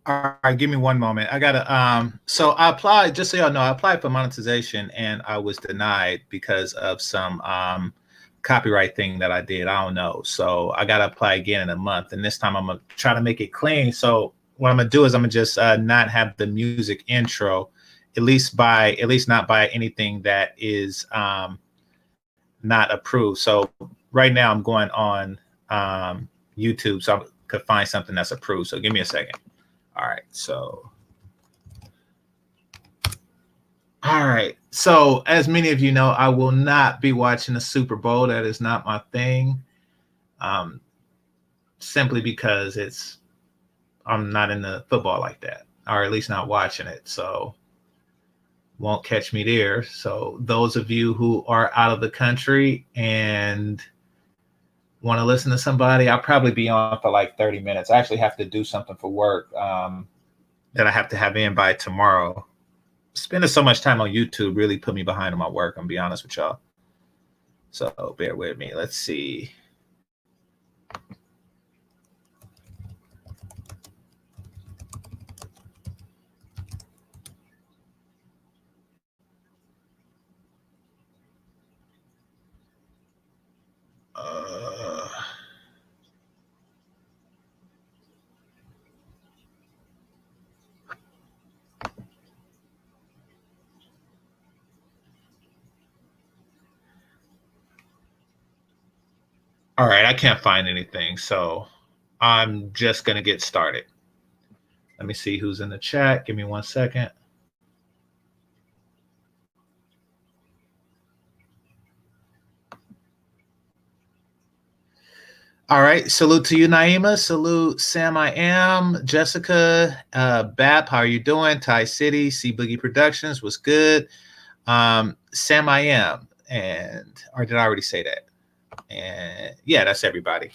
All right, give me one moment. I gotta so I applied, just so y'all know, I applied for monetization and I was denied because of some copyright thing that I did. I don't know. So I gotta apply again in a month, and this time I'm gonna try to make it clean. So what I'm gonna do is I'm gonna just not have the music intro, at least not by anything that is not approved. So right now I'm going on YouTube, so I could find something that's approved. So give me a second. All right, so as many of you know, I will not be watching the Super Bowl. That is not my thing, simply because I'm not into football like that, or at least not watching it, so won't catch me there. So those of you who are out of the country and want to listen to somebody, I'll probably be on for like 30 minutes. I actually have to do something for work that I have to have in by tomorrow. Spending so much time on YouTube really put me behind on my work, I'm gonna be honest with y'all. So bear with me. Let's see. All right, I can't find anything, so I'm just gonna get started. Let me see who's in the chat. Give me 1 second. All right, salute to you, Naima. Salute, Sam I Am, Jessica, Bap, how are you doing? Thai City, C Boogie Productions, what's good? Sam I Am, or did I already say that? And yeah, that's everybody.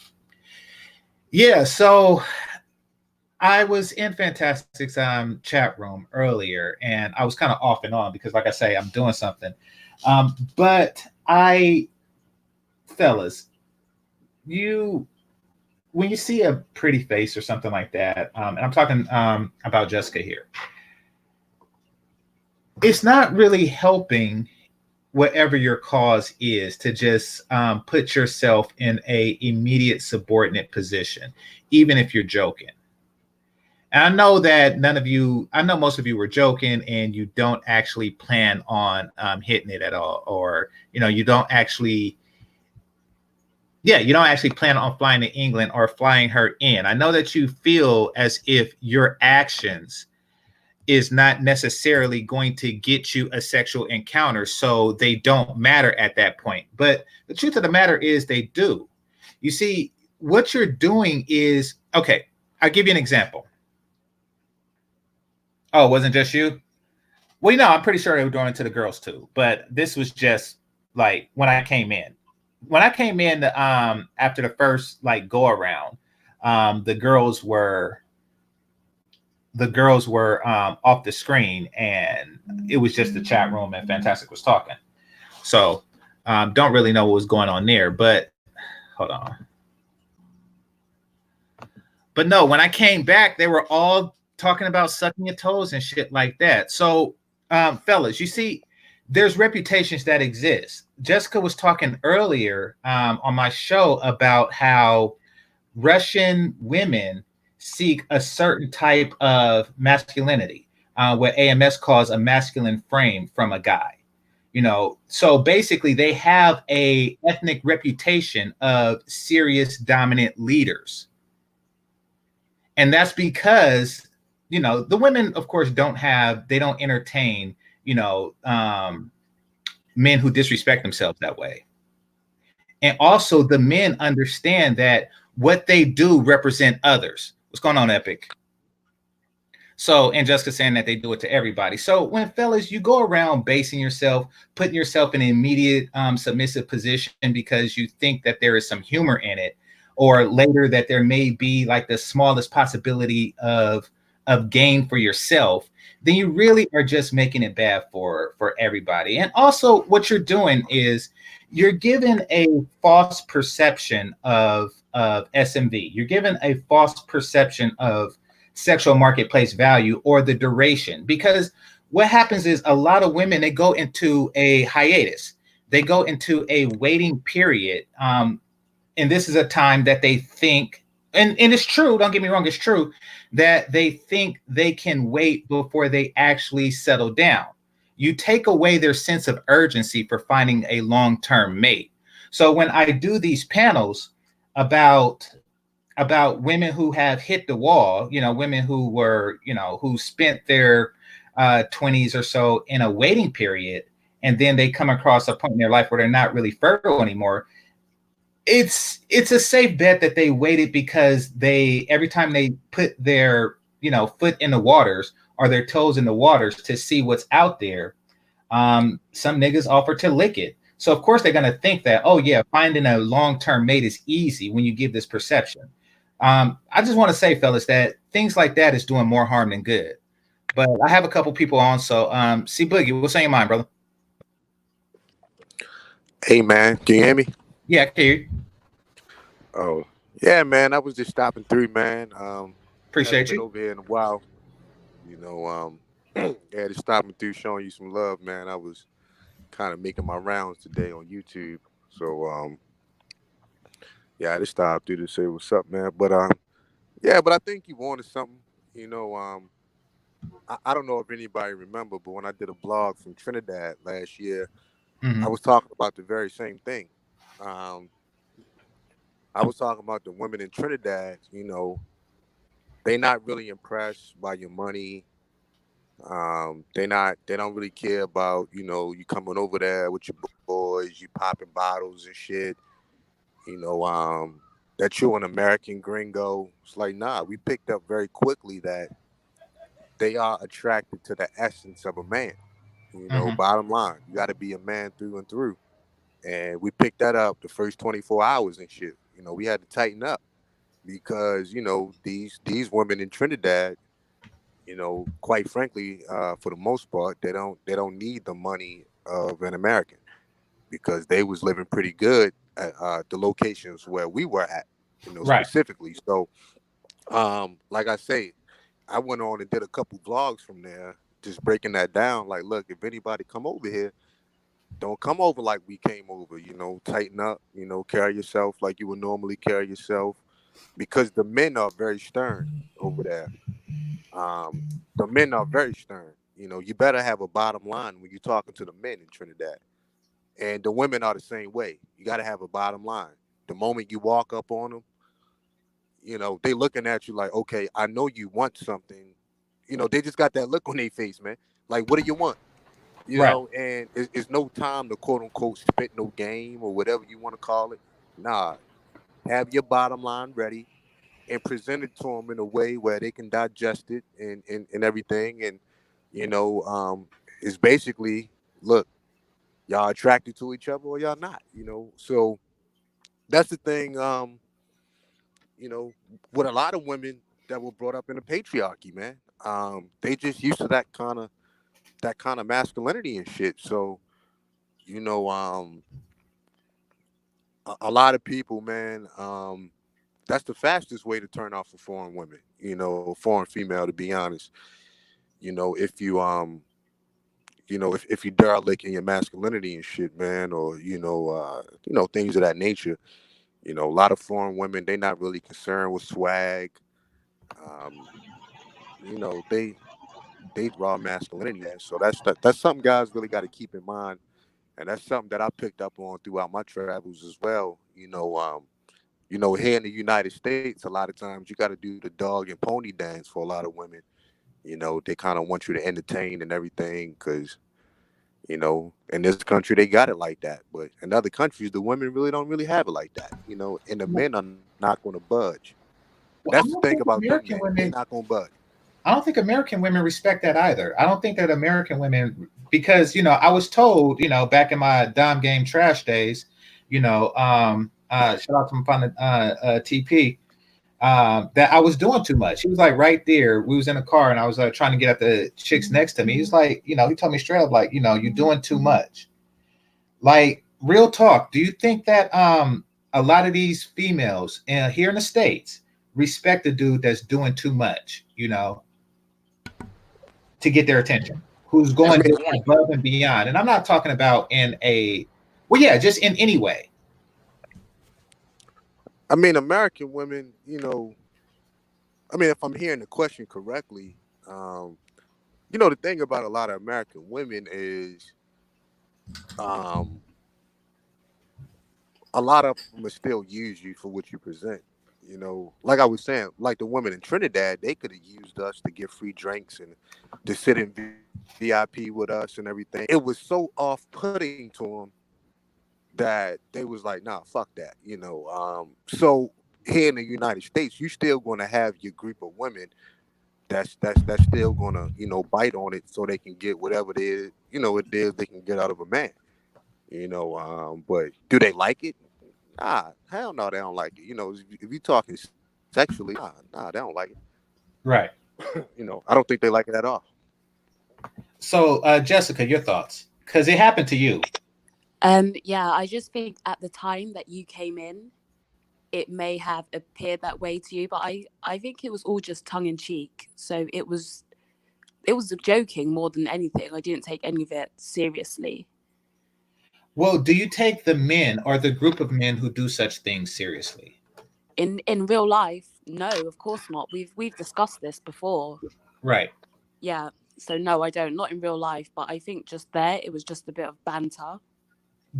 Yeah, so I was in Fantastic's chat room earlier, and I was kind of off and on because, like I say, I'm doing something. But fellas, when you see a pretty face or something like that, and I'm talking about Jessica here, it's not really helping whatever your cause is to just put yourself in a immediate subordinate position, even if you're joking. And I know that I know most of you were joking and you don't actually plan on hitting it at all, or, you don't actually plan on flying to England or flying her in. I know that you feel as if your actions is not necessarily going to get you a sexual encounter, so they don't matter at that point. But the truth of the matter is they do. You see, what you're doing is, okay, I'll give you an example. Oh, it wasn't just you? Well, I'm pretty sure they were doing it to the girls too, but this was just like when I came in. When I came in after the first go around, the girls were off the screen, and it was just the chat room and Fantastic was talking. So don't really know what was going on there, but hold on. But no, when I came back, they were all talking about sucking your toes and shit like that. So fellas, you see, there's reputations that exist. Jessica was talking earlier on my show about how Russian women seek a certain type of masculinity, what AMS calls a masculine frame from a guy. So basically they have a ethnic reputation of serious dominant leaders. And that's because, the women, of course, don't entertain, men who disrespect themselves that way. And also the men understand that what they do represent others. What's going on, Epic? So, and Jessica saying that they do it to everybody. So when fellas, you go around basing yourself, putting yourself in an immediate submissive position because you think that there is some humor in it, or later that there may be like the smallest possibility of gain for yourself, then you really are just making it bad for everybody. And also what you're doing is you're given a false perception of SMV. You're given a false perception of sexual marketplace value or the duration. Because what happens is a lot of women, they go into a hiatus, they go into a waiting period. And this is a time that they think, and it's true, don't get me wrong, it's true, that they think they can wait before they actually settle down. You take away their sense of urgency for finding a long-term mate. So when I do these panels about women who have hit the wall, women who were, who spent their 20s or so in a waiting period, and then they come across a point in their life where they're not really fertile anymore. It's a safe bet that they waited because they, every time they put their foot in the waters or their toes in the waters to see what's out there, some niggas offer to lick it. So of course they're gonna think that, oh yeah, finding a long-term mate is easy when you give this perception. I just want to say, fellas, that things like that is doing more harm than good. But I have a couple people on, so C Boogie, what's on your mind, brother? Hey man, can you hear me? Yeah, I can hear you. Oh, yeah, man. I was just stopping through, man. Appreciate been you. over here in a while. Yeah, just stopping through, showing you some love, man. I was kind of making my rounds today on YouTube, so yeah, I just stopped through to say what's up, man. But yeah, but I think you wanted something, you know. I don't know if anybody remember, but when I did a blog from Trinidad last year, I was talking about the very same thing. I was talking about the women in Trinidad, they not really impressed by your money. They don't really care about, you coming over there with your boys, you popping bottles and shit, that you're an American gringo. It's like, nah, we picked up very quickly that they are attracted to the essence of a man. Bottom line, you got to be a man through and through. And we picked that up the first 24 hours and shit. We had to tighten up because, these women in Trinidad, quite frankly, for the most part, they don't need the money of an American because they was living pretty good at the locations where we were at, Right. specifically. So, like I say, I went on and did a couple vlogs from there, just breaking that down. Like, look, if anybody come over here, don't come over like we came over. Tighten up. Carry yourself like you would normally carry yourself, because the men are very stern over there. The men are very stern. You better have a bottom line when you're talking to the men in Trinidad. And the women are the same way. You got to have a bottom line. The moment you walk up on them, they looking at you like, okay, I know you want something. They just got that look on their face, man. Like, what do you want? Right. And it's no time to quote unquote spit no game or whatever you want to call it. Nah, have your bottom line ready and present it to them in a way where they can digest it and everything. And, it's basically, look, y'all attracted to each other or y'all not, So that's the thing, with a lot of women that were brought up in the patriarchy, man. They just used to that kind of masculinity and shit. So, a lot of people, man, that's the fastest way to turn off a foreign woman, foreign female, to be honest. If you if you derelict in your masculinity and shit, man, or things of that nature. A lot of foreign women, they not really concerned with swag. Um, they raw masculinity, man. So that's something guys really got to keep in mind, and that's something that I picked up on throughout my travels as well. Here in the United States, a lot of times you got to do the dog and pony dance for a lot of women. They kind of want you to entertain and everything because, in this country they got it like that. But in other countries, the women really don't really have it like that. And the men are not going to budge. And that's Well, the I thing don't think about them, man. American They women. not going to budge. I don't think American women respect that either. I don't think that American women, because I was told, back in my dime game trash days, shout out to my partner TP, that I was doing too much. He was like right there. We was in a car, and I was trying to get at the chicks next to me. He's like, he told me straight up, like, you're doing too much. Like, real talk. Do you think that a lot of these females here in the States respect the dude that's doing too much? you know, to get their attention, who's I going mean, above and beyond. And I'm not talking about in a, well, yeah, just in any way. American women, if I'm hearing the question correctly, the thing about a lot of American women is, um, a lot of them will still use you for what you present. Like I was saying, like the women in Trinidad, they could have used us to get free drinks and to sit in VIP with us and everything. It was so off-putting to them that they was like, nah, fuck that. So here in the United States, you still going to have your group of women that's still going to bite on it so they can get whatever it is they can get out of a man. But do they like it? Nah, hell no, they don't like it. If you talking sexually, nah, they don't like it. Right. I don't think they like it at all. So, Jessica, your thoughts? Because it happened to you. Yeah, I just think at the time that you came in, it may have appeared that way to you, but I think it was all just tongue in cheek. So it was joking more than anything. I didn't take any of it seriously. Well, do you take the men or the group of men who do such things seriously? In real life, no, of course not. We've discussed this before. Right. Yeah. So no, I don't. Not in real life, but I think just there it was just a bit of banter.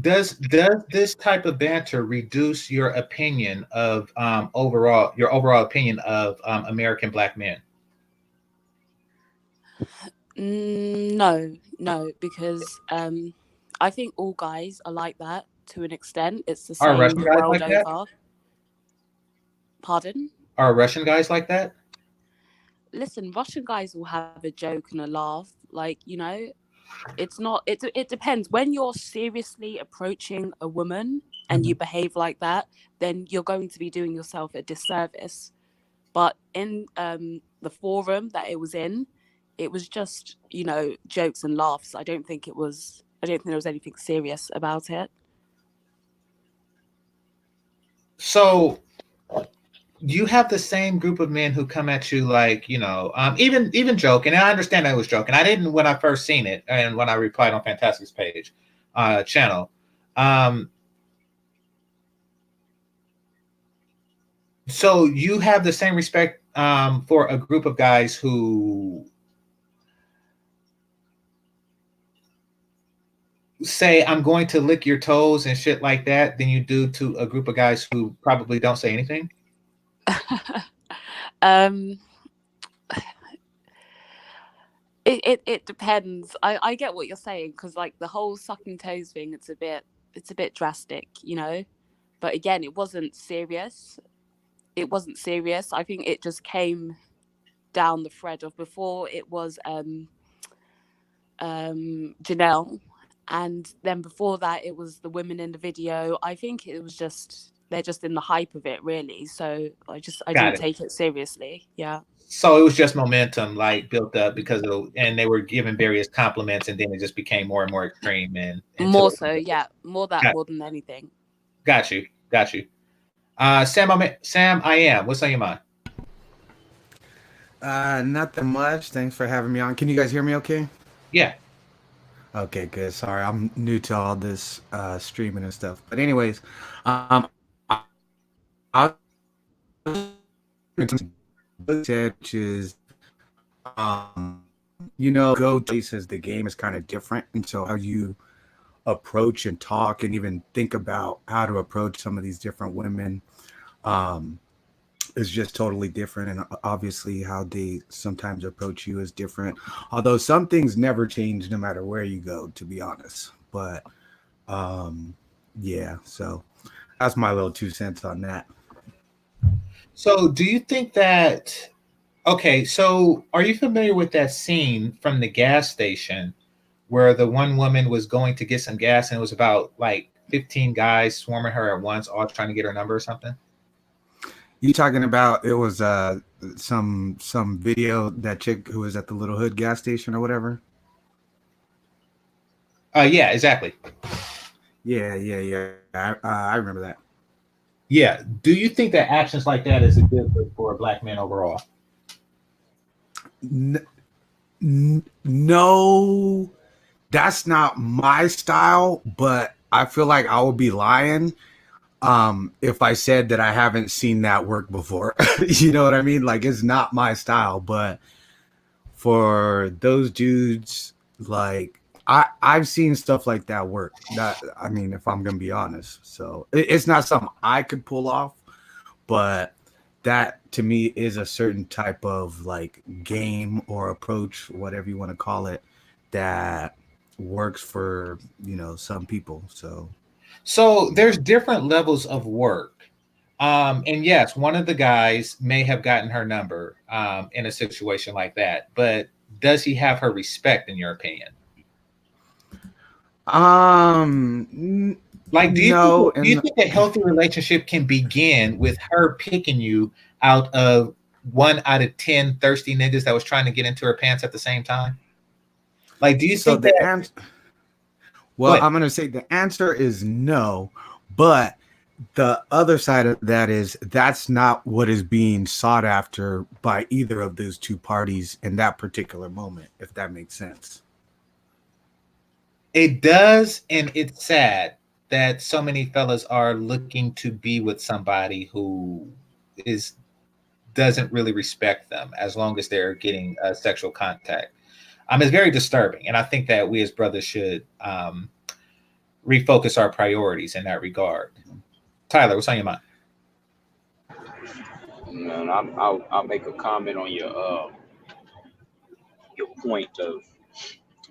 Does this type of banter reduce your opinion of your overall opinion of American Black men? No, because I think all guys are like that to an extent. It's the Are same Russian the guys world like that? over. Pardon? Are Russian guys like that? Listen, Russian guys will have a joke and a laugh. Like, it's not. It depends. When you're seriously approaching a woman and you behave like that, then you're going to be doing yourself a disservice. But in the forum that it was in, it was just jokes and laughs. I don't think there was anything serious about it. So you have the same group of men who come at you like, even joking. And I understand I was joking. I didn't when I first seen it and when I replied on Fantastic's page, channel. So you have the same respect for a group of guys who say I'm going to lick your toes and shit like that than you do to a group of guys who probably don't say anything? It depends. I get what you're saying, because like the whole sucking toes thing, it's a bit drastic, but again, it wasn't serious. I think it just came down the thread of, before it was Janelle, and then before that it was the women in the video. I think it was just, they're just in the hype of it, really. So I didn't take it seriously. Yeah. So it was just momentum, like built up and they were given various compliments, and then it just became more and more extreme. And more so, yeah, more than anything. Got you. Sam, I am. What's on your mind? Nothing much. Thanks for having me on. Can you guys hear me okay? Yeah. Okay, good. Sorry, I'm new to all this streaming and stuff. But anyways, I said, which is, go places. The game is kind of different, and so how you approach and talk and even think about how to approach some of these different women is just totally different. And obviously how they sometimes approach you is different, although some things never change no matter where you go, to be honest. But yeah, so that's my little 2 cents on that. So do you think that, okay, so are you familiar with that scene from the gas station where the one woman was going to get some gas and it was about like 15 guys swarming her at once, all trying to get her number or something? You talking about, it was some video, that chick who was at the Little Hood gas station or whatever? Yeah, exactly. Yeah. I remember that. Yeah. Do you think that actions like that is a good look for Black men overall? No, that's not my style, but I feel like I would be lying if I said that I haven't seen that work before. You know what I mean? Like, it's not my style, but for those dudes, like, I've seen stuff like that work. That, I mean, if I'm gonna be honest, so it's not something I could pull off, but that to me is a certain type of like game or approach, whatever you want to call it, that works for, you know, some people. So there's different levels of work. And yes, one of the guys may have gotten her number in a situation like that, but does he have her respect in your opinion? Like, No, do you and think a healthy relationship can begin with her picking you out of 1 out of 10 thirsty niggas that was trying to get into her pants at the same time? Like, do you so think the that? answer, Go well, ahead. I'm gonna say the answer is no, but the other side of that is that's not what is being sought after by either of those two parties in that particular moment, if that makes sense. It does, and it's sad that so many fellas are looking to be with somebody who is doesn't really respect them as long as they're getting sexual contact. It's very disturbing, and I think that we as brothers should refocus our priorities in that regard. Tyler, what's on your mind? And I'll make a comment on your point of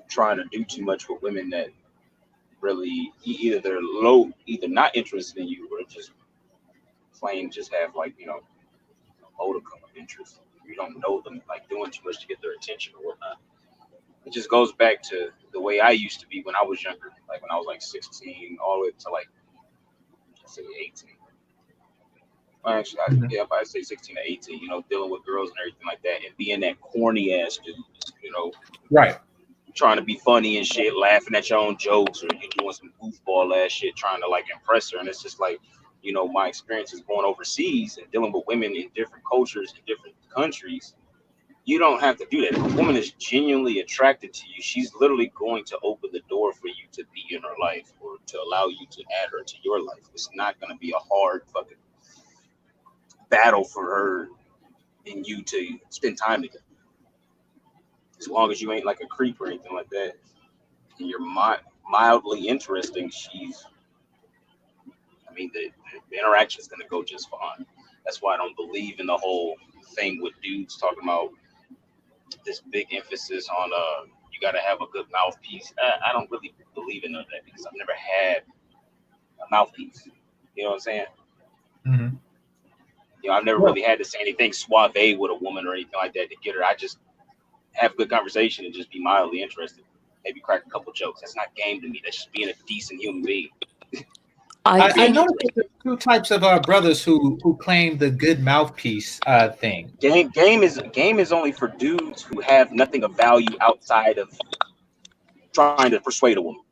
trying to do too much with women that really either they're either not interested in you, or just plain just have like a modicum of interest. You don't know them, like doing too much to get their attention or whatnot. It just goes back to the way I used to be when I was younger, like when I was like 16 all the way to like, let's say 18. Well, actually, Mhm. yeah, if I say 16 to 18, dealing with girls and everything like that, and being that corny ass dude, Right. trying to be funny and shit, laughing at your own jokes, or you doing some goofball ass shit, trying to like impress her. And it's just like, my experiences going overseas and dealing with women in different cultures in different countries. You don't have to do that. If a woman is genuinely attracted to you, she's literally going to open the door for you to be in her life, or to allow you to add her to your life. It's not going to be a hard fucking battle for her and you to spend time together. As long as you ain't like a creep or anything like that, and you're mildly interesting, the interaction is going to go just fine. That's why I don't believe in the whole thing with dudes talking about this big emphasis on you got to have a good mouthpiece. I don't really believe in none of that, because I've never had a mouthpiece. You know what I'm saying? Mhm. I've never Well, really had to say anything suave with a woman or anything like that to get her. I just have a good conversation and just be mildly interested. Maybe crack a couple jokes. That's not game to me. That's just being a decent human being. I I think noticed that there's two types of brothers who claim the good mouthpiece thing. Game is only for dudes who have nothing of value outside of trying to persuade a woman.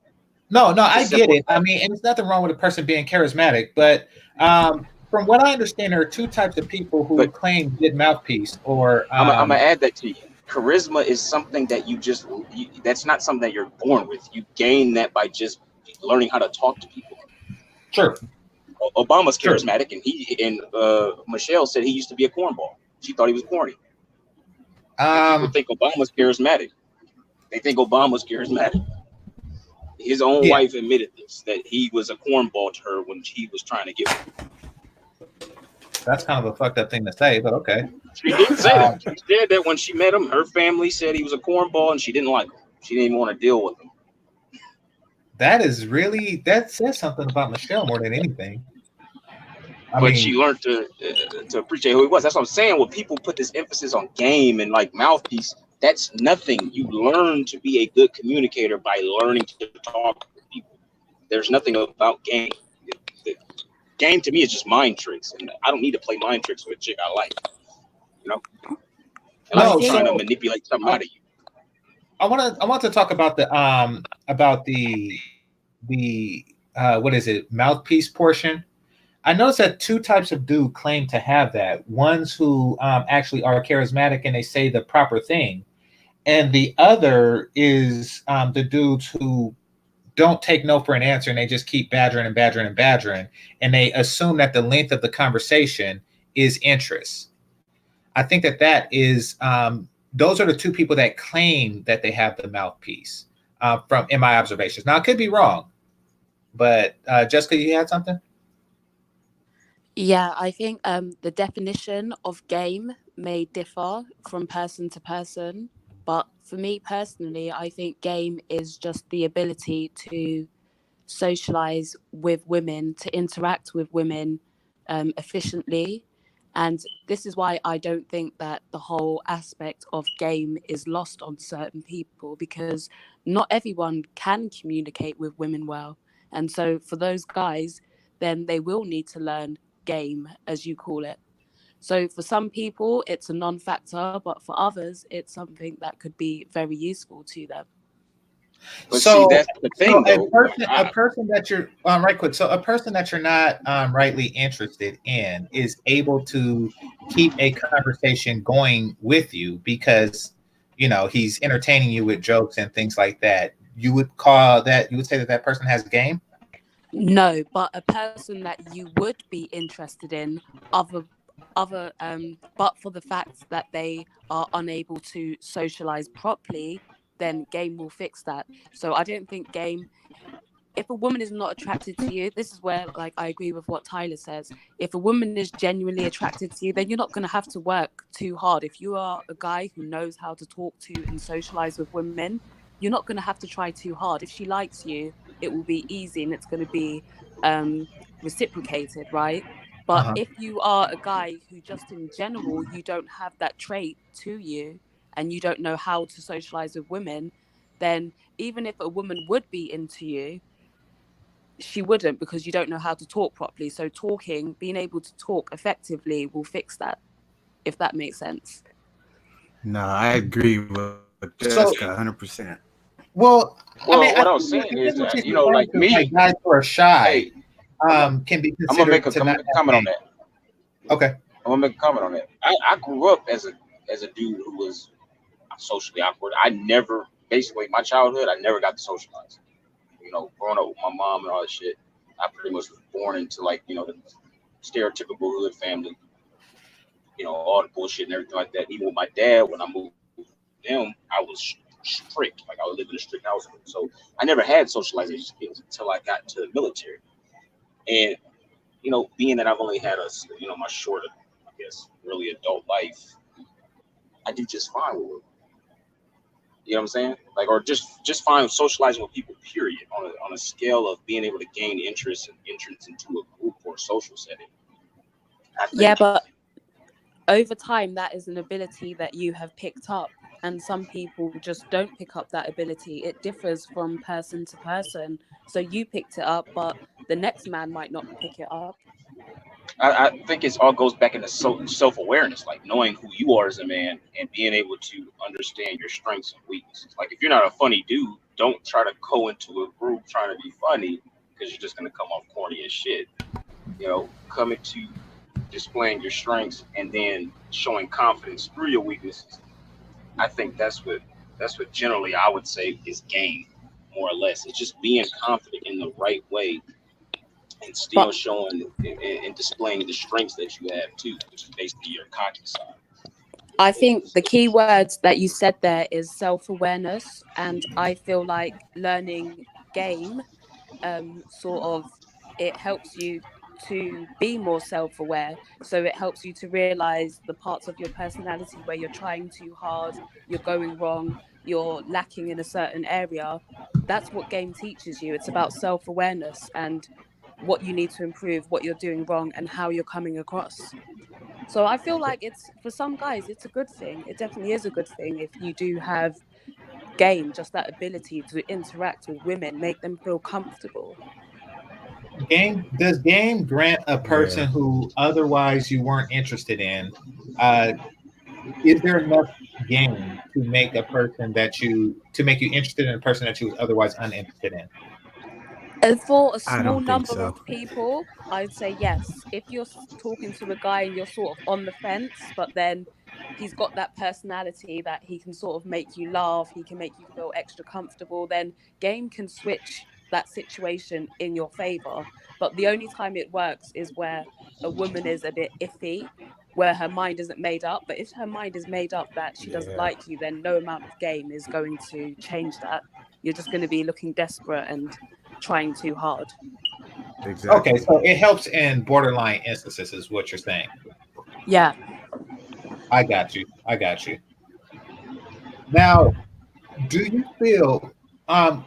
No, It's I as get simple as it. I that. mean, and there's nothing wrong with a person being charismatic, but from what I understand, there are two types of people who But claim good mouthpiece, or I'm gonna add that to you. Charisma is something that that's not something that you're born with. You gain that by just learning how to talk to people. true, Obama's true. charismatic, and Michelle said he used to be a cornball. She thought he was corny. And people Um, think Obama's charismatic. They think Obama's charismatic. His own yeah, wife admitted this, that he was a cornball to her when he was trying to get with her. that's kind of a fucked up thing to say, but okay. She did say Uh, that. She said that when she met him, her family said he was a cornball and she didn't like him. She didn't even want to deal with him. that says something about Michelle more than anything. I But she mean, learned to appreciate who he was. That's what I'm saying. When people put this emphasis on game and like mouthpiece, that's nothing. You learn to be a good communicator by learning to talk to people. There's nothing about game. The game to me is just mind tricks, and I don't need to play mind tricks with a chick I like. I Unless no. I'm trying think to So manipulate something I, out of you. I want to talk about the what is it, mouthpiece portion. I noticed that two types of dude claim to have that. Ones who actually are charismatic and they say the proper thing, and the other is the dudes who don't take no for an answer and they just keep badgering and badgering and badgering, and they assume that the length of the conversation is interest. I think that that is those are the two people that claim that they have the mouthpiece from in my observations. Now I could be wrong, but Jessica, you had something? Yeah, I think the definition of game may differ from person to person, but for me personally, I think game is just the ability to socialize with women, to interact with women efficiently. And this is why I don't think that the whole aspect of game is lost on certain people, because not everyone can communicate with women well. And so for those guys, then they will need to learn game, as you call it. So for some people, it's a non-factor, but for others, it's something that could be very useful to them. But So, see, that's the thing, a though. person that you're right quick. So, a person that you're not rightly interested in is able to keep a conversation going with you because he's entertaining you with jokes and things like that. You would say that that person has game. No, but a person that you would be interested in, other but for the fact that they are unable to socialize properly, then game will fix that. So I don't think game, if a woman is not attracted to you, this is where like I agree with what Tyler says. If a woman is genuinely attracted to you, then you're not going to have to work too hard. If you are a guy who knows how to talk to and socialize with women, you're not going to have to try too hard. If she likes you, it will be easy and it's going to be reciprocated, right? But Uh-huh. if you are a guy who just in general, you don't have that trait to you and you don't know how to socialize with women, then even if a woman would be into you, she wouldn't, because you don't know how to talk properly. So being able to talk effectively will fix that, if that makes sense. No, I agree with So, Jessica 100%. well, I Well, mean, I what I was think saying is what she's that, like referring to, me, like guys who are shy, hey, can be I'm gonna make considered a to not have comment on game. that. Okay. I'm gonna make a comment on that. I grew up as a dude who was socially awkward. I never, basically, my childhood, I never got to socialize. Growing up with my mom and all that shit, I pretty much was born into like the stereotypical hood family. All the bullshit and everything like that. Even with my dad, when I moved with him, I was strict. Like I would live in a strict household. So I never had socialization skills until I got to the military. And being that I've only had my short, I guess, really adult life, I do just fine with it. You know what I'm saying? Like, or just fine socializing with people. Period. On a scale of being able to gain interest and entrance into a group or a social setting. Yeah, but over time, that is an ability that you have picked up, and some people just don't pick up that ability. It differs from person to person. So you picked it up, but the next man might not pick it up. I think it all goes back into self-awareness, like knowing who you are as a man and being able to understand your strengths and weaknesses. Like if you're not a funny dude, don't try to go into a group trying to be funny, because you're just gonna come off corny as shit. Coming to displaying your strengths and then showing confidence through your weaknesses. I think that's what generally I would say is game, more or less. It's just being confident in the right way and still But showing and displaying the strengths that you have too, which is basically your cocky side. I think the key words that you said there is self-awareness, and I feel like learning game sort of, it helps you to be more self-aware. So it helps you to realize the parts of your personality where you're trying too hard, you're going wrong, you're lacking in a certain area. That's what game teaches you. It's about self-awareness and what you need to improve, what you're doing wrong, and how you're coming across. So I feel like it's, for some guys, it's a good thing. It definitely is a good thing if you do have game, just that ability to interact with women, make them feel comfortable. Does game grant a Yeah. person who otherwise you weren't interested in? Uh, is there enough game to make a person to make you interested in a person that you was otherwise uninterested in? For a I small don't think number so. of people, I'd say yes. If you're talking to a guy and you're sort of on the fence, but then he's got that personality that he can sort of make you laugh, he can make you feel extra comfortable, then game can switch that situation in your favor. But the only time it works is where a woman is a bit iffy, where her mind isn't made up. But if her mind is made up that she doesn't Yeah. like you, then no amount of game is going to change that. You're just going to be looking desperate and trying too hard. Exactly. Okay, so it helps in borderline instances, is what you're saying. Yeah. I got you. I got you. Now, do you feel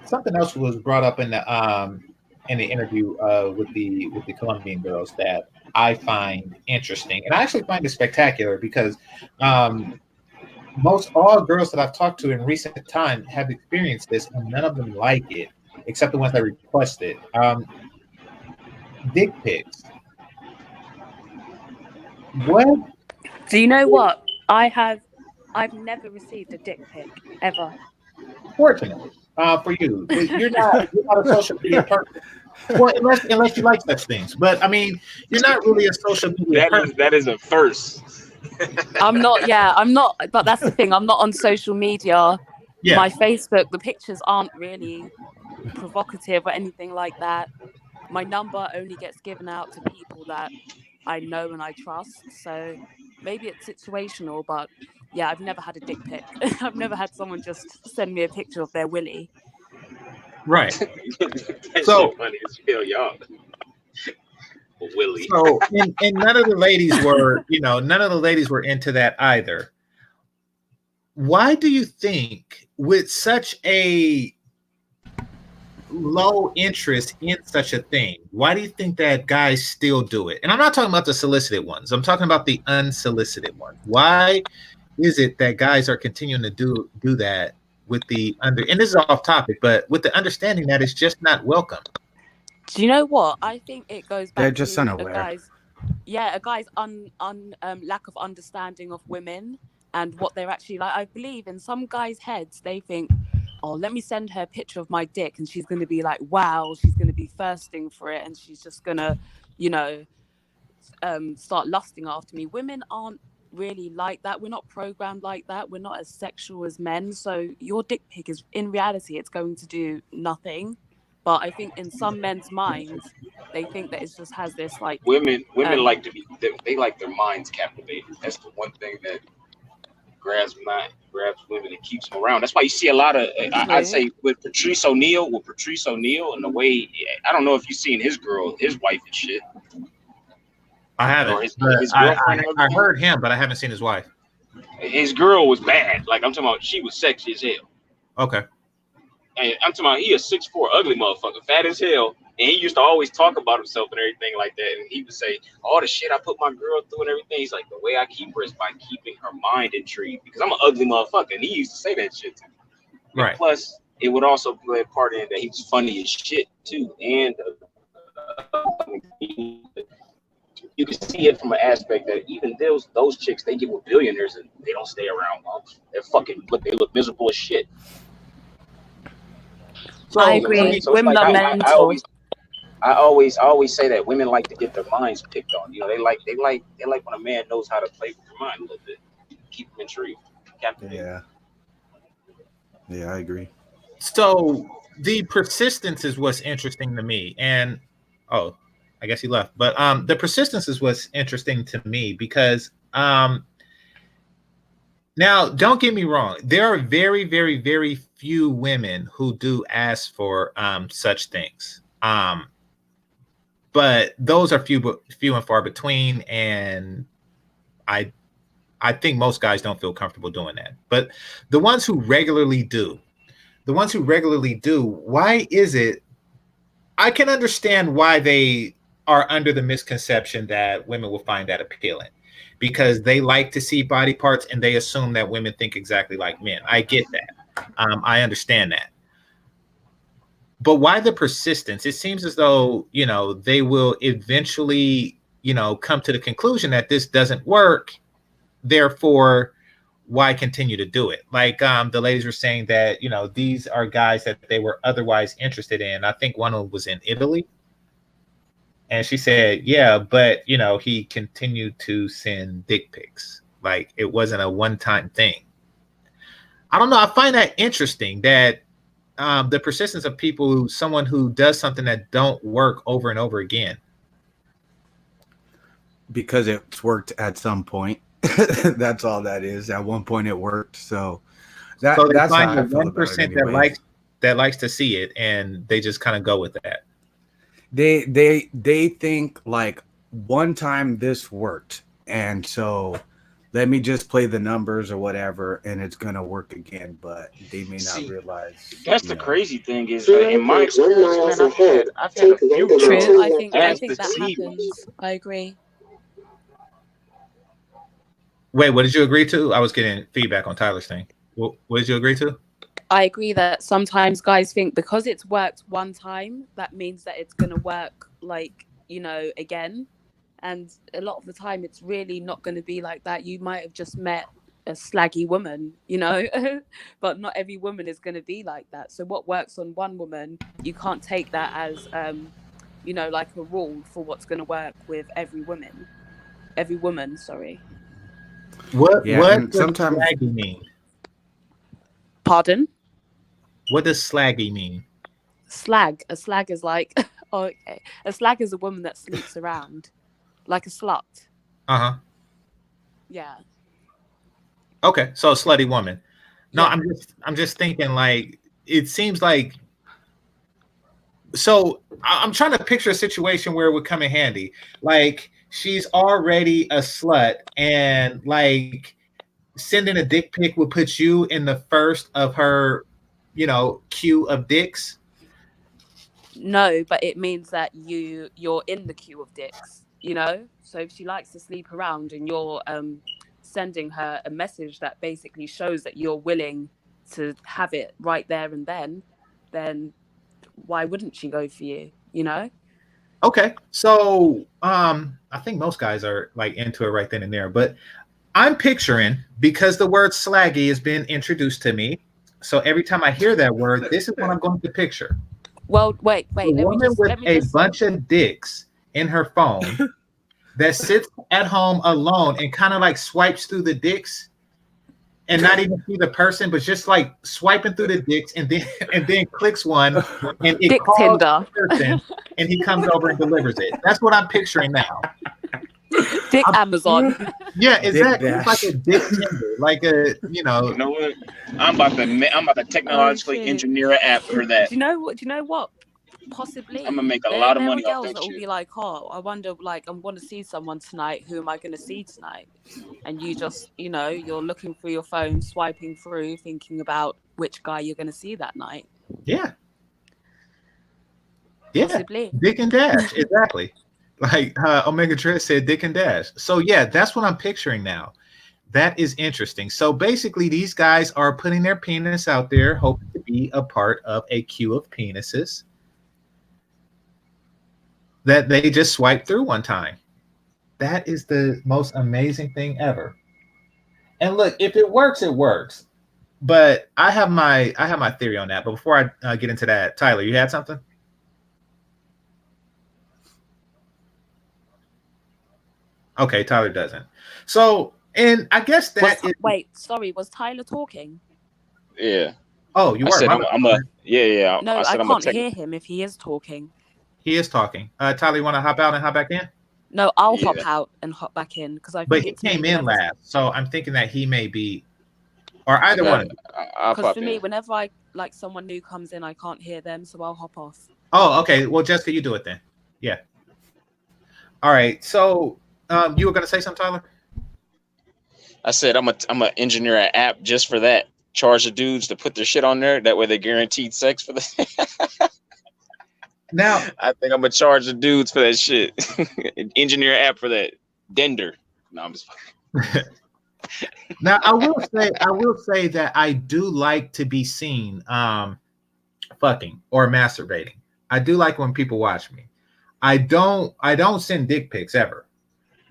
something else was brought up in the interview with the Colombian girls that I find interesting, and I actually find it spectacular because most all girls that I've talked to in recent time have experienced this, and none of them like it, except the ones that request it. Dick pics. What? Do you know what? I've never received a dick pic ever. Fortunately, for you, you're not a social media person. Well, unless you like such things, but I mean, you're not really a social media person. That is a first. I'm not, yeah, I'm not, but that's the thing. I'm not on social media. Yeah, My Facebook, the pictures aren't really provocative or anything like that. My number only gets given out to people that I know and I trust. So maybe it's situational, but yeah, I've never had a dick pic. I've never had someone just send me a picture of their willy. right. That So, shit funny as hell, y'all. Willie. and none of the ladies were, none of the ladies were into that either. Why do you think, with such a low interest in such a thing, why do you think that guys still do it? And I'm not talking about the solicited ones. I'm talking about the unsolicited ones. Why is it that guys are continuing to do that with the and this is off topic, but with the understanding that it's just not welcome? Do you know what? I think it goes They're back just to unaware. a guy's lack of understanding of women and what they're actually like. I believe in some guys' heads, they think, oh, let me send her a picture of my dick and she's going to be like, wow, she's going to be thirsting for it and she's just going to, start lusting after me. Women aren't really like that. We're not programmed like that. We're not as sexual as men. So your dick pic is, in reality, it's going to do nothing. But I think in some men's minds, they think that it just has this like Women like to be. They like their minds captivated. That's the one thing that grabs women and keeps them around. That's why you see a lot of. I'd say with Patrice O'Neal, and the way I don't know if you've seen his wife and shit. I haven't. Or his girlfriend. I heard him, but I haven't seen his wife. His girl was bad. Like I'm talking about, she was sexy as hell. Okay. And I'm talking about, he a 6'4" ugly motherfucker, fat as hell. And he used to always talk about himself and everything like that. And he would say, all the shit I put my girl through and everything. He's like, the way I keep her is by keeping her mind intrigued. Because I'm an ugly motherfucker. And he used to say that shit to me. Right. And plus, it would also play a part in that he was funny as shit, too. And you can see it from an aspect that even those chicks, they get with billionaires and they don't stay around long. They look miserable as shit. So, I agree. So women like are mental. I always say that women like to get their minds picked on. They like when a man knows how to play with your mind a little bit, keep them intrigued, captivated. Yeah, I agree. So the persistence is what's interesting to me, and I guess he left. But the persistence is what's interesting to me because now, don't get me wrong. There are very, very, very few women who do ask for such things. But those are few and far between. And I think most guys don't feel comfortable doing that. But the ones who regularly do, why is it? I can understand why they are under the misconception that women will find that appealing. Because they like to see body parts and they assume that women think exactly like men. I get that. I understand that. But why the persistence? It seems as though, they will eventually, come to the conclusion that this doesn't work. Therefore, why continue to do it? Like the ladies were saying that, you know, these are guys that they were otherwise interested in. I think one of them was in Italy. And she said, yeah, but, you know, he continued to send dick pics. Like it wasn't a one-time thing. I don't know. I find that interesting that the persistence of people, someone who does something that don't work over and over again. Because it's worked at some point. That's all that is. At one point it worked. So So they that's find how the I feel about it 1% anyways. that likes to see it, and they just kind of go with that. They think like one time this worked, and so let me just play the numbers or whatever, and it's gonna work again. But they may not realize. That's the crazy thing is, in my experience, man, I've had a few True. girls I think ask that to see me. happens. I agree. Wait, what did you agree to? I was getting feedback on Tyler's thing. What did you agree to? I agree that sometimes guys think because it's worked one time, that means that it's going to work, like, you know, again. And a lot of the time, it's really not going to be like that. You might have just met a slaggy woman, you know, but not every woman is going to be like that. So what works on one woman, you can't take that as, you know, like a rule for what's going to work with every woman, sorry. What and does sometimes slaggy mean? Pardon? What does slaggy mean? Slag. A slag is like, oh, okay. A slag is a woman that sleeps around, like a slut. Uh-huh. Yeah. Okay, so a slutty woman. No, Yeah. I'm just thinking, like, it seems like, so I'm trying to picture a situation where it would come in handy. Like she's already a slut, and like sending a dick pic would put you in the first of her, you know, queue of dicks. No, but it means that you're in the queue of dicks, you know? So if she likes to sleep around and you're sending her a message that basically shows that you're willing to have it right there and then why wouldn't she go for you, you know? Okay, so I think most guys are like into it right then and there, but I'm picturing, because the word slaggy has been introduced to me, so every time I hear that word, this is what I'm going to picture. Well, wait, A woman with a bunch of dicks in her phone that sits at home alone and kind of like swipes through the dicks and not even see the person, but just like swiping through the dicks and then clicks one and it Dick calls Tinder. the person and he comes over and delivers it. That's what I'm picturing now. Dick Amazon. Yeah, exactly. Dick It's like a dick Tinder, like a, you know. You know what? I'm about to technologically shit. engineer an app for that. Do you know what? Possibly. I'm gonna make a lot of There money are off girls that that will shit. be like, oh, I wonder, like, I want to see someone tonight. Who am I going to see tonight? And you just, you know, you're looking through your phone, swiping through, thinking about which guy you're going to see that night. Yeah. Possibly. Dick and Dash, exactly. Like Omega Trez said, Dick and Dash. So yeah, that's what I'm picturing now. That is interesting. So basically, these guys are putting their penis out there, hoping to be a part of a queue of penises that they just swipe through one time. That is the most amazing thing ever. And look, if it works, it works. But I have my theory on that. But before I get into that, Tyler, you had something? Okay, Tyler doesn't. So, and I guess that is. Wait, sorry, was Tyler talking? Yeah. Oh, you I were. said I'm a yeah. No, I said I I'm a can't hear him if he is talking. He is talking. Tyler, you want to hop out and hop back in? No, I'll hop out and hop back in because I think But he it's came in last, so I'm thinking that he may be, or either one. Because for me, whenever I like someone new comes in, I can't hear them, so I'll hop off. Oh, okay. Well, Jessica, you do it then. Yeah. All right. So, you were gonna say something, Tyler? I said I'm a engineer an app just for that. Charge the dudes to put their shit on there. That way they guaranteed sex for the. Now, I think I'm gonna charge the dudes for that shit. Engineer app for that. Dender. No, I'm just. Now I will say that I do like to be seen fucking or masturbating. I do like when people watch me. I don't send dick pics ever.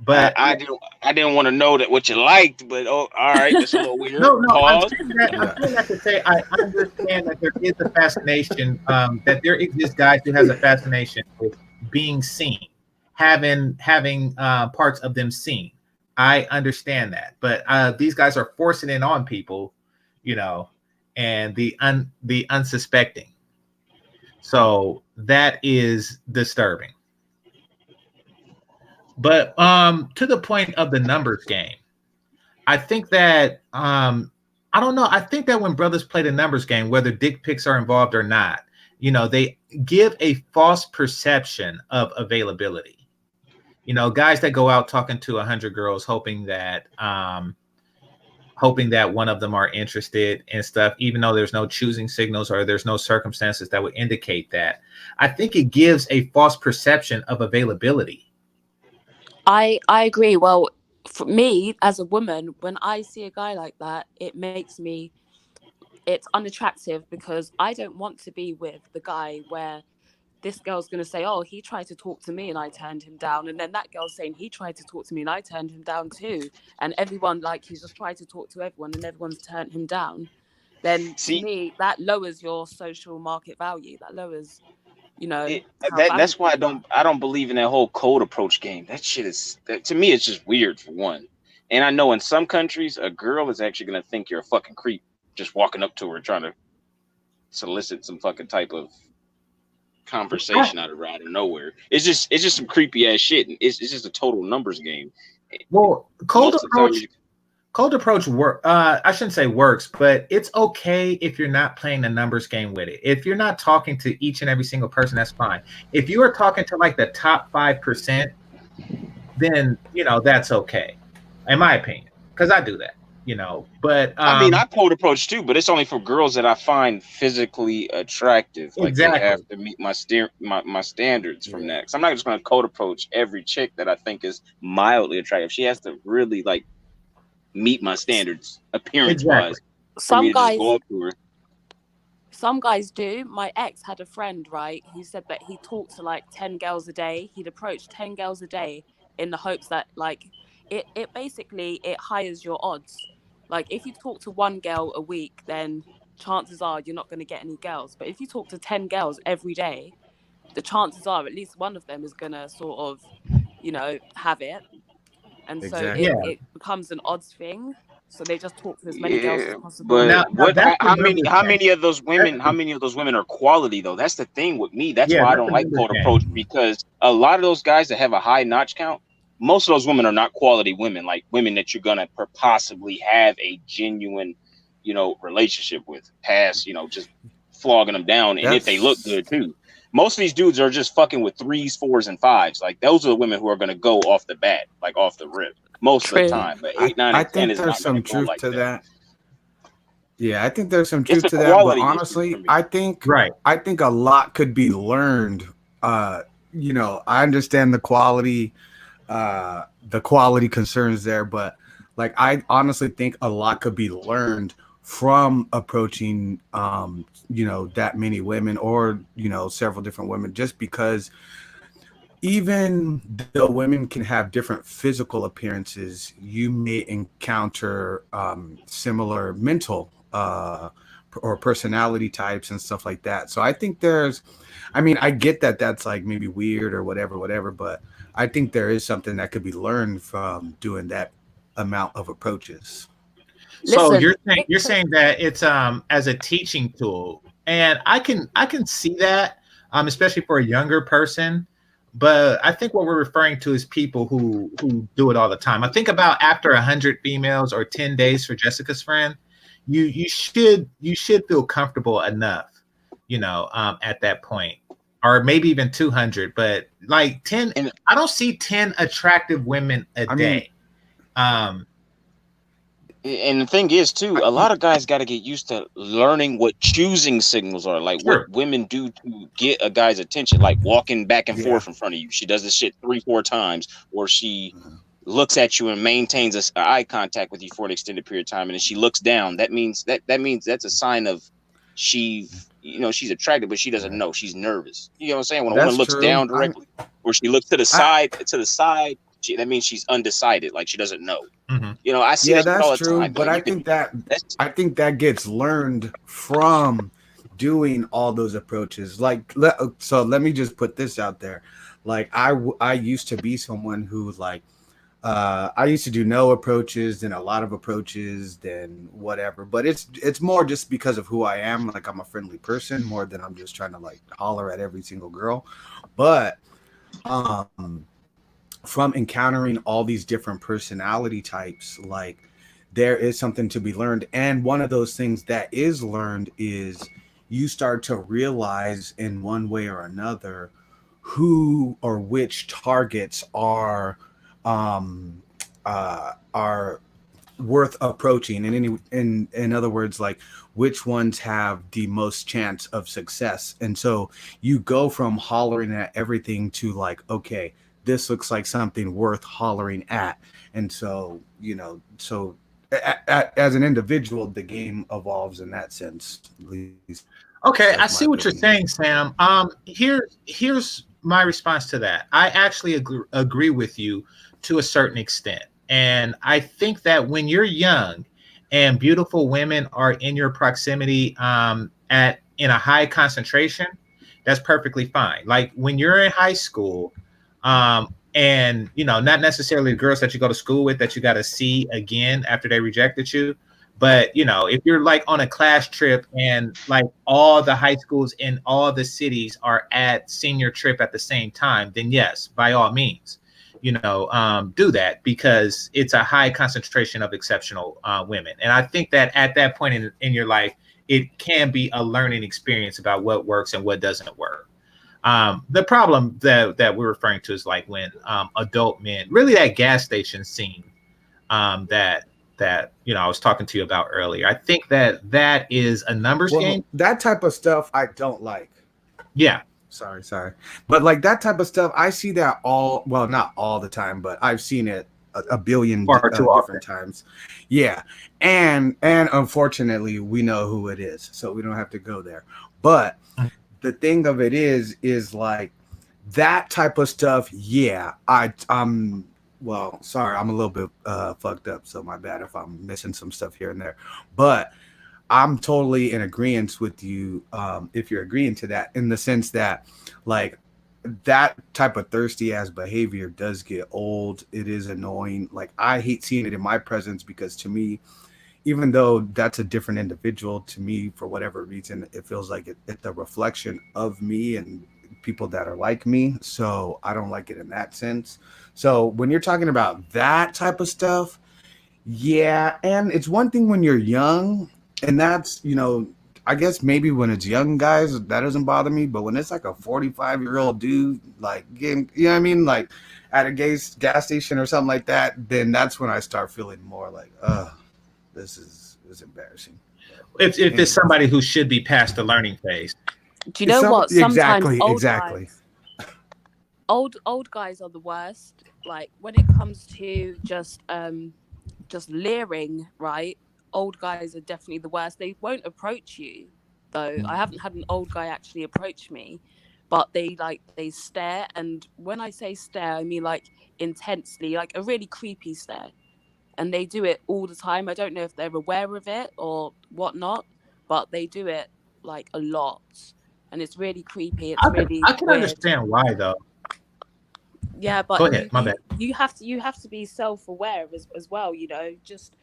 But I didn't want to know that what you liked, but all right, that's a little weird. no, Pause. I'm saying that to say I understand that there is a fascination, that there exist guys who has a fascination with being seen, having parts of them seen. I understand that, but these guys are forcing it on people, and the unsuspecting. So that is disturbing. But to the point of the numbers game, I think that I don't know. I think that when brothers play the numbers game, whether dick pics are involved or not, they give a false perception of availability. Guys that go out talking to 100 girls, hoping that one of them are interested and stuff, even though there's no choosing signals or there's no circumstances that would indicate that. I think it gives a false perception of availability. I agree. Well, for me as a woman, when I see a guy like that, it's unattractive, because I don't want to be with the guy where this girl's going to say, oh, he tried to talk to me and I turned him down. And then that girl's saying he tried to talk to me and I turned him down too. And everyone, like, he's just tried to talk to everyone and everyone's turned him down. Then to me, that lowers your social market value. That lowers, that's why I don't believe in that whole cold approach game. That shit to me, it's just weird, for one. And I know in some countries, a girl is actually going to think you're a fucking creep just walking up to her trying to solicit some fucking type of conversation out of nowhere. It's just some creepy ass shit. It's just a total numbers game. Well, cold approach work. I shouldn't say works, but it's okay if you're not playing the numbers game with it. If you're not talking to each and every single person, that's fine. If you are talking to like the top 5%, then that's okay, in my opinion, because I do that. But I mean, I cold approach too, but it's only for girls that I find physically attractive. Like, exactly. They have to meet my standards from that. Because I'm not just going to cold approach every chick that I think is mildly attractive. She has to really like meet my standards appearance wise. Exactly. Some guys do. My ex had a friend, right? He said that he talked to like 10 girls a day. He'd approach 10 girls a day in the hopes that like it basically hires your odds. Like, if you talk to one girl a week, then chances are you're not going to get any girls. But if you talk to 10 girls every day, the chances are at least one of them is going to sort of, have it. And exactly. So it becomes an odds thing. So they just talk to as many girls as possible. But how many of those women are quality though? That's the thing with me. That's why I don't like cold approach, because a lot of those guys that have a high notch count, most of those women are not quality women, like women that you're gonna possibly have a genuine, relationship with, past, just flogging them down. And if they look good too. Most of these dudes are just fucking with 3s, 4s, and 5s. Like, those are the women who are gonna go off the bat, like off the rip, most of the time. But 8, 9, and 10 is not some truth like to that. Yeah, I think there's some truth to that. But honestly, I think a lot could be learned. I understand the quality concerns there, but like, I honestly think a lot could be learned from approaching that many women, or several different women, just because even though women can have different physical appearances, you may encounter similar mental or personality types and stuff like that. So I think I get that that's like maybe weird or whatever, but I think there is something that could be learned from doing that amount of approaches. So you're saying that it's as a teaching tool, and I can see that, especially for a younger person. But I think what we're referring to is people who do it all the time. I think about after 100 females or 10 days for Jessica's friend, you should feel comfortable enough, at that point, or maybe even 200. But like 10, and I don't see 10 attractive women a day. And the thing is, too, a lot of guys got to get used to learning what choosing signals are, like what women do to get a guy's attention, like walking back and forth in front of you. She does this shit 3-4 times, or she looks at you and maintains a eye contact with you for an extended period of time, and then she looks down. That means that's a sign of she's attractive, but she doesn't know. She's nervous. You know what I'm saying? When a woman looks down directly, or she looks to the side, that means she's undecided, like she doesn't know. Mm-hmm. You know, I see Yeah, that shit all that's the true. time. But Like, I you could, think that that's gets learned from doing all those approaches. Like, so let me just put this out there. Like, I used to be someone who like, I used to do no approaches, then a lot of approaches, then whatever. But it's more just because of who I am. Like, I'm a friendly person more than I'm just trying to like holler at every single girl. But um, from encountering all these different personality types, like there is something to be learned. And one of those things that is learned is you start to realize in one way or another who or which targets um are worth approaching, and in other words, like which ones have the most chance of success. And so you go from hollering at everything to like, okay, this looks like something worth hollering at. And so, you know, so as an individual, the game evolves in that sense, at least. Okay, I That's my see what you're opinion. saying, Sam. Here's my response to that. I actually agree with you to a certain extent, and I think that when you're young and beautiful women are in your proximity, at in a high concentration, that's perfectly fine. Like when you're in high school, and you know, not necessarily the girls that you go to school with that you got to see again after they rejected you. But you know, if you're like on a class trip and like all the high schools in all the cities are at senior trip at the same time, then yes, by all means, you know, do that because it's a high concentration of exceptional women. And I think that at that point in your life, it can be a learning experience about what works and what doesn't work. The problem that we're referring to is like when adult men, really that gas station scene, that you know I was talking to you about earlier. I think that is a numbers Well, game. that type of stuff I don't like. Yeah. Sorry. But like that type of stuff, I see that all, well, not all the time, but I've seen it a billion Far too often. different times. Yeah. And unfortunately, we know who it is, so we don't have to go there. But the thing of it is like that type of stuff. Yeah. I'm well, sorry, I'm a little bit fucked up, so my bad if I'm missing some stuff here and there. But I'm totally in agreement with you, if you're agreeing to that, in the sense that like that type of thirsty ass behavior does get old. It is annoying. Like I hate seeing it in my presence because to me, even though that's a different individual, to me, for whatever reason, it feels like it's a reflection of me and people that are like me. So I don't like it in that sense. So when you're talking about that type of stuff, yeah, and it's one thing when you're young, and that's, you know, I guess maybe when it's young guys, that doesn't bother me, but when it's like a 45-year-old dude, like getting, you know what I mean, like at a gas station or something like that, then that's when I start feeling more like, this is embarrassing. If it's Anyways. somebody who should be past the learning phase. Do you know what? Sometimes Exactly. old guys are the worst. Like when it comes to just leering, right? Old guys are definitely the worst. They won't approach you though. I haven't had an old guy actually approach me, but they stare, and when I say stare, I mean like intensely, like a really creepy stare. And they do it all the time. I don't know if they're aware of it or whatnot, but they do it like a lot. And it's really creepy. It's really I can weird. understand why though. Yeah, Go but ahead, my bad. you have to be self-aware as well, you know. Just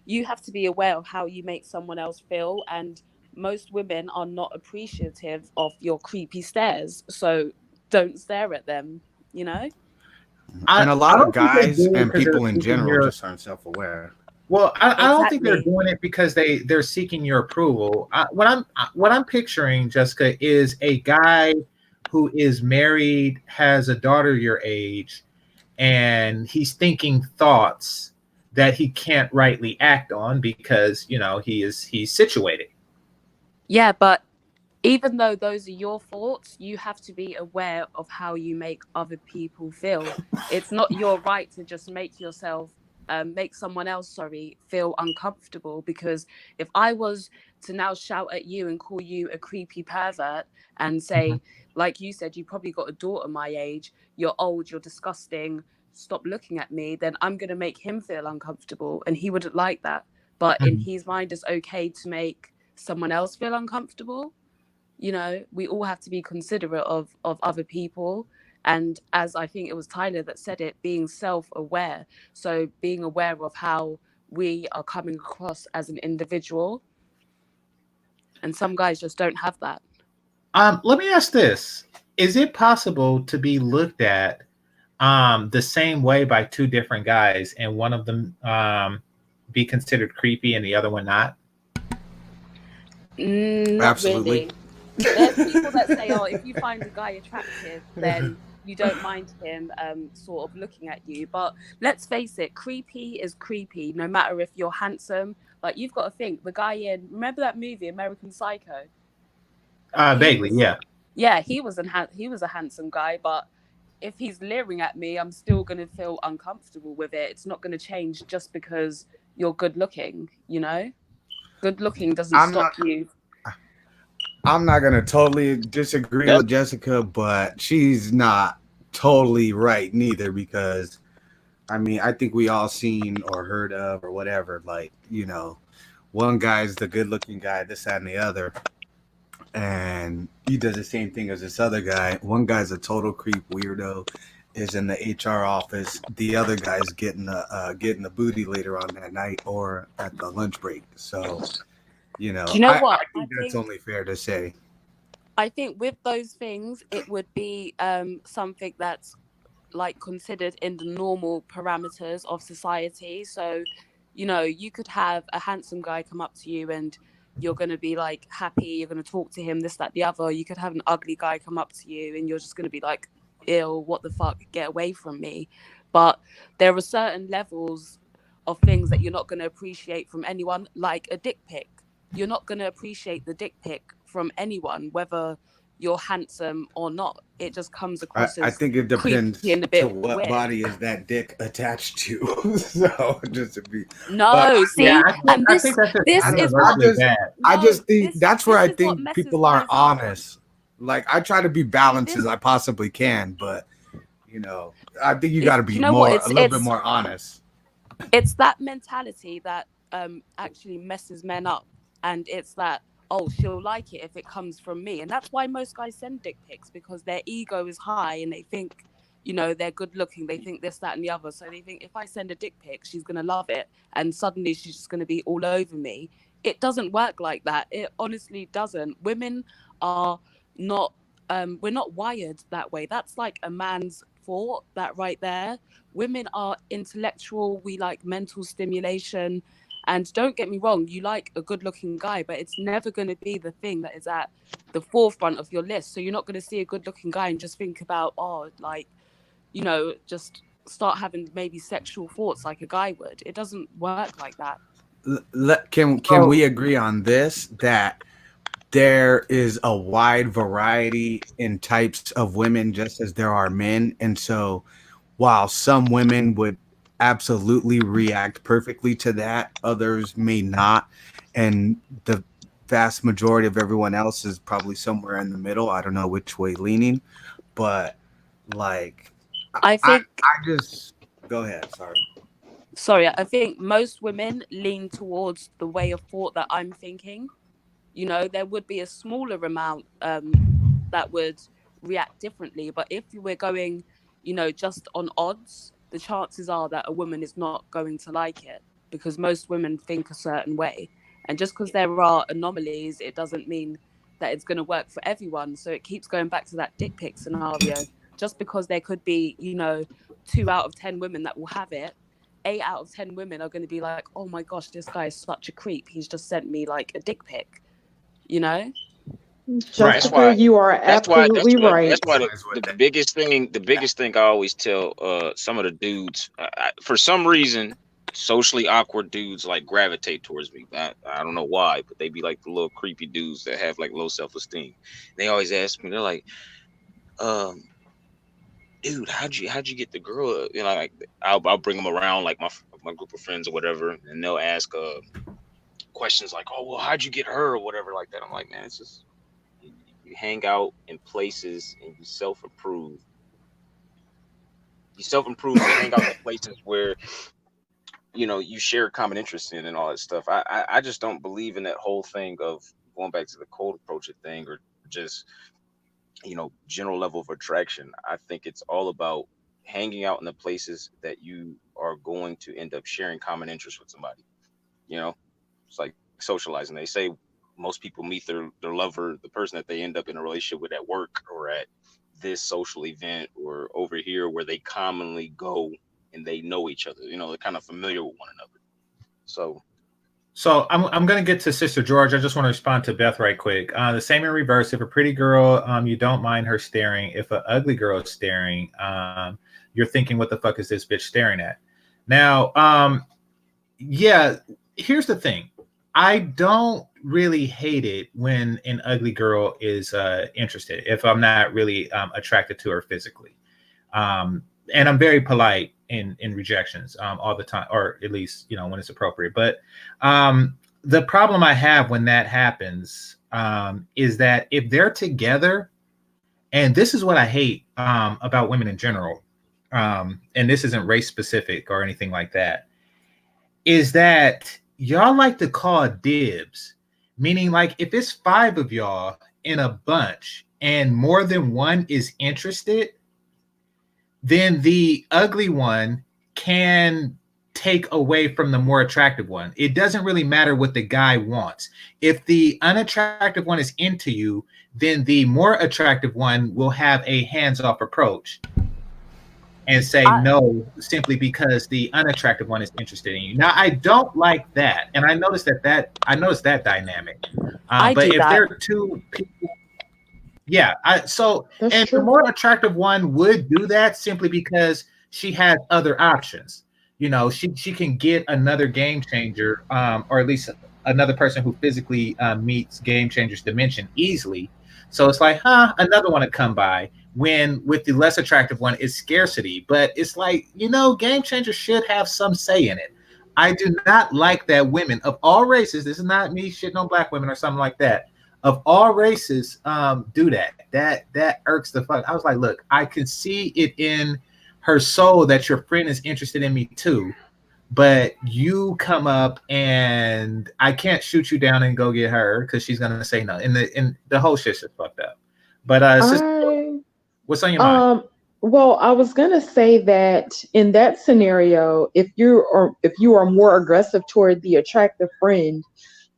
you have to be aware of how you make someone else feel, and most women are not appreciative of your creepy stares. So don't stare at them, you know? And a I lot of don't think they guys do it and because they're people in seeking general your. just aren't self-aware. Well, I don't think they're Exactly. doing it because they're seeking your approval. What I'm picturing, Jessica, is a guy who is married, has a daughter your age, and he's thinking thoughts that he can't rightly act on because you know he's situated. Yeah, but even though those are your thoughts, you have to be aware of how you make other people feel. It's not your right to just make someone else, sorry, feel uncomfortable. Because if I was to now shout at you and call you a creepy pervert and say, like you said, you probably got a daughter my age, you're old, you're disgusting, stop looking at me, then I'm going to make him feel uncomfortable, and he wouldn't like that. But in his mind, it's okay to make someone else feel uncomfortable. You know, we all have to be considerate of other people. And as I think it was Tyler that said it, being self-aware. So being aware of how we are coming across as an individual. And some guys just don't have that. Let me ask this. Is it possible to be looked at the same way by two different guys and one of them be considered creepy and the other one not? Not Absolutely. really. There's people that say, oh, if you find a guy attractive, then you don't mind him sort of looking at you. But let's face it, creepy is creepy, no matter if you're handsome. Like, you've got to think, the guy remember that movie, American Psycho? Vaguely, yeah. Yeah, he was a handsome guy, but if he's leering at me, I'm still going to feel uncomfortable with it. It's not going to change just because you're good looking, you know? Good looking doesn't stop you. I'm not going to totally disagree with Jessica, but she's not totally right neither, because I mean, I think we all seen or heard of or whatever, like, you know, one guy's the good looking guy, this, that, and the other, and he does the same thing as this other guy. One guy's a total creep weirdo, is in the HR office. The other guy's getting the booty later on that night or at the lunch break. So, you know, Do you know what? I think that's only fair to say. I think with those things, it would be something that's like considered in the normal parameters of society. So, you know, you could have a handsome guy come up to you and you're going to be like happy, you're going to talk to him, this, that, the other. You could have an ugly guy come up to you and you're just going to be like, ew, what the fuck, get away from me. But there are certain levels of things that you're not going to appreciate from anyone, like a dick pic. You're not going to appreciate the dick pic from anyone, whether you're handsome or not. It just comes across as I think it depends and a bit to what weird. body is that dick attached to. So just to be see, yeah, and this is I just think that's where I this is what think messes people are guys up. honest. Like, I try to be balanced as I possibly can, but you know, I think you got to be a little bit more honest. It's that mentality that actually messes men up, and it's that, oh, she'll like it if it comes from me. And that's why most guys send dick pics, because their ego is high and they think, you know, they're good looking, they think this, that, and the other. So they think, if I send a dick pic, she's going to love it, and suddenly she's just going to be all over me. It doesn't work like that. It honestly doesn't. Women are not, we're not wired that way. That's like a man's thought, that right there. Women are intellectual, we like mental stimulation. And don't get me wrong, you like a good looking guy, but it's never going to be the thing that is at the forefront of your list. So you're not going to see a good looking guy and just think about, oh, like, you know, just start having maybe sexual thoughts like a guy would. It doesn't work like that. Can we agree on this, that there is a wide variety in types of women just as there are men? And so while some women would absolutely react perfectly to that, others may not, and the vast majority of everyone else is probably somewhere in the middle. I don't know which way leaning, but like, I think I just go ahead. Sorry, I think most women lean towards the way of thought that I'm thinking. You know, there would be a smaller amount that would react differently. But if we're going, you know, just on odds, the chances are that a woman is not going to like it, because most women think a certain way. And just because there are anomalies, it doesn't mean that it's going to work for everyone. So it keeps going back to that dick pic scenario. Just because there could be, you know, 2 out of 10 women that will have it, 8 out of 10 women are going to be like, oh my gosh, this guy is such a creep. He's just sent me like a dick pic, you know? Jessica, you are absolutely right. That's why the biggest thing I always tell some of the dudes, for some reason, socially awkward dudes like gravitate towards me. I don't know why, but they be like the little creepy dudes that have like low self-esteem. They always ask me, they're like, dude, how'd you get the girl? You know, like I'll bring them around like my group of friends or whatever, and they'll ask questions like, oh, well, how'd you get her or whatever like that. I'm like, man, it's just you hang out in places and you self-approve. You self-improve and hang out in places where, you know, you share common interests in and all that stuff. I just don't believe in that whole thing of going back to the cold approach thing or just, you know, general level of attraction. I think it's all about hanging out in the places that you are going to end up sharing common interests with somebody. You know, it's like socializing. They say most people meet their lover, the person that they end up in a relationship with at work or at this social event or over here where they commonly go and they know each other. You know, they're kind of familiar with one another. So I'm going to get to Sister George. I just want to respond to Beth right quick. The same in reverse. If a pretty girl, you don't mind her staring. If an ugly girl is staring, you're thinking, what the fuck is this bitch staring at? Now, yeah, here's the thing. I don't really hate it when an ugly girl is interested, if I'm not really attracted to her physically. And I'm very polite in rejections all the time, or at least, you know, when it's appropriate. But the problem I have when that happens is that if they're together, and this is what I hate about women in general, and this isn't race specific or anything like that, is that y'all like to call dibs, meaning like if it's 5 of y'all in a bunch and more than one is interested, then the ugly one can take away from the more attractive one. It doesn't really matter what the guy wants. If the unattractive one is into you, then the more attractive one will have a hands-off approach and say no simply because the unattractive one is interested in you. Now, I don't like that, and I noticed that dynamic. But if there are 2 people, yeah, and the more attractive one would do that simply because she has other options. You know, she can get another game changer, or at least another person who physically meets game changer's dimension easily. So it's like, another one to come by. When with the less attractive one is scarcity. But it's like, you know, game changer should have some say in it. I do not like that women of all races, this is not me shitting on black women or something like that, of all races do that. That irks the fuck. I was like, look, I can see it in her soul that your friend is interested in me too, but you come up and I can't shoot you down and go get her because she's gonna say no. And the whole shit's just fucked up. But what's on your mind? Well, I was gonna say that in that scenario, if you are more aggressive toward the attractive friend,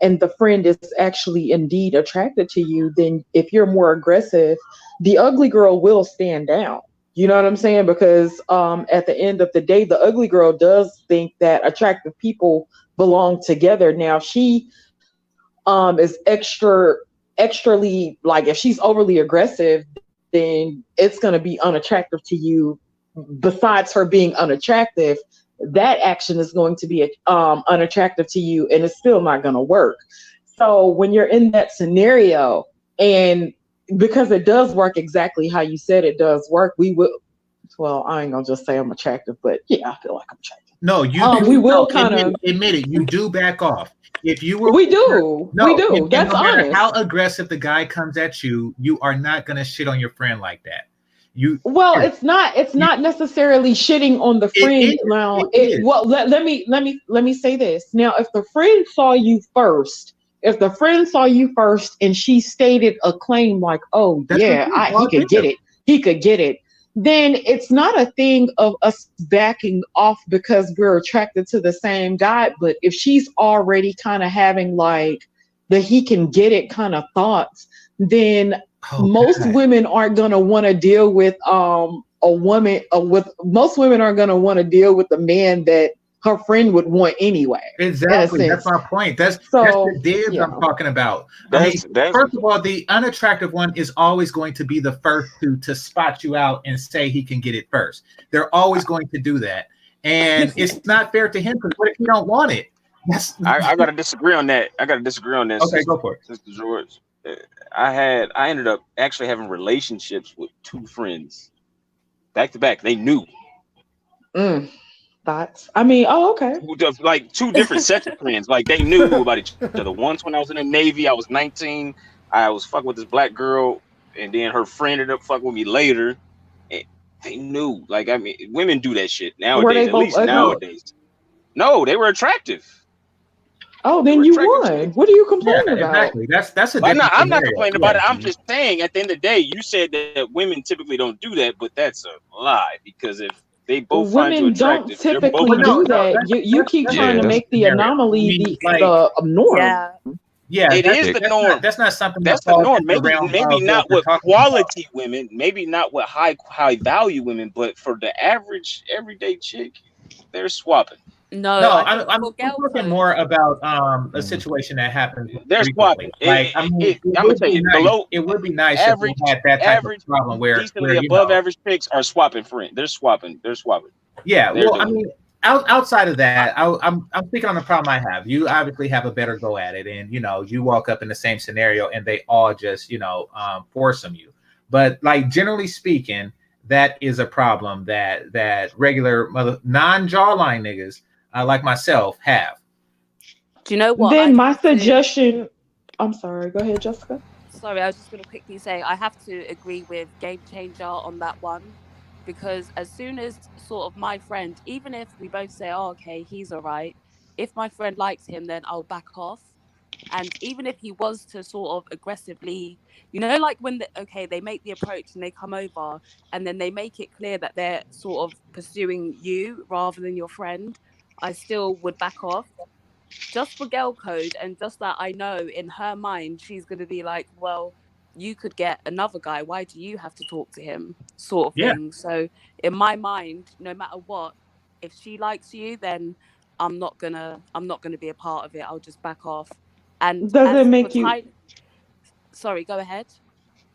and the friend is actually indeed attracted to you, then if you're more aggressive, the ugly girl will stand down. You know what I'm saying? Because at the end of the day, the ugly girl does think that attractive people belong together. Now, she is extrally, like if she's overly aggressive, then it's going to be unattractive to you. Besides her being unattractive, that action is going to be unattractive to you, and it's still not going to work. So when you're in that scenario, and because it does work exactly how you said it does work, well, I ain't gonna just say I'm attractive, but yeah, I feel like I'm attractive. No, we will kind of admit it. You do back off. If you were, we do. That's no honest. matter how aggressive the guy comes at you, you are not gonna shit on your friend like that. It's not necessarily shitting on the friend. Well, let me say this. Now, if the friend saw you first, and she stated a claim like, "Oh, he could get it," then it's not a thing of us backing off because we're attracted to the same guy. But if she's already kind of having like the he can get it kind of thoughts, then most women aren't going to want to deal with most women aren't going to want to deal with the man that her friend would want anyway. Exactly. That's my point. That's the dibs I'm talking about. First of all, the unattractive one is always going to be the first to spot you out and say he can get it first. They're always going to do that. And it's not fair to him because what if you don't want it? I got to disagree on that. Okay, go for it. Sister George. I ended up actually having relationships with 2 friends back to back. They knew. Thoughts? I mean, okay. Like 2 different sets of friends. Like they knew about each other. Once when I was in the Navy, I was 19. I was fucking with this black girl, and then her friend ended up fucking with me later. They knew. Like, I mean, women do that shit Were nowadays. they At both least ugly? nowadays. No, they were attractive. Oh, They then were you attractive won. chicks. What are you Yeah, complaining about? exactly. That's a I'm different not scenario. complaining about it. I'm just saying, at the end of the day, you said that women typically don't do that, but that's a lie, because if they both find you Women don't attractive, they're both typically Well, gonna no, do no, that. You keep that's trying Yeah, to a that's make the scenario. I anomaly mean, like, the norm. Yeah. yeah, It is yeah, the norm. that's not something that That's the falls norm. into the Maybe realm of what not we're with talking about. quality women, maybe not with high value women, but for the average everyday chick, they're swapping. No, No, I think I'm for girl talking code, more about a mm, situation that happens They're frequently. swapping. Like, I mean, it I'm gonna would tell be you, nice. below It would be nice if we average, had that type of problem where decently you above know, average chicks are swapping friends. They're swapping. They're swapping. yeah. They're Well, I doing mean, outside of that, I'm speaking on the problem I have. You obviously have a better go at it, and you know, you walk up in the same scenario, and they all just foursome you. But like generally speaking, that is a problem that regular non-jawline niggas like myself have. do you know what? I Then my have to, suggestion. I'm sorry. Go ahead, Jessica. sorry, I was just going to quickly say, I have to agree with Game Changer on that one. Because as soon as sort of my friend, even if we both say, oh, okay, he's all right, if my friend likes him, then I'll back off. And even if he was to sort of aggressively, like when they make the approach and they come over and then they make it clear that they're sort of pursuing you rather than your friend, I still would back off, just for girl code, and just that I know in her mind she's going to be like, well, you could get another guy, why do you have to talk to him, sort of Yeah. thing. So in my mind, no matter what, if she likes you, then I'm not gonna be a part of it. I'll just back off. And Does it as for make you? time, sorry, go ahead.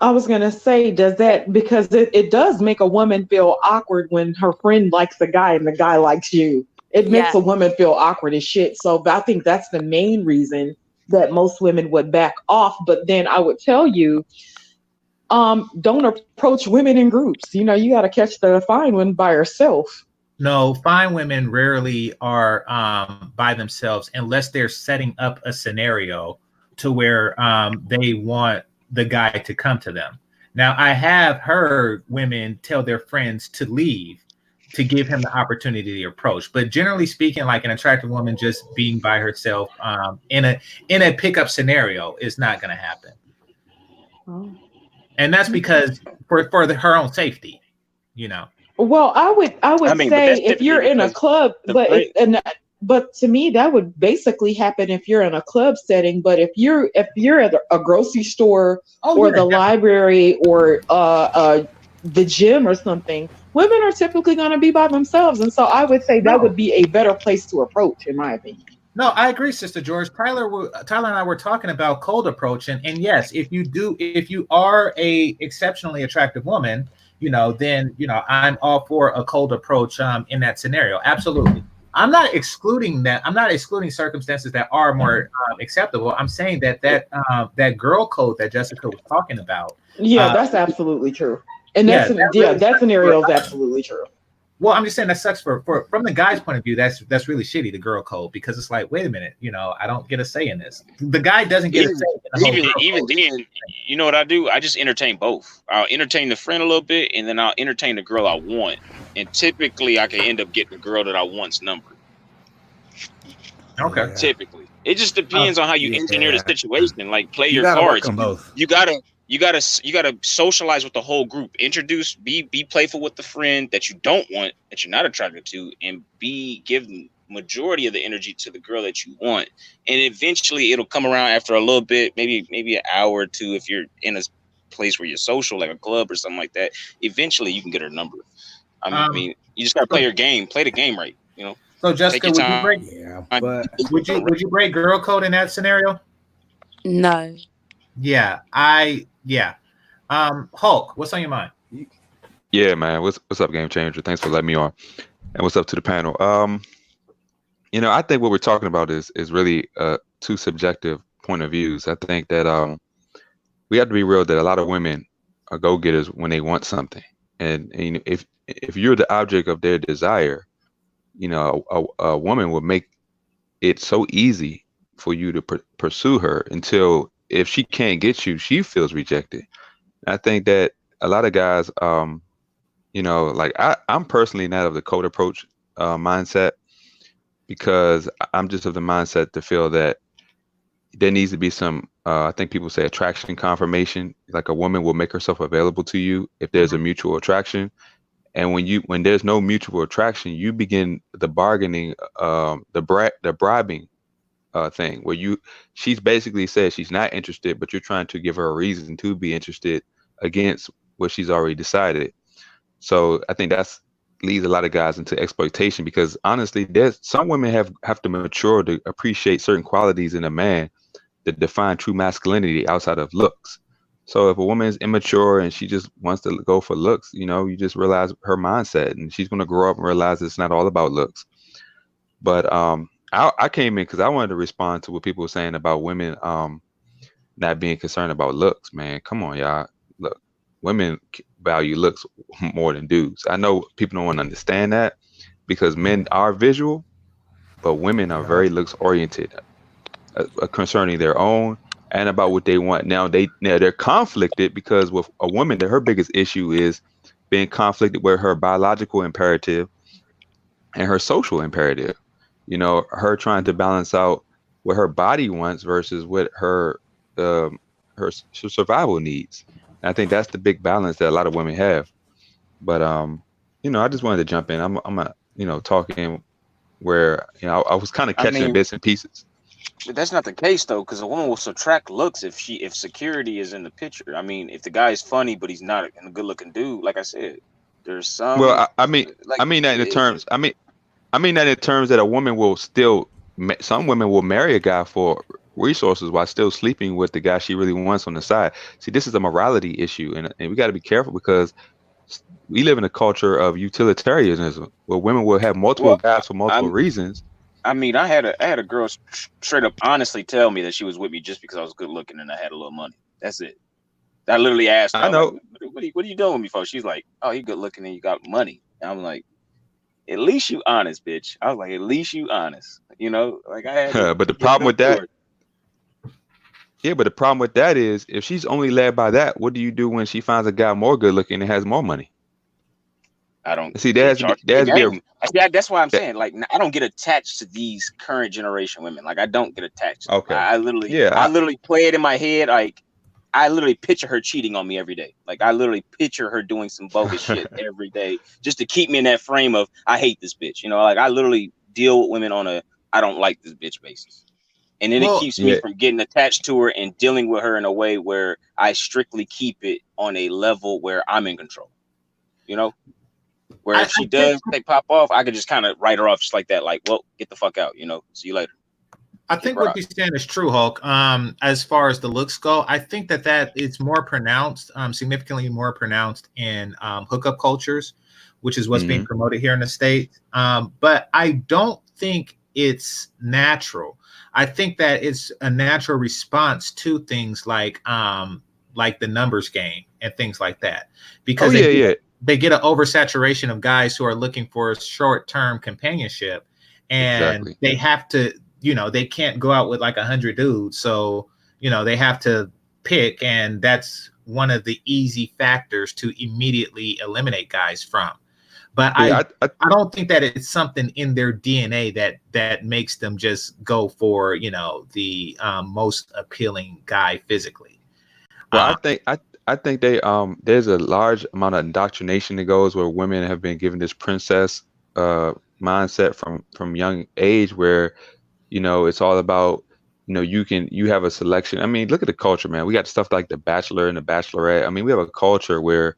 I was gonna say, does that, because it does make a woman feel awkward when her friend likes a guy and the guy likes you. It makes Yeah. a woman feel awkward as shit. So I think that's the main reason that most women would back off. But then I would tell you, don't approach women in groups. You got to catch the fine one by herself. No, fine women rarely are by themselves unless they're setting up a scenario to where they want the guy to come to them. Now, I have heard women tell their friends to leave to give him the opportunity to approach. But generally speaking, like an attractive woman just being by herself in a pickup scenario is not going to happen. Oh. And that's because for her own safety, Well, I would I mean, but say that's if you're typically in a because club, the but friend. but to me that would basically happen if you're in a club setting. But if you're at a grocery store or the library or the gym or something, women are typically going to be by themselves, and so I would say that would be a better place to approach, in my opinion. No, I agree, Sister George. Tyler and I were talking about cold approach, and yes, if you are a exceptionally attractive woman, then I'm all for a cold approach in that scenario. Absolutely. I'm not excluding that. I'm not excluding circumstances that are more acceptable. I'm saying that girl code that Jessica was talking about. Yeah, that's absolutely true. And Yeah, that scenario is absolutely true. Well, I'm just saying that sucks from the guy's point of view. That's really shitty, the girl code, because it's like, wait a minute, I don't get a say in this. The guy doesn't get a say in the whole girl Even code. then, you know what I do? I just entertain both. I'll entertain the friend a little bit, and then I'll entertain the girl I want. And typically, I can end up getting the girl that I want's number. Okay. Yeah. Typically, it just depends on how you engineer the situation. Like, play You your gotta cards. work on both. You gotta socialize with the whole group. Introduce, be playful with the friend that you don't want, that you're not attracted to, and give majority of the energy to the girl that you want. And eventually, it'll come around after a little bit, maybe an hour or two, if you're in a place where you're social, like a club or something like that. Eventually, you can get her number. I mean, you just gotta play your game, play the game right. So, Jessica, Take your would you break? Yeah, but Would you break girl code in that scenario? No. Yeah, Hulk, what's on your mind? yeah, man. What's up, Game Changer? Thanks for letting me on, and what's up to the panel. I think what we're talking about is really two subjective point of views. I think that we have to be real that a lot of women are go-getters when they want something, and if you're the object of their desire, a woman will make it so easy for you to pursue her until if she can't get you, she feels rejected. I think that a lot of guys, You know, like I'm personally not of the code approach mindset, because I'm just of the mindset to feel that there needs to be some, I think people say attraction confirmation. Like a woman will make herself available to you if there's a mutual attraction. And when there's no mutual attraction, you begin the bargaining, the bribing thing, where she's basically said she's not interested, but you're trying to give her a reason to be interested against what she's already decided. So I think that's leads a lot of guys into exploitation, because honestly, there's some women have to mature to appreciate certain qualities in a man that define true masculinity outside of looks. So if a woman is immature and she just wants to go for looks, you know, you just realize her mindset, and she's going to grow up and realize it's not all about looks. But I came in because I wanted to respond to what people were saying about women not being concerned about looks. Man, come on, y'all. Look, women value looks more than dudes. I know people don't want to understand that, because men are visual, but women are very looks oriented, concerning their own and about what they want. Now they're conflicted, because with a woman, her biggest issue is being conflicted with her biological imperative and her social imperative. You know, her trying to balance out what her body wants versus what her survival needs. And I think that's the big balance that a lot of women have. But you know, I just wanted to jump in. I'm talking where, you know, I was kind of catching bits and pieces. But that's not the case though, because a woman will subtract looks if security is in the picture. I mean, if the guy is funny but he's not a good-looking dude, like I said, there's some. Well, I mean that in terms. I mean that in terms that a woman will still. Some women will marry a guy for resources while still sleeping with the guy she really wants on the side. See, this is a morality issue, and we got to be careful, because we live in a culture of utilitarianism where women will have multiple guys for multiple reasons. I mean, I had a girl straight up honestly tell me that she was with me just because I was good looking and I had a little money. That's it. I literally asked her, I know. Like, what are you doing with me for? She's like, oh, you good looking and you got money. And I'm like, at least you honest, bitch. I was like, at least you honest. You know, like I had. But the problem with that. Yeah, but the problem with that is, if she's only led by that, what do you do when she finds a guy more good looking and has more money? I don't see. That's why I'm saying, like, I don't get attached to these current generation women. Like, I don't get attached. Okay. I literally play it in my head. Like, I literally picture her cheating on me every day. Like, I literally picture her doing some bogus shit every day just to keep me in that frame of I hate this bitch. You know, like I literally deal with women on a I don't like this bitch basis. And then it keeps me from getting attached to her and dealing with her in a way where I strictly keep it on a level where I'm in control. You know? Where if she does pop off, I could just kind of write her off just like that. Like, well, get the fuck out, you know, see you later. I think what you're saying is true, Hulk. As far as the looks go, I think that it's more pronounced, significantly more pronounced in hookup cultures, which is what's being promoted here in the States. But I don't think it's natural. I think that it's a natural response to things like the numbers game and things like that, because they get an oversaturation of guys who are looking for short-term companionship, and they have to, you know, they can't go out with like 100 dudes. So, you know, they have to pick, and that's one of the easy factors to immediately eliminate guys from. But I don't think that it's something in their DNA that makes them just go for, you know, the most appealing guy physically. Well, I think they there's a large amount of indoctrination that goes where women have been given this princess mindset from young age, where, you know, it's all about, you know, you have a selection. I mean, look at the culture, man. We got stuff like The Bachelor and The Bachelorette. I mean, we have a culture where,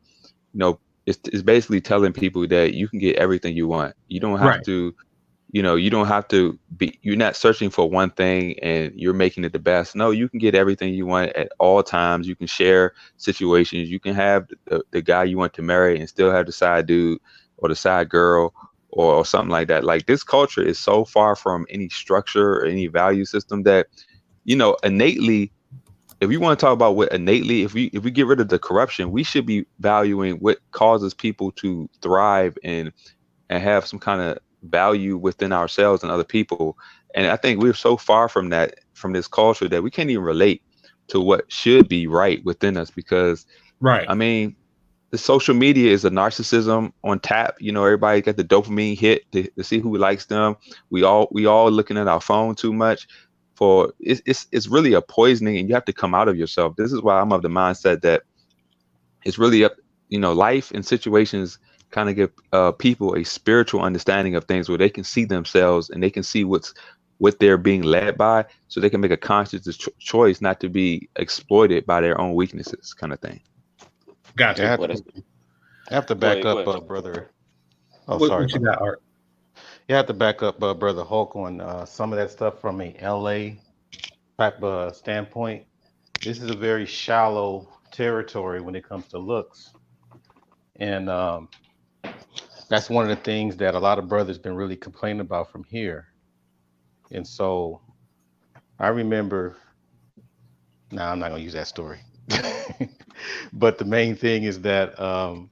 you know, it's basically telling people that you can get everything you want. You don't have to, you know, you don't have to be, you're not searching for one thing and you're making it the best. No, you can get everything you want at all times. You can share situations. You can have the guy you want to marry and still have the side dude or the side girl or something like that. Like, this culture is so far from any structure or any value system that, you know, innately, if you want to talk about what innately, if we get rid of the corruption, we should be valuing what causes people to thrive and have some kind of value within ourselves and other people. And I think we're so far from that, from this culture, that we can't even relate to what should be right within us, because I mean, the social media is a narcissism on tap. You know, everybody got the dopamine hit to see who likes them. We all looking at our phone too much. For it's really a poisoning, and you have to come out of yourself. This is why I'm of the mindset that it's really up. You know, life and situations kind of give people a spiritual understanding of things where they can see themselves and they can see what they're being led by, so they can make a conscious choice not to be exploited by their own weaknesses, kind of thing. Gotcha. Yeah, I have to back up, brother. Oh, sorry. What you got, Art? You have to back up, brother Hulk, on some of that stuff from a LA type standpoint. This is a very shallow territory when it comes to looks, and that's one of the things that a lot of brothers been really complaining about from here. And so I remember, now I'm not gonna use that story, but the main thing is that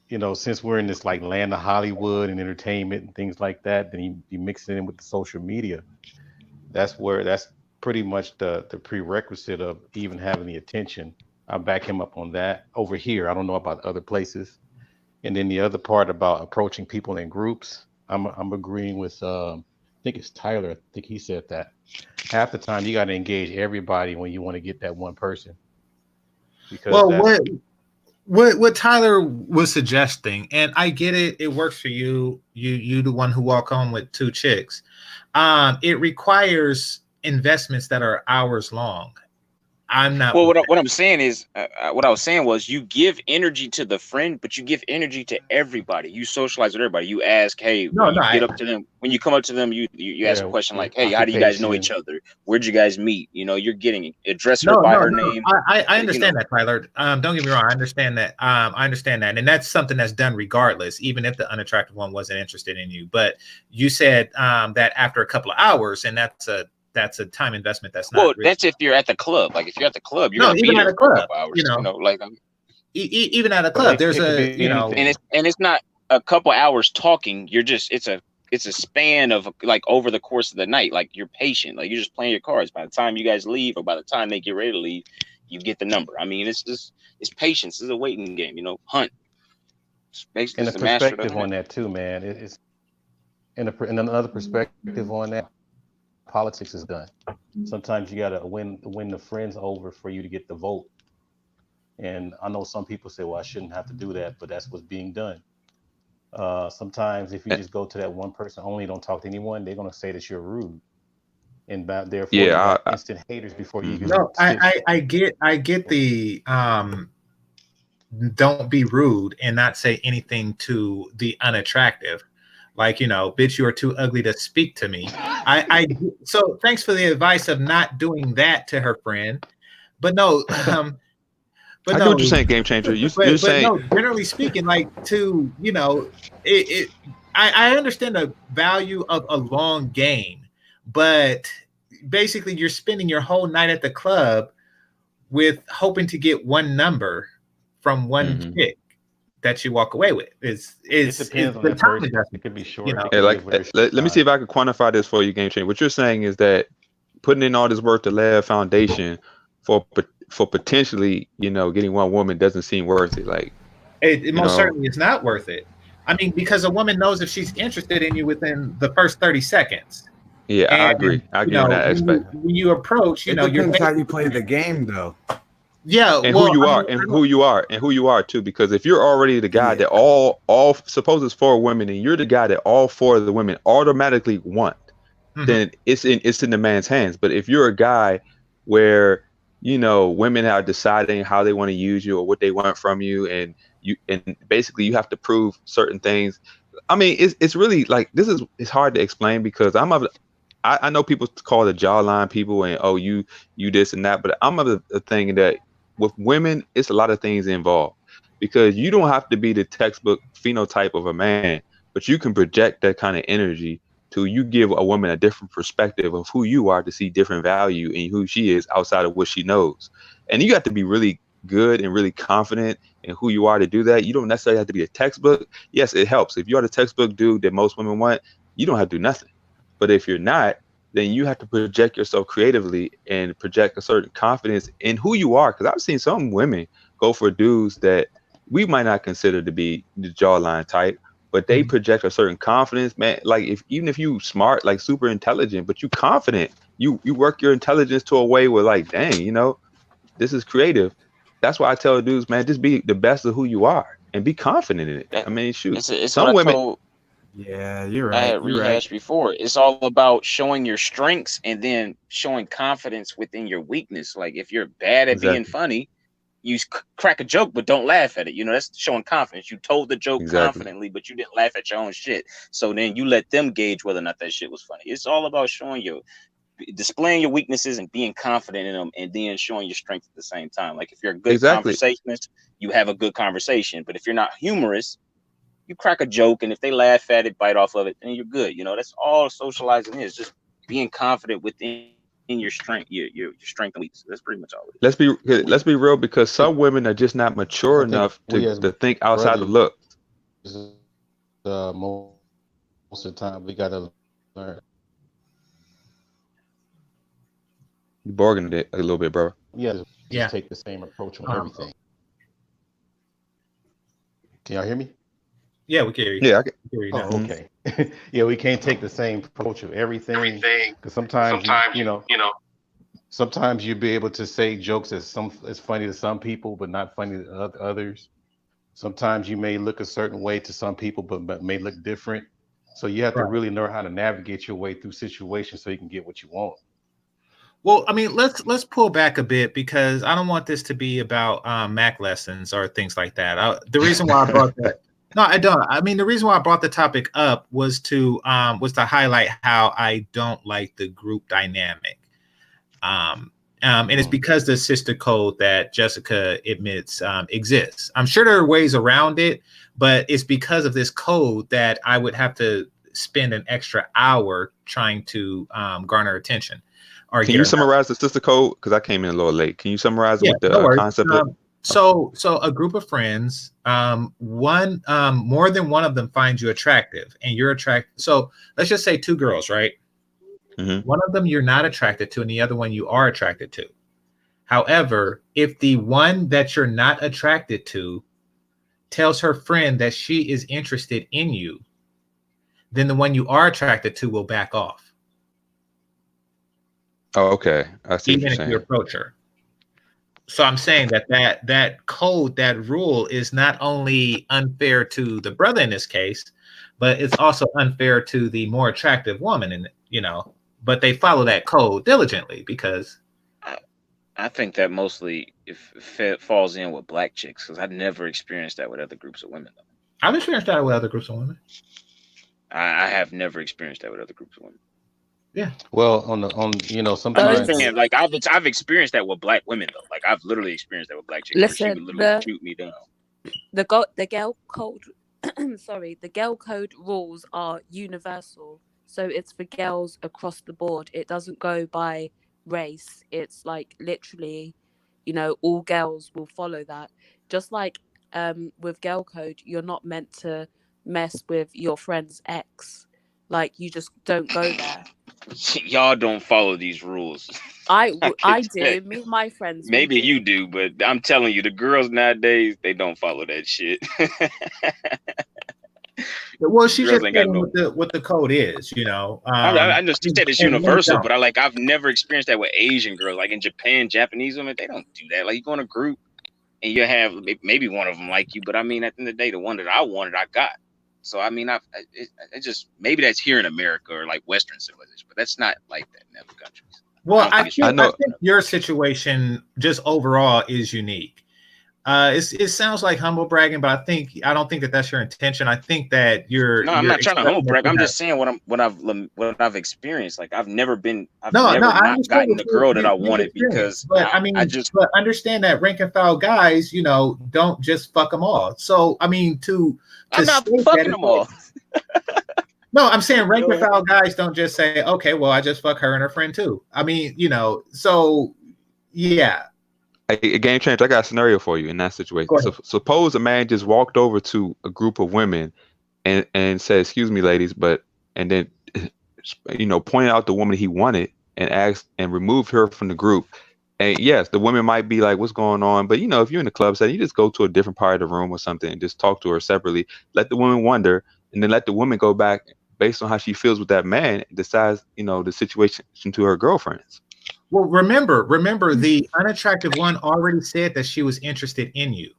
you know, since we're in this like land of Hollywood and entertainment and things like that, then you mix it in with the social media. That's pretty much the prerequisite of even having the attention. I back him up on that over here. I don't know about other places. And then the other part about approaching people in groups, I'm agreeing with I think it's Tyler. I think he said that half the time you got to engage everybody when you want to get that one person. Because what Tyler was suggesting, and I get it, it works for you. You the one who walk home with 2 chicks. It requires investments that are hours long. I'm not. Well, what I'm saying is, what I was saying was, you give energy to the friend, but you give energy to everybody. You socialize with everybody. You ask, hey, when you come up to them, you ask a question like, hey, how do you guys know each other? Where'd you guys meet? You know, you're getting address her by her name. I understand that, Tyler. Don't get me wrong. I understand that. And that's something that's done regardless, even if the unattractive one wasn't interested in you. But you said that after a couple of hours, and that's a time investment. That's not. Well, that's if you're at the club. Like if you're at the club, you're even at a club, hours, even at a club, there's and it's not a couple hours talking. You're just it's a span of like over the course of the night. Like you're patient. Like you're just playing your cards. By the time you guys leave, or by the time they get ready to leave, you get the number. I mean, it's patience. It's a waiting game. You know, hunt. And a perspective on that too, man. It's and another perspective on that. Politics is done. Sometimes you gotta win the friends over for you to get the vote. And I know some people say, well, I shouldn't have to do that, but that's what's being done. Sometimes if you just go to that one person only, don't talk to anyone, they're gonna say that you're rude. And therefore you have instant haters before you even I get the don't be rude and not say anything to the unattractive. Like, bitch, you are too ugly to speak to me. So thanks for the advice of not doing that to her friend. But no, I know what you're saying, Game Changer. You're saying, no, generally speaking, like I understand the value of a long game, but basically you're spending your whole night at the club with hoping to get one number from one chick that you walk away with. It depends on the person. It could be short. Let me see if I can quantify this for you, Game Changer. What you're saying is that putting in all this work to lay a foundation for potentially, getting one woman doesn't seem worth it. Like it most certainly is not worth it. I mean, because a woman knows if she's interested in you within the first 30 seconds. Yeah, I agree. I agree on that aspect. When you approach, it depends how you play the game, though. Yeah, and who you are too. Because if you're already the guy that all suppose it's 4 women, and you're the guy that all 4 of the women automatically want, then it's in the man's hands. But if you're a guy where women are deciding how they want to use you or what they want from you, and basically you have to prove certain things. I mean, it's really like it's hard to explain because I know people call the jawline people and you this and that, but I'm of the thing that with women, it's a lot of things involved because you don't have to be the textbook phenotype of a man, but you can project that kind of energy to you give a woman a different perspective of who you are to see different value in who she is outside of what she knows. And you have to be really good and really confident in who you are to do that. You don't necessarily have to be a textbook. Yes, it helps. If you're the textbook dude that most women want, you don't have to do nothing. But if you're not, then you have to project yourself creatively and project a certain confidence in who you are. Because I've seen some women go for dudes that, we might not consider to be the jawline type, but they project a certain confidence, man. Like even if you smart, like super intelligent, but you confident, you work your intelligence to a way where like, dang, you know, this is creative. That's why I tell dudes, man, just be the best of who you are and be confident in it. I mean, shoot, It's some what I women. told Yeah, you're I right. had rehashed before. It's all about showing your strengths and then showing confidence within your weakness. Like if you're bad at being funny, you crack a joke, but don't laugh at it. You know, that's showing confidence. You told the joke confidently, but you didn't laugh at your own shit. So then you let them gauge whether or not that shit was funny. It's all about showing displaying your weaknesses and being confident in them, and then showing your strength at the same time. Like if you're a good conversationalist, you have a good conversation. But if you're not humorous, you crack a joke, and if they laugh at it, bite off of it, then you're good. You know, that's all socializing is, just being confident within your strength, your strength and weakness. That's pretty much all it is. Let's be real, because some women are just not mature enough to think outside the look. Most of the time, we gotta learn. You bargained it a little bit, bro. Yeah, just take the same approach on everything. Can y'all hear me? Yeah, we can hear you. Yeah, I can hear you now. Oh, okay. Yeah, we can't take the same approach of everything. Because sometimes you know, sometimes you'll be able to say jokes that's funny to some people, but not funny to others. Sometimes you may look a certain way to some people, but may look different. So you have to really know how to navigate your way through situations so you can get what you want. Well, I mean, let's pull back a bit, because I don't want this to be about Mac lessons or things like that. The reason why I brought that, no, I don't. I mean, the reason why I brought the topic up was to highlight how I don't like the group dynamic, and it's because the sister code that Jessica admits exists. I'm sure there are ways around it, but it's because of this code that I would have to spend an extra hour trying to garner attention. Can you summarize the sister code? Because I came in a little late. Can you summarize what the concept is? So a group of friends, more than one of them finds you attractive, and you're attracted. So let's just say two girls, right? Mm-hmm. One of them you're not attracted to, and the other one you are attracted to. However, if the one that you're not attracted to tells her friend that she is interested in you, then the one you are attracted to will back off. Oh, okay. I see. Even if you approach her. So I'm saying that code, that rule is not only unfair to the brother in this case, but it's also unfair to the more attractive woman, and but they follow that code diligently because I think that mostly if falls in with black chicks, because I've never experienced that with other groups of women. I've experienced that with other groups of women. I have never experienced that with other groups of women. Yeah. Well, sometimes like I've experienced that with black women though. Like I've literally experienced that with black chicks. Listen, where she would literally shoot me down. The girl code, the girl code rules are universal. So it's for girls across the board. It doesn't go by race. It's like literally, all girls will follow that. Just like with girl code, you're not meant to mess with your friend's ex. Like you just don't go there. Y'all don't follow these rules. I do. Me and my friends. Maybe you do, but I'm telling you, the girls nowadays, they don't follow that shit. Well, she just said what the code is, I know she said it's universal, but I've never experienced that with Asian girls. Like in Japan, Japanese women, they don't do that. Like you go in a group and you have maybe one of them like you, but I mean, at the end of the day, the one that I wanted, I got. So I mean, it just maybe that's here in America or like Western civilization, but that's not like that in other countries. Well, I think your situation just overall is unique. It sounds like humble bragging, but I don't think that that's your intention. I think that you're. No, I'm not trying to humble brag. I'm just saying what I've experienced. Like I've never not gotten the girl that I wanted because. But but understand that rank and file guys, don't just fuck them all. So I mean, I'm not fucking them all. No, I'm saying rank and file guys don't just say, okay, well, I just fuck her and her friend too. I mean, so yeah. Hey, GameChanger, I got a scenario for you in that situation. So suppose a man just walked over to a group of women and said, "Excuse me, ladies," and then pointed out the woman he wanted and asked and removed her from the group And yes, the women might be like, "What's going on?" But if you're in the club setting, you just go to a different part of the room or something and just talk to her separately. Let the woman wonder, and then let the woman go back based on how she feels with that man and decides, the situation to her girlfriends. Well, remember, the unattractive one already said that she was interested in you.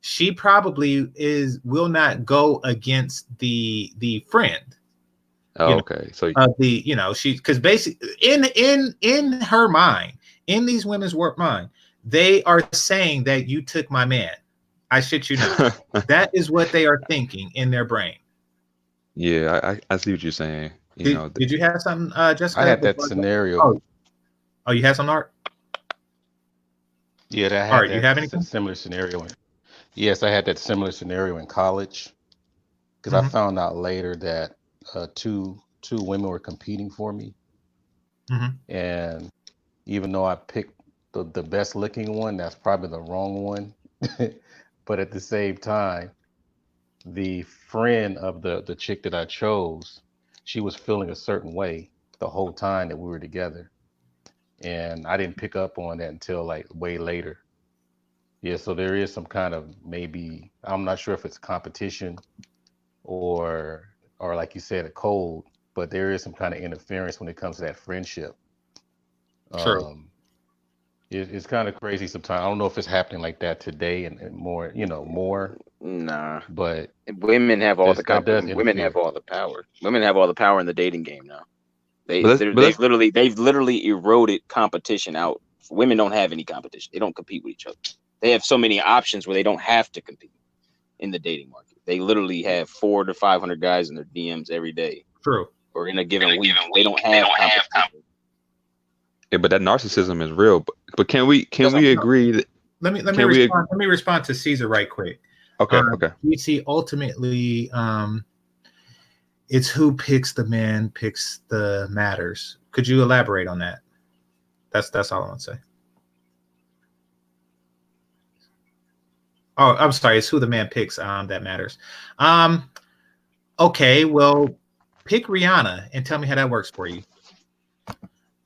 She probably will not go against the friend. Okay, so because basically in her mind, in these women's mind, they are saying that you took my man. I shit you not. That is what they are thinking in their brain. Yeah, I see what you're saying. Did you have something, Jessica? I had that scenario. Oh, you had some, Art? Yeah, that Art, you have anything? Similar scenario. Yes, I had that similar scenario in college because I found out later that two women were competing for me, and even though I picked the best looking one, that's probably the wrong one. But at the same time, the friend of the chick that I chose, she was feeling a certain way the whole time that we were together, and I didn't pick up on that until like way later. Yeah, so there is some kind of, maybe, I'm not sure if it's competition or like you said, a code, but there is some kind of interference when it comes to that friendship. True. It's kind of crazy sometimes. I don't know if it's happening like that today and more, more. Nah, but women have all the women have all the power. Women have all the power in the dating game now. They've literally eroded competition out. Women don't have any competition. They don't compete with each other. They have so many options where they don't have to compete in the dating market. They literally have 400 to 500 guys in their DMs every day. True. Or in a given week. They don't have competition. Yeah, but that narcissism is real. But can we agree that? Let me respond to Caesar right quick. Okay. Okay. You see, ultimately, it's who picks the man picks the matters. Could you elaborate on that? That's all I want to say. Oh, I'm sorry. It's who the man picks that matters. Okay. Well, pick Rihanna and tell me how that works for you.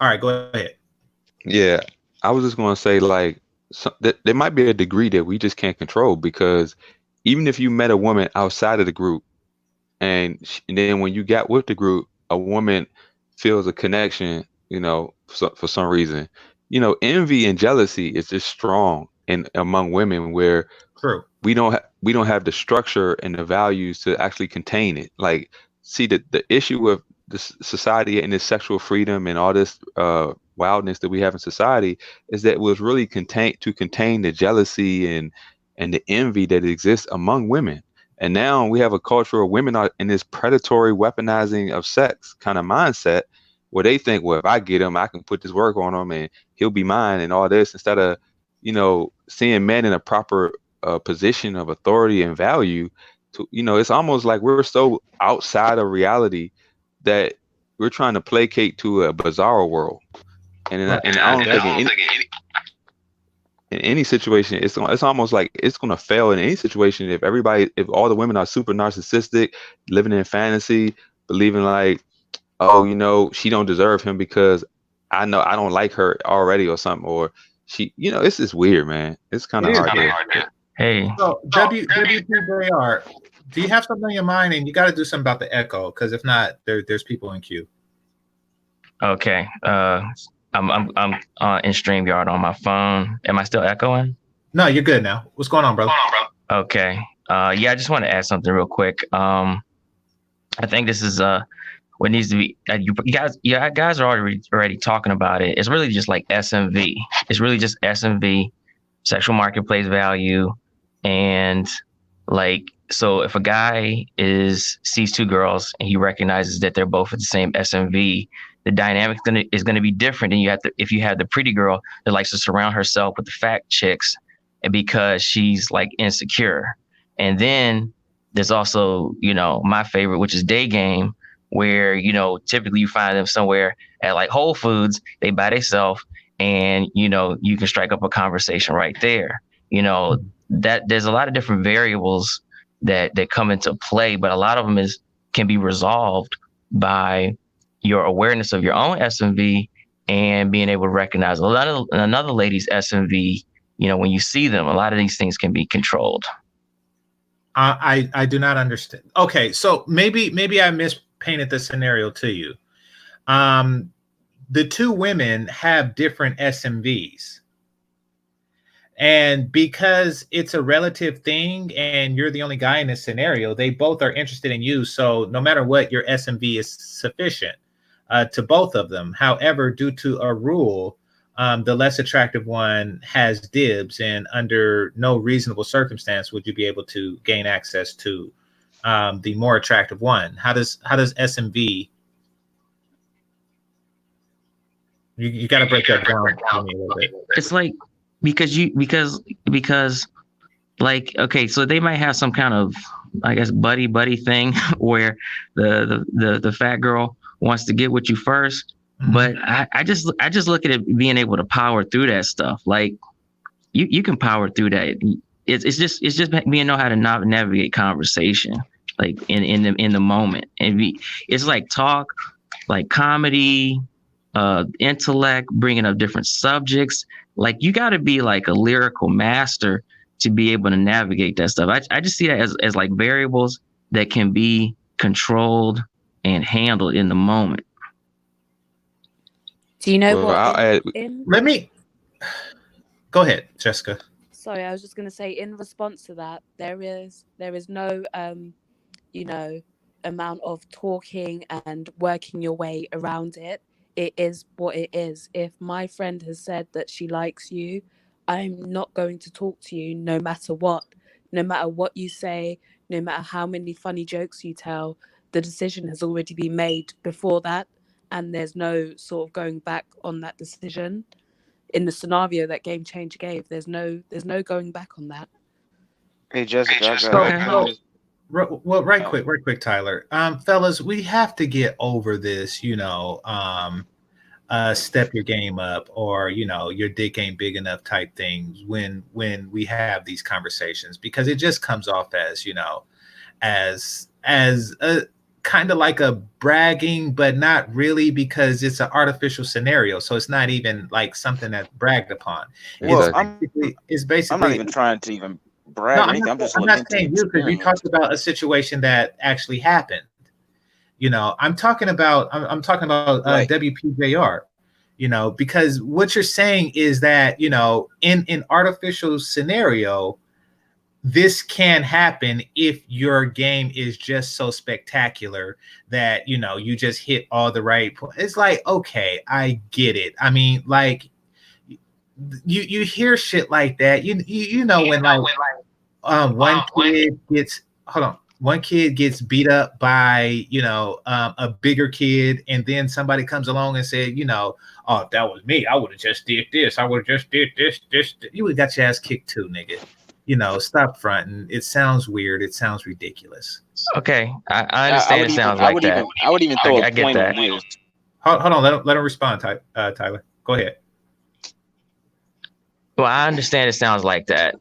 All right, go ahead. Yeah, I was just going to say, like, there might be a degree that we just can't control, because even if you met a woman outside of the group and then when you got with the group, a woman feels a connection, for some reason, envy and jealousy is just strong among women, where True. we don't have the structure and the values to actually contain it. Like, see, the issue with this society and this sexual freedom and all this wildness that we have in society is that it was really contain the jealousy and the envy that exists among women. And now we have a culture of women are in this predatory weaponizing of sex kind of mindset, where they think, well, if I get him, I can put this work on him and he'll be mine and all this, instead of seeing men in a proper position of authority and value. It's almost like we're so outside of reality that we're trying to placate to a bizarre world. And I don't think in any situation, it's almost like it's going to fail in any situation if all the women are super narcissistic, living in fantasy, believing like, oh, she don't deserve him because I know I don't like her already or something, or she, it's just weird, man. It's kind of hard. Hey. So WPBR, do you have something on your mind? And you got to do something about the echo, because if not, there's people in queue. Okay. I'm in StreamYard on my phone. Am I still echoing? No, you're good now. What's going on, brother? Okay. Yeah, I just want to add something real quick. I think this is what needs to be. You guys are already talking about it. It's really just like SMV. It's really just SMV, sexual marketplace value, and like, so if a guy sees two girls and he recognizes that they're both at the same SMV, the dynamic is going to be different. And if you have the pretty girl that likes to surround herself with the fat chicks, and because she's like insecure. And then there's also, my favorite, which is day game, where, typically you find them somewhere at like Whole Foods, they by themselves, and, you can strike up a conversation right there. That there's a lot of different variables that come into play, but a lot of them can be resolved by your awareness of your own SMV and being able to recognize a lot of another lady's SMV. You know, when you see them, a lot of these things can be controlled. I do not understand. Okay, so maybe I mispainted the scenario to you. The two women have different SMVs. And because it's a relative thing and you're the only guy in this scenario, they both are interested in you. So no matter what, your SMV is sufficient to both of them. However, due to a rule, the less attractive one has dibs, and under no reasonable circumstance would you be able to gain access to the more attractive one. How does SMV? You got to break that down for me a little bit. It's like because like, okay, so they might have some kind of, I guess, buddy thing where the fat girl wants to get with you first. But I just look at it being able to power through that stuff. Like you can power through that. It's just being know how to navigate conversation, like in the moment. And it's like talk, like comedy, intellect, bringing up different subjects. Like you got to be like a lyrical master to be able to navigate that stuff. I just see that as like variables that can be controlled and handled in the moment. Do you know Well, what? Let me go ahead, Jessica. Sorry, I was just going to say, in response to that, there is no, amount of talking and working your way around it. It is what it is. If my friend has said that she likes you, I'm not going to talk to you no matter what you say, no matter how many funny jokes you tell. The decision has already been made before that. And there's no sort of going back on that decision. In the scenario that GameChanger gave, there's no going back on that. Hey, Jessica. Well, right quick, Tyler. Fellas, we have to get over this, step your game up, or your dick ain't big enough type things when we have these conversations, because it just comes off as as a kind of like a bragging, but not really, because it's an artificial scenario. So it's not even like something that's bragged upon. Well, it's basically I'm not even trying to even brag or anything. I'm not saying you, because you talked about a situation that actually happened. I'm talking about Right. WPJR. Because what you're saying is that in artificial scenario, this can happen if your game is just so spectacular that you just hit all the right points. It's like, okay, I get it. I mean, like you hear shit like that. One kid gets beat up by a bigger kid, and then somebody comes along and said, oh, if that was me, I would have just did this. I would have just did this. You would have got your ass kicked too, nigga. Stop fronting. It sounds weird. It sounds ridiculous. Okay, I understand. It sounds like that. I would even throw I a get point that. on this. Hold on. Let him respond, Tyler. Go ahead. Well, I understand it sounds like that.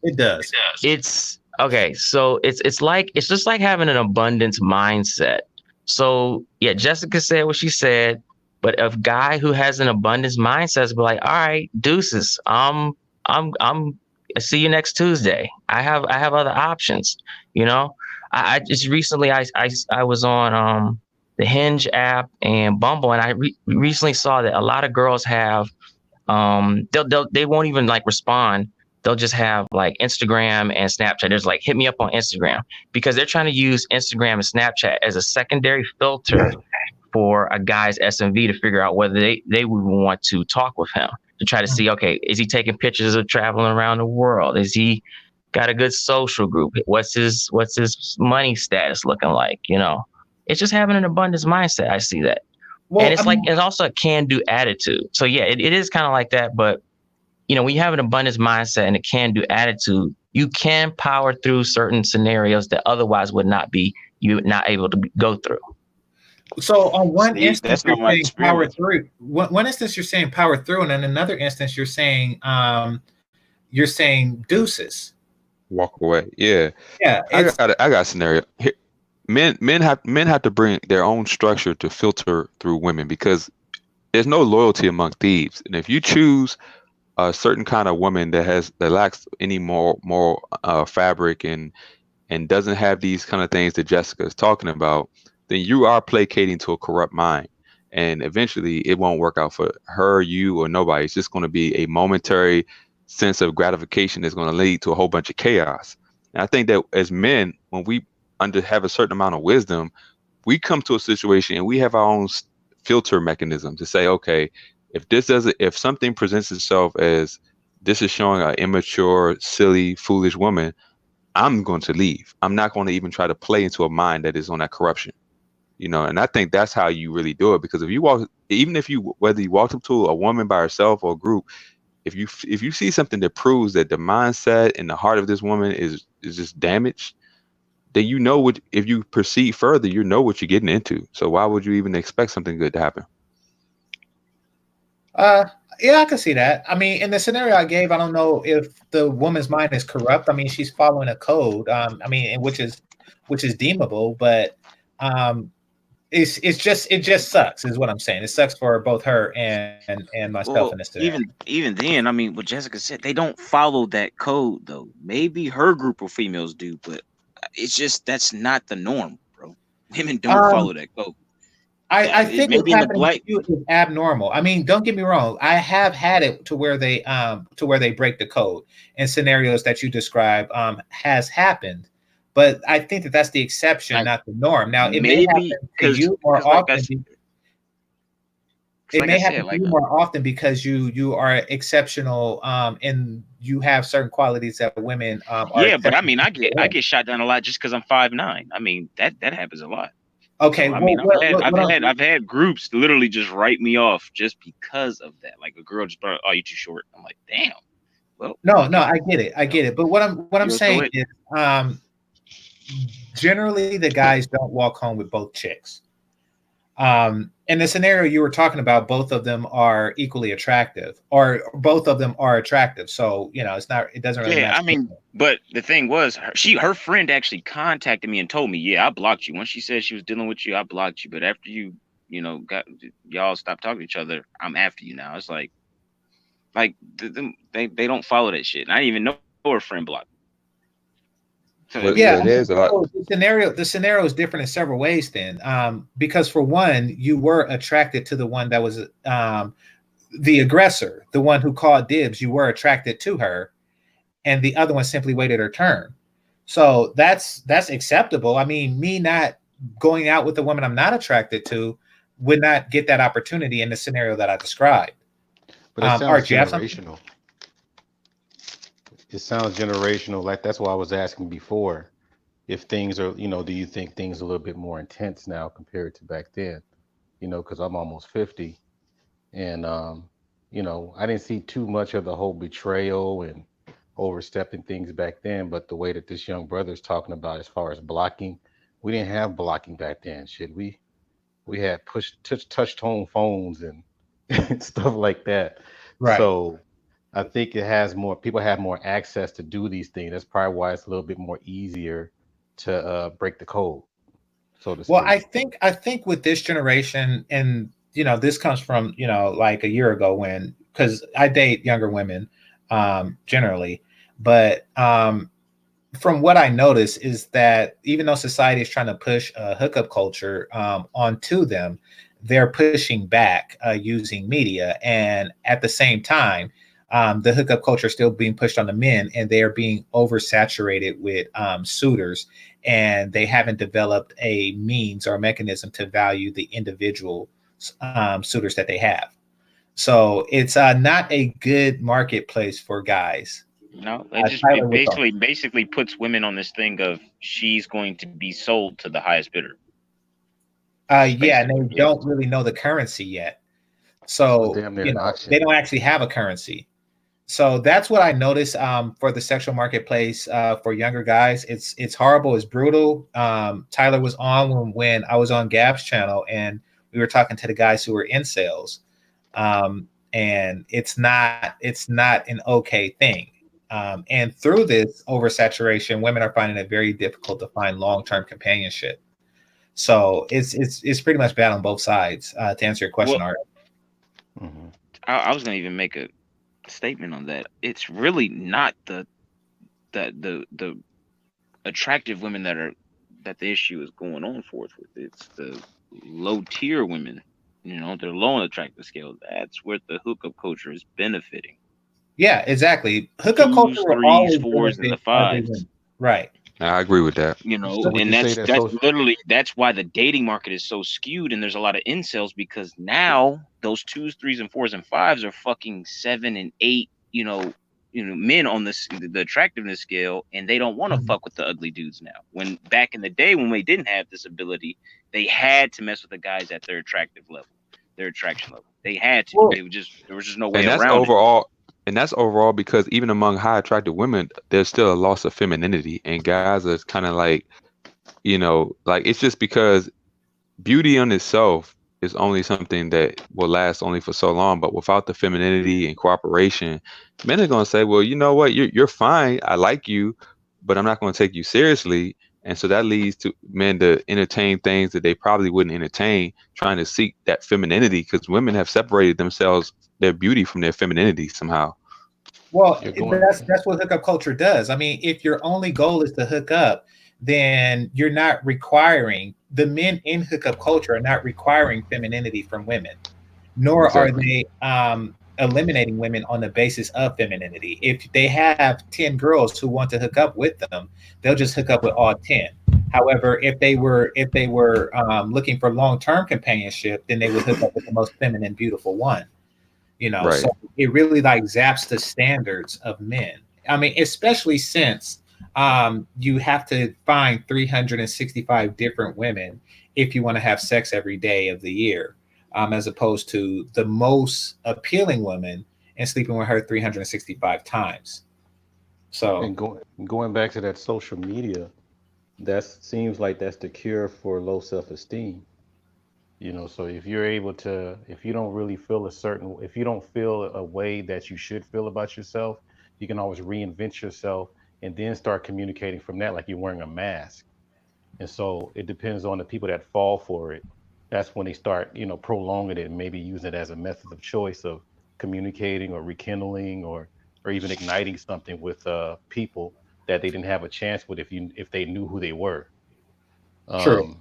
It does. It's okay. So it's just like having an abundance mindset. So yeah, Jessica said what she said, but a guy who has an abundance mindset is be like, all right, deuces. I'm see you next Tuesday. I have other options. I just recently I was on the Hinge app and Bumble, and I recently saw that a lot of girls have they won't even like respond. They'll just have like Instagram and Snapchat. There's like, hit me up on Instagram, because they're trying to use Instagram and Snapchat as a secondary filter for a guy's SMV to figure out whether they would want to talk with him, to try to see, okay, is he taking pictures of traveling around the world? Is he got a good social group? What's his money status looking like? It's just having an abundance mindset. I see that. Well, and it's also a can-do attitude. So yeah, it is kind of like that. But when you have an abundance mindset and a can-do attitude, you can power through certain scenarios that otherwise would not be able to go through. So on one instance, you're saying power through. One instance, you're saying power through, and in another instance, you're saying deuces. Walk away. Yeah. Yeah. I got a scenario. Men have to bring their own structure to filter through women, because there's no loyalty among thieves. And if you choose a certain kind of woman that lacks any moral fabric and doesn't have these kind of things that Jessica is talking about, then you are placating to a corrupt mind. And eventually it won't work out for her, you, or nobody. It's just going to be a momentary sense of gratification that's going to lead to a whole bunch of chaos. And I think that as men, when we have a certain amount of wisdom, we come to a situation and we have our own filter mechanism to say, okay, if something presents itself as this is showing an immature, silly, foolish woman, I'm going to leave. I'm not going to even try to play into a mind that is on that corruption, and I think that's how you really do it. Because whether you walk up to a woman by herself or a group, if you see something that proves that the mindset and the heart of this woman is just damaged, then if you proceed further, you know what you're getting into. So why would you even expect something good to happen? Yeah, I can see that. I mean, in the scenario I gave, I don't know if the woman's mind is corrupt. I mean, she's following a code. Which is deemable, but it just sucks, is what I'm saying. It sucks for both her and myself in this scenario. Even then, I mean, what Jessica said, they don't follow that code though. Maybe her group of females do, but it's just that's not the norm, bro. Women don't follow that code. I think what's happening to you is abnormal. I mean, don't get me wrong. I have had it to where they break the code, and scenarios that you describe has happened, but I think that that's the exception, not the norm. Now, it may happen to you more often. It may happen to you more often because you are exceptional, and you have certain qualities that women are. Yeah, but I mean, I get shot down a lot just because I'm 5'9". I mean, that happens a lot. Okay, so, I mean, I've had groups literally just write me off just because of that. Like a girl just, oh, you too short. I'm like, damn. Well, no, I get it. But what I'm saying is, generally the guys don't walk home with both chicks. In the scenario you were talking about, both of them are equally attractive, or both of them are attractive. So, it doesn't really matter. I mean, but the thing was, her friend actually contacted me and told me, yeah, I blocked you. Once she said she was dealing with you, I blocked you. But after y'all stopped talking to each other, I'm after you now. It's like they don't follow that shit. And I didn't even know her friend blocked. So, yeah, the scenario is different in several ways then, because for one, you were attracted to the one that was the aggressor, the one who called dibs. You were attracted to her, and the other one simply waited her turn. So that's acceptable. I mean, me not going out with the woman I'm not attracted to would not get that opportunity in the scenario that I described. But it sounds generational. It sounds generational. Like that's why I was asking before, if things are, do you think things are a little bit more intense now compared to back then? Because I'm almost 50, and I didn't see too much of the whole betrayal and overstepping things back then. But the way that this young brother is talking about, as far as blocking, we didn't have blocking back then. Shit, we had touch tone phones and stuff like that. Right. So I think people have more access to do these things. That's probably why it's a little bit more easier to break the code, so to speak. Well, I think with this generation, and this comes from like a year ago, because I date younger women generally, but from what I notice is that even though society is trying to push a hookup culture onto them, they're pushing back using media, and at the same time, the hookup culture is still being pushed on the men, and they are being oversaturated with suitors, and they haven't developed a means or a mechanism to value the individual suitors that they have. So it's not a good marketplace for guys. No, it basically puts women on this thing of she's going to be sold to the highest bidder. Yeah, and they don't really know the currency yet. So they don't actually have a currency. So that's what I noticed for the sexual marketplace for younger guys. It's horrible. It's brutal. Tyler was on when I was on Gab's channel, and we were talking to the guys who were incels, and it's not an okay thing. And through this oversaturation, women are finding it very difficult to find long-term companionship. So it's pretty much bad on both sides. To answer your question, Art. I was gonna even make a statement on that. It's really not the attractive women that the issue is going on forth with. It's the low tier women. They're low on the attractive scale. That's where the hookup culture is benefiting. Yeah, exactly. Hookup culture Twos, will threes, always fours, and the benefit ugly fives. women. Right. I agree with that. So would And you say that's that literally that's why the dating market is so skewed, and there's a lot of incels, because now those twos, threes, and fours and fives are fucking 7 and 8, men on the attractiveness scale, and they don't want to fuck with the ugly dudes now. When back in the day when they didn't have this ability, they had to mess with the guys at their attractive level, their attraction level. They had to. Well, There was just no way And that's around it. overall. And that's overall because even among high attractive women, there's still a loss of femininity, and guys are kind of like, like it's just because beauty on itself is only something that will last only for so long. But without the femininity and cooperation, men are gonna say, well, you know what, you're fine, I like you, but I'm not gonna take you seriously. And so that leads to men to entertain things that they probably wouldn't entertain, trying to seek that femininity, because women have separated themselves, their beauty, from their femininity somehow. Well, you're going, that's what hookup culture does. I mean, if your only goal is to hook up, then you're not requiring, the men in hookup culture are not requiring femininity from women, nor Exactly. are they eliminating women on the basis of femininity. If they have 10 girls who want to hook up with them, they'll just hook up with all 10. However, if they were looking for long-term companionship, then they would hook up with the most feminine, beautiful one. Right. So it really like zaps the standards of men. I mean, especially since you have to find 365 different women if you want to have sex every day of the year, as opposed to the most appealing woman and sleeping with her 365 times. So and going back to that social media, that seems like that's the cure for low self-esteem. So if you're able to, if you don't really feel if you don't feel a way that you should feel about yourself, you can always reinvent yourself and then start communicating from that, like you're wearing a mask. And so it depends on the people that fall for it. That's when they start, prolonging it and maybe using it as a method of choice of communicating or rekindling or even igniting something with people that they didn't have a chance with if they knew who they were. true.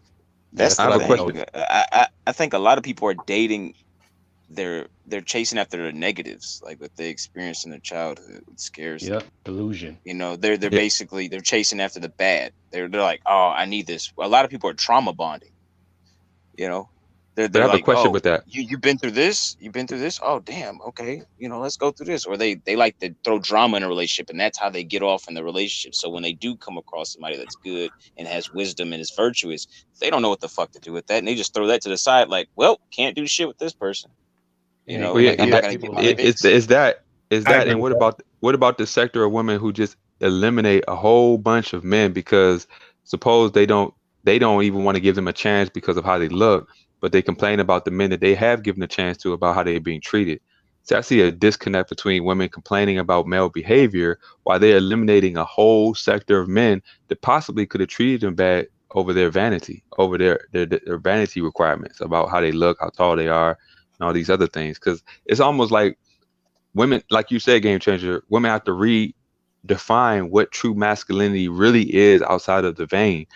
That's That's I the have what a I thing. question. noticed. I think a lot of people are dating they're chasing after their negatives, like what they experienced in their childhood, what scares Yeah, them. delusion. They're Yeah, basically they're chasing after the bad. They're like, oh, I need this. A lot of people are trauma bonding. You know, but I they're have a like, question oh, with that. you've been through this, Oh, damn. Okay, let's go through this. Or they like to throw drama in a relationship, and that's how they get off in the relationship. So when they do come across somebody that's good and has wisdom and is virtuous, they don't know what the fuck to do with that, and they just throw that to the side. Like, well, can't do shit with this person. And it, Well, and yeah, it I'm not yeah. gives gonna people get a my life. fix. Is I that, agree and with what that. about the sector of women who just eliminate a whole bunch of men because suppose they don't even want to give them a chance because of how they look, but they complain about the men that they have given a chance to about how they're being treated. So I see a disconnect between women complaining about male behavior while they're eliminating a whole sector of men that possibly could have treated them bad over their vanity, over their vanity requirements about how they look, how tall they are, and all these other things. Because it's almost like women, like you said, Game Changer, women have to redefine what true masculinity really is outside of the vein,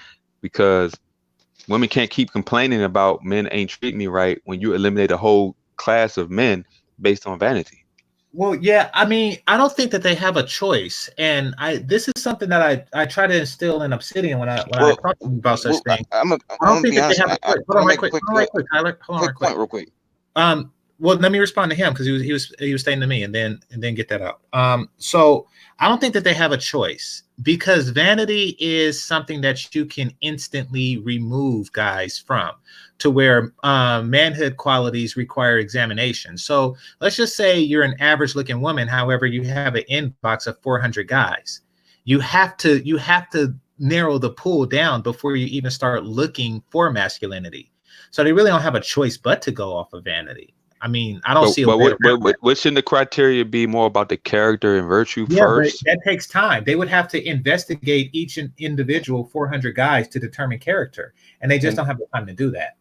because women can't keep complaining about men ain't treat me right when you eliminate a whole class of men based on vanity. Well, yeah, I mean, I don't think that they have a choice, and this is something that I try to instill in Obsidian when I Well, talk to them about such things. I'm I don't gonna think be that they honest. have a choice. I'm gonna make a quick Hold on, right quick, Tyler. Hold on, right quick. point real quick. Well, let me respond to him because he was saying to me, and then get that out. So I don't think that they have a choice because vanity is something that you can instantly remove guys from, to where manhood qualities require examination. So let's just say you're an average looking woman, however, you have an inbox of 400 guys. You have to narrow the pool down before you even start looking for masculinity. So they really don't have a choice but to go off of vanity. I mean, I don't But see a but way around that. what shouldn't the criteria be more about the character and virtue Yeah, but first? that takes time. They would have to investigate each individual 400 guys to determine character, and they just And don't have the time to do that.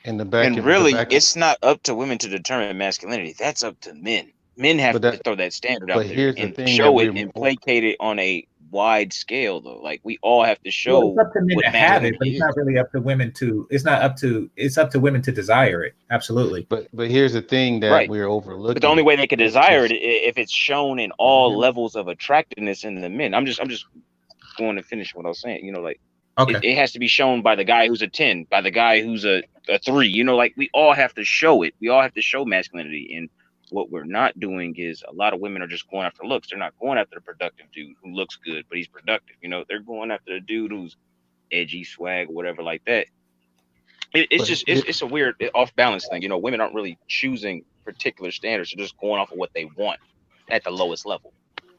In the back, And really, it's not up to women to determine masculinity. That's up to men. Men have to throw that standard out but there here's the and thing that show it we're and placate it on a wide scale, though. Like we all have to Well, show it's up to men what to have it, but masculinity it's is. not really up to women to. It's not up to. It's up to women to desire it. Absolutely. But here's the thing that Right. we're overlooking. But the only way they could desire is it if it's shown in all levels of attractiveness in the men. I'm just going to finish what I was saying. You know, like Okay. it has to be shown by the guy who's a 10, by the guy who's a 3. You know, like we all have to show it. We all have to show masculinity. And what we're not doing is a lot of women are just going after looks. They're not going after the productive dude who looks good, but he's productive. You know, they're going after the dude who's edgy, swag, or whatever like that. It's a weird off balance thing. You know, women aren't really choosing particular standards. They're just going off of what they want at the lowest level.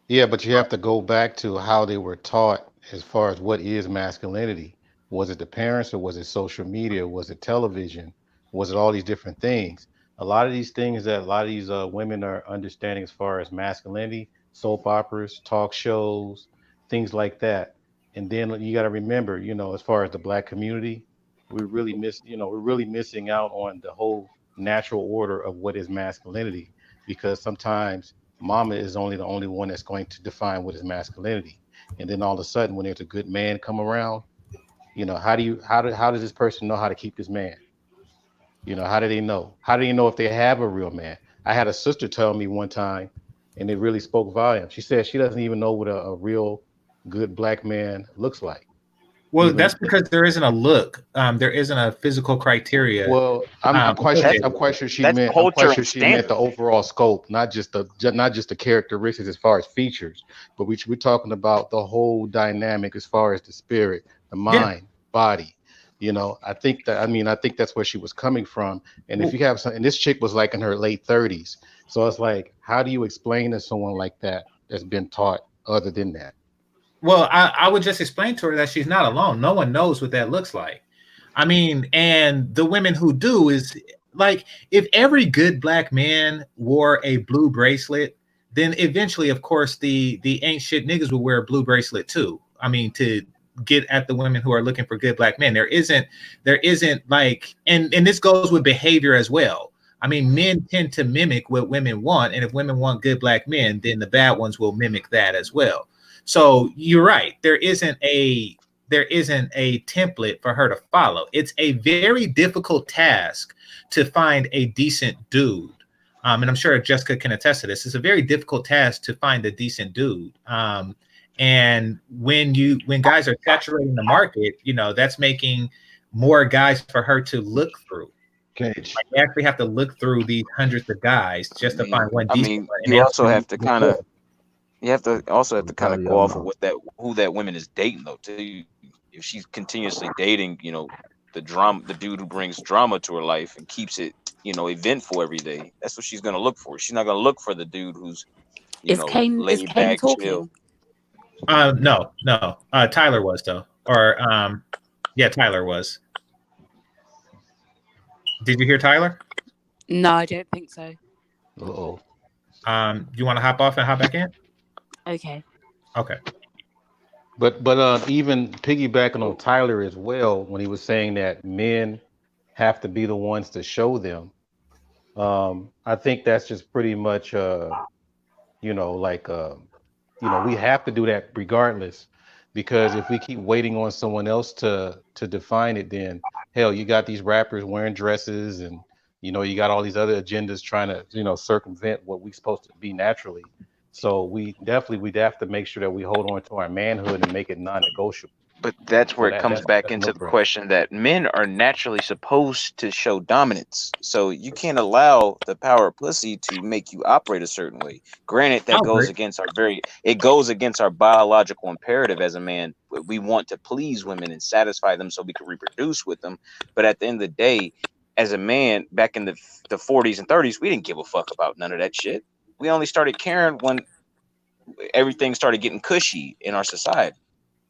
Yeah, but you have to go back to how they were taught as far as what is masculinity. Was it the parents, or was it social media? Was it television? Was it all these different things? A lot of these things that a lot of these women are understanding as far as masculinity, soap operas, talk shows, things like that. And then you got to remember, you know, as far as the black community, we're really missing out on the whole natural order of what is masculinity, because sometimes mama is the only one that's going to define what is masculinity. And then all of a sudden, when there's a good man come around, you know, how does this person know how to keep this man? You know, how do they know? How do they know if they have a real man? I had a sister tell me one time, and it really spoke volumes. She said she doesn't even know what a real good black man looks like. Well, that's because there isn't a look. There isn't a physical criteria. Well, I'm quite sure she meant the overall scope, not just the characteristics as far as features, but we're talking about the whole dynamic as far as the spirit, the mind, body. You know, I think that's where she was coming from. And if you have and this chick was like in her late 30s, so it's like, how do you explain to someone like that that's been taught other than that? Well, I would just explain to her that she's not alone. No one knows what that looks like. I mean, and the women who do is like, if every good black man wore a blue bracelet, then eventually, of course, the ain't shit niggas will wear a blue bracelet too. I mean, to get at the women who are looking for good black men. There isn't like, and this goes with behavior as well. I mean, men tend to mimic what women want, and if women want good black men, then the bad ones will mimic that as well. So you're right. There isn't a template for her to follow. It's a very difficult task to find a decent dude. And I'm sure Jessica can attest to this. It's a very difficult task to find a decent dude. And when guys are saturating the market, you know, that's making more guys for her to look through. Like, you actually have to look through these hundreds of guys just to find one decent one. You also have to kind of go off of who that woman is dating, though. Too, if she's continuously dating, you know, the dude who brings drama to her life and keeps it, you know, eventful every day, that's what she's gonna look for. She's not gonna look for the dude who's, laid back, chill. No. Tyler was though, or Tyler was. Did you hear Tyler? No, I don't think so. Uh-oh. Do you want to hop off and hop back in? Okay. But even piggybacking on Tyler as well, when he was saying that men have to be the ones to show them, I think that's just pretty much we have to do that regardless, because if we keep waiting on someone else to define it, then hell, you got these rappers wearing dresses, and you know, you got all these other agendas trying to, you know, circumvent what we're supposed to be naturally. So we'd have to make sure that we hold on to our manhood and make it non-negotiable. But that's where it comes back into the question that men are naturally supposed to show dominance. So you can't allow the power of pussy to make you operate a certain way. Granted, that goes against our biological imperative as a man. We want to please women and satisfy them so we can reproduce with them. But at the end of the day, as a man back in the 40s and 30s, we didn't give a fuck about none of that shit. We only started caring when everything started getting cushy in our society.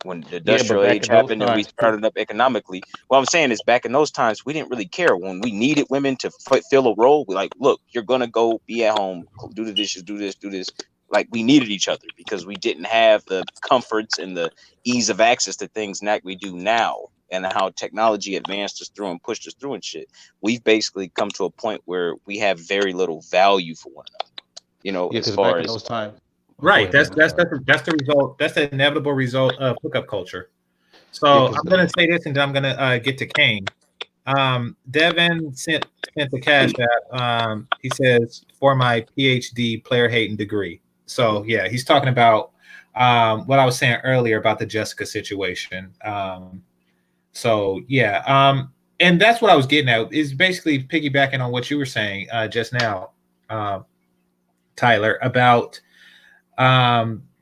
When the industrial age happened and we started up economically. What I'm saying is, back in those times, we didn't really care. When we needed women to fill a role, we're like, look, you're going to go be at home, do the dishes, do this. Like, we needed each other because we didn't have the comforts and the ease of access to things that we do now and how technology advanced us through and pushed us through and shit, we've basically come to a point where we have very little value for one another. You know, as far as those times. Right. That's the result. That's the inevitable result of hookup culture. So I'm gonna say this, and then I'm gonna get to Kane. Devin sent the cash app. He says for my PhD player hating degree. So yeah, he's talking about what I was saying earlier about the Jessica situation. So yeah, and that's what I was getting at. Is basically piggybacking on what you were saying just now, Tyler, about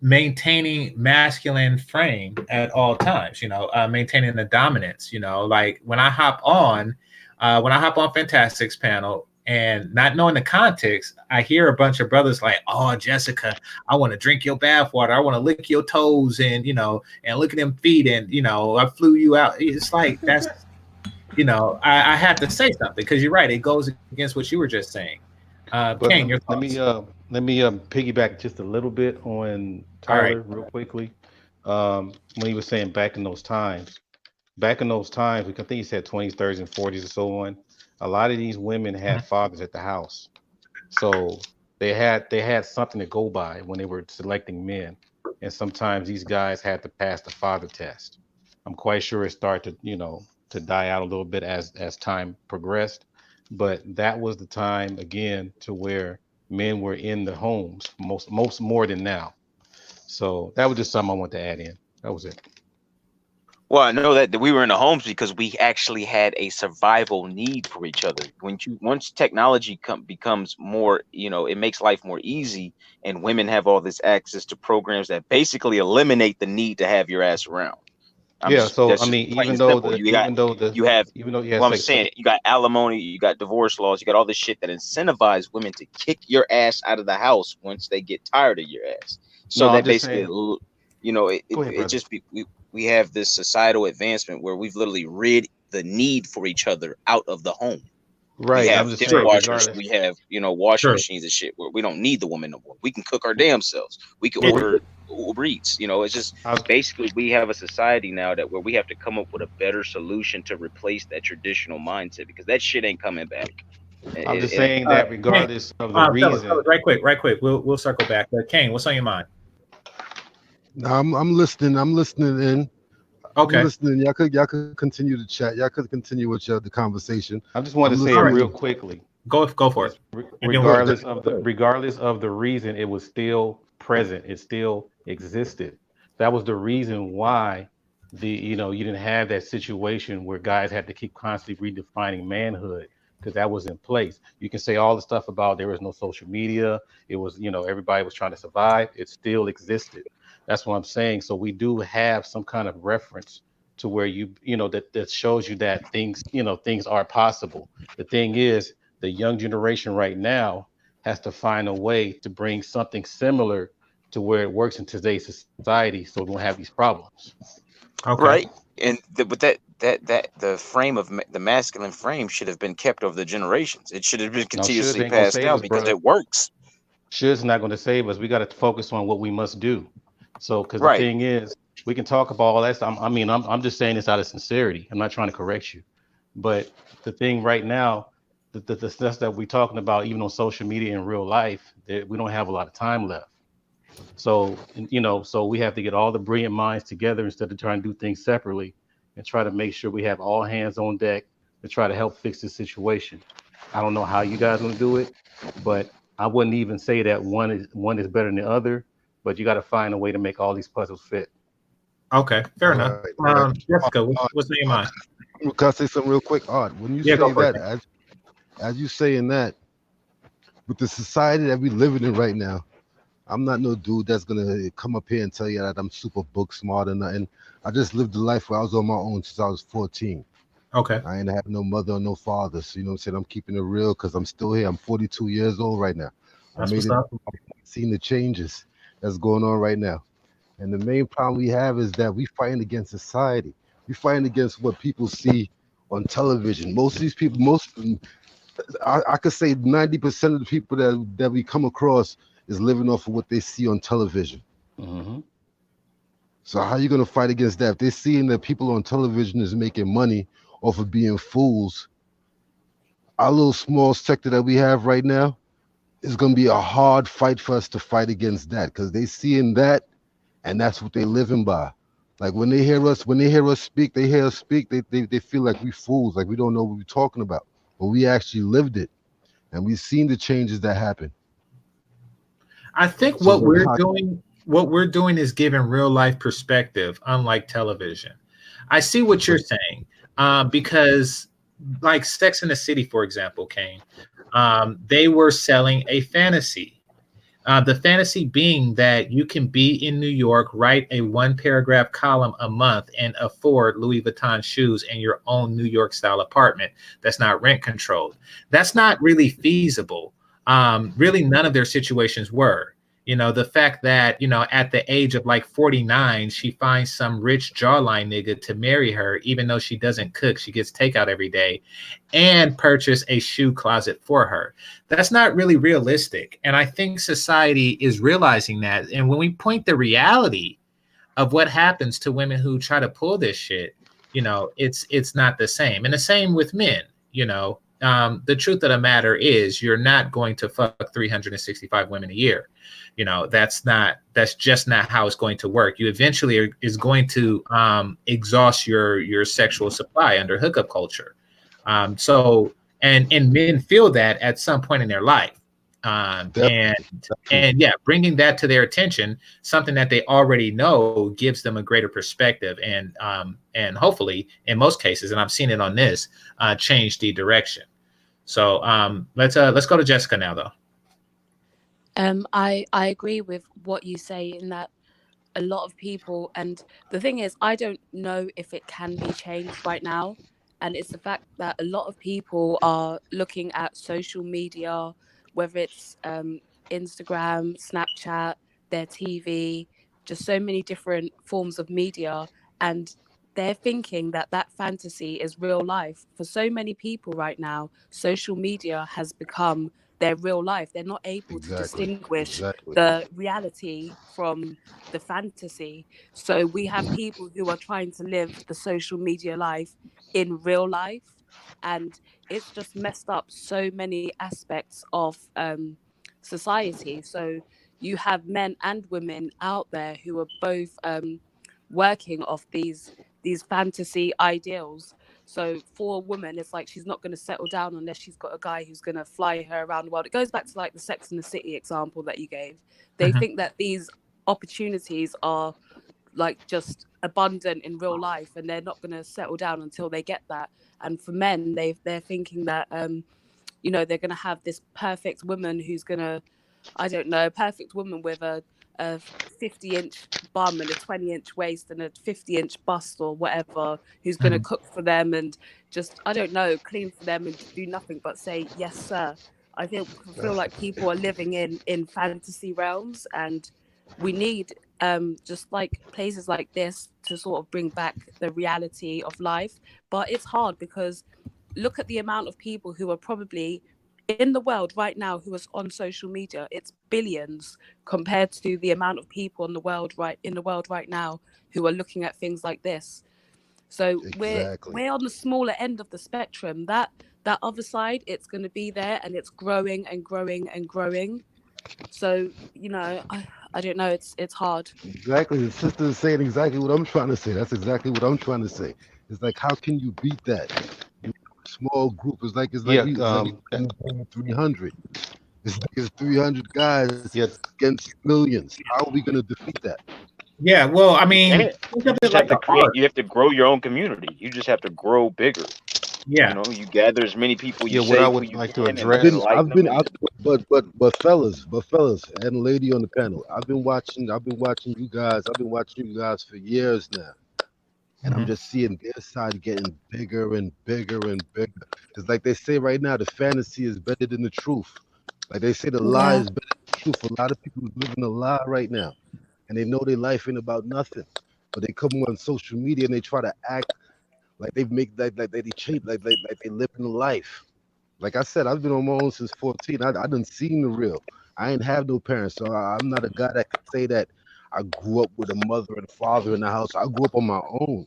maintaining masculine frame at all times, maintaining the dominance, like when I hop on Fantastic's panel and not knowing the context, I hear a bunch of brothers like, oh, Jessica, I want to drink your bathwater. I want to lick your toes and look at them feet and, I flew you out. It's like, that's, I have to say something because you're right. It goes against what you were just saying. Kane, your thoughts? Let me piggyback just a little bit on Tyler real quickly. When he was saying back in those times, I think he said 20s, 30s, and 40s and so on. A lot of these women had fathers at the house, so they had something to go by when they were selecting men. And sometimes these guys had to pass the father test. I'm quite sure it started to die out a little bit as time progressed, but that was the time again to where men were in the homes most more than now. So that was just something I want to add in. That was it. Well, I know that we were in the homes because we actually had a survival need for each other. Once technology becomes more, it makes life more easy, and women have all this access to programs that basically eliminate the need to have your ass around. You got alimony, you got divorce laws, you got all this shit that incentivize women to kick your ass out of the house once they get tired of your ass. So that basically, we have this societal advancement where we've literally rid the need for each other out of the home. Right. We have dishwashers, we have, washing machines and shit where we don't need the woman no more. We can cook our damn selves. We can order Uber Eats. It's just basically we have a society now where we have to come up with a better solution to replace that traditional mindset because that shit ain't coming back. I'm just saying that regardless of the reason. Right quick. We'll circle back. Kane, what's on your mind? No, I'm listening. I'm listening in. Okay. I'm listening. Y'all could continue to chat. Y'all could continue with the conversation. I just wanted to say it real quickly. Go for it. Regardless of the reason, it was still present. It still existed. That was the reason why you didn't have that situation where guys had to keep constantly redefining manhood, because that was in place. You can say all the stuff about there was no social media. It was, everybody was trying to survive. It still existed. That's what I'm saying. So we do have some kind of reference to where that shows you that things are possible. The thing is, the young generation right now has to find a way to bring something similar to where it works in today's society, so we won't have these problems. Okay. Right. And but the frame of the masculine frame should have been kept over the generations. It should have been continuously passed down because it works. Should's not going to save us. We got to focus on what we must do. So, because the thing is, we can talk about all that stuff. I'm just saying this out of sincerity. I'm not trying to correct you, but the thing right now, the stuff that we're talking about, even on social media in real life, we don't have a lot of time left. So, so we have to get all the brilliant minds together instead of trying to do things separately, and try to make sure we have all hands on deck to try to help fix this situation. I don't know how you guys want to do it, but I wouldn't even say that one is better than the other. But you got to find a way to make all these puzzles fit. Okay, fair enough. Jessica, what's in your mind? Can I say something real quick? Odd. When you say that, as you saying that, with the society that we living in right now, I'm not no dude that's gonna come up here and tell you that I'm super book smart or nothing. I just lived a life where I was on my own since I was 14. Okay. I ain't have no mother or no father, so what I'm saying. I'm keeping it real because I'm still here. I'm 42 years old right now. That's what's up. I've seen the changes that's going on right now. And the main problem we have is that we fighting against society. We fighting against what people see on television. Most of these people, I could say 90% of the people that we come across is living off of what they see on television. Mm-hmm. So how you gonna fight against that? If they're seeing that people on television is making money off of being fools, our little small sector that we have right now is gonna be a hard fight for us to fight against that, because they seeing that, and that's what they living by. Like when they hear us speak, they feel like we fools, like we don't know what we're talking about. But we actually lived it, and we've seen the changes that happen. I think So what we're doing is giving real life perspective, unlike television. I see what you're saying, because like Sex in the City, for example, Kane, they were selling a fantasy. The fantasy being that you can be in New York, write a 1-paragraph column a month, and afford Louis Vuitton shoes in your own New York style apartment that's not rent controlled. That's not really feasible. Really, none of their situations were. The fact that, at the age of like 49, she finds some rich jawline nigga to marry her, even though she doesn't cook, she gets takeout every day, and purchase a shoe closet for her. That's not really realistic. And I think society is realizing that. And when we point the reality of what happens to women who try to pull this shit, it's not the same. And the same with men. The truth of the matter is you're not going to fuck 365 women a year. That's just not how it's going to work. You eventually is going to exhaust your sexual supply under hookup culture. And men feel that at some point in their life. And yeah, bringing that to their attention, something that they already know, gives them a greater perspective, and hopefully in most cases, and I've seen it on this, change the direction. So let's go to Jessica now, though. I agree with what you say in that a lot of people, and the thing is, I don't know if it can be changed right now. And it's the fact that a lot of people are looking at social media, whether it's Instagram, Snapchat, their TV, just so many different forms of media. And they're thinking that that fantasy is real life. For so many people right now, social media has become their real life. They're not able to distinguish the reality from the fantasy. So we have people who are trying to live the social media life in real life, and it's just messed up so many aspects of society. So you have men and women out there who are both working off these fantasy ideals. So for a woman, it's like she's not going to settle down unless she's got a guy who's going to fly her around the world. It goes back to like the Sex and the City example that you gave. They think that these opportunities are like just abundant in real life, and they're not going to settle down until they get that. And for men, they're thinking that they're going to have this perfect woman who's going to, I don't know, perfect woman with a 50-inch bum and a 20-inch waist and a 50-inch bust or whatever, who's going to cook for them and just, I don't know, clean for them and do nothing but say yes sir. I feel like people are living in fantasy realms, and we need just like places like this to sort of bring back the reality of life. But it's hard because look at the amount of people who are probably in the world right now who is on social media. It's billions compared to the amount of people in the world right now who are looking at things like this. So we're on the smaller end of the spectrum. That other side, it's going to be there, and it's growing and growing and growing. So I don't know, it's hard. Exactly. The sister is saying exactly what I'm trying to say. That's exactly what I'm trying to say. It's like, how can you beat that? Small group is like 300. It's 300 guys against millions. How are we going to defeat that? Yeah, well, I mean, you have to grow your own community. You just have to grow bigger. Yeah, you gather as many people. What I would like to address. But fellas, and lady on the panel, I've been watching you guys. I've been watching you guys for years now. And I'm just seeing their side getting bigger and bigger and bigger. It's like they say right now, the fantasy is better than the truth. Like they say the lie is better than the truth. A lot of people are living a lie right now. And they know their life ain't about nothing. But they come on social media and they try to act like they make like they change, like they live in life. Like I said, I've been on my own since 14. I done seen the real. I ain't have no parents, so I'm not a guy that can say that I grew up with a mother and a father in the house. I grew up on my own.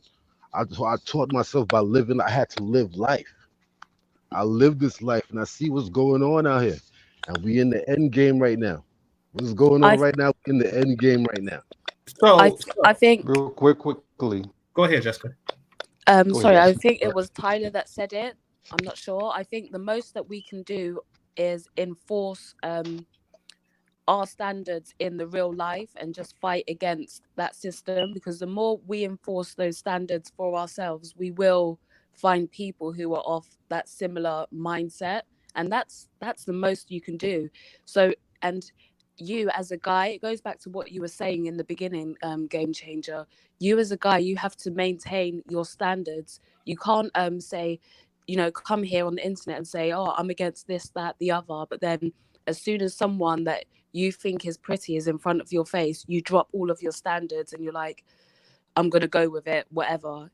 So I taught myself by living. I had to live life. I live this life, and I see what's going on out here. And we in the end game right now. What's going on I right now? We in the end game right now. I think Real quickly. Go ahead, Jessica. Go sorry, ahead, I Jessica. think it was Tyler that said it. I'm not sure. I think the most that we can do is enforce our standards in the real life and just fight against that system, because the more we enforce those standards for ourselves, we will find people who are of that similar mindset, and that's the most you can do. So, and you as a guy, it goes back to what you were saying in the beginning, Game Changer. You as a guy, you have to maintain your standards. You can't say, come here on the internet and say, oh, I'm against this, that, the other, but then as soon as someone that you think is pretty is in front of your face, you drop all of your standards and you're like, I'm going to go with it, whatever.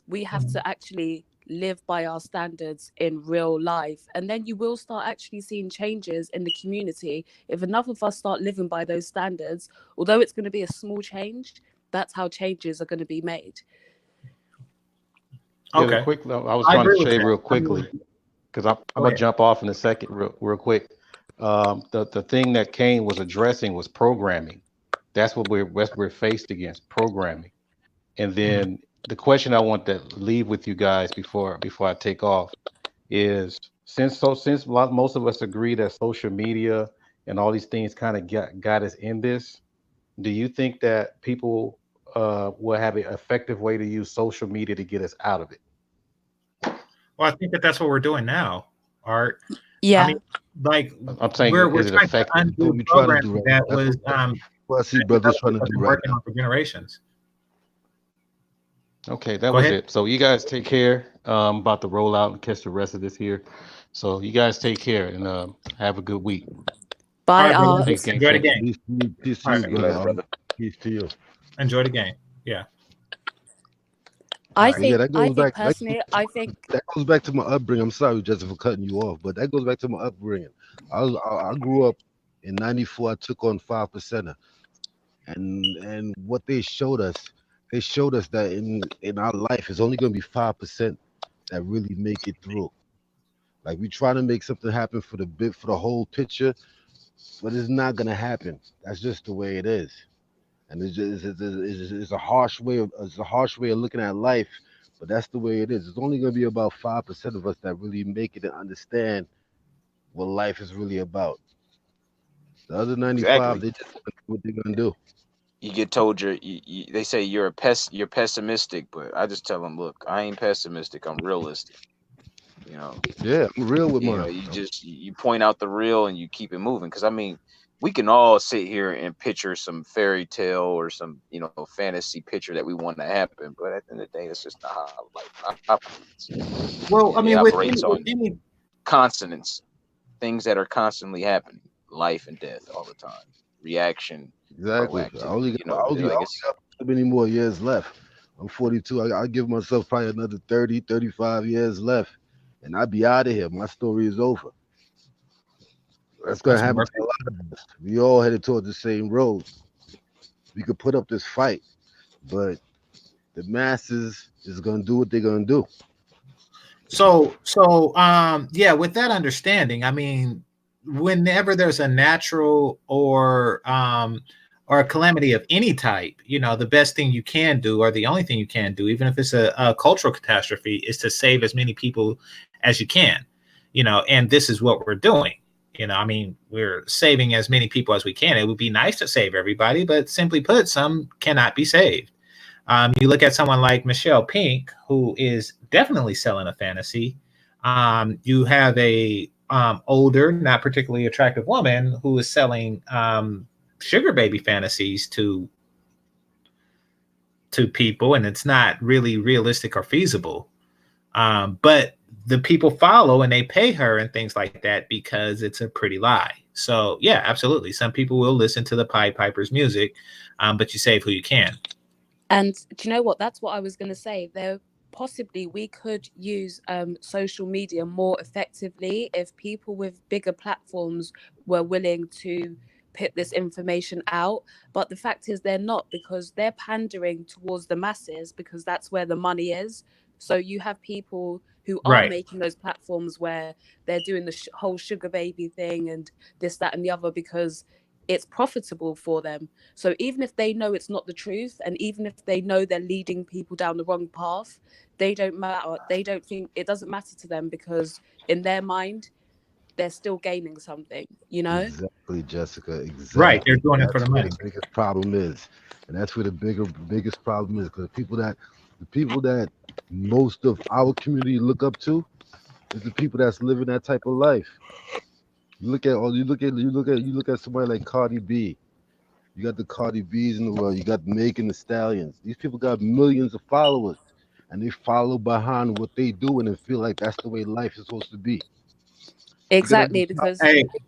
We have to actually live by our standards in real life. And then you will start actually seeing changes in the community. If enough of us start living by those standards, although it's going to be a small change, that's how changes are going to be made. Yeah, Okay. I was trying to say real quickly, because I'm going to jump off in a second real quick. The thing that Kane was addressing was programming. That's what we're faced against, programming. And then the question I want to leave with you guys before I take off is, since most of us agree that social media and all these things kind of got us in this, do you think that people will have an effective way to use social media to get us out of it? Well, I think that's what we're doing now, Art. Yeah. I mean, like, I'm saying, we're is it trying effective? to undo What we trying to do programming right that now? was What I see brothers trying to do right working now. on for generations. Okay, that Go was ahead. it. So you guys take care. About to roll out and catch the rest of this here. So you guys take care and have a good week. Bye, All right, Art. brother. Enjoy the game. Peace to All you, right. brother. Peace to you. Enjoy the game. Yeah. I But yeah, think personally, that goes back to my upbringing. I'm sorry, Jessica, for cutting you off, but that goes back to my upbringing. I grew up in '94. I took on 5%, and what they showed us that in our life, it's only going to be 5% that really make it through. Like, we try to make something happen for the whole picture, but it's not going to happen. That's just the way it is. And it's a harsh way of looking at life, but that's the way it is. It's only going to be about 5% of us that really make it and understand what life is really about. The other 95, they just do what they're going to do. You get told they say you're pessimistic, but I just tell them, look, I ain't pessimistic, I'm realistic. Yeah, I'm real with mine. You point out the real and you keep it moving. Because I mean, we can all sit here and picture some fairy tale or some fantasy picture that we want to happen, but at the end of the day, it's just not how life operates. Well, I mean, it with operates on any consonants, things that are constantly happening, life and death all the time, reaction. Exactly. Proactivity, I only got so many more years left. I'm 42. I give myself probably another 30, 35 years left, and I'll be out of here. My story is over. That's going to happen to a lot of us. We all headed toward the same road. We could put up this fight, but the masses is going to do what they're going to do. So, yeah, with that understanding, I mean, whenever there's a natural or a calamity of any type, the best thing you can do, or the only thing you can do, even if it's a cultural catastrophe, is to save as many people as you can, and this is what we're doing. I mean, we're saving as many people as we can. It would be nice to save everybody, but simply put, some cannot be saved. You look at someone like Michelle Pink, who is definitely selling a fantasy. You have a older, not particularly attractive woman who is selling sugar baby fantasies to people, and it's not really realistic or feasible. But the people follow and they pay her and things like that because it's a pretty lie. So yeah, absolutely. Some people will listen to the Pied Piper's music, but you save who you can. And do you know what? That's what I was going to say. Possibly we could use social media more effectively if people with bigger platforms were willing to put this information out, but the fact is they're not, because they're pandering towards the masses, because that's where the money is. So you have people who are making those platforms where they're doing the whole sugar baby thing and this, that, and the other, because it's profitable for them. So even if they know it's not the truth, and even if they know they're leading people down the wrong path, they don't matter. They don't think, it doesn't matter to them, because in their mind, they're still gaining something, you know? Exactly, Jessica. Exactly. Right. They're doing it for the money. The biggest problem is, and that's where the biggest problem is, because the people that most of our community look up to is the people that's living that type of life. You look at somebody like Cardi B. You got the Cardi B's in the world. You got Megan Thee Stallions. These people got millions of followers, and they follow behind what they do and feel like that's the way life is supposed to be. Exactly, because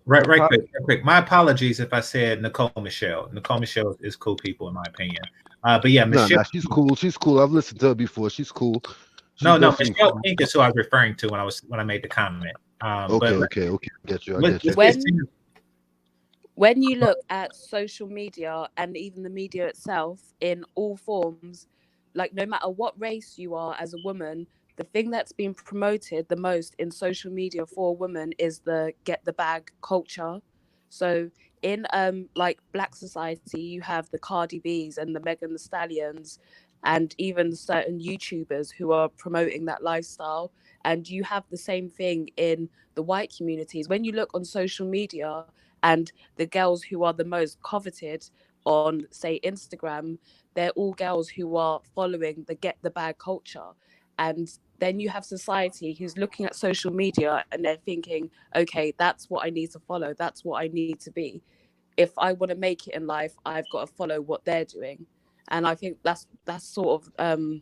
right quick. My apologies if I said Nicole Michelle. Nicole Michelle is cool people in my opinion. But yeah, Michelle. No, she's cool. She's cool. I've listened to her before. She's cool. No, Michelle Pink is who I was referring to when I made the comment. Okay. Get you. When you look at social media and even the media itself in all forms, like no matter what race you are as a woman, the thing that's being promoted the most in social media for women is the get the bag culture. So in like Black society, you have the Cardi B's and the Megan Thee Stallions, and even certain YouTubers who are promoting that lifestyle. And you have the same thing in the white communities. When you look on social media, and the girls who are the most coveted on, say, Instagram, they're all girls who are following the get the bag culture. And then you have society who's looking at social media and they're thinking, okay, that's what I need to follow. That's what I need to be. If I want to make it in life, I've got to follow what they're doing. And I think that's sort of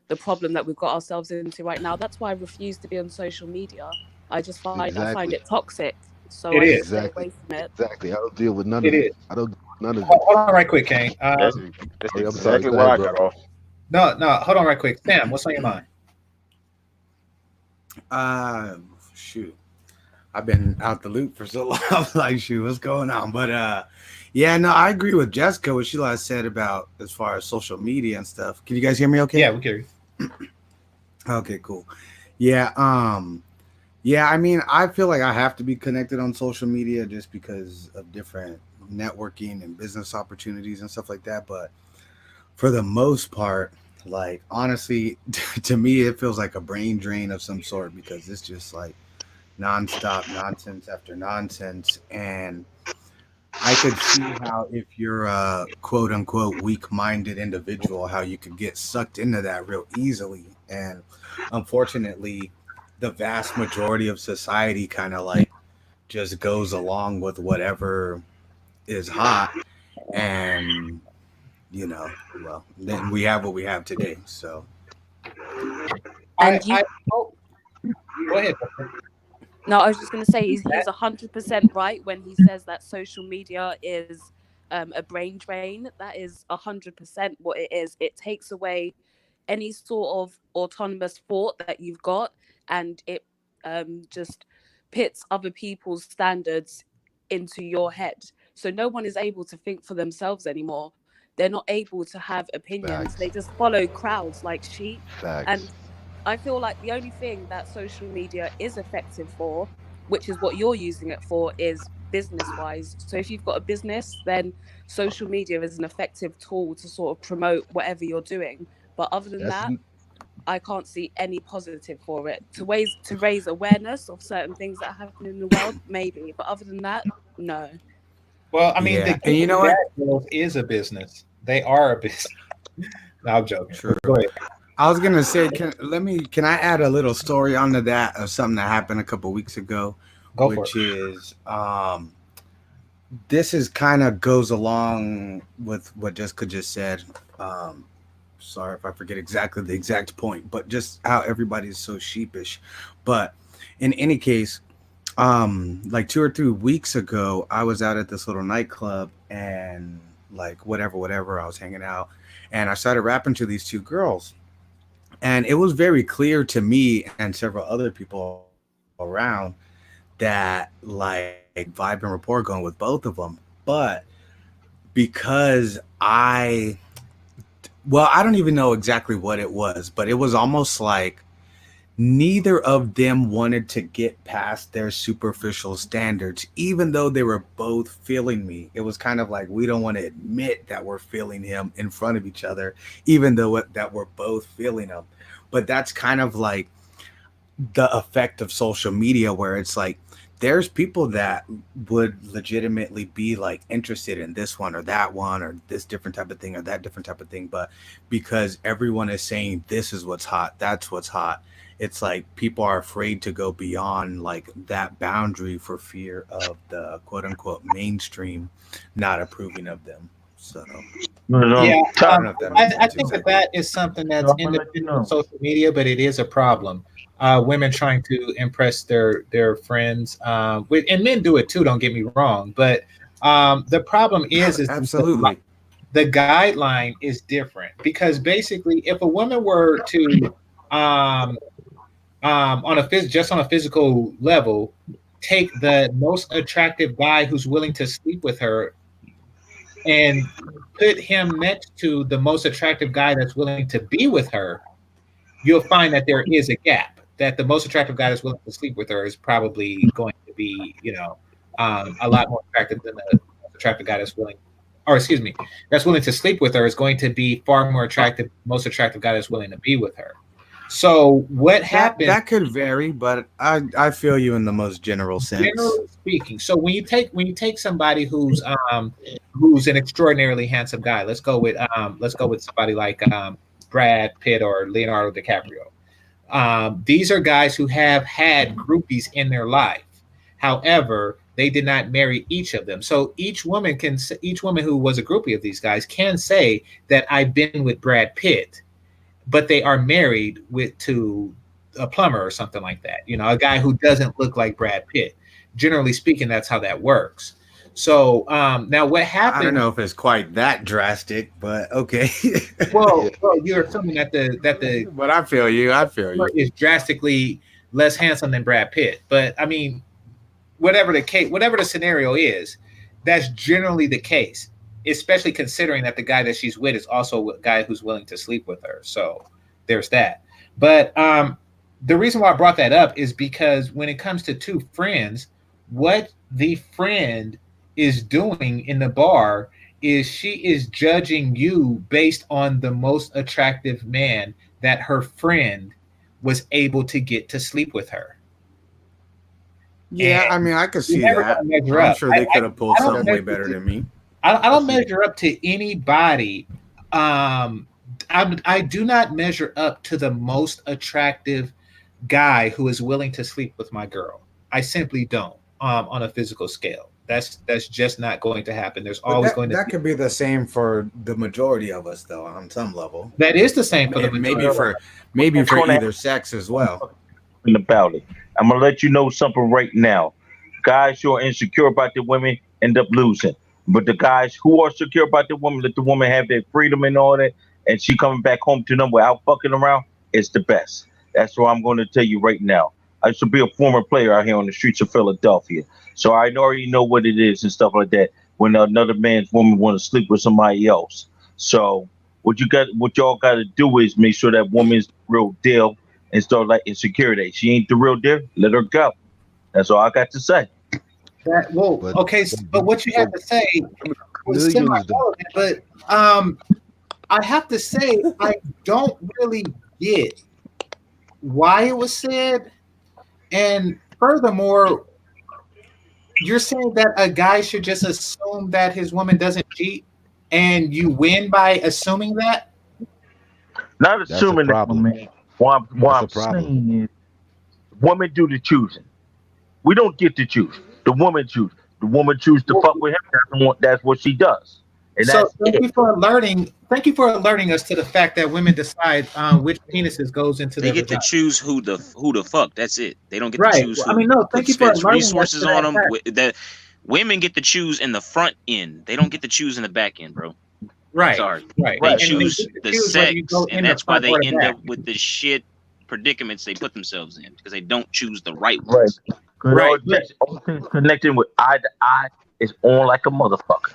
the problem that we've got ourselves into right now. That's why I refuse to be on social media. I just find it toxic. So I just stay away from it. Exactly. I don't deal with none of it. I don't deal with none of it. Hold on right quick, Kane. That's exactly why I got off. No, hold on right quick. Sam, what's on your mind? Shoot. I've been out the loop for so long. I'm like, shoot, what's going on? But yeah, no, I agree with Jessica, what she said about as far as social media and stuff. Can you guys hear me okay? Yeah, we can hear you. Okay, cool. Yeah, yeah, I mean, I feel like I have to be connected on social media just because of different networking and business opportunities and stuff like that. But for the most part, like, honestly, to me, it feels like a brain drain of some sort, because it's just like nonstop nonsense after nonsense. And I could see how, if you're a quote unquote weak-minded individual, how you could get sucked into that real easily. And unfortunately, the vast majority of society kind of like just goes along with whatever is hot. And, you know, well, then we have what we have today. So go ahead. No, I was just going to say he's 100% right when he says that social media is a brain drain. That is 100% what it is. It takes away any sort of autonomous thought that you've got, and it just pits other people's standards into your head. So no one is able to think for themselves anymore. They're not able to have opinions. Facts. They just follow crowds like sheep. Facts. And I feel like the only thing that social media is effective for, which is what you're using it for, is business-wise. So if you've got a business, then social media is an effective tool to sort of promote whatever you're doing. But other than that, I can't see any positive for it. To raise awareness of certain things that happen in the world, maybe. But other than that, no. Well, I mean, yeah. And you know what? Is a business. They are a business. No, I'm joking. True. Go ahead. I was gonna say, can I add a little story onto that of something that happened a couple weeks ago, which is this is kind of goes along with what Jessica just said. Sorry if I forget exactly the exact point, but just how everybody's so sheepish. But in any case, like 2 or 3 weeks ago, I was out at this little nightclub and like whatever, I was hanging out, and I started rapping to these 2 girls. And it was very clear to me and several other people around that like vibe and rapport going with both of them. but because I don't even know exactly what it was, but it was almost like neither of them wanted to get past their superficial standards, even though they were both feeling me. It was kind of like, we don't want to admit that we're feeling him in front of each other, even though that we're both feeling him. But that's kind of like the effect of social media, where it's like, there's people that would legitimately be like interested in this one or that one or this different type of thing or that different type of thing. But because everyone is saying this is what's hot, that's what's hot, it's like people are afraid to go beyond like that boundary for fear of the quote unquote mainstream not approving of them. So yeah, I don't know if that makes I sense think exactly. that is something that's independent of social media, but it is a problem. Women trying to impress their friends, and men do it too. Don't get me wrong, but the problem is absolutely the guideline is different, because basically, if a woman were to on a physical level, take the most attractive guy who's willing to sleep with her and put him next to the most attractive guy that's willing to be with her, you'll find that there is a gap. That the most attractive guy that's willing to sleep with her is probably going to be, a lot more attractive than the most attractive guy that's willing, or excuse me, that's willing to sleep with her is going to be far more attractive. Most attractive guy that's willing to be with her. So what happened? That could vary, but I feel you in the most general sense. Generally speaking, so when you take somebody who's an extraordinarily handsome guy, let's go with somebody like Brad Pitt or Leonardo DiCaprio. These are guys who have had groupies in their life. However, they did not marry each of them. So each woman who was a groupie of these guys can say that I've been with Brad Pitt, but they are married to a plumber or something like that. A guy who doesn't look like Brad Pitt. Generally speaking, that's how that works. So now what happened? I don't know if it's quite that drastic, but okay. well, you're assuming that the but I feel you. Is drastically less handsome than Brad Pitt. But I mean, whatever the scenario is, that's generally the case, especially considering that the guy that she's with is also a guy who's willing to sleep with her. So there's that. But the reason why I brought that up is because when it comes to two friends, what the friend is doing in the bar is she is judging you based on the most attractive man that her friend was able to get to sleep with her. Yeah, and I mean, I could see that. I'm sure they could have pulled something way better than me. I don't measure up to anybody. I do not measure up to the most attractive guy who is willing to sleep with my girl. I simply don't on a physical scale. That's just not going to happen. There's always going to that could be the same for the majority of us, though, on some level. That is the same for the majority. Maybe for either sex as well. About it, I'm gonna let you know something right now. Guys who are insecure about their women end up losing, but the guys who are secure about their woman, let the woman have their freedom and all that, and she coming back home to them without fucking around, it's the best. That's what I'm going to tell you right now. I used to be a former player out here on the streets of Philadelphia, so I already know what it is and stuff like that when another man's woman want to sleep with somebody else. So what y'all got to do is make sure that woman's the real deal and start like insecurity. She ain't the real deal, let her go. That's all I got to say. But what you have to say was semi-relevant, but I have to say I don't really get why it was said. And furthermore, you're saying that a guy should just assume that his woman doesn't cheat, and you win by assuming that? Not assuming that, man. What I'm saying is, women do the choosing. We don't get to choose. The woman chooses. The woman chooses to fuck with him. That's what she does. And so thank you for alerting us to the fact that women decide which penises goes into. They get to choose who the fuck. That's it. They don't get right. to choose. Well, I mean, no. Thank you for alerting resources us to on them. That women get to choose in the front end. They don't get to choose in the back end, bro. Right. Sorry. Right. They choose the sex, and that's why they end up with the shit predicaments they put themselves in because they don't choose the right ones. Right. Connecting with eye to eye is on like a motherfucker.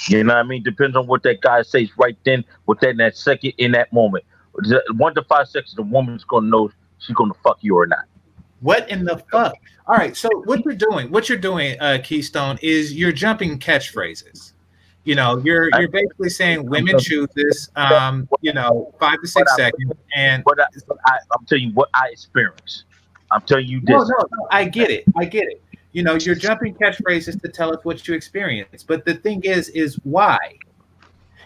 You know what I mean? Depends on what that guy says right then, with that in that second, in that moment. 1 to 5 seconds, the woman's gonna know she's gonna fuck you or not. What in the fuck? All right, so what you're doing, Keystone, is you're jumping catchphrases. You know, you're basically saying women choose this, 5 to 6 seconds, and I'm telling you what I experienced. I'm telling you this. No, I get it. You know, you're jumping catchphrases to tell us what you experienced, but the thing is why?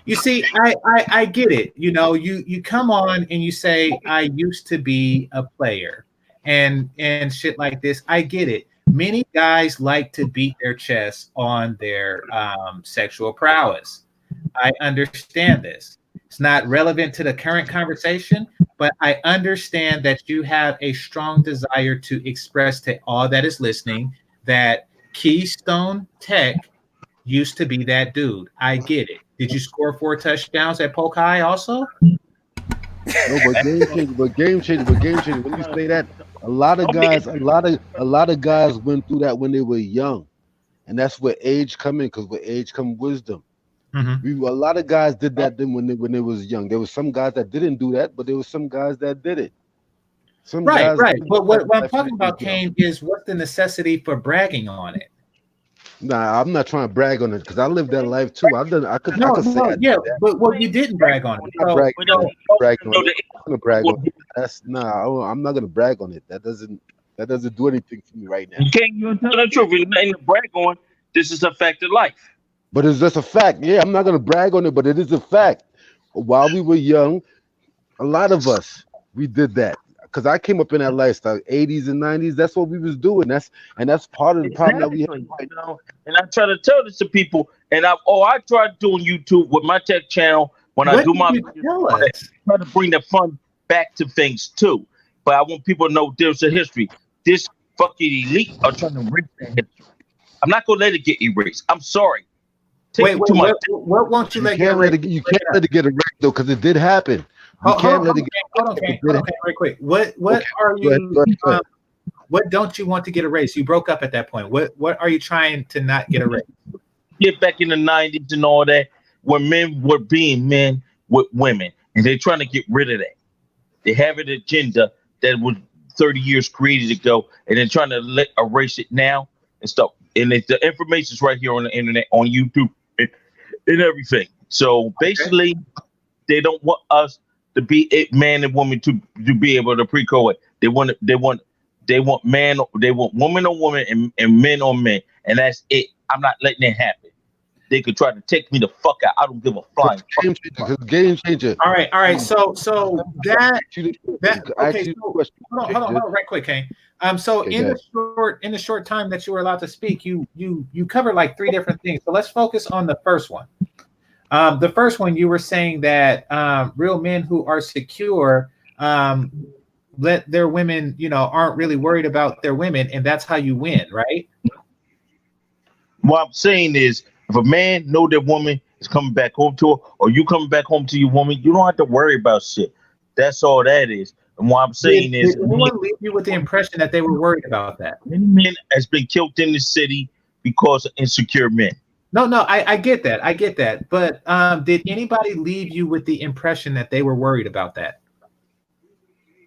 You see, I get it. You know, you come on and you say, I used to be a player and shit like this. I get it. Many guys like to beat their chest on their sexual prowess. I understand this. It's not relevant to the current conversation, but I understand that you have a strong desire to express to all that is listening that Keystone Tech used to be that dude. I get it. Did you score 4 touchdowns at Polk High also? No, but game changer. When you say that, a lot of guys went through that when they were young, and that's where age come in. Because with age come wisdom. Mm-hmm. A lot of guys did that then when they was young. There was some guys that didn't do that, but there was some guys that did it. Right. But what I'm talking about, Kane, is what's the necessity for bragging on it? Nah, I'm not trying to brag on it because I lived that life too. I could say but you didn't brag on it. I'm not gonna brag on it. That doesn't do anything for me right now. You can't even tell the truth. There's nothing to brag on. This is a fact of life. But it's just a fact. Yeah, I'm not gonna brag on it, but it is a fact. While we were young, a lot of us we did that. Because I came up in that lifestyle, 80s and 90s. That's what we was doing. That's part of the problem that we have right now. And I try to tell this to people. And I tried doing YouTube with my tech channel when I do my videos. I try to bring the fun back to things too. But I want people to know there's a history. This fucking elite are trying to erase that history. I'm not gonna let it get erased. I'm sorry. What won't you let get erased? You can't let it get erased though, because it did happen. Hold on, right quick. What are you? What don't you want to get erased? You broke up at that point. What are you trying to not get erased? Get back in the 90s and all that, where men were being men with women, and they're trying to get rid of that. They have an agenda that was 30 years created ago, and they're trying to erase it now and stuff. And the information's right here on the internet, on YouTube, and everything. So basically, they don't want us to be man and woman to be able to pre-co it. They want woman on woman and men on men, and that's it. I'm not letting it happen. They could try to take me the fuck out. I don't give a flying fuck. Game changer. All right. So that okay. So, hold on, right quick, Kane. So in the short time that you were allowed to speak, you covered like 3 different things. So let's focus on the first one. The first one, you were saying that real men who are secure let their women, aren't really worried about their women, and that's how you win, right? What I'm saying is, if a man know that woman is coming back home to her, or you coming back home to your woman, you don't have to worry about shit. That's all that is. And what I'm saying is, did anyone leave you with the impression that they were worried about that? Many men has been killed in the city because of insecure men. No, I get that. But did anybody leave you with the impression that they were worried about that?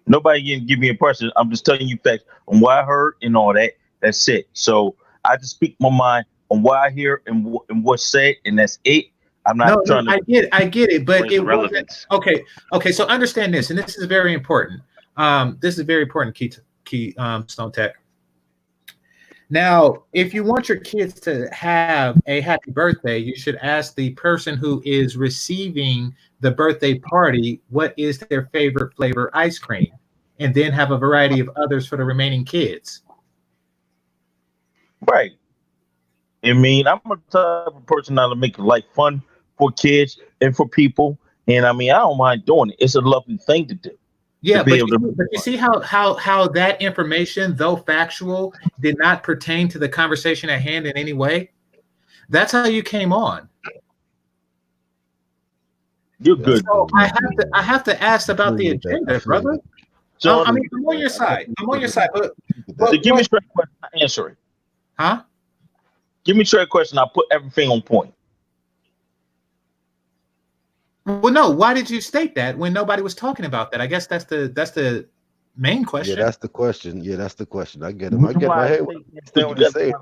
Nobody can give me an impression. I'm just telling you facts on what I heard and all that. That's it. So I just speak my mind on what I hear and what's said, and that's it. I'm not trying to. I get it, but it wasn't okay. So understand this, and this is very important. This is very important, key Stone Tech. Now, if you want your kids to have a happy birthday, you should ask the person who is receiving the birthday party what is their favorite flavor ice cream, and then have a variety of others for the remaining kids. Right. I mean, I'm a type of person that'll make life fun for kids and for people, and I mean, I don't mind doing it. It's a lovely thing to do. Yeah, but you see how that information, though factual, did not pertain to the conversation at hand in any way? That's how you came on. You're good. So I have to ask about the agenda, brother. So I mean, I'm on your side. But give me a straight question, answer it. Huh? Give me a straight question. I'll put everything on point. Well, no. Why did you state that when nobody was talking about that? I guess that's the main question. Yeah, that's the question. Yeah, that's the question. I get him. I get my head. Understand what You he's saying.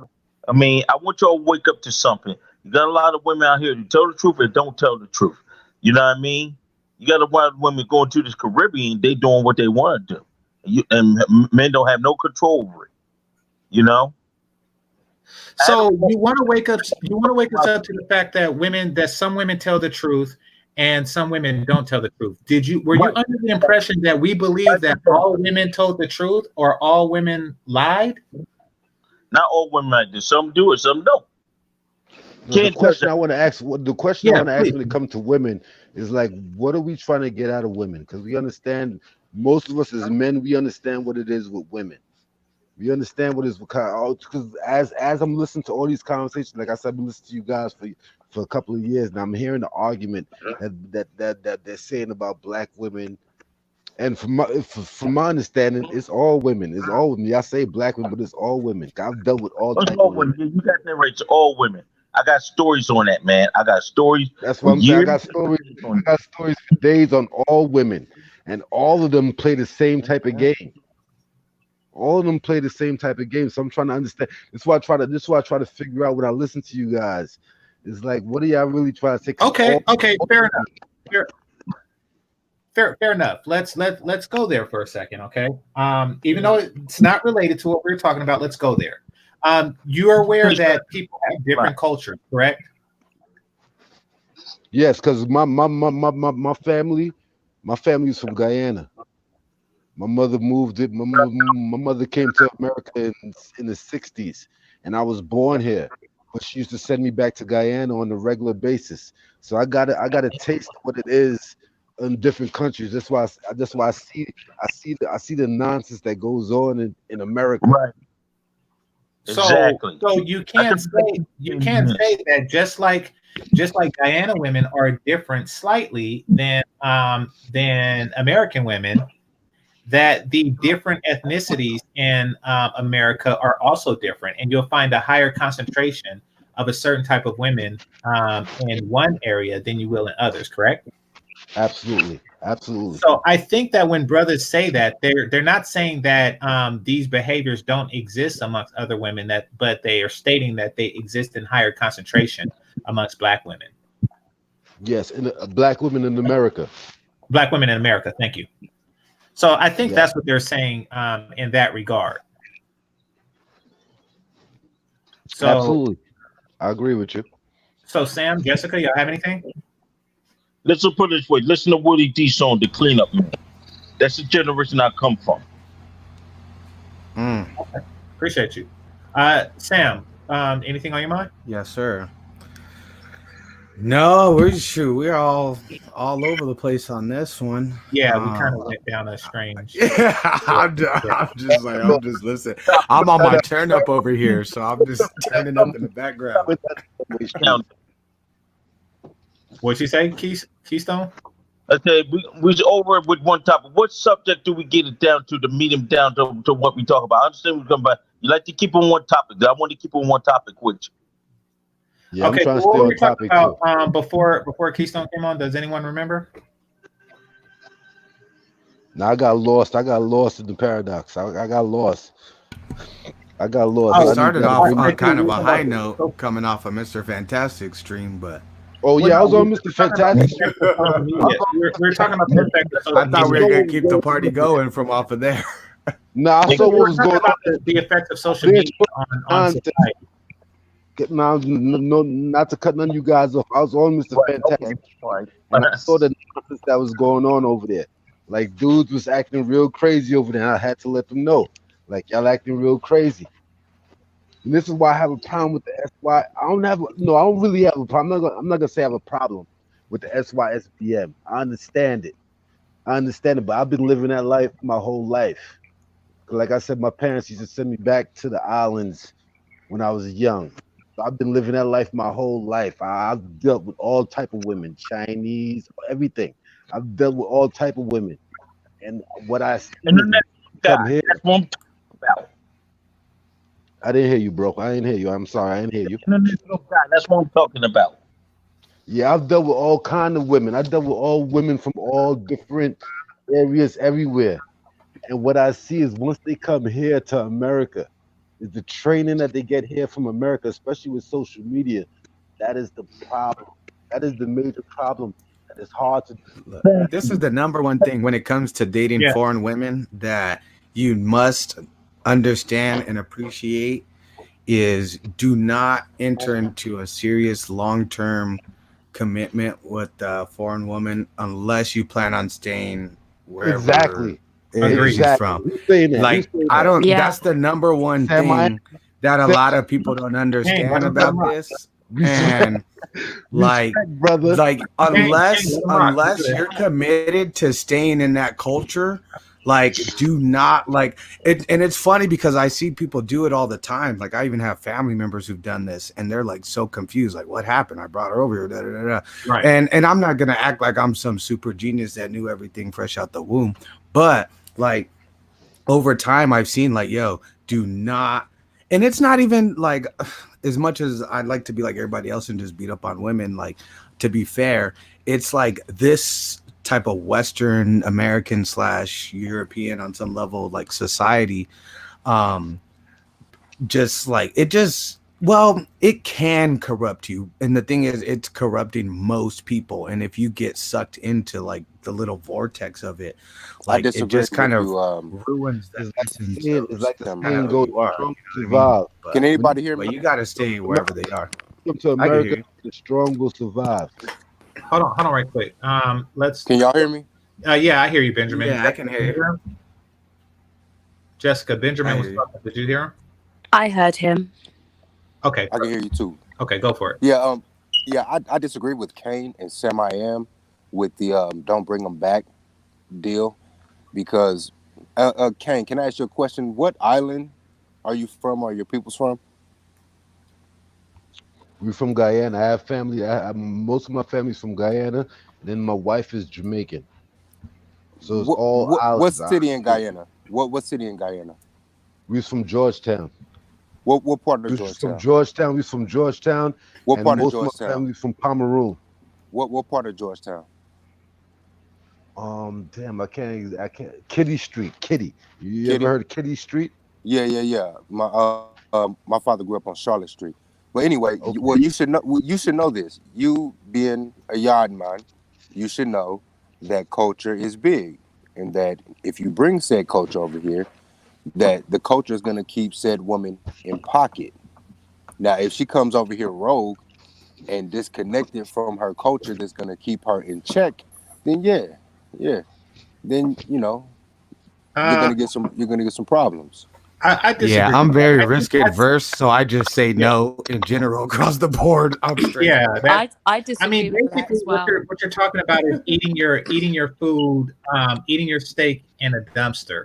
I mean, I want y'all to wake up to something. You got a lot of women out here who tell the truth and don't tell the truth. You know what I mean? You got a lot of women going to this Caribbean, they doing what they want to do. And men don't have no control over it. You know? So you want to wake us up to the fact that some women tell the truth and some women don't tell the truth. Were you under the impression that we believe that all women told the truth or all women lied? Not all women like this. Some do it, some don't. No, the question I want to ask, when it comes to women is like, what are we trying to get out of women? Because we understand, most of us as men, we understand what it is with women. We understand what it is because as I'm listening to all these conversations, like I said, I've been listening to you guys for a couple of years now. I'm hearing the argument that they're saying about black women. And from my understanding, it's all women. It's all women. Y'all say black women, but it's all women. I've dealt with all types of women. You got that right. It's all women. I got stories on that, man. I got stories. That's what I'm saying. I got stories for days on all women, and all of them play the same type of game. All of them play the same type of game. So I'm trying to understand. This is why I try to figure out when I listen to you guys. It's like, what are y'all really trying to say? Okay, fair enough. Fair enough. Let's go there for a second, okay? Even though it's not related to what we're talking about, let's go there. You are aware that people have different cultures, correct? Yes, because my family is from Guyana. My mother moved it. My mother came to America in the 60s, and I was born here. But she used to send me back to Guyana on a regular basis. So I got a taste of what it is in different countries. That's why I see the nonsense that goes on in America. Right. Exactly. So you can't say that just like Guyana women are different slightly than American women, that the different ethnicities in America are also different, and you'll find a higher concentration of a certain type of women in one area than you will in others, correct? Absolutely. So I think that when brothers say that, they're not saying that these behaviors don't exist amongst other women, but they are stating that they exist in higher concentration amongst black women. Yes, black women in America. Black women in America. Thank you. So I think that's what they're saying in that regard. So absolutely, I agree with you. So Sam, Jessica, y'all have anything? Let's put it this way. Listen to Willie D song, The Cleanup Man. That's the generation I come from. Okay. Appreciate you. Sam, anything on your mind? Yes, sir. No, we're all over the place on this one. Yeah, we kind of went down a strange. Yeah, I'm just listening. I'm on my turn up over here, so I'm just turning up in the background. What'd you say, Keystone? Okay, we over with one topic. What subject do we get it down to meet him down to what we talk about? I understand we're talking about. You like to keep on one topic. I want to keep on one topic with you. Yeah, okay, I'm trying to stay on topic about, before Keystone came on, does anyone remember? No, I got lost in the paradox. I got lost. I started off on kind of a high note coming off of Mr. Fantastic stream, but I was on Mr. Fantastic. We're talking about the effect of social media. I thought we were gonna keep the party going from off of there. Nah, I saw what was going on. The effects of social media on society. No, not to cut none of you guys off. I was on Mr. Fantastic, and I saw the nonsense that was going on over there. Like, dudes was acting real crazy over there. And I had to let them know, like, y'all acting real crazy. And this is why I have a problem with the SY. I don't really have a problem. I'm not gonna say I have a problem with the SYSBM. I understand it, but I've been living that life my whole life. Like I said, my parents used to send me back to the islands when I was young. So I've been living that life my whole life. I've dealt with all type of women, Chinese, everything. I've dealt with all type of women, and what I see that's what I'm talking about. I didn't hear you, bro. I didn't hear you. I'm sorry. I didn't hear you. International guy. That's what I'm talking about. Yeah, I've dealt with all kind of women. I dealt with all women from all different areas everywhere. And what I see is once they come here to America, is the training that they get here from America, especially with social media. That is the problem. That is the major problem. That is hard to Look, this is the number one thing when it comes to dating foreign women that you must understand and appreciate is do not enter into a serious long-term commitment with a foreign woman unless you plan on staying wherever exactly. she's from. Who's saying that? Like, Who's saying I that? don't, Yeah. that's the number one thing that a lot of people don't understand about this. And like, brother. like unless you're committed to staying in that culture, like do not like it. And it's funny because I see people do it all the time. Like I even have family members who've done this and they're like so confused, like what happened? I brought her over here. Da, da, da, da. Right. And I'm not gonna act like I'm some super genius that knew everything fresh out the womb, but like over time I've seen like, yo, do not. And it's not even like as much as I'd like to be like everybody else and just beat up on women, like to be fair, it's like this type of Western American / European on some level, like society, just like it just, well, it can corrupt you. And the thing is, it's corrupting most people. And if you get sucked into like the little vortex of it, like it just kind of ruins the essence. It's like the saying goes, strong survive. Can anybody hear me? But you got to stay wherever they are. Come to America, the strong will survive. Hold on right quick. Let's. Can y'all hear me? Yeah, I hear you, Benjamin. Yeah, I can hear you. Jessica, Benjamin was talking. Did you hear him? I heard him. Okay, I can hear you too. Okay, go for it. Yeah, I disagree with Kane and Sam I am with the don't bring them back deal because Kane, can I ask you a question? What island are you from or your people's from? We're from Guyana. I have family. Most of my family's from Guyana. Then my wife is Jamaican. So it's all islands. What city in Guyana? What city in Guyana? We're from Georgetown. What part of Georgetown? From Georgetown. We're from Georgetown. What part of most Georgetown? Of my family's from Pomeroon. What part of Georgetown? Damn, I can't. Kitty Street. Kitty. You ever heard of Kitty Street? Yeah. My father grew up on Charlotte Street. But anyway, well, you should know this. You being a yard man, you should know that culture is big, and that if you bring said culture over here, that the culture is going to keep said woman in pocket. Now, if she comes over here rogue and disconnected from her culture, that's going to keep her in check, then then you're going to get some problems. I disagree. Yeah, I'm very risk adverse, so I just say no in general across the board. I disagree. I mean, basically, well. what you're talking about is eating your food, eating your steak in a dumpster,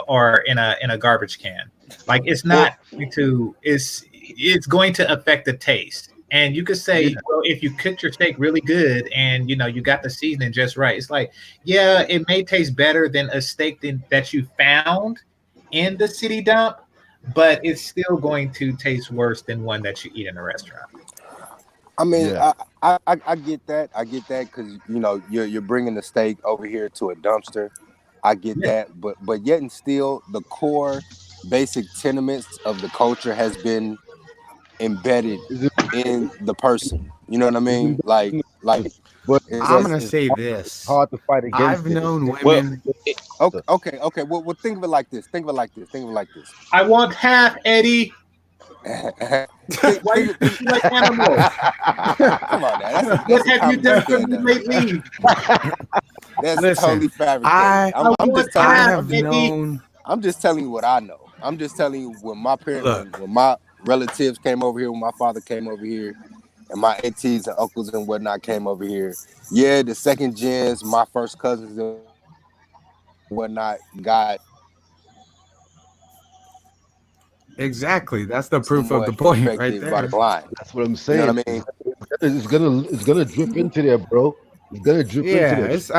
or in a garbage can. Like it's not it's going to affect the taste. And you could say, well, if you cooked your steak really good and you got the seasoning just right, it's like, yeah, it may taste better than a steak that you found in the city dump, but it's still going to taste worse than one that you eat in a restaurant. I mean, I get that. I get that because you're bringing the steak over here to a dumpster. I get that, but yet and still, the core basic tenements of the culture has been embedded in the person. You know what I mean? Like. But I'm gonna say this. It's hard to fight against. I've known women. Okay. Well, think of it like this. I want half, Eddie. Why you like animals? Come on, now. What have you done for me lately? That's totally fabricated. I'm just telling you what I know. I'm just telling you when my parents, when my relatives came over here, when my father came over here, and my aunties and uncles and whatnot came over here. Yeah, the second gens, my first cousins and whatnot got. Exactly. That's the proof of the point right there. That's what I'm saying. You know what I mean? It's gonna drip into there, bro. It's gonna drip into there. It's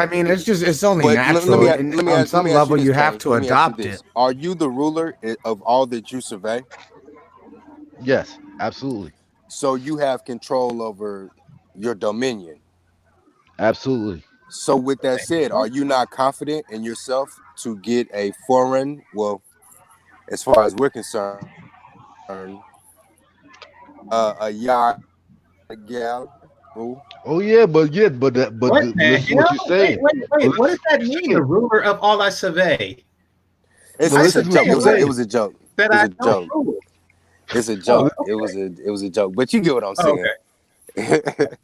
only natural. On some level, you have to adopt it. Are you the ruler of all that you survey? Yes, absolutely. So you have control over your dominion. Absolutely. So with that said, are you not confident in yourself to get a foreign, well, as far as we're concerned, a yacht, a gal? Ooh. Oh yeah, but What the listen to what you're hell? Wait, saying. wait, But wait. What does listen to that what mean? you're The saying. ruler of all I survey. It's But I it's a listen to what joke. survey you're what? It saying. was a joke. That It's I a don't joke. rule. It's a Oh, joke. It okay. was a joke. But you get what I'm Oh, saying. okay.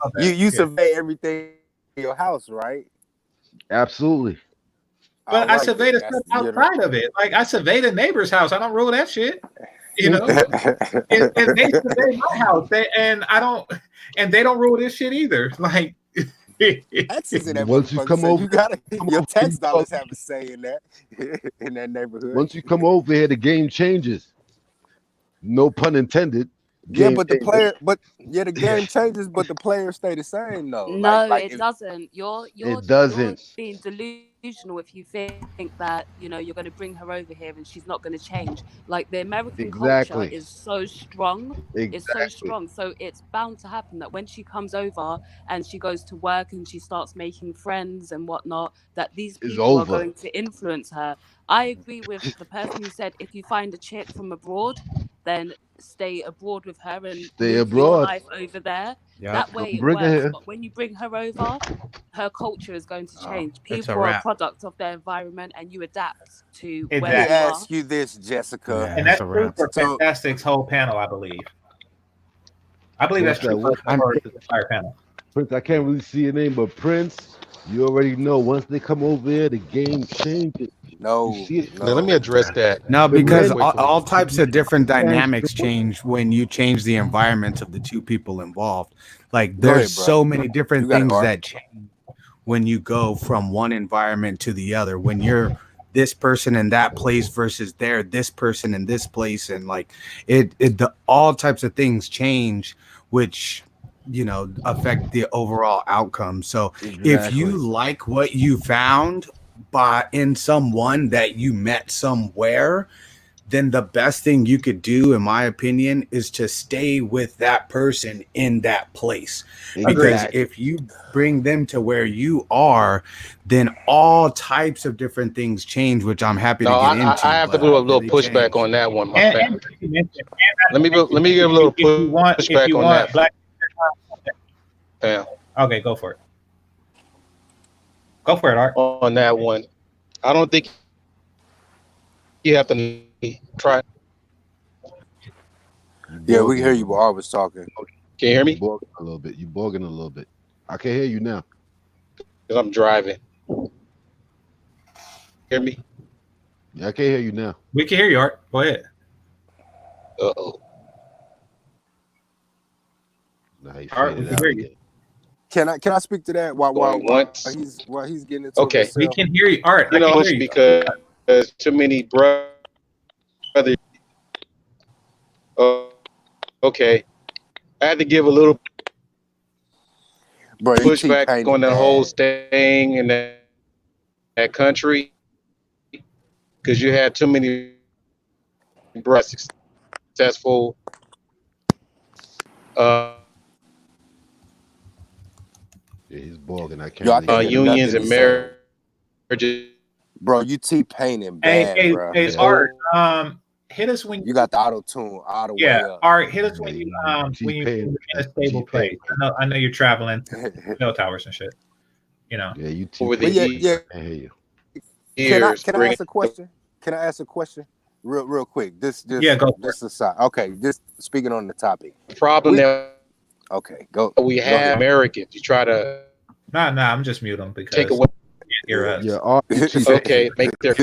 Okay. You Good. survey everything in your house, right? Absolutely. All But I right survey then. the That's stuff outside of it. Like I survey the neighbor's house. I don't rule that shit. You know, and they survey my house. And I don't, and they don't rule this shit either. Like, taxes in that Once you motherfucker. come So over, you gotta come your over here, tax you talk. dollars have a say in that in that neighborhood. Once you come over here, the game changes. No pun intended. Yeah, Game but changer. the game changes, but the players stay the same though. No, Like it if doesn't. It You're doesn't. being delusional if you think that, you're going to bring her over here and she's not going to change. Like the American culture Exactly. is so strong. It's so Exactly. strong. So it's bound to happen that when she comes over and she goes to work and she starts making friends and whatnot, that these It's people are over. going to influence her. I agree with the person who said if you find a chick from abroad, then stay abroad with her and Stay move your abroad. life over there. yep. That Don't way it bring her works. here. But when you bring her over, her culture is going to Oh, change. it's a People are a wrap. product of their environment and you adapt to where let me you Exactly. are. ask you this, Jessica. And Yeah, it's that's a true wrap. for So Fantastic's whole panel, I believe. I believe that's What's that? true What I'm for the entire panel. Prince? I can't really see your name, but Prince, you already know. Once they come over here, the game changes. You no, see it. Now let me no. address that no, The real because men quickly. all types of different can dynamics change when you change the environments of the two people involved. Like Go there's ahead, bro. so many You different got it, things Art. that change when you go from one environment to the other. When you're this person in that place versus this person in this place, and like the all types of things change, which affect the overall outcome. So if you exactly. like what you found by in someone that you met somewhere, then the best thing you could do, in my opinion, is to stay with that person in that place. Agreed. Because Exactly. if you bring them to where you are, then all types of different things change, which I'm happy No, to get I into. have to But do a yeah, little they pushback change. on that one, my And, fam. and not to mention, Let me give a little if pushback you on want that, black, fam. okay, go for it. Go for it, Art. On that one, I don't think you have to try. You Yeah, we can bogging hear a you, little but bit. Art was talking. Can you hear You me? bogging a little bit. You bogging a little bit. I can hear you now. Because I'm driving. Hear me? Yeah, I can hear you now. We can hear you, Art. Go ahead. Uh-oh. Now he Art, we faded can out hear you. again. Can I speak to that while Going once. he's getting into it Okay. We himself? can hear you, Art. I can hear you. Because too many brothers. Okay. I had to give a little Bro, you pushback T-painted on the whole bad. staying in that country because you had too many brothers successful Yeah, he's bogging. I can't Yo, I really can't hear hear nothing unions nothing he's and he's saying. saying. marriages. Bro, you T-painting Hey, bad, hey, bro. hey, Yeah. Art. Hit us when You got the auto-tune all the yeah, way up. Art. Hit us Yeah, when you you're T-pain. in a stable T-pain. place. I know you're traveling, cell towers and shit. Yeah, you Over But the T-pain. yeah, I can't hear you. years, can I ask a question? Can I ask a question? Real quick. Yeah, go for it. Aside. Okay, just speaking on the topic. problem that Okay, go we ahead. have Americans. You try to Nah, I'm just mute them because take away. you can't hear us. Yeah, Art, you Okay, make their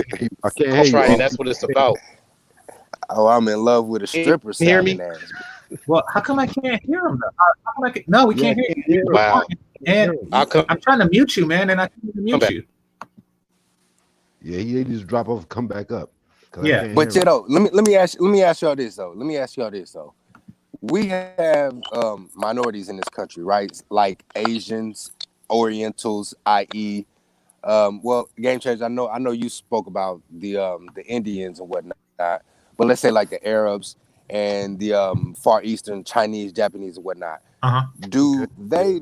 I can't hear you. right, and Art. that's what it's about. Oh, I'm in love with a stripper Can you hear me? sounding ass. Well, how come I can't hear him? How come no, we can't hear I you. can't hear him. Wow. And I'll come I'm trying to mute you, man, and I can't even mute back. you. Yeah, he just drop off, come back up. Yeah. But you know, let me ask y'all this though. We have minorities in this country, right? Like Asians, Orientals, i.e. Well, GameChanger, I know you spoke about the Indians and whatnot, but let's say like the Arabs and the Far Eastern, Chinese, Japanese, and whatnot. Uh-huh. Do they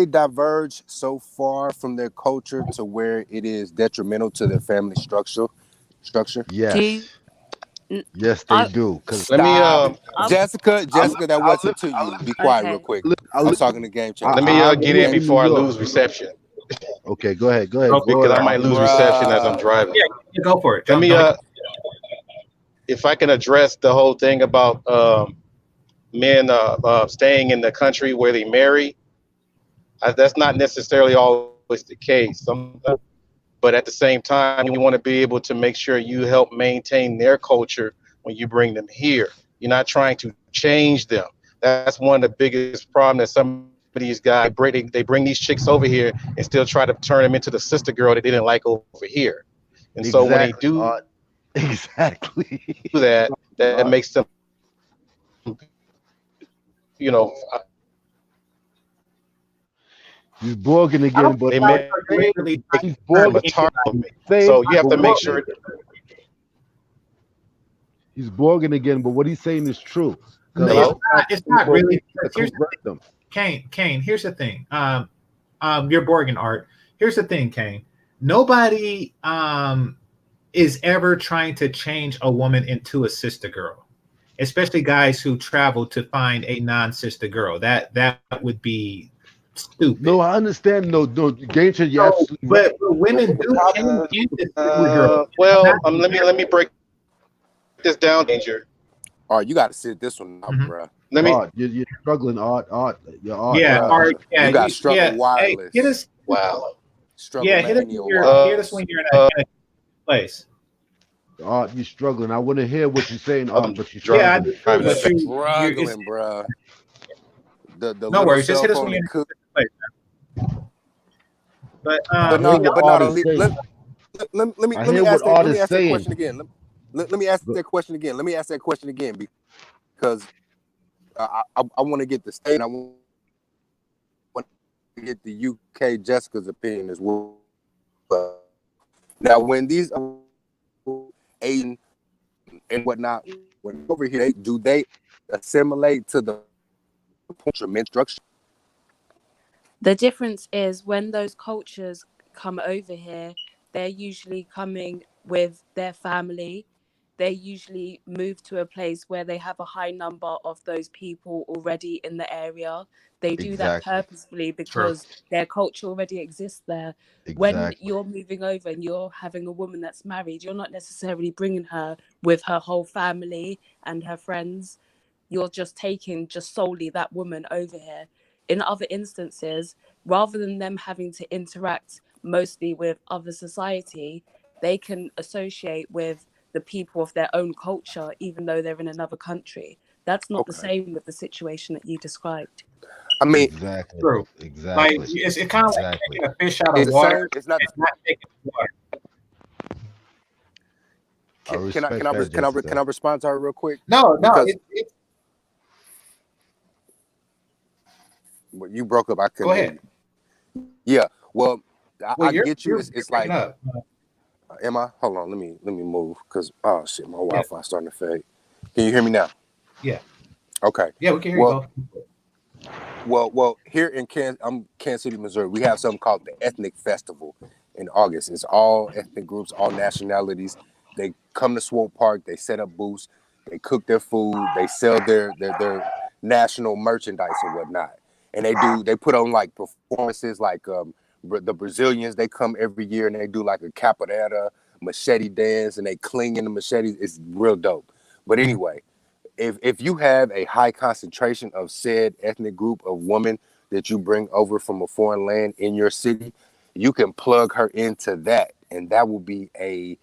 diverge so far from their culture to where it is detrimental to their family structure? Yes. Yes, they do. Cause Let me Jessica, that wasn't to you. Be quiet real quick. I'm talking to Game Changer. Let me get in before I lose reception. Okay, go ahead. Because I might lose reception as I'm driving. Yeah, go for it. Let me if I can address the whole thing about men staying in the country where they marry. That's not necessarily always the case. But at the same time, you want to be able to make sure you help maintain their culture when you bring them here. You're not trying to change them. That's one of the biggest problems that some of these guys they bring these chicks over here and still try to turn them into the sister girl that they didn't like over here. And so when they do do that makes them, he's Borging again, but he's Borging. So you have to make sure. He's Borging again, but what he's saying is true. No, it's not really. Kane, here's the thing. You're Borging, Art. Here's the thing, Kane. Nobody is ever trying to change a woman into a sister girl, especially guys who travel to find a non-sister girl. That would be stupid. No, I understand. No, GameChanger, yes. But women do change into sister girls. Let me break this down, Danger. All right, you got to sit this one out, bro. Art, you're struggling, Art. Art. Art. Yeah, you got struggle wireless. Hey, hit us. Wow. Struggle hit us when you're in a place. Art, you're struggling. I want to hear what you're saying, Art, but you're struggling. Yeah, struggling, bro. No worries, just hit us when you're in a place. But let me ask that question again. Let me ask that question again. Because I want to get the state. I want to get the UK Jessica's opinion as well. Now, when these Asian and whatnot, when over here, do they assimilate to the men structure? The difference is when those cultures come over here, they're usually coming with their family. They usually move to a place where they have a high number of those people already in the area. They do that purposefully because their culture already exists there. When you're moving over and you're having a woman that's married, you're not necessarily bringing her with her whole family and her friends. You're just taking just solely that woman over here. In other instances, rather than them having to interact mostly with other society, they can associate with the people of their own culture, even though they're in another country. That's not the same with the situation that you described. I mean, exactly. Like it's kind of like taking a fish out of water. It's not taking water. Can I respond to her real quick? No. You broke up. I couldn't. Go ahead. Yeah. Well, I get you. It's like. Am I? Hold on. Let me move because shit, my Wi-Fi starting to fade. Can you hear me now? Yeah. Okay. Yeah, we can hear you. Well, here in Kansas City, Missouri, we have something called the Ethnic Festival in August. It's all ethnic groups, all nationalities. They come to Swope Park. They set up booths. They cook their food. They sell their national merchandise and whatnot. And they put on like performances like the Brazilians. They come every year and they do like a capoeira, machete dance, and they cling in the machetes. It's real dope. But anyway, if you have a high concentration of said ethnic group of women that you bring over from a foreign land in your city, you can plug her into that, and that will be a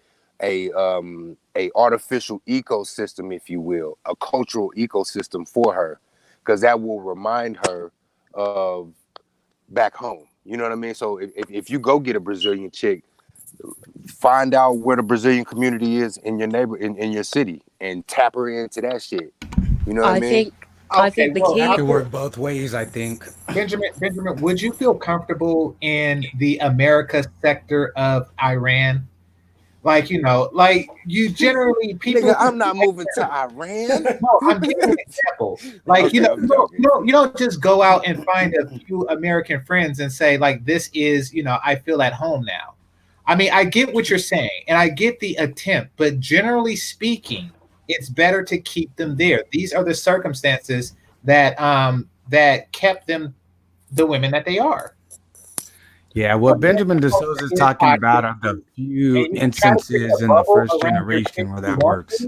artificial ecosystem, if you will, a cultural ecosystem for her, because that will remind her of back home. You know what I mean? So if you go get a Brazilian chick, find out where the Brazilian community is in your in your city and tap her into that shit. You know what I mean? I think the key it can work both ways, I think. Benjamin, would you feel comfortable in the America sector of Iran? Like, you know, like you generally people. Nigga, I'm not moving to Iran. No, I'm giving you an example. Like, Okay, you know, I'm joking. you don't just go out and find a few American friends and say, like, this is, you know, I feel at home now. I mean, I get what you're saying, and I get the attempt, but generally speaking, it's better to keep them there. These are the circumstances that that kept them the women that they are. Yeah, what Benjamin DeSouza is talking about are the few instances in the first generation where that works.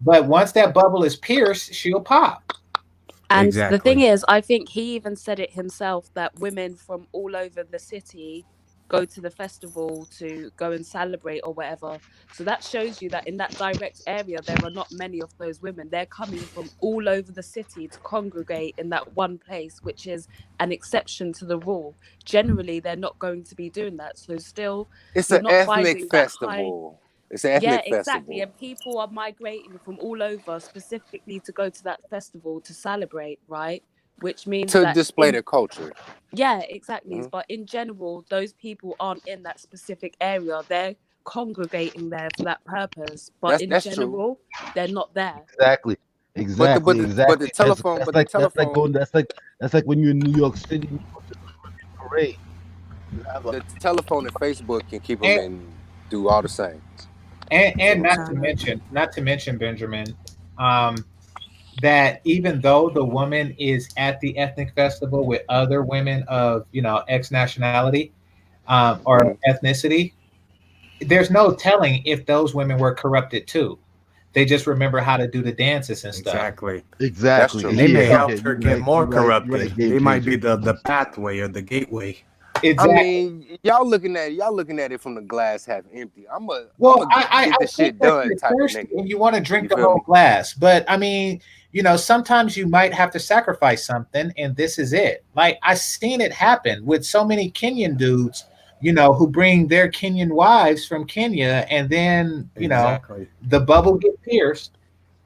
But once that bubble is pierced, she'll pop. And the thing is, I think he even said it himself that women from all over the city go to the festival to go and celebrate or whatever. So that shows you that in that direct area, there are not many of those women. They're coming from all over the city to congregate in that one place, which is an exception to the rule. Generally, they're not going to be doing that. So still, it's you're an not ethnic festival. It's an ethnic festival. Exactly. And people are migrating from all over specifically to go to that festival to celebrate, right? Which means to that display their culture. Yeah, exactly. But in general, those people aren't in that specific area. They're congregating there for that purpose. But in general, they're not there. Exactly. But the telephone, that's like when you're in New York City, you go to the parade. The telephone and Facebook can keep them in, do all the same. And not to mention, Benjamin, that even though the woman is at the ethnic festival with other women of, you know, X nationality or ethnicity, there's no telling if those women were corrupted too. They just remember how to do the dances and stuff. Exactly. And they may help her get more corrupted. They might be the pathway or the gateway. Exactly. I mean, y'all looking at it from the glass half empty. I get the shit done type of nigga. And you want to drink the whole glass, but I mean, you know, sometimes you might have to sacrifice something, and this is it. Like, I've seen it happen with so many Kenyan dudes, you know, who bring their Kenyan wives from Kenya, and then, you know, the bubble gets pierced,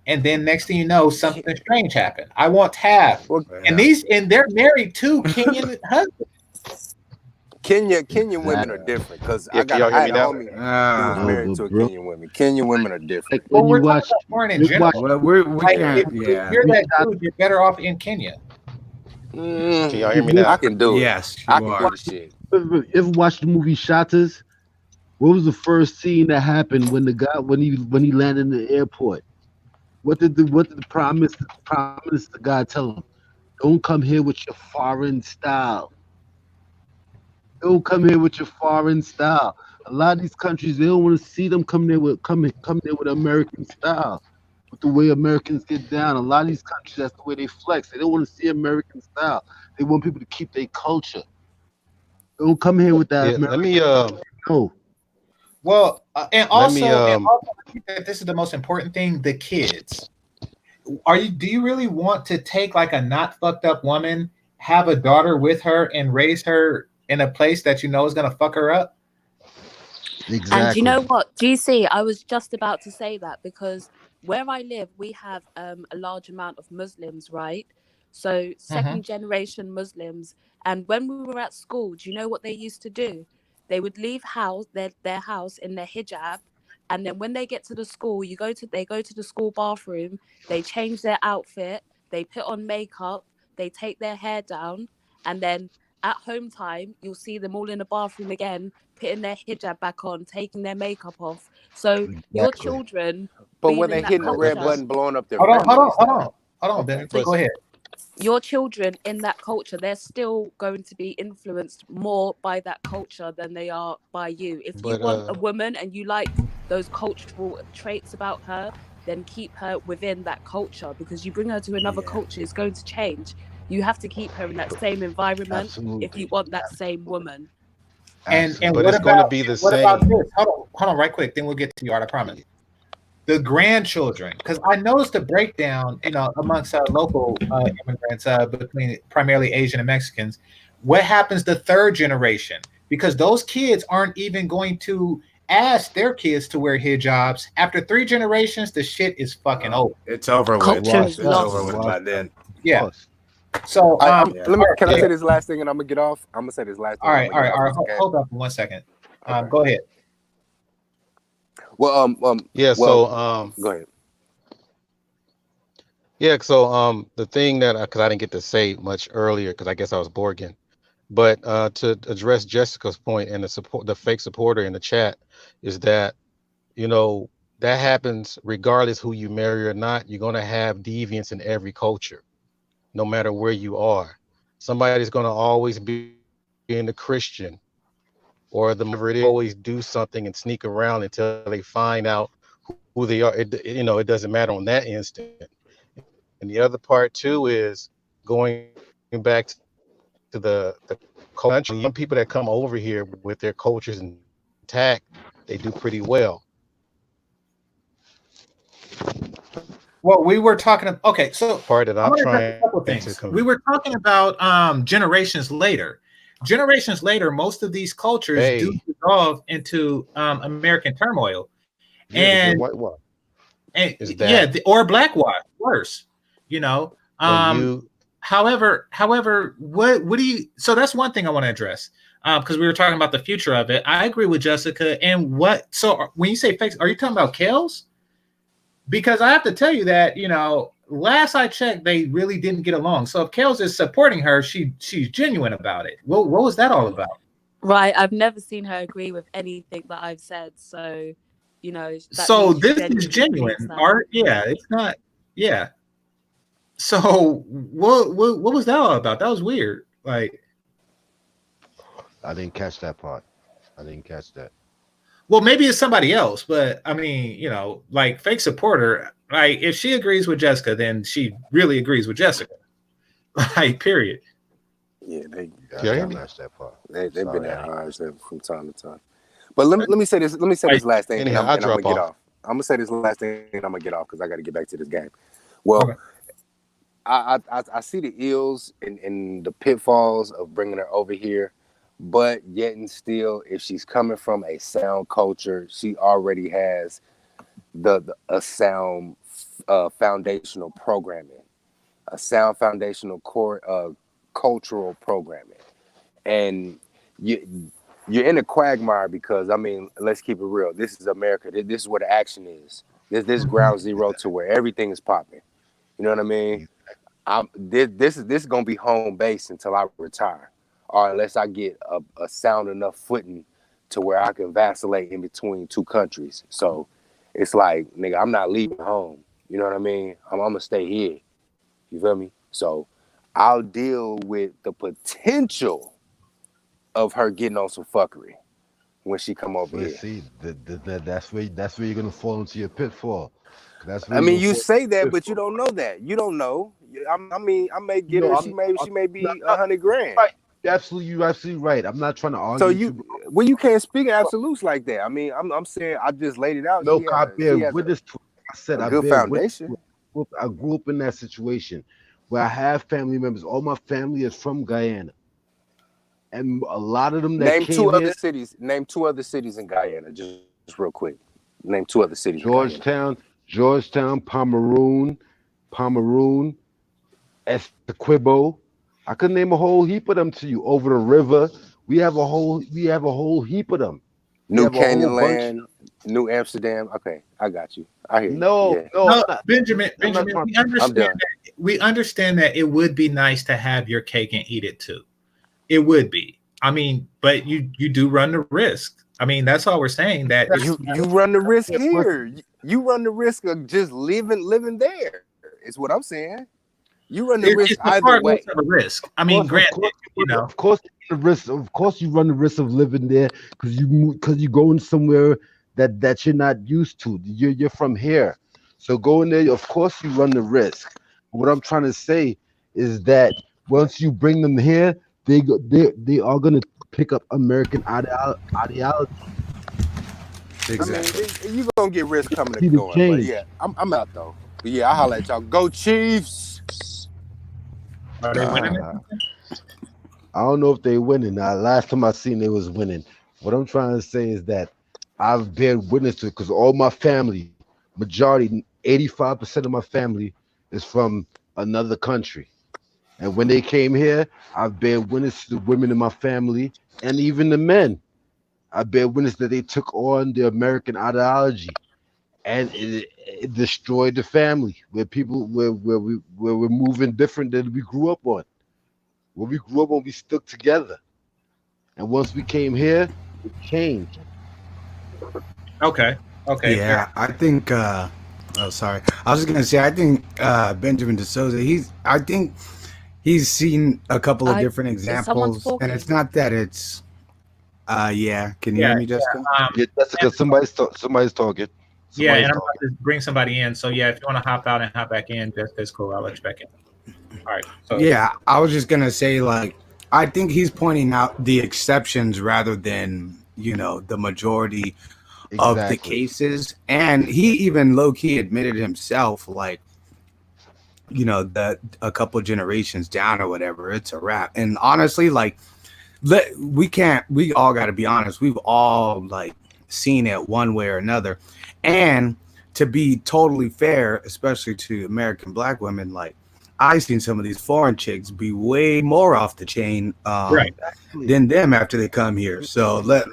and then next thing you know, something strange happened. I want half, and they're married to Kenyan husbands. Kenyan women are different because I had a homie who was married to a Kenyan woman. Kenyan women are different. Well, we're talking about porn in general. If you're that dude, you're better off in Kenya. Can y'all hear me now? I can do it. Yes, I can do the shit. Ever watched the movie Shatters? What was the first scene that happened when the guy when he landed in the airport? What did the prime minister guy tell him? Don't come here with your foreign style. Don't come here with your foreign style. A lot of these countries, they don't want to see them come there with American style. With the way Americans get down. A lot of these countries, that's the way they flex. They don't want to see American style. They want people to keep their culture. Don't come here with that. Let me no. Well, and also, I think that this is the most important thing: the kids. Do you really want to take like a not fucked up woman, have a daughter with her, and raise her in a place that you know is gonna fuck her up? Exactly. And you know what, GC, I was just about to say that because where I live, we have a large amount of Muslims, right? So second generation Muslims. And when we were at school, do you know what they used to do? They would leave their house in their hijab. And then when they get to the school, they go to the school bathroom, they change their outfit, they put on makeup, they take their hair down, and then at home time, you'll see them all in the bathroom again, putting their hijab back on, taking their makeup off. So your children, but when they're hitting the red button, blowing up their hold on, Ben. Go ahead. Your children in that culture, they're still going to be influenced more by that culture than they are by you. If you want a woman and you like those cultural traits about her, then keep her within that culture, because you bring her to another culture, it's going to change. You have to keep her in that same environment if you want that same woman. And but it's going to be the same. About this? Hold on, right quick. Then we'll get to you, Art. I promise. The grandchildren, because I noticed a breakdown, you know, amongst local immigrants between primarily Asian and Mexicans. What happens the third generation? Because those kids aren't even going to ask their kids to wear hijabs. After 3 generations, the shit is fucking over. It's over with. It's over with by then. Yeah. So can I say this last thing and I'm gonna get off? I'm gonna say this last thing. All right. Hold up for 1 second. Go ahead. Well, Yeah. well, So go ahead. yeah. So the thing that because I didn't get to say much earlier because I guess I was bored again. But to address Jessica's point and the fake supporter in the chat is that, you know, that happens regardless who you marry or not. You're gonna have deviance in every culture, no matter where you are. Somebody's gonna always be in the Christian or the whatever it is, always do something and sneak around until they find out who they are. You know, it doesn't matter on that instant. And the other part too is going back to the culture. Young people that come over here with their cultures intact, they do pretty well. Well, we were talking. Okay, so Part that I I'm want to address trying a couple of to things. convey. We were talking about generations later. Generations later, most of these cultures do dissolve into American turmoil, Yeah, they get and whitewashed. Is yeah, that or blackwash, worse. You know. when you However, what do you? So that's one thing I want to address because we were talking about the future of it. I agree with Jessica. And what? So when you say fakes, are you talking about Kels? Because I have to tell you that, you know, last I checked, they really didn't get along. So if Kels is supporting her, she's genuine about it. What was that all about? Right. I've never seen her agree with anything that I've said. So, you know, that So means she this is genuinely believes genuine that. art. Yeah, it's not. Yeah. So what was that all about? That was weird. Like, I didn't catch that part. I didn't catch that. well, maybe it's somebody else, but I mean, you know, like fake supporter. Like, if she agrees with Jessica, then she really agrees with Jessica. Like, period. Yeah, I didn't catch that part. they've been Sorry, at I- odds from time to time. But let me say this. Let me say this last thing, and anyhow, I'm I gonna drop get off. off. I'm gonna say this last thing, and I'm gonna get off because I got to get back to this game. Well, Okay. I see the ills and the pitfalls of bringing her over here, but yet and still, if she's coming from a sound culture, she already has a sound foundational programming, a sound foundational core cultural programming, and you're in a quagmire because, I mean, let's keep it real. This is America. This is where the action is. This ground zero to where everything is popping. You know what I mean? This is gonna be home base until I retire, or unless I get a sound enough footing to where I can vacillate in between two countries. So it's like, nigga, I'm not leaving home. You know what I mean? I'm gonna stay here. You feel me? So I'll deal with the potential of her getting on some fuckery when she come over But here. see, that's where you're gonna fall into your pitfall. That's where I mean, you're you gonna fall say into that, your but you pitfall. don't know that. You don't know. I mean, I may get No, her. She may be $100,000. right. You're absolutely right. I'm not trying to argue So with you. you can't speak in absolutes like that. I mean, I'm saying I just laid it out. No, She I bear has witness to it. I said a I good bear witness to foundation. it. I grew up in that situation where I have family members. All my family is from Guyana, and a lot of them that Name came two other here: cities. Name two other cities in Guyana. Just real quick. Name two other cities in Guyana. Georgetown, Pomeroon, Essequibo. I could name a whole heap of them to you. Over the river, we have a whole heap of them. We New have a whole Canaan bunch. Land, New Amsterdam. Okay, I got you. I hear you. No, Yeah. no, I'm not. Benjamin, I'm not we trying- understand done. we understand that it would be nice to have your cake and eat it too. It would be. I mean, but you do run the risk. I mean, that's all we're saying. That You run the risk here. You run the risk of just living there. Is what I'm saying. You run the risk it's either way. of a risk. I mean, granted, you know, of course, you run the risk of living there because you're going somewhere that you're not used to. You're from here, so going there, of course, you run the risk. What I'm trying to say is that once you bring them here, they are gonna pick up American ideology. Exactly. I mean, you gonna get risk coming See and the going, but change. yeah, I'm out though. But yeah, I holla at y'all. Go Chiefs! Are they winning? I don't know if they winning. Last time I seen they was winning. What I'm trying to say is that I've been witness to it because all my family, majority, 85% of my family is from another country. And when they came here, I've been witness to the women in my family and even the men. I bear witness that they took on the American ideology, and it destroyed the family. Where people, where we're moving different than we grew up on. Where we grew up on, we stuck together, and once we came here, it changed. Okay. Okay. Yeah, I think. Oh, sorry. I was just gonna say. I think Benjamin DeSouza. I think he's seen a couple of different Is someone examples, and it's talking? not that it's. Yeah. Can you Yeah. hear me, Jessica? Yeah, Jessica, somebody's talking. Yeah, Somebody's and I'm talking. about to bring somebody in. So yeah, if you want to hop out and hop back in, that's cool. I'll let you back in. All right. So Yeah, I was just gonna say, like, I think he's pointing out the exceptions rather than the majority of the Exactly. cases, and he even low key admitted himself, like, that a couple generations down or whatever, it's a wrap. And honestly, like, we all got to be honest. We've all like seen it one way or another, and to be totally fair, especially to American black women, like, I've seen some of these foreign chicks be way more off the chain right. than them after they come here. So let's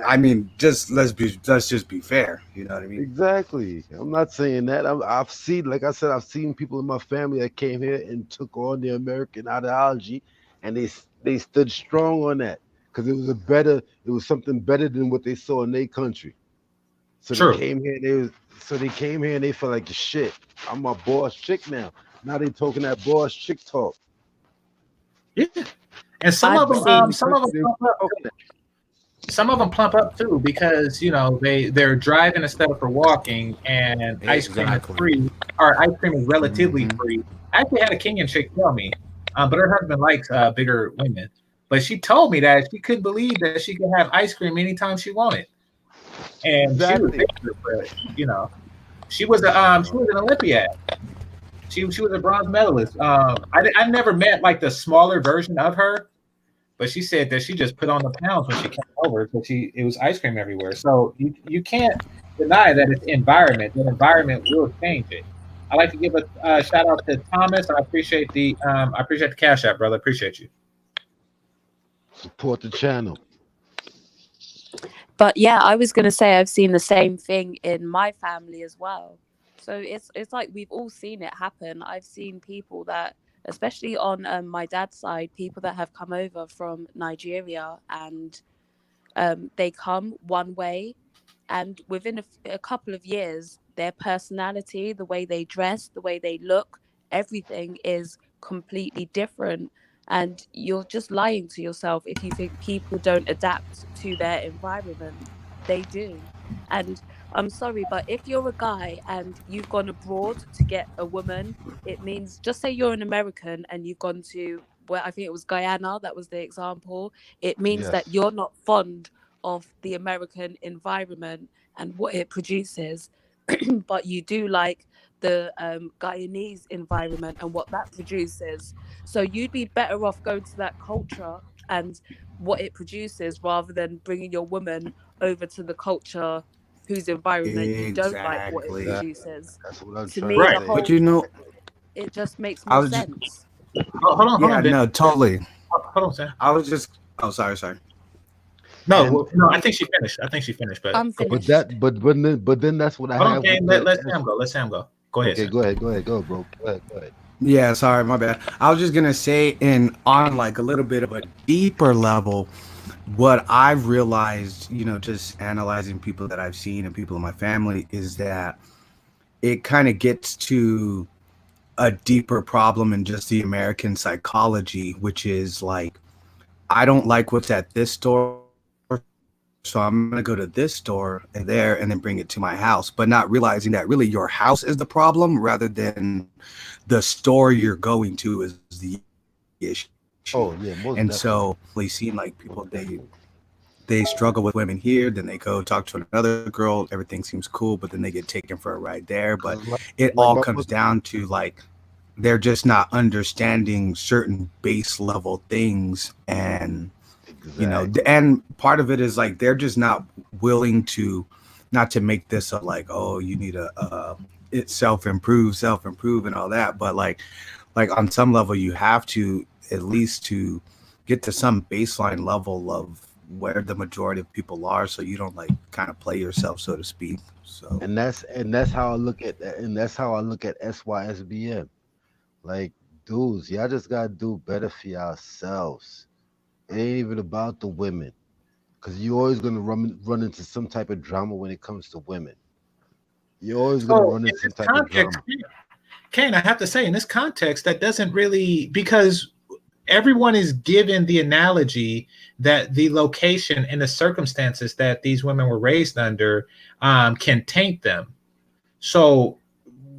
just be fair. You know what I mean? Exactly. I'm not saying that. I've seen, like I said, I've seen people in my family that came here and took on the American ideology, and they stood strong on that because it was something better than what they saw in their country. So True. they came here and they felt like the shit. I'm a boss chick now. Now they talking that boss chick talk. Yeah. And some I've of them, seen- some of them plump up. Some of them plump up too because they're driving instead of for walking, and ice cream is Exactly. free, or ice cream is relatively Mhm. free. I actually had a Kenyan chick tell me, but her husband likes bigger women. But she told me that she couldn't believe that she could have ice cream anytime she wanted, and Exactly. she was bigger, she was an Olympiad. She was a bronze medalist. I never met like the smaller version of her, but she said that she just put on the pounds when she came over because it was ice cream everywhere. So you can't deny that it's environment. The environment will change it. I'd like to give a shout out to Thomas. I appreciate the Cash App, brother. Appreciate you. Support the channel. But yeah, I was gonna say I've seen the same thing in my family as well. So it's like we've all seen it happen. I've seen people that, especially on my dad's side, people that have come over from Nigeria, and they come one way, and within a couple of years, their personality, the way they dress, the way they look, everything is completely different. And you're just lying to yourself if you think people don't adapt to their environment. They do. And I'm sorry, but if you're a guy and you've gone abroad to get a woman, it means, just say you're an American and you've gone to, well, I think it was Guyana, that was the example. It means Yes. that you're not fond of the American environment and what it produces, but you do like the Guyanese environment and what that produces. So you'd be better off going to that culture and what it produces rather than bringing your woman over to the culture whose environment you don't like what it Exactly. produces. That's what I'm To trying me, to the say. But whole, it just makes I more was just, sense. Hold on, Ben. no, totally. Hold on, Sam. I was just, oh, sorry. No, I think she finished. But I'm But finished. then that's what I hold on, have. Game. Let Sam go. Let Sam go. Go ahead. Okay, Sam. go ahead, go, bro. Go ahead. Yeah, sorry, my bad. I was just gonna say, on like a little bit of a deeper level, what I've realized, just analyzing people that I've seen and people in my family, is that it kind of gets to a deeper problem in just the American psychology, which is like, I don't like what's at this store, so I'm going to go to this store and there and then bring it to my house, but not realizing that really your house is the problem rather than the store you're going to is the issue. Oh yeah, most And definitely. so we've seen like people, they struggle with women here, then they go talk to another girl, everything seems cool, but then they get taken for a ride there. But it all comes down to like, they're just not understanding certain base level things. And and part of it is like they're just not willing to, not to make this up like, oh, you need it self-improve and all that, but like on some level you have to, at least to get to some baseline level of where the majority of people are, so you don't like kind of play yourself, so to speak. So And that's how I look at that, and that's how I look at SYSBM. Like, dudes, y'all just gotta do better for yourselves. It ain't even about the women, because you're always gonna run into some type of drama when it comes to women. You're always gonna So run in into some this type of context, drama. Kane, I have to say, in this context, that doesn't really, because everyone is given the analogy that the location and the circumstances that these women were raised under can taint them. So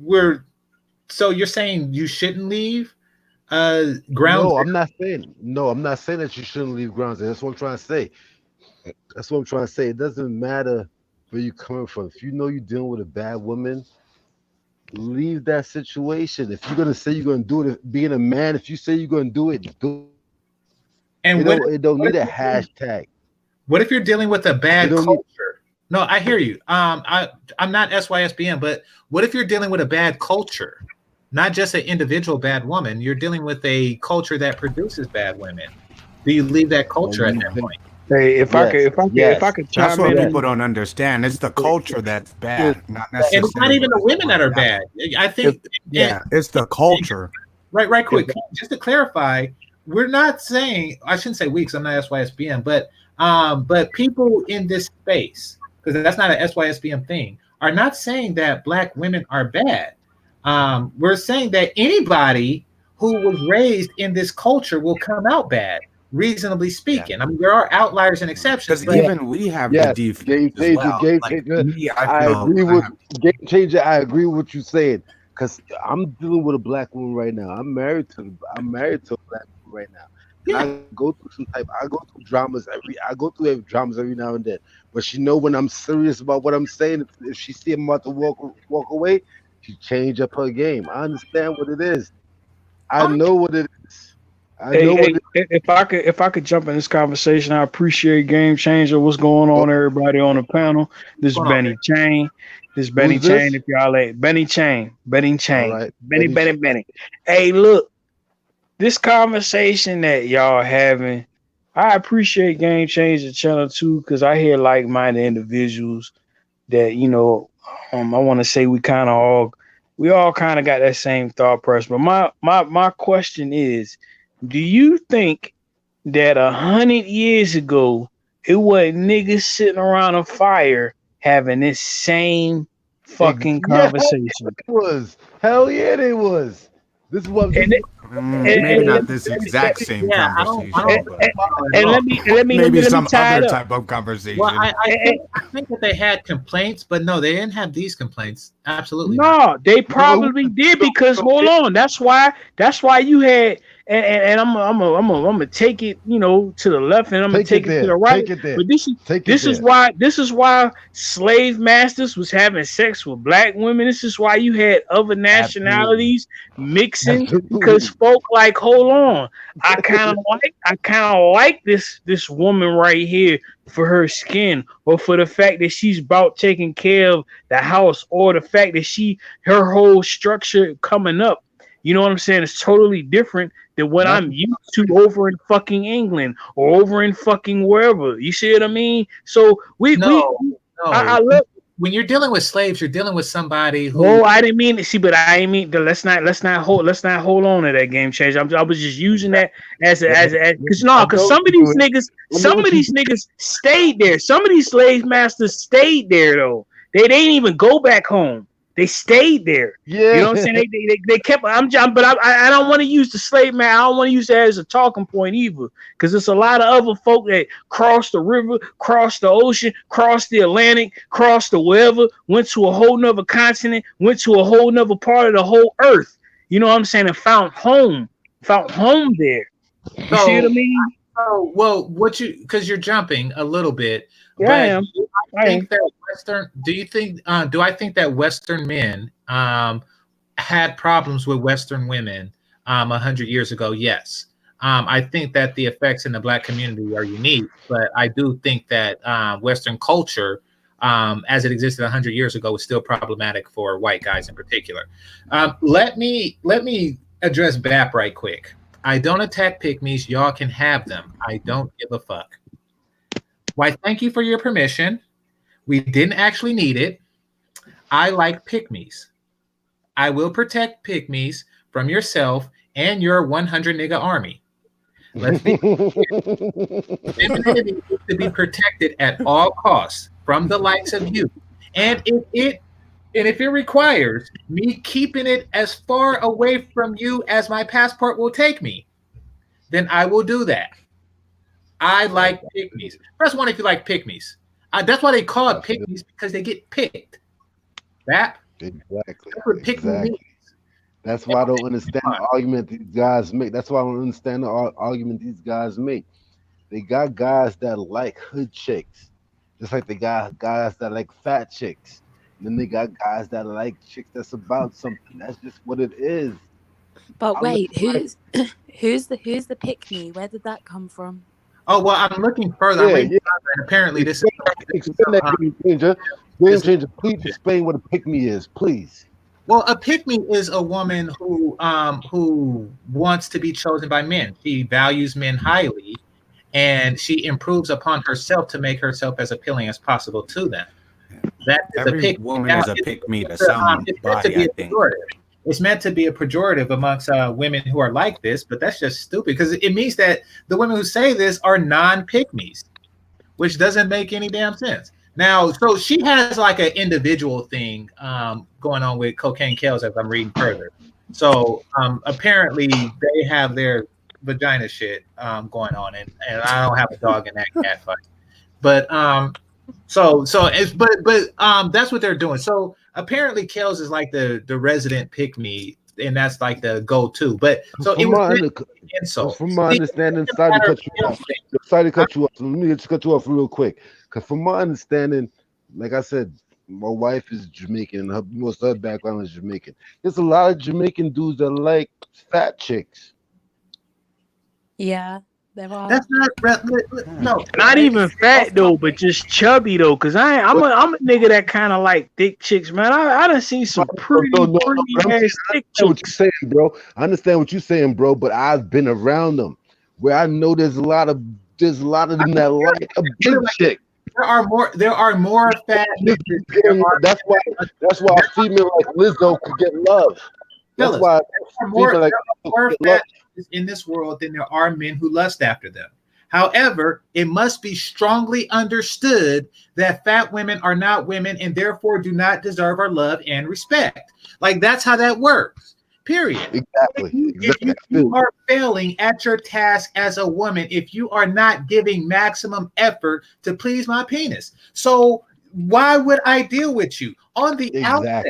you're saying you shouldn't leave ground No, zero? I'm not saying that you shouldn't leave ground zero. That's what I'm trying to say. That's what I'm trying to say. It doesn't matter where you're coming from. If you know you're dealing with a bad woman, leave that situation. If you're gonna say you're gonna do it, being a man, if you say you're gonna do it, do And it. It don't need a hashtag. What if you're dealing with a It bad don't need. culture? No, I hear you. I'm not SYSBM, but what if you're dealing with a bad culture? Not just an individual bad woman. You're dealing with a culture that produces bad women. Do you leave that culture at that point? Hey, if I could that's chime what in. people don't understand. It's the culture that's bad, not And it's necessarily. not even the women that are bad. I think. It's the culture. Right quick. Just to clarify, we're not saying, I shouldn't say we, because I'm not SYSBM, but people in this space, because that's not an SYSBM thing, are not saying that Black women are bad. We're saying that anybody who was raised in this culture will come out bad, reasonably speaking. I mean, there are outliers and exceptions, Because even we have the defense Game as changer, well. game Like changer. me, I agree with game changer. I agree with what you're saying, because I'm dealing with a black woman right now. I'm married to a black woman right now. And I go through dramas every now and then. But she know when I'm serious about what I'm saying. If she see I'm about to walk away, she change up her game. I understand what it is. I know what it is. If I could jump in this conversation, I appreciate Game Changer. What's going on, everybody on the panel? This is Benny Chain. This is Benny Who's this? Chain. If y'all like Benny Chain, Benny Chain, All right. Benny. Hey, look, this conversation that y'all having, I appreciate Game Changer Channel 2, because I hear like-minded individuals that, I want to say we all kind of got that same thought process. But my question is, do you think that 100 years ago it wasn't niggas sitting around a fire having this same fucking conversation? It was. Hell yeah, they was. This is what maybe not this exact same conversation, and let me maybe some tie other it up. type of conversation. Well, I think that they had complaints, but no, they didn't have these complaints. Absolutely No, not. they probably did, because hold on, that's why you had and I'm gonna take it, to the left, and I'm gonna take it to the right. But this is why slave masters was having sex with black women. This is why you had other nationalities mixing, because folk like, hold on, I kind of like this woman right here for her skin, or for the fact that she's about taking care of the house, or the fact that her whole structure coming up. You know what I'm saying? It's totally different than what I'm used to over in fucking England or over in fucking wherever. You see what I mean? So I love. When you're dealing with slaves, you're dealing with somebody who. Oh, I didn't mean to see, but I didn't mean. Let's not hold on to that Game Changer. I was just using that as because some of these niggas stayed there. Some of these slave masters stayed there though. They didn't even go back home. They stayed there. Yeah. You know what I'm saying? They kept. I don't want to use the slave man. I don't want to use that as a talking point either, because there's a lot of other folk that crossed the river, crossed the ocean, crossed the Atlantic, crossed the wherever, went to a whole nother continent, went to a whole nother part of the whole earth. You know what I'm saying? And found home there. You see what I mean? Oh, well, because you're jumping a little bit. Yeah, but I am. Do I think that Western men had problems with Western women 100 years ago? Yes. I think that the effects in the Black community are unique, but I do think that Western culture, as it existed 100 years ago, was still problematic for white guys in particular. Let me address BAP right quick. I don't attack pygmies. Y'all can have them. I don't give a fuck. Why, thank you for your permission. We didn't actually need it. I like pick-me's. I will protect pick-me's from yourself and your 100 nigga army. Let's be femininity needs to be protected at all costs from the likes of you. And if it requires me keeping it as far away from you as my passport will take me, then I will do that. I like pick-me's. Press one if you like pick-me's. That's why they call it pick-me's, because they get picked. That exactly. That's what pick-me means. That's why I don't understand the argument these guys make. That's why I don't understand the argument these guys make. They got guys that like hood chicks, just like they got guys that like fat chicks. And then they got guys that like chicks that's about something. That's just what it is. But wait, who's the pick me? Where did that come from? Oh well, I'm looking further. And apparently, this is GameChanger. GameChanger, please explain what a pick me is, please. Well, a pick-me is a woman who wants to be chosen by men. She values men highly, and she improves upon herself to make herself as appealing as possible to them. That is Every a pick. woman is a pick-me to some body, I think. It's meant to be a pejorative amongst women who are like this, but that's just stupid because it means that the women who say this are non-pick-me's, which doesn't make any damn sense. Now, so she has like an individual thing going on with Cocaine Kales as I'm reading further. So apparently they have their vagina shit going on, and I don't have a dog in that cat fight. But that's what they're doing. So apparently Kales is like the resident pick me, and that's like the go-to. But so it was an insult. From my understanding, sorry to cut you off. Sorry to cut you off. So let me just cut you off real quick. Because from my understanding, like I said, my wife is Jamaican. Most of her background is Jamaican. There's a lot of Jamaican dudes that like fat chicks. Yeah, there are. That's not even fat though, but just chubby though. Cause I'm a nigga that kind of like thick chicks, man. I done seen some pretty ass thick chicks. What you're saying, bro? I understand what you're saying, bro. But I've been around them, where I know there's a lot of them that like a big chick. There are more fat. That's why a female like Lizzo could get love. That's why there are more fat in this world than there are men who lust after them. However, it must be strongly understood that fat women are not women and therefore do not deserve our love and respect. Like that's how that works. Period. Exactly. If you are failing at your task as a woman, if you are not giving maximum effort to please my penis, so why would I deal with you on the outset?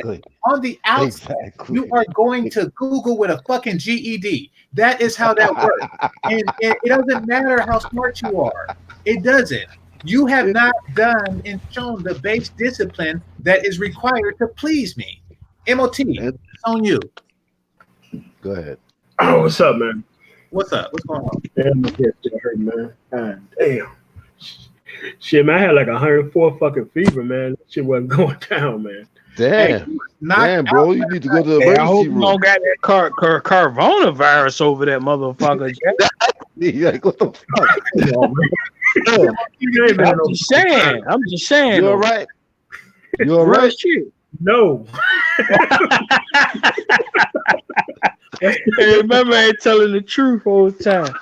You are going to Google with a fucking GED. That is how that works, and it doesn't matter how smart you are. It doesn't. You have not done and shown the base discipline that is required to please me. MOT, it's on you. Go ahead. Oh, what's up, man? What's up? What's going on? Damn, my head still hurt, man. God damn. Shit, man, I had like 104 fucking fever, man. That shit wasn't going down, man. Damn. Damn, bro. You need to go to the emergency I hope room. you don't got that coronavirus over that motherfucker. Like, what the fuck? I'm just saying. You all right? You all right? Shit. No. Hey, remember, I ain't telling the truth all the time.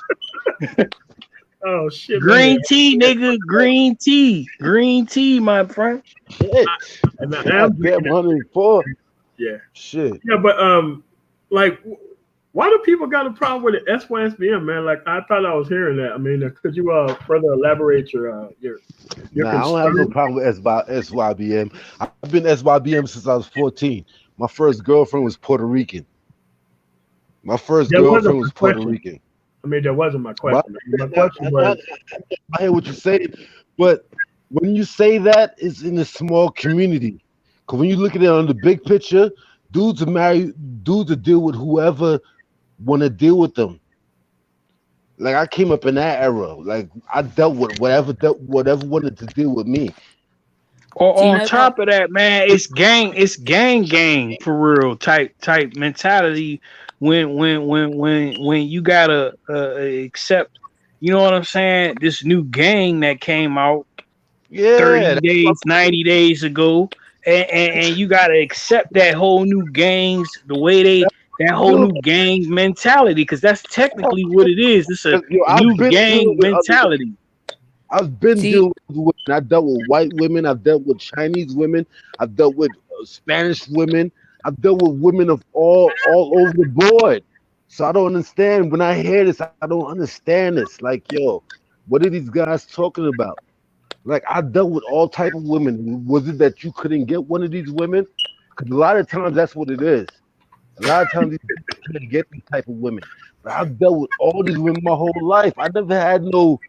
Oh shit! Green tea, nigga. Green tea, my friend. And I'm 104. Yeah. Shit. Yeah, but like, why do people got a problem with the S1SBM, man? Like, I thought I was hearing that. I mean, could you further elaborate your Nah, I don't have no problem with SYBM. I've been SYBM since I was 14. My first girlfriend was Puerto Rican. I mean, that wasn't my question. My question was, I hear what you're saying, but when you say that, it's in a small community. Because when you look at it on the big picture, dudes are deal with whoever want to deal with them. Like I came up in that era. Like I dealt with whatever wanted to deal with me. Or on top of that, man, it's gang for real type mentality. When you gotta accept, you know what I'm saying? This new gang that came out 30 days, 90 days ago. And you gotta accept that whole new that whole new gang mentality, because that's technically what it is. It's a new gang mentality. I've been dealing with women. I've dealt with white women. I've dealt with Chinese women. I've dealt with Spanish women. I've dealt with women of all over the board. So I don't understand when I hear this. I don't understand this. Like, yo, what are these guys talking about? Like, I dealt with all type of women. Was it that you couldn't get one of these women? Because a lot of times that's what it is. A lot of times you couldn't get these type of women. But I've dealt with all these women my whole life. I never had no,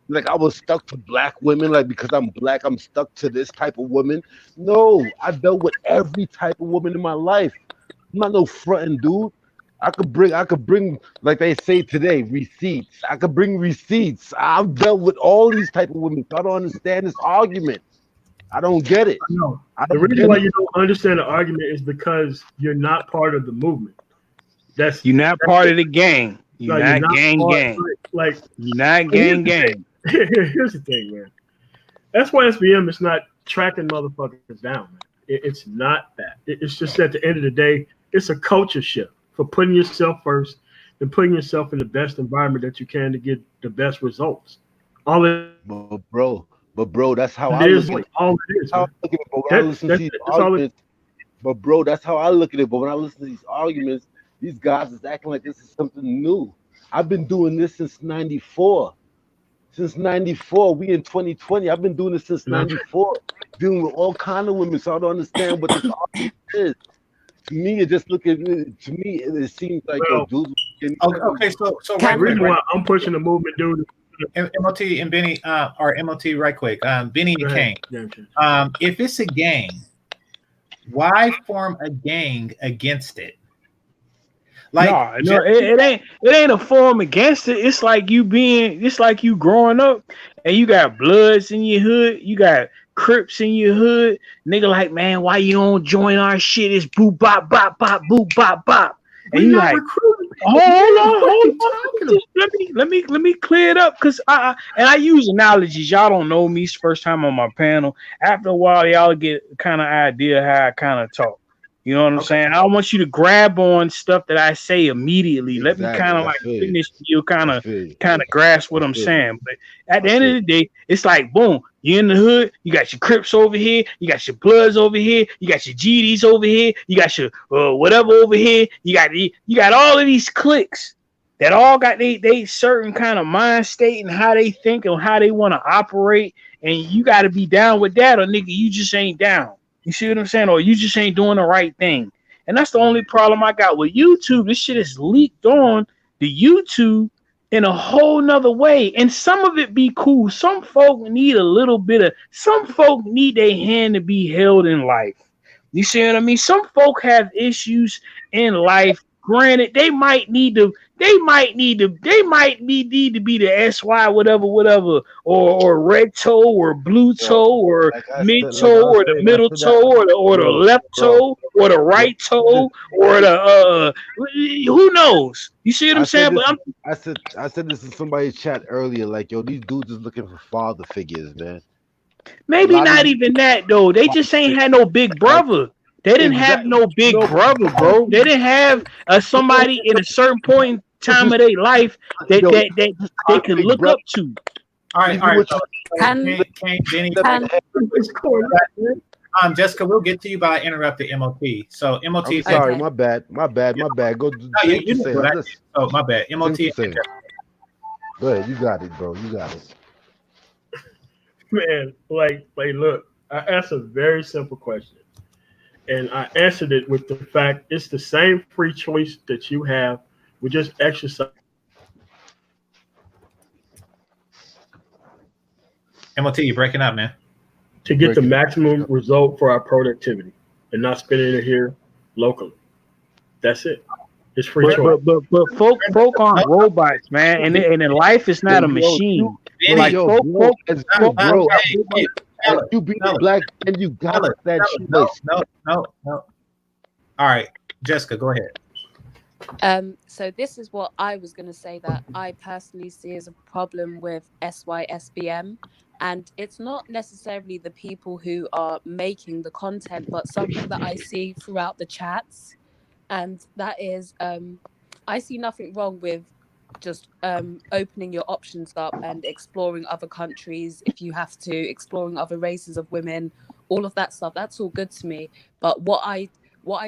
like, I was stuck to black women. Like, because I'm black, I'm stuck to this type of woman. No, I dealt with every type of woman in my life. I'm not no fronting dude. I could bring, like they say today, receipts. I could bring receipts. I've dealt with all these type of women. So I don't understand this argument. I don't get it. No, the reason why you don't understand the argument is because you're not part of the movement. You're not part of the gang. You're not gang. Like you're not gang. Here's the thing, man. SYSBM is not tracking motherfuckers down, man. It's not that. It's just at the end of the day, it's a culture shift for putting yourself first and putting yourself in the best environment that you can to get the best results. But bro, that's how I look at it. All it is. But bro, that's how I look at it. But when I listen to these arguments, these guys is acting like this is something new. I've been doing this since '94. Since '94, we in 2020. I've been doing this since '94, dealing with all kind of women. So I don't understand what this argument is. To me, it just it seems like dudes. Okay, so the reason why I'm pushing the movement, dude. MOT and Benny, or MOT, right quick. Benny and Kane. If it's a gang, why form a gang against it? Like, no, it ain't a form against it. It's like you growing up and you got Bloods in your hood, you got Crips in your hood. Nigga, like, man, why you don't join our shit? It's boop bop bop bop boop bop bop. And you like, hold on. Let me clear it up, because I use analogies. Y'all don't know me. It's the first time on my panel. After a while, y'all get kind of idea how I kind of talk. You know what I'm saying? I don't want you to grab on stuff that I say immediately. Exactly. Let me kind of like finish. You kind of grasp what I'm saying. But at the end of the day, it's like, boom, you're in the hood. You got your Crips over here. You got your Bloods over here. You got your GDs over here. You got your whatever over here. You got all of these cliques that all got they certain kind of mind state and how they think and how they want to operate. And you got to be down with that, or nigga, you just ain't down. You see what I'm saying? Or you just ain't doing the right thing. And that's the only problem I got with YouTube. This shit is leaked on the YouTube in a whole nother way. And some of it be cool. Some folk need some folk need their hand to be held in life. You see what I mean? Some folk have issues in life. Granted, they might need to be the SY whatever, or red toe or blue toe or mid toe or the middle toe or the left toe or the right toe or the who knows? You see what I'm saying? I said this in somebody's chat earlier, like, yo, these dudes is looking for father figures, man. Maybe not even that though. They just ain't had no big brother. They didn't have no big brother, bro. They didn't have somebody in a certain point in time of their life that they can look up to. All right. Benny, Jessica, we'll get to you, but I interrupted MOT. So MOT. I'm sorry, my bad. Go. You say. Oh, my bad. MOT. Go ahead, you got it, bro. You got it. Man, like, look, I asked a very simple question. And I answered it with the fact it's the same free choice that you have. We just exercise. MOT, you're breaking up, man. To get the maximum result for our productivity and not spending it here locally. That's it. It's free choice. But folk aren't robots, man. And in life, it's not a machine. Like folk, you be black and you got that choice. No. All right, Jessica, go ahead. So this is what I was going to say that I personally see as a problem with SYSBM. And it's not necessarily the people who are making the content, but something that I see throughout the chats, and that is I see nothing wrong with just opening your options up and exploring other countries if you have to, exploring other races of women, all of that stuff. That's all good to me. But what I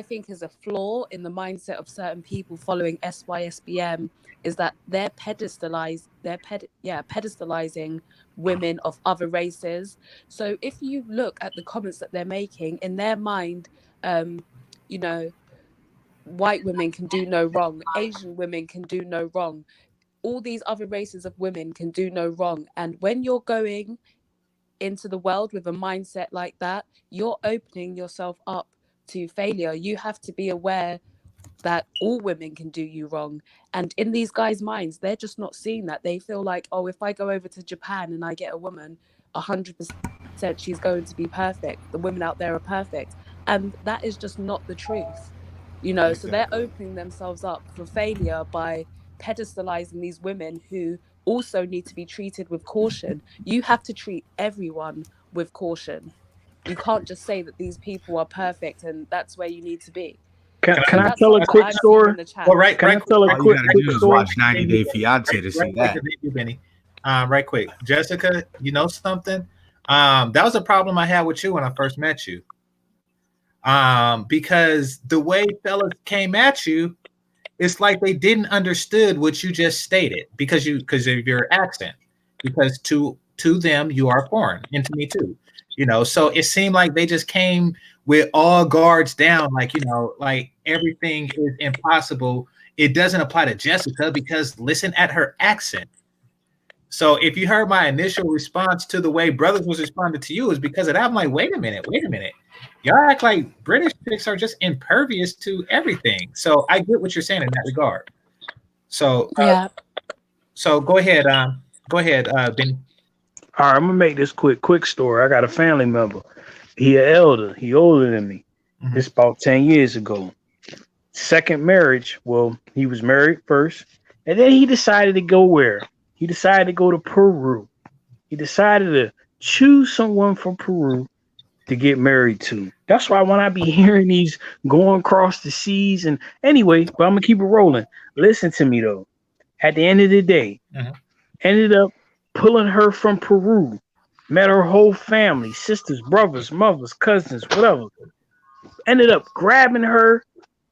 think is a flaw in the mindset of certain people following SYSBM is that they're pedestalizing women of other races. So if you look at the comments that they're making, in their mind, you know, white women can do no wrong, Asian women can do no wrong, all these other races of women can do no wrong. And when you're going into the world with a mindset like that, you're opening yourself up to failure. You have to be aware that all women can do you wrong. And in these guys' minds, they're just not seeing that. They feel like, oh, if I go over to Japan and I get a woman, 100% she's going to be perfect. The women out there are perfect. And that is just not the truth. You know, so they're opening themselves up for failure by pedestalizing these women who also need to be treated with caution. You have to treat everyone with caution. You can't just say that these people are perfect and that's where you need to be. Can I tell a quick story? Well, right, Can I right. tell a All you quick gotta do is story? watch 90 Day Fiance to see that. Benny. Right quick, Jessica, you know something? That was a problem I had with you when I first met you. Because the way fellas came at you, it's like they didn't understood what you just stated because of your accent. Because to them you are foreign, and to me too. You know, so it seemed like they just came with all guards down, like, you know, like everything is impossible. It doesn't apply to Jessica because listen at her accent. So if you heard my initial response to the way brothers was responding to you, is because of that. I'm like, wait a minute. Y'all act like British chicks are just impervious to everything. So I get what you're saying in that regard. So yeah. So go ahead, Benny. All right, I'm gonna make this quick story. I got a family member. He an elder. He older than me. Mhm. It's about 10 years ago. Second marriage. Well, he was married first, and then he decided to go where? He decided to go to Peru. He decided to choose someone from Peru to get married to. That's why when I be hearing these going across the seas and anyway, but I'm gonna keep it rolling. Listen to me though. At the end of the day, ended up pulling her from Peru. Met her whole family, sisters, brothers, mothers, cousins, whatever. Ended up grabbing her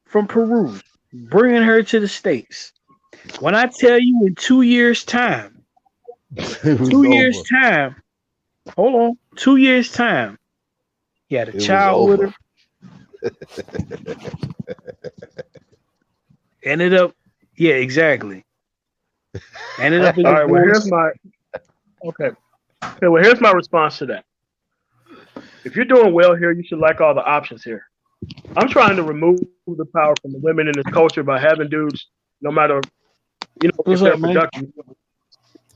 from Peru, bringing her to the States. When I tell you in 2 years' time, 2 years' time, hold on, 2 years' time, he had a child with her. Ended up, yeah, exactly. Ended up in all right, well, here's my response to that. If you're doing well here, you should like all the options here. I'm trying to remove the power from the women in this culture by having dudes, no matter, you know, if they're productive,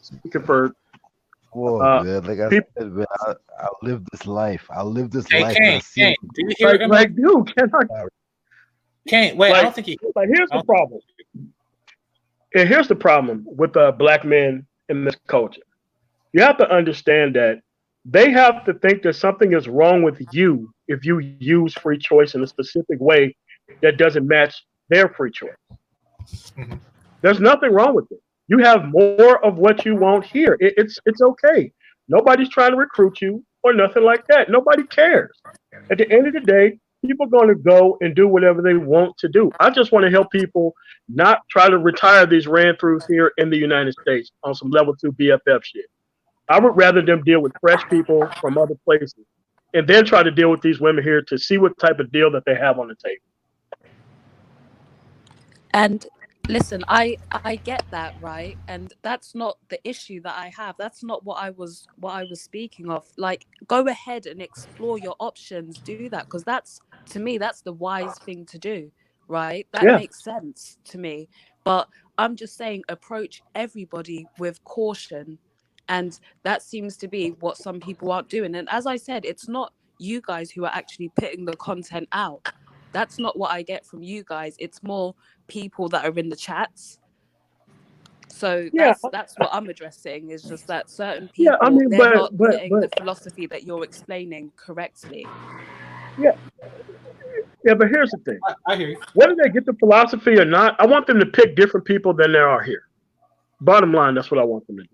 speaking for. Man, like I said, man, I live this life. I live this life. Kane, do you hear him? Like, dude, Kane, wait, I don't think he. Like, here's the problem. And here's the problem with black men in this culture. You have to understand that they have to think that something is wrong with you if you use free choice in a specific way that doesn't match their free choice. Mm-hmm. There's nothing wrong with it. You have more of what you want here. It's okay. Nobody's trying to recruit you or nothing like that. Nobody cares. At the end of the day, people are going to go and do whatever they want to do. I just want to help people not try to retire these ran-throughs here in the United States on some level 2 BFF shit. I would rather them deal with fresh people from other places and then try to deal with these women here to see what type of deal that they have on the table. And listen, I get that, right? And that's not the issue that I have. That's not what I was speaking of. Like, go ahead and explore your options, do that, because that's, to me, that's the wise thing to do, right? That makes sense to me. But I'm just saying, approach everybody with caution. And that seems to be what some people aren't doing. And as I said, it's not you guys who are actually putting the content out. That's not what I get from you guys. It's more people that are in the chats. So Yeah, that's what I'm addressing. Is just that certain yeah. people I mean, they're not but getting the philosophy that you're explaining correctly. yeah, yeah. But here's the thing: I hear you. whether they get the philosophy or not, I want them to pick different people than there are here. Bottom line, that's what I want them to do.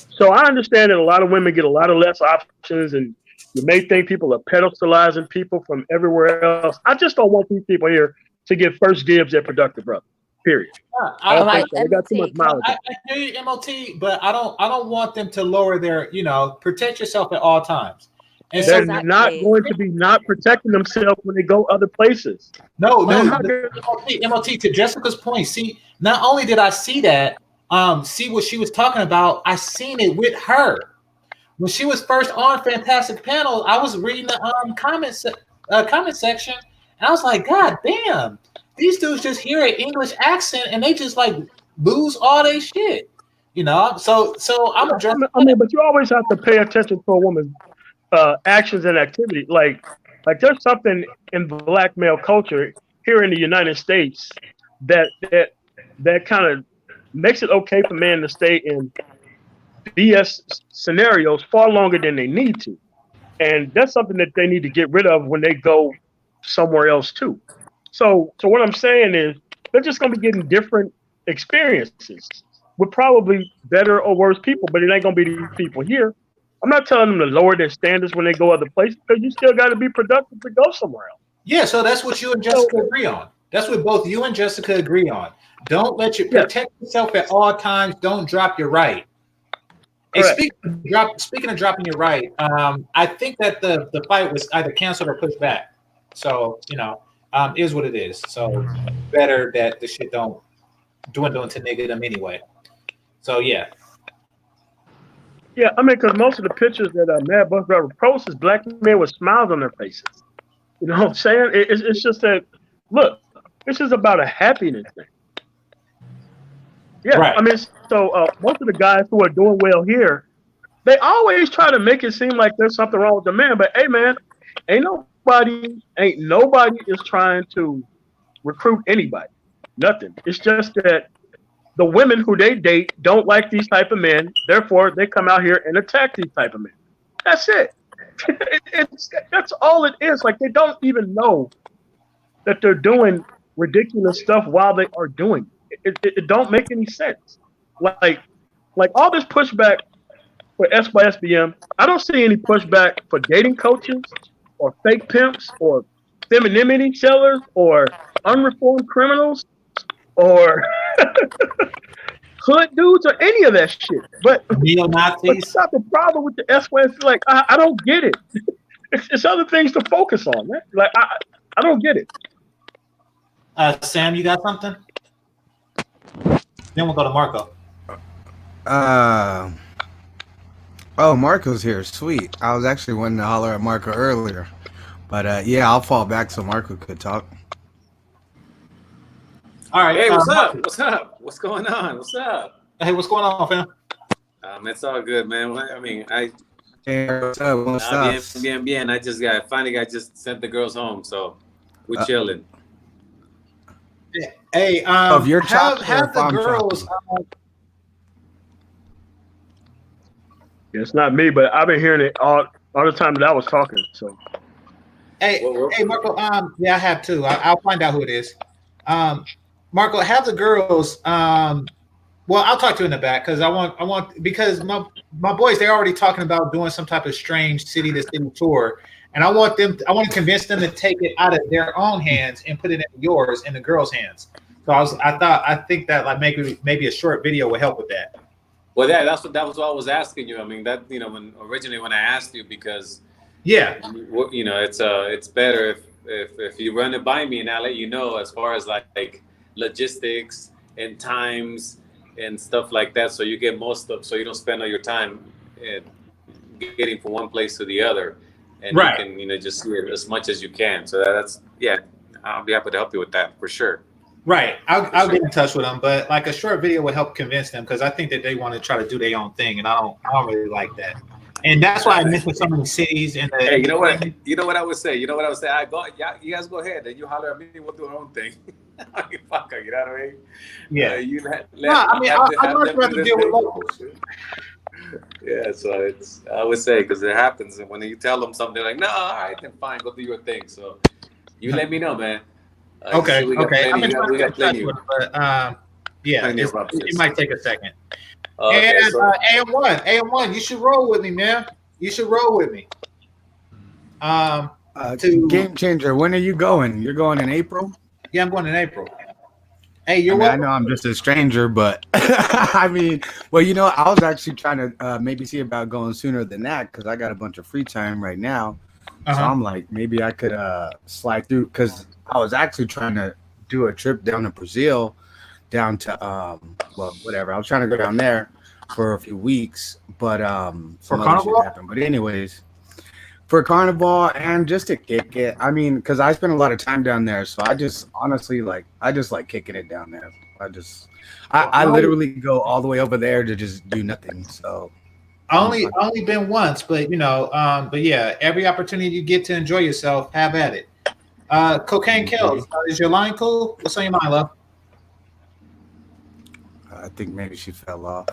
So I understand that a lot of women get a lot of less options, and you may think people are pedestalizing people from everywhere else. I just don't want these people here to get first dibs at productive brothers. Period. I don't think so. They got too much mileage. I hear you, MOT, but I don't want them to lower their, protect yourself at all times. And they're not going to be not protecting themselves when they go other places. No, MOT, to Jessica's point, see, not only did I see that, see what she was talking about, I seen it with her. When she was first on Fantastic Panel, I was reading the comment section, and I was like, God damn, these dudes just hear an English accent and they just like lose all their shit. So I'm addressing. I mean, but you always have to pay attention to a woman's actions and activity. Like there's something in Black male culture here in the United States that kind of makes it okay for men to stay in BS scenarios far longer than they need to. And that's something that they need to get rid of when they go somewhere else too. So what I'm saying is they're just going to be getting different experiences with probably better or worse people, but it ain't going to be these people here. I'm not telling them to lower their standards when they go other places, because you still got to be productive to go somewhere else. Yeah, so that's what you and Jessica agree on. That's what both you and Jessica agree on. Don't let you protect yourself at all times. Don't drop your right. Hey, speaking of dropping your right, I think that the fight was either canceled or pushed back. So, is what it is. So better that the shit don't dwindle into them anyway. So yeah. Yeah, I mean, because most of the pictures that Mad Bus Driver posts is Black men with smiles on their faces. You know what I'm saying? It's just that, look, this is about a happiness thing. Yeah, right. I mean, so most of the guys who are doing well here, they always try to make it seem like there's something wrong with the man. But hey, man, ain't nobody is trying to recruit anybody. Nothing. It's just that the women who they date don't like these type of men. Therefore, they come out here and attack these type of men. That's it. That's all it is. Like, they don't even know that they're doing ridiculous stuff while they are doing it. It don't make any sense. Like all this pushback for S by SBM, I don't see any pushback for dating coaches or fake pimps or femininity sellers or unreformed criminals or hood dudes or any of that shit. But what's not the problem with the S by SBM? Like, I don't get it. It's other things to focus on, man. Like, I don't get it. Sam, you got something? Then we'll go to Marco. Oh, Marco's here. Sweet. I was actually wanting to holler at Marco earlier. But yeah, I'll fall back so Marco could talk. All right. Hey, what's up? What's up? What's going on? What's up? Hey, what's going on, fam? It's all good, man. I mean, Hey, what's up? What's up? Bien. I just sent the girls home, so we're chilling. Hey, if you're have the girls. It's not me, but I've been hearing it all the time that I was talking. So, hey, Marco. Yeah, I have too. I'll find out who it is. Marco, have the girls. Well, I'll talk to you in the back because I want because my boys, they're already talking about doing some type of strange city to city tour. And I want to convince them to take it out of their own hands and put it in yours and the girls' hands. So I think that like maybe a short video would help with that. Well, that was what I was asking you. I mean, that when I asked you, because it's better if you run it by me and I let you know as far as like logistics and times and stuff like that, so you get so you don't spend all your time getting from one place to the other. And you can just see it as much as you can. So I'll be happy to help you with that for sure. Right. I'll get in touch with them, but like a short video would help convince them because I think that they want to try to do their own thing, and I don't really like that. And that's why I mentioned some of the cities and hey, you know what I would say? You guys go ahead and you holler at me. We'll do our own thing. Fuck her, you know what I mean? Yeah. You I'd much rather deal with locals. Yeah, so it's, I would say, because it happens, and when you tell them something like, no, all right, then fine, go do your thing. So you let me know, man. Okay. We got I've been plenty, trying to we get got in touch plenty. with him, but yeah, it might take a second. Okay, and so AM1, you should roll with me, man. You should roll with me. To GameChanger, when are you going? You're going in April? Yeah, I'm going in April. Hey, you're I welcome. know I'm just a stranger, but I mean, well, you know, I was actually trying to maybe see about going sooner than that because I got a bunch of free time right now. So I'm like, maybe I could slide through because I was actually trying to do a trip down to Brazil, down to well, whatever. I was trying to go down there for a few weeks, but some other shit happened. But anyways, for Carnival and just to kick it. I mean, because I spent a lot of time down there, so I just honestly like kicking it down there. I literally go all the way over there to just do nothing. So I only been once, but you know, but yeah, every opportunity you get to enjoy yourself, have at it. Cocaine kills. Is your line cool? What's on your mind, love? I think maybe she fell off.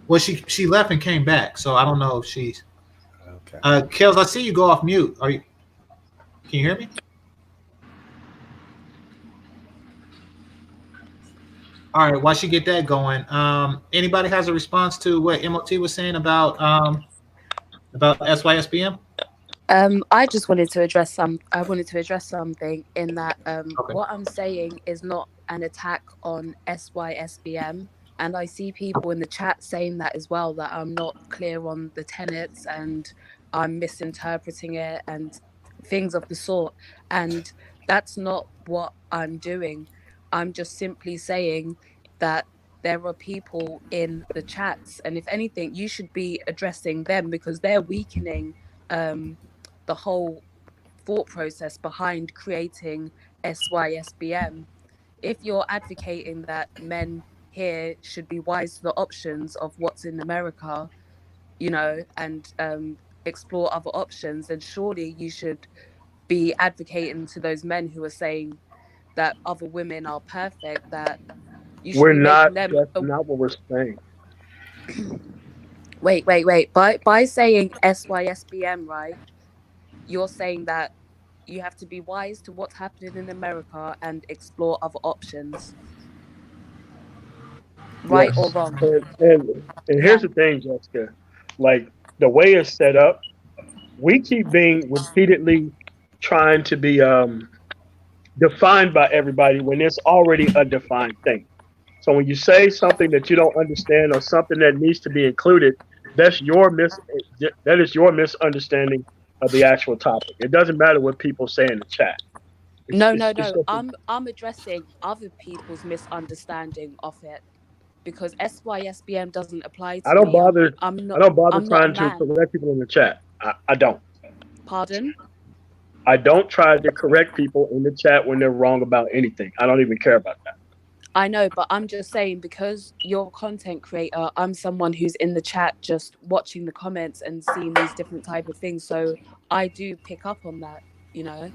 Well, she left and came back, so I don't know if she's okay. Kels, I see you go off mute. Are you? Can you hear me? All right. While she get that going, anybody has a response to what MOT was saying about SYSBM? I just wanted to address something in that what I'm saying is not an attack on SYSBM, and I see people in the chat saying that as well, that I'm not clear on the tenets and I'm misinterpreting it and things of the sort, and that's not what I'm doing. I'm just simply saying that there are people in the chats, and if anything, you should be addressing them because they're weakening the whole thought process behind creating SYSBM. If you're advocating that men here should be wise to the options of what's in America, you know, and explore other options, then surely you should be advocating to those men who are saying that other women are perfect, that you should be making them. That's not what we're saying. Wait. By saying SYSBM, right? You're saying that you have to be wise to what's happening in America and explore other options. Right or wrong? And here's the thing, Jessica. Like the way it's set up, we keep being repeatedly trying to be defined by everybody when it's already a defined thing. So when you say something that you don't understand or something that needs to be included, that is your misunderstanding of the actual topic. It doesn't matter what people say in the chat. No. I'm addressing other people's misunderstanding of it because SYSBM doesn't apply to me. I don't bother I'm trying to correct people in the chat. I don't. Pardon? I don't try to correct people in the chat when they're wrong about anything. I don't even care about that. I know, but I'm just saying because you're a content creator, I'm someone who's in the chat just watching the comments and seeing these different type of things. So I do pick up on that, you know.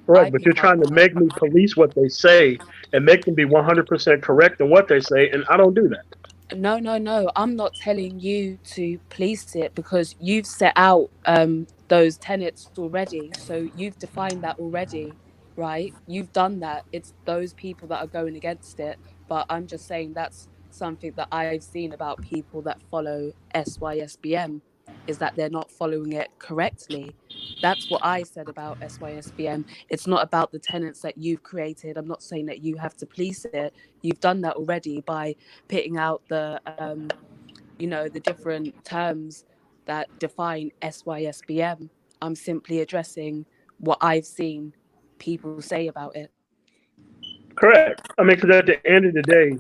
Right, but you're trying to make me police what they say and make them be 100% correct in what they say, and I don't do that. No. I'm not telling you to police it because you've set out those tenets already. So you've defined that already, right? You've done that. It's those people that are going against it. But I'm just saying that's something that I've seen about people that follow SYSBM is that they're not following it correctly. That's what I said about SYSBM. It's not about the tenets that you've created. I'm not saying that you have to police it. You've done that already by pitting out the, the different terms that define SYSBM. I'm simply addressing what I've seen people say about it. Correct. I mean, because at the end of the day,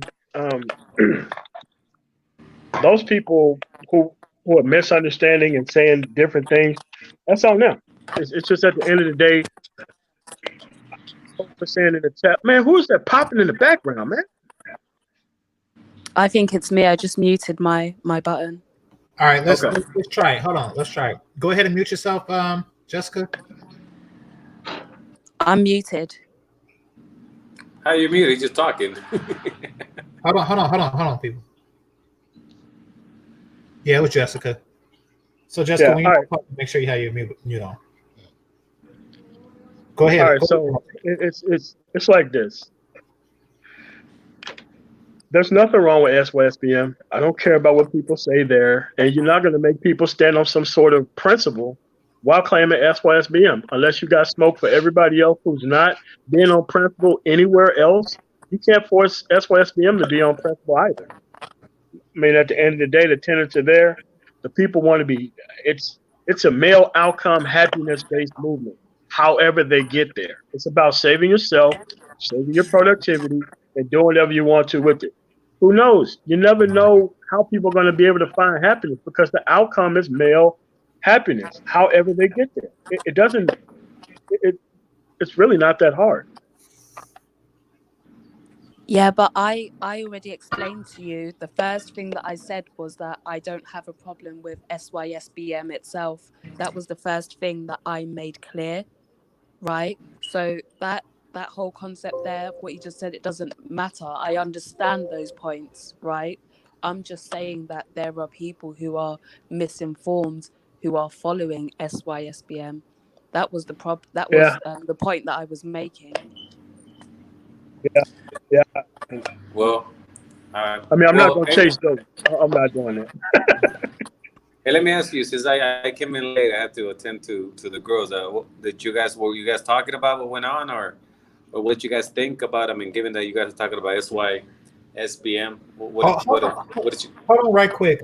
those people who are misunderstanding and saying different things, that's on them. It's just at the end of the day, folks are saying in the chat, man, who is that popping in the background, man? I think it's me. I just muted my button. All right, let's try it. Hold on, let's try it. Go ahead and mute yourself, Jessica. I'm muted. How you mute? He's just talking. Hold on, people. Yeah, it was Jessica. So Jessica, when you talk, make sure you have your mute on. Go ahead. All right, so it's like this. There's nothing wrong with SYSBM. I don't care about what people say there, and you're not going to make people stand on some sort of principle while claiming SYSBM, unless you got smoke for everybody else who's not being on principle anywhere else. You can't force SYSBM to be on principle either. I mean, at the end of the day, the tenets are there. The people want to be. It's a male outcome happiness based movement. However they get there, it's about saving yourself, saving your productivity, and doing whatever you want to with it. Who knows? You never know how people are going to be able to find happiness because the outcome is male happiness. However they get there, it doesn't. It's really not that hard. Yeah, but I already explained to you, the first thing that I said was that I don't have a problem with SYSBM itself. That was the first thing that I made clear, right? So that whole concept there, what you just said, it doesn't matter. I understand those points, right? I'm just saying that there are people who are misinformed, who are following SYSBM. That was the the point that I was making. Yeah. Well, I mean, I'm not gonna chase those. I'm not doing that. Hey, let me ask you, since I came in late, I had to attend to the girls. Were you guys talking about what went on, or what you guys think about? I mean, given that you guys are talking about SYSBM, what did you? Hold on, right quick,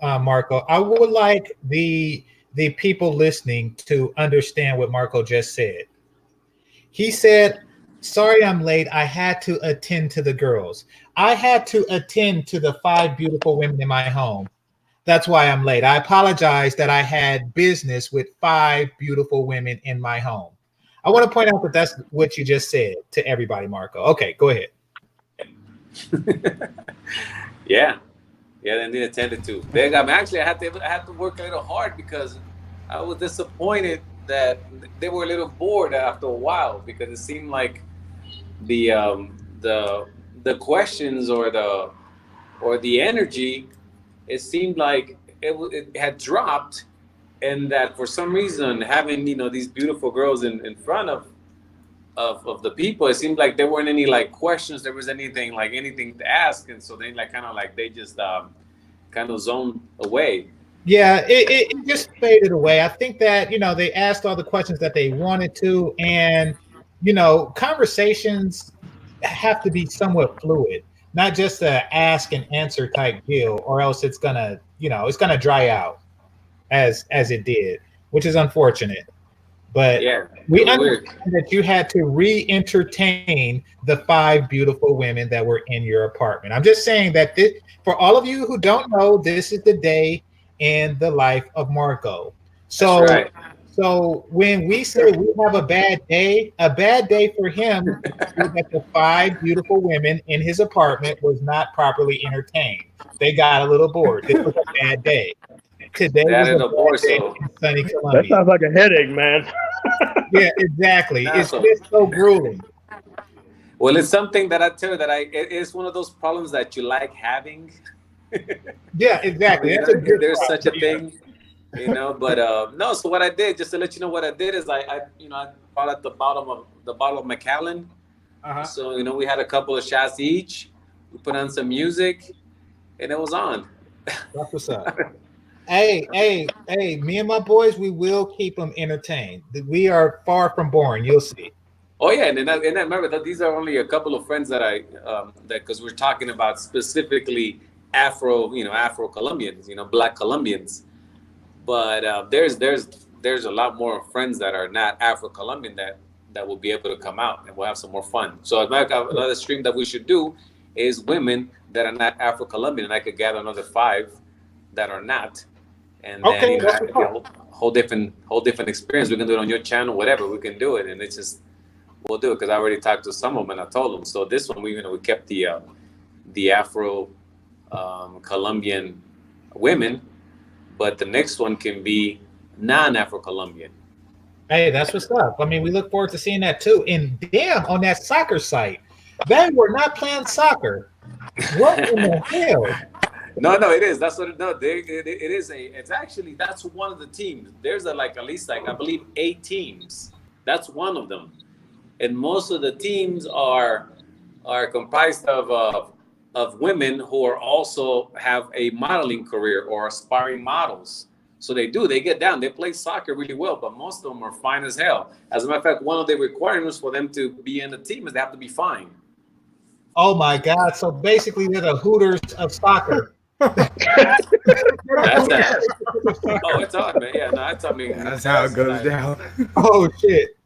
Marco. I would like the people listening to understand what Marco just said. He said, "Sorry, I'm late. I had to attend to the girls. I had to attend to the 5 beautiful women in my home. That's why I'm late. I apologize that I had business with 5 beautiful women in my home." I want to point out that that's what you just said to everybody, Marco. Okay, go ahead. Yeah, they need attended to. Actually, I had to work a little hard because I was disappointed that they were a little bored after a while, because it seemed like the questions or the energy, it seemed like it had dropped, and that for some reason, having these beautiful girls in front of the people, it seemed like there weren't any questions, there was anything to ask, and so they they just kind of zoned away. Yeah, it just faded away. I think that they asked all the questions that they wanted to, and conversations have to be somewhat fluid, not just a ask and answer type deal, or else it's gonna dry out as it did, which is unfortunate. But yeah, we understand that you had to re-entertain the 5 beautiful women that were in your apartment. I'm just saying that for all of you who don't know, this is the day in the life of Marco. So, that's right. So when we say we have a bad day for him is that the 5 beautiful women in his apartment was not properly entertained. They got a little bored. This was a bad day. Today was a bad day in sunny Columbia. That sounds like a headache, man. Yeah, exactly. It's just so grueling. Well, it's something that I tell you that it's one of those problems that you like having. Yeah, exactly. That's there's such a thing, But no. So what I did, just to let you know, what I did is I bought at the bottle of Macallan. So we had a couple of shots each. We put on some music, and it was on. That's what's up. Hey, me and my boys, we will keep them entertained. We are far from boring. You'll see. Oh yeah, and I remember that these are only a couple of friends that because we're talking about specifically Afro-Colombians, Black Colombians. But there's a lot more friends that are not Afro-Colombian that will be able to come out, and we'll have some more fun. So another stream that we should do is women that are not Afro-Colombian, and I could gather another 5 that are not. And then a whole different experience. We can do it on your channel, whatever. We can do it, and it's just we'll do it because I already talked to some of them and I told them. So this one we kept the Afro Colombian women, but the next one can be non-Afro Colombian. Hey, that's what's up. I mean, we look forward to seeing that too. And damn, on that soccer site, They were not playing soccer. What in the hell? No, it is. That's what it does. It is it's actually, that's one of the teams. There's at least I believe 8 teams. That's one of them. And most of the teams are comprised of women who are also have a modeling career or aspiring models. So they get down. They play soccer really well, but most of them are fine as hell. As a matter of fact, one of the requirements for them to be in the team is they have to be fine. Oh my God! So basically, they're the Hooters of soccer. That's that. Oh, it's hard, man. Yeah, no, that's how it goes down. Oh shit!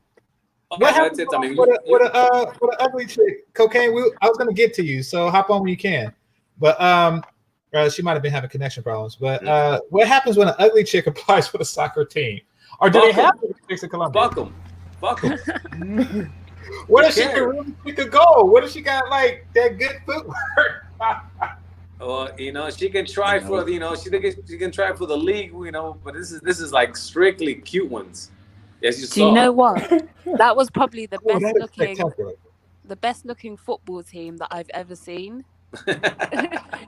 What happened with an ugly chick? Cocaine. I was gonna get to you, so hop on when you can. But she might have been having connection problems. But what happens when an ugly chick applies for the soccer team? Or do they have chicks in Colombia? Fuck them. What if she can really kick a goal? What if she got like that good footwork? Well, she can try for she can try for the league, but this is like strictly cute ones. Yes, you saw. Do you know what? That was probably the the best looking football team that I've ever seen.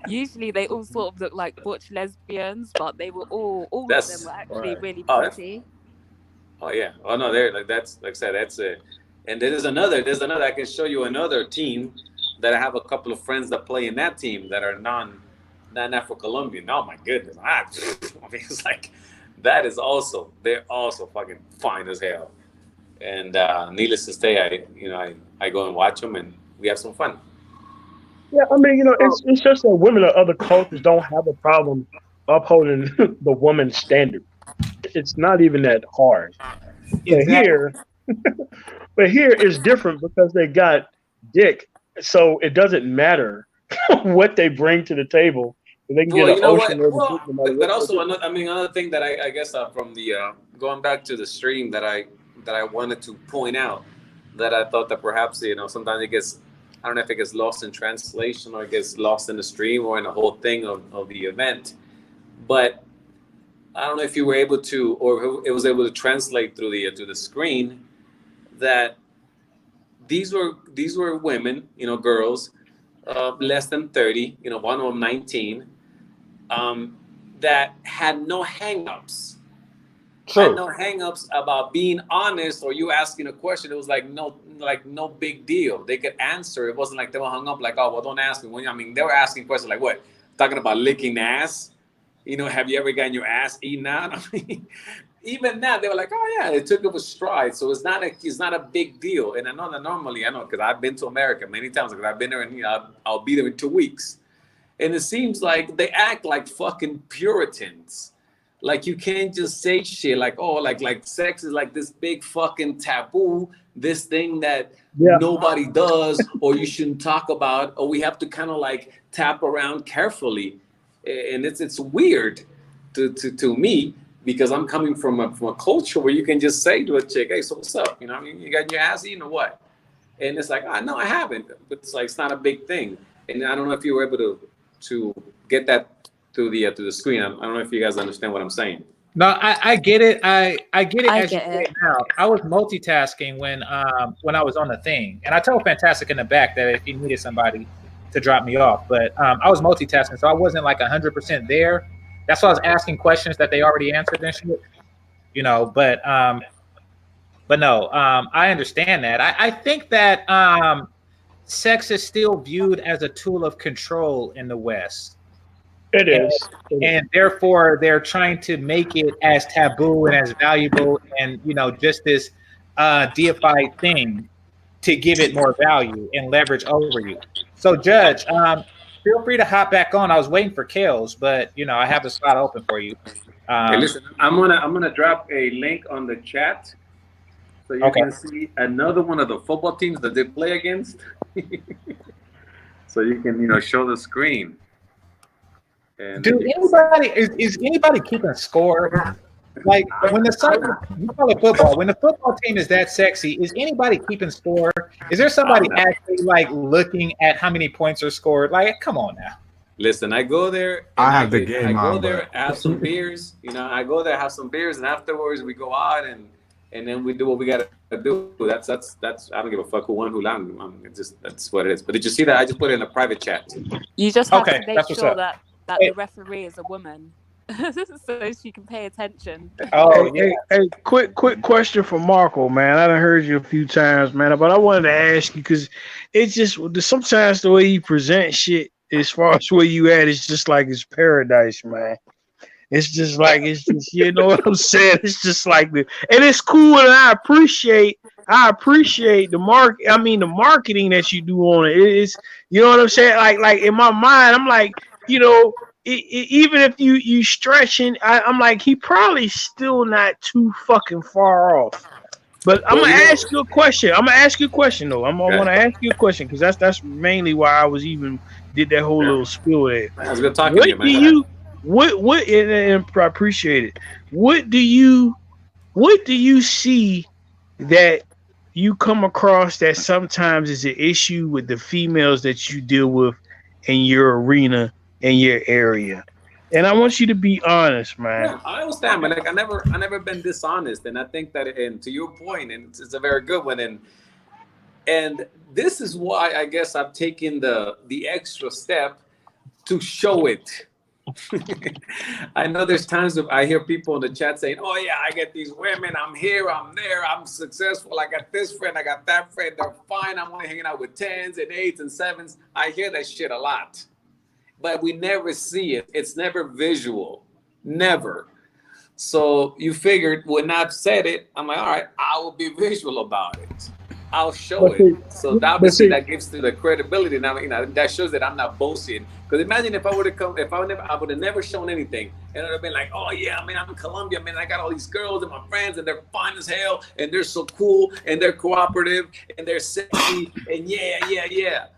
Usually they all sort of look like butch lesbians, but they were all of them were actually really pretty. Oh yeah. Oh no, they're that's like I said, that's it. And there's another. I can show you another team that I have a couple of friends that play in that team that are non-Afro-Colombian. Oh my goodness! I mean, it's like that is also, they're also fucking fine as hell. And needless to say, I go and watch them and we have some fun. Yeah, I mean, it's just that women of other cultures don't have a problem upholding the woman's standard. It's not even that hard. But here it's different because they got dick, so it doesn't matter what they bring to the table. They can get an ocean. But also another thing that I guess from the going back to the stream that I wanted to point out, that I thought that perhaps sometimes it gets, I don't know if it gets lost in translation or it gets lost in the stream or in the whole thing of the event, but I don't know if you were able to, or it was able to translate through the screen, that these were women, girls, less than 30, one of them 19, that had no hang-ups. True. Had no hang-ups about being honest or you asking a question. It was like no big deal. They could answer. It wasn't like they were hung up like, oh, well, don't ask me. They were asking questions like, what? Talking about licking ass? Have you ever gotten your ass eaten out? I mean, even now they were like, oh yeah, they took it with stride. So it's not a big deal. And I know that normally, because I've been to America many times, because I've been there and I'll be there in 2 weeks. And it seems like they act like fucking Puritans. Like you can't just say shit like, oh, like sex is like this big fucking taboo, this thing that nobody does, or you shouldn't talk about, or we have to kind of like tap around carefully. And it's weird to me, because I'm coming from a culture where you can just say to a chick, hey, so what's up? You got your ass eaten or what? And it's like, no, I haven't. But it's like, it's not a big thing. And I don't know if you were able to get that to the screen. I don't know if you guys understand what I'm saying. No, I get it. I get it now. I was multitasking when I was on the thing. And I told Fantastic in the back that if he needed somebody to drop me off. But I was multitasking, so I wasn't like 100% there. That's why I was asking questions that they already answered and shit. But no, I understand that. I think that sex is still viewed as a tool of control in the West. It is. And therefore they're trying to make it as taboo and as valuable and, just this deified thing to give it more value and leverage over you. So Judge, feel free to hop back on. I was waiting for Kales, but I have the spot open for you. Hey, listen, I'm gonna drop a link on the chat so you can see another one of the football teams that they play against. So you can show the screen. And is anybody keeping score? Like when the soccer, you call it football, when the football team is that sexy, is anybody keeping score? Is there somebody actually like looking at how many points are scored? Like, come on now. Listen, I go there. I have the game I go there, have some beers. I go there, have some beers, and afterwards we go out and and then we do what we gotta do. That's. I don't give a fuck who won, who lost. It's just that's what it is. But did you see that? I just put it in a private chat. You just have to make sure that the referee is a woman, so she can pay attention. Hey, quick question for Marco, man. I done heard you a few times, man, but I wanted to ask you because it's just sometimes the way you present shit, as far as where you at, it's just like it's paradise, man. It's just you know what I'm saying? It's just like and it's cool, and I appreciate the marketing that you do on it. It's, you know what I'm saying? Like in my mind, I'm like, you know, even if you stretching, I'm like, he probably still not too fucking far off. But I'm gonna ask you a question. I'm gonna ask you a question though. I want to ask you a question because that's mainly why I was even did that whole little spiel there. I was good talking to you, man. What and I appreciate it. What do you see that you come across that sometimes is an issue with the females that you deal with in your arena, in your area? And I want you to be honest, man. Yeah, I understand, man. Like I never been dishonest, and I think that, and to your point, and it's a very good one, and this is why I guess I've taken the extra step to show it. I know there's times I hear people in the chat saying, "Oh yeah, I get these women. I'm here, I'm there, I'm successful. I got this friend, I got that friend. They're fine. I'm only hanging out with 10s and 8s and 7s." I hear that shit a lot, but we never see it. It's never visual, never. So you figured when I've said it, I'm like, all right, I will be visual about it. I'll show it. So obviously that gives to the credibility. Now, you know, that shows that I'm not boasting. Because imagine if I would have never shown anything, and it would have been like, oh yeah, I mean, I'm in Colombia, man. I got all these girls and my friends, and they're fine as hell, and they're so cool, and they're cooperative, and they're sexy, and yeah.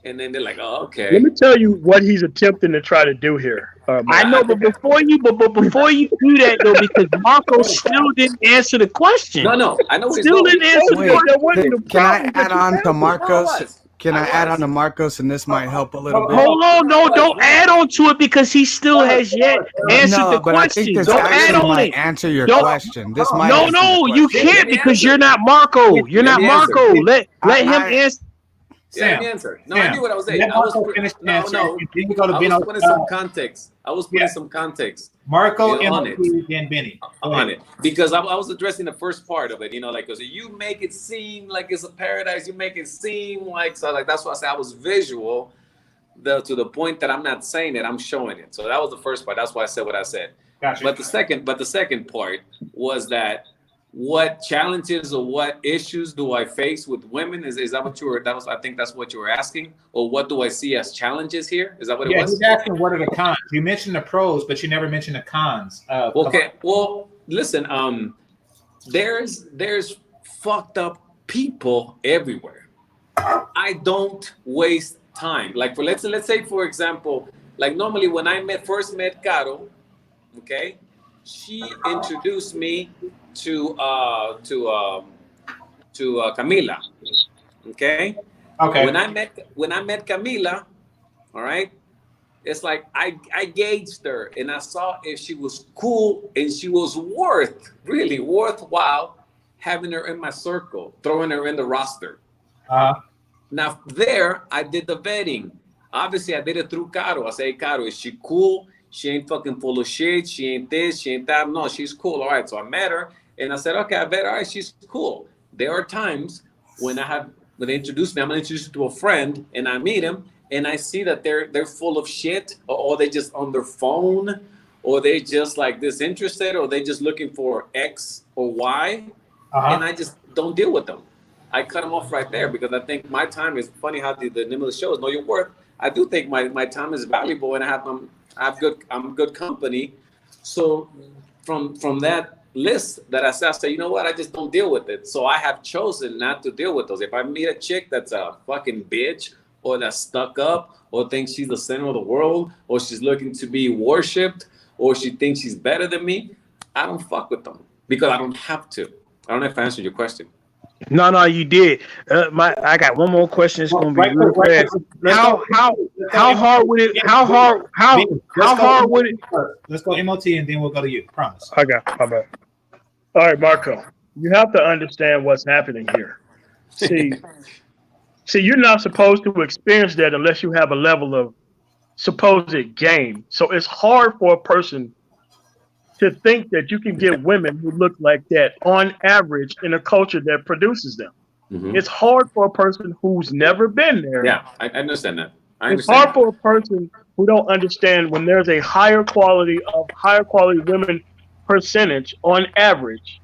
And then they're like, oh, okay. Let me tell you what he's attempting to try to do here. I know, but before you do that though, because Marco still didn't answer the question. No, I know. Still didn't answer the question. Can I add on to Marcos? Can I add on to Marcos, and this might help a little bit? Hold on, no, don't add on to it because he still has yet answered the question. Don't add on it. Answer your question. This might. No, you can't because you're not Marco. You're not Marco. Let him answer. Sam, answer. No, I knew what I was saying. I was putting some context. I was putting some context. Marco on it. And Benny. On it. Because I was addressing the first part of it, you know, like, because you make it seem like it's a paradise. You make it seem like, so like, that's why I said I was visual to the point that I'm not saying it, I'm showing it. So that was the first part. That's why I said what I said. Gotcha. But the second part was that what challenges or what issues do I face with women? Is that what I think that's what you were asking? Or what do I see as challenges here? Is that what it was? He's asking what are the cons. You mentioned the pros, but you never mentioned the cons. Okay. Well, listen, there's fucked up people everywhere. I don't waste time. Like let's say, for example, like normally when I first met Caro, okay, she introduced me to Camila. Okay. When I met Camila, all right, it's like I gauged her and I saw if she was cool and she was really worthwhile having her in my circle, throwing her in the roster. Now there I did the vetting. Obviously I did it through Caro. I say, Caro, is she cool? She ain't fucking full of shit. She ain't this, she ain't that. No, she's cool. All right. So I met her and I said, okay, I bet, all right, she's cool. There are times when they introduce me, I'm gonna introduce you to a friend and I meet him and I see that they're full of shit or they just on their phone or they just like disinterested or they just looking for X or Y. And I just don't deal with them. I cut them off right there because I think my time is funny how the name of the show is Know Your Worth. I do think my time is valuable and I'm good company. So from that list that I say, you know what, I just don't deal with it. So I have chosen not to deal with those. If I meet a chick that's a fucking bitch or that's stuck up or thinks she's the center of the world or she's looking to be worshipped or she thinks she's better than me, I don't fuck with them because I don't have to. I don't know if I answered your question. No, you did. I got one more question. It's gonna be real fast. How hard would it? How hard would it? Let's go MOT and then we'll go to you. Promise. Okay, my bad. All right, Marco. You have to understand what's happening here. See, you're not supposed to experience that unless you have a level of supposed game. So it's hard for a person to think that you can get women who look like that on average in a culture that produces them. It's hard for a person who's never been there. Yeah, I understand that. It's hard for a person who don't understand when there's a higher quality women percentage on average.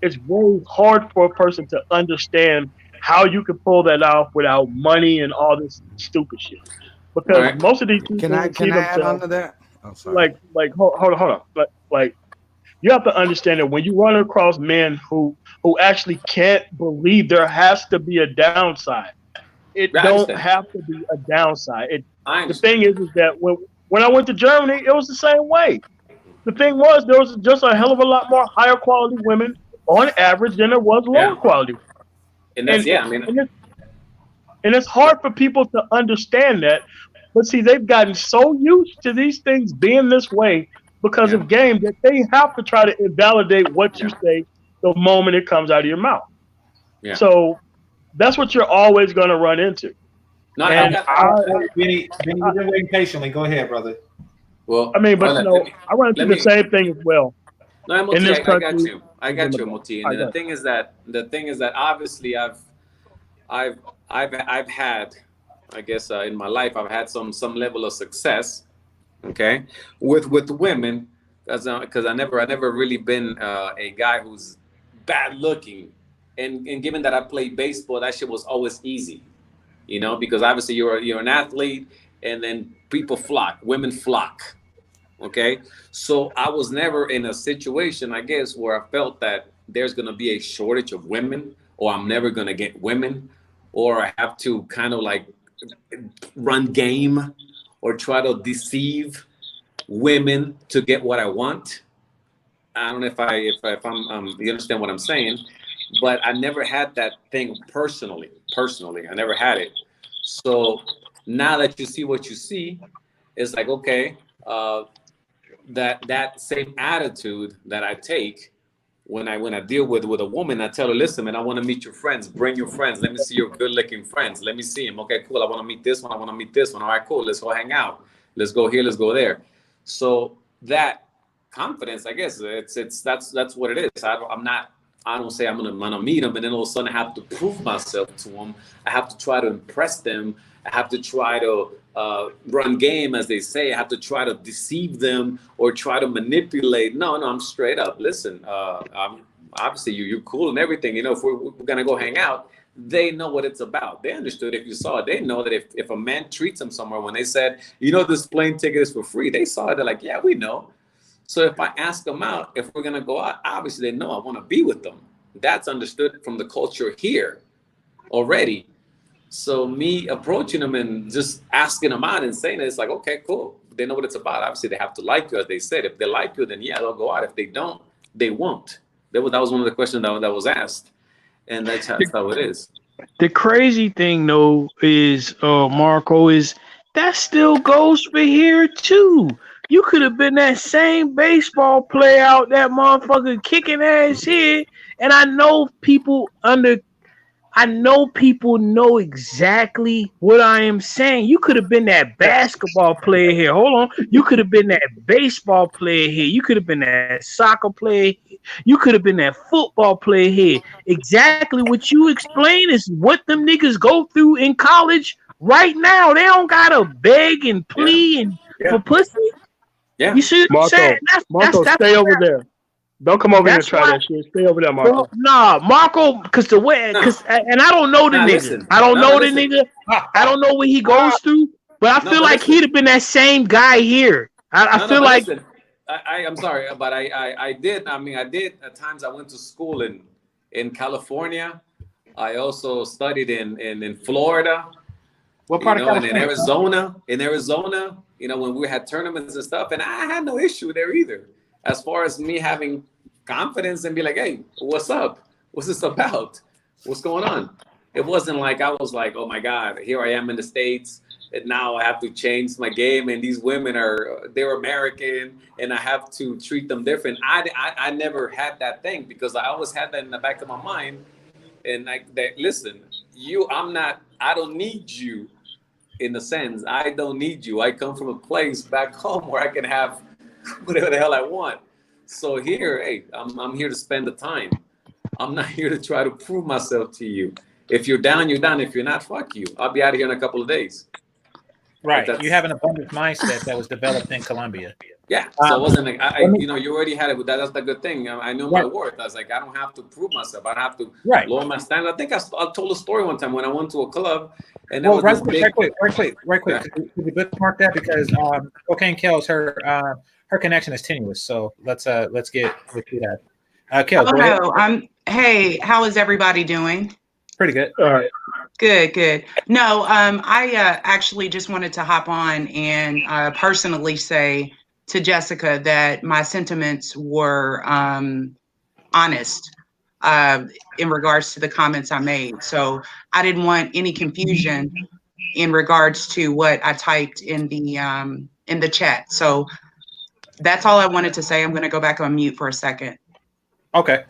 It's very hard for a person to understand how you can pull that off without money and all this stupid shit. Because most of these people can I add on to that? Oh, sorry. Hold on. Like you have to understand that when you run across men who actually can't believe there has to be a downside, it don't have to be a downside. The thing is that when I went to Germany, it was the same way. The thing was, there was just a hell of a lot more higher quality women on average than there was lower quality. And that's and it's hard for people to understand that. But see, they've gotten so used to these things being this way because of game that they have to try to invalidate what you say the moment it comes out of your mouth. Yeah. So that's what you're always going to run into. No, Benny, you've been waiting patiently. Go ahead, brother. Well, I mean, but I run into the same thing as well. No, Moti, I got you, Moti. And the thing is that obviously I've had, I guess, in my life I've had some level of success, okay, with women, because I never really been a guy who's bad looking, and given that I played baseball, that shit was always easy, you know, because obviously you're an athlete, and then women flock. Okay, so I was never in a situation, I guess, where I felt that there's going to be a shortage of women, or I'm never going to get women, or I have to kind of like run game or try to deceive women to get what I want. I don't know if I'm you understand what I'm saying, but I never had that thing personally. I never had it. So now that you see what you see, it's like, okay, that same attitude that I take when I deal with a woman, I tell her, listen, man, I want to meet your friends. Bring your friends. Let me see your good-looking friends. Let me see them. Okay, cool. I want to meet this one. I want to meet this one. All right, cool. Let's go hang out. Let's go here. Let's go there. So that confidence, I guess, that's what it is. I don't say I'm gonna meet them, and then all of a sudden I have to prove myself to them. I have to try to impress them. I have to try to run game, as they say. I have to try to deceive them or try to manipulate. No, I'm straight up. Listen, I'm obviously you're cool and everything. You know, if we're gonna go hang out, they know what it's about. They understood. If you saw it, they know that if a man treats them somewhere, when they said, you know, this plane ticket is for free, they saw it. They're like, yeah, we know. So if I ask them out, if we're gonna go out, obviously they know I want to be with them. That's understood from the culture here already. So me approaching them and just asking them out and saying it, it's like, okay, cool. They know what it's about. Obviously, they have to like you, as they said. If they like you, then yeah, they'll go out. If they don't, they won't. That was one of the questions that was asked, and that's how it is. The crazy thing, though, is Marco, is that still goes for here too. You could have been that same baseball player out that motherfucker kicking ass here, and I know people know exactly what I am saying. You could have been that basketball player here. Hold on. You could have been that baseball player here. You could have been that soccer player. You could have been that football player here. Exactly what you explain is what them niggas go through in college right now. They don't gotta beg and plead for pussy. Yeah. You see what I'm saying? Marco, stay over there. Don't come over here and try that shit. Stay over there, Marco. Well, nah, Marco, and I don't know the nigga. Listen. I don't know the nigga. I don't know what he goes through, but I feel like he'd have been that same guy here. I feel like. Listen, I'm sorry, but I did. I mean, I did at times. I went to school in California. I also studied in Florida. What part of California? And in Arizona, you know, when we had tournaments and stuff, and I had no issue there either. As far as me having confidence and be like, hey, what's up? What's this about? What's going on? It wasn't like I was like, oh my God, here I am in the States, and now I have to change my game, and these women they're American, and I have to treat them different. I never had that thing, because I always had that in the back of my mind, and listen, I don't need you. In a sense, I don't need you. I come from a place back home where I can have whatever the hell I want. So here, hey, I'm here to spend the time. I'm not here to try to prove myself to you. If you're down, you're down. If you're not, fuck you. I'll be out of here in a couple of days. Right. You have an abundant mindset that was developed in Colombia. Yeah. So it wasn't like you already had it with that. That's the good thing. I knew my worth. I was like, I don't have to prove myself. I don't have to lower my standard. I think I told a story one time when I went to a club, and right quick. Could you bookmark that, because Cocaine Kel's her connection is tenuous. So let's get through that. Kel, hello. Hey, how is everybody doing? Pretty good. All right. Good. No, I actually just wanted to hop on and personally say to Jessica that my sentiments were honest in regards to the comments I made. So I didn't want any confusion in regards to what I typed in the chat. So that's all I wanted to say. I'm going to go back on mute for a second. Okay.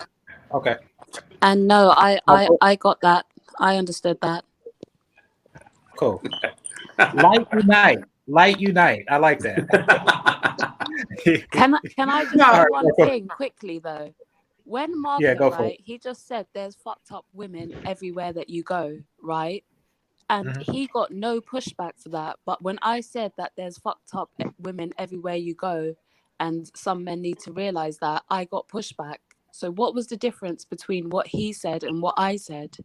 And no, I got that. I understood that. Cool. Light unite. I like that. Can I just say one thing quickly though? When Marco, he just said there's fucked up women everywhere that you go, right? And he got no pushback for that. But when I said that there's fucked up women everywhere you go, and some men need to realize that, I got pushback. So what was the difference between what he said and what I said?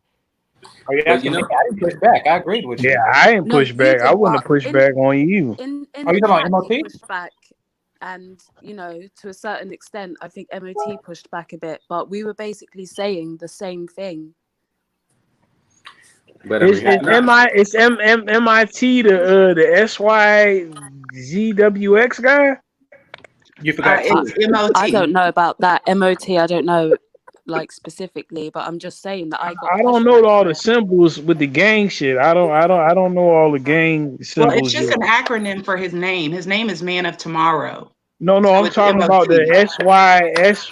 Oh, yeah, I didn't push back. I agreed with you. Yeah, I didn't push back. I wouldn't have pushed back on you. You talking about MOT? Pushed back, and to a certain extent, I think MOT pushed back a bit, but we were basically saying the same thing. But it's MIT the SYZWX guy. You forgot. It's MOT. I don't know about that MOT. I don't know specifically, but I'm just saying that I don't know all the symbols with the gang shit. I don't know all the gang symbols. Well, it's just an acronym for his name. His name is Man of Tomorrow. No, I'm talking about the SYSS,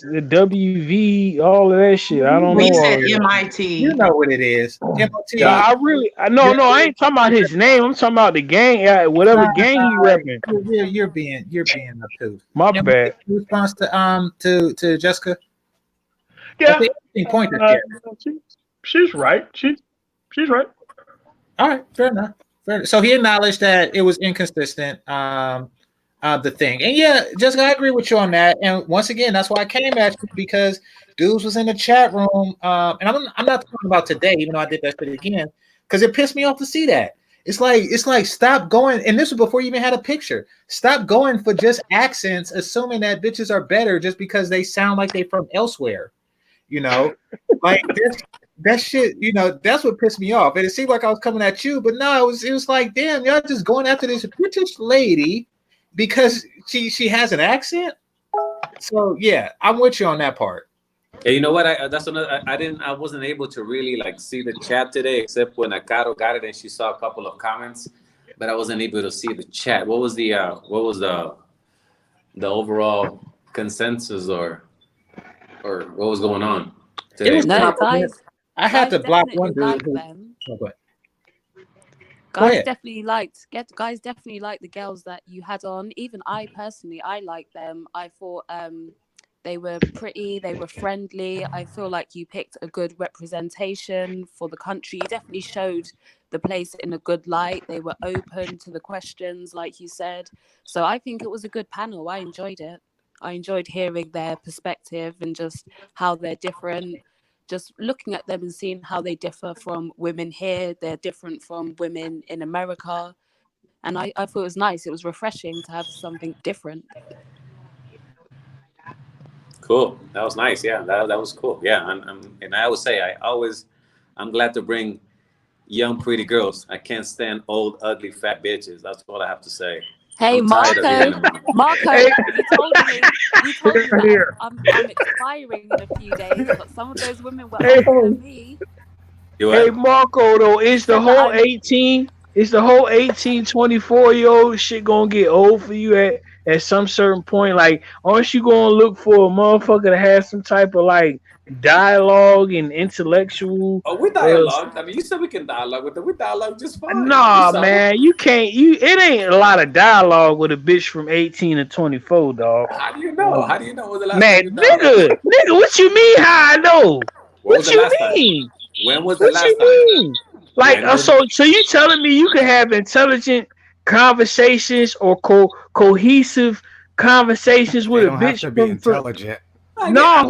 the WV, all of that shit. I don't know. You said MIT. You know what it is. MOT. I ain't talking about his name. I'm talking about the gang, whatever gang he repping. You're being a poof. My bad. Response to Jessica. Yeah. She's right. She's right. All right, fair enough. So he acknowledged that it was inconsistent. The thing, and yeah, Jessica, I agree with you on that. And once again, that's why I came at you, because dudes was in the chat room, and I'm not talking about today, even though I did that shit again, because it pissed me off to see that. It's like stop going, and this was before you even had a picture. Stop going for just accents, assuming that bitches are better just because they sound like they from elsewhere. Like that shit. That's what pissed me off. And it seemed like I was coming at you, but no, it was like, damn, y'all just going after this British lady because she has an accent. So yeah, I'm with you on that part. Yeah, you know what? I wasn't able to really see the chat today, except when Akaro got it and she saw a couple of comments, but I wasn't able to see the chat. What was the overall consensus or what was going on today? It was guys. I had to block one dude. Guys definitely liked the girls that you had on. Even I personally, I liked them. I thought they were pretty, they were friendly. I feel like you picked a good representation for the country. You definitely showed the place in a good light. They were open to the questions, like you said. So I think it was a good panel. I enjoyed it. I enjoyed hearing their perspective and just how they're different. Just looking at them and seeing how they differ from women here. They're different from women in America. And I thought it was nice. It was refreshing to have something different. Cool. That was nice. Yeah, that was cool. Yeah, and I always say I'm glad to bring young, pretty girls. I can't stand old, ugly, fat bitches. That's all I have to say. Hey, Marco, you told me that I'm expiring in a few days, but some of those women were older than me. Hey, Marco, though, is the whole 18? Is the whole 18, 24-year-old shit gonna get old for you at some certain point? Like, aren't you gonna look for a motherfucker to have some type of like dialogue and intellectual? Oh, we dialogue. I mean, you said we can dialogue with them. We dialogue just fine. Nah, man, you can't. It ain't a lot of dialogue with a bitch from 18 to 24, dog. How do you know? How do you know? What was the last Man, time you dialogued? nigga, what you mean? How I know? What you mean? When was the last What you mean? Like, so you telling me you can have intelligent conversations or cohesive conversations with They a don't have bitch to be intelligent. No,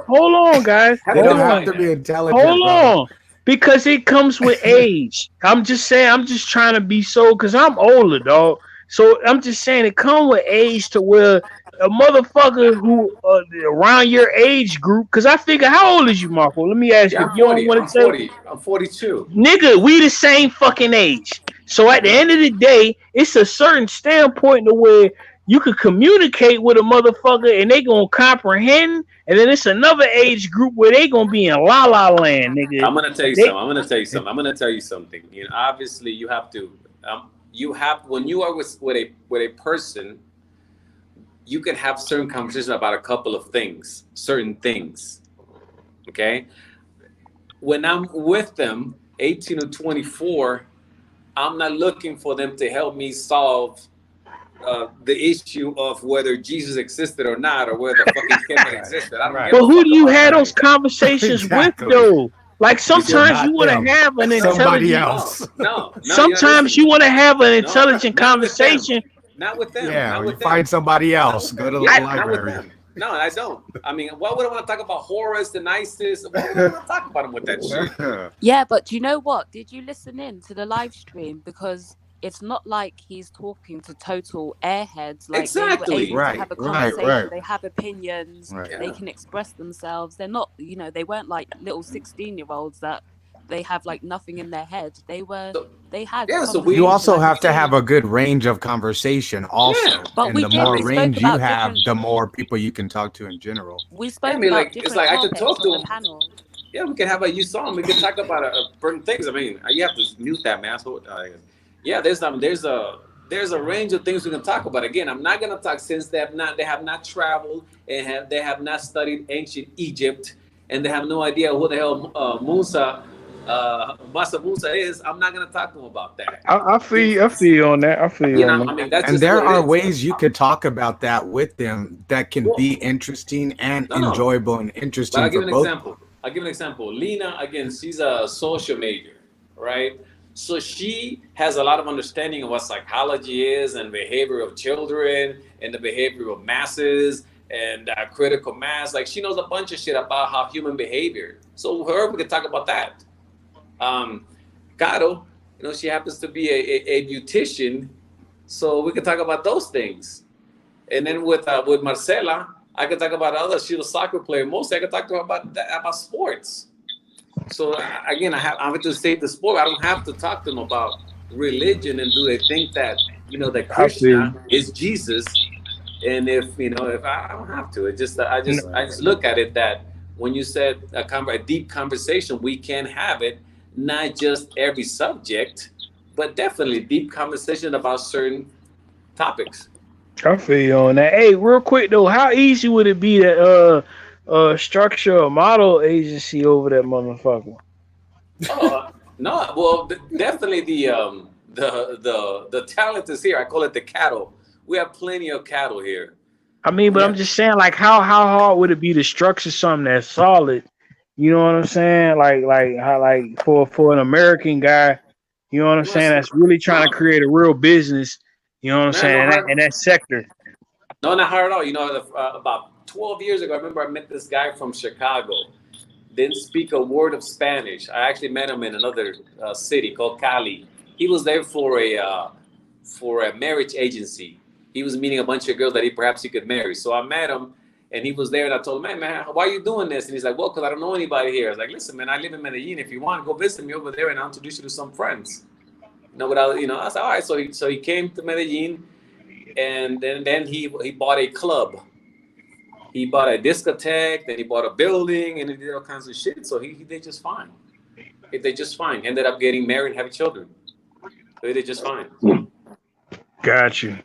hold on, guys. They don't have to be intelligent. Hold on. Because it comes with age. I'm just saying, I'm just trying to be because I'm older, dog. So I'm just saying it comes with age to where a motherfucker who around your age group, because I figure, how old is you, Marco? Let me ask you. I'm 40. I'm 40. I'm 42. Nigga, we the same fucking age. So at the end of the day, it's a certain standpoint to where you could communicate with a motherfucker and they gonna comprehend, and then it's another age group where they gonna be in la la land, nigga. I'm gonna tell you something. You know, obviously, you have to. When you are with a person, you can have certain conversations about a couple of things, certain things. Okay. When I'm with them, 18 or 24, I'm not looking for them to help me solve the issue of whether Jesus existed or not, or whether fucking Kevin existed. I don't give But a who fuck do you about have that. those conversations with, though? Like, sometimes you want to have an somebody intelligent. else. No. Sometimes you want to have an intelligent conversation. Not with them. Yeah, not you with them. find somebody else. Go to the Not library. with them. No, I don't. I mean, why would I want to talk about Horus and Isis? Why would I want to talk about them with that shit? Yeah, but do you know what? Did you listen in to the live stream? Because it's not like he's talking to total airheads. Like, Exactly. they were able to have a conversation. Right. They have opinions. Right. They can express themselves. They're not, they weren't like little 16-year-olds that they have like nothing in their head. They had. You also have to have a good range of conversation also. But and we the did. more We spoke range you about have, different- the more people you can talk to in general. We spoke mean, about like, different it's like I could topics talk to on him. the panel. Yeah, we can have you saw him. We can talk about certain things. I mean, you have to mute that man. Yeah, there's a range of things we can talk about. Again, I'm not gonna talk since they have not traveled and they have not studied ancient Egypt and they have no idea who the hell Masa Musa is. I'm not gonna talk to them about that. I feel you on that. I feel you on that. I mean, that's And just there what it are is. ways you could talk about that with them that can be interesting and enjoyable and interesting But I'll give for an both. example. I'll give an example. Lena, again, she's a social major, right? So she has a lot of understanding of what psychology is and behavior of children and the behavior of masses and critical mass. Like, she knows a bunch of shit about how human behavior. So her, we can talk about that. Caro, she happens to be a beautician, so we can talk about those things. And then with Marcela, I could talk about others. She's a soccer player. Mostly, I could talk to her about sports. So again, I have to state the sport. I don't have to talk to them about religion and do they think that that Krishna is Jesus. And if I don't have to, I just look at it that when you said a deep conversation, we can have it, not just every subject, but definitely deep conversation about certain topics. I feel you on that. Hey, real quick though, how easy would it be to structure a model agency over that motherfucker? No, well, definitely the talent is here. I call it the cattle. We have plenty of cattle here. I mean, but I'm just saying, like, how hard would it be to structure something that's solid? You know what I'm saying? Like for an American guy, you know what I'm saying? That's really trying to create a real business. You know what I'm saying? In that sector. No, not hard at all. About 12 years ago, I remember I met this guy from Chicago. Didn't speak a word of Spanish. I actually met him in another city called Cali. He was there for a marriage agency. He was meeting a bunch of girls that he could marry. So I met him, and he was there, and I told him, man, why are you doing this? And he's like, well, because I don't know anybody here. I was like, listen, man, I live in Medellin. If you want, go visit me over there, and I'll introduce you to some friends. I was like, all right. So he came to Medellin, and then he bought a club. He bought a discotheque, then he bought a building, and he did all kinds of shit. So he did just fine. They just fine. Ended up getting married, having children. They did just fine. Got you.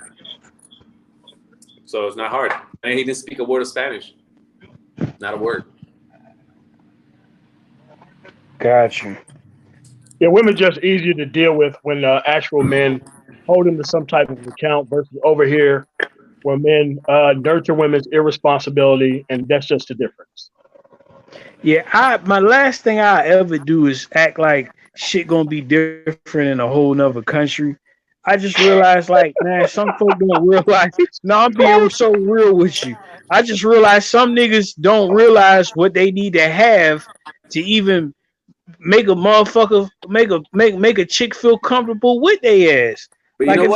So it's not hard. And he didn't speak a word of Spanish. Not a word. Got you. Yeah, women just easier to deal with when actual men hold them to some type of account versus over here where men nurture women's irresponsibility, and that's just the difference. Yeah, my last thing I ever do is act like shit gonna be different in a whole nother country. I just realized, like, man, some folk don't realize. No, I'm being so real with you. I just realized some niggas don't realize what they need to have to even make a motherfucker, make a chick feel comfortable with their ass. But like, if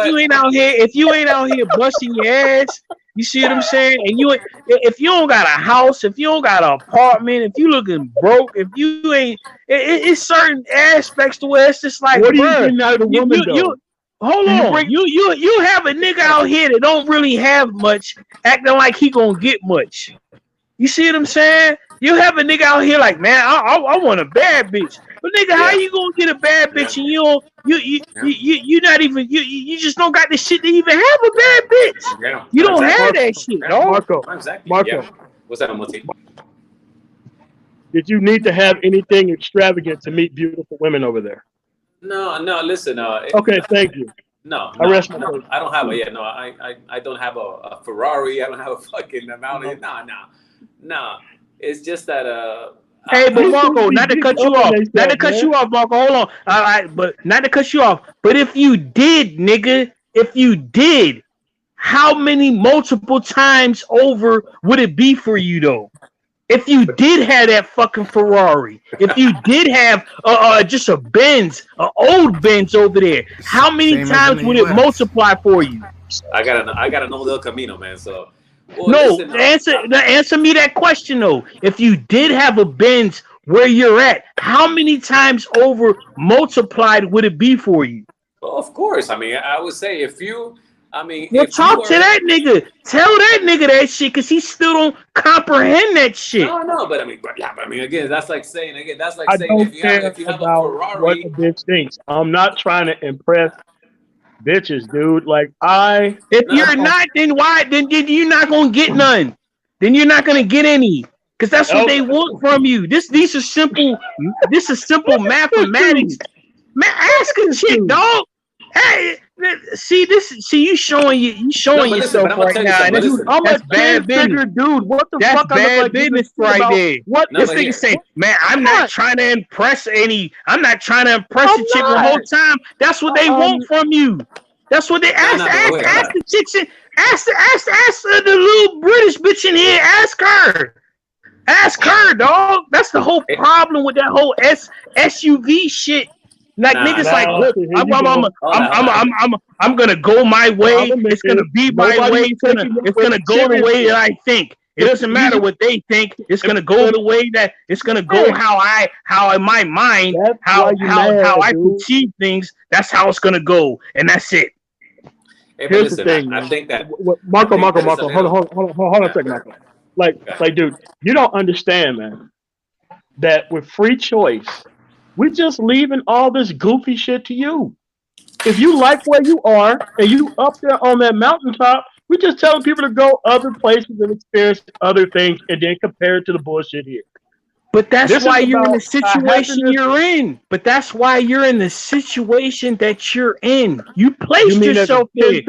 you ain't out here busting your ass, you see what I'm saying? And if you don't got a house, if you don't got an apartment, if you looking broke, if you ain't, it's certain aspects to where it's just like, what are you getting out of the woman though? Hold on, you have a nigga out here that don't really have much, acting like he gonna get much. You see what I'm saying? You have a nigga out here like, man, I want a bad bitch. But nigga, how you gonna get a bad bitch and you not even you just don't got the shit to even have a bad bitch. Yeah. You don't have that shit, dog. Marco. What's that, Moti? Did you need to have anything extravagant to meet beautiful women over there? No, listen. Okay, thank you. No, I rest my case. I don't have I don't have a Ferrari. I don't have a fucking mountain. No. It's just that Hey, but Marco, not to cut you off, Marco. Hold on. All right, but not to cut you off. But if you did, nigga, how many multiple times over would it be for you though? If you did have that fucking Ferrari, if you did have just a Benz, an old Benz over there, how many times would it multiply for you? I gotta know El Camino, man. So answer me that question though. If you did have a Benz where you're at, how many times over multiplied would it be for you? Well, of course. I mean, I would say if you. Well, talk to that nigga. Tell that nigga that shit, cause he still don't comprehend that shit. No, but I mean, again, that's like saying if you have a Ferrari. What a bitch thinks. I'm not trying to impress bitches, dude. Like if you're not, then why? Then you're not gonna get none. Then you're not gonna get any, cause that's what they want from you. These are simple. This is simple mathematics. Man, ask a chick, dog. Hey, see you showing yourself right now. I'm a bad business, dude. What the fuck? That's bad business right there. What this nigga say? Man, I'm not trying to impress I'm not trying to impress the chick the whole time. That's what they want from you. That's what they ask the chicks. Ask the little British bitch in here. Ask her, dog. That's the whole problem with that whole SUV shit. Like niggas, like, look, I'm gonna go my way. It's gonna be my way. It's gonna go the way that I think. It doesn't matter what they think. It's gonna go the way that it's gonna go. How in my mind, how I perceive things. That's how it's gonna go, and that's it. Hey, here's the thing. I think that Marco. Hold on a second, Marco. Like, dude, you don't understand, man. That with free choice. We're just leaving all this goofy shit to you. If you like where you are and you up there on that mountaintop, we're just telling people to go other places and experience other things and then compare it to the bullshit here. But that's why you're in the situation you're in. But that's why you're in the situation that you're in. You placed yourself there. You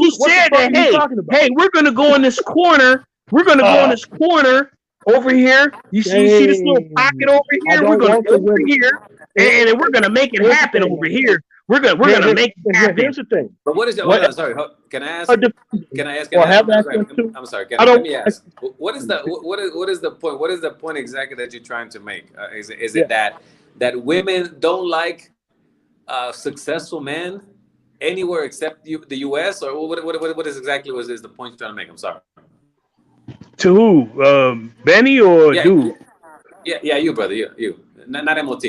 just said that, hey, we're going to go in this corner. We're going to go in this corner over here. You see this little pocket over here? We're going to go over here. And we're gonna make it happen over here. We're gonna make it happen. Here's the thing. But what is the? Sorry, can I ask? I'm sorry. Let me ask. What is the point? What is the point exactly that you're trying to make? Is it that women don't like successful men anywhere except the U.S. or what is exactly is the point you're trying to make? I'm sorry. To who? Benny or dude? Yeah, you brother, you. Not MOT.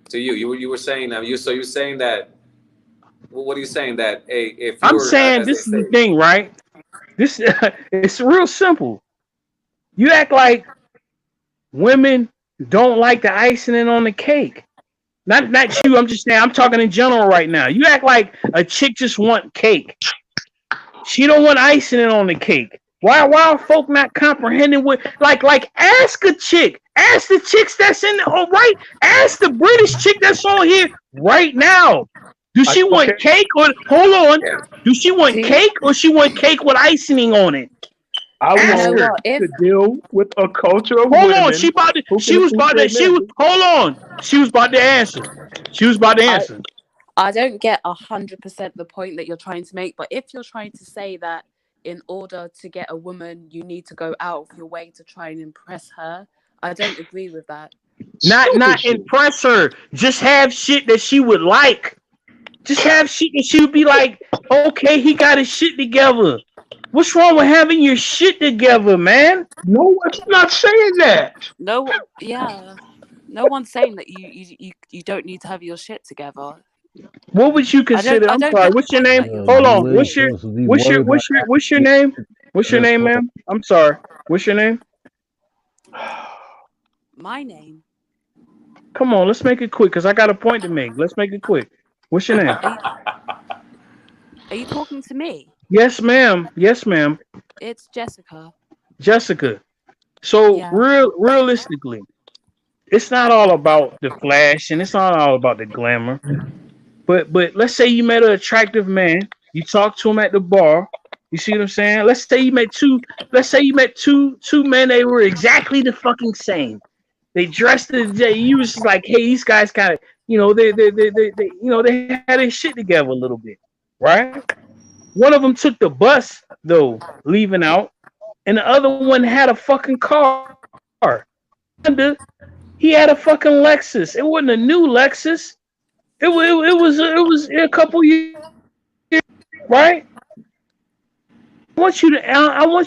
To you were saying you're saying that. What are you saying that? If I'm saying this is the thing, right? This it's real simple. You act like women don't like the icing on the cake. Not you. I'm just saying. I'm talking in general right now. You act like a chick just want cake. She don't want icing on the cake. Why are folk not comprehending what like ask a chick. Ask the chicks that's in the right. Ask the British chick that's on here right now. Do she want cake or hold on? Do she want cake or she want cake with icing on it? I want to deal with a culture of hold women. On, she was about to answer. She was about to answer. I don't get 100% the point that you're trying to make, but if you're trying to say that in order to get a woman, you need to go out of your way to try and impress her, I don't agree with that. Not impress her. Just have shit that she would like. Just have shit that she would be like, okay, he got his shit together. What's wrong with having your shit together, man? No one's not saying that. No, yeah. No one's saying that you don't need to have your shit together. What would you consider? I'm sorry. What's your name? Hold on. What's your name? What's your name, ma'am? I'm sorry. What's your name? My name. Come on, let's make it quick because I got a point to make. Let's make it quick. What's your name? Are you talking to me? Yes, ma'am. Yes, ma'am. It's Jessica. Jessica. So realistically, it's not all about the flash and it's not all about the glamour. But let's say you met an attractive man. You talked to him at the bar. You see what I'm saying? Let's say you met two men. They were exactly the fucking same. They dressed as you was just like, hey, these guys kind of, they had their shit together a little bit, right? One of them took the bus though, leaving out, and the other one had a fucking car. He had a fucking Lexus. It wasn't a new Lexus. It was a couple years, right? I want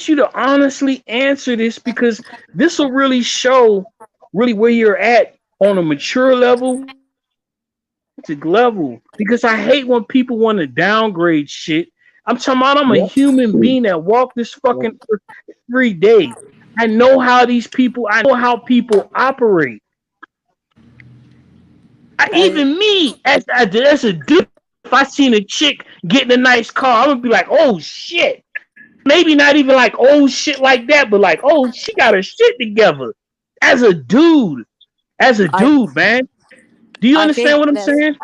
you to honestly answer this because this will really show where you're at on a mature level. Because I hate when people want to downgrade shit. I'm talking about I'm a human being that walk this fucking earth every day. I know how people operate. Even me, as a dude, if I seen a chick getting a nice car, I'm gonna be like, oh shit. Maybe not even like oh shit like that, but like, oh, she got her shit together. As a dude, man. Do you understand what I'm saying?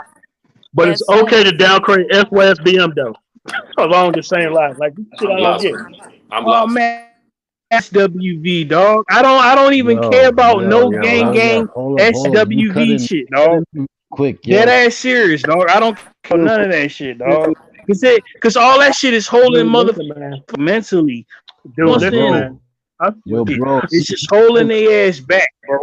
But it's okay to downgrade SYSBM though. Along the same line, like shit I don't get. I'm lost. Man, SWV dog. I don't even care about gang SWV shit, dog. Quick, dead ass serious, dog. I don't care none of that shit, dog. Because all that shit is holding motherfuckers mentally. Dude, listen, bro, it's just holding their ass back, bro.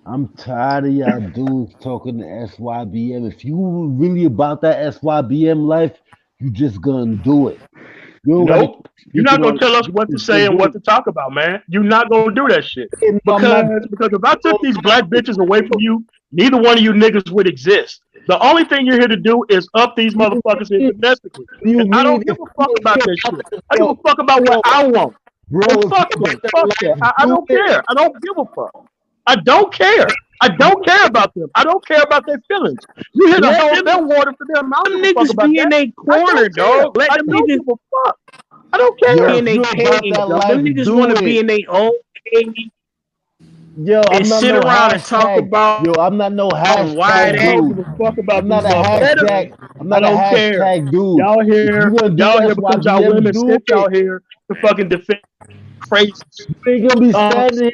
I'm tired of y'all dudes talking to SYBM. If you really about that SYBM life, you just gonna do it. Nope. You're not gonna tell us what to say and what to talk about, man. You're not gonna do that shit. Because if I took these black bitches away from you, neither one of you niggas would exist. The only thing you're here to do is up these motherfuckers domestically. I don't give a fuck about that shit. I give a fuck about what I want. Bro, fuck them. I don't care. I don't give a fuck. I don't care. I don't care about them. I don't care about their feelings. You here to hold their water for them. Them niggas be in their corner, dog. Let them niggas give a fuck. I don't care. Be in their cage, dog. Them niggas want to be in their own cage. And sit around and talk about. I'm not no hashtag dude. I'm not a hashtag. I'm not a hashtag dude. Y'all here because y'all women sit y'all here to fucking defend crazy. You ain't gonna be standing here.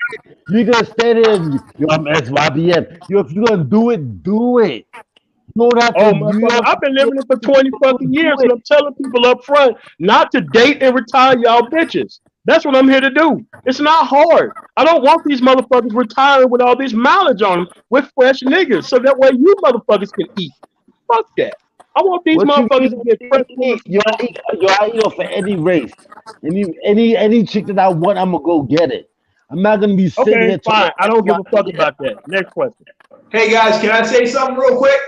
You're gonna stand here. Yo, I'm SYBM. Yo, if you're gonna do it, do it. You don't have to. I've been living it for 20 fucking years, and I'm telling people up front not to date and retire y'all bitches. That's what I'm here to do. It's not hard. I don't want these motherfuckers retiring with all this mileage on them with fresh niggas, so that way you motherfuckers can eat. Fuck that. I want these motherfuckers to get fresh. I eat off for any race. Any chick that I want, I'm gonna go get it. I'm not gonna be sitting here. Okay, fine. I don't give a fuck about that. Next question. Hey guys, can I say something real quick?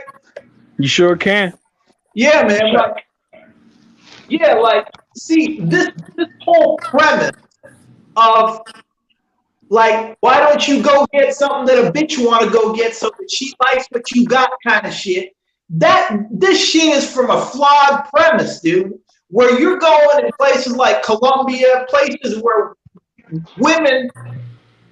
You sure can. Yeah, man. See, this whole premise of Like, why don't you go get something that a bitch want to go get so that she likes what you got kind of shit. This shit is from a flawed premise, dude, where you're going in places like Colombia, places where women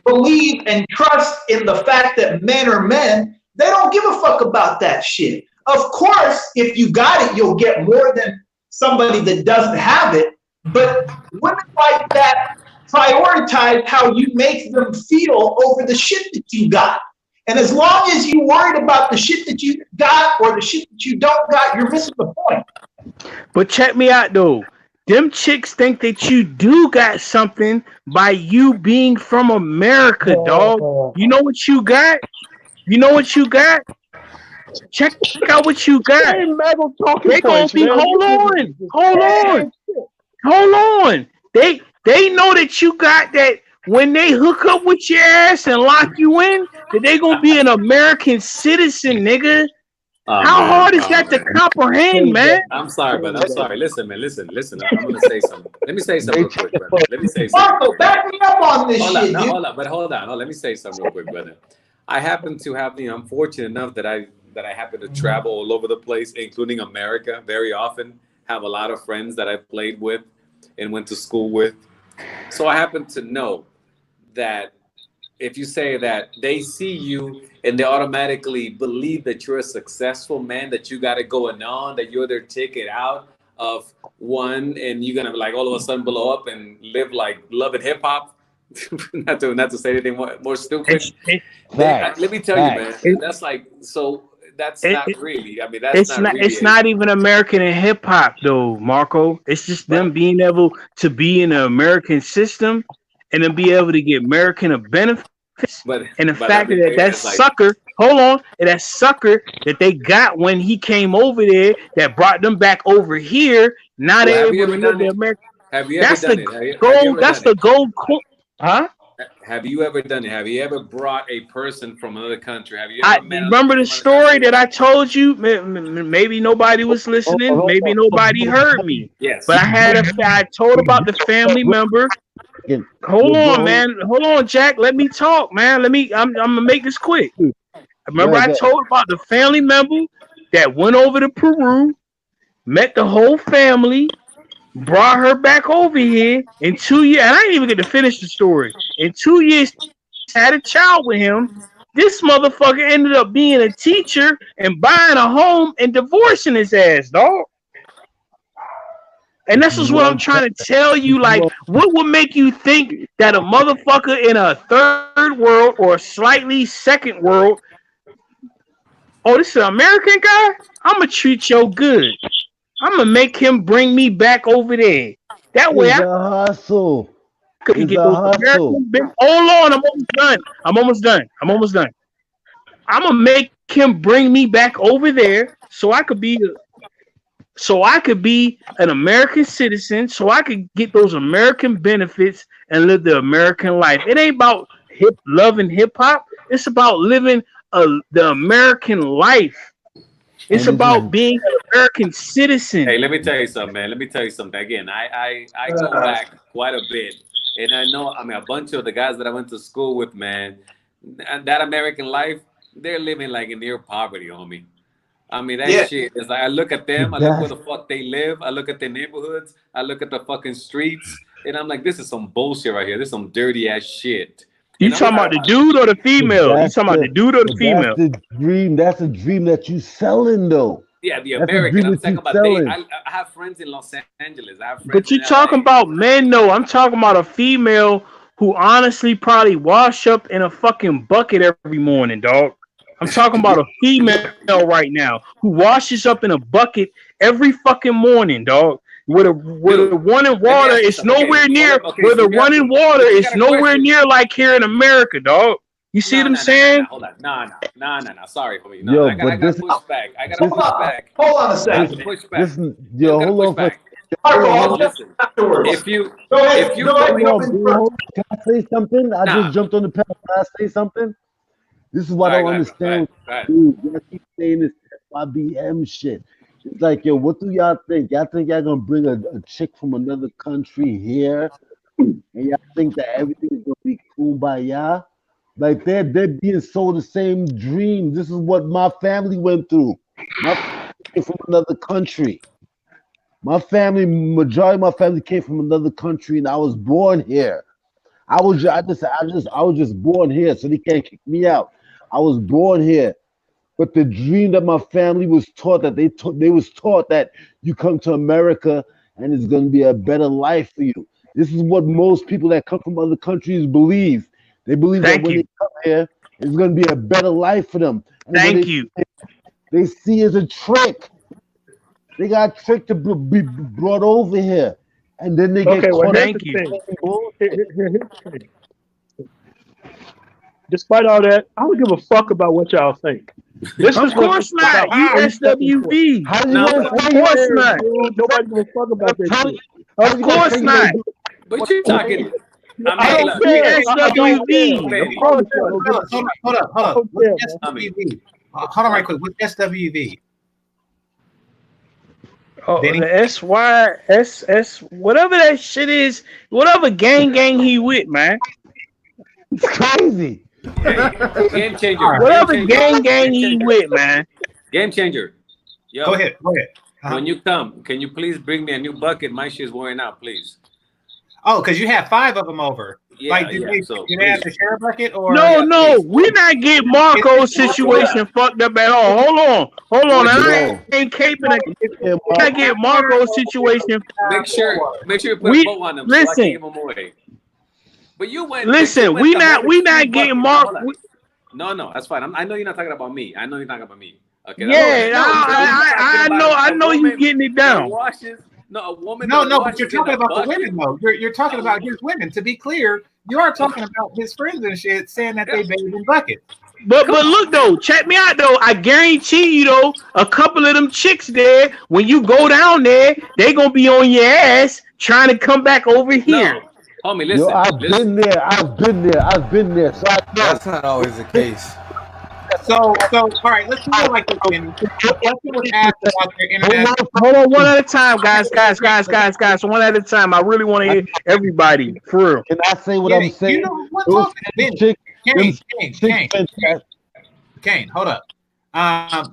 believe and trust in the fact that men are men. They don't give a fuck about that shit. Of course, if you got it, you'll get more than somebody that doesn't have it. But women like that prioritize how you make them feel over the shit that you got. And as long as you worried about the shit that you got or the shit that you don't got, you're missing the point. But check me out though. Them chicks think that you do got something by you being from America, dog. You know what you got? You know what you got? Check out what you got. They gonna be hold on. They know that you got that when they hook up with your ass and lock you in, that they gonna be an American citizen, nigga. How hard is that to comprehend, man? I'm sorry, but I'm sorry. Listen, man. Listen. I'm gonna say something. Let me say something real quick, brother. Let me say something. Marco, back me up on this shit, dude. Hold on. Let me say something real quick, brother. I happen to have I'm fortunate enough that I happen to travel all over the place, including America, very often. Have a lot of friends that I played with and went to school with. So I happen to know that if you say that they see you and they automatically believe that you're a successful man, that you got it going on, that you're their ticket out of one, and you're gonna like all of a sudden blow up and live like love and hip hop. not to say anything more stupid. Let me tell you, man. That's like so. That's not really. I mean, that's not really. It's not even American in hip hop, though, Marco. It's just them being able to be in the American system and then be able to get American benefits. And the fact that sucker, hold on, and that sucker that they got when he came over there, that brought them back over here. Now they're able to live the American. Have you ever done it? That's the gold. Huh? Have you ever done it? Have you ever brought a person from another country? Have you ever remember the story that I told you? Maybe nobody was listening. Maybe nobody heard me. Yes. But I told about the family member. Hold on, man. Hold on, Jack. Let me talk, man. I'm gonna make this quick. Remember, I told about the family member that went over to Peru, met the whole family, brought her back over here in 2 years. And I didn't even get to finish the story. In 2 years, had a child with him. This motherfucker ended up being a teacher and buying a home and divorcing his ass, dog. And this is what I'm trying to tell you. Like, what would make you think that a motherfucker in a third world or slightly second world, oh, this is an American guy? I'm going to treat you good. I'm going to make him bring me back over there. That way it's a hustle. Could get those American. Hold on, I'm almost done. I'm gonna make him bring me back over there so I could be an American citizen, so I could get those American benefits and live the American life. It ain't about loving hip hop. It's about living the American life. It's about being an American citizen. Hey, let me tell you something, man. Let me tell you something. Again, I go back quite a bit. And I know, a bunch of the guys that I went to school with, man, and that American life, they're living like in near poverty, homie. I mean, that shit is like, I look at them, I look where the fuck they live, I look at their neighborhoods, I look at the fucking streets, and I'm like, this is some bullshit right here. This is some dirty ass shit. You talking about the dude or the female? You talking about the dude or the female? That's the dream. That's a dream that you selling, though. Yeah, the American. I'm talking about I have friends in Los Angeles. But you talking about men, though. I'm talking about a female who honestly probably wash up in a fucking bucket every morning, dog. I'm talking about a female right now who washes up in a bucket every fucking morning, dog. Where the running water is nowhere near. Where the running water is nowhere near like here in America, dog. You see what I'm saying? Hold on. No. Sorry, homie. No, I gotta push back. I gotta push back. Hold on a second. Push back. Hold on. Listen. If you can I say something? I just jumped on the panel. Can I say something? This is what I don't understand. Dude, y'all keep saying this FYBM shit. It's like, yo, what do y'all think? Y'all think y'all gonna bring a chick from another country here and and y'all think that everything is gonna be kumbaya. Like they're being sold the same dream. This is what my family went through. My family came from another country. Majority of my family came from another country, and I was born here. I was just born here, so they can't kick me out. I was born here. But the dream that my family was taught, that they was taught that you come to America and it's going to be a better life for you. This is what most people that come from other countries believe. They believe that when they come here, it's going to be a better life for them. And they see it as a trick. They got tricked to be brought over here, and then they get caught up. Despite all that, I don't give a fuck about what y'all think. This of course not. You SWV. Of course not. Nobody give a fuck about that. Of course not. But you're talking. I don't care. SWV. Hold up. What's SWV? Hold on right quick. What's SWV? Oh, the SYSS, whatever that shit is, whatever gang he with, man. It's crazy. Game changer. Whatever gang he with, man. Game changer. Yo, go ahead. When you come, can you please bring me a new bucket? My shit's wearing out, please. Oh, because you have 5 of them over. Yeah, like, did they have to share a bucket or? No, we're not getting Marco's situation fucked up at all. Hold on. I ain't caping it. We're not getting Marco's situation. Make sure you put a bow on them. Listen, so I can give them away. But you went. Listen, we not getting Marco. No, that's fine. I know you're not talking about me. Okay. Yeah, I know you getting it down. No, a woman. No, but you're talking about the women, though. You're talking about his women. To be clear, you are talking about his friends and shit, saying that they bathe in buckets. But look though, check me out though. I guarantee you though, a couple of them chicks there, when you go down there, they gonna be on your ass trying to come back over here. No. Homie, listen. Yo, I've been there. So that's not always the case. So, all right, let's do it like this. The question was asked about their internet. Hold on, one at a time, guys. One at a time. I really want to hear everybody. For real. Can I say what I'm saying? You know what? Kane, hold up.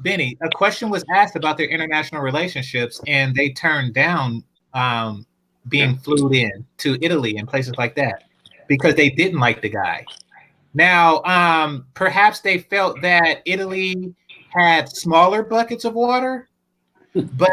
Benny, a question was asked about their international relationships, and they turned down being flew in to Italy and places like that because they didn't like the guy. Now, perhaps they felt that Italy had smaller buckets of water, but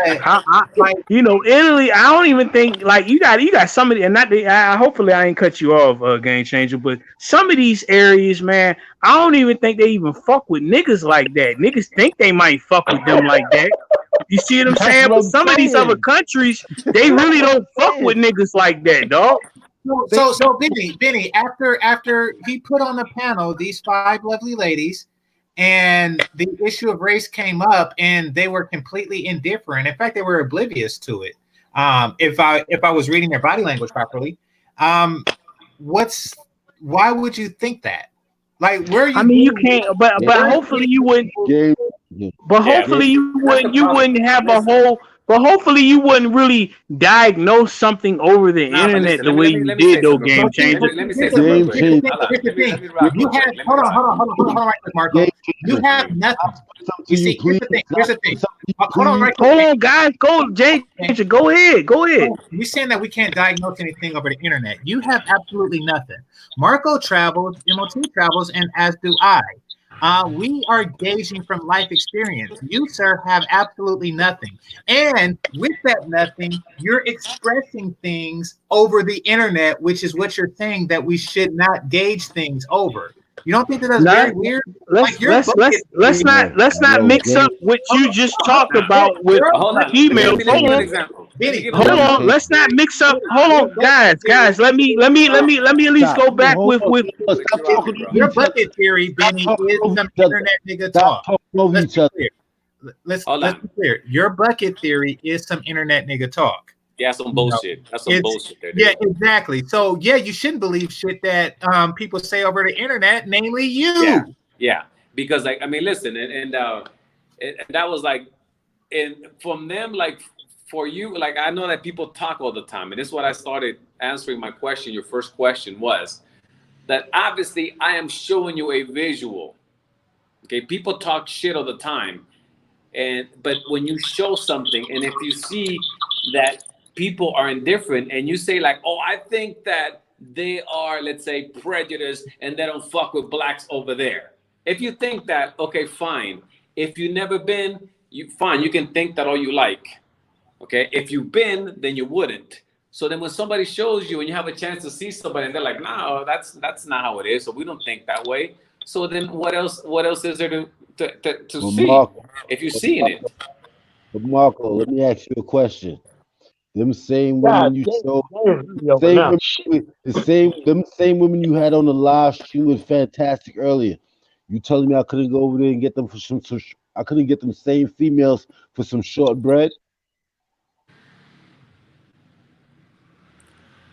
Italy. I don't even think like you got somebody, and not the. Hopefully, I ain't cut you off, Game Changer. But some of these areas, man, I don't even think they even fuck with niggas like that. Niggas think they might fuck with them like that. You see what I'm saying? But some of these other countries, they really don't fuck with niggas like that, dog. So Benny, after he put on the panel these 5 lovely ladies, and the issue of race came up, and they were completely indifferent. In fact, they were oblivious to it. If I was reading their body language properly, why would you think that? Like, where you? I mean, you can't. But hopefully you wouldn't. But hopefully you wouldn't have a whole. But hopefully you wouldn't really diagnose something over the internet the way you did, though, Game Changer. Let me say something. You have hold on, right quick, Marco. You have nothing. You see, here's the thing. Hold on, right quick. Hold on, guys. Go, Jay. Go ahead. You're saying that we can't diagnose anything over the internet. You have absolutely nothing. Marco travels, MOT travels, and as do I. We are gauging from life experience. You, sir, have absolutely nothing. And with that nothing, you're expressing things over the internet, which is what you're saying that we should not gauge things over. You don't think that that's very weird? Let's not mix up what you just talked about with email. Hold on. Let's not mix up. Hold on, guys. Let me at least go back with your bucket theory, Benny, is some internet nigga talk. Let's be clear. Your bucket theory is some internet nigga talk. Yeah, some bullshit. That's some bullshit there. Yeah, exactly. So yeah, you shouldn't believe shit that people say over the internet, namely you. Yeah. Because like, I mean, listen, and that was like, and from them, like for you, like I know that people talk all the time, and this is what I started answering my question, your first question was that obviously I am showing you a visual. Okay, people talk shit all the time, but when you show something, and if you see that people are indifferent, and you say like, "Oh, I think that they are, let's say, prejudiced, and they don't fuck with blacks over there." If you think that, okay, fine. If you've never been, fine. You can think that all you like. Okay, if you've been, then you wouldn't. So then when somebody shows you and you have a chance to see somebody and they're like, no, that's not how it is. So we don't think that way. So then what else is there to see Marco, if you're seeing it? But Marco, let me ask you a question. Them same women you showed, them same women you had on the live stream was fantastic earlier. You telling me I couldn't go over there and get them for some I couldn't get them same females for some short bread?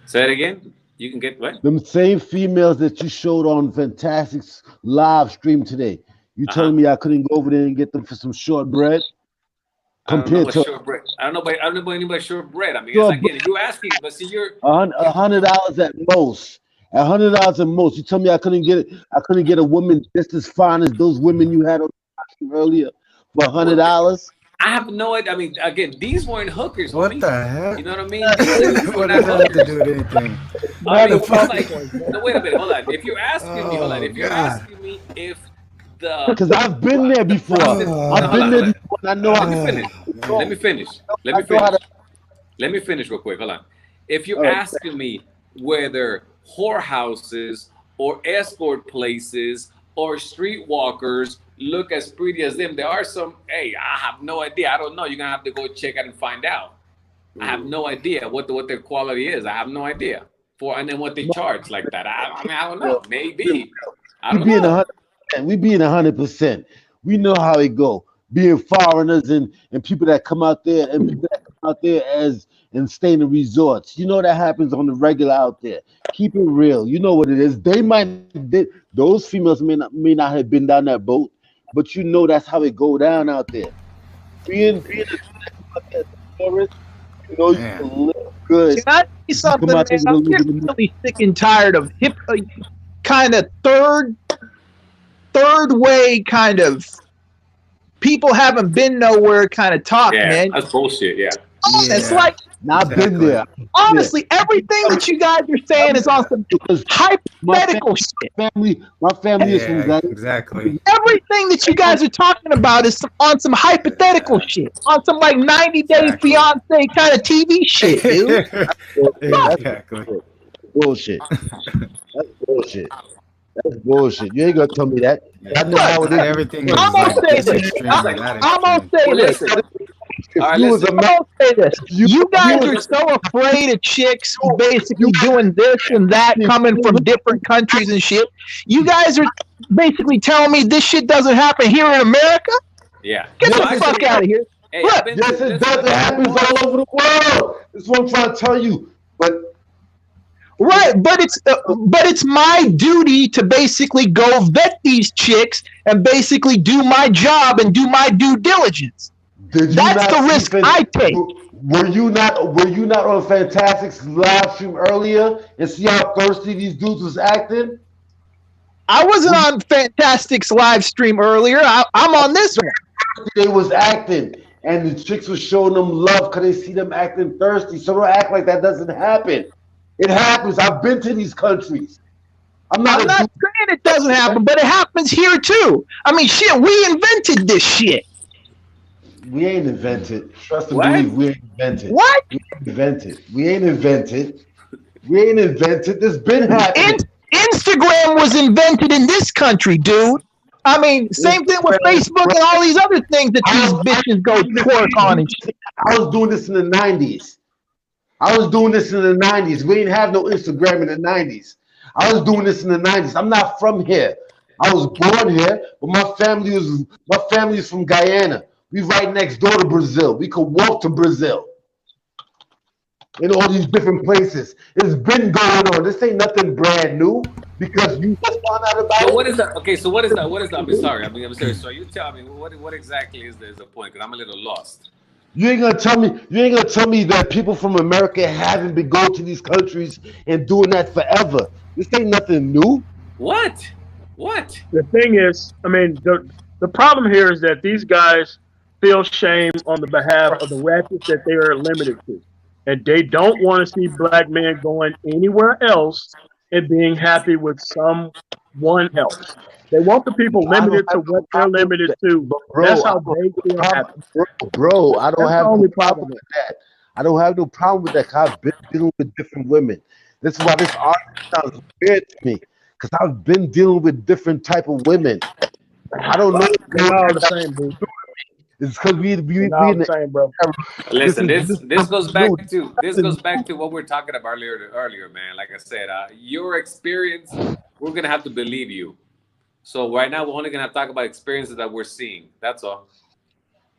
Say it again. You can get what? Them same females that you showed on Fantastic's live stream today. You telling me I couldn't go over there and get them for some short bread? Compared to short bread. I don't know about anybody short bread. I mean, it's again, you're asking, but see, you're $100 at most. At $100 at most. You tell me I couldn't get it. I couldn't get a woman just as fine as those women you had on earlier for $100. I have no idea. I mean, again, these weren't hookers. What homie. the heck? You know what I mean? What does that have to do with anything? I mean, no, wait a minute. Hold on. If you're asking me, hold on. If you're asking me if because I've been there before. I've been there before. I know. Let me finish. Let me finish real quick. Hold on. If you're asking me whether whorehouses or escort places or streetwalkers look as pretty as them, there are some. Hey, I have no idea. I don't know. You're gonna have to go check out and find out. I have no idea what their quality is. I have no idea and then what they charge like that. I mean, I don't know. Maybe. I don't know. We being 100%. We know how it go. Being foreigners and people that come out there and stay in the resorts. You know that happens on the regular out there. Keep it real. You know what it is. Those females may not have been down that boat, but you know that's how it go down out there. Being a tourist, you know, you can live good. Can I see something? Man? I'm getting really sick and tired of kind of third way kind of people haven't been nowhere kind of talk, man. That's bullshit. Yeah. It's like I've been there. Honestly, everything that you guys are saying is on some hypothetical shit. My family is from that. Exactly. Everything that you guys are talking about is on some hypothetical shit, on some like 90 Day Fiance kind of TV shit, dude. Exactly. Bullshit. That's bullshit. That's bullshit. You ain't gonna tell me that. I know how it is. Everything is I'm gonna say this. I'm gonna say this. I'm gonna say this. You guys are so afraid of chicks basically doing this and that, coming from different countries and shit. You guys are basically telling me this shit doesn't happen here in America? Yeah. Get the fuck out of here. Hey, look, yes, it does. It happens all over the world. That's what I'm trying to tell you. But right, but it's my duty to basically go vet these chicks and basically do my job and do my due diligence. That's the risk I take. Were you not on Fantastic's live stream earlier and see how thirsty these dudes was acting? I wasn't on Fantastic's live stream earlier. I'm on this one. They was acting, and the chicks was showing them love because they see them acting thirsty. So don't act like that doesn't happen. It happens. I've been to these countries. I'm not saying it doesn't happen, but it happens here too. I mean, shit, we invented this shit. We ain't invented. Trust and believe, we ain't invented. What? We ain't invented. We ain't invented. We ain't invented. This been happening. Instagram was invented in this country, dude. I mean, same thing with Facebook and all these other things that these bitches go twerk on and shit. I was doing this in the 90s. We didn't have no Instagram in the 90s. I was doing this in the 90s. I'm not from here. I was born here, but my family is from Guyana. We right next door to Brazil. We could walk to Brazil. In all these different places. It's been going on. This ain't nothing brand new because you just found out about it. What is that? Okay, so what is that? I'm sorry. I'm sorry. So you tell me what exactly is the point? Because I'm a little lost. You ain't gonna tell me. You ain't gonna tell me that people from America haven't been going to these countries and doing that forever. This ain't nothing new. What? What? The thing is, I mean, the problem here is that these guys feel shame on the behalf of the ratchets that they are limited to, and they don't want to see black men going anywhere else and being happy with someone else. They want the people limited to what they're limited to. Bro, That's how they feel happy. Bro, I don't That's have the only no problem with that. I don't have no problem with that. 'Cause I've been dealing with different women. This is why this argument sounds weird to me. Because I've been dealing with different type of women. I don't know. They're all the same, bro. It's because we in all the the same, bro. Listen, this this goes back to what we're talking about earlier, man. Like I said, your experience, we're gonna have to believe you. So right now, we're only gonna talk about experiences that we're seeing. That's all.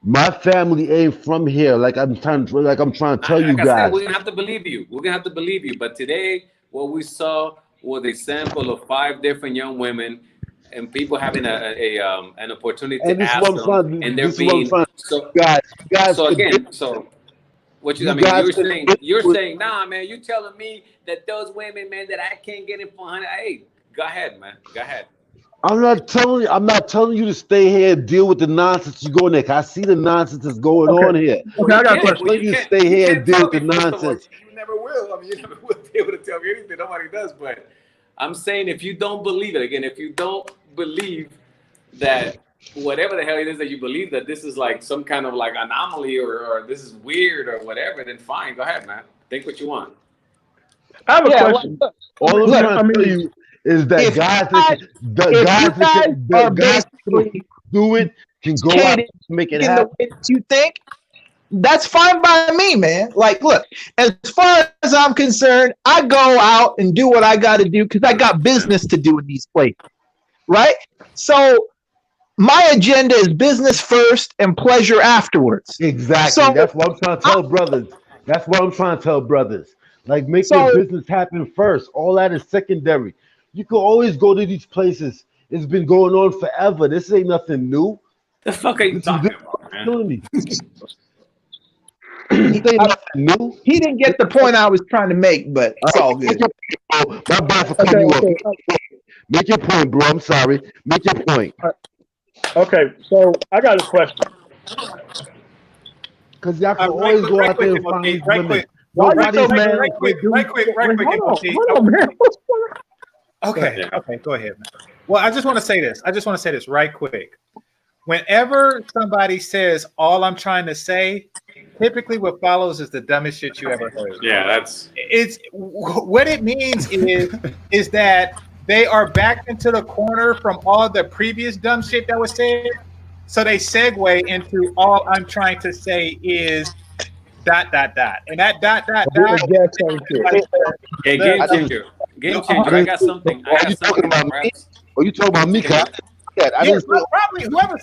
My family ain't from here. Like I'm trying to tell you Like I said, guys. we're gonna have to believe you. We're gonna have to believe you. But today, what we saw was a sample of 5 different young women, and people having an opportunity And to this is ask what I'm them, trying. and they're This is what I'm being trying. so. You guys. So could again, get- so what you? you I mean, guys could you're saying, nah, man. You telling me that those women, man, that I can't get in for 100? Hey, go ahead, man. Go ahead. I'm not telling you to stay here and deal with the nonsense you go in there. 'Cause I see the nonsense that's going on here. Okay, I got a question. I'm telling you to stay here and deal with the nonsense. You never will. I mean, you never will be able to tell me anything. Nobody does. But I'm saying, if you don't believe it, again, if you don't believe that whatever the hell it is that you believe, that this is like some kind of like anomaly or this is weird or whatever, then fine. Go ahead, man. Think what you want. I have a question. All I'm trying to tell you is that guys that can do it can go out and make it in happen. the way that you think, that's fine by me, man. Like, look, as far as I'm concerned, I go out and do what I got to do because I got business to do in these places, right? So my agenda is business first and pleasure afterwards. Exactly. So that's what I'm trying to tell brothers. That's what I'm trying to tell brothers. Like, make your business happen first. All that is secondary. You can always go to these places. It's been going on forever. This ain't nothing new. The fuck are you talking about, man? He didn't get the point I was trying to make, but it's all good. My bad for cutting you off. Make your point, bro. I'm sorry. Make your point. Okay, so I got a question. Because y'all can always go out there and find these women. Nobody's mad. Right quick. Hold on, man. Okay, go ahead, man. Well, I just want to say this right quick. Whenever somebody says all I'm trying to say, typically what follows is the dumbest shit you ever heard. Yeah, it's what it means is that they are backed into the corner from all the previous dumb shit that was said. So they segue into all I'm trying to say is ... And that ... Hey, GameChanger. GameChanger, I got something. Are you talking about me? Are you talking about me? Probably whoever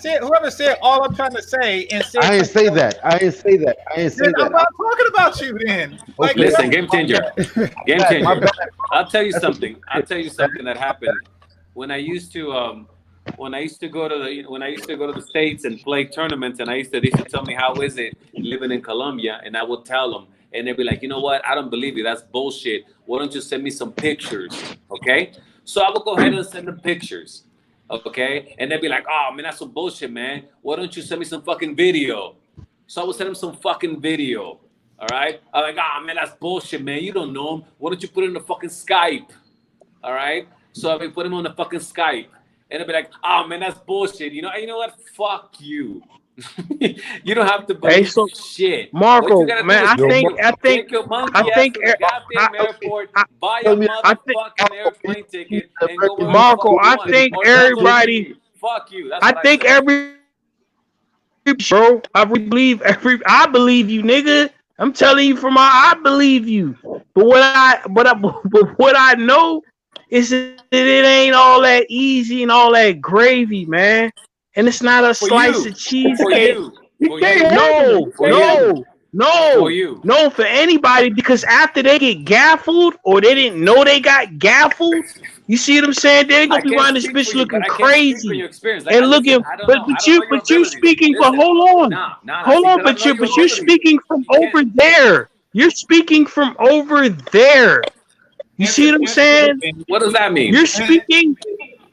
said all I'm trying to say and said I didn't say that. I'm not talking about you then. Like, listen, GameChanger. I'll tell you something that happened when I used to go to the States and play tournaments, and they used to tell me, how is it living in Colombia? And I would tell them, and they'd be like, you know what? I don't believe you. That's bullshit. Why don't you send me some pictures? Okay. So I would go ahead and send them pictures. Okay. And they'd be like, oh man, that's some bullshit, man. Why don't you send me some fucking video? So I would send them some fucking video. All right. I'm like, oh man, that's bullshit, man. You don't know him. Why don't you put it in the fucking Skype? All right. So I would put him on the fucking Skype. And they'd be like, oh man, that's bullshit. You know what? Fuck you. You don't have to believe shit. Marco, man, I think take your monkey ass to the goddamn airport, buy a motherfucking airplane ticket, and go where Marco, I think everybody. Fuck you. That's I think every bro. I believe you, nigga. I'm telling you I believe you. But what I know is that it ain't all that easy and all that gravy, man. And it's not a slice of cheesecake. No. No, For you. no, for anybody, because after they get gaffled or they didn't know they got gaffled, you see what I'm saying? They're gonna be around this bitch looking crazy and looking. But you speaking. But hold on, hold on. But you're speaking from over there. You're speaking from over there. You see what I'm saying? What does that mean? You're speaking.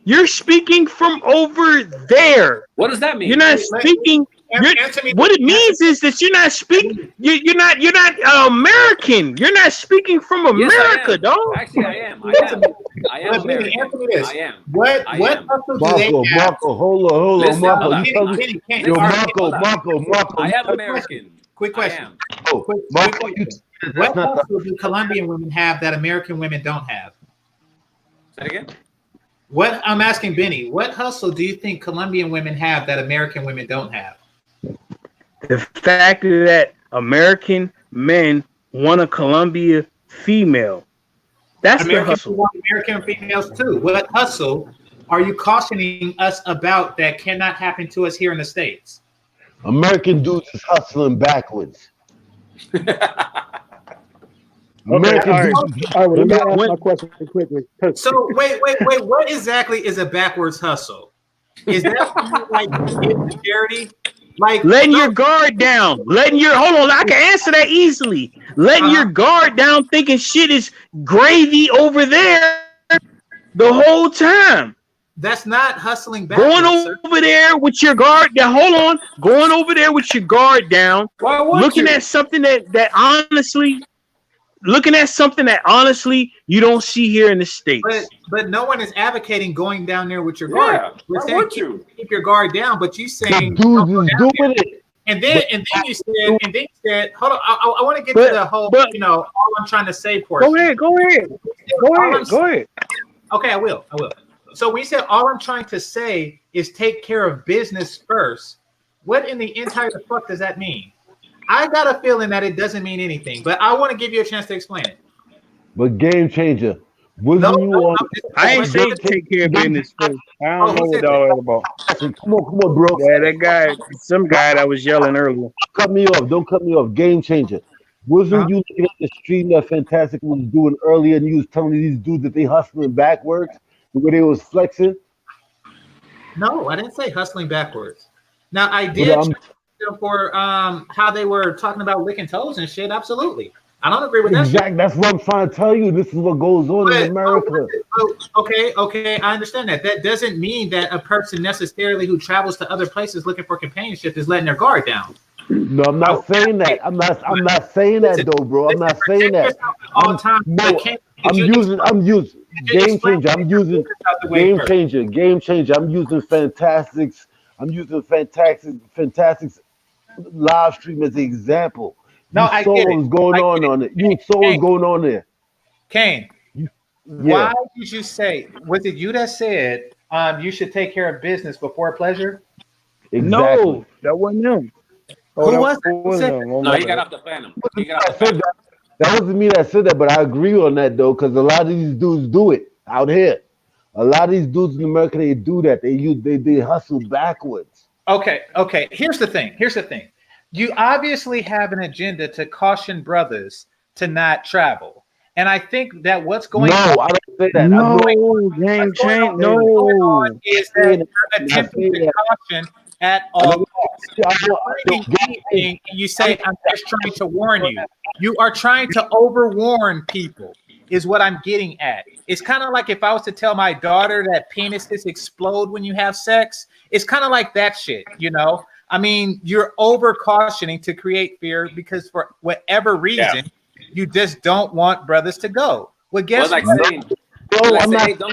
You're speaking from over there. What does that mean? You're not speaking. What it means is that you're not speaking. You're not American. You're not speaking from America, dog. Actually, I am. I am American. I am. What hustle do they have? Marco, hold on, Listen, Marco. hold You on. tell me, yo, Marco. I am American. Quick question. Marco, what hustle do Colombian women have that American women don't have? Say it again. What I'm asking Benny, what hustle do you think Colombian women have that American women don't have? The fact that American men want a Colombia female. That's the hustle. Want American females too. What hustle are you cautioning us about that cannot happen to us here in the States? American dudes is hustling backwards. American dudes. All right, let me ask my question quickly. So wait. What exactly is a backwards hustle? Is that like giving charity? Like letting your guard down, hold on, I can answer that easily. Letting your guard down, thinking shit is gravy over there the whole time. That's not hustling backwards. Going over there with your guard down. Hold on, going over there with your guard down, looking at something that honestly you don't see here in the States. But no one is advocating going down there with your guard. We're saying keep your guard down, but you saying dudes is doing it. And then you said, hold on, I want to get to the whole, all I'm trying to say portion. Go ahead. Okay, I will. So we said all I'm trying to say is take care of business first. What in the entire fuck does that mean? I got a feeling that it doesn't mean anything, but I want to give you a chance to explain it. But GameChanger, I ain't saying take care of business first. I don't know what all about. Come on, bro. Yeah, that guy, some guy that was yelling earlier. Don't cut me off. GameChanger. Wasn't you looking at the stream that Fantastic was doing earlier, and you was telling these dudes that they hustling backwards, the way they was flexing? No, I didn't say hustling backwards. Now I did for how they were talking about licking toes and shit. Absolutely. I don't agree with that. Exactly. That's what I'm trying to tell you. This is what goes on in America. Okay. I understand that. That doesn't mean that a person necessarily who travels to other places looking for companionship is letting their guard down. No, I'm not saying that. I'm not saying that though, bro. I'm not saying that. All the time. I'm using GameChanger. I'm using GameChanger. I'm using Fantastic's live stream as an example. No, I get it. What's going on it. You saw what's going on there. Kane, why did you say? Was it you that said you should take care of business before pleasure? Exactly. No, that wasn't him. Who was it? No, he got off the phantom. That wasn't me that said that, but I agree on that though, because a lot of these dudes do it out here. A lot of these dudes in America, they do that. They hustle backwards. Okay. Here's the thing. You obviously have an agenda to caution brothers to not travel. And I think that what's going on. No, I don't say that. No, GameChanger. No. Is that you're attempting to caution at all costs. You say, I'm just trying to warn you. You are trying to overwarn people, is what I'm getting at. It's kind of like if I was to tell my daughter that penises explode when you have sex. It's kind of like that shit, I mean, you're over cautioning to create fear because for whatever reason, you just don't want brothers to go. Well, guess what? Don't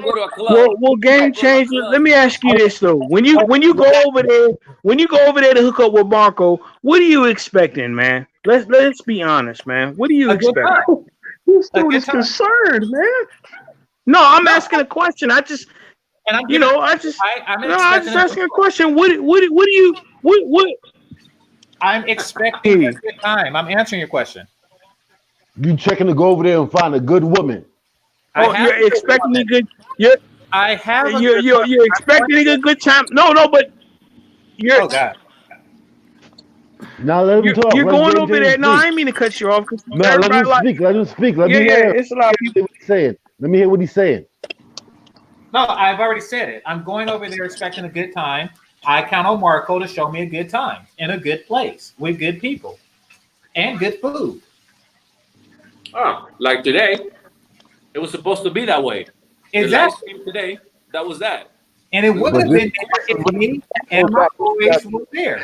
go to a club. Well, GameChanger. Let me ask you this though: when you go over there to hook up with Marco, what are you expecting, man? Let's be honest, man. What do you expect? This dude is concerned, man. No, I'm asking a question. I'm just asking a question. What do you? I'm expecting a good time. I'm answering your question. You checking to go over there and find a good woman. You're expecting a good. You're expecting a good time. No, but you're. Oh God. Now let him talk. You're Let going Game over Changer there. No, speak. I ain't mean to cut you off. No, let him speak. Let him speak. Let me hear. It's a lot of people. What he's saying. Let me hear what he's saying. No, I've already said it. I'm going over there expecting a good time. I count on Marco to show me a good time in a good place with good people and good food. Oh, like today, it was supposed to be that way. Exactly. The live stream today, that was that. And it would have been there if me and my boys were there.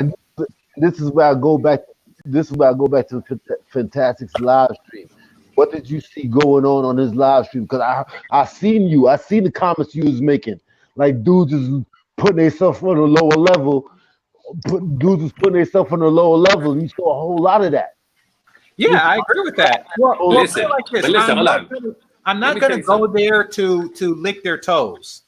This is where I go back. This is where I go back to Fantastic's live stream. What did you see going on his live stream? Because I seen you. I seen the comments you was making. Like dudes is putting themselves on a lower level. Dudes is putting themselves on a lower level. You saw a whole lot of that. Yeah, I agree with that. Well, listen, like this. but listen, hold on. I'm not going to go there to lick their toes.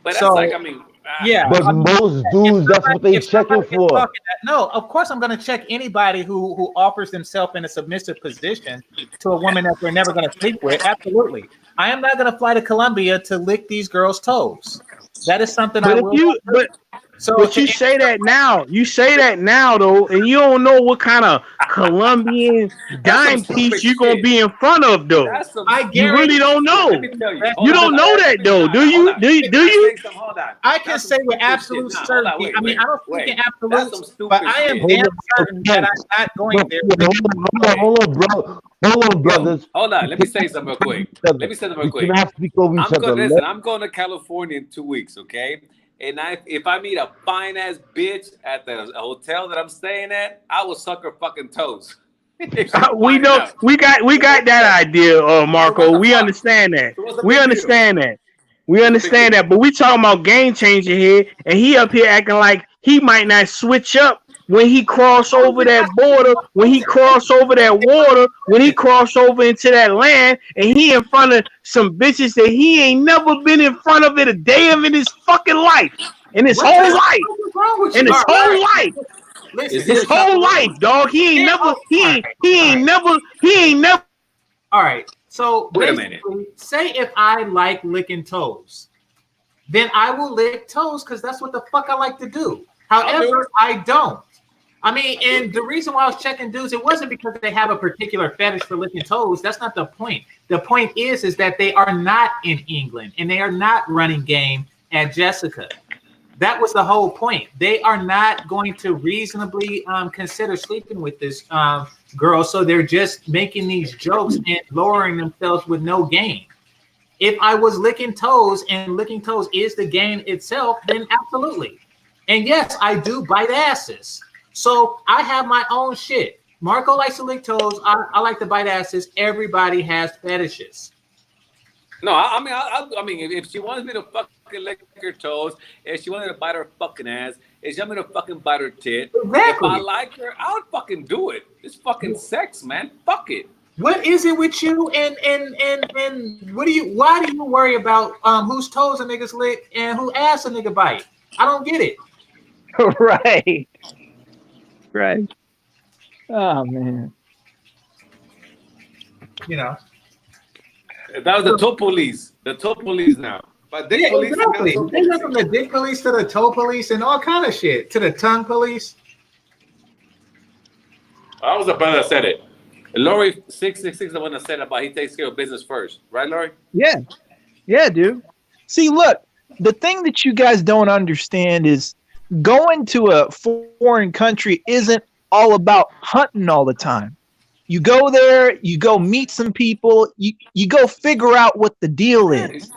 But that's like, I mean, yeah. But most dudes, that's what they checking for. No, of course I'm going to check anybody who offers themselves in a submissive position to a woman that they're never going to sleep with. Absolutely. I am not going to fly to Colombia to lick these girls' toes. That is something I will. But you say that now. You say that now, though, and you don't know what kind of Colombian dime piece you're gonna be in front of, though. You really don't know. You don't know that, though, do you? Do you? I can say with absolute certainty. I mean, I don't think in absolute, but I am damn certain that I'm not going there. Hold on, bro. Hold on, brothers. Hold on. Let me say something real quick. I'm going to California in 2 weeks, okay? And if I meet a fine ass bitch at the hotel that I'm staying at, I will suck her fucking toes. We know we got that idea, Marco. We understand that. We understand that. We understand that. But we talking about Game Changer here, and he up here acting like he might not switch up when he cross over that border, when he cross over that water, when he cross over into that land, and he in front of some bitches that he ain't never been in front of it a day of in his fucking life, in his whole life, in his whole life, his whole life, dog. He ain't never. All right, so wait a minute. Say if I like licking toes, then I will lick toes because that's what the fuck I like to do. However, I don't. I mean, and the reason why I was checking dudes, it wasn't because they have a particular fetish for licking toes. That's not the point. The point is that they are not in England and they are not running game at Jessica. That was the whole point. They are not going to reasonably consider sleeping with this girl, so they're just making these jokes and lowering themselves with no game. If I was licking toes and licking toes is the game itself, then absolutely. And yes, I do bite asses. So I have my own shit. Marco likes to lick toes. I like to bite asses. Everybody has fetishes. No, I mean, if she wants me to fucking lick her toes, if she wanted to bite her fucking ass, if she wanted me to fucking bite her tit, exactly. If I like her, I would fucking do it. It's fucking sex, man. Fuck it. What is it with you and why do you worry about whose toes a niggas lick and who ass a nigga bite? I don't get it. Right. Oh man. You know. That was the toe police. The toe police now. But dick police. Exactly. They went from the dick police to the toe police and all kind of shit. To the tongue police. I was the brother that said it. Lori 666 the one that said about he takes care of business first. Right, Lori? Yeah. Yeah, dude. See, look, the thing that you guys don't understand is going to a foreign country isn't all about hunting all the time. You go there, you go meet some people, you go figure out what the deal is.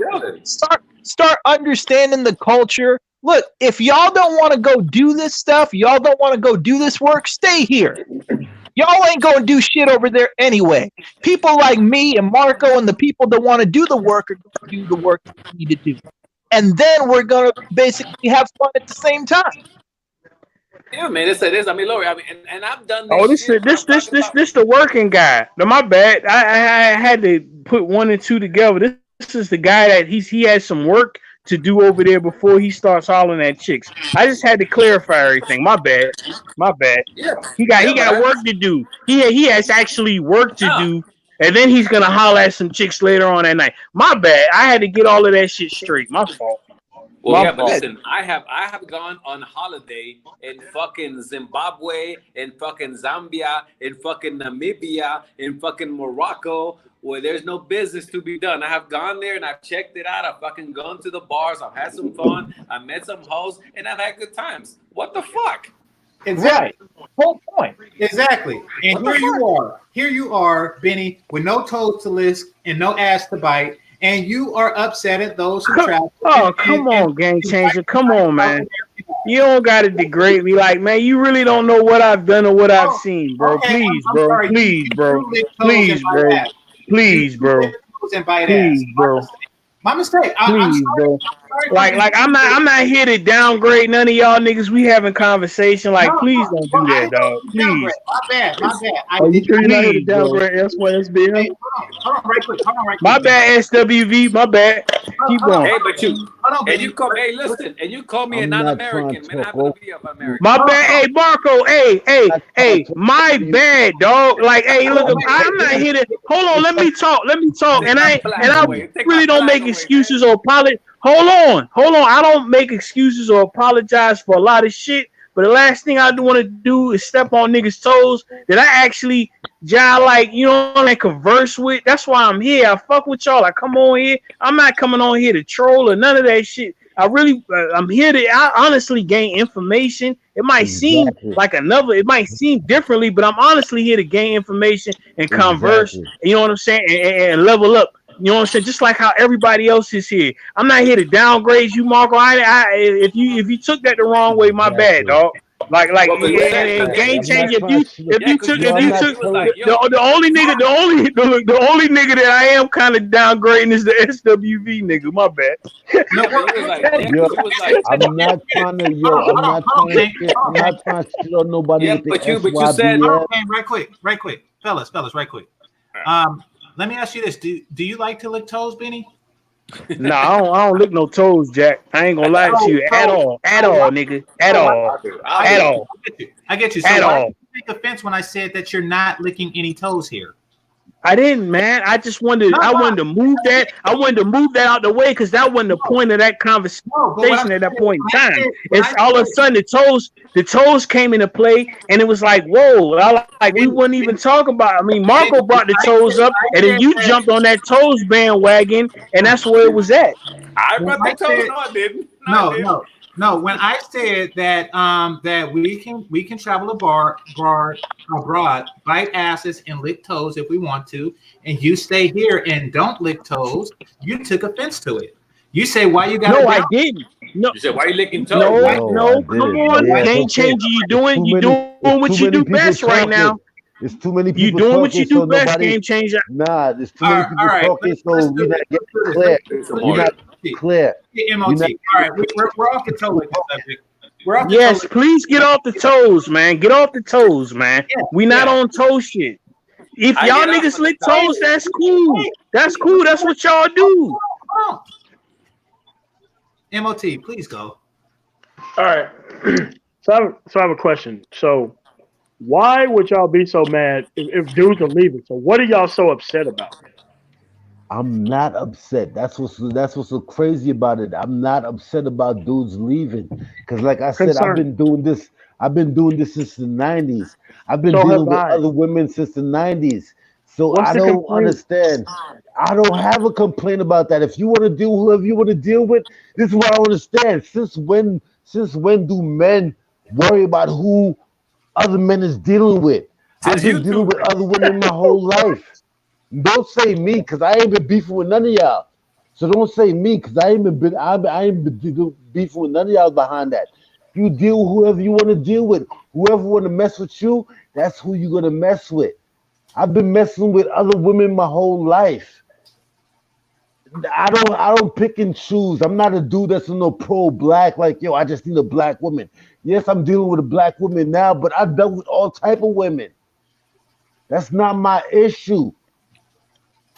Start understanding the culture. Look, if y'all don't want to go do this stuff, y'all don't want to go do this work, stay here. Y'all ain't going to do shit over there anyway. People like me and Marco and the people that want to do the work are going to do the work that we need to do. And then we're going to basically have fun at the same time. Yeah, man, it is. I mean, Lori, and I've done this. Oh, this the working guy. No, my bad. I had to put one and two together. This is the guy that he has some work to do over there before he starts hollering at chicks. I just had to clarify everything. My bad. Yeah. He got work to do. He has actually work to do, and then he's gonna holler at some chicks later on that night. My bad. I had to get all of that shit straight. My fault. Well, yeah, but listen, I have gone on holiday in fucking Zimbabwe, in fucking Zambia, in fucking Namibia, in fucking Morocco, where there's no business to be done. I have gone there and I've checked it out. I've fucking gone to the bars. I've had some fun. I met some hoes and I've had good times. What the fuck? Exactly. Right. Whole point. Exactly. And here you are, Benny, with no toes to lick and no ass to bite. And you are upset at those who travel. Oh, come on, Game Changer. Come on, man. You don't got to degrade me. Like, man, you really don't know what I've done or what I've seen, bro. Okay, Please, I'm bro. sorry. Please, bro. Please, bro. Please, bro. Please, bro. My mistake. Please, bro. Like I'm not here to downgrade none of y'all niggas. We having conversation. Like, please don't do that, dog. Please. My bad. Oh, you sure you're not here to downgrade S1SBM? Hey, hold on, right quick. My bad, SWV. My bad. Keep going. Hey, but you call me. Hey, listen, and you call me a non-American. Man, I happen to be of American. My bad. Hey, Marco. Hey. My bad, dog. Like, hey, look, I'm not here to. Hold on. Let me talk. And I really don't make excuses or apologize. Hold on. I don't make excuses or apologize for a lot of shit. But the last thing I do want to do is step on niggas' toes that I actually and converse with. That's why I'm here. I fuck with y'all. I come on here. I'm not coming on here to troll or none of that shit. I'm here to honestly gain information. It might seem like it might seem differently, but I'm honestly here to gain information and converse. You know what I'm saying? And level up. You know what I'm saying? Just like how everybody else is here. I'm not here to downgrade you, Marco. If you took that the wrong way, my bad, dog. Game changer. If you took the only nigga that I am kind of downgrading is the SWV nigga. My bad. I'm not trying to kill nobody. Yeah, but you said right quick, fellas, right quick. Let me ask you this: Do you like to lick toes, Benny? No, I don't lick no toes, Jack. I ain't gonna lie to you at all, nigga, at all. I get you. So at all. You take offense when I said that you're not licking any toes here. I didn't, man. I just wanted. I wanted to move that. I wanted to move that out the way because that wasn't the point of that conversation at that point in time. It's all of a sudden the toes came into play, and it was like, whoa! We wouldn't even talk about. I mean, Marco brought the toes up, and then you jumped on that toes bandwagon, and that's where it was at. I brought the toes. No, I didn't. No. When I said that that we can travel abroad, bite asses and lick toes if we want to, and you stay here and don't lick toes, you took offense to it. You say why you got? No, I didn't. No, you said why you licking toes? No, come on, Game Changer. You doing what you do best right now. There's too many people. You doing what you do best, Game Changer. Nah, there's too many people talking, so we're not getting clear. You're not clear. MOT. All right, we're off the toe subject. Yes, please get off the toes, man. Get off the toes, man. We not on toe shit. If y'all niggas lick toes, that's cool. That's cool. That's what y'all do. MOT, please go. All right. So I have a question. So why would y'all be so mad if dudes are leaving? So what are y'all so upset about? I'm not upset. That's what's so crazy about it. I'm not upset about dudes leaving because, like I said, I've been doing this since the 90s. I've been dealing with other women since the 90s. So I don't understand. I don't have a complaint about that. If you want to deal with whoever you want to deal with, this is what I understand. Since when do men worry about who other men is dealing with? I've been dealing with other women my whole life. Don't say me, because I ain't been beefing with none of y'all. So don't say me, because I ain't been beefing with none of y'all behind that. You deal with whoever you want to deal with. Whoever want to mess with you, that's who you're going to mess with. I've been messing with other women my whole life. I don't pick and choose. I'm not a dude that's no pro-black, like, yo, I just need a black woman. Yes, I'm dealing with a black woman now, but I've dealt with all type of women. That's not my issue.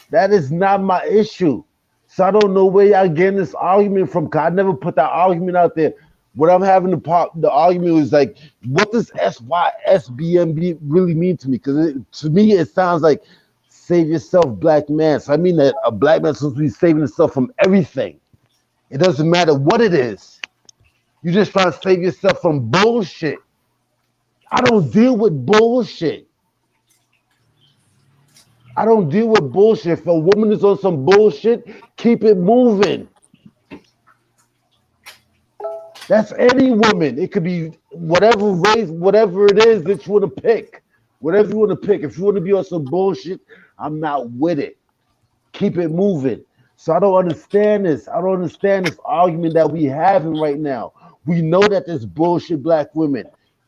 That is not my issue. So I don't know where y'all getting this argument from, because I never put that argument out there. What I'm having the argument was like, what does SYSBM really mean to me? Because to me, it sounds like save yourself, black man. So I mean that a black man is supposed to be saving himself from everything. It doesn't matter what it is. You just try to save yourself from bullshit. I don't deal with bullshit. I don't deal with bullshit. If a woman is on some bullshit, keep it moving. That's any woman. It could be whatever race, whatever it is that you want to pick. Whatever you want to pick. If you want to be on some bullshit, I'm not with it. Keep it moving. So I don't understand this. I don't understand this argument that we having right now. We know that there's bullshit black women.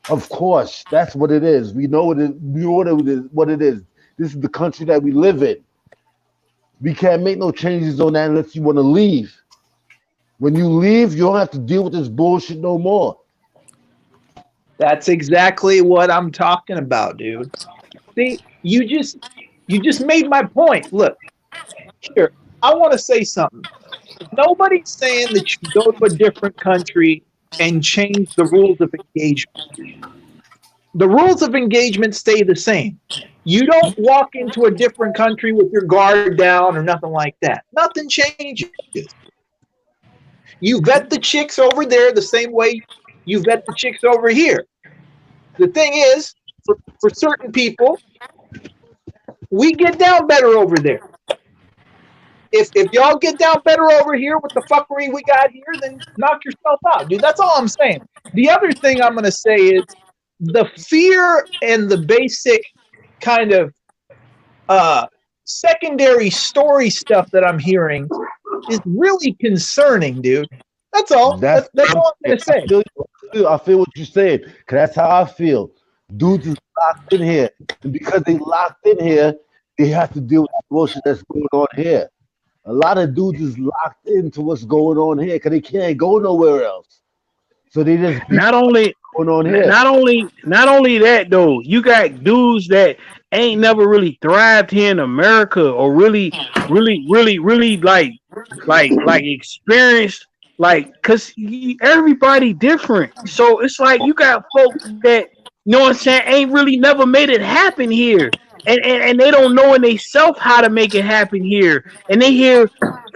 Of course, that's what it is. We know what it is. This is the country that we live in. We can't make no changes on that unless you want to leave. When you leave, you don't have to deal with this bullshit no more. That's exactly what I'm talking about, dude. See, you just made my point. Look, here, I want to say something. Nobody's saying that you go to a different country and change the rules of engagement. The rules of engagement stay the same. You don't walk into a different country with your guard down or nothing like that. Nothing changes. You vet the chicks over there the same way you vet the chicks over here. The thing is, for certain people, we get down better over there. If y'all get down better over here with the fuckery we got here, then knock yourself out, dude. That's all I'm saying. The other thing I'm going to say is the fear and the basic kind of secondary story stuff that I'm hearing is really concerning, dude. That's all. That's all I'm going to say. I feel what you're saying, because that's how I feel. Dudes is locked in here. And because they locked in here, they have to deal with the bullshit that's going on here. A lot of dudes is locked into what's going on here because they can't go nowhere else. So they just not only going on here. Not only that though, you got dudes that ain't never really thrived here in America or really like experienced, like, cause everybody different. So it's like you got folks that, you know what I'm saying, ain't really never made it happen here. And they don't know in themselves how to make it happen here. And they hear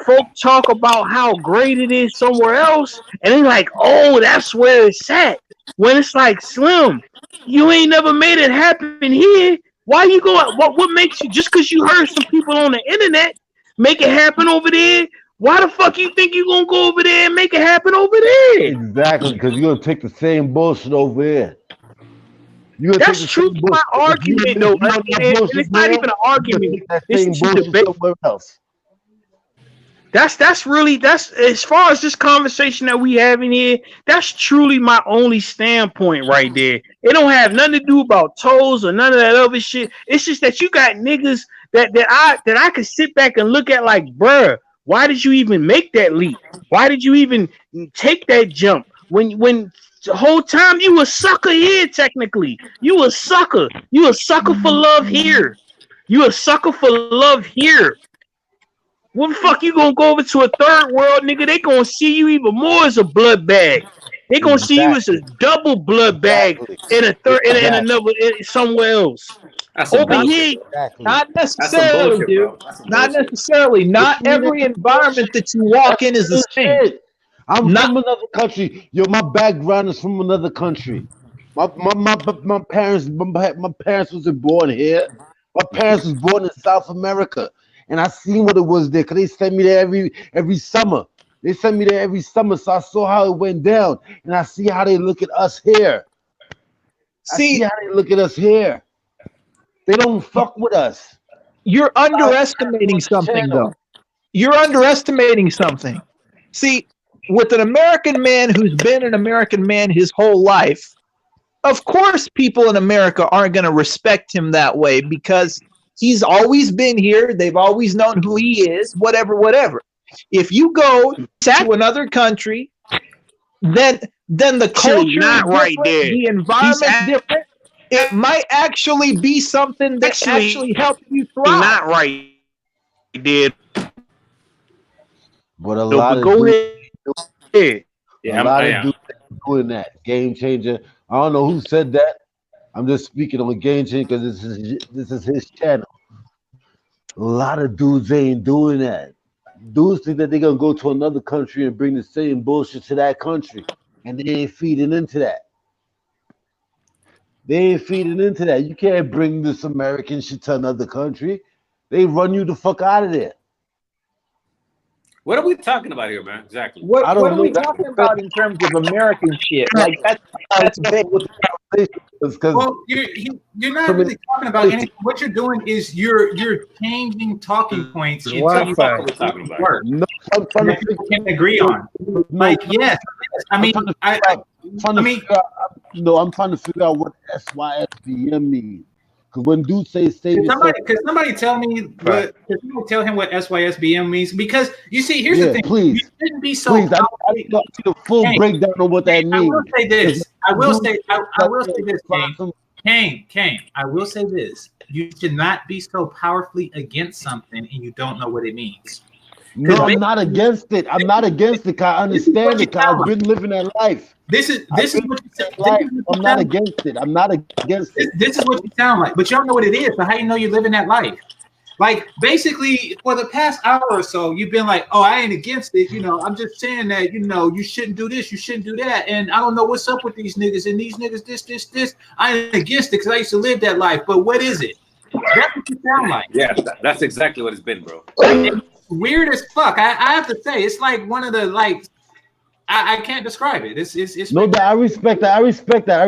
folk talk about how great it is somewhere else, and they like, oh, that's where it's at. When it's like, Slim, you ain't never made it happen here. Why you going? What makes you, just because you heard some people on the internet make it happen over there? Why the fuck you think you gonna go over there and make it happen over there? Exactly, because you're gonna take the same bullshit over here. That's true to my argument, though. And it's not even an argument. It's just a debate. That's as far as this conversation that we having here, that's truly my only standpoint right there. It don't have nothing to do about toes or none of that other shit. It's just that you got niggas that I could sit back and look at like, bruh, why did you even make that leap? Why did you even take that jump? When the whole time you a sucker here, technically. You a sucker. You a sucker for love here. You a sucker for love here. What the fuck you gonna go over to a third world, nigga? They gonna see you even more as a blood bag. They gonna see you as a double blood bag in a third, in another, somewhere else. Over here, not necessarily, dude. Not necessarily. Not every environment that you walk in is the same. I'm from another country. Yo, my background is from another country. My parents wasn't born here. My parents was born in South America, and I seen what it was there. Cause they sent me there every summer. They sent me there every summer, so I saw how it went down, and I see how they look at us here. I see how they look at us here. They don't fuck with us. You're underestimating something, though. You're underestimating something. See, with an American man who's been an American man his whole life, of course people in America aren't going to respect him that way because he's always been here. They've always known who he is, whatever. If you go to another country, then the culture is different, the environment's different. It might actually be something that actually helps you thrive. Not right, dude. But a lot of dudes doing that. Game Changer. I don't know who said that. I'm just speaking on Game Changer because this is his channel. A lot of dudes ain't doing that. dudes think that they're gonna go to another country and bring the same bullshit to that country, and they ain't feeding into that. They ain't feeding into that. You can't bring this American shit to another country. They run you the fuck out of there. What are we talking about here, man? Exactly. What I don't are know. we talking about in terms of American shit? Like that's big. Well, you're not really talking about anything. What you're doing is you're changing talking points into Wi-Fi. We're talking about. work No, I'm trying that people can agree on. Like, yes, I mean, I'm trying to figure out what SYSBM means. Because when dudes say save yourself, could somebody tell me what? Could somebody tell him what SYSBM means? Because you see, here's the thing. Please, you shouldn't be so. please, I need a full breakdown of what that means. I will say this. I will say this, Kane. I will say this. You should not be so powerfully against something and you don't know what it means. No, I'm not against it. I'm not against it. I understand it. I've been living that life. This is what you said. I'm not against it. I'm not against it. This is what you sound like, but you don't know what it is. So how you know you're living that life? Like basically, for the past hour or so, you've been like, "Oh, I ain't against it." You know, I'm just saying that you shouldn't do this, you shouldn't do that, and I don't know what's up with these niggas and these niggas. This. I ain't against it because I used to live that life. But what is it? That's what you sound like. Yeah, that's exactly what it's been, bro. It's weird as fuck. I have to say, it's like one of the I can't describe it. It's no, but I respect that. I respect that.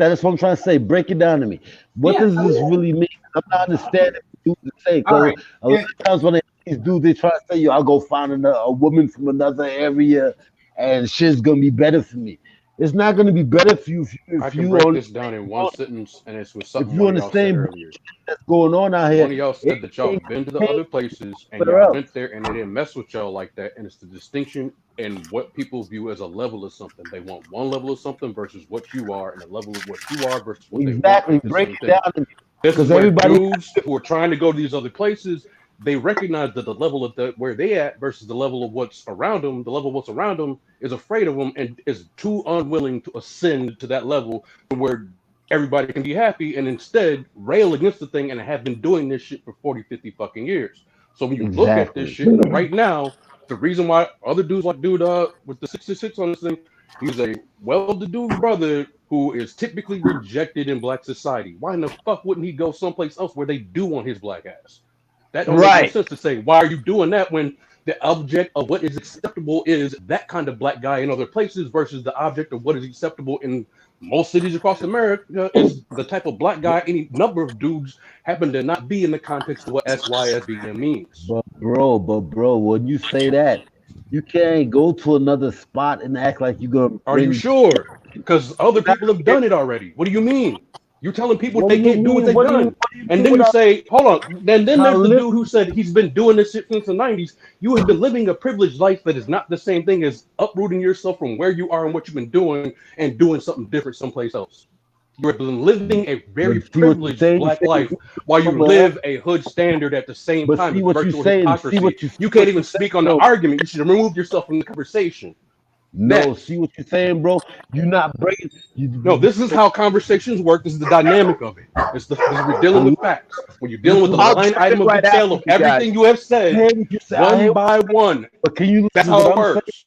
That's what I'm trying to say. Break it down to me. What does this really mean? I'm not understanding what dudes say. Because a lot of times when these dudes, they try to say, "Yo, I'll go find a woman from another area, and shit's gonna be better for me." It's not gonna be better for you if you break this down in one sentence, and it's with something if you understand that's going on out here. One of y'all said that y'all been to the other places and y'all went there and they didn't mess with y'all like that, and it's the distinction in what people view as a level of something. They want one level of something versus what you are, and a level of what you are versus what they want. Break it down. This is where dudes who are trying to go to these other places, they recognize that the level of where they at versus the level of what's around them, the level of what's around them is afraid of them and is too unwilling to ascend to that level where everybody can be happy, and instead rail against the thing and have been doing this shit for 40, 50 fucking years. So when you look at this shit right now, the reason why other dudes like dude with the 66 on this thing, he's a well-to-do brother who is typically rejected in black society. Why in the fuck wouldn't he go someplace else where they do want his black ass? That don't make no sense to say, why are you doing that when the object of what is acceptable is that kind of black guy in other places versus the object of what is acceptable in most cities across America is the type of black guy any number of dudes happen to not be in the context of what SYSBM means. But bro, when you say that, you can't go to another spot and act like you're gonna. Are you sure? Because other people have done it already. What do you mean? You're telling people they can't do what they've done. And then you say, hold on. Then there's the dude who said he's been doing this shit since the 90s. You have been living a privileged life that is not the same thing as uprooting yourself from where you are and what you've been doing and doing something different someplace else. You've been living a very privileged black life while you live a hood standard at the same time. See what you're saying. You can't even speak on the argument. You should remove yourself from the conversation. No, see what you're saying, bro. You're not breaking. No, this is how conversations work. This is the dynamic of it. We're dealing with facts. When you're dealing with the line item of detail of everything you have said, one by one. But can you? That's how it works.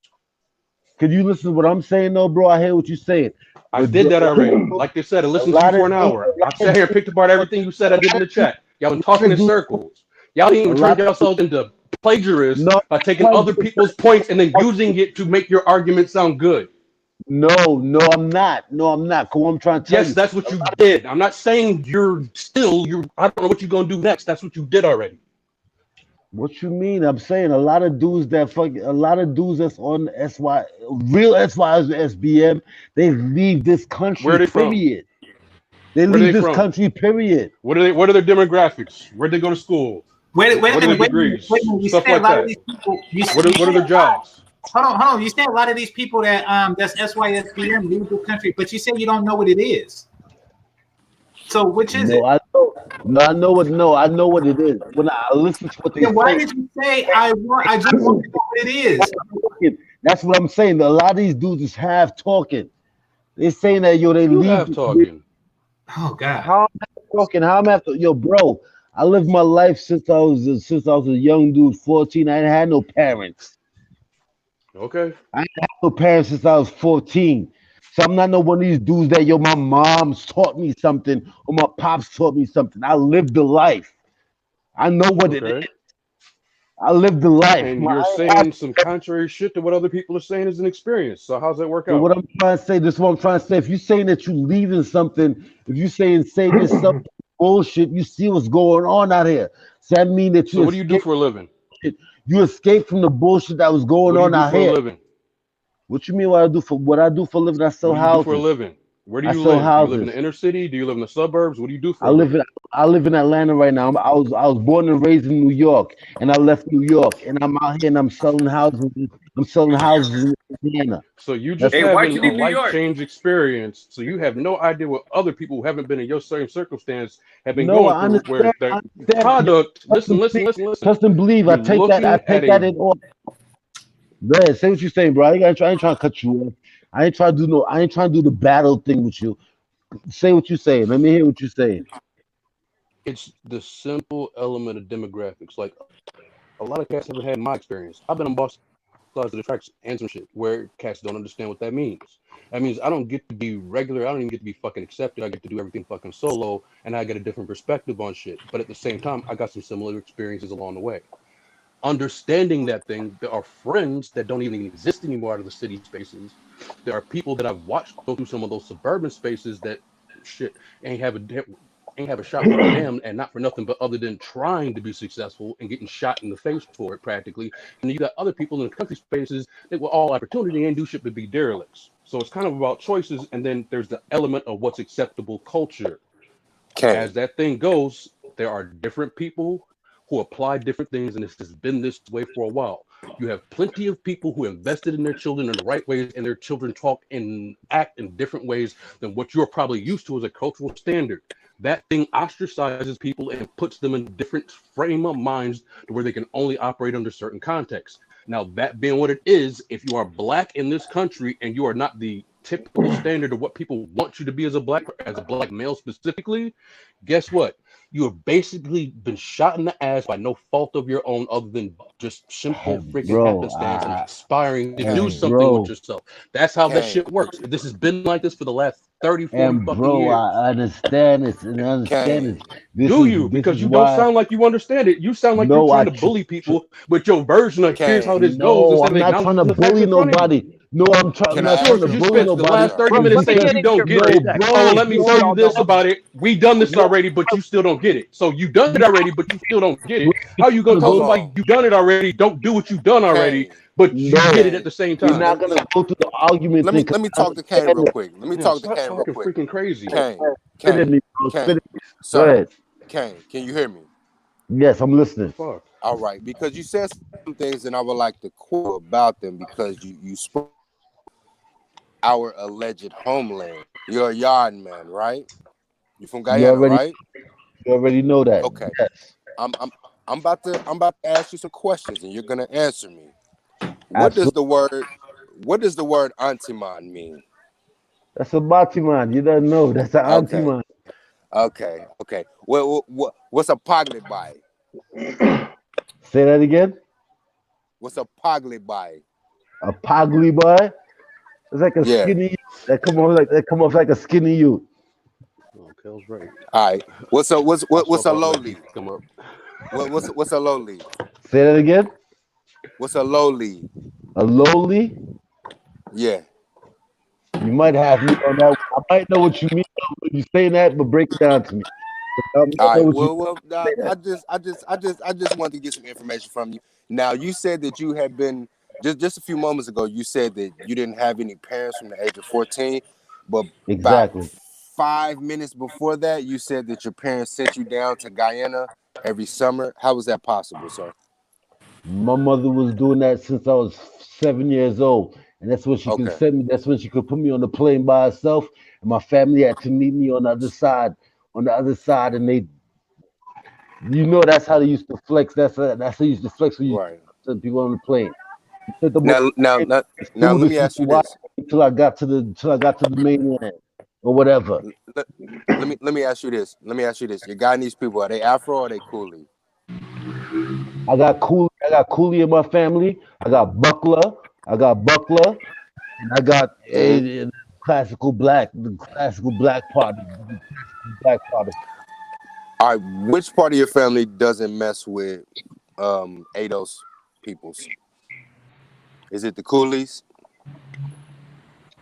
Can you listen to what I'm saying, though, bro? I hear what you're saying. I did that already. Like they said, I listened to you for an hour. I sat here and picked apart everything you said. I did in the chat. Y'all been talking in circles. Y'all didn't even turn yourselves into plagiarists by taking other people's points and then using it to make your argument sound good. No, I'm not. Cool, I'm trying to tell you. Yes, that's what you did. I'm not saying I don't know what you're gonna do next. That's what you did already. What you mean? I'm saying a lot of dudes that's on real SYSBM, they leave this country. Where are they period. From? They leave this country. Period. What are their demographics? Where'd they go to school? Wait a minute. You stuff like that. What are their jobs? Hold on. You say a lot of these people that that's SYSBM leave the country, but you say you don't know what it is. So which is it? I know what it is. When I listen to what they say. Why did you say I just want to know what it is? That's what I'm saying. A lot of these dudes is half talking. They're saying that they leave half talking. Oh God. How am I talking? How am I after bro? I lived my life since I was a young dude, 14. I ain't had no parents. Okay. I ain't had no parents since I was 14. So I'm not no one of these dudes that my mom's taught me something or my pops taught me something. I lived the life. I know what it is. I lived the life. And you're saying some contrary shit to what other people are saying as an experience. So how's that work So out? what I'm trying to say, this is what I'm trying to say. If you're saying that you're leaving something, if you're saying this something bullshit, you see what's going on out here. So that mean that you. So what do you do for a living? You escape from the bullshit that was going on out here. What do you do for a living? What you mean? What I do for a living? I sell What do you houses. do for a living? Where do you I sell live? houses. Do you live in the inner city? Do you live in the suburbs? What do you do for I a live living? in Atlanta right now. I was born and raised in New York, and I left New York, and I'm out here and I'm selling houses. I'm selling houses in Atlanta. So you just That's having a life change experience. So you have no idea what other people who haven't been in your same circumstance have been going I through. Where their conduct. Listen. Trust and believe. You're I take that in order. Go ahead, say what you're saying, bro. I ain't trying to cut you off. I ain't trying to do the battle thing with you. Say what you're saying. Let me hear what you're saying. It's the simple element of demographics. Like a lot of cats haven't had my experience. I've been on boss sides of the tracks and some shit where cats don't understand what that means. That means I don't get to be regular. I don't even get to be fucking accepted. I get to do everything fucking solo, and I get a different perspective on shit. But at the same time, I got some similar experiences along the way. Understanding that thing, there are friends that don't even exist anymore out of the city spaces. There are people that I've watched go through some of those suburban spaces that shit ain't have a shot with a damn, and not for nothing but other than trying to be successful and getting shot in the face for it practically. And you got other people in the country spaces that were all opportunity and do shit but be derelicts. So it's kind of about choices, and then there's the element of what's acceptable culture. As that thing goes, there are different people who apply different things, and it's just been this way for a while. You have plenty of people who invested in their children in the right ways, and their children talk and act in different ways than what you're probably used to as a cultural standard. That thing ostracizes people and puts them in different frame of minds to where they can only operate under certain contexts. Now, that being what it is, if you are black in this country and you are not the typical standard of what people want you to be as a black male specifically, guess what? You have basically been shot in the ass by no fault of your own other than just simple freaking happenstance and aspiring to do something with yourself. That's how that shit works. This has been like this for the last 30, 40 fucking years. I understand this and understand it. Because you don't sound like you understand it. You sound like you're trying to bully people with your version of here's how this goes. I'm not trying to bully nobody. No, I'm not trying to bully nobody. The last 30 minutes saying you don't get it. Oh, let me tell you this about it. We done this already, but you still don't get it. So you done it already, but you still don't get it. How you gonna tell somebody you done it already? Don't do what you done already, but you get it at the same time. You're not gonna go through the argument. Let me talk to Kane real quick. Freaking crazy. Kane. So, Kane, can you hear me? Yes, I'm listening. Fuck. All right, because you said some things, and I would like to quote about them because you spoke our alleged homeland. You're a yard man, right? You from Guyana, right? You already know that. Okay. Yes. I'm about to ask you some questions, and you're gonna answer me. What does the word antiman mean? That's a batiman. You don't know. That's an antiman. Okay. What's a paglibai? Say that again. What's a paglibai? A paglibai? It's like a skinny that come off like a skinny youth. Oh, Kel's right. All right. What's a lowly? Come up. What's a lowly? Say that again. What's a lowly? A lowly? Yeah. You might have me on that. I might know what you mean when you say that, but break it down to me. All right. Well, I just wanted to get some information from you. Now, you said that you had been just a few moments ago. You said that you didn't have any parents from the age of 14, but exactly about 5 minutes before that, you said that your parents sent you down to Guyana every summer. How was that possible, sir? My mother was doing that since I was 7 years old, and that's when she could send me. That's when she could put me on the plane by herself, and my family had to meet me on the other side. And they, that's how they used to flex. That's how they used to flex when you send people on the plane. Now, let me ask you this. Until I got to the mainland. or whatever. Let me ask you this. Let me ask you this. Your Guyanese people, are they Afro or are they Coolie? I got Coolie in my family. I got Buckler, and I got the classical black part. All right, which part of your family doesn't mess with ADOS peoples? Is it the Coolies?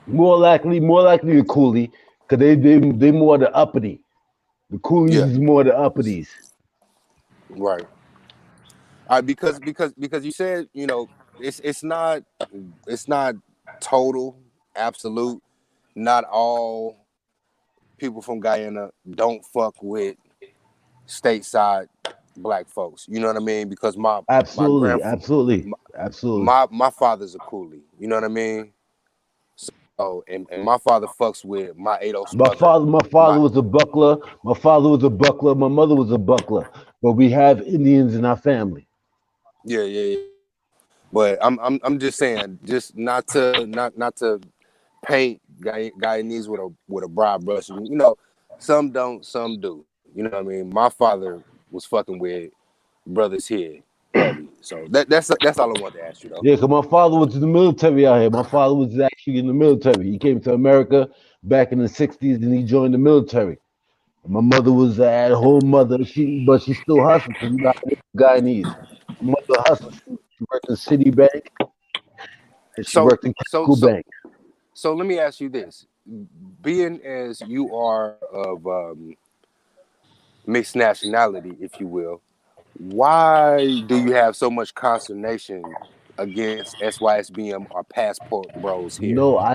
More likely the Coolie, because they more the uppity. The Coolies is more the uppities. Right. All right, because you said, you know, it's not total, absolute. Not all people from Guyana don't fuck with stateside black folks. You know what I mean? Because my Absolutely. my father's a Coolie. You know what I mean? So and my father fucks with my ADOS mother. My father was a buckler. My mother was a buckler. But we have Indians in our family. Yeah. But I'm just saying, just not to paint Guyanese with a broad brush. You know, some don't, some do. You know what I mean? My father was fucking with brothers here heavy. So that's all I wanted to ask you though. Yeah, because my father was in the military out here. My father was actually in the military. He came to America back in the 60s and he joined the military. My mother was an at-home mother, but she still hustled because you got Guyanese. My mother hustled. She worked in Citibank and she worked in Chemical Bank. So let me ask you this. Being as you are of mixed nationality, if you will, why do you have so much consternation against SYSBM or passport bros here? No, I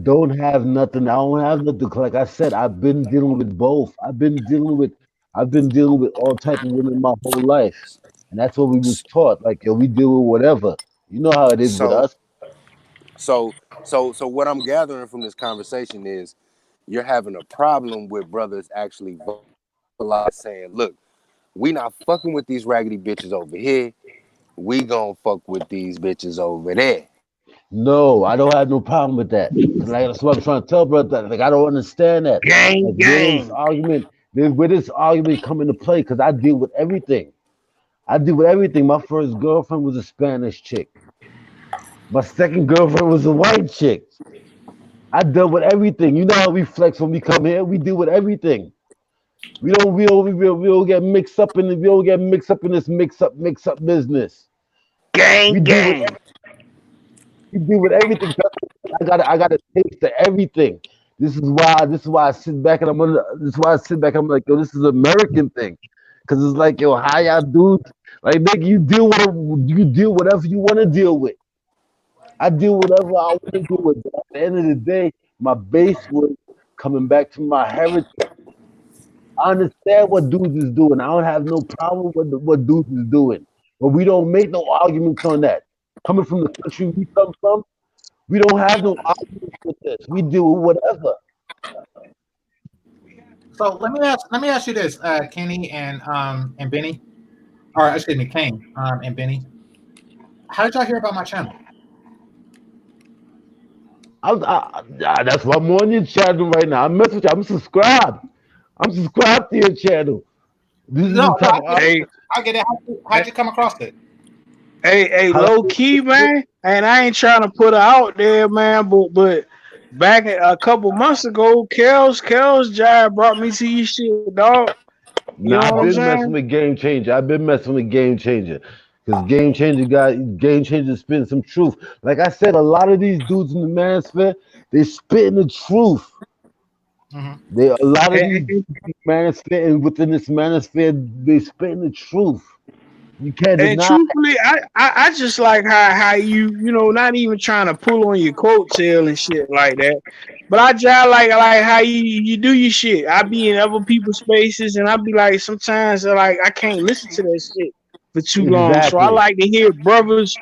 don't have nothing. I don't have nothing. Like I said, I've been dealing with both. I've been dealing with all type of women my whole life, and that's what we was taught. Like, yo, we deal with whatever. You know how it is with us. So what I'm gathering from this conversation is you're having a problem with brothers actually saying, look, we not fucking with these raggedy bitches over here. We gonna fuck with these bitches over there. No, I don't have no problem with that. Like, that's what I'm trying to tell brother. Like, I don't understand that. Gang. Where this argument come into play, because I deal with everything. My first girlfriend was a Spanish chick. My second girlfriend was a white chick. I dealt with everything. You know how we flex when we come here? We deal with everything. We don't get mixed up in this mix up business. Gang. We deal with everything. I got a taste of everything. This is why I sit back and I'm like, yo, this is an American thing. Cause it's like, yo, how y'all do? Like, nigga, you deal whatever you want to deal with. I deal whatever I want to deal with. But at the end of the day, my base was coming back to my heritage. I understand what dudes is doing. I don't have no problem with what dudes is doing. But we don't make no arguments on that. Coming from the country we come from, we don't have no arguments with this. We deal with whatever. So let me ask you this, Kenny and Benny, or excuse me, Kane and Benny. How did y'all hear about my channel? That's why I'm on your channel right now. I'm subscribed. I'm subscribed to your channel. I get it. How'd you come across it? Hey, low key, man. And I ain't trying to put her out there, man. But back a couple months ago, Kels Jive brought me to your shit, dog. I've been messing with GameChanger. Because GameChanger spitting some truth. Like I said, a lot of these dudes in the manosphere, they spitting the truth. Mm-hmm. A lot of these manosphere and within this manosphere, they spitting the truth. You can't deny. And truthfully, I just like how you not even trying to pull on your coattail and shit like that. But I just like how you do your shit. I be in other people's spaces and I be like sometimes like I can't listen to that shit for too long. So I like to hear brothers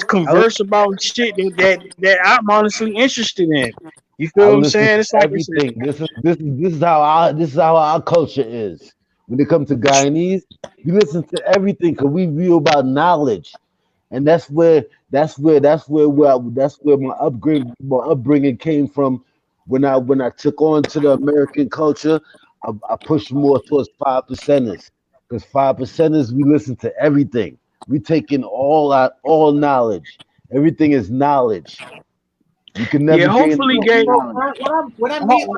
converse about shit that I'm honestly interested in. You feel what I'm saying? It's like everything. This is how our culture is. When it comes to Guyanese, you listen to everything because we real about knowledge, and that's where my upbringing came from When I took on to the American culture, I pushed more towards 5%ers, because 5%ers, we listen to everything. We take in all knowledge. Everything is knowledge. You can never gain knowledge. When I meet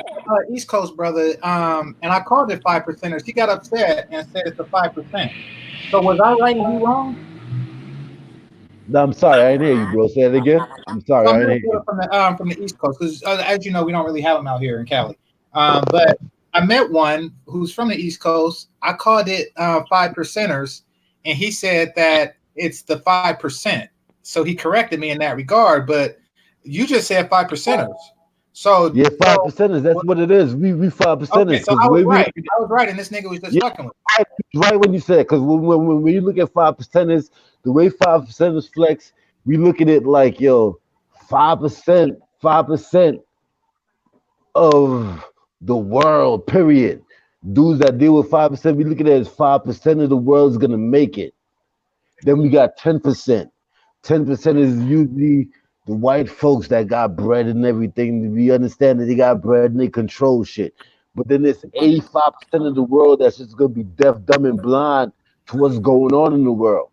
East Coast brother, and I called it 5%ers, he got upset and said it's a 5%. So was I right and he wrong? No, I'm sorry, I didn't hear you, bro. Say it again. I'm sorry, So I I'm didn't hear you. from the East Coast, because as you know, we don't really have them out here in Cali. But I met one who's from the East Coast. I called it 5%ers, and he said that it's the 5%. So he corrected me in that regard. But you just said 5%ers. So yeah, 5%ers. That's what it is. We 5%ers. Okay, so I was right. I was right, and this nigga was just fucking with me. Right when you said, because when you look at 5%ers, the way 5%ers flex, we look at it like, yo, 5% of the world, period. Dudes that deal with 5%, we look at it as 5% of the world is gonna make it. Then we got 10%. 10% is usually the white folks that got bread and everything. We understand that they got bread and they control shit. But then there's 85% of the world that's just gonna be deaf, dumb, and blind to what's going on in the world.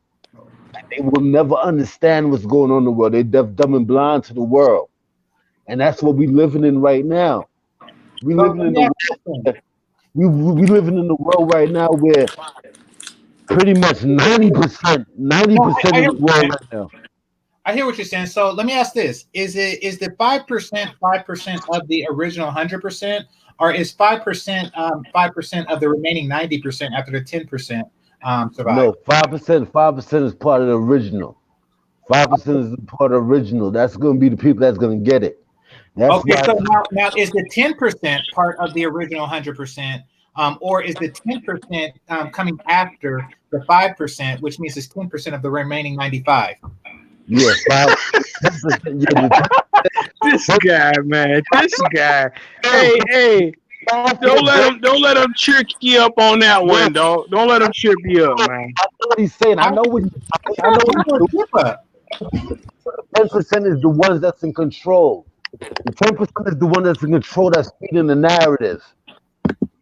They will never understand what's going on in the world. They're deaf, dumb, and blind to the world. And that's what we're living in right now. We living in the world, we living in the world right now where pretty much 90% of the world right now. I hear what you're saying. So let me ask this: is the 5% of the original 100%, or is 5% 5% of the remaining 90% after the 10% survive? No, 5% is part of the original. 5% is part of the original. That's going to be the people that's going to get it. That's okay, why. so now is the 10% part of the original 100%, or is the 10% coming after the 5%, which means it's 10% of the remaining 95? Yeah, 5%. This guy, man. This guy. Hey. Don't let him trick you up on that one, dog. Don't let him trip you up, man. I know what he's saying. I know what he's doing. 10% is the ones that's in control. The 10% is the one that's in control, that's feeding the narrative.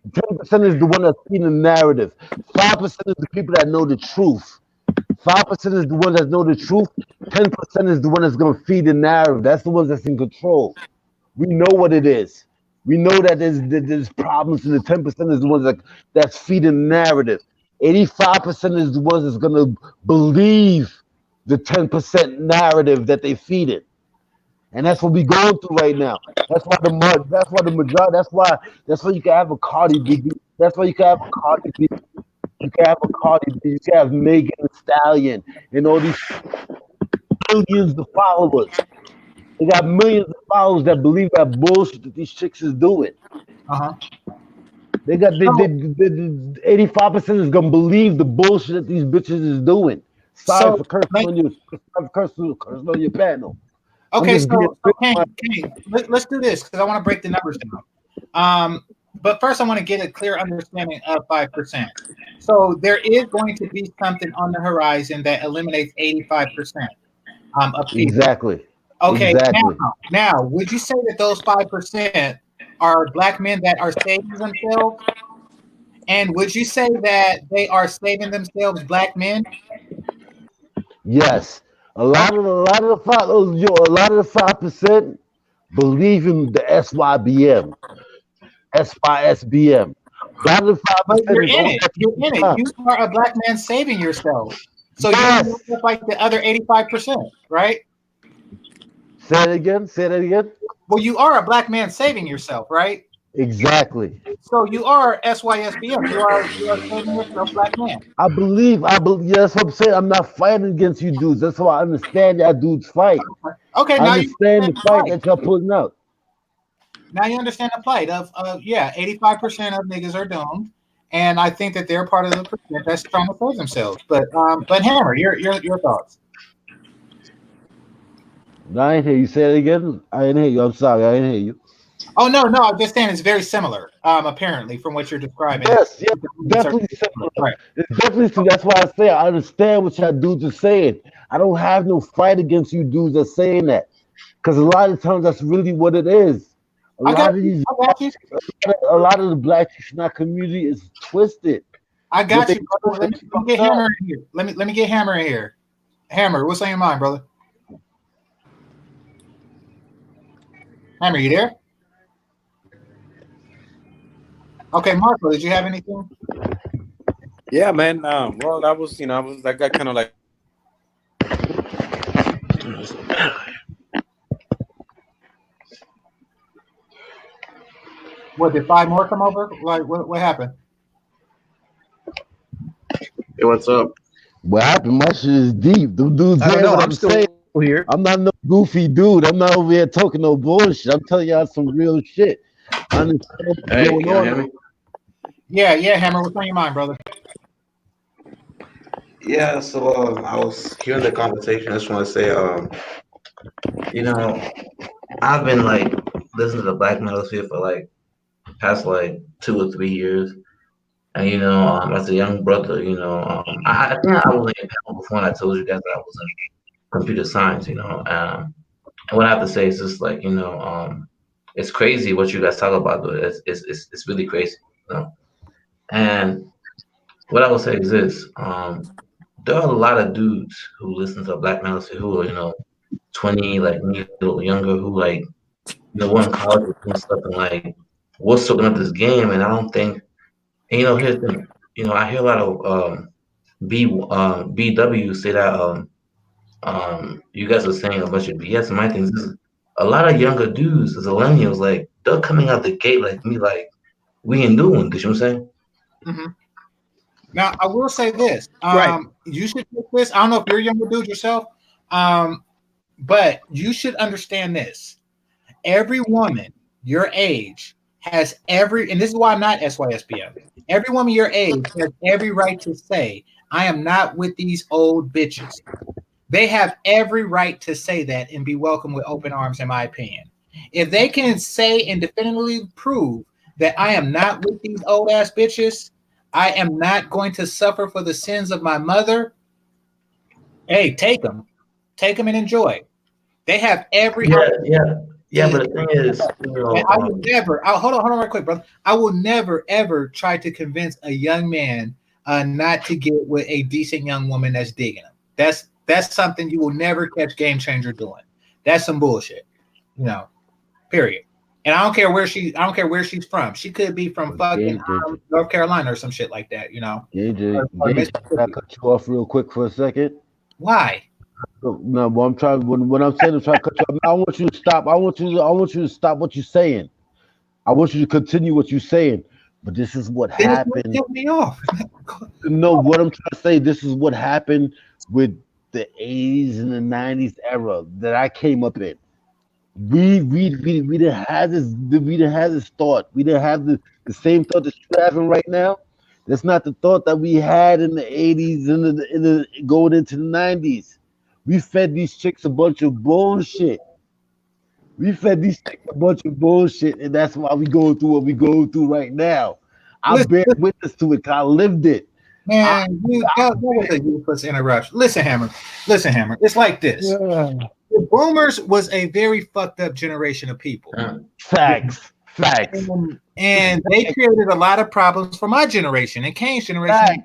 10% is the one that's feeding the narrative. 5% is the people that know the truth. 5% is the one that know the truth. 10% is the one that's going to feed the narrative. That's the ones that's in control. We know what it is. We know that there's problems, and the 10% is the ones that's feeding the narrative. 85% is the ones that's going to believe the 10% narrative that they feed it. And that's what we're going through right now. That's why the majority. That's why you can have a Cardi B. That's why you can have a Cardi B. You can have a Cardi B. You can have Megan Thee Stallion and all these millions of followers. They got millions of followers that believe that bullshit that these chicks is doing. They got 85% is gonna believe the bullshit that these bitches is doing. Sorry for cursing on you. Cursing on your panel. Okay, so Kane, let's do this because I want to break the numbers down. But first, I want to get a clear understanding of 5%. So there is going to be something on the horizon that eliminates 85% of people. Exactly. Okay. Exactly. Now, would you say that those 5% are black men that are saving themselves? And would you say that they are saving themselves, black men? Yes. A lot of the 5% believe in the SYBM. SYSBM. A lot of the 5%. You're in it. You're in it. You are a black man saving yourself. So you're just like the other 85%, right? Say that again. Well, you are a black man saving yourself, right? Exactly. So you are SYSBM. You are saving yourself, black man. I believe. Yeah, that's what I'm saying. I'm not fighting against you dudes. That's why I understand y'all dudes fight. Okay, I understand the fight that y'all putting out. Now you understand the plight of 85% of niggas are doomed, and I think that they're part of the percent that's trying to save themselves. But Hammer, your thoughts? I ain't hear you. Say it again. I didn't hear you. I'm sorry. I didn't hear you. Oh no, I'm just saying it's very similar. Apparently, from what you're describing. Yes, definitely similar. Right. It's definitely similar. That's why I say I understand what y'all dudes are saying. I don't have no fight against you dudes that saying that, because a lot of times that's really what it is. A lot of the Black Christian community is twisted. I got you, brother. Let me get Hammer in here. Let me get Hammer in here. Hammer, what's on your mind, brother? Hammer, you there? Okay, Marco, did you have anything? Yeah, man. Well, that was, that got kind of like. What, did 5 more come over? Like, what happened? Hey, what's up? What happened? My shit is deep. Them dudes, I don't know. I'm still here. I'm not no goofy dude. I'm not over here talking no bullshit. I'm telling y'all some real shit. I understand what's going can you on. hear me? Yeah, Hammer, what's on your mind, brother? Yeah, so I was hearing the conversation. I just want to say, I've been like listening to the Black Manosphere for like past like 2 or 3 years, and as a young brother, I think I was in panel before, and I told you guys that I was in computer science, and what I have to say is just like it's crazy what you guys talk about, though. It's really crazy, And what I would say is this: there are a lot of dudes who listen to Black Manosphere who are 20, like me, a little younger, who like we're in college and stuff, and like we're soaking up this game, and I don't think, and here's the thing, I hear a lot of BW say that you guys are saying a bunch of BS, and my thing is a lot of younger dudes, the millennials, like they're coming out the gate like me, like we ain't doing this, you know what I'm saying? Mm-hmm. Now, I will say this. You should take this. I don't know if you're a younger dude yourself, but you should understand this. Every woman your age has and this is why I'm not SYSBM. Every woman your age has every right to say, I am not with these old bitches. They have every right to say that and be welcomed with open arms, in my opinion. If they can say and definitively prove that I am not with these old ass bitches, I am not going to suffer for the sins of my mother. Hey, take them and enjoy. They have every Yeah, but the thing is, I will never. Hold on, right quick, brother. I will never ever try to convince a young man not to get with a decent young woman that's digging him. That's something you will never catch GameChanger doing. That's some bullshit, period. And I don't care where she's from. She could be from fucking North Carolina or some shit like that, JJ, can I cut you off real quick for a second? Why? No, but I'm trying. When I'm saying I'm trying to cut you off, I want you to stop. I want you to stop what you're saying. I want you to continue what you're saying. But this is what happened. Cut me off. No, what I'm trying to say. This is what happened with the 80s and the 90s era that I came up in. We didn't have this thought. We didn't have the same thought that you're having right now. That's not the thought that we had in the 80s and the going into the 90s. We fed these chicks a bunch of bullshit. And that's why we going through what we going through right now. I bear witness to it because I lived it. Man, that was a useless interruption. Listen, Hammer. It's like this. The boomers was a very fucked up generation of people. Facts. And they created a lot of problems for my generation and Kane's generation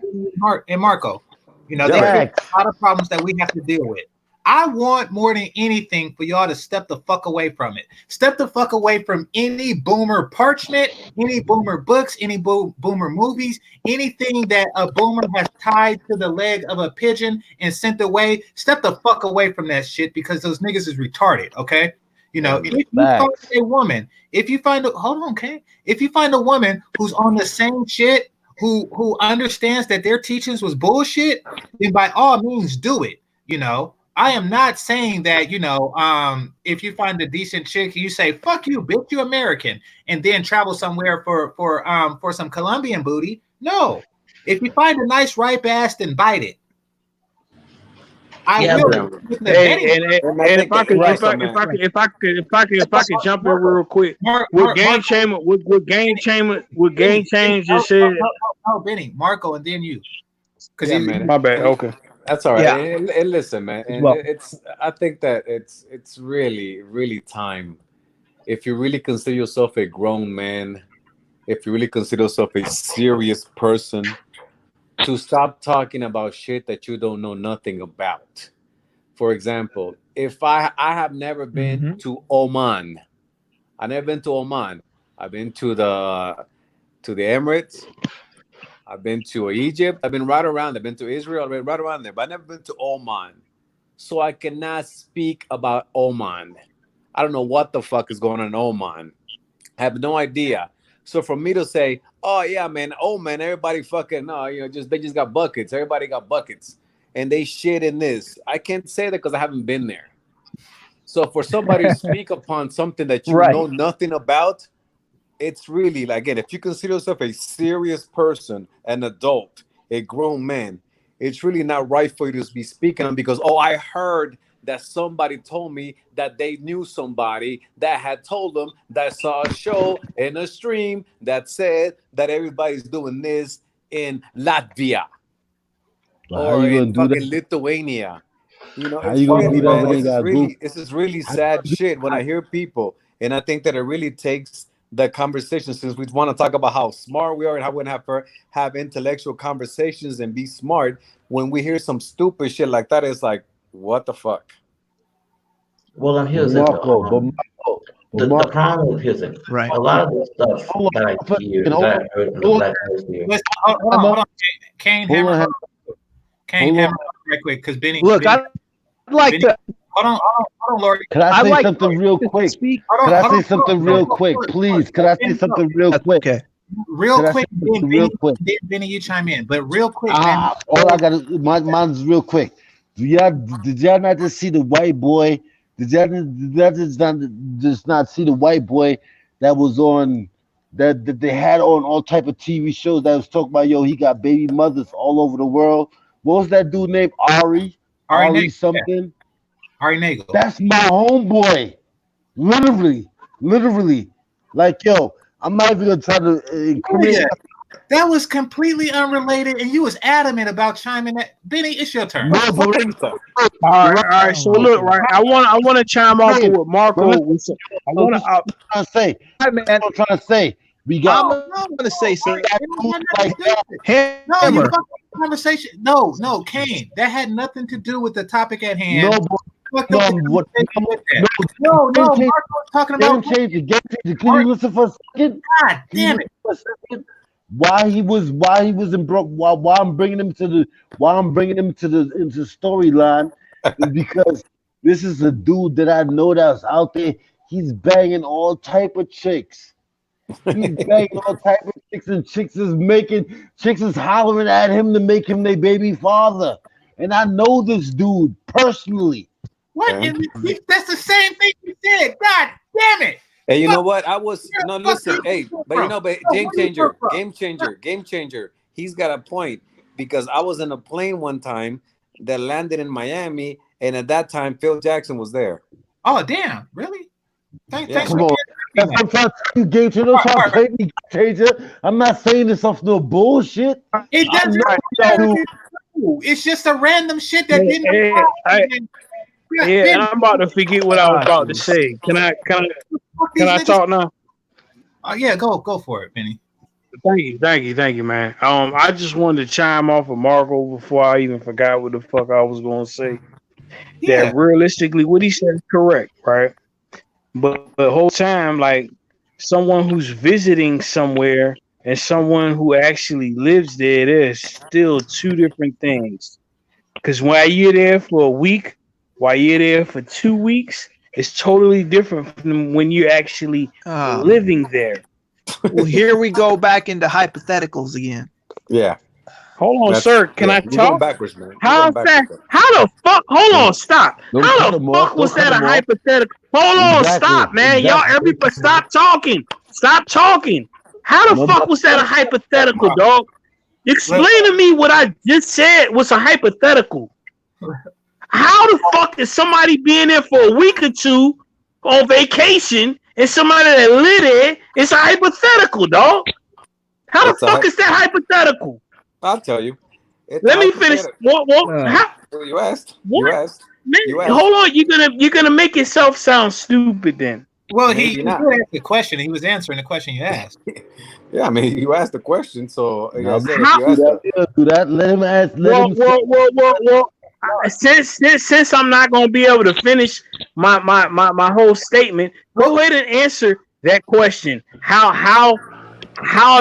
and Marco. They created a lot of problems that we have to deal with. I want more than anything for y'all to step the fuck away from it. Step the fuck away from any boomer parchment, any boomer books, any boomer movies, anything that a boomer has tied to the leg of a pigeon and sent away. Step the fuck away from that shit because those niggas is retarded, okay? If you find a woman, if you find a woman who's on the same shit, who understands that their teachings was bullshit, then by all means do it, I am not saying that, if you find a decent chick, you say, fuck you, bitch, you American, and then travel somewhere for some Colombian booty. No. If you find a nice ripe ass, then bite it. I will. If I could jump in real quick, what Game Change just said. Oh, Benny, Marco, and then you. Man. My bad. Okay. That's all right. Yeah. And listen, man, and I think that it's really, really time if you really consider yourself a grown man, if you really consider yourself a serious person, to stop talking about shit that you don't know nothing about. For example, if I have never been to Oman. I've never been to Oman. I've been to the Emirates. I've been to Egypt. I've been right around. I've been to Israel. I've been right around there, but I've never been to Oman. So I cannot speak about Oman. I don't know what the fuck is going on in Oman. I have no idea. So for me to say, oh yeah, man, Oman, everybody fucking no, they just got buckets. Everybody got buckets, and they shit in this. I can't say that because I haven't been there. So for somebody to speak upon something that you know nothing about, it's really, again, if you consider yourself a serious person, an adult, a grown man, it's really not right for you to be speaking on because, oh, I heard that somebody told me that they knew somebody that had told them that saw a show in a stream that said that everybody's doing this in Latvia or in fucking Lithuania. It's really, man, this is really sad shit when I hear people, and I think that it really takes the conversation, since we want to talk about how smart we are and how we have intellectual conversations and be smart. When we hear some stupid shit like that, it's like, what the fuck? Well, here's it. The problem with here's it. Right. A lot of the stuff that I hear, that I heard in the Black Hemisphere. Hold on. Kane, hammer right quick, because Benny. Look, I'd like Benny, to. Hold on, Lori. Can I say something real quick? Can I say something real quick, please? Can I say something real quick? Okay. Real quick, Benny, you chime in, but real quick. All I got, mine's real quick. Did y'all not just see the white boy? Did y'all just not see the white boy that was on that they had on all type of TV shows that was talking about, yo, he got baby mothers all over the world. What was that dude named Ari something? Yeah. Ari Nagel. That's my homeboy. Literally. Like, yo, I'm not even gonna try to incriminate. That was completely unrelated, and you was adamant about chiming in. Benny, it's your turn. No, all right. So look, right. I want to chime off with what Marco was saying. I'm trying to say. We got. I'm gonna say something. No, you conversation. No, Kane. That had nothing to do with the topic at hand. No, Marco's talking about game changer. Can you listen for a second? God damn it! Why he was in broke? Why I'm bringing him to the into storyline is because this is a dude that I know that's out there. He's banging all type of chicks. He's banging all type of chicks, and chicks is hollering at him to make him their baby father. And I know this dude personally. What? That's the same thing you said. God damn it! Hey, you know what? Listen. Hey, but Game Changer. He's got a point, because I was in a plane one time that landed in Miami, and at that time Phil Jackson was there. Oh damn! Really? Thanks Come on. I'm trying to tell you, Game Changer. Don't try to play me, Game Changer. I'm not saying this off no bullshit. It doesn't matter. It's just a random shit that didn't. And I'm about to forget what I was about to say. Can I talk now? Yeah, go for it, Benny. Thank you, man. I just wanted to chime off of Marco before I even forgot what the fuck I was gonna say. Yeah. That realistically, what he said is correct, right? But the whole time, like, someone who's visiting somewhere and someone who actually lives there, there's still two different things. Because while you're there for a week, while you're there for 2 weeks, it's totally different from when you're actually living there. Well, here we go back into hypotheticals again. Yeah. Hold on, sir. Can I talk? You're going backwards, man. How the fuck? Hold on, stop. How the fuck was that a hypothetical? Hold on, stop, man. Y'all, everybody, stop talking. Stop talking. How the fuck was that a hypothetical, dog? Explain to me what I just said was a hypothetical. How the fuck is somebody being there for a week or two on vacation and somebody that live there is a hypothetical, dog? How the fuck is that hypothetical? I'll tell you. Let me finish. What? You asked. What? You asked. Hold on. You're gonna make yourself sound stupid then. Well, maybe he not. did ask the question. He was answering the question you asked. Yeah, I mean, you asked the question, so like I Now, said, if you asked do that. Let him ask. Let him. Well. Since I'm not gonna be able to finish my whole statement, go ahead and answer that question. How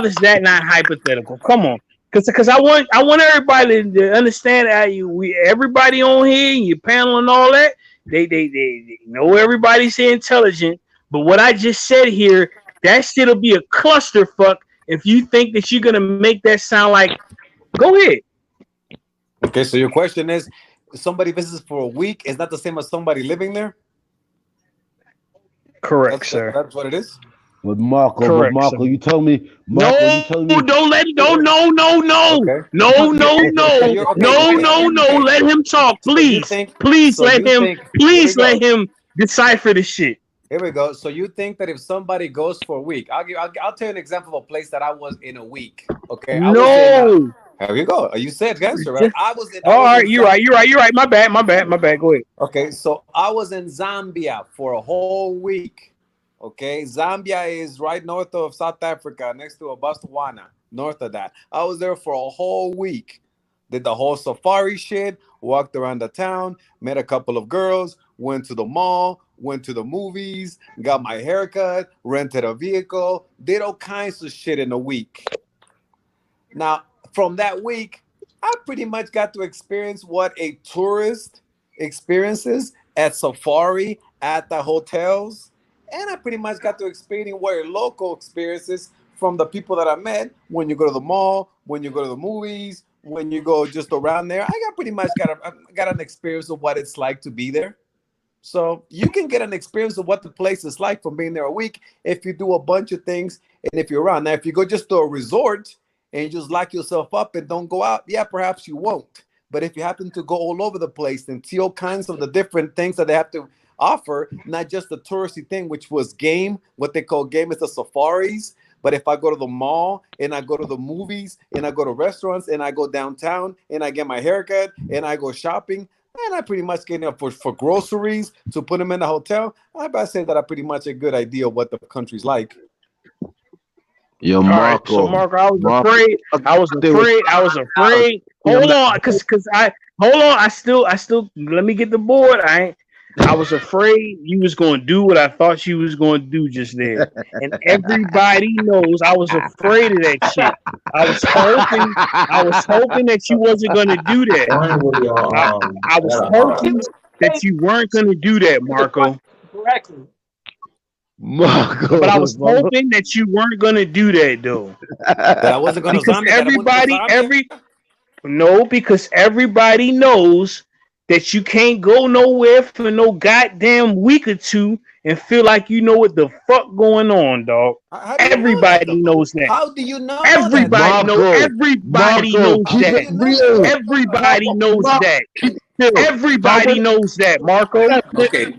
is that not hypothetical? Come on, because I want everybody to understand that everybody on here, your panel and all that, they know everybody's here intelligent. But what I just said here, that shit'll be a clusterfuck if you think that you're gonna make that sound like. Go ahead. Okay, so your question is, somebody visits for a week is not the same as somebody living there? Correct, sir. That's what it is? But Marco, Correct, Marco, sir. you told me. No, don't let it go. No. Okay. No. Let him talk, please. Please let him decipher the shit. Here we go. So you think that if somebody goes for a week, I'll tell you an example of a place that I was in a week. Okay. No. Here you go. You said answer, right? I was in. All right, you're right. My bad. Go ahead. Okay, so I was in Zambia for a whole week. Okay, Zambia is right north of South Africa, next to Botswana, north of that. I was there for a whole week. Did the whole safari shit, walked around the town, met a couple of girls, went to the mall, went to the movies, got my haircut, rented a vehicle, did all kinds of shit in a week. Now, from that week, I pretty much got to experience what a tourist experiences at safari, at the hotels, and I pretty much got to experience what a local experiences from the people that I met when you go to the mall, when you go to the movies, when you go just around there. I got an experience of what it's like to be there. So you can get an experience of what the place is like from being there a week if you do a bunch of things and if you're around. Now, if you go just to a resort and you just lock yourself up and don't go out, yeah, perhaps you won't. But if you happen to go all over the place and see all kinds of the different things that they have to offer, not just the touristy thing, which was game, what they call game is the safaris. But if I go to the mall and I go to the movies and I go to restaurants and I go downtown and I get my haircut and I go shopping, and I pretty much get up for groceries to put them in the hotel, I say that I pretty much a good idea of what the country's like. Yo, Marco. All right, so Marco, I was afraid. Hold on, I still let me get the board. I was afraid you was going to do what I thought you was going to do just there. And everybody knows I was afraid of that shit. I was hoping that you wasn't going to do that. I was hoping that you weren't going to do that, Marco. Correctly. Marco. But I was hoping that you weren't going to do that, though. That I wasn't going to because everybody knows that you can't go nowhere for no goddamn week or two and feel like you know what the fuck going on, dog. Everybody knows that. How do you know? Everybody knows. Everybody knows that. Everybody knows that. Everybody knows that, Marco. Okay.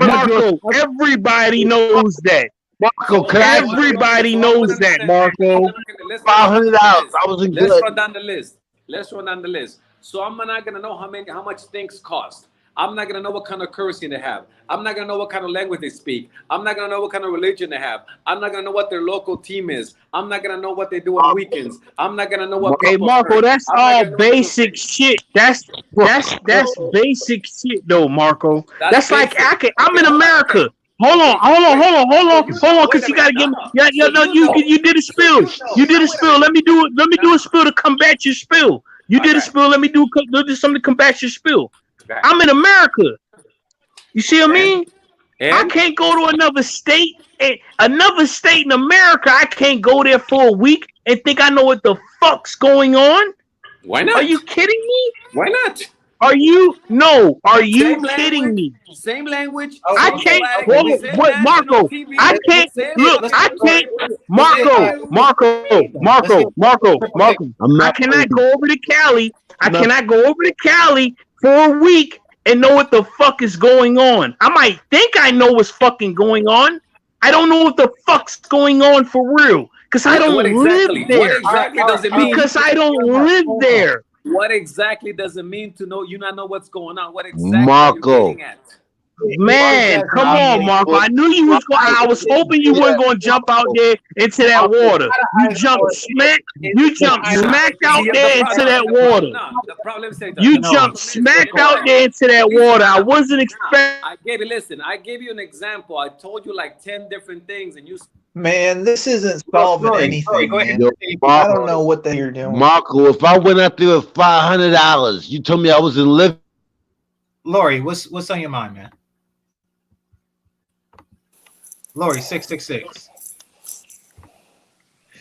Marco, everybody knows that. Marco, everybody knows that, Marco. $500. I wasn't good. Let's run down the list. So I'm not gonna know how much things cost. I'm not gonna know what kind of currency they have. I'm not gonna know what kind of language they speak. I'm not gonna know what kind of religion they have. I'm not gonna know what their local team is. I'm not gonna know what they do on weekends. I'm not gonna know what. Hey Marco, that's all basic shit. That's basic shit though, Marco. That's like I'm in America. Hold on, because you gotta give me. You did a spill. Let me do a spill to combat your spill. You did a spill. Let me do something to combat your spill. I'm in America. You see what I mean? I can't go to another state in America. I can't go there for a week and think I know what the fuck's going on. Why not? Are you kidding me? Why not? Are you kidding me? Same language. I can't. Marco? I can't. Look, I can't. Marco. I cannot go over to Cali. I cannot go over to Cali for a week and know what the fuck is going on. I might think I know what's fucking going on. I don't know what the fuck's going on for real because I don't live there. What exactly does it mean? Because I don't live there. What exactly does it mean to know you not know what's going on? What exactly are you getting at? Man, come on, Marco. I knew you was going. I was hoping you weren't going to jump out there into that water. You jumped smack. You jumped smack out there into that water. The problem is you jumped smack out there into that water. I wasn't expecting. I gave you an example. I told you like 10 different things, and you. Man, this isn't solving anything. Man. Yo, I don't know what the hell you're doing. Marco, if I went out there with $500, you told me I wasn't living. Lori, what's on your mind, man? Lori, 666.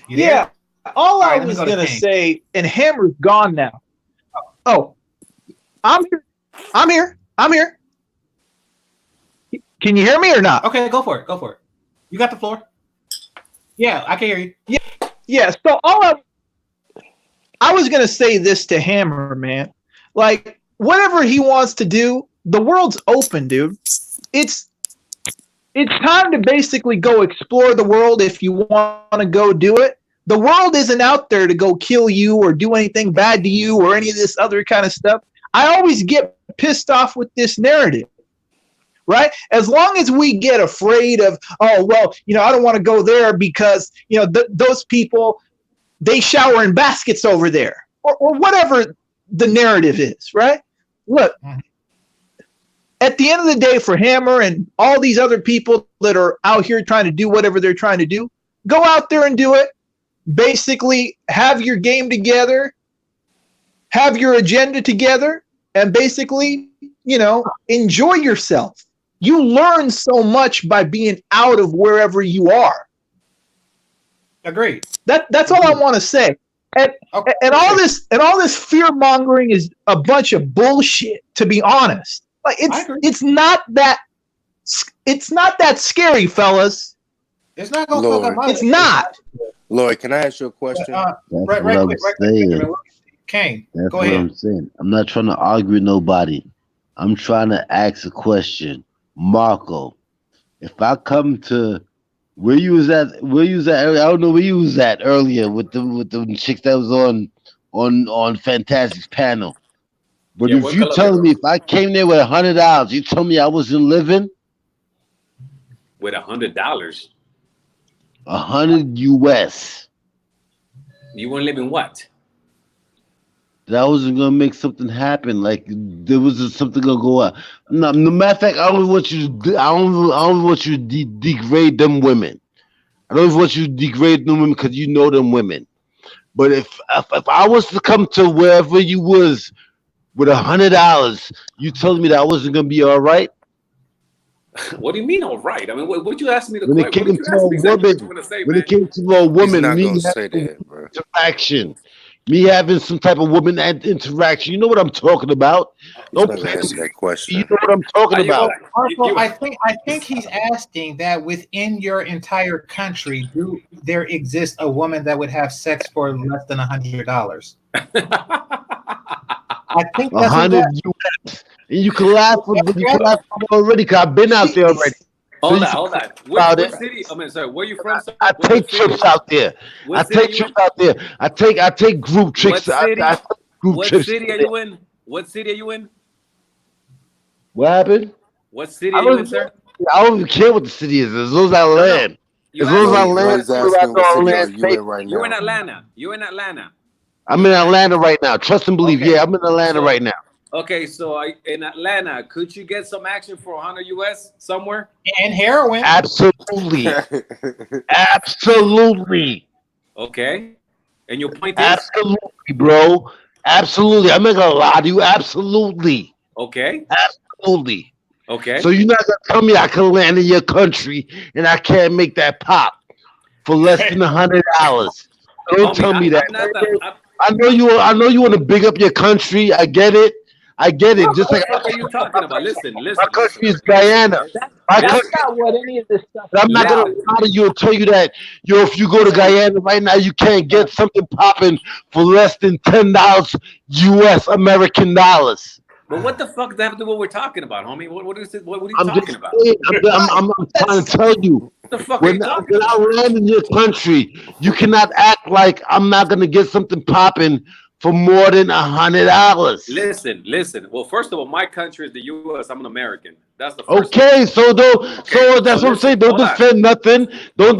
Yeah, all I was gonna say, and Hammer's gone now. Oh, I'm here. I'm here. Can you hear me or not? Okay, go for it. You got the floor. Yeah, I can hear you. Yeah. So I was gonna say this to Hammer, man. Like, whatever he wants to do, the world's open, dude. It's time to basically go explore the world if you want to go do it. The world isn't out there to go kill you or do anything bad to you or any of this other kind of stuff. I always get pissed off with this narrative, right? As long as we get afraid of, oh, well, I don't want to go there because, those people, they shower in baskets over there or whatever the narrative is, right? Look, at the end of the day, for Hammer and all these other people that are out here trying to do whatever they're trying to do, go out there and do it. Basically, have your game together, have your agenda together, and basically, enjoy yourself. You learn so much by being out of wherever you are. Agreed. That's all I want to say. And all this fear mongering is a bunch of bullshit, to be honest. Like it's not that scary, fellas. It's not gonna fuck up my It's not. Lloyd, can I ask you a question? Right quick. Kane, That's go what ahead. I'm saying. I'm not trying to argue with nobody. I'm trying to ask a question. Marco, if I come to where you was at earlier, I don't know where you was at earlier with the chicks that was on Fantastic's panel. But Yeah, if you telling me if I came there with $100, you told me I wasn't living? With $100. 100 US. You weren't living what? That wasn't gonna make something happen. Like there was something gonna go out. No matter of fact, I don't want you to degrade them women. I don't want you to degrade them women because you know them women. But if I was to come to wherever you was with $100, you told me that I wasn't gonna be all right. What do you mean, all right? I mean, what you asked me to When it came to a woman, me having interaction, me having some type of woman interaction. You know what I'm talking about? Don't answer that question. You know what I'm talking about? Marco, I think he's asking that within your entire country, do there exist a woman that would have sex for less than $100? I think that's 100 US. And you can laugh already because I've been out there already. Hold on. What city? Where you from? Sir? I take trips out there. I take group trips. What city are you in? What city are you in? What happened? What city are you in, sir? I don't even care what the city is. As long as I land. As long as I land. You're in Atlanta. I'm in Atlanta right now. Trust and believe. Yeah, I'm in Atlanta right now. Okay, so in Atlanta, could you get some action for 100 US somewhere? And heroin. Absolutely. Absolutely. Okay. And your point is? Absolutely, bro. Absolutely. I'm not gonna lie to you. Absolutely. Okay. Absolutely. Okay. So you're not gonna tell me I can land in your country and I can't make that pop for less than $100. Don't tell me that. I know you want to big up your country. I get it. Just like what are you talking about? Listen. My country is Guyana. That's not what any of this stuff. I'm not gonna lie to you and tell you that if you go to Guyana right now, you can't get something popping for less than $10 US American dollars. But what the fuck does that have to do with what we're talking about, homie? What is it? What are you talking about? I'm trying to tell you. What the fuck are you talking about? When I land in your country, you cannot act like I'm not gonna get something popping for more than $100. Listen. Well, first of all, my country is the U.S. I'm an American. That's the first Okay, thing. so that's what I'm saying. Don't defend nothing. Don't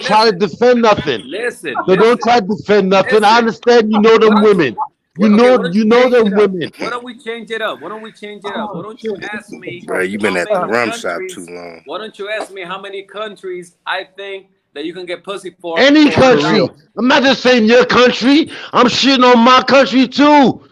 try to defend nothing. Listen. Don't try to defend nothing. I understand you know them women. You know them women. Why don't we change it up? Why don't you ask me? Bro, you've been how at the many rum shop countries- too long. Why don't you ask me how many countries I think that you can get pussy for? Any for country. I'm not just saying your country. I'm shitting on my country too.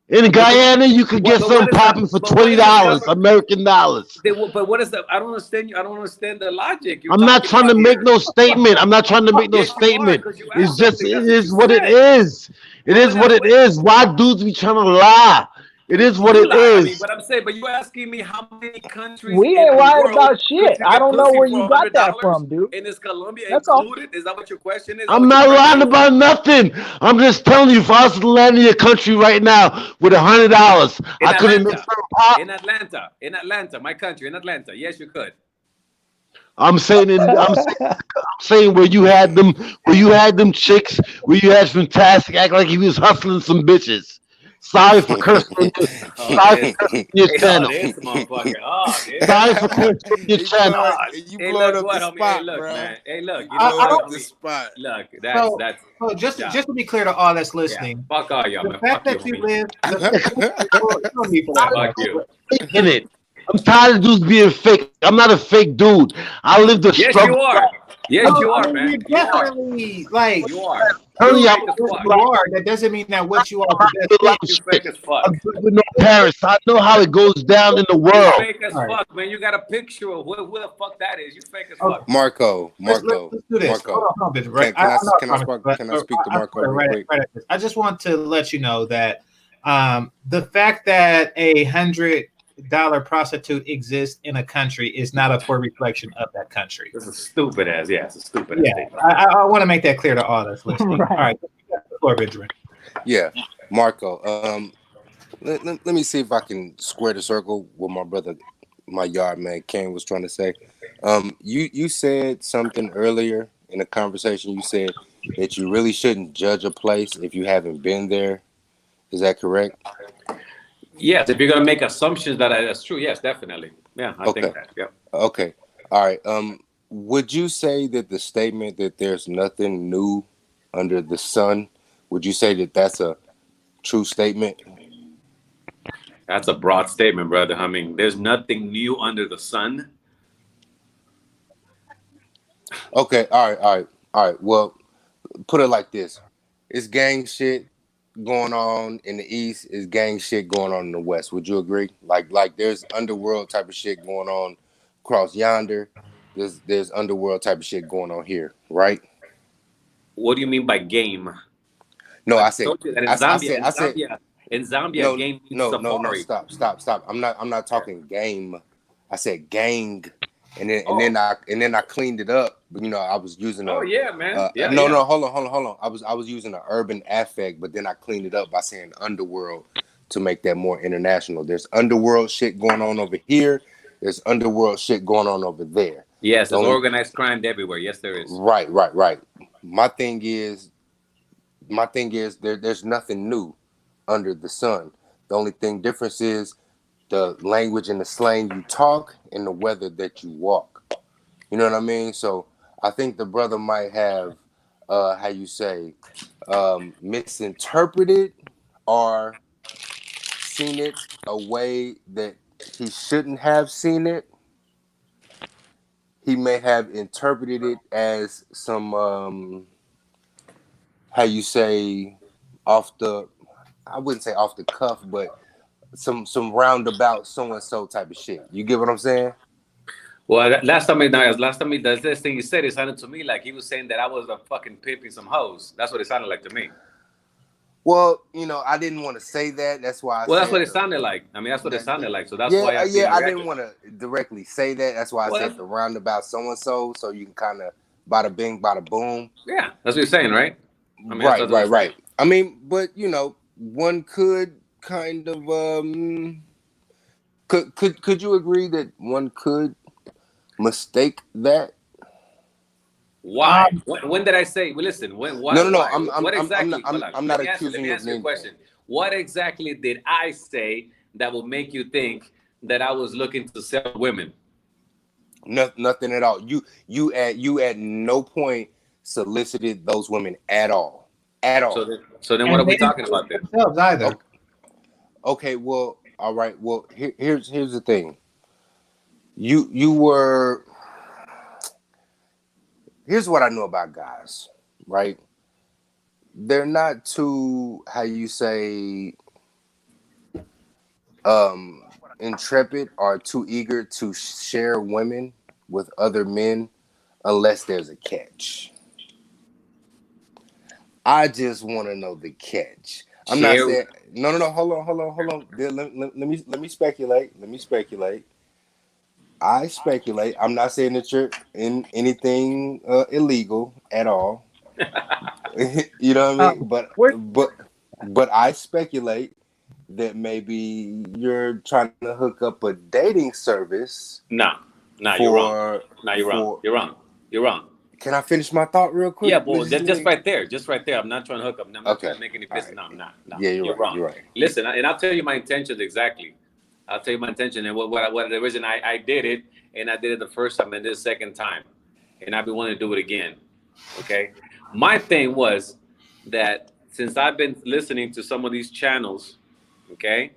In Guyana, you could get something popping for $20, American dollars. But what is that? I don't understand you. I don't understand the logic. I'm not trying to make no statement. It's just, it is what it is. It is what it is. Why dudes be trying to lie? It is what it is. But I'm saying, but you asking me how many countries We in ain't the lying world about shit. you I get don't know pussy where for you got that $100? from, dude. And is Colombia That's all. included? Is that what your question is? I'm not lying about nothing. I'm just telling you, if I was to land in your country right now with $100, I couldn't make some pop. In Atlanta, my country, in Atlanta. Yes, you could. I'm saying where you had them chicks, where you had Fantastic act like he was hustling some bitches. Sorry for cursing on your channel. This motherfucker. Sorry for cursing on your channel. You blowing up the spot, look, bro. man. Hey, look. You I know don't what, the homie? spot. Look, So that's just to be clear to all that's listening, fuck all y'all, the man. fact Fuck that you, you homie. live, Fuck you. In it. I'm tired of dudes being fake. I'm not a fake dude. I live the Yes, struggle. you are. Yes, you are, I mean, man. you're definitely like You are. Telling you y'all, are. That doesn't mean that what you are is the best You fake as fuck. I'm good with no parents. I know how it goes down in the You world. fake as fuck, man. You got a picture of who the fuck that is. You fake as fuck. Marco. Let's do this. Hold on, bitch, right? Can I speak to Marco real quick? I just want to let you know that the fact that $100 prostitute exists in a country is not a poor reflection of that country. This is stupid ass. Yeah, it's a stupid ass. I want to make that clear to all that's listening. Right. All right, the floor, Benjamin. Yeah, Marco. Let me see if I can square the circle with my brother, my yard man Ken was trying to say. You said something earlier in the conversation. You said that you really shouldn't judge a place if you haven't been there. Is that correct? Yes, if you're gonna make assumptions that that's true, yes, definitely. Yeah, I think that. Yeah. Okay. All right. Would you say that the statement that there's nothing new under the sun, would you say that that's a true statement? That's a broad statement, brother. I mean, there's nothing new under the sun. Okay. All right. Well, put it like this: it's gang shit going on in the East. It's gang shit going on in the West. Would you agree? Like there's underworld type of shit going on across yonder. There's underworld type of shit going on here, right? What do you mean by game? No, I said in Zambia, game means safari. Stop. I'm not talking game. I said gang, and then I cleaned it up. But I was using man. Hold on. I was using an urban affect, but then I cleaned it up by saying underworld to make that more international. There's underworld shit going on over here. There's underworld shit going on over there. Yes, there's organized crime everywhere. Yes, there is. Right. My thing is there's nothing new under the sun. The only thing difference is the language and the slang you talk and the weather that you walk. You know what I mean? So I think the brother might have misinterpreted or seen it a way that he shouldn't have seen it. He may have interpreted it as some I wouldn't say off the cuff, but some roundabout so and so type of shit. You get what I'm saying? Well, last time he does this thing he said, it sounded to me like he was saying that I was a fucking pimping some hoes. That's what it sounded like to me. Well, I didn't want to say that. That's why that's what it sounded like. I mean, that's what it sounded like. So that's why I didn't want to directly say that. That's why I said the roundabout so and so you can kind of bada bing, bada boom. Yeah, that's what you're saying, right? I mean, right. I mean, but one could kind of could you agree that one could mistake that? Why? When did I say? Well, listen. When? Why? No. Why? I'm what exactly? I'm not accusing you of your question. What exactly did I say that would make you think that I was looking to sell women? Nothing at all. You at no point solicited those women at all. At all. So then what are we talking about then? Themselves either. Okay. Well, all right. Well, here's the thing. You were. Here's what I know about guys, right? They're not too, how you say, intrepid or too eager to share women with other men unless there's a catch. I just want to know the catch. I'm not saying no. Hold on. Let me speculate. I speculate. I'm not saying that you're in anything illegal at all. You know what I mean? But I speculate that maybe you're trying to hook up a dating service. No, you're wrong. No, you're wrong. Can I finish my thought real quick? Yeah, but just right there. I'm not trying to hook up. I'm not trying to make any business. No, I'm not. No, yeah, you're wrong. You're right. Listen, and I'll tell you my intentions exactly. I'll tell you my intention and what the reason I did it, and I did it the first time and this second time, and I've been wanting to do it again. Okay, my thing was that since I've been listening to some of these channels, okay,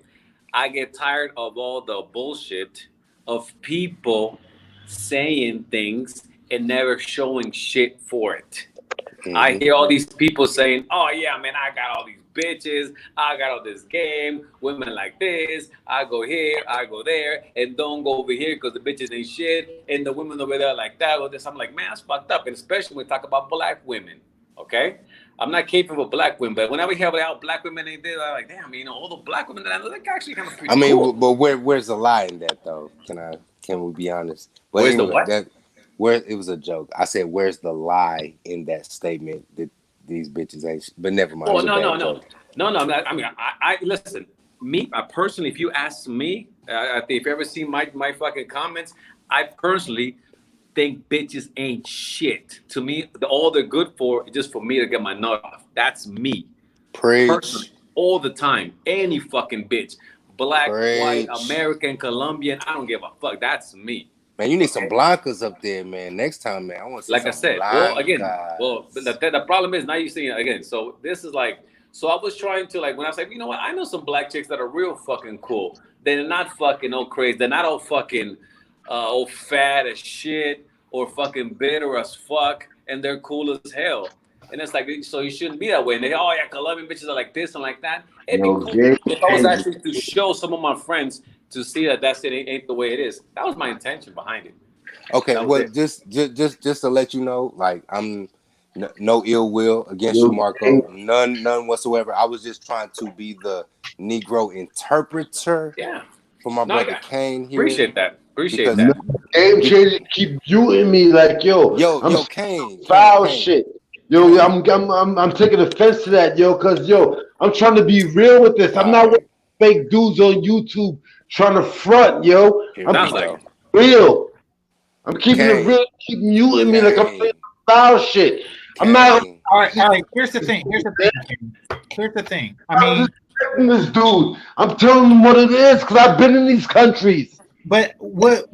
I get tired of all the bullshit of people saying things and never showing shit for it. Mm-hmm. I hear all these people saying, oh yeah, man, I got all these bitches, I got all this game, women like this, I go here, I go there, and don't go over here because the bitches ain't shit, and the women over there like that or this. I'm like, man, that's fucked up, and especially when we talk about black women, okay? I'm not caping for black women, but whenever we hear about black women ain't there, I'm like, damn, you know, all the black women that I know, they're actually kind of pretty cool. But where's the lie in that though? Can we be honest? But where's the what? Where it was a joke. I said, where's the lie in that statement that these bitches ain't? But never mind. Oh no. I mean, I listen. Me, personally, if you ask me, if you ever seen my fucking comments, I personally think bitches ain't shit. To me, all they're good for is just for me to get my nut off. That's me. Preach. Personally, all the time, any fucking bitch, black, white, American, Colombian, I don't give a fuck. That's me. Man, you need some blancas up there, man. Next time, man, I want to see like I said. blancas. The problem is now you're seeing it again. So this is like, so I was trying to like when I was like, you know what? I know some black chicks that are real fucking cool. They're not fucking all crazy. They're not all fucking all fat as shit or fucking bitter as fuck, and they're cool as hell. And it's like, so you shouldn't be that way. And they, oh yeah, Colombian bitches are like this and like that. It'd be cool if I was actually to show some of my friends to see that that's it ain't the way it is. That was my intention behind it. Okay, well, just to let you know, like I'm no ill will against you, Marco. None whatsoever. I was just trying to be the Negro interpreter. Yeah. For my brother Kane here. Appreciate that. GameChanger keep muting me like yo, Kane. Foul shit. Yo, I'm taking offense to that, yo, because I'm trying to be real with this. I'm not with fake dudes on YouTube trying to front, yo. I'm being real. I'm keeping it real. Keep muting me like I'm saying foul shit. I'm not. All right. Here's the thing. I mean, this dude. I'm telling him what it is because I've been in these countries. But what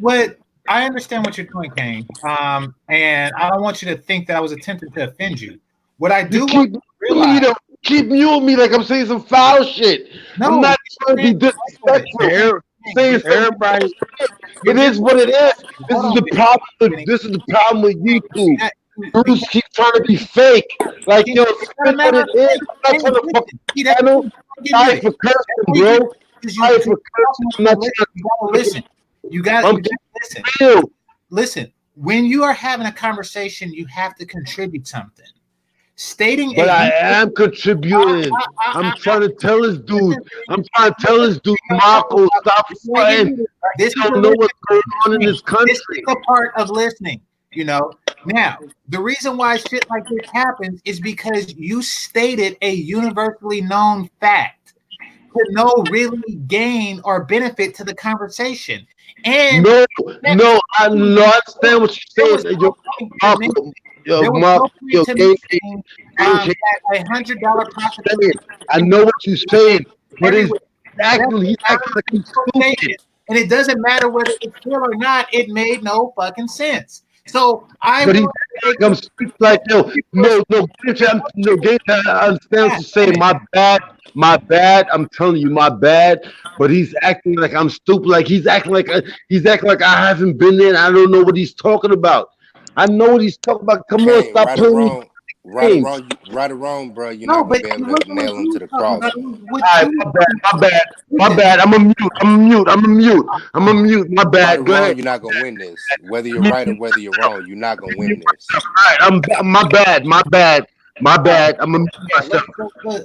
I understand what you're doing, Kane. And I don't want you to think that I was attempting to offend you. What I do want to realize. Keep muting me like I'm saying some foul shit. No, I'm not trying to be disrespectful. Everybody, it is what it is. This is the problem. This is the problem with YouTube. Dudes keep trying to be fake. Like what it is. I'm not trying to fucking channel. Sorry for cursing, bro. Sorry for cursing. I'm not trying to listen. You got to listen. Listen. When you are having a conversation, you have to contribute something. Stating, but I am contributing. I'm trying to tell this dude. Marco, stop fighting. This don't know what's going on in this country. This is a part of listening. You know. Now, the reason why shit like this happens is because you stated a universally known fact to no really gain or benefit to the conversation. And no, I understand what you're saying. Yo, There was Mark, no yo, point to me saying Game that $100 profit. I know what you're saying, but it's Everywhere. he's acting like he's stupid. And it doesn't matter whether it's real or not. It made no fucking sense. So But he's like, no, Game, I understand what you're saying. My bad. I'm telling you, my bad. But he's acting like I'm stupid. Like he's acting like I haven't been there. And I don't know what he's talking about. I know what he's talking about. Come on, stop Right or playing. wrong, right or wrong, bro. You're not gonna be able to nail him to the cross. All right, my bad. I'm a mute. My bad. Right or Go wrong, ahead. you're not gonna win this. Whether you're right or whether you're wrong, you're not gonna win this. All right, my bad. I'm a mute myself.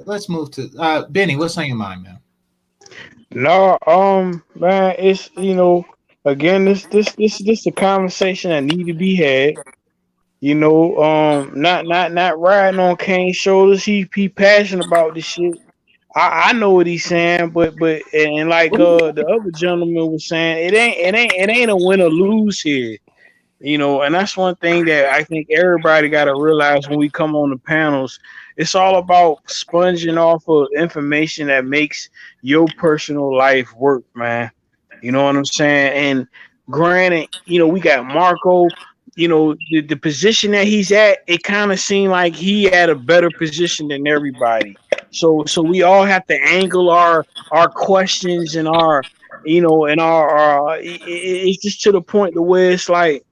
Let's move to Benny. What's on your mind, man? No, man, it's again, this a conversation that need to be had. Not riding on Kane's shoulders. He passionate about this shit. I know what he's saying, but like the other gentleman was saying, it ain't a win or lose here. And that's one thing that I think everybody got to realize when we come on the panels. It's all about sponging off of information that makes your personal life work, man. You know what I'm saying? And granted, we got Marco, the position that he's at, it kind of seemed like he had a better position than everybody. So we all have to angle our questions and our it's just to the point to where it's like,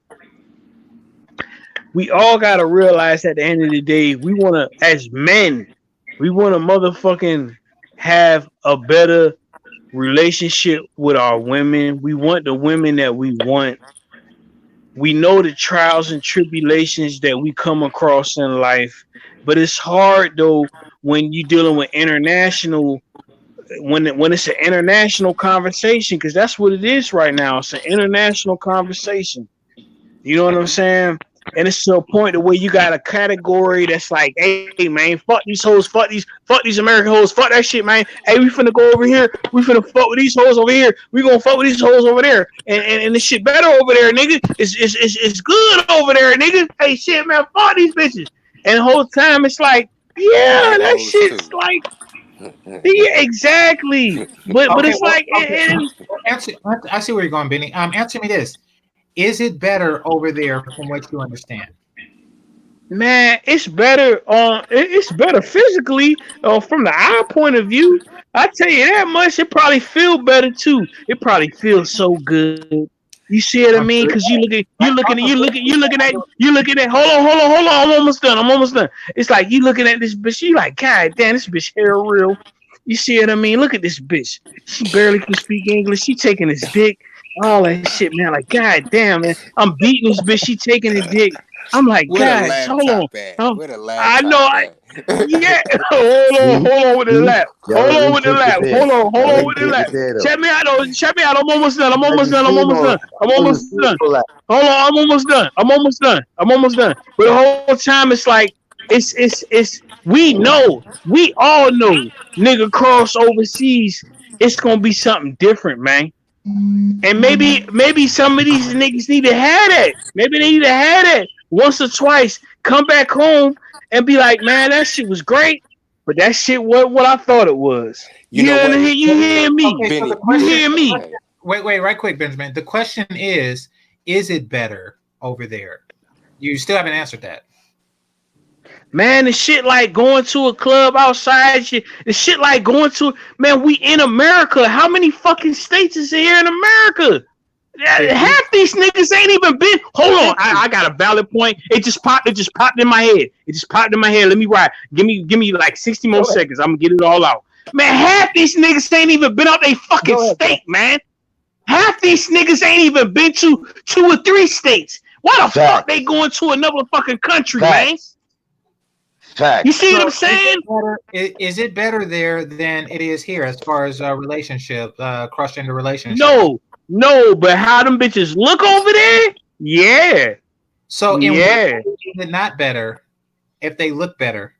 we all got to realize at the end of the day, we want to, as men, we want to motherfucking have a better relationship with our women. We want the women that we want. We know the trials and tribulations that we come across in life, but it's hard though when you're dealing with international, when it's an international conversation, because that's what it is right now. It's an international conversation. You know what I'm saying? And it's to a point to where you got a category that's like, hey man, fuck these hoes, fuck these American hoes, fuck that shit, man. Hey, we finna go over here, we finna fuck with these hoes over here, we gonna fuck with these hoes over there, and the shit better over there, nigga. It's good over there, nigga. Hey, shit, man, fuck these bitches. And the whole time it's like, yeah, that shit's like, yeah, exactly. But Okay, it's like, I see where you're going, Benny. Answer me this. Is it better over there from what you understand? Man, it's better. It's better physically. From the eye point of view, I tell you that much. It probably feel better too. It probably feels so good. You see what I mean? Because you looking at. Hold on. I'm almost done. It's like you looking at this bitch. You like, God damn, this bitch hair real. You see what I mean? Look at this bitch. She barely can speak English. She taking his dick. All that shit, man. Like, God damn, man. I'm beating this bitch. She taking the dick. I'm like, God, hold on. I know. Yeah. Hold on with the lap. Hold on with the lap. Check me out. I'm almost done. Hold on. I'm almost done. But the whole time it's like, we all know, nigga, cross overseas, it's gonna be something different, man. And maybe some of these niggas need to have that. Maybe they need to have that once or twice. Come back home and be like, man, that shit was great, but that shit wasn't what I thought it was. You hear me? Okay, so you hear me? Wait, right quick, Benjamin. The question is it better over there? You still haven't answered that. Man, the shit like going to a club outside. The shit like going to, man, we in America. How many fucking states is here in America? Half these niggas ain't even been. Hold on, I got a valid point. It just popped in my head. Let me ride. Give me like 60 more seconds. I'm gonna get it all out. Man, half these niggas ain't even been out they fucking state, man. Half these niggas ain't even been to 2 or 3 states. Why the fuck they going to another fucking country, man? You see what I'm saying? Is it better there than it is here as far as relationship, cross-gender relationship? No, but how them bitches look over there? Yeah. So is it not better if they look better?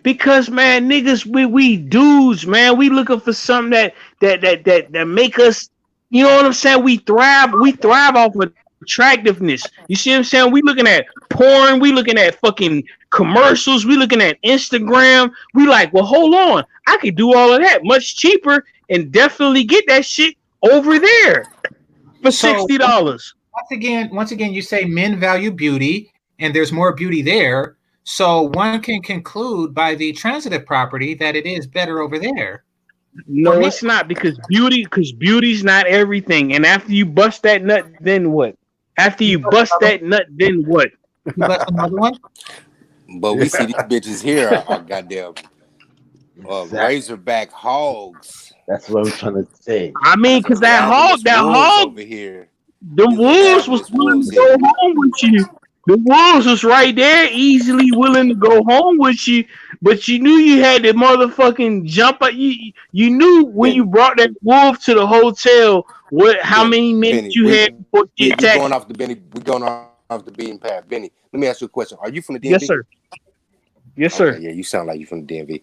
Because man, niggas, we dudes, man, we looking for something that make us, you know what I'm saying? We thrive off of attractiveness. You see what I'm saying? We looking at porn, we looking at fucking commercials, we looking at Instagram. We like, well, hold on, I could do all of that much cheaper and definitely get that shit over there for $60. Once again, you say men value beauty, and there's more beauty there. So one can conclude by the transitive property that it is better over there. No, it's not, because beauty's not everything. And after you bust that nut, then what? After you bust that nut, then what? You bust another one? But we see these bitches here are goddamn razorback hogs. That's what I'm trying to say. I mean, because that hog over here. The wolves was willing to go home with you. The wolves was right there, easily willing to go home with you, but you knew you had to motherfucking jump. You knew when you brought that wolf to the hotel how many minutes you had before you attacked. We're going off the beaten path. Benny, let me ask you a question. Are you from the DMV? Yes, sir. Yes, sir. Okay, yeah, you sound like you're from the DMV.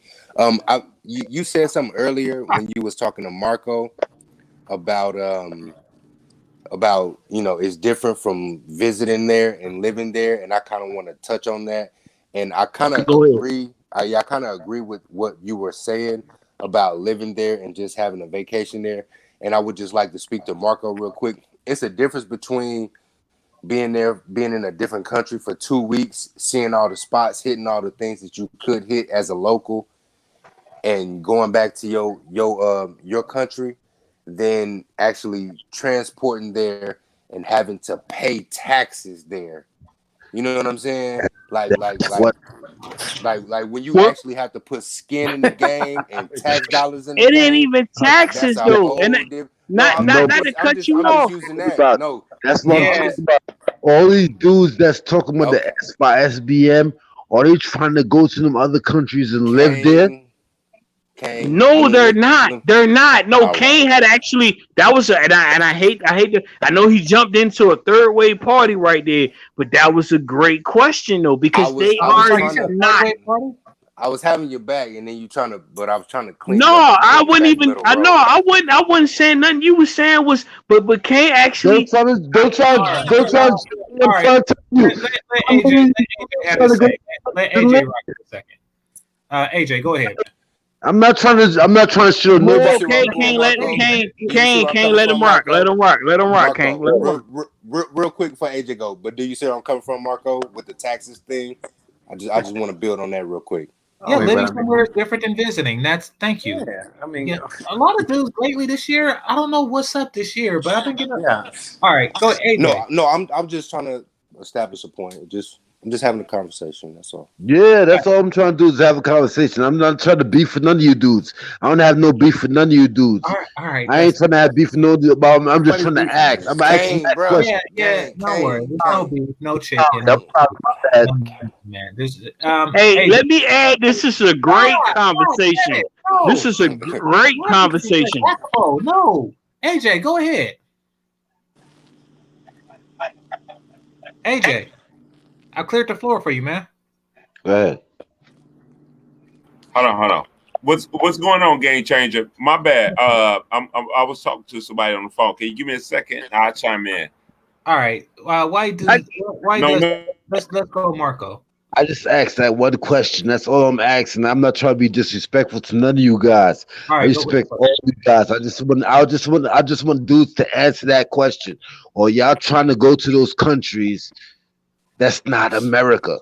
You said something earlier when you was talking to Marco about it's different from visiting there and living there, and I kind of want to touch on that. And I kind of agree. I kind of agree with what you were saying about living there and just having a vacation there. And I would just like to speak to Marco real quick. It's a difference between being in a different country for 2 weeks, seeing all the spots, hitting all the things that you could hit as a local, and going back to your country, than actually transporting there and having to pay taxes there. You know what I'm saying? Like when you actually have to put skin in the game and tax dollars in the game. It ain't even taxes though. And not to cut you off. No, that's what I'm talking about. All these dudes that's talking about the S by SBM, are they trying to go to them other countries and live there? No, they're not. They're not. No, Kane had actually. That was and I hate to. I know he jumped into a third wave party right there, but that was a great question though, because they are not. I was having your back, and then I was trying to clean. No, I wouldn't even. I wasn't saying nothing. You were saying was, but Kane actually. Don't try. Let AJ rock for a second. AJ, go ahead. I'm not trying to show no. Kane, let him rock. Let him rock, Kane. Real quick before AJ go, but do you see where I'm coming from, Marco, with the taxes thing? I just want to build on that real quick. Yeah, living somewhere is different than visiting. Thank you. Yeah, I mean, a lot of dudes lately this year. I don't know what's up this year, but I've been getting. Yeah. All right, go ahead, AJ. No, I'm just trying to establish a point. I'm just having a conversation. That's all. Yeah, that's all I'm trying to do is have a conversation. I'm not trying to beef with none of you dudes. I don't have no beef with none of you dudes. All right. I ain't trying to have beef with no dude. I'm just trying to ask. I'm asking that question. Yeah. No worries. No beef. No chicken. Man, hey, let me add. This is a great conversation. This is a great conversation. Oh no, AJ, go ahead. AJ. I cleared the floor for you, man. Go ahead. Hold on. What's going on, GameChanger? My bad. I was talking to somebody on the phone. Can you give me a second? I'll chime in. All right. Let's go, Marco. I just asked that one question. That's all I'm asking. I'm not trying to be disrespectful to none of you guys. All right, I respect all you guys. I just want dudes to answer that question. Or y'all trying to go to those countries? That's not America.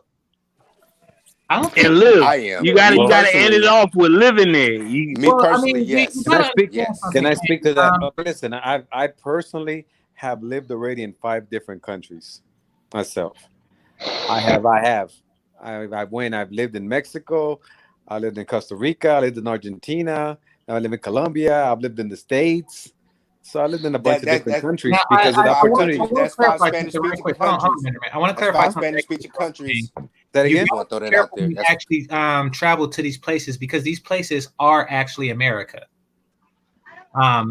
I don't think live. I am. You gotta end it off with living there. Yes. Can I speak to that? Listen, I personally have lived already in 5 different countries myself. I've lived in Mexico. I lived in Costa Rica. I lived in Argentina. Now I live in Colombia. I've lived in the States. So I lived in a bunch of different countries because of the opportunity. That's 5 Spanish-speaking countries. I want to clarify Spanish-speaking countries. That again? You want to throw that out there. Actually, travel to these places because these places are actually America.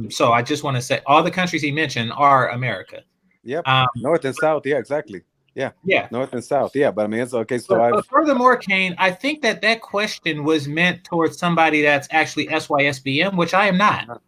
So I just want to say all the countries he mentioned are America. Yep. North and South. Yeah, exactly. Yeah. North and South. Yeah, but I mean, it's okay. But furthermore, Kane, I think that question was meant towards somebody that's actually SYSBM, which I am not.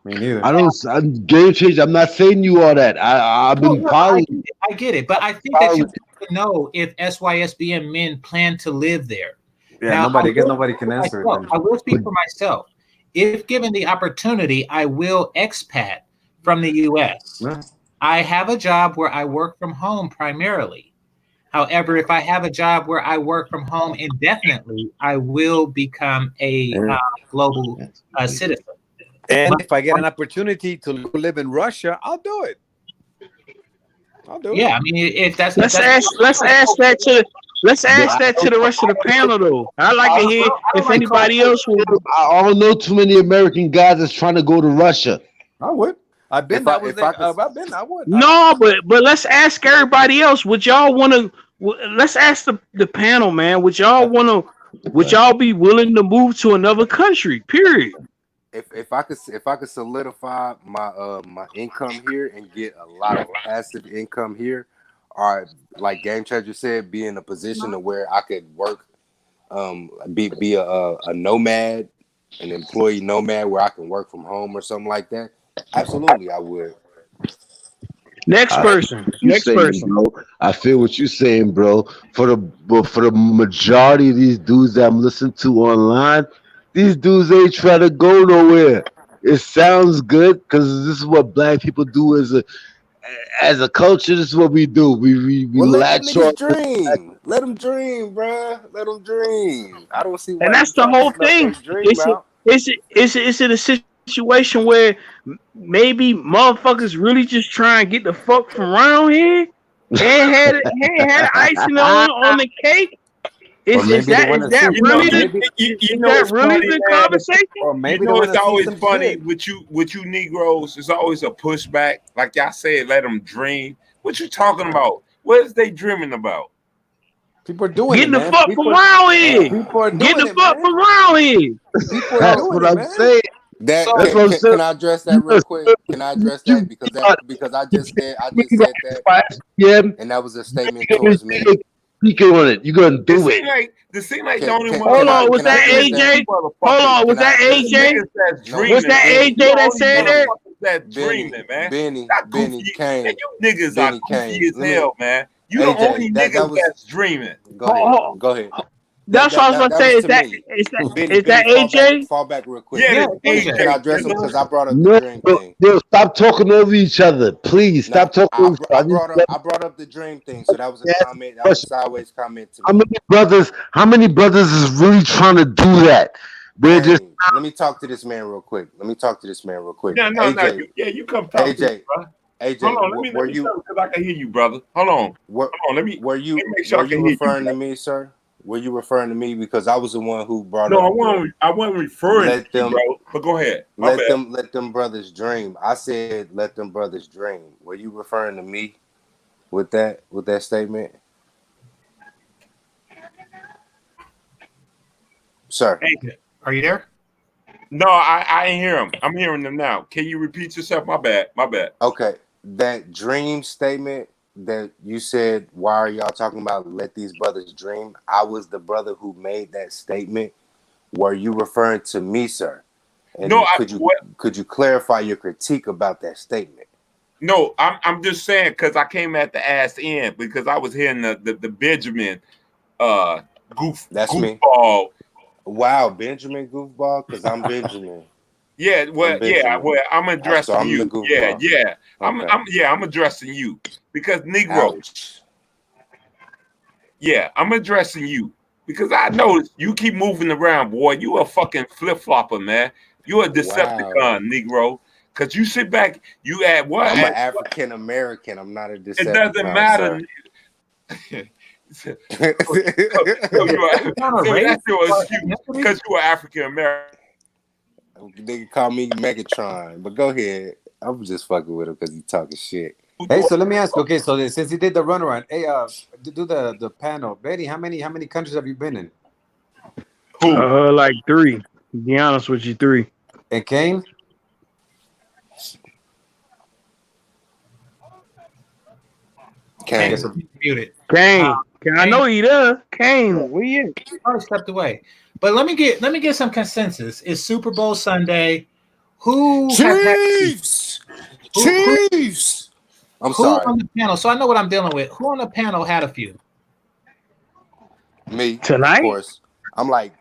Me neither. I'm game changer. I'm not saying you all that. I've been following. I get it, but I think that you have to know if SYSBM men plan to live there. Yeah, now, nobody can answer it. Then. I will speak for myself. If given the opportunity, I will expat from the U.S. Yeah. I have a job where I work from home primarily. However, if I have a job where I work from home indefinitely, I will become a global citizen. And if I get an opportunity to live in Russia, I'll do it. Yeah, I mean, if that's let's ask that to the rest of the panel though. I'd like to hear if anybody else will. I don't know too many American guys that's trying to go to Russia. I would. I've been. I would. No, but let's ask everybody else. Would y'all want to? Let's ask the panel, man. Would y'all want to? Would y'all be willing to move to another country? Period. If I could solidify my my income here and get a lot of passive income here, or like GameChanger said, be in a position to where I could work, be a nomad, an employee nomad where I can work from home or something like that. Absolutely, I would. Next person. Bro. I feel what you're saying, bro. For the majority of these dudes that I'm listening to online, these dudes ain't trying to go nowhere. It sounds good because this is what black people do as a culture. This is what we do. We latch on. Let them dream, bro. Let them dream. I don't see why. And that's the whole thing. Is it a situation where maybe motherfuckers really just try and get the fuck from around here and had icing on the cake? Is that really the conversation? Or maybe it's always funny with you Negroes. It's always a pushback. Like y'all said, let them dream. What you talking about? What is they dreaming about? People are doing getting the fuck from around here. Getting the fuck from around here. That's what I'm saying. Can I address that real quick? Can I address that because I just said that, and that was a statement towards me. Speaking on it, you're gonna do it. The seem like the only one. Hold on, was that AJ? Hold on, was that AJ? Was that AJ that said that? That dreaming, man. Benny Kane. You niggas are goofy as hell, man. You the only niggas that's dreaming. Go ahead. That's what I was gonna say. Is that AJ? Fall back real quick. Yeah, AJ. Can I address him because I brought up the dream thing? No, stop talking over each other, please. Stop talking. I brought up the dream thing, so that was a comment. That was a sideways comment to me. How many brothers is really trying to do that? They're just. Let me talk to this man real quick. No. You come talk to me, bro. AJ, hold on, let me because I can hear you, brother. Hold on. Were you referring to me, sir? Were you referring to me because I was the one who brought up? No, I wasn't referring to you, bro. But go ahead. Let them brothers dream. I said let them brothers dream. Were you referring to me with that statement, sir? Hey, are you there? No, I ain't hear him. I'm hearing them now. Can you repeat yourself? My bad. Okay, that dream statement that you said, why are y'all talking about let these brothers dream? I was the brother who made that statement. Were you referring to me, sir? And no, could you clarify your critique about that statement? No, I'm just saying because I came at the ass end because I was hearing the Benjamin That's goofball. Me. Wow, Benjamin goofball, because I'm Benjamin. Yeah, I'm addressing you. Yeah. Okay. I'm addressing you because Negro. Ouch. Yeah, I'm addressing you because I know you keep moving around, boy. You a fucking flip flopper, man. You a Decepticon, Negro. Because you sit back, you add what? I'm an African American. I'm not a Decepticon. It doesn't matter. So that's your excuse because you are African American. They call me Megatron, but go ahead. I'm just fucking with him because he's talking shit. Hey, so let me ask you. Okay, so since he did the runaround, hey, do the panel. Betty, how many countries have you been in? Like 3. To be honest with you, 3. And Kane? Kane muted. Kane. I know he does. Kane, where you? He probably stepped away. But let me get some consensus. It's Super Bowl Sunday. Who Chiefs? Chiefs. I'm who sorry. on the panel? So I know what I'm dealing with. Who on the panel had a few? Me tonight. Of course. I'm like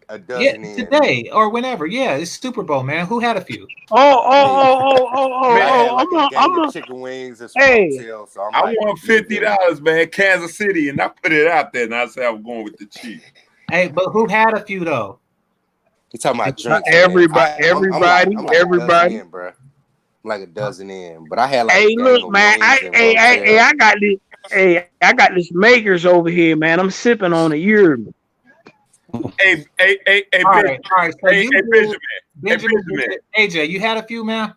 a dozen in. Today or whenever. Yeah, it's Super Bowl, man. Who had a few? I'm a chicken wings and hey. So I'm I like, won $50, man, Kansas City, and I put it out there, and I said I was going with the Chiefs. Hey, but who had a few though? You talking about drinks? Everybody, I'm like everybody. in, bro. I'm like a dozen in, but I had like. Hey, look, man. I got this. Hey, I got this makers over here, man. I'm sipping on a year. Hey, All right. So Benjamin. AJ, you had a few, man.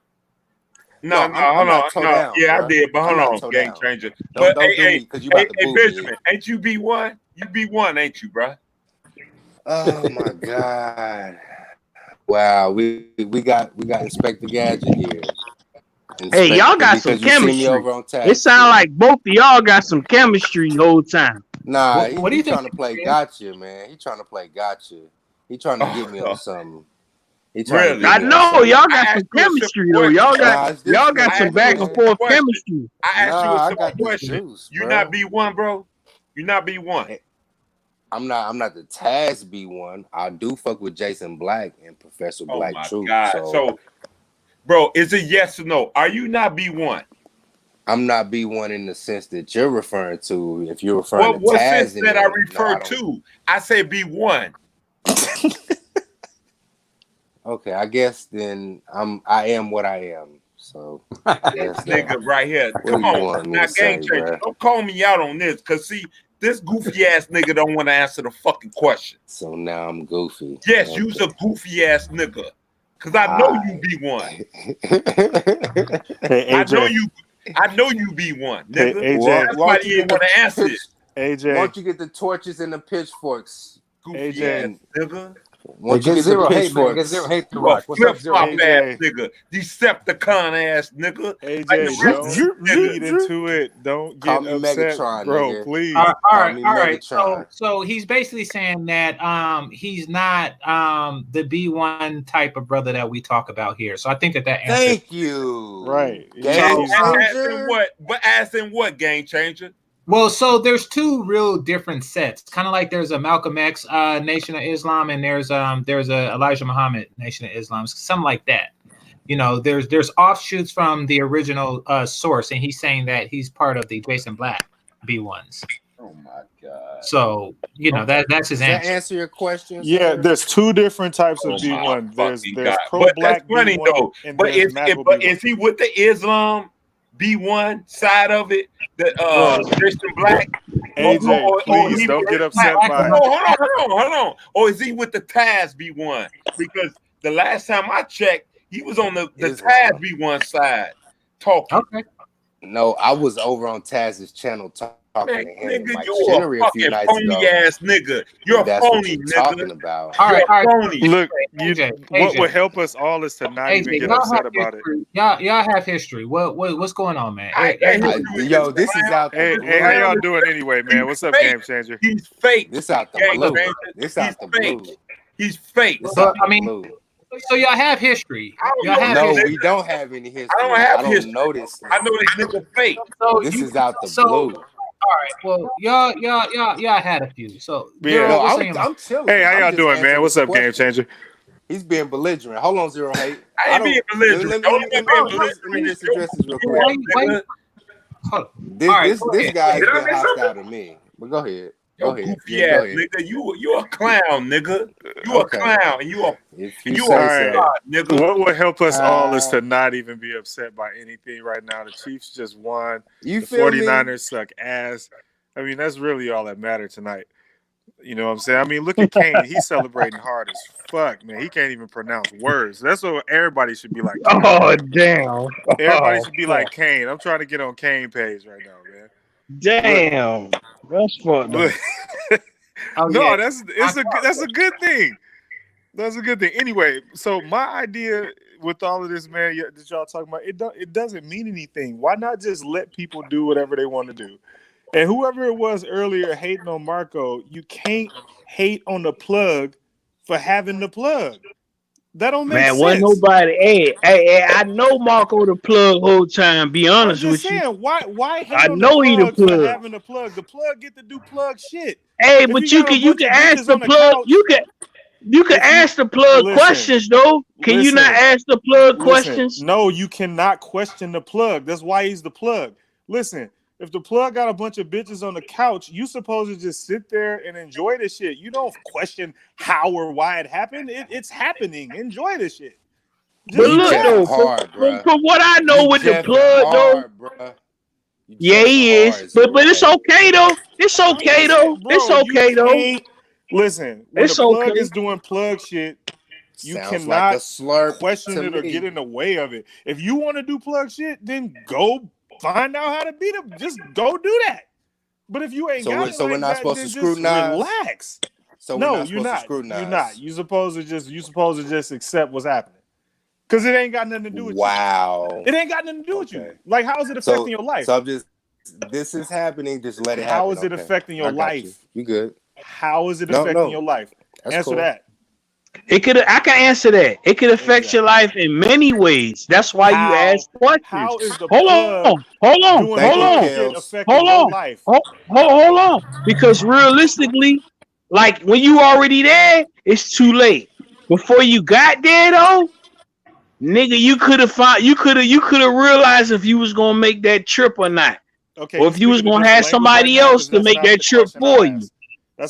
No, hold on. No, yeah, I did, but hold on, Game Changer. But don't do me because you about to boot Benjamin, me. ain't you B1? You B1, ain't you, bro? Oh my God! Wow, we got Inspector Gadget here. Hey, y'all got some chemistry. It sounds like both of y'all got some chemistry the whole time. Nah, what do you think? Trying to play gotcha, man. He trying to play gotcha. He trying to get me on something. Really? I know y'all got some chemistry though. Y'all got some back and forth chemistry. I asked you a question. You're not B1, bro. You're not B1. I'm not the Taz B1. I do fuck with Jason Black and Professor Black Truth. God. So, bro, is it yes or no? Are you not B1? I'm not B1 in the sense that you're referring to. If you're referring to what Taz, sense that I refer to? I say B1. Okay, I guess then I am what I am. So this nigga right here. Come on, now Game Changer. Don't call me out on this, cause see, this goofy ass nigga don't want to answer the fucking question. So now I'm goofy. Yes, okay. You's a goofy ass nigga. Cause I know you B1. Hey, AJ. I know you B1, nigga. Hey, AJ. That's why you didn't want to answer it. AJ. Why don't you get the torches and the pitchforks? Goofy ass nigga. Get zero hate, man. Get zero hate to rock. What's up, zero hate? Ass nigga, Decepticon ass nigga. AJ, don't lead into it. Don't get upset, bro. Nigga. Please. All right. So he's basically saying that he's not the B1 type of brother that we talk about here. So I think that answers. Thank you. Right. Game Changer. Asking what, Game Changer? Well, so there's two real different sets. Kind of like there's a Malcolm X Nation of Islam, and there's a Elijah Muhammad Nation of Islam, something like that. You know, there's offshoots from the original source, and he's saying that he's part of the Jason Black B1s. Oh my God! So you know that's his answer. Does that answer your question? Yeah, sir? There's two different types of B1. There's pro-black B1, though, and but is he with the Islam B1 side of it? The Christian Black? AJ, please don't get upset by it. Hold on. Or is he with the Taz B1? Because the last time I checked, he was on the Taz B1 side talking. Okay. No, I was over on Taz's channel talking to him. Nigga, you a fucking phony ass nigga. You're a phony nigga. Talking about. All right. Phony. Look, AJ, what would help us all is to not even get upset about it. Y'all have history. What's going on, man? Yo, this is out there. Hey, how y'all doing anyway, man? What's up, Game Changer? He's fake. This out the blue. This out the blue. He's fake. I mean, so y'all have history. We don't have any history. I don't know this. I know this nigga fake. So this is out the blue. All right. Well, y'all had a few. So I'm chilling. Hey, how y'all doing, man? What's up, Game Changer? He's being belligerent. Hold on, Zero Hate. I ain't being belligerent. Let me just address this real quick. This guy is being hostile to me. But go ahead. Go ahead. Yeah, nigga, you a clown, nigga. You a clown, and you a nigga. What would help us all is to not even be upset by anything right now. The Chiefs just won. The 49ers suck ass. I mean, that's really all that mattered tonight. You know what I'm saying? I mean, look at Kane. He's celebrating hard as fuck, man. He can't even pronounce words. That's what everybody should be like. Oh, damn. Everybody should be like Kane. I'm trying to get on Kane page right now, man. Damn. That's fucked. No, that's a good thing. That's a good thing. Anyway, so my idea with all of this, man, that y'all talking about, it doesn't mean anything. Why not just let people do whatever they want to do? And whoever it was earlier hating on Marco, you can't hate on the plug for having the plug. That don't make Man, sense. wasn't nobody. Hey, I know Marco the plug whole time. Be I'm honest just with saying, you. why hate I on know the he the plug for plug. having the plug? The plug get to do plug shit. Hey, If but he you got a can bunch of ask bitches the on the plug. couch, You can if you ask the plug listen, questions though. Can you not ask the plug questions? No, you cannot question the plug. That's why he's the plug. Listen, if the plug got a bunch of bitches on the couch, you supposed to just sit there and enjoy the shit. You don't question how or why it happened. It's happening. Enjoy the shit. But look though, from what I know with the plug though, yeah, he is. But it's okay though. It's okay though. It's okay though. Listen, when It's the plug okay. is doing plug shit, you Sounds like cannot a slurp question to it or me. get in the way of it. If you want to do plug shit, then go find out how to beat them. Just go do that. But if you ain't got it So like we're not that, supposed then to just scrutinize. relax. So No, we're not you're supposed to not. scrutinize. You're not. You supposed to just accept what's happening. Because it ain't got nothing to do with you. It ain't got nothing to do with you. Like, how is it affecting your life? So I'm just, this is happening. Just let it happen. How is it affecting your life? You good? How is it affecting your life? Answer cool. that. I can answer that. It could affect your life in many ways. That's why you ask questions. How is the Hold plug on. Hold shit affecting your life? Hold on. Because realistically, like when you already there, it's too late. Before you got there though, nigga, you could have realized if you was gonna make that trip or not. Okay, or if you was gonna have somebody else to make that trip for you.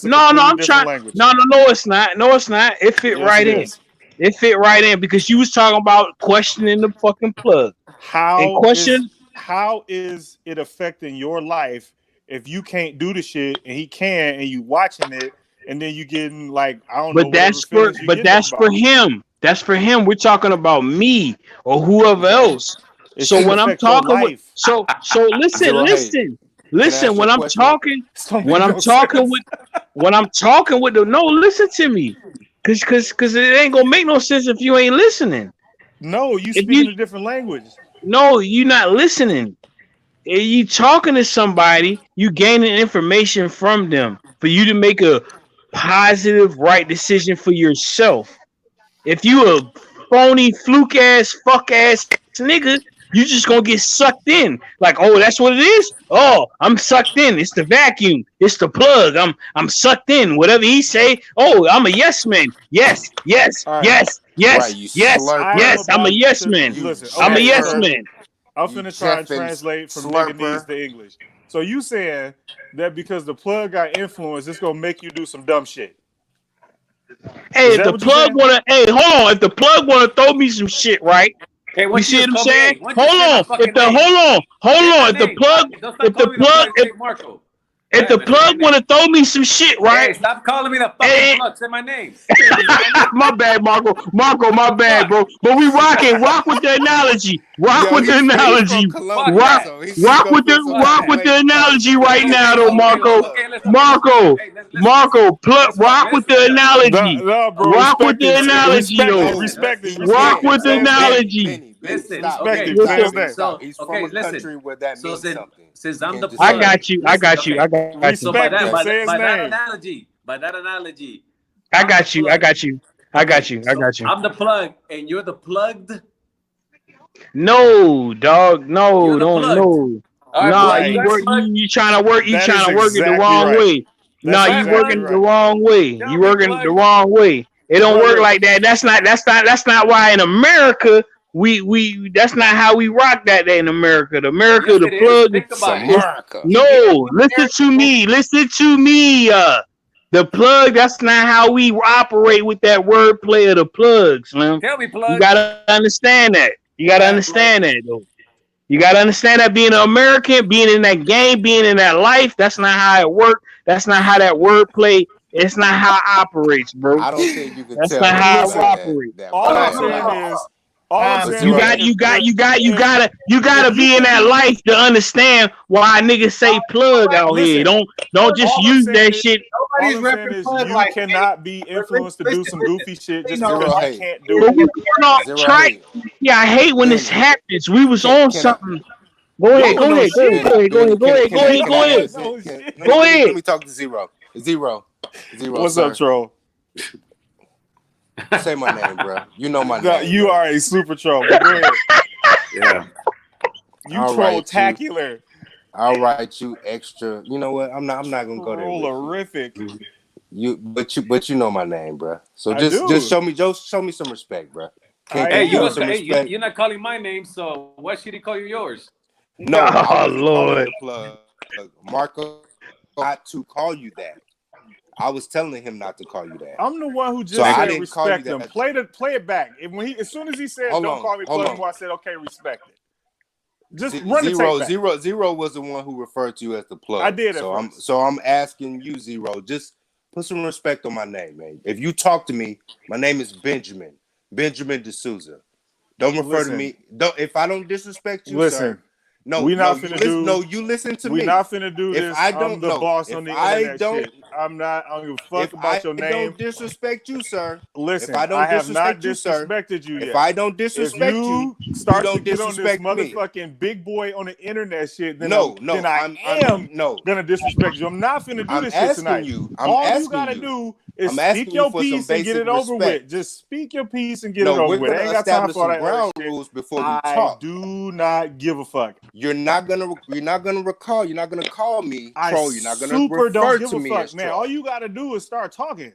No, I'm trying. No, it's not. No, it's not. It fit right in. It fit right in because you was talking about questioning the fucking plug. How is it affecting your life if you can't do the shit and he can and you watching it and then you getting like I don't know. That's for him. That's for him. We're talking about me or whoever else. So when I'm talking with so listen. When I'm talking with the listen to me. Cause it ain't gonna make no sense if you ain't listening. No, you speaking a different language. No, you're not listening. You talking to somebody, you gaining information from them for you to make a positive, right decision for yourself. If you a phony, fluke ass, fuck ass nigga, you just gonna get sucked in. Like, oh, that's what it is. Oh, I'm sucked in. It's the vacuum. It's the plug. I'm sucked in. Whatever he say. Oh, I'm a yes man. Yes. Right, I'm a yes man. I'm a yes man. I'm finna try and translate from Nigganese to English. So you saying that because the plug got influence, it's gonna make you do some dumb shit? Hey, if the plug wanna, hold on. If the plug wanna throw me some shit, right? Hey, you see what I'm saying? Hold on. If the plug wanna throw me some shit, right? Hey, stop calling me the fucking plug. Say my name. My bad, Marco. My bad, bro. But we rock with the analogy. Rock with the analogy right now, though, Marco. Rock with the analogy. Rock with the analogy, though. Rock with the analogy. Listen, he's from a country where that means something. Since I'm the plug, I got you. So by that analogy, I got you. I'm the plug, and you're the plugged. No, dog. No, no. Right, You trying to work. You trying to work it the wrong way. No, you working the wrong way. You working the wrong way. It don't work like that. That's not why in America we that's not how we rock that day in America. The plug. Think about America. No, listen to me. The plug. That's not how we operate with that wordplay of the plugs, man. Tell me, plug. You gotta understand that. You gotta understand that, though. You gotta understand that being an American, being in that game, being in that life, that's not how it works. That's not how that wordplay. It's not how it operates, bro. I don't think you can that's tell. That's not how it operates. All I'm saying is. You gotta be in that life to understand why niggas say plug out here. Don't just use that shit. Nobody's repping plug like cannot be influenced to do some goofy shit just because you can't do it. Yeah, I hate when this happens. We was on something. Go ahead. Let me talk to Zero. What's up, Troll? Say my name, bro. You know my name. You are a super troll. Go ahead. Yeah. You troll-tacular. I'll write you extra. You know what? I'm not gonna go there. Trollerific. But you know my name, bro. So just show me some respect, bro. You're not calling my name, so why should he call you yours? No, I wasn't calling the plug. Marco, not to call you that. I was telling him not to call you that. I'm the one who just said respect him. Play it back. As soon as he said don't call me plug, I said okay, respect it. Just run the tape back. Zero was the one who referred to you as the plug. I did. So I'm asking you, Zero, just put some respect on my name, man. If you talk to me, my name is Benjamin D'Souza. Don't refer to me. If I don't disrespect you, sir. No, you listen to me. We're not finna do this. I'm the boss on the internet. Don't give a fuck about your name. If I don't disrespect you, sir. Listen, I have not disrespected you yet. If I don't disrespect you, start don't to get on this motherfucking big boy on the internet shit, then I am gonna disrespect you. I'm not finna do this shit tonight. All you gotta do is speak your piece and get it over with. Just speak your piece and get it over with. I ain't got time for that ground rules before we talk. I do not give a fuck. You're not gonna recall. You're not gonna call me troll. You're not gonna refer don't give to a me fuck, as man. troll. All you gotta do is start talking.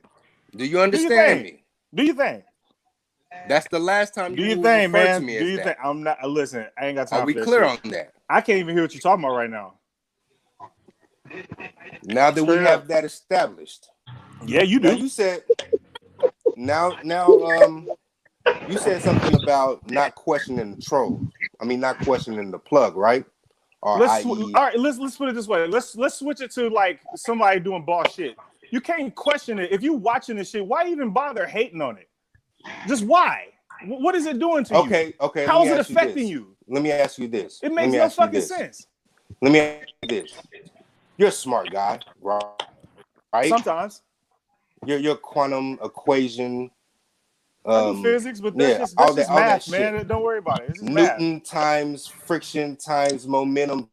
Do you understand me? Do you think? That's the last time you referred man? to me as do you that. think? I'm not. Listen, I ain't got time. Are we for that clear shit. on that? I can't even hear what you're talking about right now. Now that we have that established. Yeah, you do. Now you said. Now. You said something about not questioning the troll. I mean, not questioning the plug, right? Or all right, let's put it this way. Let's switch it to like somebody doing boss shit. You can't question it. If you watching this shit, why even bother hating on it? Just why? What is it doing to you? Okay. How is it affecting you? Let me ask you this. It makes no fucking sense. Let me ask you this. You're a smart guy, right? Sometimes. Your quantum equation. I do physics, but that's just math, man. Don't worry about it. It's just Newton math. times friction times momentum.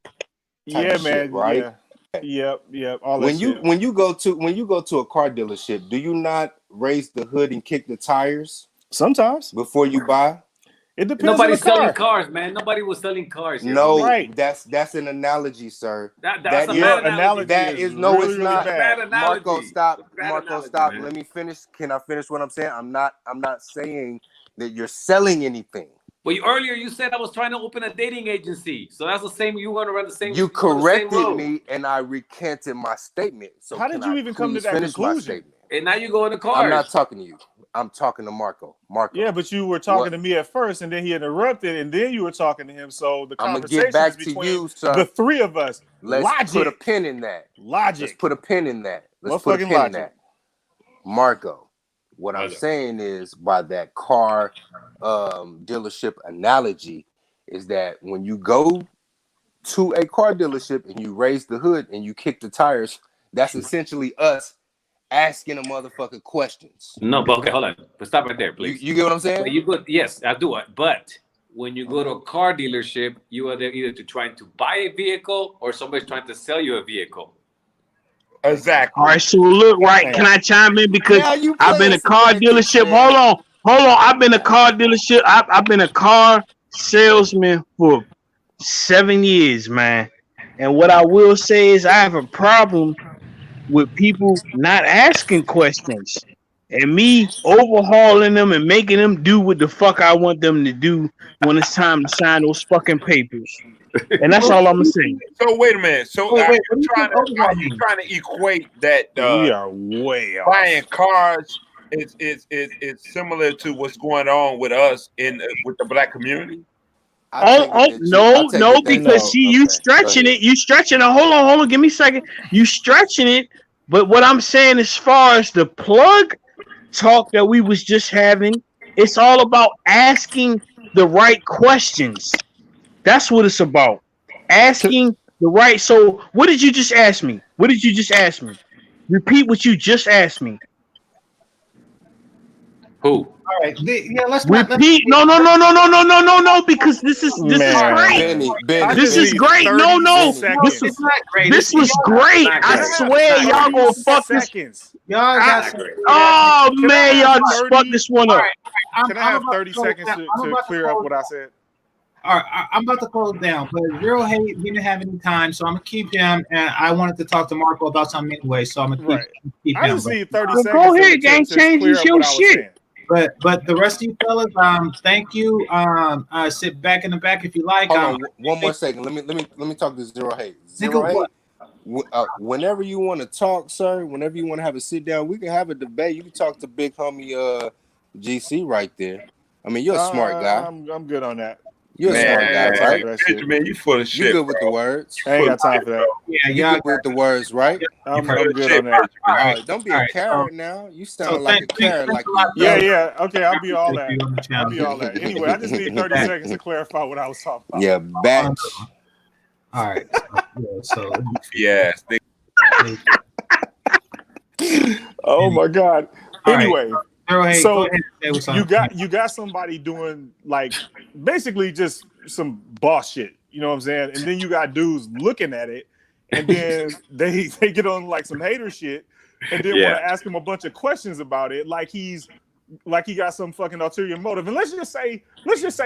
Yeah, man. Shit, right? Yeah. Yep. All that when shit. you go to a car dealership, do you not raise the hood and kick the tires? Sometimes before you buy. It depends. Nobody's selling cars, man. Nobody was selling cars. Here. No, right. That's an analogy, sir. That's a bad analogy. That is no, really, it's not. Bad Marco, stop. Marco, stop. Man. Let me finish. Can I finish what I'm saying? I'm not saying that you're selling anything. Well, earlier you said I was trying to open a dating agency, so that's the same. You want to run the same. You corrected me, and I recanted my statement. So how did you even come to that conclusion? And now you go in the cars. I'm not talking to you. I'm talking to Marco. Yeah, but you were talking to me at first, and then he interrupted, and then you were talking to him. So the conversation get back is between to you, sir. The three of us. Let's put a pin in that. Logic. Let's put a pin in that. Let's put a pin in that. Marco, what I'm saying is, by that car dealership analogy, is that when you go to a car dealership and you raise the hood and you kick the tires, that's essentially us asking a motherfucker questions. No, but okay, hold on. But stop right there, please. You get what I'm saying? But you go, yes, I do. But when you go to a car dealership, you are there either to trying to buy a vehicle or somebody's trying to sell you a vehicle. Exactly. All right, so look, right? Can I chime in because I've been a car dealership? Hold on. I've been a car dealership. I've been a car salesman for 7 years, man. And what I will say is I have a problem with people not asking questions and me overhauling them and making them do what the fuck I want them to do when it's time to sign those fucking papers. And that's all I'm gonna say. So wait a minute. So are you trying to equate that we are way off. Buying cars is similar to what's going on with us with the black community? No, because you stretching it. You stretching it. Hold on. Give me a second. You stretching it. But what I'm saying, as far as the plug talk that we was just having, it's all about asking the right questions. That's what it's about. Asking the right. So, what did you just ask me? Repeat what you just asked me. Who? All right. Let's repeat. No, because this is great. This is great. No, this was great. I swear, y'all gonna fuck this. Y'all got oh man, y'all just fucked this one up. Can I have 30 seconds to clear up what I said? All right, I'm about to close down, but Zero Hate, he didn't have any time, so I'm gonna keep him. And I wanted to talk to Marco about something anyway, so I'm gonna keep him. I just need 30 seconds. Go ahead, GameChanger, your shit. But the rest of you fellas, thank you. Sit back in the back if you like. Hold on, one more second. Let me talk to Zero Hate. Zero Hate. Whenever you want to talk, sir, whenever you want to have a sit down, we can have a debate. You can talk to big homie GC right there. I mean, you're a smart guy. I'm good on that. You're a smart guy, right? Man, you full of shit. You good with the words? I ain't got time for that. Yeah, you good with the words, right? I'm good on that. All right, don't be a carrot now. You sound like a carrot. Like yeah. Okay, I'll be all that. I'll be all that. Anyway, I just need 30 seconds to clarify what I was talking about. Yeah, batch. All right. So yes. Oh my God. Anyway. So you got somebody doing like basically just some boss shit, you know what I'm saying? And then you got dudes looking at it, and then they get on like some hater shit, and then want to ask him a bunch of questions about it, like he got some fucking ulterior motive. And let's just say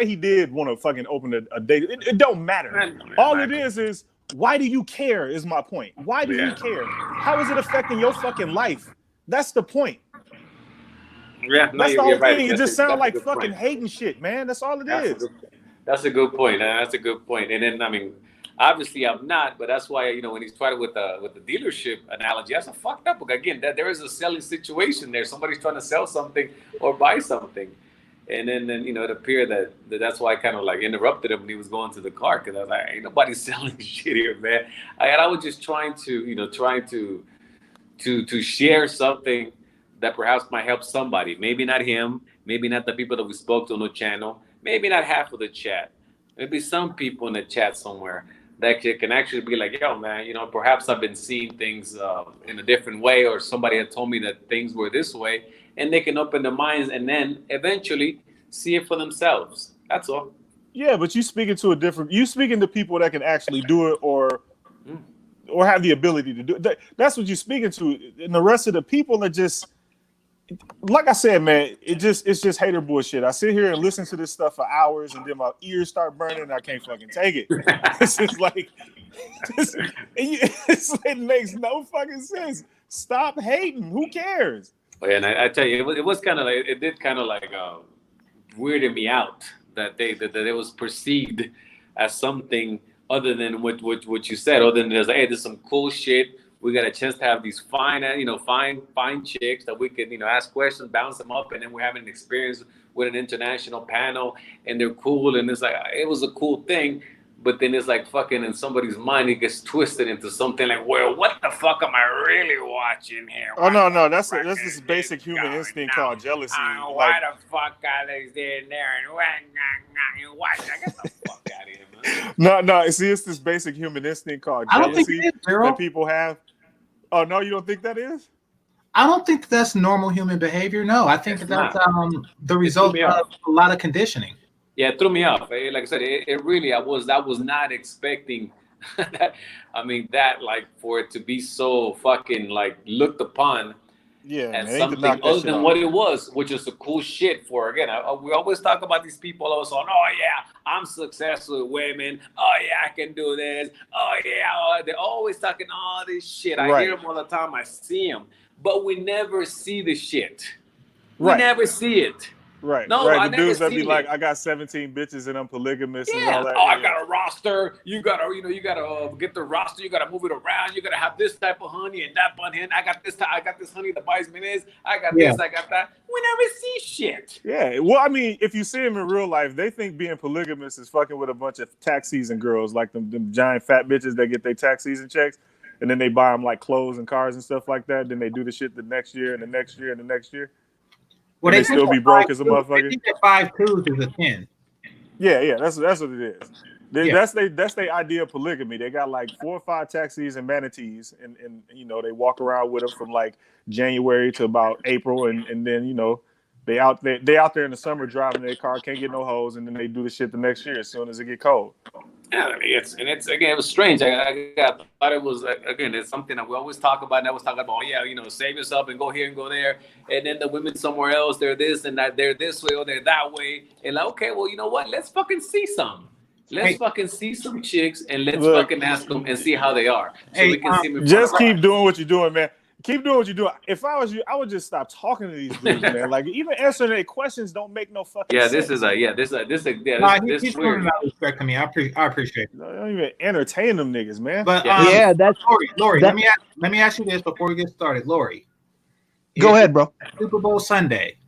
he did want to fucking open a date. It don't matter. All it is why do you care? Is my point. Why do you care? How is it affecting your fucking life? That's the point. Yeah, that's the whole thing. It just sounds like fucking hating shit, man. That's all it is. That's a good point. That's a good point. And then, I mean, obviously I'm not, but that's why, you know, when he's tried with the dealership analogy, that's a fucked up. Again, that there is a selling situation there. Somebody's trying to sell something or buy something. And then you know, it appeared that's why I kind of like interrupted him when he was going to the car, because I was like, ain't nobody selling shit here, man. I was just trying to share something that perhaps might help somebody. Maybe not him, maybe not the people that we spoke to on the channel, maybe not half of the chat, maybe some people in the chat somewhere that can actually be like, yo, man, you know, perhaps I've been seeing things in a different way, or somebody had told me that things were this way, and they can open their minds and then eventually see it for themselves. That's all. Yeah, but you speaking to people that can actually do it or have the ability to do it. That's what you're speaking to. And the rest of the people are just, like I said, man, it's just hater bullshit. I sit here and listen to this stuff for hours, and then my ears start burning, and I can't fucking take it. It's just like, it makes no fucking sense. Stop hating. Who cares? And I tell you, it was kind of like, it did kind of like weirded me out that it was perceived as something other than what you said. Other than there's like, hey, there's some cool shit. We got a chance to have these fine chicks that we could, you know, ask questions, bounce them up, and then we're having an experience with an international panel, and they're cool, and it's like, it was a cool thing. But then it's like fucking in somebody's mind, it gets twisted into something like, well, what the fuck am I really watching here? Oh no, that's this basic human instinct called jealousy. Why the fuck are they in there and what? I get the fuck out of here, man. No. See, it's this basic human instinct called jealousy that people have. Oh no, you don't think that is? I don't think that's normal human behavior. No, I think that's the result of a lot of conditioning. Yeah, it threw me off. Like I said, it really, I was not expecting that. I mean, that like for it to be so fucking like looked upon as something other than what it was, which is a cool shit for, again, we always talk about these people also on, oh yeah, I'm successful with women. Oh yeah, I can do this. Oh yeah, they're always talking all this shit. I hear them all the time. I see them, but we never see the shit. We never see it. Right. No, right. I The dudes that never be like, I got 17 bitches and I'm polygamous and all that. Oh, I got a roster. You gotta get the roster. You gotta move it around. You gotta have this type of honey and that one hen. I got this honey that buys mayonnaise. I got this. I got that. We never see shit. Yeah. Well, I mean, if you see them in real life, they think being polygamous is fucking with a bunch of tax season girls, like them giant fat bitches that get their tax season checks, and then they buy them like clothes and cars and stuff like that. Then they do the shit the next year and the next year and the next year. Well, they still be broke as a motherfucker. They think that 5 twos is a 10. Yeah, that's what it is. That's their idea of polygamy. They got like 4 or 5 taxis and manatees, and you know, they walk around with them from like January to about April, and then you know They out there in the summer driving their car, can't get no hose, and then they do the shit the next year as soon as it get cold. Yeah, I mean, it's again, it was strange. I thought it was again, it's something that we always talk about. And I was talking about, save yourself and go here and go there, and then the women somewhere else, they're this and that, they're this way or they're that way, and like, okay, well, you know what? Let's fucking see some. Let's fucking see some chicks and let's fucking ask them and see how they are. So we can see them. Just keep doing what you're doing, man. Keep doing what you're doing. If I was you, I would just stop talking to these dudes, man. Like even answering their questions don't make no fucking sense. He's showing that respect to me. I appreciate it. No, don't even entertain them niggas, man. But that's Lori. Let me ask you this before we get started, Lori. Go ahead, bro. Super Bowl Sunday.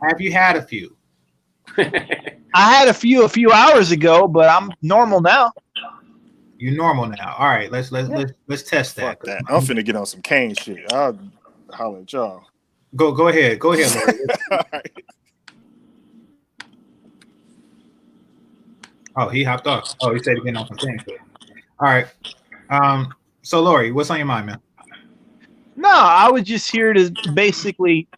Have you had a few? I had a few hours ago, but I'm normal now. You're normal now. All right, let's test that. Fuck that. I'm finna get on some Kane shit. I'll holler at y'all. Go ahead, Lori. Right. Oh, he hopped off. Oh, he said he's getting on some Kane shit. All right. So Lori, what's on your mind, man? No, I was just here to basically,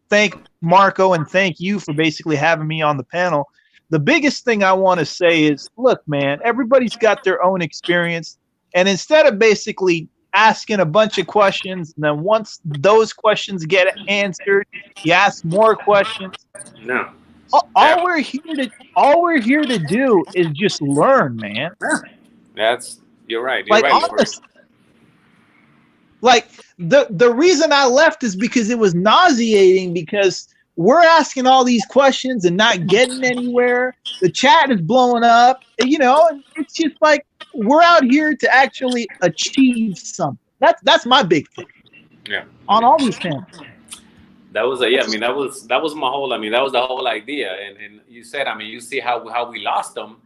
thank Marco and thank you for basically having me on the panel. The biggest thing I want to say is, look, man, everybody's got their own experience. And instead of basically asking a bunch of questions, and then once those questions get answered, you ask more questions. No. All we're here to do is just learn, man. You're right. Like the reason I left is because it was nauseating, because we're asking all these questions and not getting anywhere. The chat is blowing up, and it's just like we're out here to actually achieve something. That's my big thing. Yeah. On all these panels. That was that was my whole. That was the whole idea. And you said, you see how we lost them,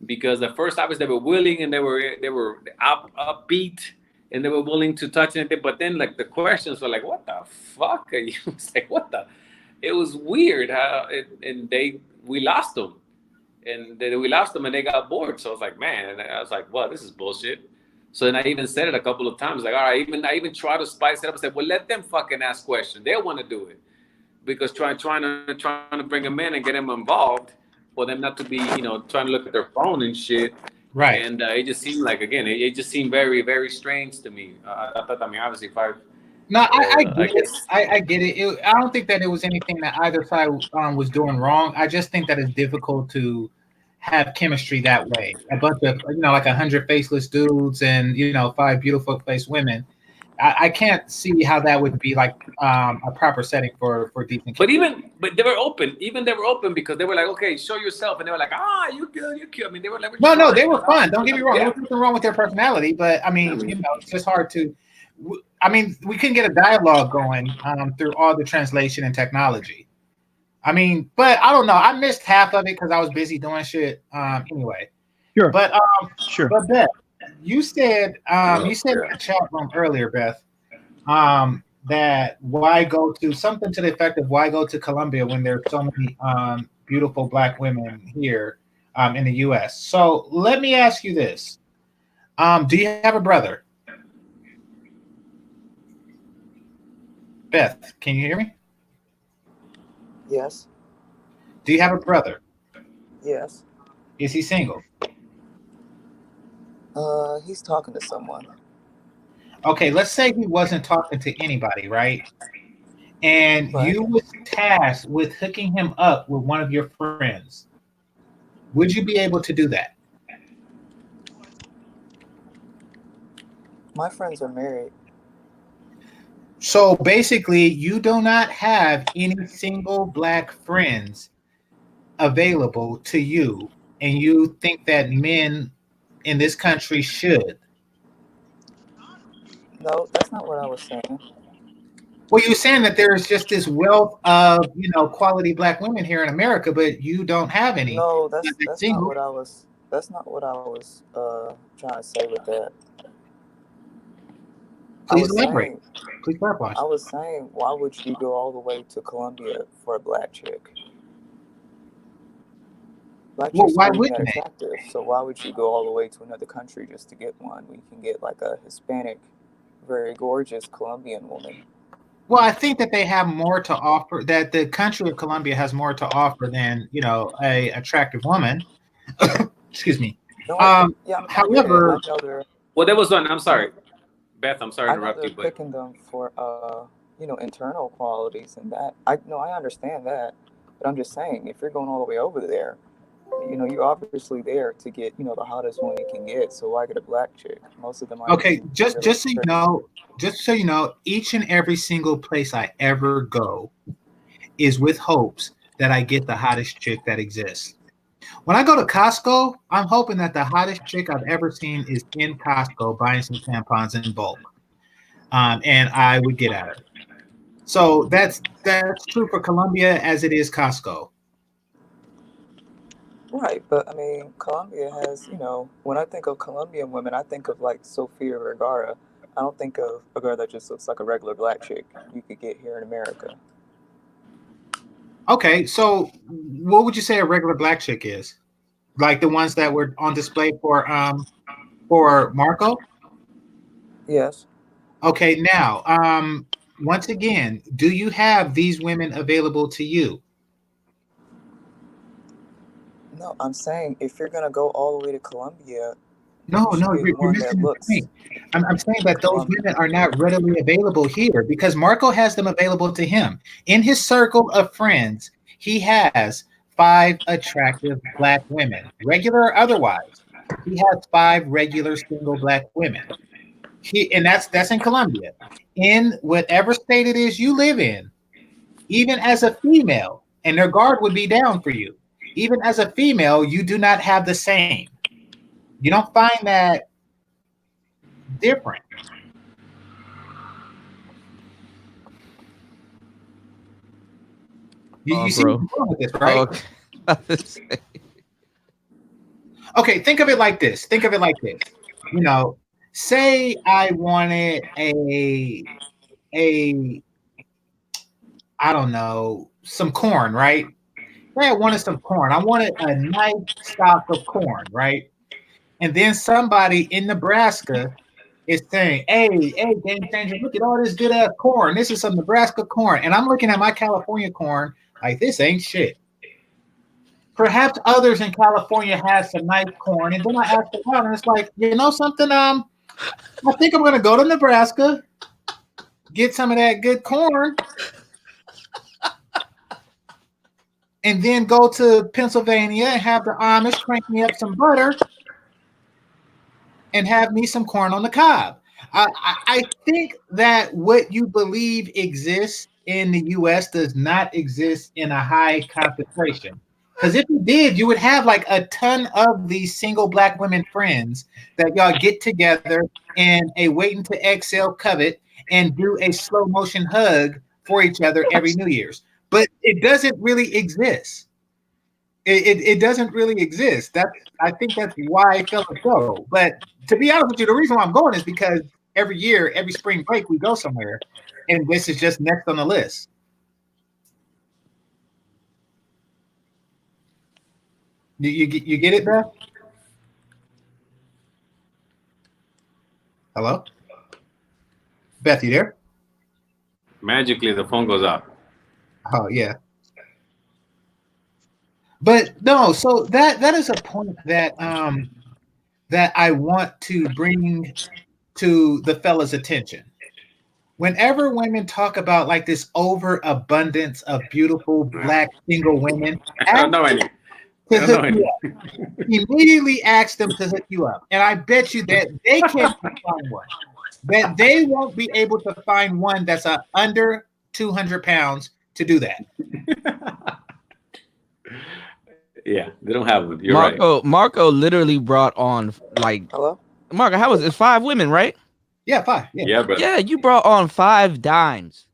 because at first obviously they were willing and they were upbeat and they were willing to touch anything, but then like the questions were like, what the fuck are you? It's like, what the? It was weird how we lost them, and they got bored. So I was like, man, and I was like, well, this is bullshit. So then I even said it a couple of times, like, all right, I even tried to spice it up and said, well, let them fucking ask questions. They want to do it, because trying to bring them in and get them involved, for them not to be, trying to look at their phone and shit. Right. And it just seemed like, again, it just seemed very, very strange to me. I thought, obviously, if I. No, I get it. I don't think that it was anything that either side was doing wrong. I just think that it's difficult to have chemistry that way. A bunch of, like 100 faceless dudes and, 5 beautiful faced women. I can't see how that would be like a proper setting for decent. But they were open. They were open because they were like, okay, show yourself, and they were like, you good, you cute. They were like, no, they were fun. Don't get me wrong. There was nothing wrong with their personality, but it's just hard to. We couldn't get a dialogue going through all the translation and technology. But I don't know. I missed half of it because I was busy doing shit. Anyway. Sure. But sure. But Beth, you said in the chat room earlier, Beth, that why go to something to the effect of why go to Colombia when there's so many beautiful Black women here in the U.S. So let me ask you this: do you have a brother? Beth, can you hear me? Yes. Do you have a brother? Yes. Is he single? He's talking to someone. Okay, let's say he wasn't talking to anybody, right? And you was tasked with hooking him up with one of your friends. Would you be able to do that? My friends are married. So basically, you do not have any single Black friends available to you, and you think that men in this country should. No, that's not what I was saying. Well, you're saying that there's just this wealth of, quality Black women here in America, but you don't have any. No, that's not what I was. That's not what I was trying to say with that. Please elaborate. Please clarify. I was saying, why would you go all the way to Colombia for a Black chick? Black chicks why aren't wouldn't that they? attractive, so why would you go all the way to another country just to get one? We can get like a Hispanic, very gorgeous Colombian woman. Well, I think that they have more to offer. That the country of Colombia has more to offer than a attractive woman. Excuse me. No, I get However, it. I know they're. Well, there was one. I'm sorry, Beth. I'm sorry I to know interrupt they're you, but picking them for internal qualities and that. I understand that, but I'm just saying if you're going all the way over there, you're obviously there to get the hottest one you can get. So why get a black chick? Most of them aren't okay, even just really just so you know, each and every single place I ever go is with hopes that I get the hottest chick that exists. When I go to Costco, I'm hoping that the hottest chick I've ever seen is in Costco buying some tampons in bulk, and I would get at her. So that's true for Colombia as it is Costco. Right, but I mean, Colombia has, when I think of Colombian women, I think of like Sofia Vergara. I don't think of a girl that just looks like a regular black chick you could get here in America. Okay, so what would you say a regular black chick is? Like the ones that were on display for Marco? Yes. Okay, now, once again, do you have these women available to you? No, I'm saying if you're gonna go all the way to Colombia, No, you're missing the point. I'm saying that those women are not readily available here because Marco has them available to him. In his circle of friends, he has 5 attractive black women, regular or otherwise. He has 5 regular single black women. And that's in Colombia. In whatever state it is you live in, even as a female, and their guard would be down for you. Even as a female, you do not have the same. You don't find that different. You see what's wrong with this, right? Okay, think of it like this. Say I wanted I don't know, some corn, right? Say I wanted some corn. I wanted a nice stock of corn, right? And then somebody in Nebraska is saying, hey, GameChanger, look at all this good ass corn. This is some Nebraska corn. And I'm looking at my California corn like this ain't shit. Perhaps others in California have some nice corn. And then I ask around and it's like, you know something? I think I'm gonna go to Nebraska, get some of that good corn, and then go to Pennsylvania and have the Amish crank me up some butter and have me some corn on the cob. I think that what you believe exists in the U.S. does not exist in a high concentration. Because if you did, you would have like a ton of these single black women friends that y'all get together in a waiting to exhale covet and do a slow motion hug for each other every New Year's. But it doesn't really exist. It doesn't really exist. I think that's why I felt go. But to be honest with you, the reason why I'm going is because every year, every spring break, we go somewhere, and this is just next on the list. You get it, Beth? Hello, Beth, you there? magically the phone goes out. Oh yeah. But no, so that is a point that that I want to bring to the fellas' attention. Whenever women talk about like this overabundance of beautiful black single women, I don't know any. Immediately ask them to hook you up. And I bet you that they can't find one. That they won't be able to find one that's under 200 pounds to do that. Yeah, they don't have one. You're Marco literally brought on like Marco, how was it? 5 women, right? Yeah, 5. Yeah, bro. Yeah, you brought on 5 dimes.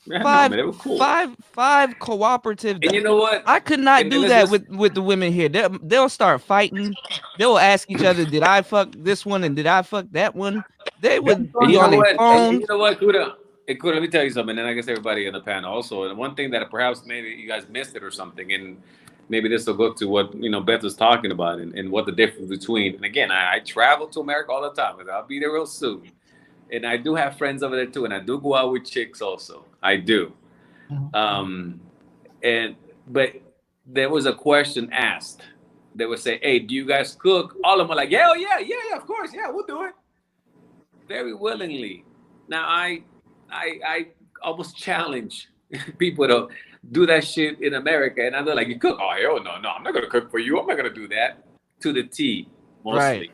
Yeah, 5, no, man, they were cool. 5 cooperative. And you know what? I could not do that with the women here. They'll start fighting. They'll ask each other, "Did I fuck this one and did I fuck that one?" They would be on their phone. You know what, Kuda? Let me tell you something, and I guess everybody in the panel also. And one thing that perhaps maybe you guys missed it or something, and maybe this will go to what Beth was talking about and what the difference between. And again, I travel to America all the time, and I'll be there real soon. And I do have friends over there too, and I do go out with chicks also. I do. But there was a question asked. They would say, "Hey, do you guys cook?" All of them are like, "Yeah, yeah, of course, yeah, we'll do it." Very willingly. Now I almost challenge people to do that shit in America, and they're like, "You cook?" "Oh hell no, I'm not gonna cook for you. I'm not gonna do that." To the T, mostly. Right.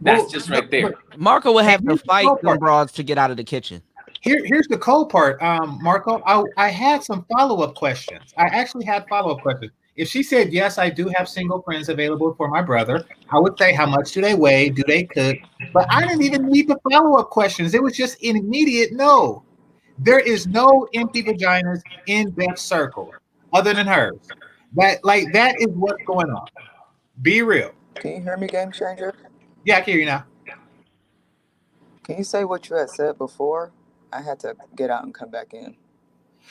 That's just right there. Marco would have to fight them broads to get out of the kitchen. Here's the cold part, Marco. I had some follow-up questions. I actually had follow-up questions. If she said, yes, I do have single friends available for my brother, I would say, how much do they weigh? Do they cook? But I didn't even need the follow-up questions. It was just an immediate no. There is no empty vaginas in Beth's circle other than hers. That is what's going on. Be real. Can you hear me, GameChanger? Yeah, I can hear you now. Can you say what you had said before? I had to get out and come back in.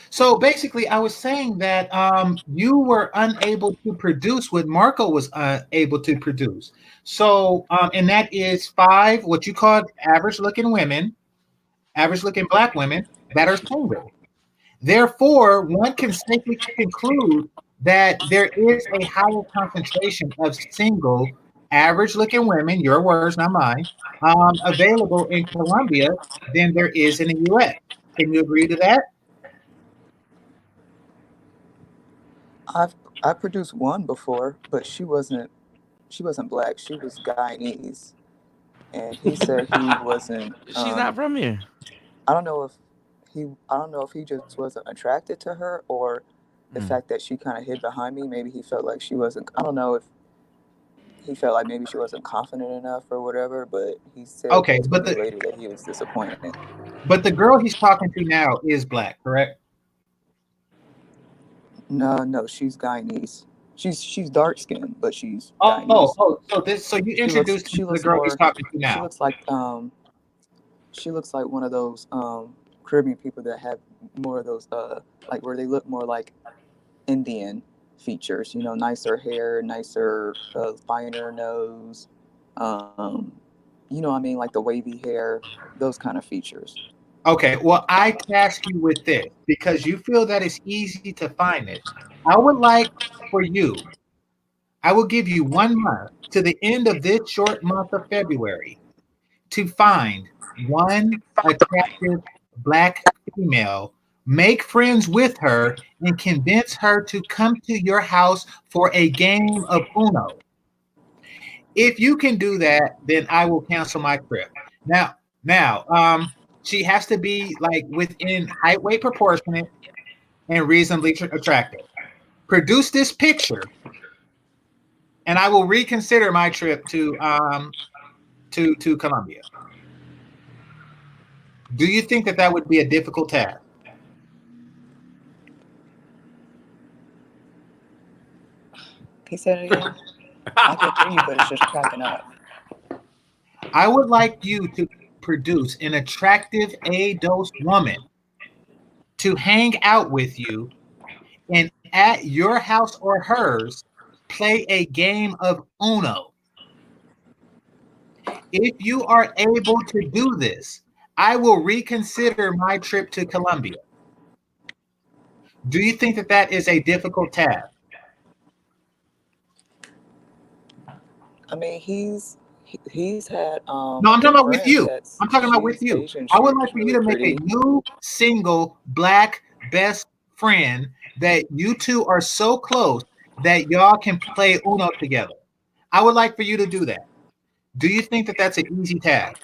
So basically, I was saying that you were unable to produce what Marco was able to produce. So, and that is 5 what you call average-looking women, average-looking Black women that are single. Therefore, one can safely conclude that there is a higher concentration of single, average-looking women, your words, not mine, available in Colombia than there is in the U.S. Can you agree to that? I produced one before, but she wasn't Black. She was Guyanese, and he said he wasn't. She's not from here. I don't know if he just wasn't attracted to her, or the fact that she kind of hid behind me. Maybe he felt like she wasn't. I don't know if he felt like maybe she wasn't confident enough or whatever. But he said later that he was disappointed. But the girl he's talking to now is Black, correct? No, she's Guyanese. She's dark skinned, but she's Guyanese. So you introduced the girl he's talking to now. She looks like one of those Caribbean people that have more of those like where they look more like Indian features. You know, nicer hair, nicer finer nose. You know what I mean, like the wavy hair, those kind of features. Okay, well, I task you with this because you feel that it's easy to find it. I would like for you, I will give you 1 month to the end of this short month of February to find one attractive Black female, make friends with her, and convince her to come to your house for a game of Uno. If you can do that, then I will cancel my trip. Now, she has to be like within height, weight, proportionate, and reasonably attractive. Produce this picture, and I will reconsider my trip to Colombia. Do you think that would be a difficult task? He said it again. I can hear you, but it's just cracking up. I would like you to produce an attractive A-dose woman to hang out with you and at your house or hers play a game of Uno. If you are able to do this, I will reconsider my trip to Colombia. Do you think that is a difficult task? I mean, he's had No, I'm talking about with you. I'm talking about with you. I would like for you to make a new single Black best friend that you two are so close that y'all can play Uno together. I would like for you to do that. Do you think that that's an easy task?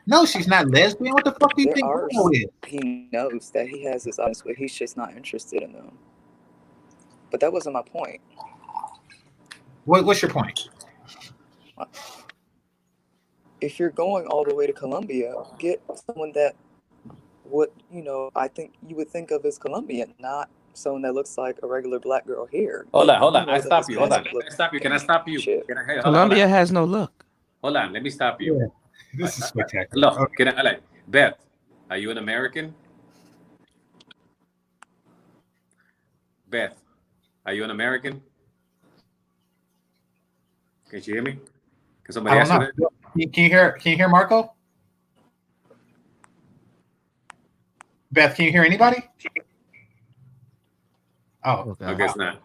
No, she's not lesbian. What the fuck do you think Uno is? He knows that he has this audience, but he's just not interested in them. But that wasn't my point. What's your point? If you're going all the way to Colombia, get someone that I think you would think of as Colombian, not someone that looks like a regular Black girl here. Hold on. I stop you. Hold on. Can I stop you? Colombia has no look. Hold on. Let me stop you. Yeah. This is spectacular. Look, Beth, are you an American? Beth, are you an American? Can you hear me? Can somebody ask you that? Can you hear Marco? Beth, can you hear anybody? Oh, I guess not.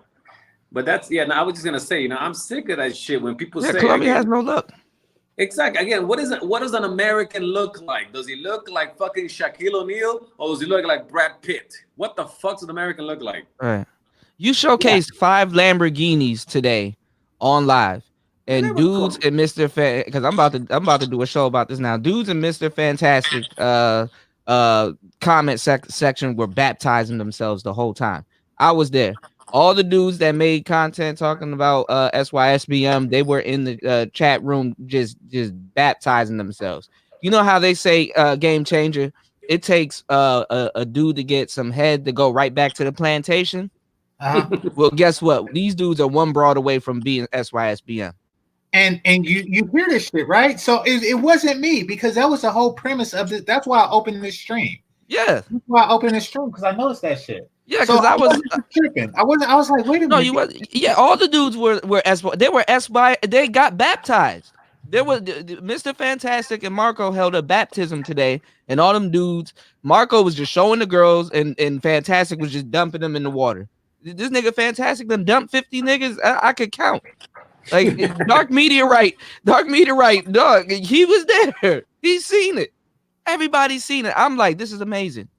But that's No, I was just gonna say, I'm sick of that shit when people say Colombia has no look. Exactly. Again, what does an American look like? Does he look like fucking Shaquille O'Neal, or does he look like Brad Pitt? What the fuck does an American look like? Right. You showcased 5 Lamborghinis today on live, and dudes and Mr. because I'm about to do a show about this now. Dudes and Mr. Fantastic comment section were baptizing themselves the whole time. I was there. All the dudes that made content talking about SYSBM, they were in the chat room just baptizing themselves. You know how they say game changer? It takes a dude to get some head to go right back to the plantation. Well, guess what? These dudes are one broad away from being SYSBM. And you hear this shit, right? So it wasn't me, because that was the whole premise of this. That's why I opened this stream. Yeah. That's why I opened this stream, because I noticed that shit. Yeah, because I was tripping. I was like, wait a minute. No, you was. Yeah, all the dudes were SY. They were SY. They got baptized. There was Mr. Fantastic and Marco held a baptism today, and all them dudes. Marco was just showing the girls, and Fantastic was just dumping them in the water. This nigga Fantastic done dumped 50 niggas. I could count. Like Dark Meteorite, dog. He was there. He's seen it. Everybody's seen it. I'm like, this is amazing.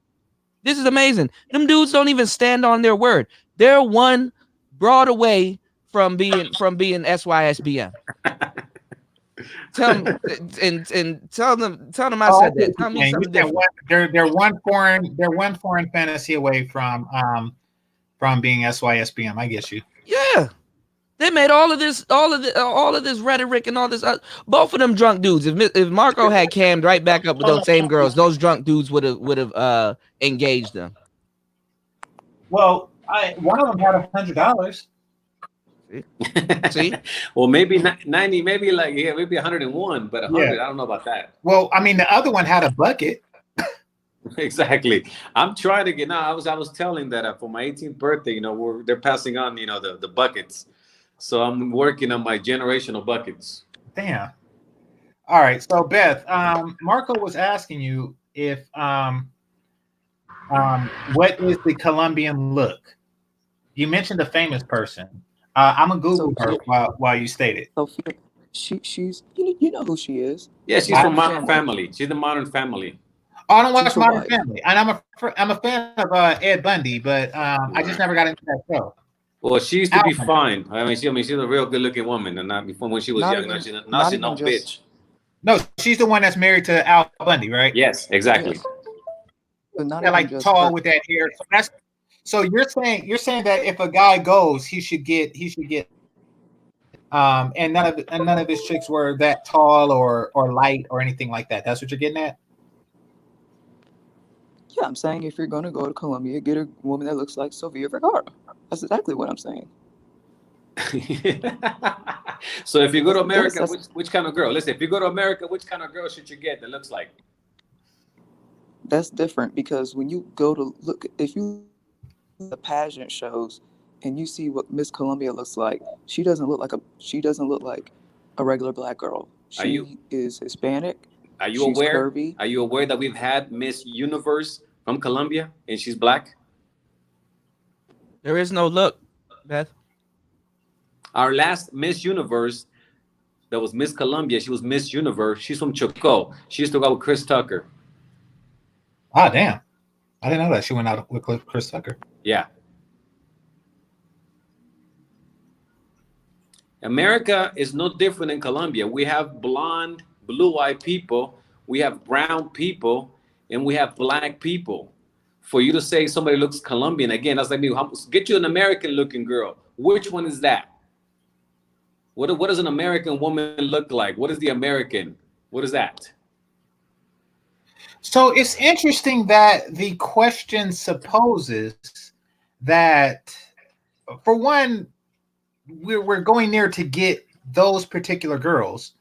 This is amazing. Them dudes don't even stand on their word. They're one broad away from being SYSBM. Tell them and tell them I said that. Tell me something different. They're one foreign fantasy away from being SYSBM. I guess you. Yeah. They made all of this rhetoric and all this. Both of them drunk dudes. If Marco had cammed right back up with those same girls, those drunk dudes would have engaged them. Well, one of them had $100. See? Well, maybe 90, maybe 101, but 100. I don't know about that. Well, I mean, the other one had a bucket. Exactly. I'm trying to get now. I was telling that for my 18th birthday, they're passing on, the buckets. So I'm working on my generational buckets. Damn. All right. So Beth, Marco was asking you if what is the Colombian look? You mentioned a famous person. I'm gonna Google her while you state it. So she's you know who she is. Yeah, she's from Modern Family. She's the Modern Family. Oh, I don't watch Modern Family, and I'm a fan of Ed Bundy, but I just never got into that show. Well, she used to be fine. She's a real good-looking woman, and not before when she was young. Now she's no bitch. No, she's the one that's married to Al Bundy, right? Yes, exactly. They're like tall with that hair. So you're saying that if a guy goes, he should get, and none of his chicks were that tall or light or anything like that. That's what you're getting at. Yeah, I'm saying if you're gonna go to Colombia, get a woman that looks like Sofia Vergara. That's exactly what I'm saying. So if you go to America, which kind of girl? Listen, if you go to America, which kind of girl should you get that looks like? That's different, because when you go to if you the pageant shows and you see what Miss Colombia looks like, she doesn't look like a regular black girl. She is Hispanic. Are you aware? Curvy. Are you aware that we've had Miss Universe from Colombia and she's black? There is no look, Beth. Our last Miss Universe, that was Miss Colombia. She was Miss Universe. She's from Chocó. She used to go with Chris Tucker. Ah, damn. I didn't know that she went out with Chris Tucker. Yeah. America is no different than Colombia. We have blonde, blue-eyed people. We have brown people, and we have black people. For you to say somebody looks Colombian, again, that's like me. Get you an American-looking girl. Which one is that? What does an American woman look like? What is the American? What is that? So it's interesting that the question supposes that, for one, we're going there to get those particular girls.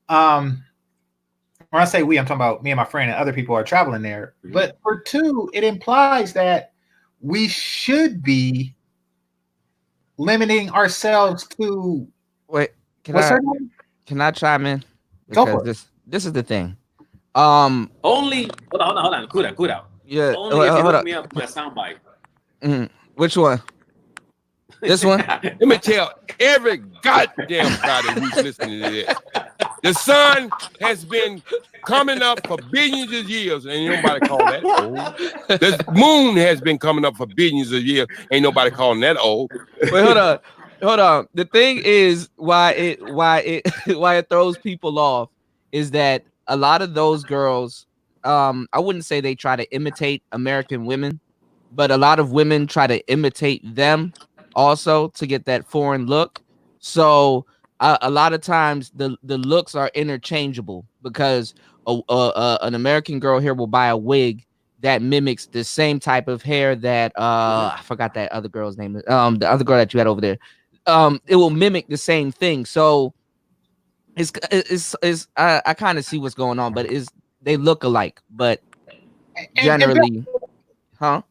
When I say we, I'm talking about me and my friend, and other people are traveling there. Mm-hmm. But for two, it implies that we should be limiting ourselves to. Wait, can I chime in? Because this is the thing. Only hold on. Cool out. Yeah. Only if you Hold hook up. me up with my soundbite. Which one? This one? Let me tell every goddamn body who's listening to this. The sun has been coming up for billions of years. Ain't nobody call that old. The moon has been coming up for billions of years. Ain't nobody calling that old. Wait, hold on. The thing is why it throws people off is that a lot of those girls, I wouldn't say they try to imitate American women, but a lot of women try to imitate them also to get that foreign look. So a lot of times the looks are interchangeable because an American girl here will buy a wig that mimics the same type of hair that I forgot that other girl's name, the other girl that you had over there. It will mimic the same thing. So it's I kind of see what's going on, but they look alike, but generally, huh?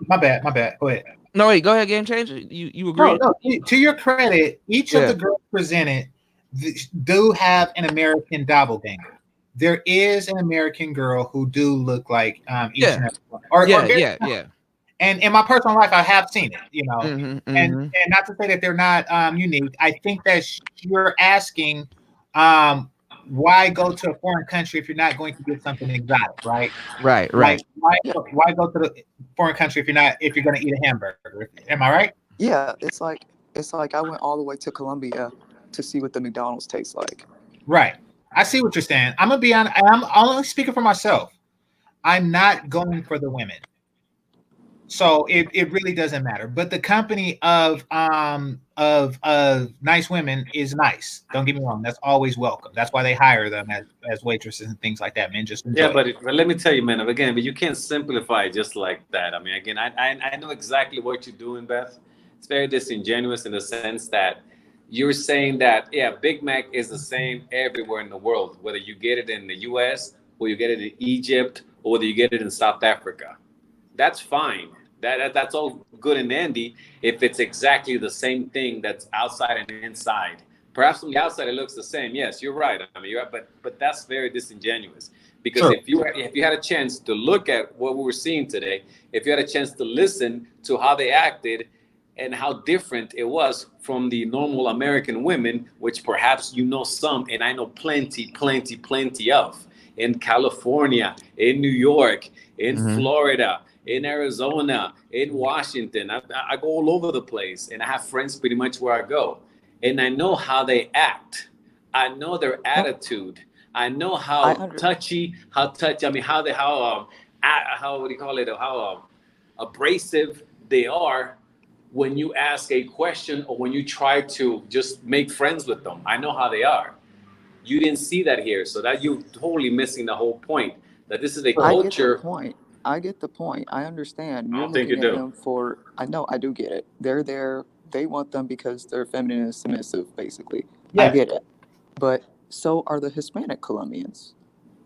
My bad. Go ahead. No, wait, go ahead, Game Changer. You agree? No, to your credit, each of the girls presented do have an American doppelganger. There is an American girl who do look like each and every one. Yeah. And in my personal life, I have seen it, you know. And not to say that they're not unique. I think that you're asking why go to a foreign country if you're not going to get something exotic, right? Right. Like, why go to the foreign country if you're going to eat a hamburger? Am I right? Yeah, it's like I went all the way to Colombia to see what the McDonald's tastes like. Right. I see what you're saying. I'm gonna be honest. I'm only speaking for myself. I'm not going for the women, so it really doesn't matter. But the company of nice women is nice. Don't get me wrong. That's always welcome. That's why they hire them as waitresses and things like that. Men just enjoy but let me tell you, man. Again, but you can't simplify it just like that. I mean, again, I know exactly what you're doing, Beth. It's very disingenuous in the sense that you're saying that, Big Mac is the same everywhere in the world, whether you get it in the US or you get it in Egypt or whether you get it in South Africa. That's fine. That's all good and dandy if it's exactly the same thing that's outside and inside. Perhaps from the outside it looks the same. Yes, you're right. I mean, you're right, but that's very disingenuous because Sure. if you had a chance to look at what we were seeing today, if you had a chance to listen to how they acted and how different it was from the normal American women, which perhaps you know some, and I know plenty of, in California, in New York, in Florida, in Arizona, in Washington. I go all over the place, and I have friends pretty much where I go. And I know how they act. I know their attitude. I know how what do you call it, how abrasive they are when you ask a question or when you try to just make friends with them. I know how they are. You didn't see that here, so that you're totally missing the whole point. That this is a culture. I get the point. I understand. I don't think you do. I know I do get it. They're there. They want them because they're feminine and submissive, basically. Yeah. I get it. But so are the Hispanic Colombians.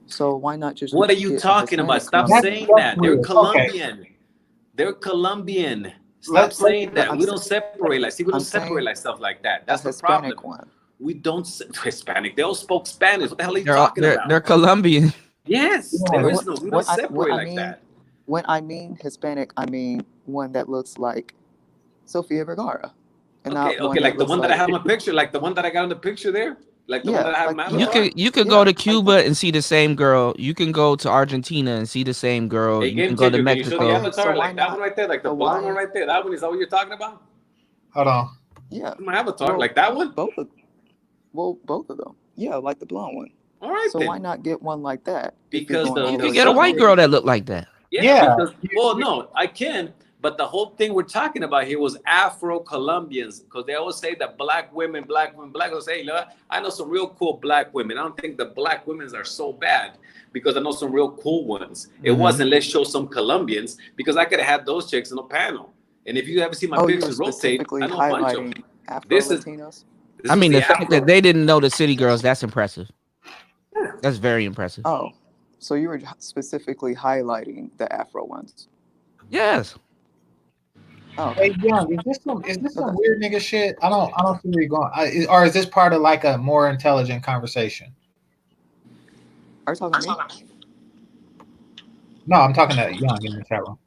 So why not just? What are you talking about? Stop saying that. They're Colombian. Okay. They're Colombian. Stop saying that. We don't separate like. See, we don't separate like stuff like that. That's the problem. One. We don't Hispanic. They all spoke Spanish. What the hell are you talking about? They're Colombian. Yes, there is no. We don't separate like that. When I mean Hispanic, I mean one that looks like Sofia Vergara. And okay, like the one that I have in my picture, like the one that I got in the picture there, like the one that I have in my. You could go to Cuba and see the same girl. You can go to Argentina and see the same girl. Hey, you can go to Mexico. Can you show the avatar like that one right there, like the blonde one right there? That one is that what you're talking about? Hold on. Yeah. My avatar, like that one. Both of them. Yeah, like the blonde one. All right. So why not get one like that? Because you can get a white girl that look like that. Yeah. Because, no, I can. But the whole thing we're talking about here was Afro-Colombians, because they always say that black women, say, look, I know some real cool black women. I don't think the black women are so bad because I know some real cool ones. It wasn't let's show some Colombians because I could have had those chicks in the panel. And if you ever see my pictures rotate, I know a bunch of them. Afro-Latinos? I mean, the fact that they didn't know the city girls, that's impressive. That's very impressive. Oh, so you were specifically highlighting the Afro ones? Yes. Oh. Hey, Young, is this some weird nigga shit? I don't see where you're going. Or is this part of like a more intelligent conversation? Are you talking to me? No, I'm talking to Young in the chat room.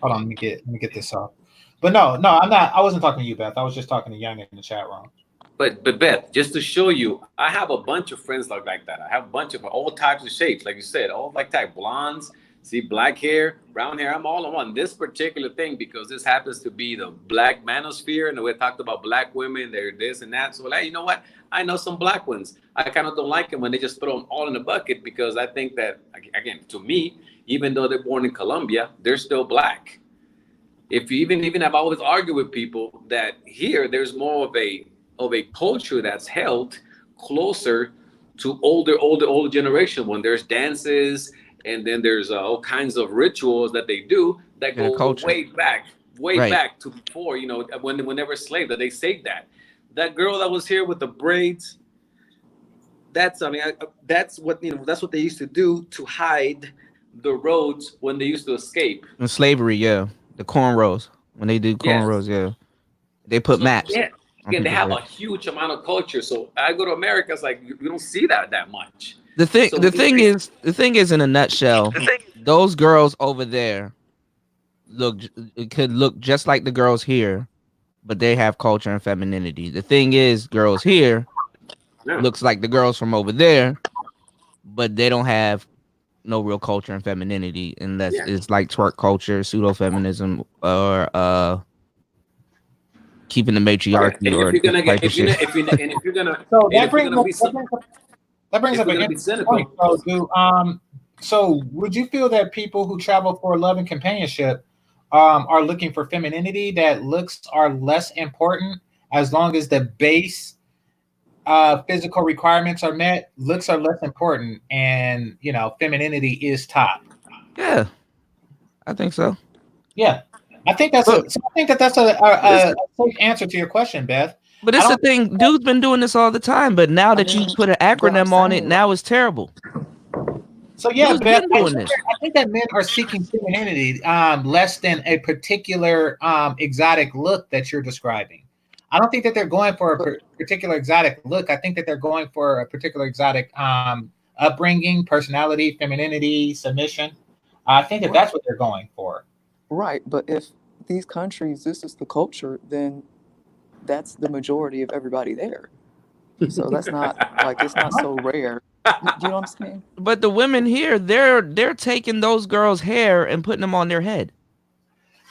Hold on, let me get this off. But no, I'm not. I wasn't talking to you, Beth. I was just talking to Young in the chat room. But Beth, just to show you, I have a bunch of friends like that. I have a bunch of all types of shapes, like you said, all like type blondes. See, black hair, brown hair. I'm all in one. This particular thing, because this happens to be the black manosphere, and we talked about black women, they're this and that. So, like, you know what? I know some black ones. I kind of don't like them when they just throw them all in the bucket, because I think that, again, to me, even though they're born in Colombia, they're still black. If you even I've always argued with people that here there's more of a culture that's held closer to older generation, when there's dances and then there's all kinds of rituals that they do that go way back to before, you know, when they were slaves, that they saved that girl that was here with the braids. That's that's what they used to do to hide the roads when they used to escape. In slavery, yeah. The cornrows. When they do cornrows, yeah. They put maps. Yeah. Again, they have a huge amount of culture. So I go to America, it's like you don't see that much. The thing is, in a nutshell, those girls over there could look just like the girls here, but they have culture and femininity. The thing is, girls here looks like the girls from over there, but they don't have no real culture and femininity, unless it's like twerk culture, pseudo feminism, or keeping the matriarchy. Or if you're gonna so that brings up an interesting point. So would you feel that people who travel for love and companionship are looking for femininity, that looks are less important as long as the base physical requirements are met? Looks are less important, and femininity is top. Yeah, I think so. Yeah, I think that's a safe answer to your question, Beth. But it's the thing, dude's been doing this all the time, but now that you put an acronym on it, now it's terrible. So yeah, Beth, I think that men are seeking femininity less than a particular exotic look that you're describing. I don't think that they're going for a particular exotic look. I think that they're going for a particular exotic upbringing, personality, femininity, submission. I think that that's what they're going for. Right, but if these countries, this is the culture, then that's the majority of everybody there. So that's not like, it's not so rare. Do you know what I'm saying? But the women here, they're taking those girls' hair and putting them on their head,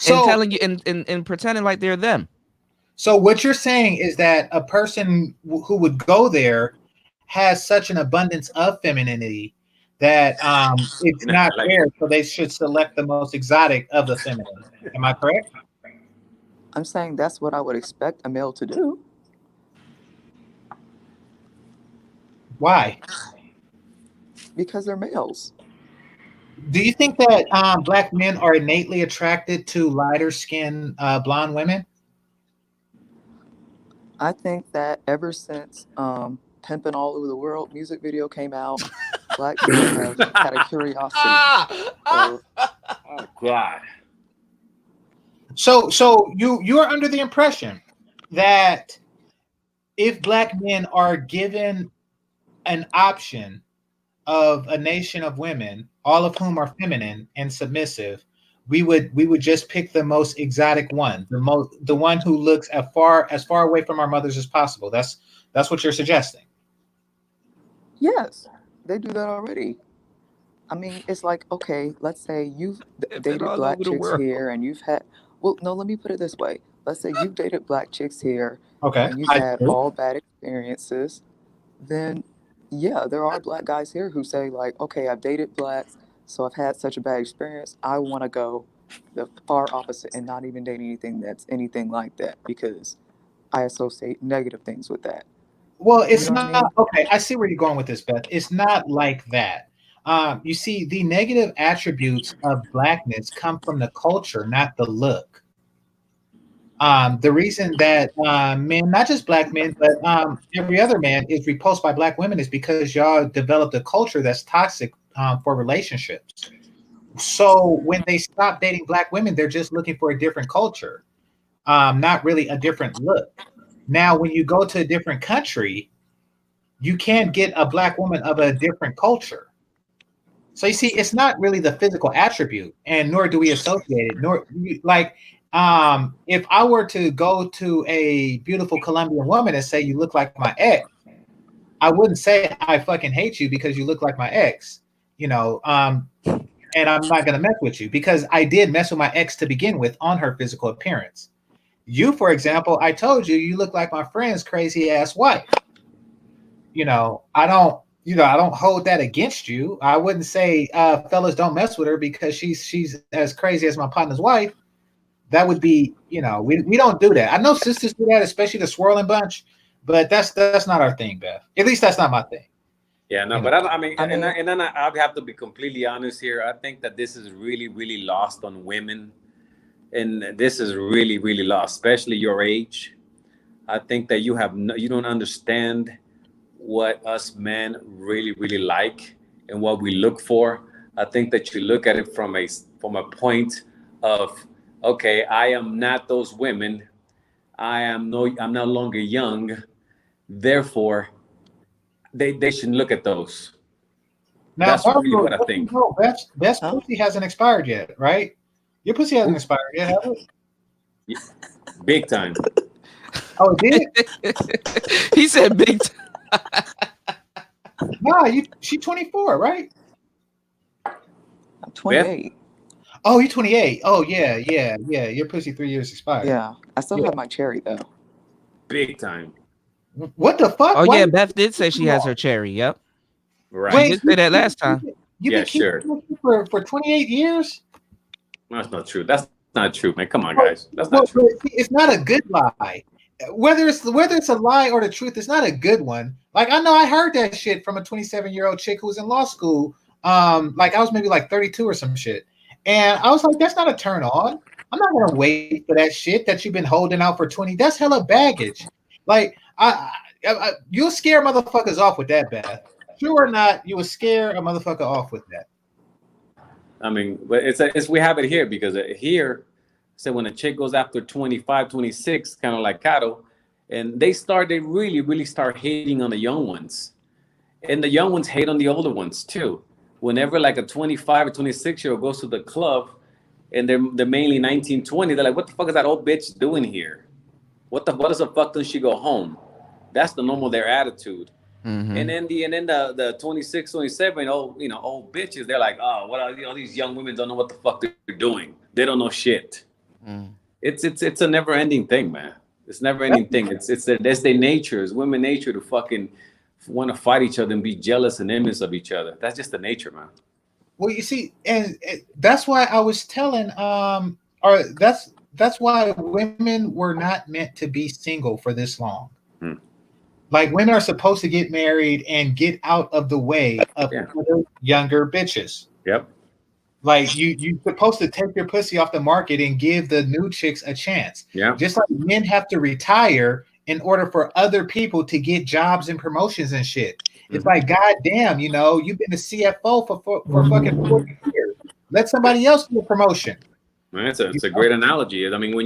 and telling you and pretending like they're them. So what you're saying is that a person who would go there has such an abundance of femininity that it's not fair, so they should select the most exotic of the feminine. Am I correct? I'm saying that's what I would expect a male to do. Why? Because they're males. Do you think that black men are innately attracted to lighter skinned blonde women? I think that ever since Pimpin' All Over the World music video came out, black men have had a curiosity. Oh God. So you are under the impression that if black men are given an option of a nation of women, all of whom are feminine and submissive, we would just pick the most exotic one, the one who looks as far away from our mothers as possible. That's what you're suggesting. Yes, they do that already. I mean, it's like, okay, let's say you've dated black chicks here, and you've had. Well, no, let me put it this way. Let's say you've dated black chicks here, and you've had all bad experiences. Then, yeah, there are black guys here who say, like, okay, I've dated blacks, so I've had such a bad experience. I want to go the far opposite and not even date anything that's anything like that, because I associate negative things with that. Well, it's not okay. I see where you're going with this, Beth. It's not like that. You see, the negative attributes of blackness come from the culture, not the look. The reason that men, not just black men, but every other man is repulsed by black women is because y'all developed a culture that's toxic for relationships. So when they stop dating black women, they're just looking for a different culture, not really a different look. Now, when you go to a different country, you can't get a black woman of a different culture. So you see, it's not really the physical attribute, and nor do we associate it. Nor like, if I were to go to a beautiful Colombian woman and say you look like my ex, I wouldn't say I fucking hate you because you look like my ex, you know. And I'm not gonna mess with you because I did mess with my ex to begin with on her physical appearance. You, for example, I told you look like my friend's crazy ass wife. You know, I don't hold that against you. I wouldn't say, fellas, don't mess with her because she's as crazy as my partner's wife. That would be, you know, we don't do that. I know sisters do that, especially the swirling bunch, but that's not our thing, Beth. At least that's not my thing. Yeah, no, but I mean, and then I have to be completely honest here. I think that this is really, really lost on women, and this is really, really lost, especially your age. I think that you don't understand what us men really, really like and what we look for. I think that you look at it from a point of, okay, I am not those women. I'm no longer young, therefore. They should look at those. Now, that's really what I think. Best pussy hasn't expired yet, right? Your pussy hasn't expired yet, have it? Yeah. Big time. Oh, it did? He said big time. Nah, she 24, right? I'm 28. Oh, you're 28. Oh, yeah. Your pussy 3 years expired. Yeah, I still have my cherry though. Big time. What the fuck? Oh, yeah, Beth did say she has her cherry. Yep. Right. She did say that last time. You've been keeping for 28 years? That's not true. That's not true, man. Come on, guys. That's not true. It's not a good lie. Whether it's a lie or the truth, it's not a good one. Like, I know I heard that shit from a 27-year-old chick who was in law school. Like I was maybe like 32 or some shit. And I was like, that's not a turn on. I'm not gonna wait for that shit that you've been holding out for 20. That's hella baggage. Like, you'll scare motherfuckers off with that, Beth. Sure or not, you will scare a motherfucker off with that. I mean, but we have it here because here, so when a chick goes after 25, 26, kind of like Caro, and they really, really start hating on the young ones. And the young ones hate on the older ones too. Whenever like a 25 or 26-year-old goes to the club and they're mainly 19, 20, they're like, what the fuck is that old bitch doing here? What does the fuck does she go home? That's the normal their attitude. Mm-hmm. And then the 26, 27, old bitches, they're like, oh, what are these young women don't know what the fuck they're doing. They don't know shit. Mm. It's a never ending thing, man. It's never ending thing. That's their nature. It's women nature to fucking want to fight each other and be jealous and envious of each other. That's just the nature, man. Well, you see, and that's why I was telling, that's why women were not meant to be single for this long. Hmm. Like, women are supposed to get married and get out of the way of younger bitches. Yep. Like, you're supposed to take your pussy off the market and give the new chicks a chance. Yeah. Just like men have to retire in order for other people to get jobs and promotions and shit. It's like, goddamn, you've been a CFO for fucking 40 years. Let somebody else do a promotion. Man, it's a great analogy. I mean, when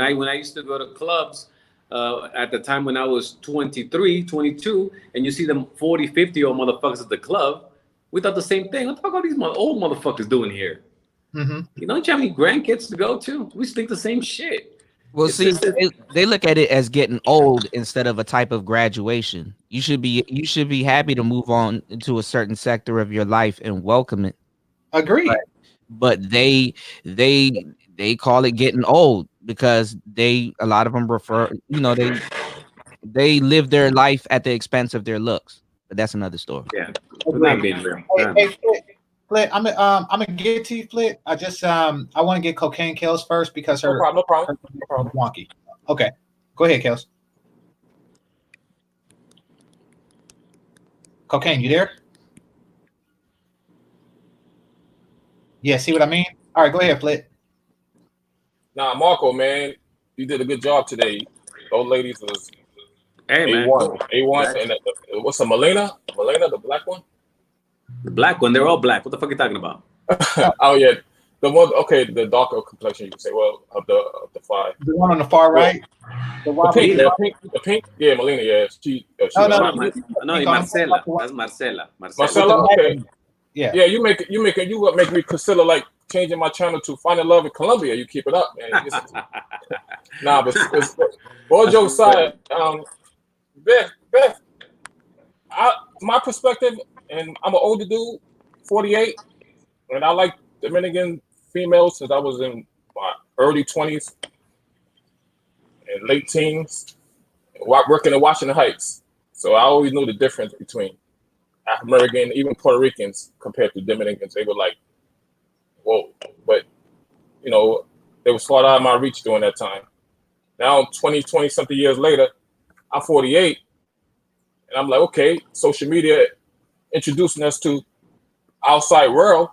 I used to go to clubs at the time when I was 23, 22, and you see them 40, 50-year-old motherfuckers at the club, we thought the same thing. What the fuck are these old motherfuckers doing here? Mm-hmm. Don't you have any grandkids to go to? We think the same shit. Well, they look at it as getting old instead of a type of graduation. You should be happy to move on into a certain sector of your life and welcome it. Agreed. But they call it getting old because a lot of them they live their life at the expense of their looks. But that's another story. Yeah, not being real. Hey, Flit, I'm gonna get to you, Flit. I just I want to get Cocaine Kels first because her no problem. Wonky. Okay, go ahead, Kels. Cocaine, you there? Yeah, see what I mean? All right, go ahead, Flit. Nah, Marco, man, you did a good job today. Those ladies was A1, and what's the Melena, the black one? The black one, they're all black. What the fuck are you talking about? Oh yeah, the one. Okay, the darker complexion. You can say, well, of the five. The one on the far right. The pink. Yeah, Melena. Yeah, she no, Marcela. That's Marcela. Marcela. Okay. Yeah, you make me consider like changing my channel to Finding Love in Colombia. You keep it up, man. Nah, but all jokes aside, Beth, my perspective, and I'm an older dude, 48, and I like Dominican females since I was in my early 20s and late teens, working in Washington Heights. So I always knew the difference between African American, even Puerto Ricans compared to Dominicans. They were like, whoa, but you know, they were far out of my reach during that time. Now 20 something years later, I'm 48, and I'm like, okay, social media introducing us to outside world,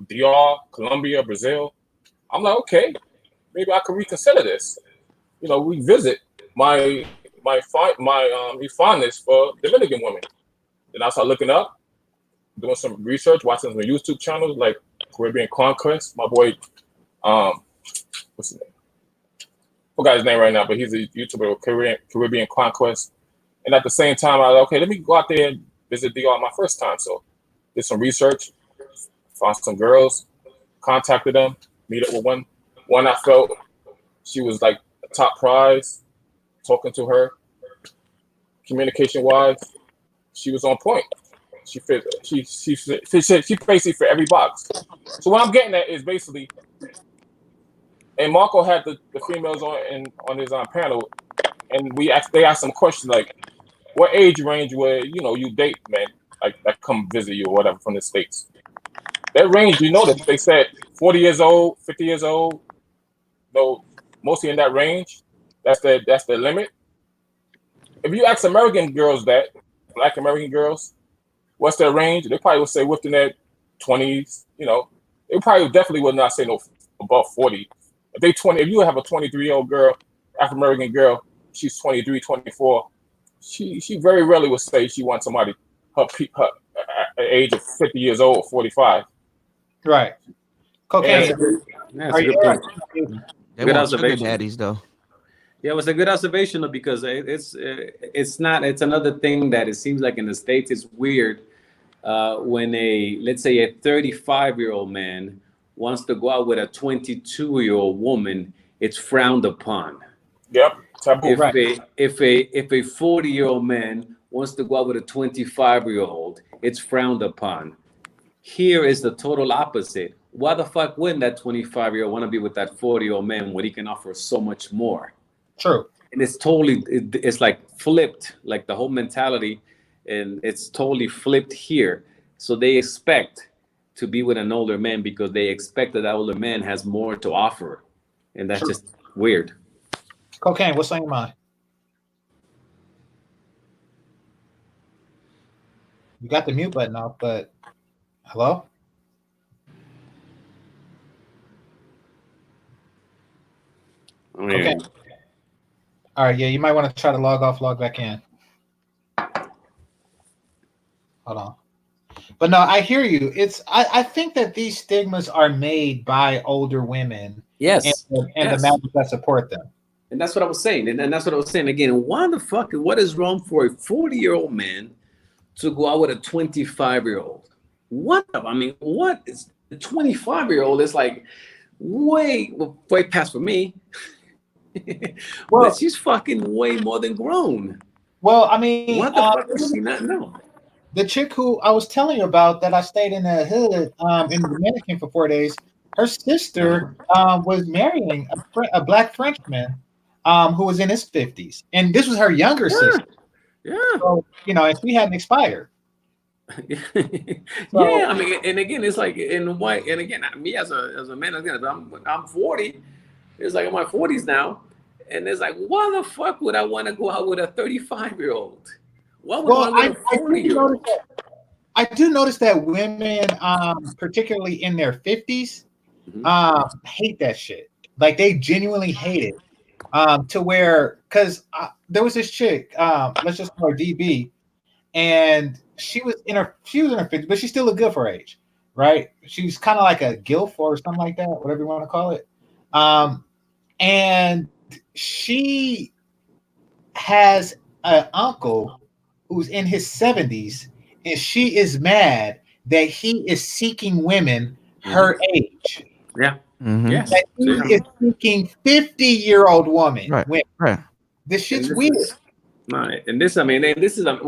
DR, Colombia, Brazil. I'm like, okay, maybe I could reconsider this. You know, revisit my fondness for Dominican women. Then I started looking up, doing some research, watching some YouTube channels like Caribbean Conquest. My boy, what's his name? I forgot his name right now, but he's a YouTuber, Caribbean Conquest. And at the same time, I was like, okay, let me go out there and visit DR my first time. So did some research, found some girls, contacted them, meet up with one. One I felt she was like a top prize. Talking to her, communication-wise, she was on point. She fit. She basically fit every box. So what I'm getting at is basically, and Marco had the females on his panel, and they asked some questions like, what age range where you date men like that come visit you or whatever from the States? That range, that they said 40 years old, 50 years old, mostly in that range. That's the limit. If you ask American girls that, Black American girls, what's their range? They probably would say within their 20s. They probably definitely would not say no above 40. If you have a 23-year-old girl, African American girl, she's 23, 24. She very rarely would say she wants somebody her age of 50 years old, 45. Right. Cocaine. That's a good point. They Good want sugar observation. daddies though. Yeah, it was a good observation because it's another thing that it seems like in the States it's weird when let's say a 35-year-old man wants to go out with a 22-year-old woman, it's frowned upon. Yep, taboo. If a 40-year-old man wants to go out with a 25-year-old, it's frowned upon. Here is the total opposite. Why the fuck wouldn't that 25-year-old want to be with that 40-year-old man when he can offer so much more? True. And it's totally, it's like flipped, like the whole mentality, and it's totally flipped here. So they expect to be with an older man because they expect that older man has more to offer. And that's just weird. Cocaine, what's on your mind? You got the mute button off, but hello? Okay. All right, yeah, you might want to try to log off, log back in. Hold on. But no, I hear you. I think that these stigmas are made by older women. Yes. And the men that support them. And that's what I was saying. And that's what I was saying again. What is wrong for a 40-year-old man to go out with a 25-year-old? What is the 25-year-old is like way past for me. Well, but she's fucking way more than grown. Well, I mean, what the fuck does she not know? The chick who I was telling you about that I stayed in the hood in the Dominican for 4 days, her sister was marrying a Black Frenchman who was in his 50s. And this was her younger sister. Yeah. So, and she hadn't expired. Yeah, I mean, and again, it's like and again, me as a man, again, I'm 40. It's like in my 40s now, and it's like, why the fuck would I want to go out with a 35-year-old? Why would I want a 40-year-old? I do notice that women, particularly in their 50s, hate that shit. Like they genuinely hate it. To where, because there was this chick, let's just call her DB, and she was in her 50s, but she still looked good for her age, right? She's kind of like a gilf or something like that, whatever you want to call it. And she has an uncle who's in his 70s, and she is mad that he is seeking women her age. Yeah. Mhm. Yes. That he is seeking 50-year-old women. Right. This shit's weird. Right, and this, I mean, and this is a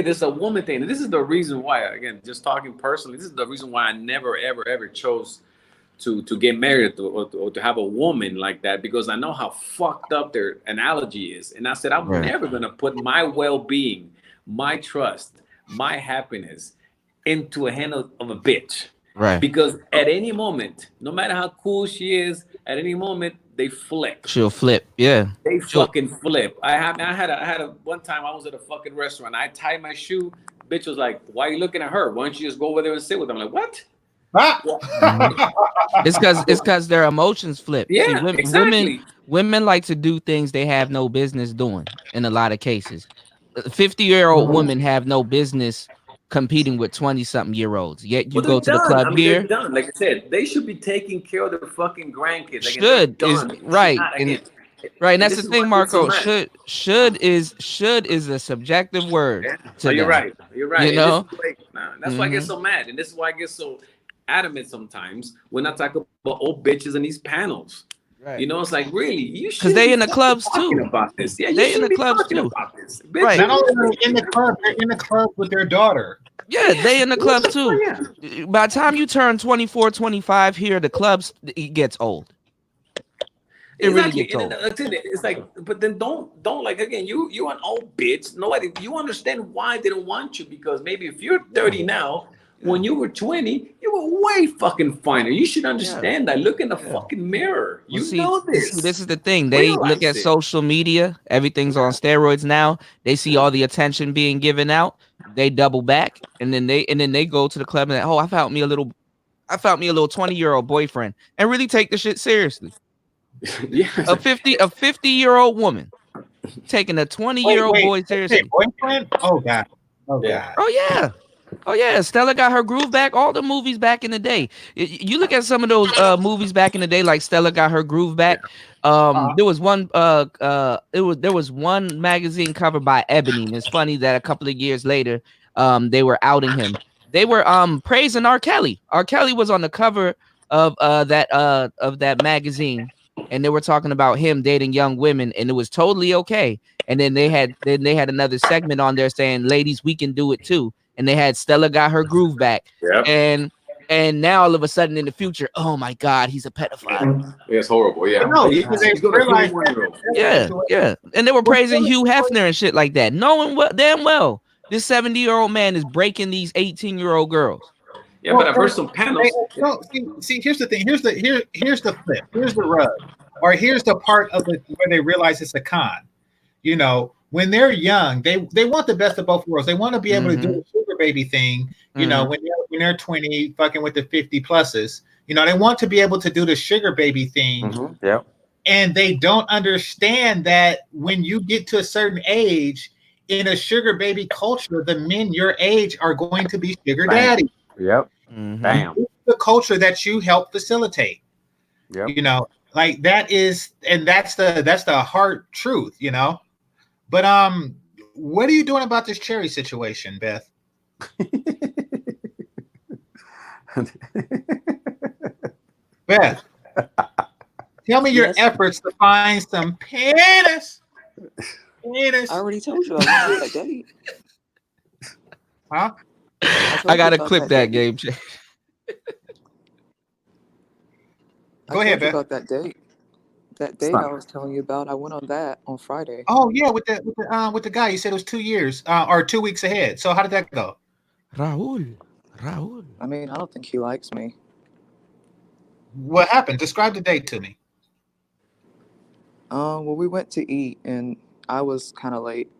this is a woman thing. And this is the reason why, again, just talking personally, this is the reason why I never, ever chose to get married or to have a woman like that, because I know how fucked up their analogy is. And I said, I'm never gonna put my well-being, my trust, my happiness into a hand of a bitch. Right. Because at any moment, no matter how cool she is, at any moment they flip. She'll flip. Yeah. They fucking flip. I had a one time I was at a fucking restaurant. I tied my shoe. Bitch was like, "Why are you looking at her? Why don't you just go over there and sit with them?" I'm like, "What?" It's because their emotions flip. Yeah, See, exactly. Women like to do things they have no business doing in a lot of cases. 50-year-old women have no business competing with 20-something-year-olds. Yet you go to the club here. They're done. Like I said, they should be taking care of their fucking grandkids. Like, Should is right. Right, and that's the this is thing, why it's Marco. so Should is a subjective word. So you're right. You're right. You And know, that's why I get so mad, and this is why I get so adamant sometimes when I talk about old bitches in these panels. Right. You know, it's like, really, you because they in the clubs talking too. about this. Yeah, they in the clubs too. About this. Bitch, Right. Not only are they in the club, they're in the club with their daughter. Yeah, they in the club too. By the time you turn 24, 25 here, the clubs, it gets old. It really gets old. It's like, but then don't like, again, you're an old bitch. Nobody, you understand why they don't want you, because maybe if you're 30 now, when you were 20, you were way fucking finer. You should understand that. Look in the fucking mirror. You know this. This is the thing. They look at social media. Everything's on steroids now. They see all the attention being given out. They double back, and then they go to the club and I found me a little 20-year-old boyfriend, and really take the shit seriously. Yeah, a 50-year-old woman taking a 20-year-old boy seriously. Boyfriend? Oh god. Oh god. Oh yeah. Oh yeah, Stella got her groove back. All the movies back in the day. You look at some of those movies back in the day, like Stella got her groove back. There was one there was one magazine cover by Ebony, and it's funny that a couple of years later they were outing him. They were praising R. Kelly. R. Kelly was on the cover of that magazine, and they were talking about him dating young women, and it was totally okay. And then they had another segment on there saying, "Ladies, we can do it too." And they had Stella got her groove back. Yep. And now all of a sudden in the future, oh my God, he's a pedophile. Yeah, it's horrible. Yeah. No, because they realized Yeah. And they were praising Hugh Hefner and shit like that, knowing damn well this 70-year-old man is breaking these 18-year-old girls. Yeah, but I've heard some panels. See, here's the thing. Here's the flip. Here's the rub. Or here's the part of it where they realize it's a con. You know, when they're young, they want the best of both worlds. They want to be able to do the sugar baby thing, you know, when they're 20, fucking with the 50 pluses. You know, they want to be able to do the sugar baby thing. Yeah. And they don't understand that when you get to a certain age in a sugar baby culture, the men your age are going to be sugar daddy. Yep. Bam. It's the culture that you help facilitate. Yep. You know, like that is, and that's the hard truth, you know. But what are you doing about this cherry situation, Beth? Beth, tell me your efforts to find some penis. I already told you I was on that date. Huh? I gotta clip that game. Go ahead, Beth. About that date. That date I was telling you about, I went on that on Friday. Oh yeah, with the guy. You said it was 2 years or 2 weeks ahead. So how did that go? Raul. I mean, I don't think he likes me. What happened? Describe the date to me. Well, we went to eat and I was kind of late.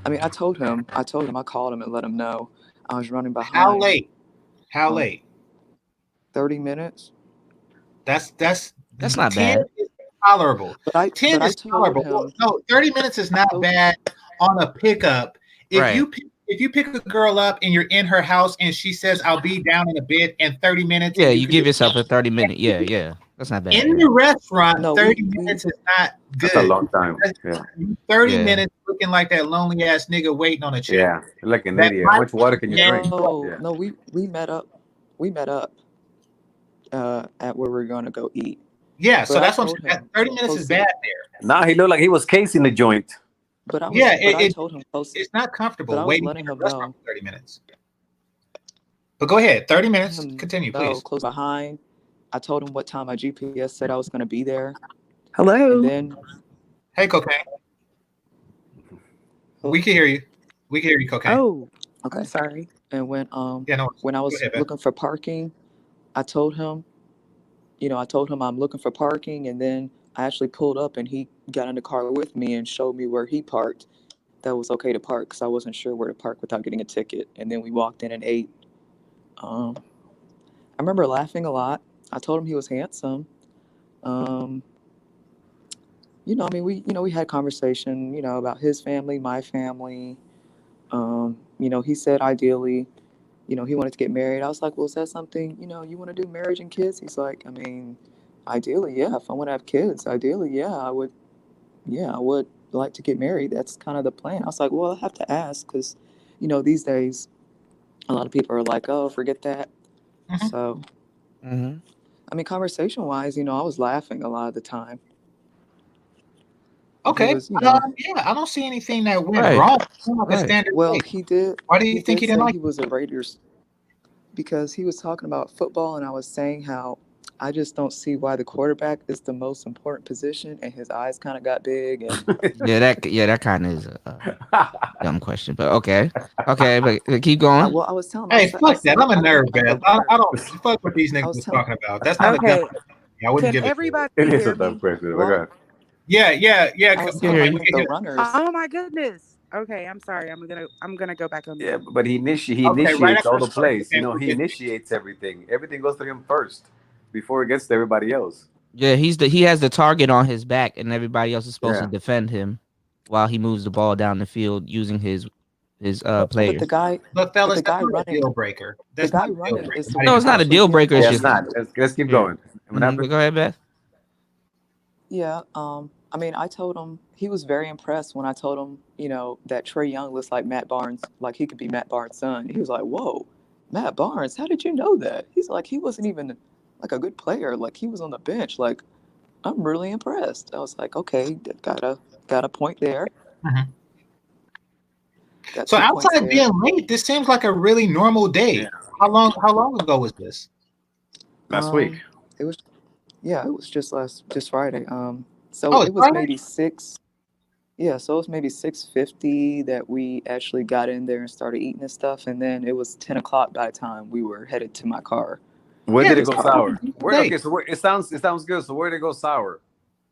I mean, I told him, I called him and let him know I was running behind. How late? How late? 30 minutes. That's not bad. Is tolerable. 10 is tolerable. No, 30 minutes is not bad on a pickup. If if you pick a girl up and you're in her house and she says, "I'll be down in a bit," in 30 minutes. Yeah, you give yourself a 30-minute. Yeah. That's not bad. In the restaurant, 30 minutes is not good. That's a long time. Yeah. 30 minutes looking like that lonely ass nigga waiting on a chick. Yeah. Like an idiot. How much water can you drink? No, we met up. We met up at where we're gonna go eat. Yeah, so that's what I'm saying. 30 minutes is bad there. Nah, he looked like he was casing the joint. But I was, I told him it's not comfortable but I was waiting letting in a him restaurant know. for 30 minutes. But go ahead, 30 minutes. Continue, please. Close behind. I told him what time my GPS said I was going to be there. Hello. And then, hey, Cocaine. We can hear you. We can hear you, Cocaine. Oh, okay. I'm sorry. And when when I was ahead, looking for parking, I told him, I'm looking for parking, and then I actually pulled up, and he got in the car with me and showed me where he parked. That was okay to park because I wasn't sure where to park without getting a ticket. And then we walked in and ate. I remember laughing a lot. I told him he was handsome. We had conversation, about his family, my family. He said ideally, he wanted to get married. I was like, well, is that something, you want to do, marriage and kids? He's like, I mean, ideally, yeah. If I want to have kids, ideally, yeah, I would like to get married. That's kind of the plan. I was like, well, I have to ask because, these days, a lot of people are like, oh, forget that. Mm-hmm. So, I mean, conversation-wise, I was laughing a lot of the time. Okay. Was, I don't see anything that went wrong. Like a standard date. He did. Why do you think he didn't like he was a Raiders? Because he was talking about football, and I was saying how I just don't see why the quarterback is the most important position, and his eyes kind of got big. And that kind of is a dumb question, but okay, but keep going. I was telling. Hey, fuck that! I'm a nerd, man. I don't fuck what these niggas talking about. That's not a dumb question. I wouldn't give everybody it. It is hear a dumb me? question. Okay. Yeah. The runners. Oh my goodness. Okay, I'm sorry. I'm gonna go back on. Yeah, but he initiates all the plays. He initiates everything. Everything goes to him first before it gets to everybody else. Yeah, he has the target on his back, and everybody else is supposed to defend him while he moves the ball down the field using his players. But fellas, that's not a deal breaker. That's not a deal breaker. No, it's not a deal breaker. Yeah, it's not. Let's keep going. Go ahead, Beth. Yeah. I mean, I told him he was very impressed when I told him, that Trey Young looks like Matt Barnes, like he could be Matt Barnes' son. He was like, "Whoa, Matt Barnes? How did you know that?" He's like, "He wasn't even like a good player. Like he was on the bench. Like I'm really impressed." I was like, "Okay, got a point there." Mm-hmm. So outside being late, this seems like a really normal day. Yeah. How long ago was this? Last week. It was just Friday. So it was Friday? maybe 6. Yeah, so it was maybe 6:50 that we actually got in there and started eating and stuff, and then it was 10 o'clock by the time we were headed to my car. Where did it go sour? It sounds good. So where did it go sour?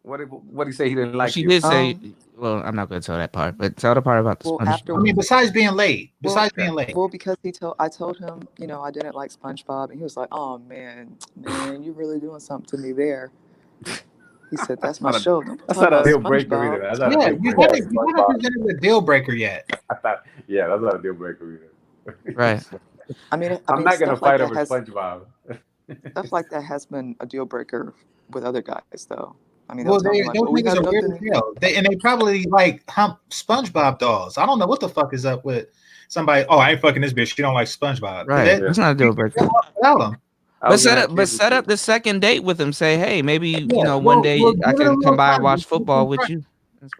What did he say he didn't like? She did say. Well, I'm not going to tell that part, but tell the part about the SpongeBob. Besides being late. Well, because I told him, I didn't like SpongeBob, and he was like, "Oh man, you really doing something to me there." He said, "That's my show." That's not a deal breaker either. You haven't presented a deal breaker yet. That's not a deal breaker either. Right. I'm not going to fight over SpongeBob. Stuff like that has been a deal breaker with other guys, though. I mean, those niggas are weird as hell. They probably like hump SpongeBob dolls. I don't know what the fuck is up with somebody. Oh, I ain't fucking this bitch. She don't like SpongeBob. Right. It's not a deal breaker. But set up the second date with him. Say, hey, maybe one day I can come by and watch football with you.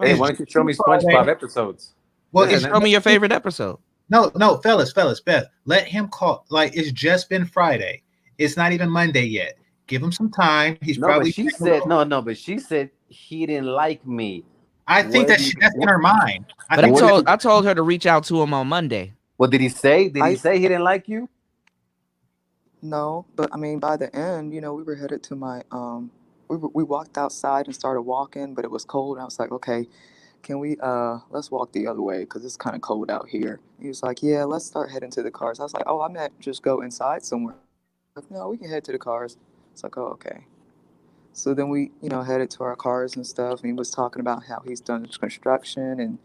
Hey, why don't you show me SpongeBob episodes? Well, show me your favorite episode. No, fellas, Beth, let him call. Like it's just been Friday. It's not even Monday yet. Give him some time. He's probably. But she said no. But she said he didn't like me. I think that's in her mind. I told her to reach out to him on Monday. What did he say? Did he say he didn't like you? No, but I mean, by the end, we were headed to my we walked outside and started walking, but it was cold. And I was like, okay, can we let's walk the other way because it's kind of cold out here. He was like, yeah, let's start heading to the cars. I was like, oh, I meant just go inside somewhere. Like, no, we can head to the cars. It's like, oh, okay. So then we, headed to our cars and stuff. And he was talking about how he's done construction and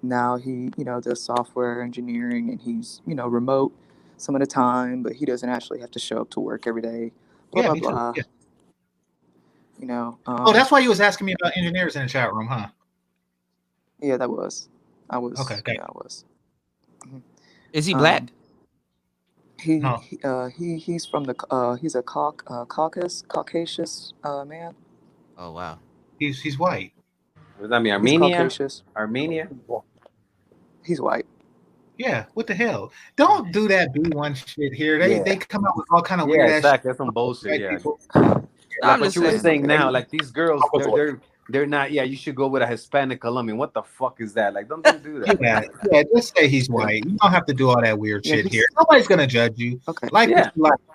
now he, does software engineering, and he's, remote some of the time, but he doesn't actually have to show up to work every day. Blah, Yeah, blah, me too. blah. Yeah. Oh, that's why you was asking me about engineers in the chat room, huh? Yeah, that was. I was. Okay. Yeah, I was. Mm-hmm. Is he black? He's from the he's a Caucasus man. Oh wow. He's white. Does that mean He's Armenia? Caucasus. Armenia? He's white. Yeah, what the hell? Don't do that B1 shit here. They come out with all kind of weird ass exactly. shit. That's some bullshit. Yeah. I'm Like what just you were saying. saying now, like these girls, they're not. Yeah, you should go with a Hispanic Colombian. What the fuck is that? Like, don't do that. Yeah, just say he's white. You don't have to do all that weird shit here. Nobody's gonna judge you. Okay. Like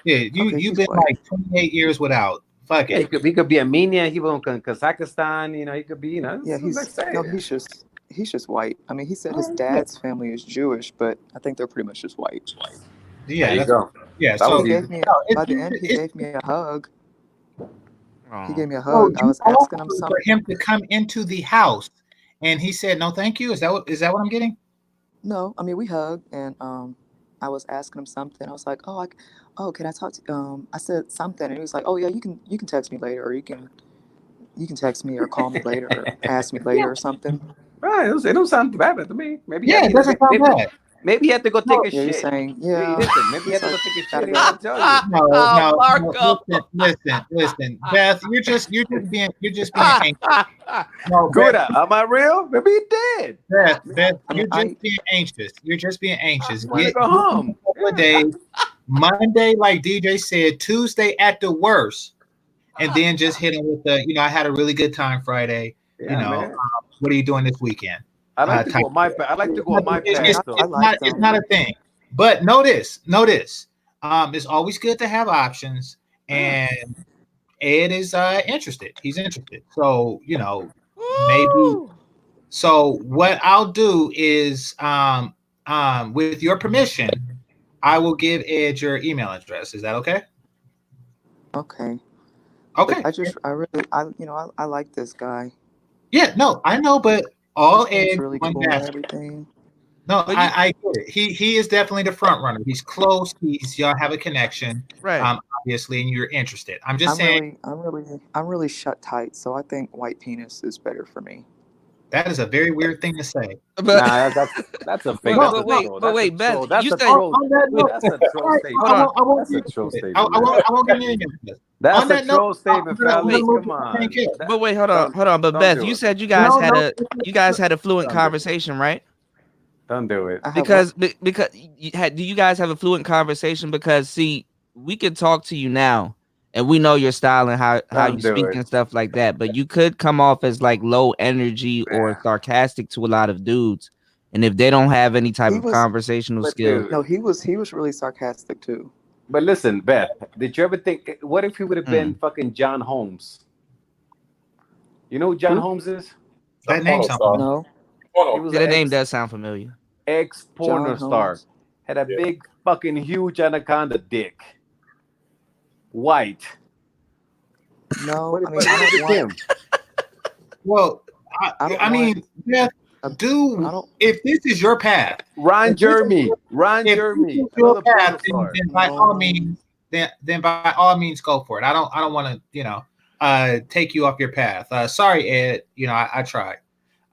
you've been white. Like 28 years without. Fuck it. He could be Armenia. He from Kazakhstan. He could be. Yeah, he's just white. I mean, he said his dad's family is Jewish, but I think they're pretty much just white. Yeah, there you go. Yeah, so by the end, he gave me a hug. He gave me a hug. I was asking him something for him to come into the house, and he said, "No, thank you." Is that what I'm getting? No, I mean we hugged, and I was asking him something. I was like, "Oh, can I talk to?" I said something, and he was like, "Oh yeah, you can text me later, or you can text me or call me later, or ask me later or something." Right, it don't sound bad to me. Maybe it doesn't sound bad. Maybe he had to go take a shit. You're saying, Maybe he had to go take a shit. Listen, Beth, you're just being anxious. No, Good. Am I real? Maybe he did. Beth, you're just being anxious. You're just being anxious. Go home. A couple of days. Monday, like DJ said, Tuesday at the worst, and then just hit him with the. I had a really good time Friday. Man. What are you doing this weekend? I like to go on my path. It's not a thing. But notice. It's always good to have options, and Ed is interested. He's interested. So maybe. So what I'll do is, with your permission, I will give Ed your email address. Is that okay? Okay. Okay. I like this guy. Yeah, no, I know, but all Ed really cool and everything. No, I get it. He is definitely the front runner. He's close. Y'all have a connection, right? Obviously, and you're interested. I'm saying. I'm really shut tight, so I think white penis is better for me. That is a very weird thing to say. But that's a fake. Wait, Beth, you said that's a troll statement. I won't get into this. That's a troll statement, fellas. Come on. But wait, hold on. But Beth, you said you guys had a fluent conversation, right? Don't do it. Because do you guys have a fluent conversation? Because see, we can talk to you now, and we know your style and how you speak and stuff like that. But you could come off as like low energy or sarcastic to a lot of dudes, and if they don't have any type of conversational skills, no, he was really sarcastic too. But listen, Beth, did you ever think? What if he would have been fucking John Holmes? You know who John Holmes is? That name sounds no. That name does sound familiar. Ex-porno star. Had a big fucking huge anaconda dick. White. No, I mean, I don't want... Well, I mean, yeah, if this is your path, Ron Jeremy, your path, then by all means, go for it. I don't want to, take you off your path. Sorry, Ed. I tried.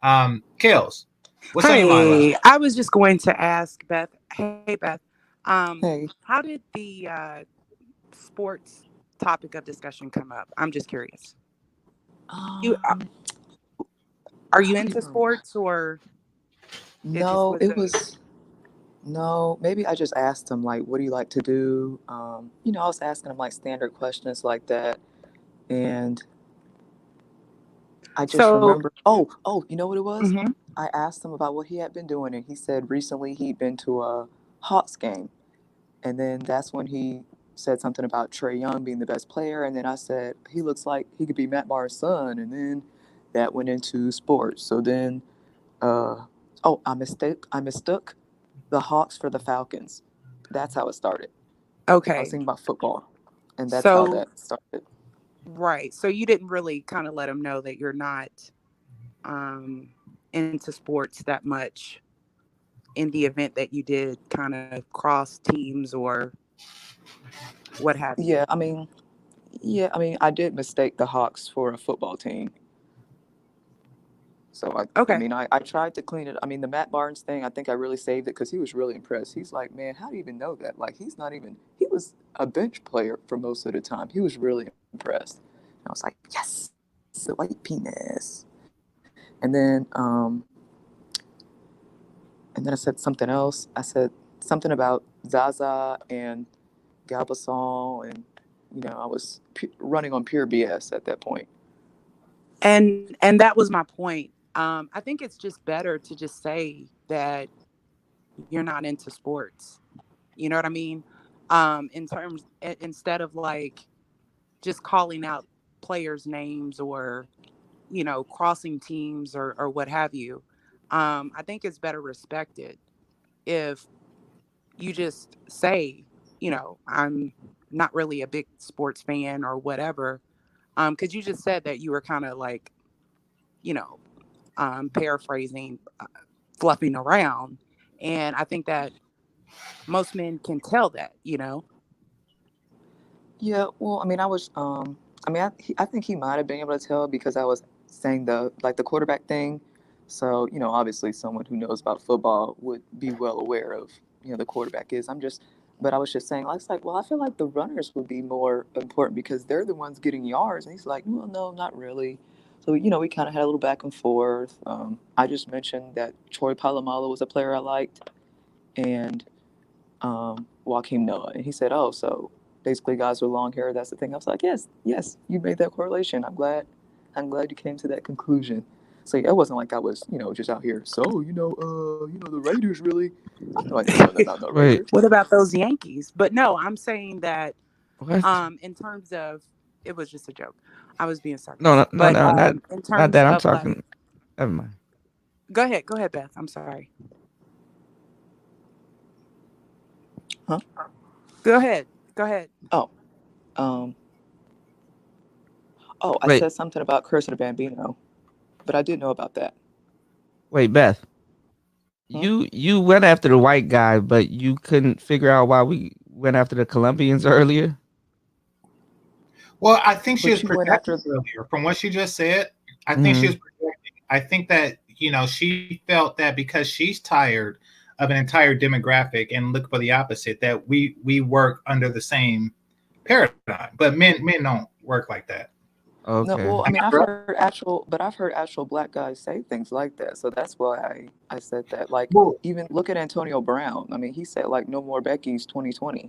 Kales, what's on your mind? I was just going to ask Beth. Hey, Beth. Hey. How did the sports topic of discussion come up? I'm just curious. Are you into sports or? No, no. Maybe I just asked him like, "What do you like to do?" I was asking him like standard questions like that, and I just remember. Oh, you know what it was? Mm-hmm. I asked him about what he had been doing, and he said recently he'd been to a Hawks game, and then that's when he said something about Trae Young being the best player, and then I said he looks like he could be Matt Barnes' son, and then that went into sports. So then, I mistook the Hawks for the Falcons. That's how it started. Okay. I was thinking about football, and that's how that started. Right. So you didn't really kind of let him know that you're not into sports that much in the event that you did kind of cross teams or what have you. I did mistake the Hawks for a football team. So I tried to clean it. I mean, the Matt Barnes thing, I think I really saved it because he was really impressed. He's like, man, how do you even know that? Like, he was a bench player for most of the time. He was really impressed. And I was like, yes, the white penis. And then I said something else. I said something about Zaza and Galveston, and I was running on pure BS at that point. And that was my point. I think it's just better to just say that you're not into sports. You know what I mean? Instead of like just calling out players' names or, crossing teams or what have you. I think it's better respected if you just say, I'm not really a big sports fan or whatever. Because you just said that you were kind of like, paraphrasing, fluffing around. And I think that most men can tell that, Yeah, well, I mean, I think he might have been able to tell because I was saying the quarterback thing. So, obviously someone who knows about football would be well aware of, the quarterback is. But I was just saying, I feel like the runners would be more important because they're the ones getting yards. And he's like, well, no, not really. So, we kind of had a little back and forth. I just mentioned that Troy Polamalu was a player I liked, and Joakim Noah. And he said, oh, so basically guys with long hair, that's the thing. I was like, yes, you made that correlation. I'm glad you came to that conclusion. So it wasn't like I was, just out here. So, the Raiders really, I know I didn't know about the Raiders. What about those Yankees? But no, I'm saying that What? in terms of, it was just a joke. I was being sarcastic. No, in terms not that. I'm of talking. Never mind. Go ahead, Beth. I'm sorry. Huh? Go ahead. Oh, I Wait, said something about Curse of the Bambino, but I did know about that. wait, Beth. You went after the white guy, but you couldn't figure out why we went after the Colombians earlier. Well, I think she But was you went projecting after. earlier. From what she just said, I think she was projecting. I think that, she felt that because she's tired of an entire demographic and look for the opposite, that we work under the same paradigm. But men don't work like that. Okay. No, well, I mean, I've heard actual black guys say things like that. So that's why I said that. Like, even look at Antonio Brown. I mean, he said like no more Becky's 2020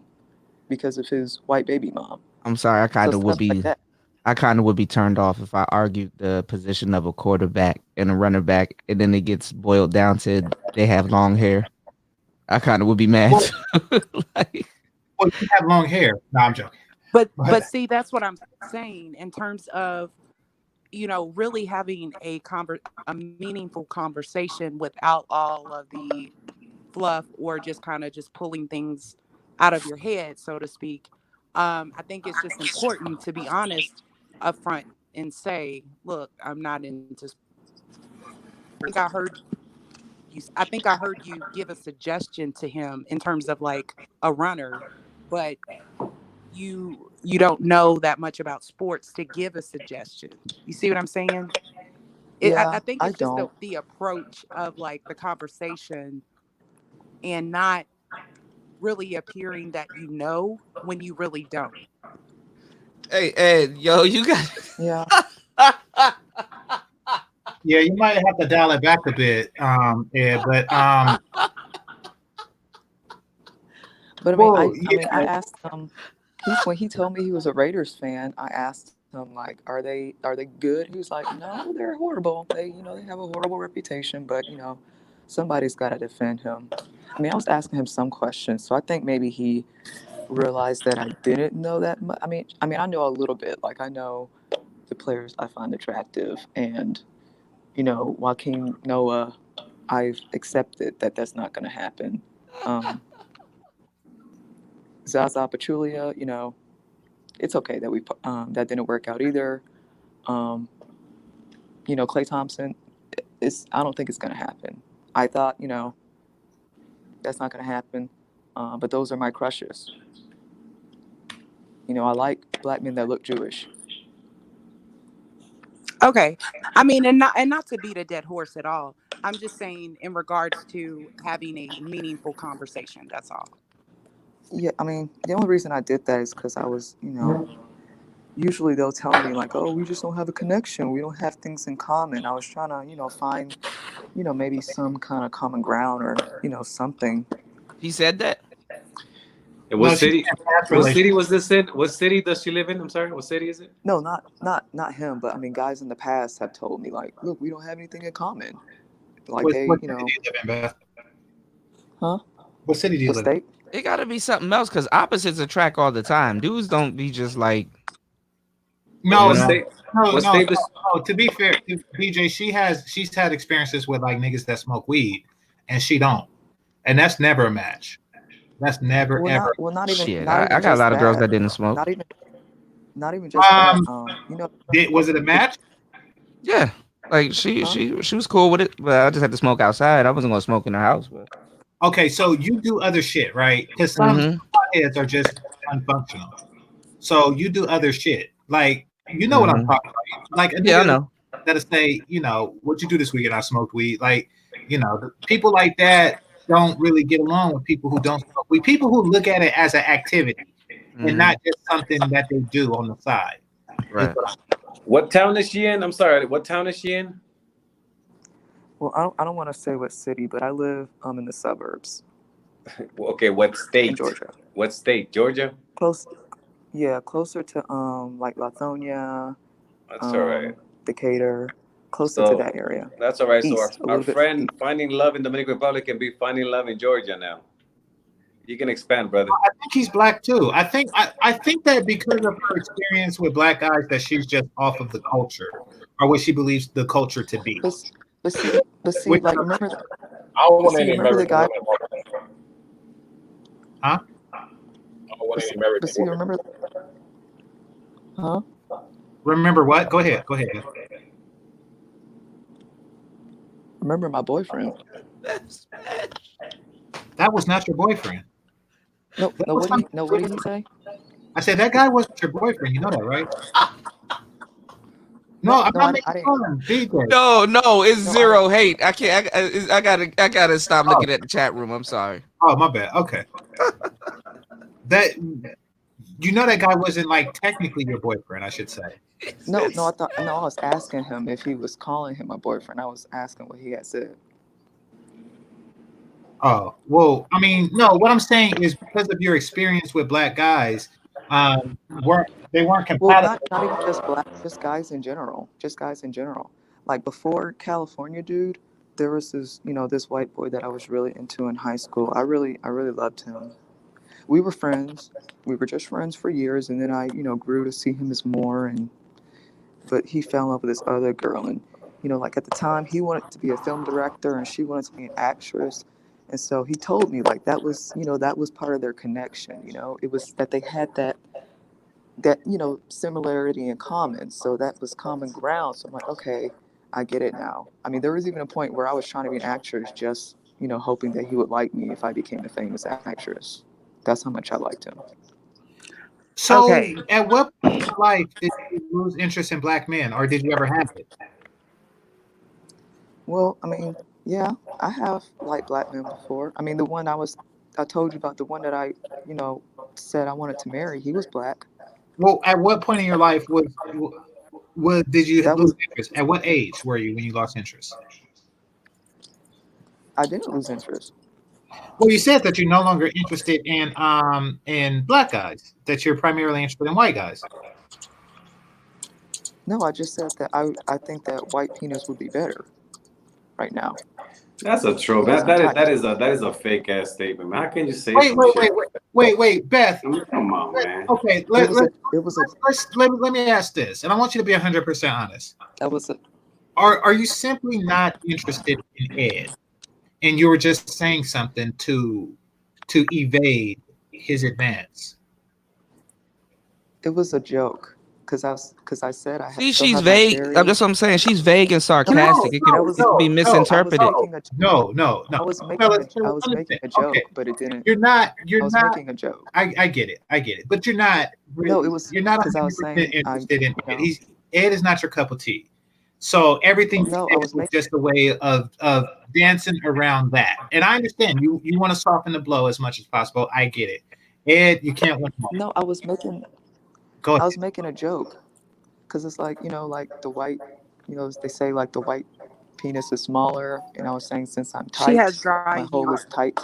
because of his white baby mom. I'm sorry. I kind of would stuff like be. that. I kind of would be turned off if I argued the position of a quarterback and a running back, and then it gets boiled down to they have long hair. I kind of would be mad. Well, you have long hair. No, I'm joking. But see, that's what I'm saying in terms of, really having a meaningful conversation without all of the fluff or just kind of just pulling things out of your head, so to speak. I think it's just important to be honest upfront and say, look, I'm not into. I think I heard you give a suggestion to him in terms of like a runner, but you don't know that much about sports to give a suggestion. You see what I'm saying? I think it's just the approach of like the conversation and not really appearing that when you really don't. Hey, yo, you got. Yeah. Yeah, you might have to dial it back a bit, Ed, but But I asked him. When he told me he was a Raiders fan, I asked him like, "Are they good?" He was like, "No, they're horrible. They have a horrible reputation, but somebody's got to defend him." I mean, I was asking him some questions, so I think maybe he realized that I didn't know that much. I mean, I know a little bit. Like, I know the players I find attractive, and Joakim Noah, I've accepted that that's not going to happen. Zaza Pachulia, it's okay that that didn't work out either. Klay Thompson, I don't think it's gonna happen. I thought, that's not gonna happen. But those are my crushes. I like black men that look Jewish. Okay. I mean, and not to beat a dead horse at all. I'm just saying in regards to having a meaningful conversation. That's all. Yeah, I mean, the only reason I did that is because I was, usually they'll tell me like, oh, we just don't have a connection. We don't have things in common. I was trying to, find, maybe some kind of common ground or, something. He said that. And what city? What city was this in? What city does she live in? I'm sorry. What city is it? No, not him. But I mean, guys in the past have told me like, look, we don't have anything in common. Like what city do you live in, Beth? Huh? What city do you live in? It got to be something else because opposites attract all the time. Dudes don't be just like. No. To be fair, BJ, she's had experiences with like niggas that smoke weed, and she don't, and that's never a match. That's never ever. Not even. Shit, Not even I got a lot of girls that didn't smoke. Not even just that. Was it a match? Yeah, like she was cool with it, but I just had to smoke outside. I wasn't gonna smoke in her house. But okay, so you do other shit, right? Because some heads are just unfunctional. So you do other shit, like what I'm talking about. Like a nigga I know. That'll say, what you do this weekend? I smoked weed. Like, the people like that don't really get along with people who don't smoke weed. People who look at it as an activity and not just something that they do on the side. Right. What town is she in? I'm sorry. What town is she in? Well, I don't want to say what city, but I live in the suburbs. Okay, what state? In Georgia. What state? Georgia? Closer to like Lithonia. That's all right. Decatur, closer to that area. That's all right. East, So our friend finding love in Dominican Republic can be finding love in Georgia now. You can expand, brother. I think he's black too. I think that because of her experience with black guys, that she's just off of the culture, or what she believes the culture to be. But see, like remember that. I don't want any remember the guy. Huh? I don't want any American. But see, remember. Huh? Remember what? Go ahead. Remember my boyfriend. That was not your boyfriend. No. What did he say? I said that guy wasn't your boyfriend. You know that, right? No, I'm not making fun. DJ. No, it's zero hate. I can't. I gotta stop looking at the chat room. I'm sorry. Oh, my bad. Okay. That that guy wasn't like technically your boyfriend, I should say. No, I was asking him if he was calling him my boyfriend. I was asking what he had said. Oh, well, I mean, no, what I'm saying is because of your experience with black guys, they weren't compatible. Well, not even just black, just guys in general. Like before California dude, there was this, this white boy that I was really into in high school. I really loved him. We were friends. We were just friends for years, and then I, grew to see him as more. But he fell in love with this other girl, and like at the time, he wanted to be a film director, and she wanted to be an actress. And so he told me like that was part of their connection. It was that they had that similarity in common. So that was common ground. So I'm like, okay, I get it now. I mean, there was even a point where I was trying to be an actress, just hoping that he would like me if I became a famous actress. That's how much I liked him. So, at what point in life did you lose interest in black men, or did you ever have it? Well, I mean, yeah, I have liked black men before. I mean, the one I told you about, the one that I, said I wanted to marry, he was black. Well, at what point in your life did you lose interest? At what age were you when you lost interest? I didn't lose interest. Well, you said that you're no longer interested in black guys, that you're primarily interested in white guys. No, I just said that I think that white penis would be better right now. That's a troll. That is a fake ass statement. How can you say? Wait, Beth. Come on, man. Okay, let me ask this, and I want you to be 100% honest. That was it. Are you simply not interested in Ed, and you were just saying something to evade his advance? It was a joke. because I said I See, still she's have my vague. cherry. That's what I'm saying. She's vague and sarcastic. It That was could be I misinterpreted. was making a No. I was making Fellas, I was making a joke, but it didn't. You're not. I was making a joke. I get it. But you're not. No, it was You're not because I 100% was saying interested in you Ed. know. Ed is not your cup of tea. So everything you No, I said was was making. just a way of dancing around that. And I understand you want to soften the blow as much as possible. I get it. Ed, you can't win. No, I was making. Go ahead. I was making a joke because it's like like the white, they say like the white penis is smaller, and I was saying since I'm She tight, has dry my hole is humor. tight,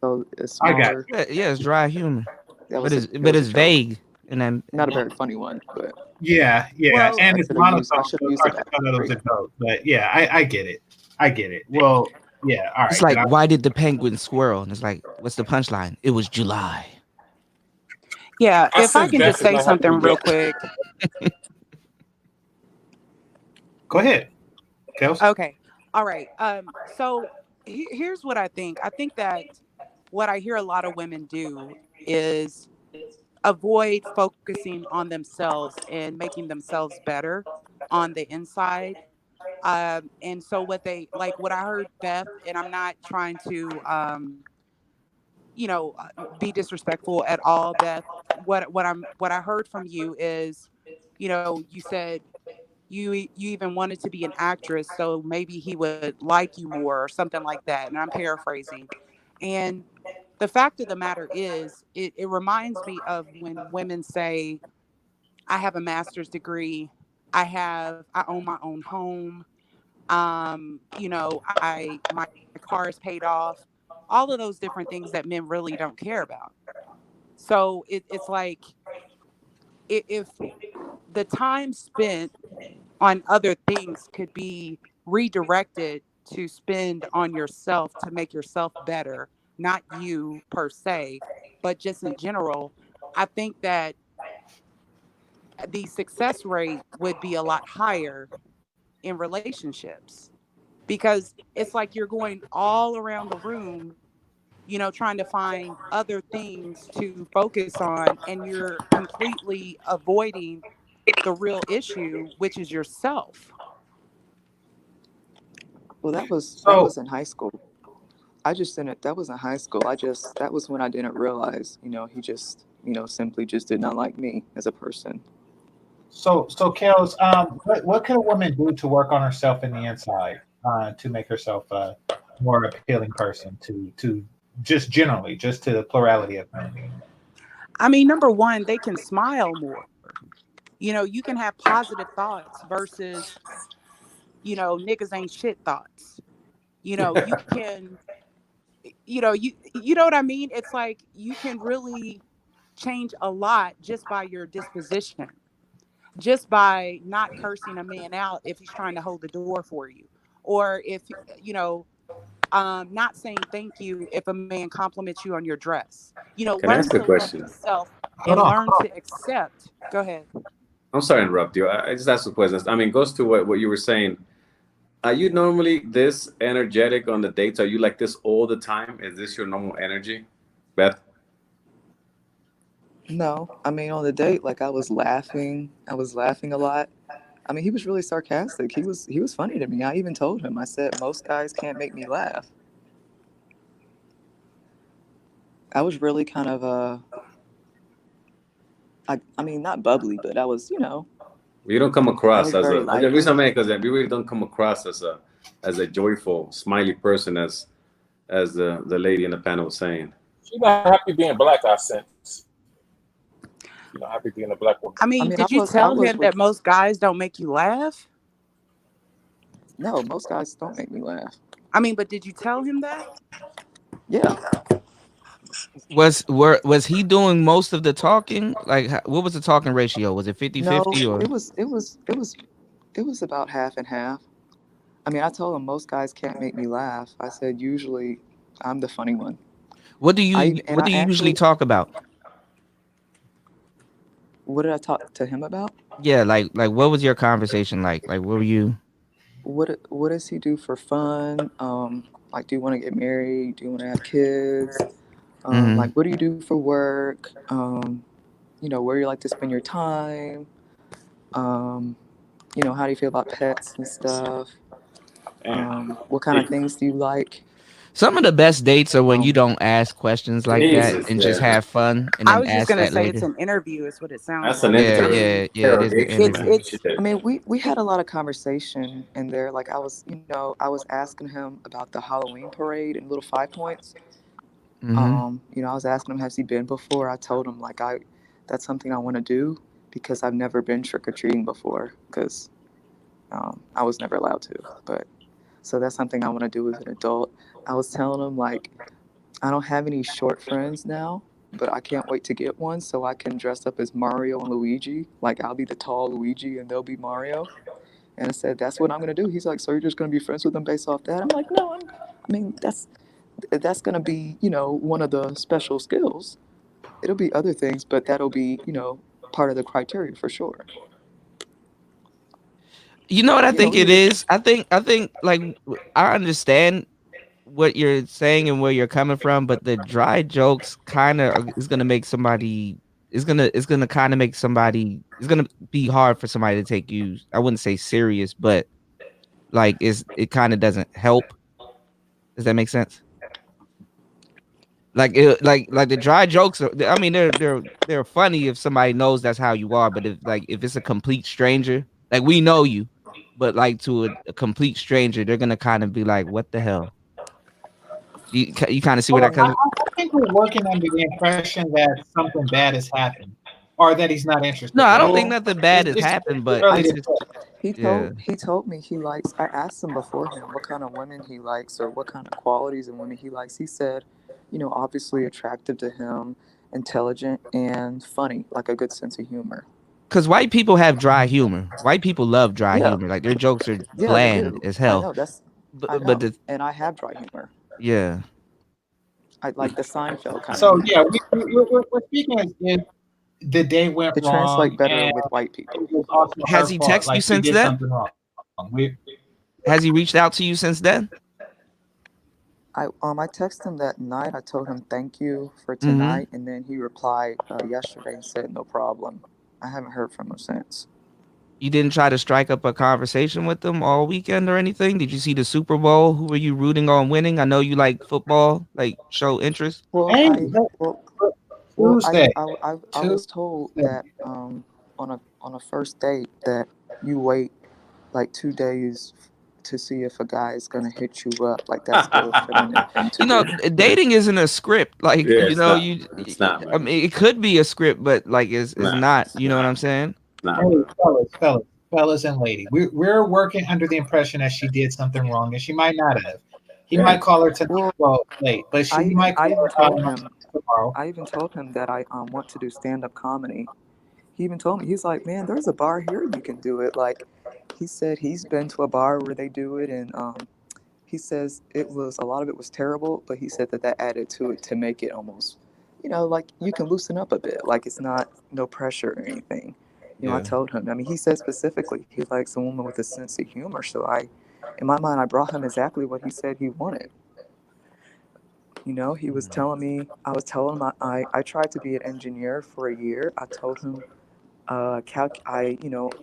so it's I got smaller. Yeah, it's dry humor, That but was a it's it was a joke. vague and then Not a very funny one, but Yeah. Well, And I it's should have used. I monotone, should so have it's used it hard to back. cut out of the joke. But yeah, I get it. I get it. Well, yeah, all it's right. like, why did the penguin squirrel? And it's like, what's the punchline? It was July. Yeah, I if I said can Beth just is say not happy something with real Beth. quick. Go ahead, Kels. Okay. All right. So here's what I think. I think that what I hear a lot of women do is avoid focusing on themselves and making themselves better on the inside. And so what I heard Beth, and I'm not trying to be disrespectful at all, Beth. What I heard from you is, you said you even wanted to be an actress, so maybe he would like you more or something like that. And I'm paraphrasing. And the fact of the matter is, it reminds me of when women say, I have a master's degree, I own my own home, my car is paid off, all of those different things that men really don't care about. So it's like, if the time spent on other things could be redirected to spend on yourself to make yourself better, not you per se, but just in general, I think that the success rate would be a lot higher in relationships, because it's like you're going all around the room, trying to find other things to focus on, and you're completely avoiding the real issue, which is yourself. Well, that So was in high school. I just didn't. That was in high school. That was when I didn't realize. He just simply just did not like me as a person. So, Kels, what can a woman do to work on herself in the inside to make herself a more appealing person to just generally, just to the plurality of men? I mean, number one, they can smile more. You can have positive thoughts versus, niggas ain't shit thoughts. You can, you know what I mean? It's like you can really change a lot just by your disposition, just by not cursing a man out if he's trying to hold the door for you, or if not saying thank you if a man compliments you on your dress. Can I Learn ask a to love question? yourself Hold and on. learn to accept. Go ahead. I'm sorry to interrupt you. I just asked a question. I mean, it goes to what you were saying. Are you normally this energetic on the dates? Are you like this all the time? Is this your normal energy, Beth? No, I mean on the date, like I was laughing. I was laughing a lot. I mean, he was really sarcastic. He was funny to me. I even told him. I said most guys can't make me laugh. I was really kind of I mean not bubbly, but I was You don't come I across was as very the light. reason I'm because you really don't come across as a joyful, smiley person as the lady in the panel was saying. She's not happy being black, I sense. She's not happy being a black woman. I mean, did you tell him that most guys don't make you laugh? No, most guys don't make me laugh. I mean, but did you tell him that? Yeah. Was he doing most of the talking? Like, what was the talking ratio? Was it 50-50 No, or? it was about half and half. I mean, I told him most guys can't make me laugh. I said usually I'm the funny one. What do you usually talk about? What did I talk to him about? Yeah, like what was your conversation like? Like, what were you? What does he do for fun? Like, do you want to get married? Do you want to have kids? Like, what do you do for work? Where you like to spend your time? You know, how do you feel about pets and stuff? What kind of things do you like? Some of the best dates are when you don't ask questions like that Jesus, and just yeah. have fun and I then was just ask gonna that say it's later. an interview, is what it sounds That's an like. Yeah. It is an interview. I mean, we had a lot of conversation in there. Like I was, you know, I was asking him about the Halloween parade in Little Five Points. Mm-hmm. You know, I was asking him, has he been before? I told him like that's something I want to do because I've never been trick or treating before because I was never allowed to. But so that's something I want to do as an adult. I was telling him like I don't have any short friends now, but I can't wait to get one so I can dress up as Mario and Luigi. Like I'll be the tall Luigi and they'll be Mario. And I said, that's what I'm gonna do. He's like, so you're just gonna be friends with them based off that? I'm like, no, I mean, that's gonna be, you know, one of the special skills. It'll be other things, but that'll be, you know, part of the criteria for sure. You know what I think it is? I think like I understand what you're saying and where you're coming from, but the dry jokes kind of is gonna make somebody it's gonna kind of make somebody it's gonna be hard for somebody to take you. I wouldn't say serious, but like it kind of doesn't help. Does that make sense? Like like the dry jokes are, I mean they're funny if somebody knows that's how you are, but if it's a complete stranger, like we know you, but like to a complete stranger, they're gonna kind of be like, what the hell? You kind of see where Well, that comes. I think we're working under the impression that something bad has happened, or that he's not interested. No, I don't think Right? nothing bad has It's happened, but early it's to just tell. yeah. He told me he likes. I asked him beforehand what kind of women he likes or what kind of qualities in women he likes. He said, you know, obviously attractive to him, intelligent and funny, like a good sense of humor. Because white people have dry humor. White people love dry Yeah, humor. Like their jokes are yeah, they bland do. as I hell. know I But know, the and I have dry humor. yeah. I like the Seinfeld kind of So humor. yeah, we're speaking as if the day went It wrong translates better and with white people. it was also Has her he fault. texted you Like she since did then? something wrong. Has he reached out to you since then? I texted him that night. I told him thank you for Mm-hmm. tonight, and then he replied yesterday and said no problem. I haven't heard from him since. You didn't try to strike up a conversation with them all weekend or anything? Did you see the Super Bowl? Who were you rooting on winning? I know you like football, like show interest. Well, Hey, I Tuesday. was told that on a first date that you wait like 2 days to see if a guy is gonna hit you up. Like that's the feminine thing to You know, do. dating isn't a script. Like, Yeah, you it's know, not. It's not, I man. mean, it could be a script, but like it's Nah, not. You know what I'm saying? nah, Hey, bro. fellas and lady, we're working under the impression that she did something wrong, and she might not have. He Yeah. might call her tonight, Well, well, late, but I he even might I call even her told him tomorrow. I even told him that I want to do stand up comedy. He even told me, he's like, man, there's a bar here you can do it. Like, he said he's been to a bar where they do it, and he says a lot of it was terrible, but he said that added to it to make it almost, you know, like you can loosen up a bit, like it's not no pressure or anything. You know, I Yeah. told him. I mean, he said specifically he likes a woman with a sense of humor. So in my mind, I brought him exactly what he said he wanted. You know, he was telling me, I was telling him I tried to be an engineer for a year. I told him, I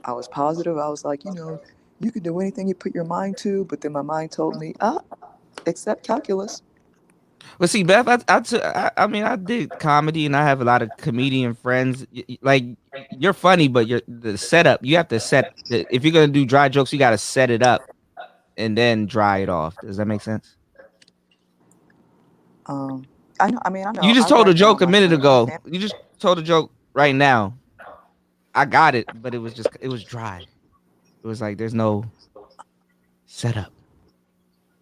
was positive. I was like, you know, you can do anything you put your mind to. But then my mind told me, except calculus. But see, Beth, I mean, I did comedy, and I have a lot of comedian friends. Like, you're funny, but the setup. You have to if you're gonna do dry jokes, you got to set it up and then dry it off. Does that make sense? I know. I mean, I know. You just I told a write joke a my minute stand-up. ago. You just told a joke right now. I got it, but it was dry. It was like there's no setup.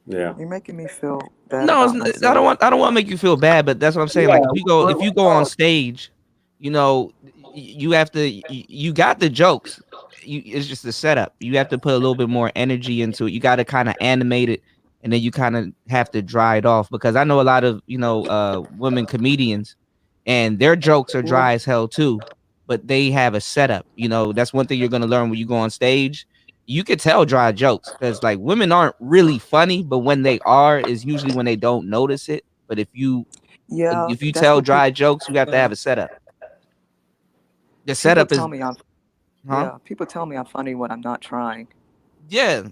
Yeah. You're making me feel bad No, about myself. I don't want to make you feel bad, but that's what I'm saying. Yeah, Like if you go on stage, you know, you have to you got the jokes. It's just the setup. You have to put a little bit more energy into it. You got to kind of animate it, and then you kind of have to dry it off, because I know a lot of, women comedians, and their jokes are Well, dry as hell too, but they have a setup. You know, that's one thing you're gonna learn when you go on stage. You could tell dry jokes, because like women aren't really funny, but when they are is usually when they don't notice it. But yeah, if you that's tell what dry jokes, you have to have a setup. The people setup tell is me Huh? Yeah, people tell me I'm funny when I'm not trying. Yeah.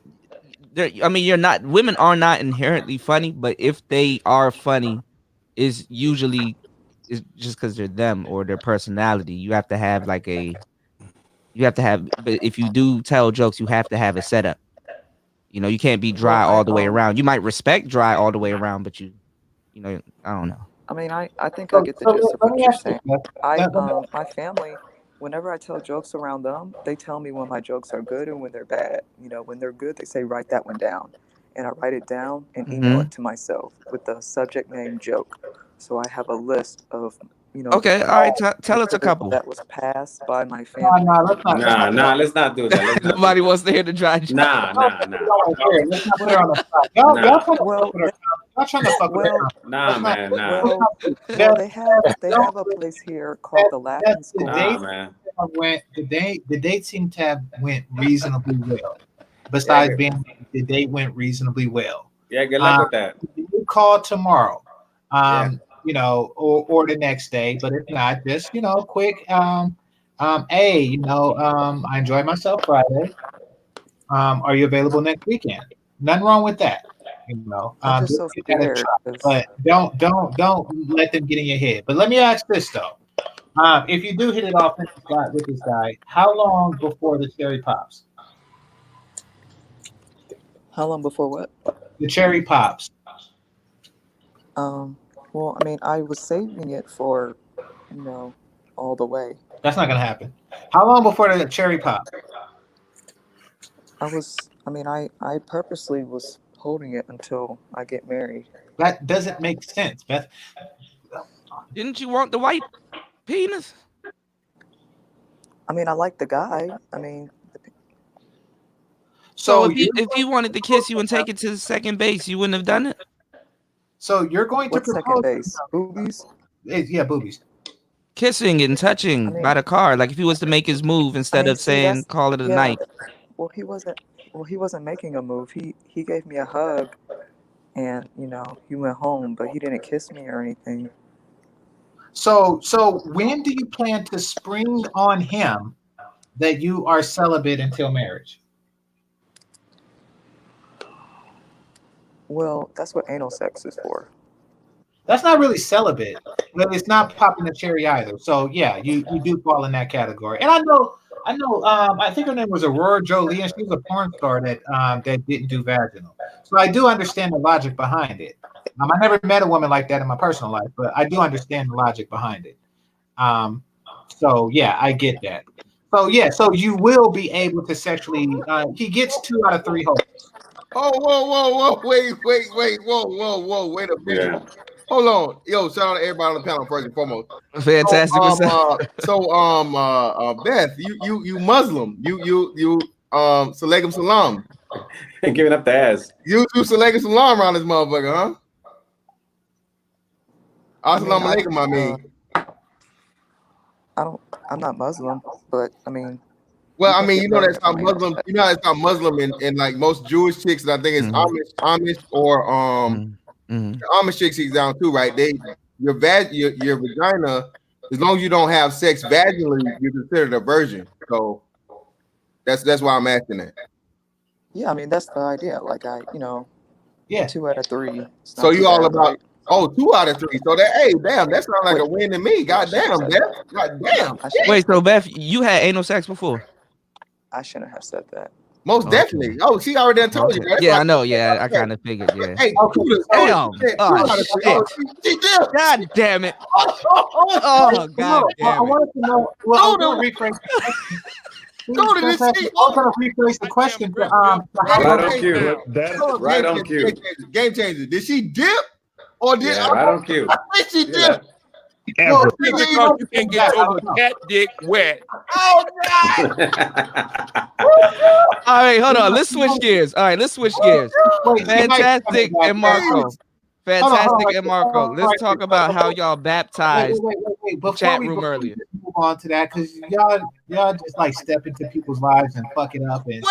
I mean, you're not. Women are not inherently funny, but if they are funny, is usually is just because they're them or their personality. You have to have like a. You have to have. But if you do tell jokes, you have to have a setup. You know, you can't be dry Well, all the way around. You might respect dry all the way around, but you know, I don't know. I mean, I think I get the gist of let what me you're ask you, saying. Beth. My family, whenever I tell jokes around them, they tell me when my jokes are good and when they're bad. You know, when they're good, they say write that one down, and I write it down and email it to myself with the subject name joke. So I have a list of, Okay, all right. Tell us a couple. that was passed by my No, family. let's not. Let's not do that. Let's not Nobody wants to hear the dry joke. Nah. Let's not put her on the spot. Y'all trying to fuck with her. Y'all trying to fuck with her. Nah, man, nah. Well, they have a place here called the Laughing School. Nah, man. The date seemed to have went reasonably well. Besides being the date went reasonably well. Yeah, good luck with that. You call tomorrow, you know, or the next day. But if not, just quick. Hey, I enjoyed myself Friday. Are you available next weekend? Nothing wrong with that. I'm just so scared. But don't let them get in your head. But let me ask this though: if you do hit it off with this guy, how long before the cherry pops? How long before what? The cherry pops. Well, I mean, I was saving it for, all the way. That's not gonna happen. How long before the cherry pop? I purposely was holding it until I get married. That doesn't make sense, Beth. Didn't you want the white penis? I mean, I like the guy. I mean, so if he wanted to kiss you and take it to the second base, you wouldn't have done it? So you're going to propose second base? Boobies? Yeah, boobies. Kissing and touching by the car, like if he was to make his move instead of saying call it a night. Well, he wasn't making a move. He gave me a hug, and he went home, but he didn't kiss me or anything. So when do you plan to spring on him that you are celibate until marriage? Well, that's what anal sex is for. That's not really celibate, but it's not popping the cherry either. So yeah, you do fall in that category. And I know. I think her name was Aurora Jolie, and she was a porn star that didn't do vaginal. So I do understand the logic behind it. I never met a woman like that in my personal life, but I do understand the logic behind it. So yeah, I get that. So yeah, so you will be able to sexually. He gets 2 out of 3 holes. Oh, whoa, wait a minute. Yeah. Hold on. Yo, shout out to everybody on the panel first and foremost. Fantastic. Beth, you Muslim. You Salaikum Salam. Giving up the ass. You Salaikum Salam around this motherfucker, huh? Assalamu alaikum, I mean. I'm not Muslim, but I mean. Well, I mean, that's how Muslim. You know, that's how Muslim and like most Jewish chicks, and I think it's Amish or the Amish chicks he's down too, right? Your vagina, as long as you don't have sex vaginally, you're considered a virgin. So that's why I'm asking that. Yeah, I mean that's the idea. Like 2 out of 3. So you all about 2 out of 3. So that that sounds like a win to me. God damn, Beth. God damn. Wait, so Beth, you had anal sex before? I shouldn't have said that. Most definitely. Oh, she already done told you. That's yeah, I know. Yeah, I kind of figured. Yeah. Hey, damn. Shit. God damn it. Oh, God damn it. I wanted to know. Well, I'm going to rephrase the question. Right on cue. Game changer. Did she dip or did right on cue? I think she dipped. Because you can get over cat dick wet. Oh no! All right, hold on. Let's switch gears. Fantastic and Marco. Let's talk about how y'all baptized the chat room earlier. Move on to that because y'all just like step into people's lives and fuck it up and.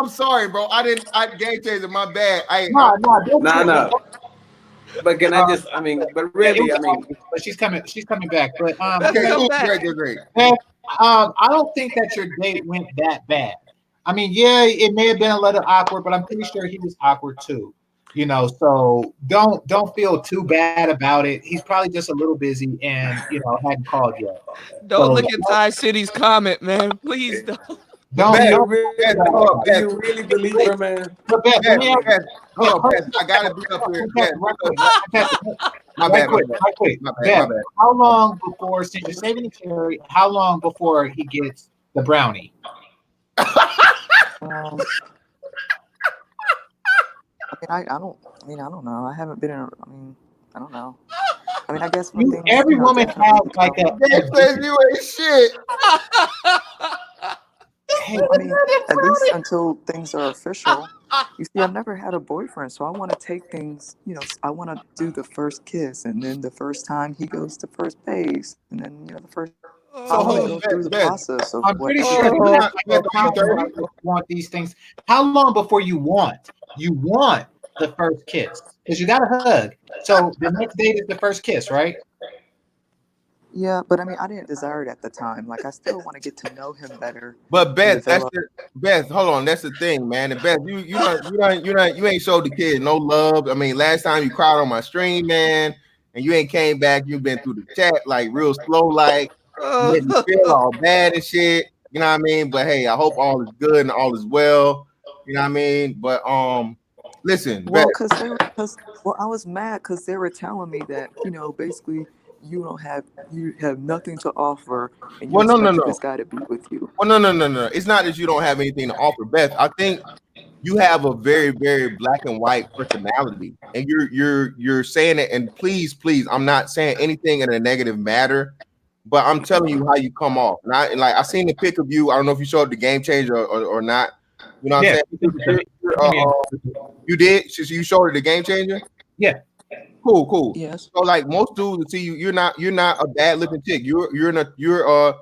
I'm sorry, bro. I game changer. My bad. No. But can I just? I mean, but really, I mean, but she's coming back. But Okay, cool, great. Beth, I don't think that your date went that bad. I mean, yeah, it may have been a little awkward, but I'm pretty sure he was awkward too. You know, so don't feel too bad about it. He's probably just a little busy and hadn't called yet. Don't So, look at Ty City's comment, man. Please don't. Don't. Beth, don't do you really believe her, man? But Beth, let me ask you. Hold on, Beth. I gotta be up here. Beth. My bad. Right quick. Beth, how long before, since you're saving the cherry, how long before he gets the brownie? I don't know. I haven't been in. I don't know. I mean, I guess every woman has like a. You ain't shit. Hey, I mean, at least until things are official. You see, I've never had a boyfriend, so I want to take things. I want to do the first kiss, and then the first time he goes to first base, and then the first. I want to go through the process of I'm what. pretty sure you want these things. How long before you want the first kiss? Because you got to hug. So the next date is the first kiss, right? Yeah, but I mean, I didn't desire it at the time. Like, I still want to get to know him better. But Beth, Beth, hold on, that's the thing, man. And Beth, you ain't showed the kid no love. I mean, last time you cried on my stream, man, and you ain't came back. You've been through the chat like real slow, like you made me feel all bad and shit. You know what I mean? But hey, I hope all is good and all is well. You know what I mean? But listen, well, Beth. I was mad because they were telling me that basically. You have nothing to offer, and you expect this guy to be with you. Well, no. It's not that you don't have anything to offer, Beth. I think you have a very, very black and white personality, and you're saying it. And please, I'm not saying anything in a negative matter, but I'm telling you how you come off. And I seen the pic of you. I don't know if you showed the GameChanger or not. You know what I'm saying? You did. So you showed it the GameChanger. Yeah. Cool. Yes. So like most dudes will see you, you're not a bad looking chick. You're a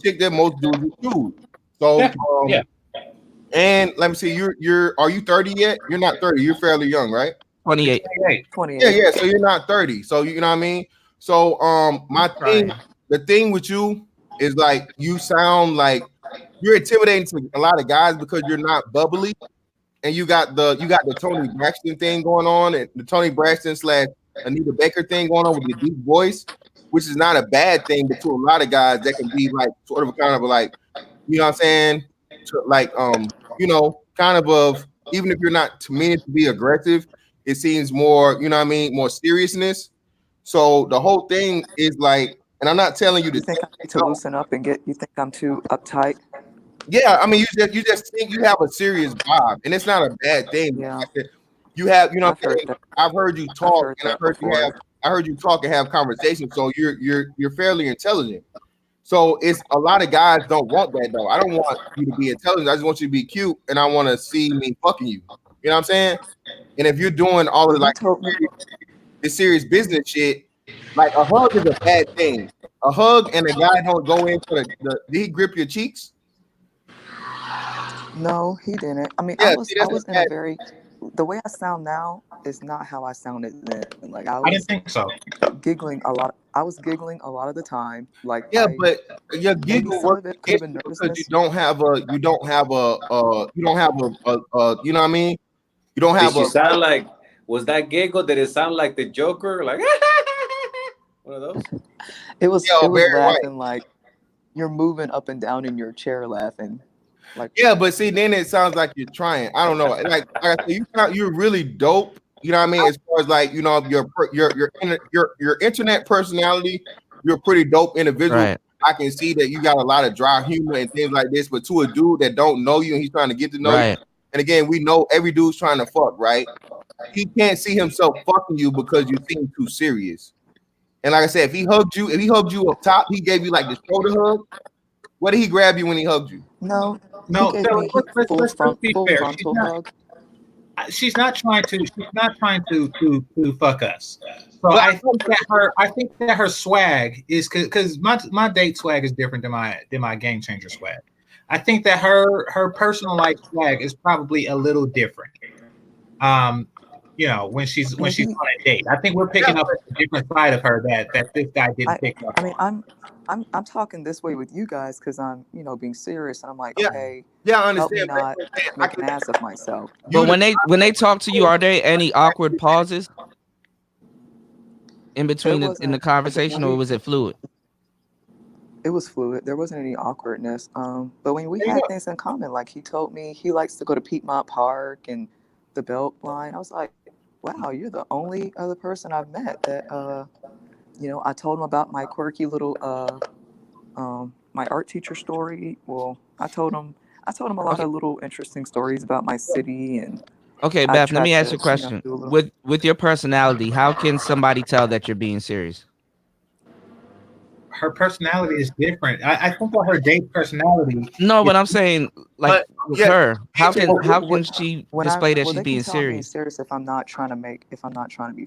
chick that most dudes would choose. So yeah. And let me see, are you 30 yet? You're not 30. You're fairly young, right? 28. Yeah. So you're not 30. So you know what I mean. So the thing with you is like you sound like you're intimidating to a lot of guys because you're not bubbly. And you got the Tony Braxton thing going on, and the Tony Braxton / Anita Baker thing going on with the deep voice, which is not a bad thing, but to a lot of guys that can be like sort of kind of like, you know what I'm saying, like kind of even if you're not meaning to be aggressive, it seems more, you know what I mean, more seriousness. So the whole thing is like, and I'm not telling you to. You think I need to loosen up and you think I'm too uptight? Yeah, I mean, you just think you have a serious vibe, and it's not a bad thing. Yeah. You have, I've heard you talk, and I heard you talk and have conversations. So you're fairly intelligent. So it's a lot of guys don't want that though. I don't want you to be intelligent. I just want you to be cute, and I want to see me fucking you. You know what I'm saying? And if you're doing all of like the serious business shit, like a hug is a bad thing. A hug and a guy don't go in for did he grip your cheeks? No, he didn't. I mean, Yeah, I was in a very. The way I sound now is not how I sounded then. Like I didn't think so. Giggling a lot. I was giggling a lot of the time. Like but your giggle works because you don't have a you know what I mean? You don't have Did you sound like, was that giggle? Did it sound like the Joker? Like one of those? It was laughing like you're moving up and down in your chair laughing. Like, yeah, but see, then it sounds like you're trying. I don't know. Like I said, you're really dope. You know what I mean? As far as like, your internet personality, you're a pretty dope individual. Right. I can see that you got a lot of dry humor and things like this. But to a dude that don't know you and he's trying to get to know you, and again, we know every dude's trying to fuck, right? He can't see himself fucking you because you seem too serious. And like I said, if he hugged you up top, he gave you like the shoulder hug. What did he grab you when he hugged you? No. So let's be fair. She's not trying to fuck us. So I think that her swag is because my date swag is different than my GameChanger swag. I think that her personal life swag is probably a little different. You know, when she's on a date. I think we're picking up a different side of her that this guy didn't pick up. I mean, I'm talking this way with you guys because I'm, you know, being serious, and I'm like, okay, I help me understand. not make an ass of myself. But when they talk to you, are there any awkward pauses in between in the conversation, or was it fluid? It was fluid. There wasn't any awkwardness. But when we had things in common, like he told me he likes to go to Piedmont Park and the Belt Line. I was like, wow, you're the only other person I've met that, you know, I told him about my quirky little, my art teacher story. Well, I told him a lot of little interesting stories about my city. And okay, Beth, let me ask you a question. With your personality, how can somebody tell that you're being serious? Her personality is different. I think of her date personality. No, but I'm saying, like, with her, how can she display that she's being serious? Serious if I'm not trying to be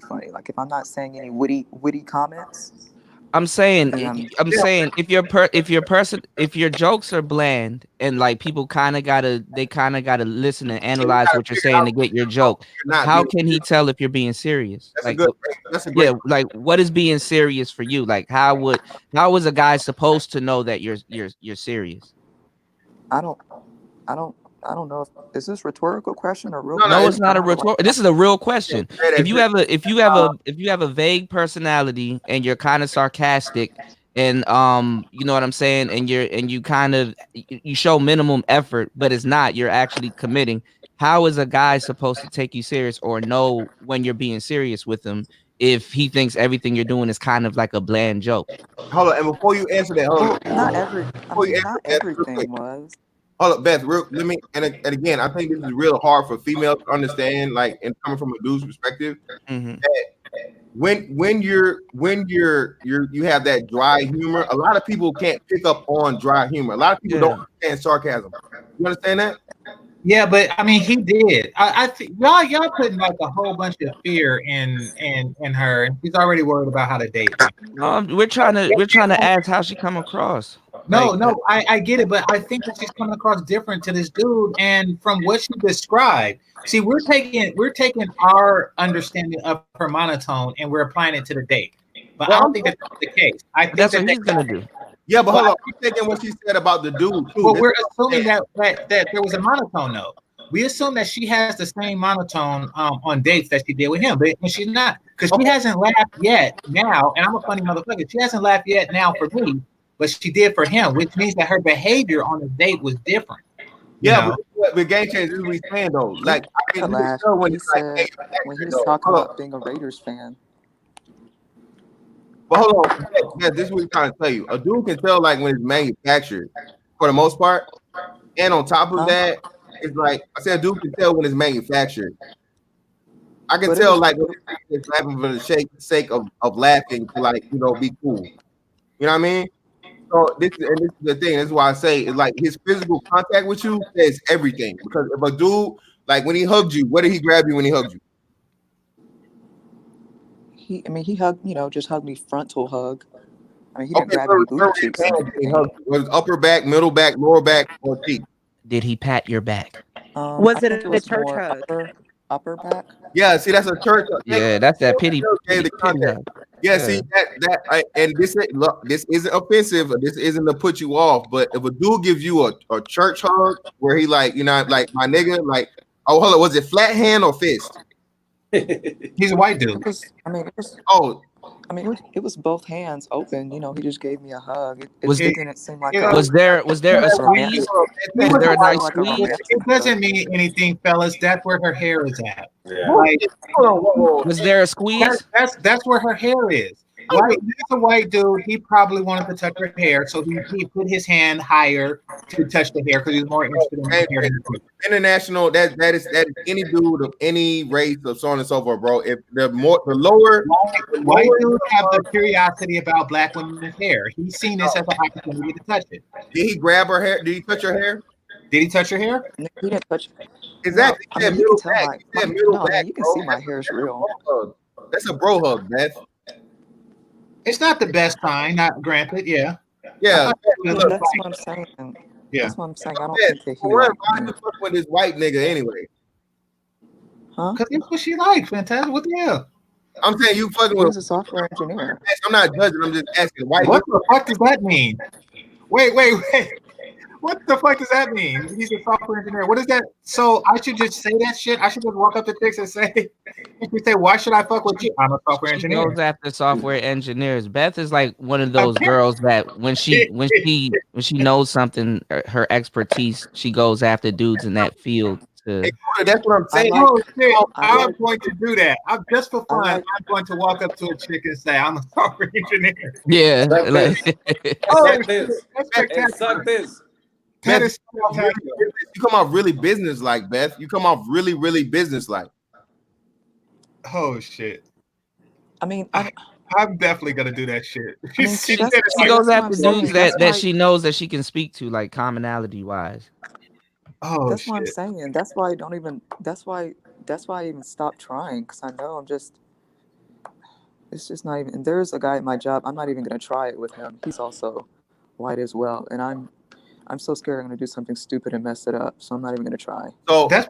funny, like if I'm not saying any witty comments. I'm saying if your jokes are bland and like people kind of gotta listen and analyze what you're saying to get your joke, how can he tell if you're being serious? That's a great like what is being serious for you? Like how is a guy supposed to know that you're serious? I don't know is this a rhetorical question or real? No, it's not a rhetorical. This is a real question. If you have a vague personality and you're kind of sarcastic and you know what I'm saying, and you kind of you show minimum effort, but it's not, you're actually committing. How is a guy supposed to take you serious or know when you're being serious with him if he thinks everything you're doing is kind of like a bland joke? Hold on, and before you answer that, not everything was. Hold up, Beth. And again, I think this is real hard for females to understand, like, and coming from a dude's perspective. That when you have that dry humor, a lot of people can't pick up on dry humor. A lot of people don't understand sarcasm. You understand that? Yeah, but I mean, he did. I think y'all putting like a whole bunch of fear in her, and she's already worried about how to date. We're trying to ask how she come across. No, I get it, but I think that she's coming across different to this dude, and from what she described, see, we're taking our understanding of her monotone and we're applying it to the date. But I don't think that's the case. I think that's what he's gonna do. Yeah, but hold on, I'm thinking what she said about the dude too. But we're assuming that there was a monotone though. We assume that she has the same monotone on dates that she did with him, but she's not, because she hasn't laughed yet now, and I'm a funny motherfucker. She hasn't laughed yet now for me, but she did for him, which means that her behavior on the date was different. Yeah, but GameChanger, this is what he's saying though. Like, I mean, when he was talking about being a Raiders fan. But hold on, yeah, this is what he's trying to tell you. A dude can tell like when it's manufactured, for the most part, and on top of that, it's like I said, a dude can tell when it's manufactured. I can tell like when it's laughing for the sake of laughing to, like, you know, be cool. You know what I mean? So this is the thing. This is why I say it's like his physical contact with you says everything. Because if a dude, like when he hugged you, what did he grab you when he hugged you? He hugged, just hugged me, frontal hug. I mean, he didn't grab me booty cheeks. Was upper back, middle back, lower back, or cheek? Did he pat your back? Was it a church hug? Upper back? Yeah, see, that's a church hug. Yeah, that's that pity. Yeah, see and this isn't offensive. This isn't to put you off. But if a dude gives you a church hug where he like, like my nigga, like, oh, hold on, was it flat hand or fist? He's a white dude. It was both hands open. He just gave me a hug. It didn't seem like was there a squeeze? Was there a nice squeeze? It doesn't mean anything, fellas. That's where her hair is at. Yeah. Was there a squeeze? That's where her hair is. Right? He's a white dude. He probably wanted to touch her hair, so he put his hand higher to touch the hair because he was more interested in the hair. International, that is any dude of any race of so on and so forth, bro. If the lower white dudes have the curiosity about black women's hair. He's seen this as an opportunity to touch it. Did he grab her hair? Did he touch her hair? Did he touch her hair? He didn't touch it. Exactly. No, you can see my hair is real. That's a bro hug, Beth. It's not the best sign, not granted. Yeah. Yeah. That's what I'm saying. Yeah. That's what I'm saying. I don't think that why the fuck with this white nigga anyway? Huh? Because that's what she likes, fantastic. What the hell? I'm saying you fucking with. He's a software engineer. I'm not judging. I'm just asking. Why? What the fuck does that mean? Wait. What the fuck does that mean? He's a software engineer. What is that? So I should just say that shit? I should just walk up to chicks and say, why should I fuck with you? I'm a software She engineer. goes after software engineers. Beth is like one of those girls that when she knows something, her expertise, she goes after dudes in that field. That's what I'm saying. I'm going to do that. I'm just for fun. I'm going to walk up to a chick and say, I'm a software engineer. Yeah. Suck this. That Beth, is spectacular. you come off really business-like, Beth. You come off really, really business-like. Oh shit. I mean, I'm definitely gonna do that shit. She goes after dudes that she knows that she can speak to, like commonality wise. Oh, that's what I'm saying. That's why I don't even. That's why I even stopped trying, because I know it's just not even. And there's a guy at my job. I'm not even gonna try it with him. He's also white as well, and I'm so scared I'm gonna do something stupid and mess it up. So I'm not even gonna try. So that's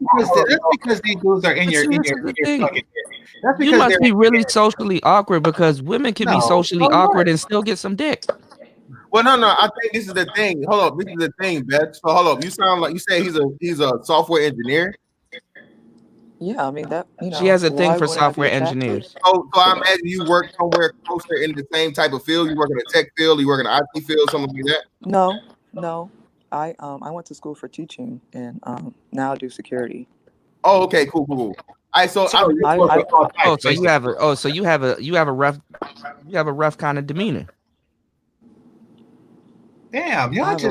because these dudes are in your fucking. You must be really socially awkward, because women can be socially awkward and still get some dick. Well, no. I think this is the thing. Hold up, this is the thing, Beth. So hold up. You sound like you say he's a software engineer. Yeah, I mean that. She has a thing for software engineers. So I imagine you work somewhere closer in the same type of field. You work in a tech field. You work in an IT field, something like that. No. I went to school for teaching, and now I do security. Oh, okay, cool. All right, so you have a rough kind of demeanor. Damn, y'all you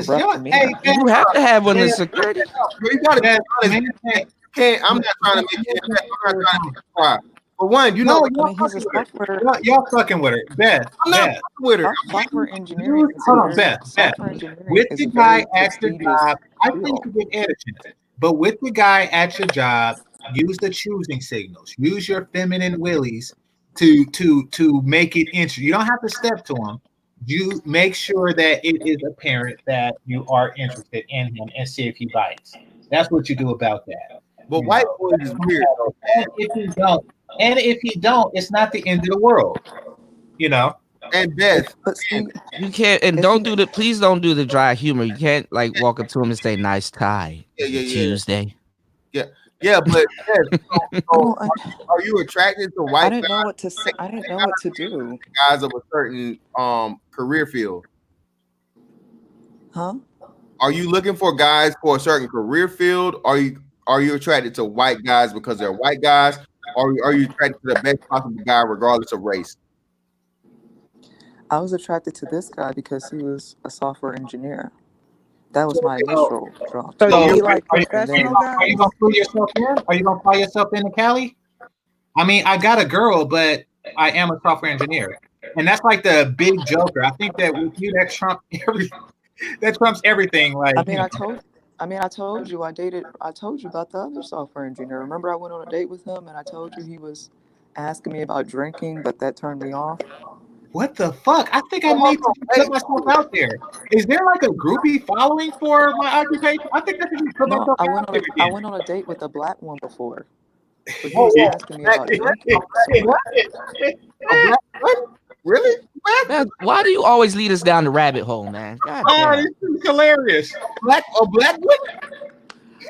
have to have one in security. You gotta be honest. I'm not trying to make it cry. For one, you know, y'all fucking with her, Beth. I'm not fucking with her. Software engineering. Hold on, Beth. With the guy at your job, I think you get edited. But with the guy at your job, use the choosing signals. Use your feminine willies to make it interesting. You don't have to step to him. You make sure that it is apparent that you are interested in him and see if he bites. That's what you do about that. But white boys is weird. And if he don't, it's not the end of the world. You know. And Beth, you can't, and please don't do the dry humor. You can't like walk up to him and say, "Nice tie." Tuesday. Yeah, but so are you attracted to white? I didn't know what to say. I didn't know what to do. Guys of a certain career field. Huh? Are you looking for guys for a certain career field? Are you attracted to white guys because they're white guys? Or are you attracted to the best possible guy regardless of race? I was attracted to this guy because he was a software engineer. That was my initial draw. So are you gonna pull yourself in? Are you gonna fly yourself into Cali? I mean, I got a girl, but I am a software engineer, and that's like the big joker. I think that with you, that trumps everything. Like, I told you I told you about the other software engineer. Remember, I went on a date with him, and I told you he was asking me about drinking, but that turned me off. What the fuck? I think I need to put myself out there. Is there like a groupie following for my occupation? I think I should put myself out there. I went on a date with a black one before. But he was asking me about drinking. Really? Man, why do you always lead us down the rabbit hole, man? God damn. This is hilarious. A black one?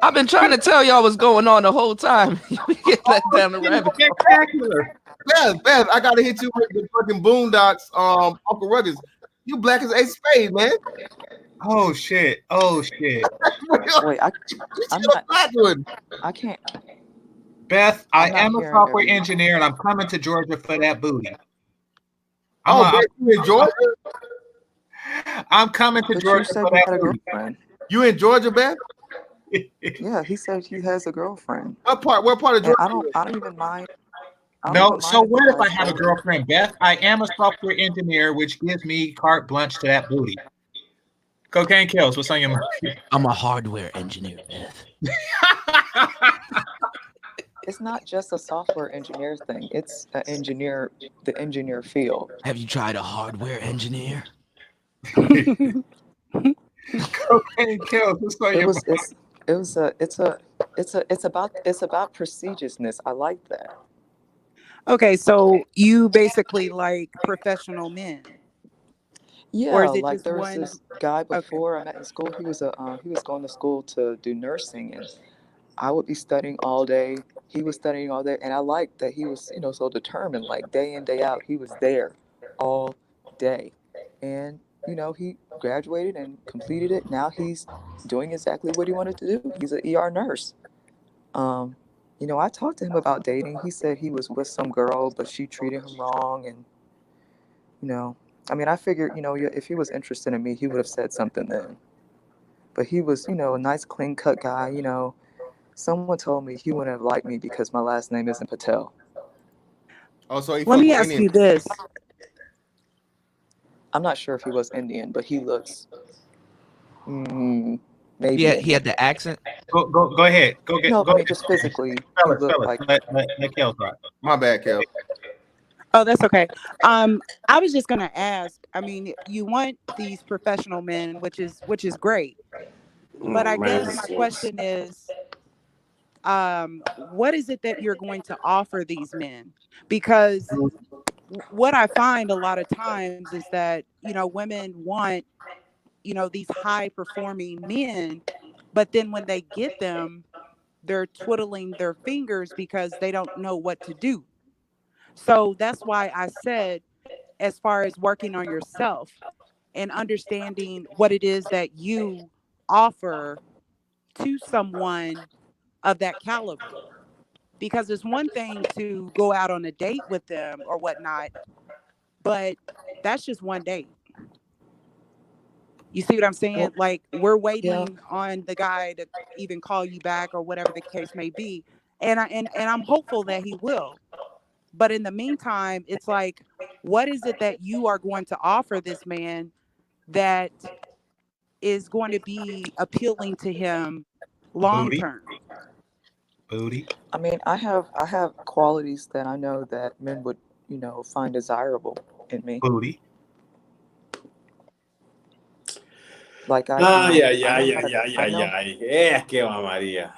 I've been trying to tell y'all what's going on the whole time. We get let down the rabbit hole. Spectacular. Beth, I gotta hit you with the fucking Boondocks, Uncle Ruggers. You black as Ace Spade, man. Oh shit. Wait, I'm not. I can't. Beth, I am a software engineer, and I'm coming to Georgia for that booty. You in Georgia? I'm coming to Georgia for that booty. You in Georgia, Beth? Yeah, he said he has a girlfriend. What part of Georgia? I don't even mind. No, so what if I have a girlfriend, Beth? I am a software engineer, which gives me carte blanche to that booty. Cocaine kills. What's on your mind? I'm a hardware engineer, Beth. It's not just a software engineer thing. It's the engineer field. Have you tried a hardware engineer? Cocaine kills. What's on your mind? It's It's about procediousness. I like that. Okay, so you basically like professional men, or Yeah, is it like just there was one? this guy Okay. before I met in school. He was going to school to do nursing, and I would be studying all day. He was studying all day, and I liked that he was, so determined. Like day in, day out, he was there all day, and he graduated and completed it. Now he's doing exactly what he wanted to do. He's an ER nurse. Um, I talked to him about dating. He said he was with some girl, but she treated him wrong, and you know, I mean, I figured, if he was interested in me, he would have said something then. But he was, a nice, clean cut guy. Someone told me he wouldn't have liked me because my last name isn't Patel. Oh, so he Let fucked me with ask Indian. you this. I'm not sure if he was Indian, but he looks maybe He had Indian. the accent. Go ahead. Go No, I mean ahead. just physically, he Fellas, looked like. let Kel talk. My bad, Kel. Oh, that's okay. I was just gonna ask. I mean, you want these professional men, which is great. But I guess my question is, what is it that you're going to offer these men? Because what I find a lot of times is that, women want, these high performing men, but then when they get them, they're twiddling their fingers because they don't know what to do. So that's why I said, as far as working on yourself and understanding what it is that you offer to someone of that caliber. Because it's one thing to go out on a date with them or whatnot, but that's just one date. You see what I'm saying? Like, we're Yeah. waiting on the guy to even call you back or whatever the case may be. And I'm hopeful that he will. But in the meantime, it's like, what is it that you are going to offer this man that is going to be appealing to him long term? Booty. I mean, I have qualities that I know that men would, find desirable in me. Booty. Like I Que va María.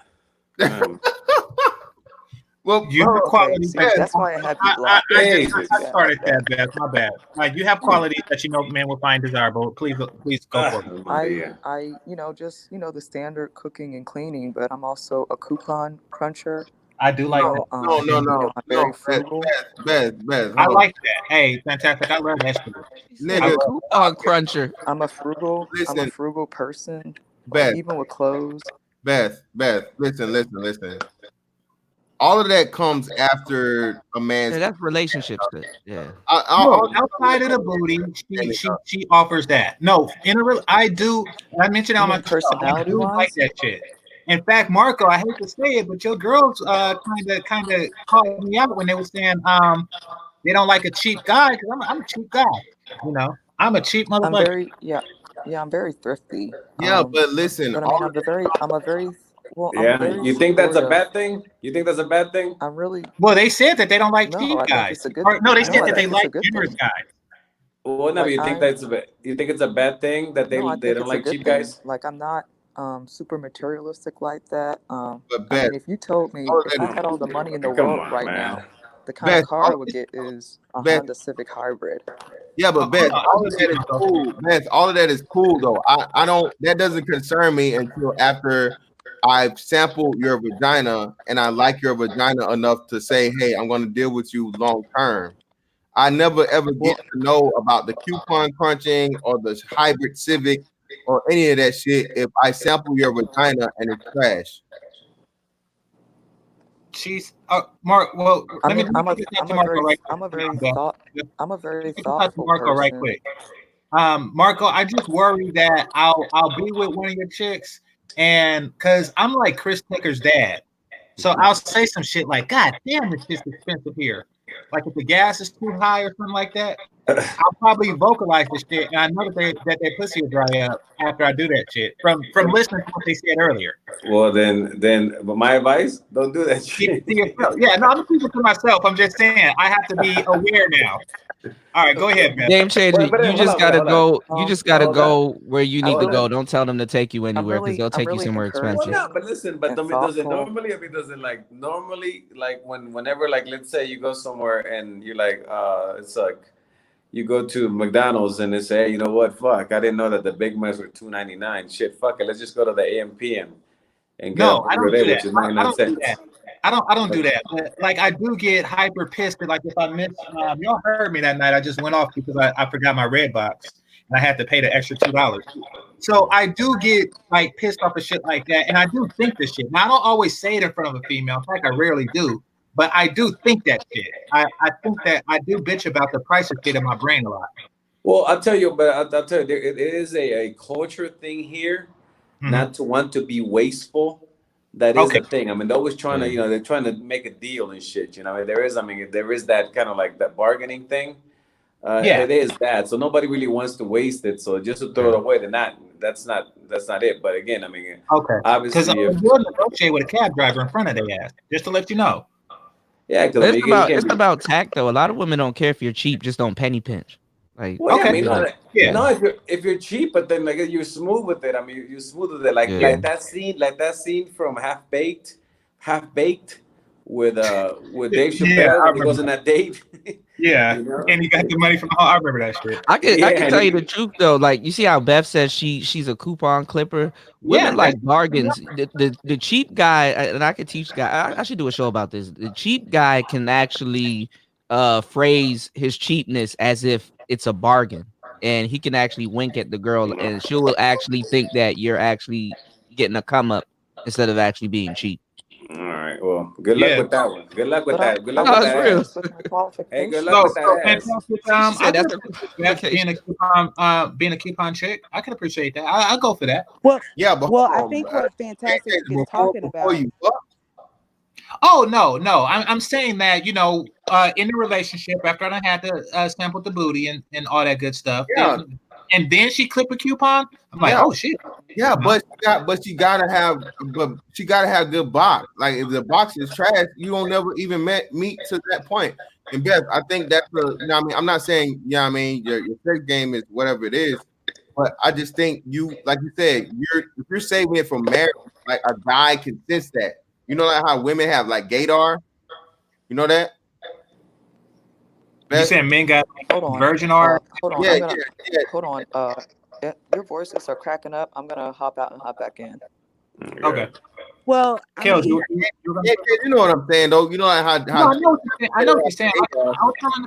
Well, you have qualities. See, that's why I have you blocked. I started that, Beth. My bad. You have qualities that men will find desirable. Please go for it. I just the standard cooking and cleaning, but I'm also a coupon cruncher. I do like that. No. I'm very frugal. Beth. I like that. Hey, fantastic. I love that shit. Nigga, coupon cruncher. I'm a frugal person. Beth. Even with clothes. Beth, listen. All of that comes after a man's. Yeah, that's relationships. Yeah. Outside of the booty, she offers that. No, I do. I mentioned on my personality. I do like that shit. In fact, Marco, I hate to say it, but your girls kind of called me out when they were saying they don't like a cheap guy because I'm a cheap guy. I'm a cheap motherfucker. I'm very thrifty. Yeah, but listen, but I mean, I'm a very You think that's a bad thing? I'm really. Well, they said that they don't like cheap guys. They said that they like generous guys. Well, no, you think it's a bad thing that they don't like cheap guys? Like, I'm not super materialistic like that. But I mean, if you told me if I had all the money in the world right now, the kind of car I would get is a Honda Civic Hybrid. Yeah, but Beth, all of that is cool. Beth, all of that is cool though. I don't. That doesn't concern me until after I've sampled your vagina and I like your vagina enough to say, hey, I'm going to deal with you long term. I never ever get to know about the coupon crunching or the hybrid Civic or any of that shit if I sample your vagina and it's trash. She's Mark. Well, I'm a very thoughtful Marco, person. right quick. Marco, I just worry that I'll be with one of your chicks, and because I'm like Chris Tucker's dad, so I'll say some shit like, "God damn, this shit's expensive here." Like if the gas is too high or something like that, I'll probably vocalize this shit, and I know that their pussy will dry up after I do that shit. From listening to what they said earlier. Well, but my advice: don't do that shit. Yeah, no, I'm speaking to myself. I'm just saying I have to be aware now. All right, go ahead, man. Game changer. You just gotta go. You just gotta go where you need to go. on. Don't tell them to take you anywhere because they'll take you somewhere expensive. Well, no, but listen, but and does it thoughtful. normally? I mean, does it like normally, like whenever, like, let's say you go somewhere and you're like, it's like you go to McDonald's and they say, hey, you know what, fuck, I didn't know that the Big Macs were $2.99. Shit, fuck it, let's just go to the AM/PM and get No, I don't do that. which is 99 cents. I don't do that. But like I do get hyper pissed. Like if I miss, y'all heard me that night. I just went off because I forgot my red box and I had to pay the extra $2. So I do get like pissed off of shit like that, and I do think this shit. Now I don't always say it in front of a female. In fact, I rarely do. But I do think that shit. I think that I do bitch about the price of shit in my brain a lot. Well, I'll tell you, but I'll tell you, it is a culture thing here, not to want to be wasteful. That is the thing. I mean, they're always trying to, they're trying to make a deal and shit. There is that kind of like that bargaining thing. It is that. So nobody really wants to waste it. So just to throw it away, that's not it. But again, I mean, obviously, because you'll negotiate with a cab driver in front of their ass, just to let you know. Yeah, it's about tact though. A lot of women don't care if you're cheap, just don't penny pinch. Like, well, I mean, if you're cheap, but then like you're smooth with it. I mean, you're smooth with it. Like that scene from Half Baked with Dave Chappelle when he goes on that date. Yeah, and he got the money from the I remember that shit. I can tell you the truth though. Like you see how Beth says she's a coupon clipper. Women like bargains. The cheap guy, and I could teach guy. I should do a show about this. The cheap guy can actually phrase his cheapness as if it's a bargain, and he can actually wink at the girl, and she will actually think that you're actually getting a come up instead of actually being cheap. All right. Well, good luck with that one. Good luck with that. Good luck with that. Hey, good luck with that. Being a coupon chick, I can appreciate that. I go for that. Well, yeah, but I think what Fantastic is talking about. Oh no! I'm saying that in the relationship after I had to sample the booty and all that good stuff. Yeah. And then she clip a coupon. I'm like, oh shit. Yeah, but she gotta have good box. Like if the box is trash, you don't never even meet to that point. And Beth, I think that's I'm not saying your sex game is whatever it is, but I just think you, like you said, if you're saving it for marriage, like a guy can sense that. You know, like how women have like gaydar. You know that? You saying men got virgin art? Hold on. Yeah. Hold on. Your voices are cracking up. I'm gonna hop out and hop back in. Okay. Well, you know what I'm saying, though. You know how no, I know what you're saying. I was telling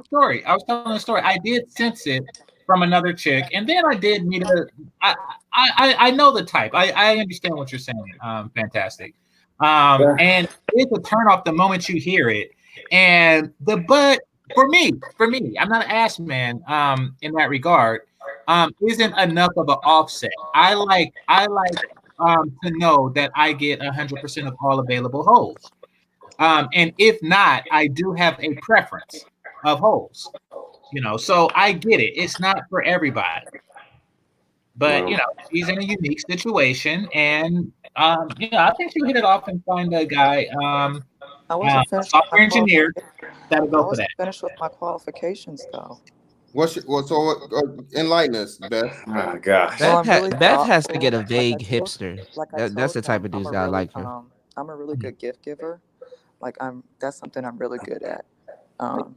the story. I did sense it from another chick, and then I did meet I know the type. I understand what you're saying. Fantastic. And it's a turn off the moment you hear it. But for me, I'm not an ass man in that regard. Isn't enough of an offset. I like to know that I get 100% of all available holes. And if not, I do have a preference of holes. So I get it. It's not for everybody. But she's in a unique situation, and I think she'll hit it off and find a guy. I wasn't finished. Software engineer. That'll go for that. Finished with my qualifications though. Enlighten us, Beth. Oh gosh. Beth has to get a vague hipster. That's the type of dudes that I like her. I'm a really good gift giver. That's something I'm really good at. I'm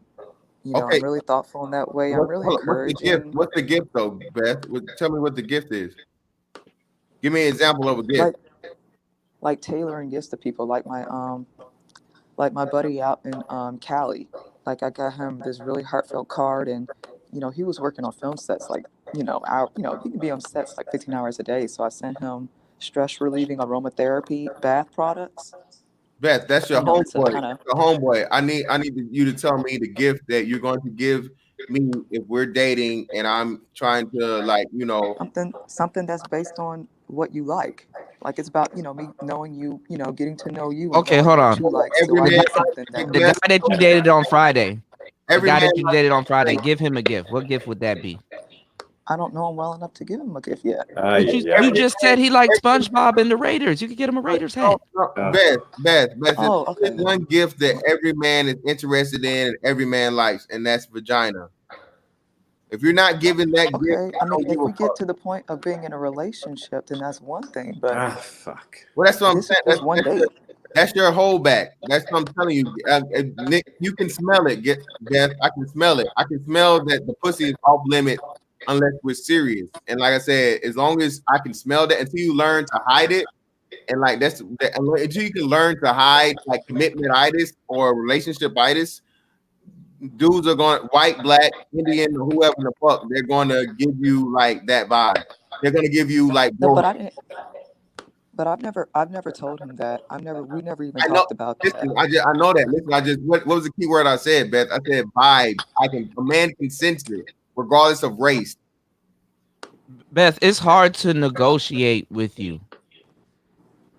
really thoughtful in that way. I'm really encouraging. What's the gift though, Beth? Tell me what the gift is. Give me an example of a gift. Like tailoring gifts to people, like my buddy out in Cali. Like I got him this really heartfelt card, and he was working on film sets, he can be on sets like 15 hours a day. So I sent him stress relieving aromatherapy bath products. Beth, that's your homeboy. The homeboy. I need you to tell me the gift that you're going to give me if we're dating and I'm trying to something that's based on what you like. Like it's about me knowing you, getting to know you. Okay, hold on. The guy that you dated on Friday. Give him a gift. What gift would that be? I don't know him well enough to give him a gift yet. You just said he liked SpongeBob and the Raiders. You could get him a Raiders hat. Beth. There's one gift that every man is interested in and every man likes, and that's vagina. If you're not giving that gift, Okay, I mean, if we get to the point of being in a relationship, then that's one thing. But fuck. Well, that's what I'm this is saying. just one date. That's your holdback. That's what I'm telling you. Nick, you can smell it. Beth, I can smell it. I can smell that the pussy is off limit unless we're serious. And like I said, as long as I can smell that, until you learn to hide it, and like until you can learn to hide like commitment-itis or relationship-itis, dudes are going white, black, Indian, or whoever the fuck, they're going to give you like that vibe. They're going to give you like No, but I didn't. But I've never told him that. We never even talked about listen, that. I know that. Listen, what was the key word I said, Beth? I said vibe. A man can sense it, regardless of race. Beth, it's hard to negotiate with you.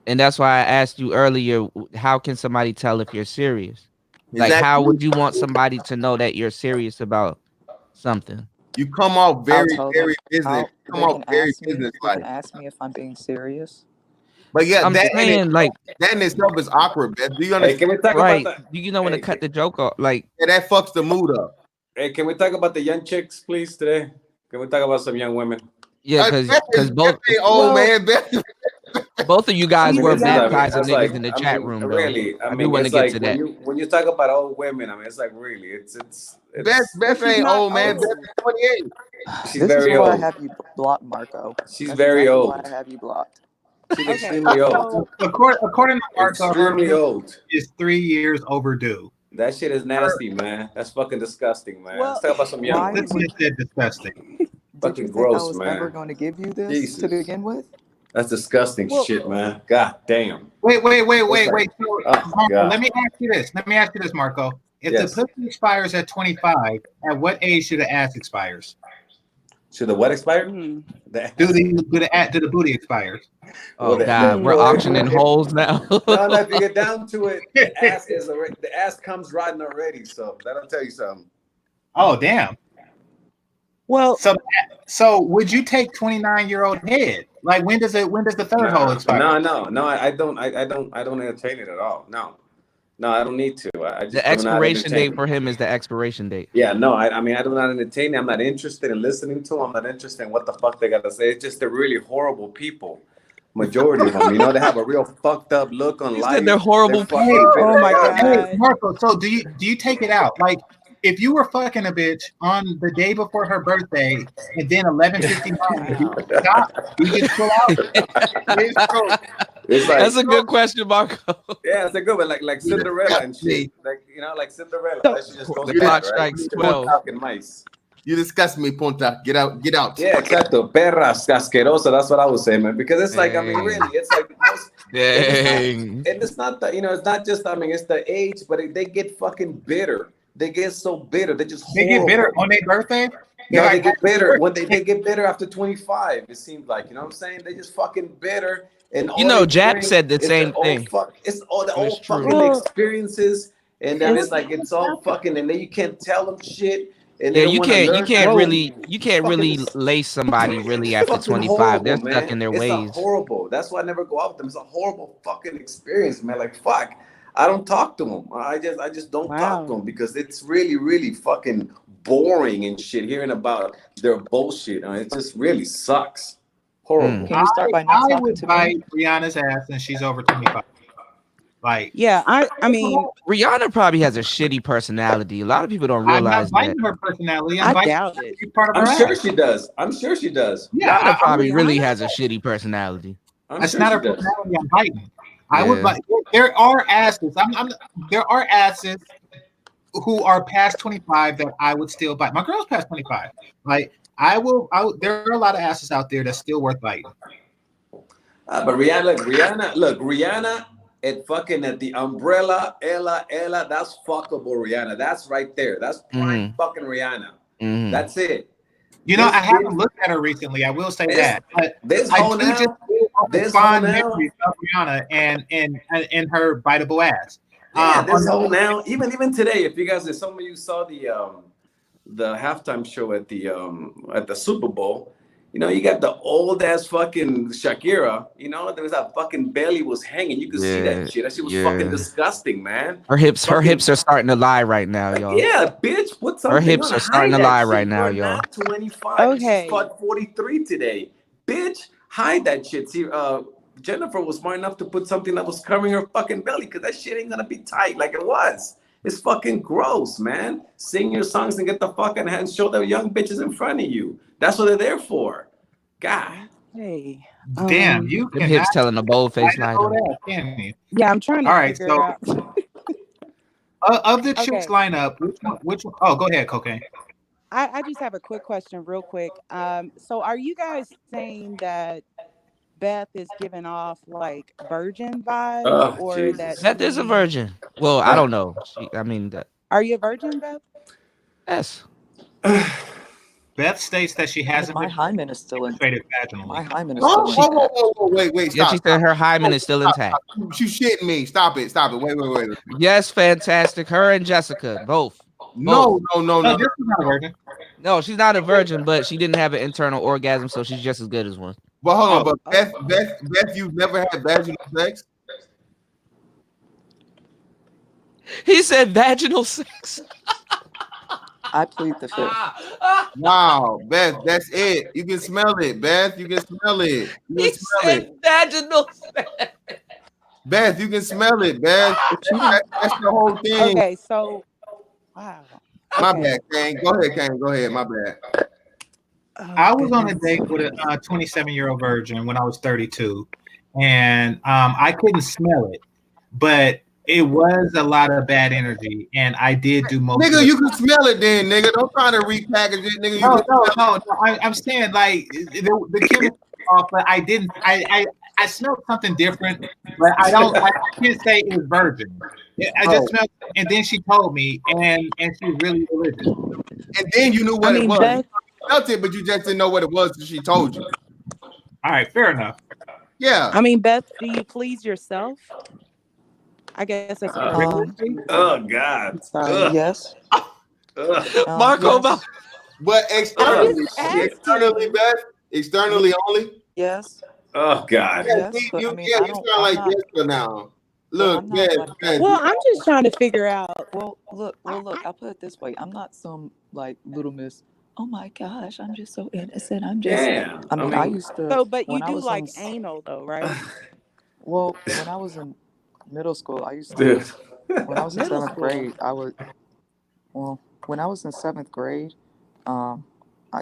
And that's why I asked you earlier, how can somebody tell if you're serious? Like, how would you want somebody to know that you're serious about something? You come off very business. They can ask me if I'm being serious. But yeah, I'm saying, like, that in itself is awkward, Beth. Do you understand? Can we talk right. about that? Do you know when to cut the joke off? Like, that fucks the mood up. Hey, can we talk about the young chicks, please, today? Can we talk about some young women? Yeah, because both both of you guys were baptizing niggas in the chat room. Really, I do want to get to that. When you talk about old women, I mean, it's like really, it's Beth ain't old, man. Beth is 28. She's very old. I have you blocked, Marco. She's very old. Why I have you blocked. She's extremely old. According to Marco, extremely old. Is 3 years overdue. That shit is nasty, man. That's fucking disgusting, man. Let's talk about some young. Disgusting. Fucking Did gross, I was man. ever going to give you this to begin with? That's disgusting shit, man. God damn. Wait. So, Oh, Marco, let me ask you this, Marco. If Yes. the pussy expires at 25, at what age should the ass expires? Should the what expire? Do the booty expires? Oh God, we're auctioning holes now. No, if you get down to it, the ass comes riding already. So that'll tell you something. Oh damn. Well, so would you take 29-year-old head? Like when does the third hole expire? No, I don't entertain it at all. No, I don't need to. I just the expiration date for him is the expiration date. Yeah, no, I mean, I do not entertain it. I'm not interested in listening to them. I'm not interested in what the fuck they got to say. It's just they're really horrible people. Majority of them, they have a real fucked up look on life. They're horrible people. Oh my God. Hey, Marco, so do you take it out? Like, if you were fucking a bitch on the day before her birthday and then 11:59, you stop. You just chill out. It's like, that's a good question, Marco. Yeah, it's a good one. Like Cinderella and shit. Like Cinderella. That shit just goes the clock strikes 12. Mice. You disgust me, Punta. Get out. Yeah, exacto. Perras asquerosa. That's what I would say, man. Because it's like, I mean, really, it's like, and it's not that, it's not just, I mean, it's the age, but they get fucking bitter. They get so bitter. They get bitter on their birthday. Yeah, they get bitter when they get bitter after 25. It seems like, you know what I'm saying? They just fucking bitter. And Jap said the same thing. It's all the old fucking experiences, and then it's like it's all fucking, and then you can't tell them shit. And yeah, you can't really lace somebody really after 25. They're stuck in their ways. It's horrible. That's why I never go out with them. It's a horrible fucking experience, man. Like fuck, I don't talk to them. I just don't talk to them because it's really, really fucking boring and shit. Hearing about their bullshit, it just really sucks. Horrible. Can you start by not talking to me? Rihanna's ass and she's over 25. Like, yeah, I mean, Rihanna probably has a shitty personality. A lot of people don't realize I'm not biting her personality. I doubt it. I'm sure she does. Yeah, Rihanna probably really has a shitty personality. That's not her personality. I'm biting. I would bite. There are asses. There are asses who are past 25 that I would still bite. My girl's past 25. Like, there are a lot of asses out there that's still worth biting. But Rihanna. At the umbrella, Ella, that's fuckable Rihanna. That's right there. That's prime fucking Rihanna. That's it. I haven't looked at her recently. I will say that. But I do just fond memories of Rihanna and her biteable ass. Yeah, this whole now, even today, if some of you saw the halftime show at the Super Bowl, You know, you got the old ass fucking Shakira. You know, there was that fucking belly was hanging. You could see that shit. That shit was fucking disgusting, man. Her hips are starting to lie right now, y'all. Yeah, bitch, put something Her hips on. are starting to Hide that lie shit. right now, You're y'all. not 25. Okay. She's 43 today. Bitch, hide that shit. See, Jennifer was smart enough to put something that was covering her fucking belly because that shit ain't gonna be tight like it was. It's fucking gross, man. Sing your songs and get the fucking hands. Show the young bitches in front of you. That's what they're there for. God. Hey. Damn, you Them hips telling a bold face lie. Can you? Yeah, I'm trying to All right, figure so out. of the chicks lineup, which one? Oh, go ahead, Cocaine. I just have a quick question, real quick. So are you guys saying that Beth is giving off like virgin vibes, or that Beth is a virgin. Well, I don't know. Are you a virgin, Beth? Yes. Beth states that she hasn't my been hymen is still in. vaginally. My hymen is still Wait, Yeah, stop. she said her hymen is still intact. You shitting me. Stop it. Wait. Yes, fantastic. Her and Jessica, both. No. Jessica's not a virgin. No, she's not a virgin, but she didn't have an internal orgasm, so she's just as good as one. But hold on, but Beth, you've never had vaginal sex? He said vaginal sex. I plead the fifth. Wow, Beth, that's it. You can smell it, Beth. You can smell it. He said vaginal sex. Beth, you can smell it, Beth. That's the whole thing. Okay, so wow. My bad, Kane. Go ahead. My bad. I was on a date with a 27-year-old virgin when I was 32, and I couldn't smell it, but it was a lot of bad energy, and I did do most. Nigga, you can smell it then, nigga. Don't try to repackage it, nigga. No. I'm saying like the chemistry off, but I didn't. I smelled something different, but I can't say it was virgin. I just smelled, and then she told me, and she's really religious. And then you knew what it was. You felt it, but you just didn't know what it was until she told you. All right, fair enough. Yeah. I mean, Beth, do you please yourself? I guess that's oh God. Sorry. Yes. Marco, yes. But externally, Beth. Externally only. Yes. Oh God. Yeah, you sound like Jessica now. Look, well, I'm just trying to figure out. Well, look. I'll put it this way. I'm not some like little miss. Oh my gosh, I'm just so innocent. I'm just. Damn. I mean, I used to. So, but you when I do was like anal, though, right? Well, when I was in middle school, I used to. When I was in Middle seventh school. grade, I would. Well, when I was in seventh grade, I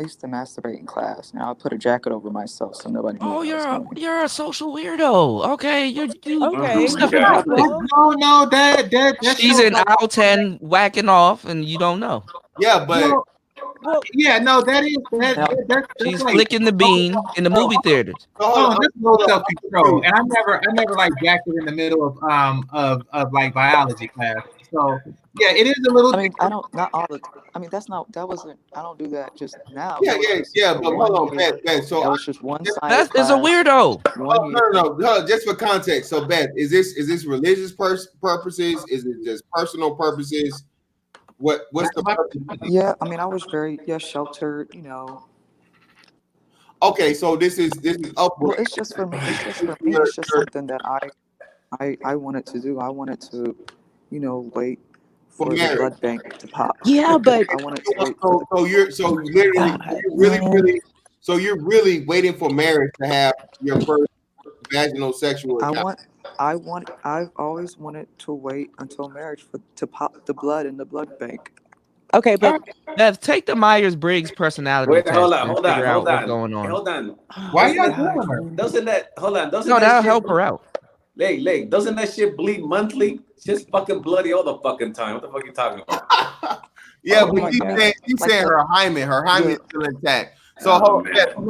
used to masturbate in class. Now I put a jacket over myself so nobody knew. Oh, you're a social weirdo. Okay, you okay. stuff in public. No, that She's in aisle 10 whacking off, and you don't know. Yeah, but yeah, no, that's she's like, flicking the bean in the movie theaters. that's low self-control, and I never like jacked it in the middle of like biology class. So yeah, it is a little. I mean, I don't not all the. I mean, that wasn't. I don't do that just now. Yeah. But hold on, Beth. So that was just one side. Beth is a weirdo. No. Just for context. So Beth, is this religious purposes? Is it just personal purposes? What's the purpose? Yeah, I mean, I was very sheltered. Okay, so this is upward. Well, it's just for me. It's just something that I wanted to do. I wanted to, wait for the blood bank to pop. Yeah, but I wanted to wait. You're really waiting for marriage to have your first vaginal sexual encounter. I've always wanted to wait until marriage to pop the blood in the blood bank. Okay, but Beth, take the Myers-Briggs personality test. Hold and on. figure out what's going on. Hold on. Why are you doing her? Doesn't that that'll help her out. Leg, doesn't that shit bleed monthly? It's just fucking bloody all the fucking time. What the fuck are you talking about? Yeah, but you saying her hymen is still intact. So Beth, you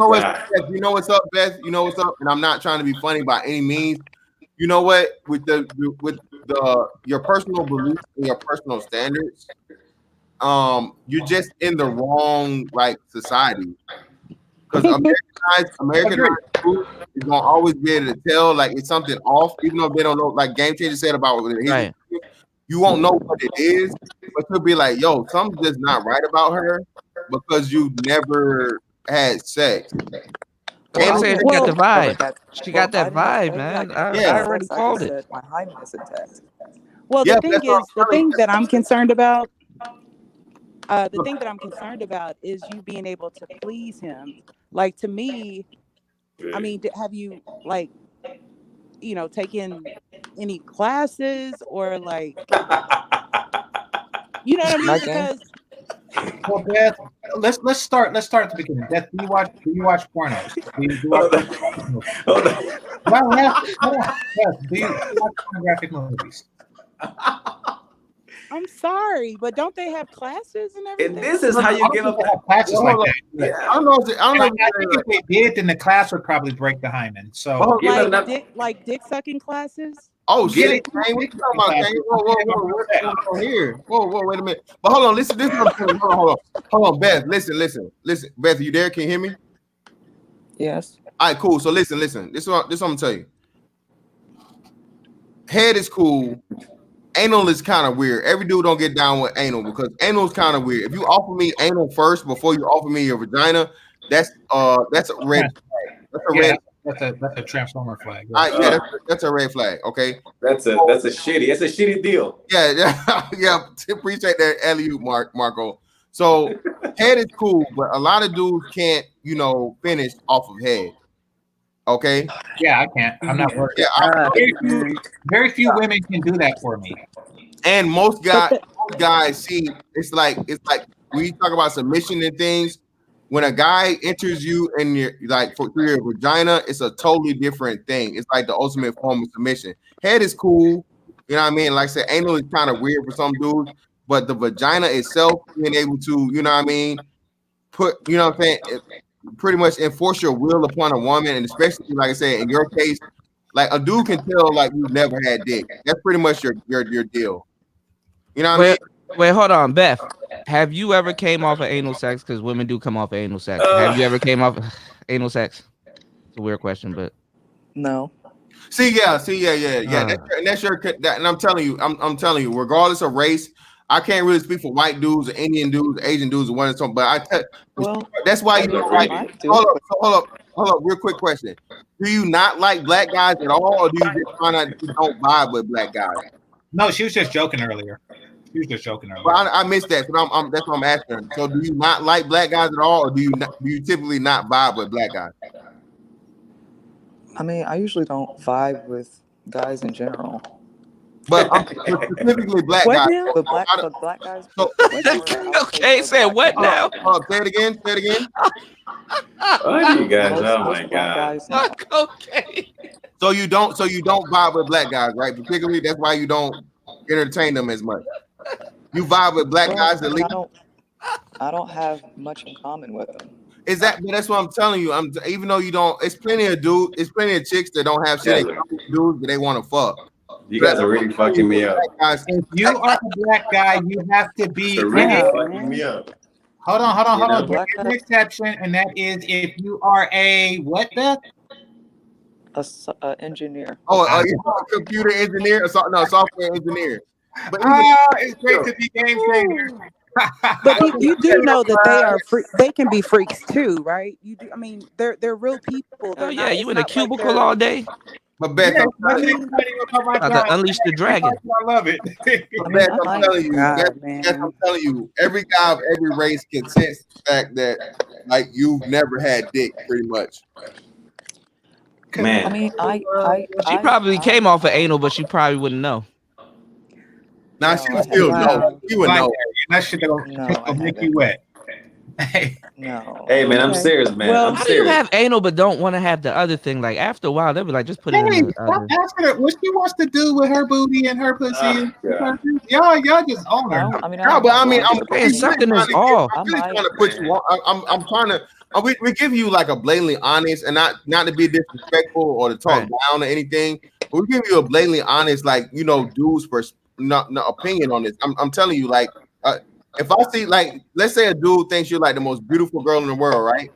know what's up, Beth? You know what's up? And I'm not trying to be funny by any means. You know what? With your personal beliefs and your personal standards, you're just in the wrong society. Because Americanized food is gonna always be able to tell it's something off, even though they don't know. Like GameChanger said about it, you won't know what it is, but you'll be like, "Yo, something's just not right about her," because you never had sex. Well, I said she got the vibe. She got that I vibe, didn't man. say I already sex. I called just it. said my hymen is intact. Well, Yeah, the but thing that's what is, the I'm telling thing you. that I'm concerned about, the thing that I'm concerned about is you being able to please him. Like, to me, I mean, have you, like, you know, taken any classes or, like, you know what I mean? My game. Because Well, Beth, let's start at the beginning. Beth, do you watch pornos? Do you watch pornographic movies? Well, yes. Do you watch pornographic movies? I'm sorry, but don't they have classes and everything? And this is how you give up classes like that. Yeah. I don't know. I think if they did, then the class would probably break the hymen. So, like dick sucking classes. Oh Yeah, shit, they Kane, what you talking about, Kane? Whoa, what's going on here? Whoa, wait a minute. But hold on, listen, this is what I'm telling you. Hold on, Beth, listen. Beth, you there? Can you hear me? Yes. All right, cool. So listen. This is what I'm gonna tell you. Head is cool. Anal is kind of weird. Every dude don't get down with anal because anal is kind of weird. If you offer me anal first before you offer me your vagina, that's a red flag. That's a red. That's a transformer flag. Yeah, that's a red flag. Okay, that's a shitty deal. Yeah. Appreciate that, alley-oop, Marco. So head is cool, but a lot of dudes can't, finish off of head. Okay. Yeah, I can't. I'm not worried. Yeah, very few women can do that for me. And most guys see it's like when you talk about submission and things. When a guy enters you in your through your vagina, it's a totally different thing. It's like the ultimate form of submission. Head is cool, you know what I mean? Like I said, anal is kind of weird for some dudes, but the vagina itself, being able to, you know what I mean, pretty much enforce your will upon a woman, and especially like I said, in your case, like a dude can tell like you've never had dick. That's pretty much your deal. You know what I mean? Wait, hold on, Beth. Have you ever came off of anal sex? Because women do come off of anal sex. Have you ever came off anal sex? It's a weird question, but no. Yeah. And I'm telling you, regardless of race, I can't really speak for white dudes or Indian dudes, or Asian dudes, or one or something. But that's why you don't like. Hold up, real quick question: do you not like black guys at all, or do you just find out you don't vibe with black guys? No, she was just joking earlier. Well, I missed that, so that's what I'm asking. So, do you not like black guys at all, or do you typically not vibe with black guys? I mean, I usually don't vibe with guys in general. But specifically black guys. But black guys. Okay, say what now? Say it again. What do you guys? Oh my god. Okay. So you don't vibe with black guys, right? Particularly, that's why you don't entertain them as much. You vibe with black guys at least. I don't have much in common with them. But that's what I'm telling you. Even though you don't, it's plenty of chicks that don't have shit in common with dudes, but they want to fuck. You guys are really fucking me up. If you are a black guy, you have to be. You're really fucking me up. Hold on. There's an exception, and that is if you are a what, Beth? A engineer. Oh, you're a computer engineer or software engineer. But it's great to be GameChanger. But you do know that they can be freaks too, right? You do. I mean, they're real people. Oh yeah, you in a cubicle all day. But Beth, unleash the dragon. I love it. Beth, I'm telling you, every guy of every race can sense the fact that like you've never had dick, pretty much. Man, I mean, she probably came off of anal, but she probably wouldn't know. Now she would still know. You would know. That shit will make you wet. No. Hey man, I'm serious, man. Well, I'm how serious. do you have anal but don't want to have the other thing? Like after a while, they'll be like, just put it in the stop asking her what she wants to do with her booty and her pussy. Y'all just own her. I'm something is off. I'm really trying to put you on. I'm trying to. We give you like a blatantly honest, and not to be disrespectful or to talk down or anything, but we give you a blatantly honest, like dude's opinion on this. I'm telling you, like, if I see, like, let's say a dude thinks you're like the most beautiful girl in the world, right?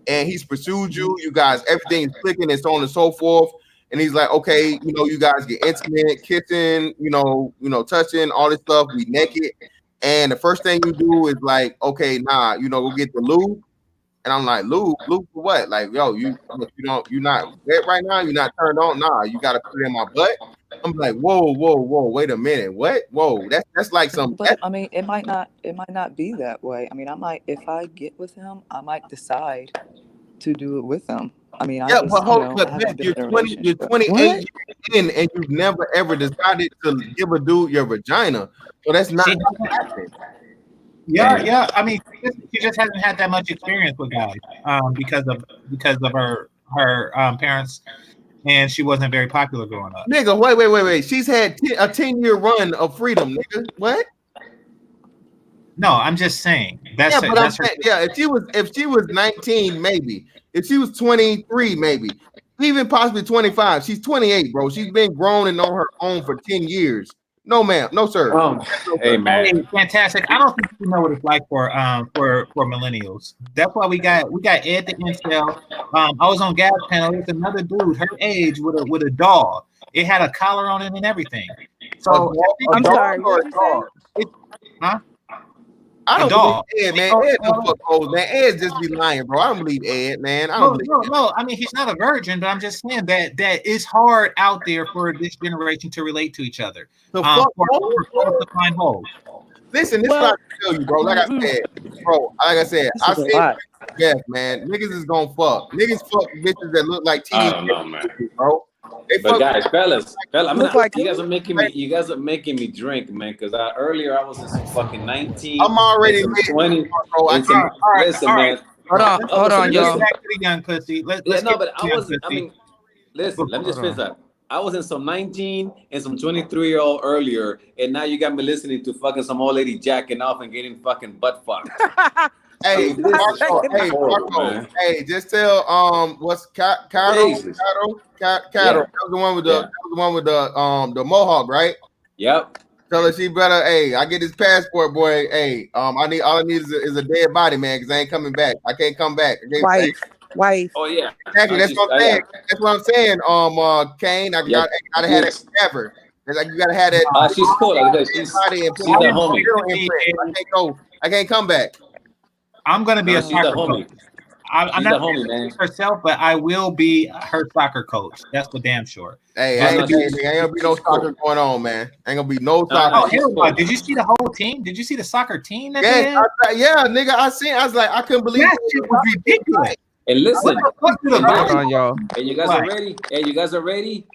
And he's pursued you, you guys, everything is clicking and so on and so forth. And he's like, okay, you guys get intimate, kissing, touching, all this stuff, we naked. And the first thing you do is like, okay, nah, go get the lube. And I'm like, Lube for what? Like, yo, you're not wet right now. You're not turned on. Nah, you got to put it in my butt. I'm like, whoa, wait a minute, what? Whoa, that's like some. But I mean, it might not be that way. I mean, if I get with him, I might decide to do it with him. I mean, But you're 28 years in, and you've never ever decided to give a dude your vagina. So that's not happening. Yeah. I mean, she just hasn't had that much experience with guys, because of her parents, and she wasn't very popular growing up. Nigga, wait. She's had a 10-year run of freedom, nigga. What? No, I'm just saying. If she was 19, maybe. If she was 23, maybe. Even possibly 25. She's 28, bro. She's been grown and on her own for 10 years. No, ma'am. No, sir. Hey, man. Hey, fantastic. I don't think you know what it's like for millennials. That's why we got Ed the Incel. I was on Gas Panel. There's another dude her age with a dog. It had a collar on it and everything. So I'm sorry. What you say? I don't believe Ed, man. Ed don't fuck hoes, man. Ed just be lying, bro. I don't believe Ed, man. No. I mean, he's not a virgin, but I'm just saying that it's hard out there for this generation to relate to each other. For to find holes. Listen, this is what I tell you, bro. Like I said, I said, yes, man. Niggas is gonna fuck. Niggas fuck bitches that look like teenage. I don't know, man. Bro. But guys, fellas, you guys are making me drink, man. Because earlier I was in some fucking 19. I'm already 20. Listen, man. Hold on, y'all. Back to the young pussy. Let's but I wasn't. I mean, listen. Let me just finish that. I was in some 19 and some 23-year-old earlier, and now you got me listening to fucking some old lady jacking off and getting fucking butt fucked. Hey, Marco, hey, just tell what's Cattle? That was the one with the mohawk, right? Yep. Tell her she better. Hey, I get this passport, boy. Hey, all I need is a dead body, man, because I ain't coming back. I can't come back. Wife. Oh yeah. Exactly. That's what I'm saying. That's what I'm saying. Kane, I gotta have that forever. It's like you gotta have that. She's cool. She's the homie. I can't come back. I'm gonna be a soccer coach. I'm not homie, man. Herself, but I will be her soccer coach. That's for damn sure. Hey, ain't gonna be no soccer going on, man. Ain't gonna be no soccer. Oh, hell no. Did you see the whole team? Did you see the soccer team? Yeah, nigga. I was like, I couldn't believe that shit was ridiculous. And listen, hold on, y'all. And you guys are ready. And you guys are ready.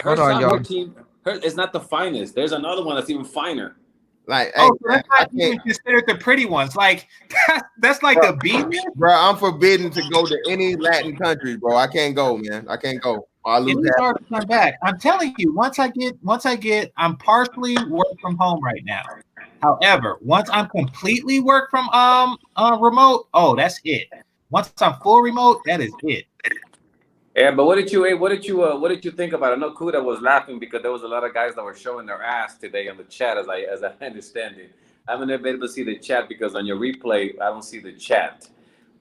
Hold on, y'all. Her team, it's not the finest. There's another one that's even finer. Like, so that's not even considered the pretty ones. Like, that's like a B. Bro, I'm forbidden to go to any Latin countries, bro. I can't go, man. I can't go. It's hard to come back. I'm telling you, once I get, I'm partially work from home right now. However, once I'm completely work from remote, that's it. Once I'm full remote, that is it. Yeah, but what did you think about it? I know Kuda was laughing because there was a lot of guys that were showing their ass today on the chat, as I understand it. I haven't been able to see the chat because on your replay I don't see the chat.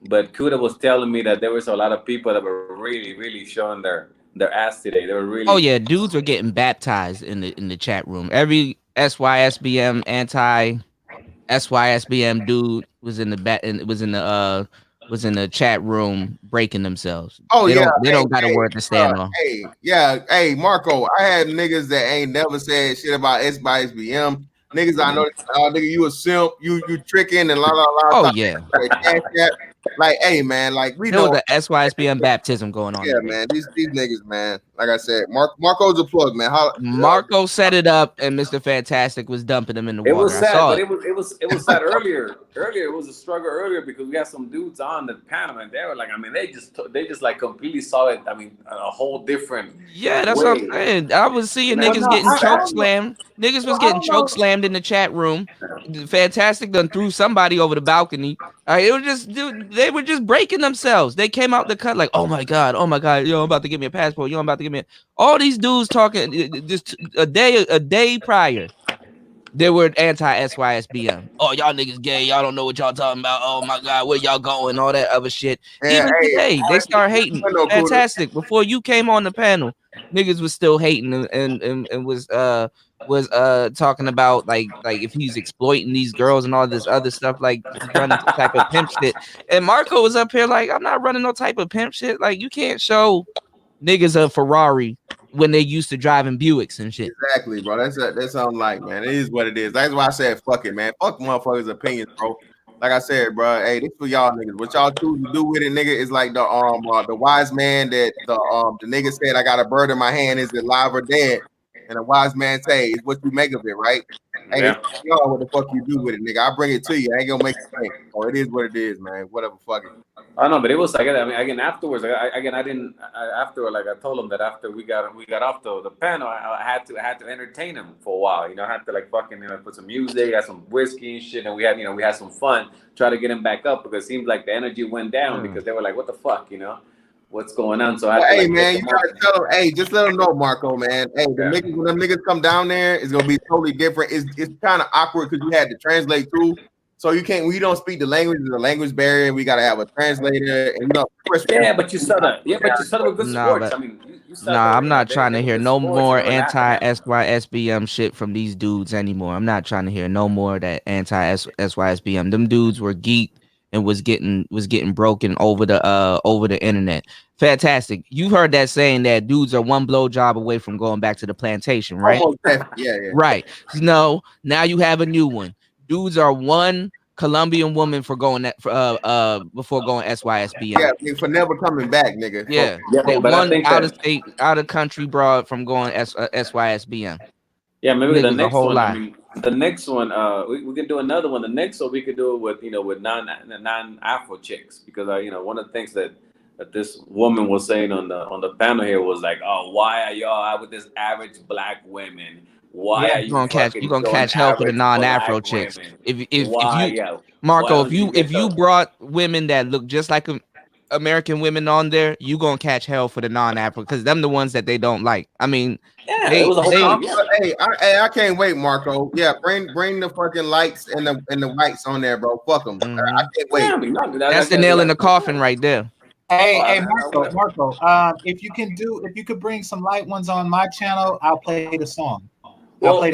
But Kuda was telling me that there was a lot of people that were really, really showing their ass today. They were really. Oh yeah, dudes were getting baptized in the chat room. Every SYSBM anti SYSBM dude was in the chat room breaking themselves. They don't got a word to stand on. Hey, Marco, I had niggas that ain't never said shit about SBM. Niggas, I know, nigga, you a simp, you tricking and la la la. Oh yeah. Like, hey man, like we there know was the SYSBM baptism going on. Yeah, man, these niggas, man. Like I said, Marco's a plug, man. Marco set it up, and Mr. Fantastic was dumping him in the water. It was sad, but it was sad earlier. Earlier, it was a struggle earlier because we had some dudes on the panel, and they were like, I mean, they just like completely saw it. I mean, a whole different. Yeah, that's what I'm saying. I was seeing niggas getting choke slammed. Niggas was getting choke slammed in the chat room. Fantastic done threw somebody over the balcony. It was just, dude, they were just breaking themselves. They came out the cut like, oh my god, yo, I'm about to get me a passport. Yo, I'm about to get me all these dudes talking just a day prior. They were anti-SYSBM. Oh, y'all niggas gay. Y'all don't know what y'all talking about. Oh my God, where y'all going? All that other shit. Yeah, Even today, they start hating. Fantastic. Before you came on the panel, niggas was still hating and was talking about like if he's exploiting these girls and all this other stuff, like he's running some type of pimp shit. And Marco was up here like, I'm not running no type of pimp shit. Like you can't show niggas a Ferrari when they used to driving Buicks and shit. Exactly, bro. That's something like, man. It is what it is. That's why I said, fuck it, man. Fuck motherfuckers' opinions, bro. Like I said, bro. Hey, this for y'all niggas. What y'all choose to do with it, nigga, is like the wise man that the nigga said, I got a bird in my hand. Is it live or dead? And a wise man say, it's what you make of it, right? Hey, Yeah. y'all, what the fuck you do with it, nigga? I bring it to you. I ain't gonna make you think. Oh, it is what it is, man. Whatever, fuck it. I know, but it was like, I mean, again, afterwards, after, like, I told him that after we got off the panel, I had to entertain him for a while, you know. I had to like fucking, you know, put some music, had some whiskey and shit, and we had some fun, try to get him back up, because it seemed like the energy went down because they were like, what the fuck, you know, what's going on? So I had to, hey, man, you gotta tell them, hey, just let them know, Marco, man. Hey, the niggas, when them niggas come down there, it's gonna be totally different. It's kind of awkward because you had to translate too. So you can't. We don't speak the language. There's a language barrier. We gotta have a translator. And but you said that. Yeah, but you said it with good sports. I mean, you said I'm not trying to hear no more anti-SYSBM shit from these dudes anymore. I'm not trying to hear no more of that anti-SYSBM. Them dudes were geeked and was getting broken over the internet. Fantastic. You heard that saying that dudes are one blowjob away from going back to the plantation, right? Yeah. Right. No, now you have a new one. Dudes are one Colombian woman for going that before going SYSBM. Yeah, for never coming back, nigga. Yeah, they one out of state, out of country broad from going SYSBM. Yeah, maybe the next one. Lie. I mean, the next one, we can do another one. The next one we could do it with non-Afro chicks, because one of the things that this woman was saying on the panel here was like, oh, why are y'all out with this average black women? Why are you gonna catch hell for the non-Afro chicks? If you Marco, if you brought women that look just like American women on there, you gonna catch hell for the non-Afro, because them the ones that they don't like. I mean, it was a whole Hey, I can't wait, Marco. Yeah, bring the fucking lights and the whites on there, bro. Fuck them. I can't wait. That's the nail in the coffin right there. Hey, Marco. If you could bring some light ones on my channel, I'll play the song. I'll play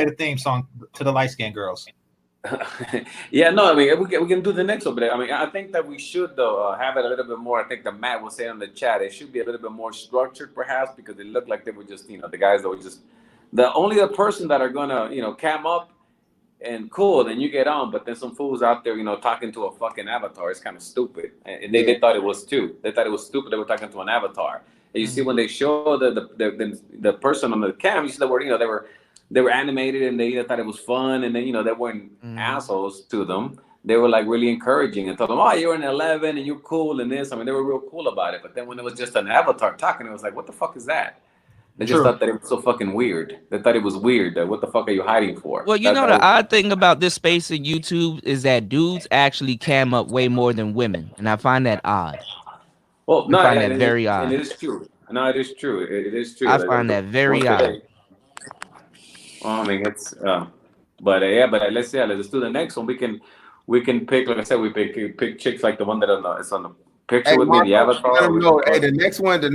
the theme song to the light skinned girls. Yeah, no, I mean, we can do the next one, but I mean, I think that we should though have it a little bit more. I think that Matt was saying on the chat, it should be a little bit more structured, perhaps, because it looked like they were just, the guys that were just the person that are gonna, cam up and cool, then you get on, but then some fools out there, talking to a fucking avatar. It's kind of stupid, and they thought it was too. They thought it was stupid. They were talking to an avatar, and you see when they show the person on the cam, you see the word, they were animated, and they thought it was fun, and then they weren't assholes to them. They were like really encouraging and told them, oh, you're an 11 and you're cool and this. I mean, they were real cool about it. But then when it was just an avatar talking, it was like, what the fuck is that? They just thought that it was so fucking weird. They thought it was weird. That what the fuck are you hiding for? Well, the odd thing about this space in YouTube is that dudes actually cam up way more than women, and I find that odd. Well, no, I find that very odd. And it is true. No, it is true. It is true. I find that very odd. I mean, it's but let's do the next one. We can pick, like I said, we pick chicks like the one that is on the picture with Marco, me, the avatar. Hey, the next one's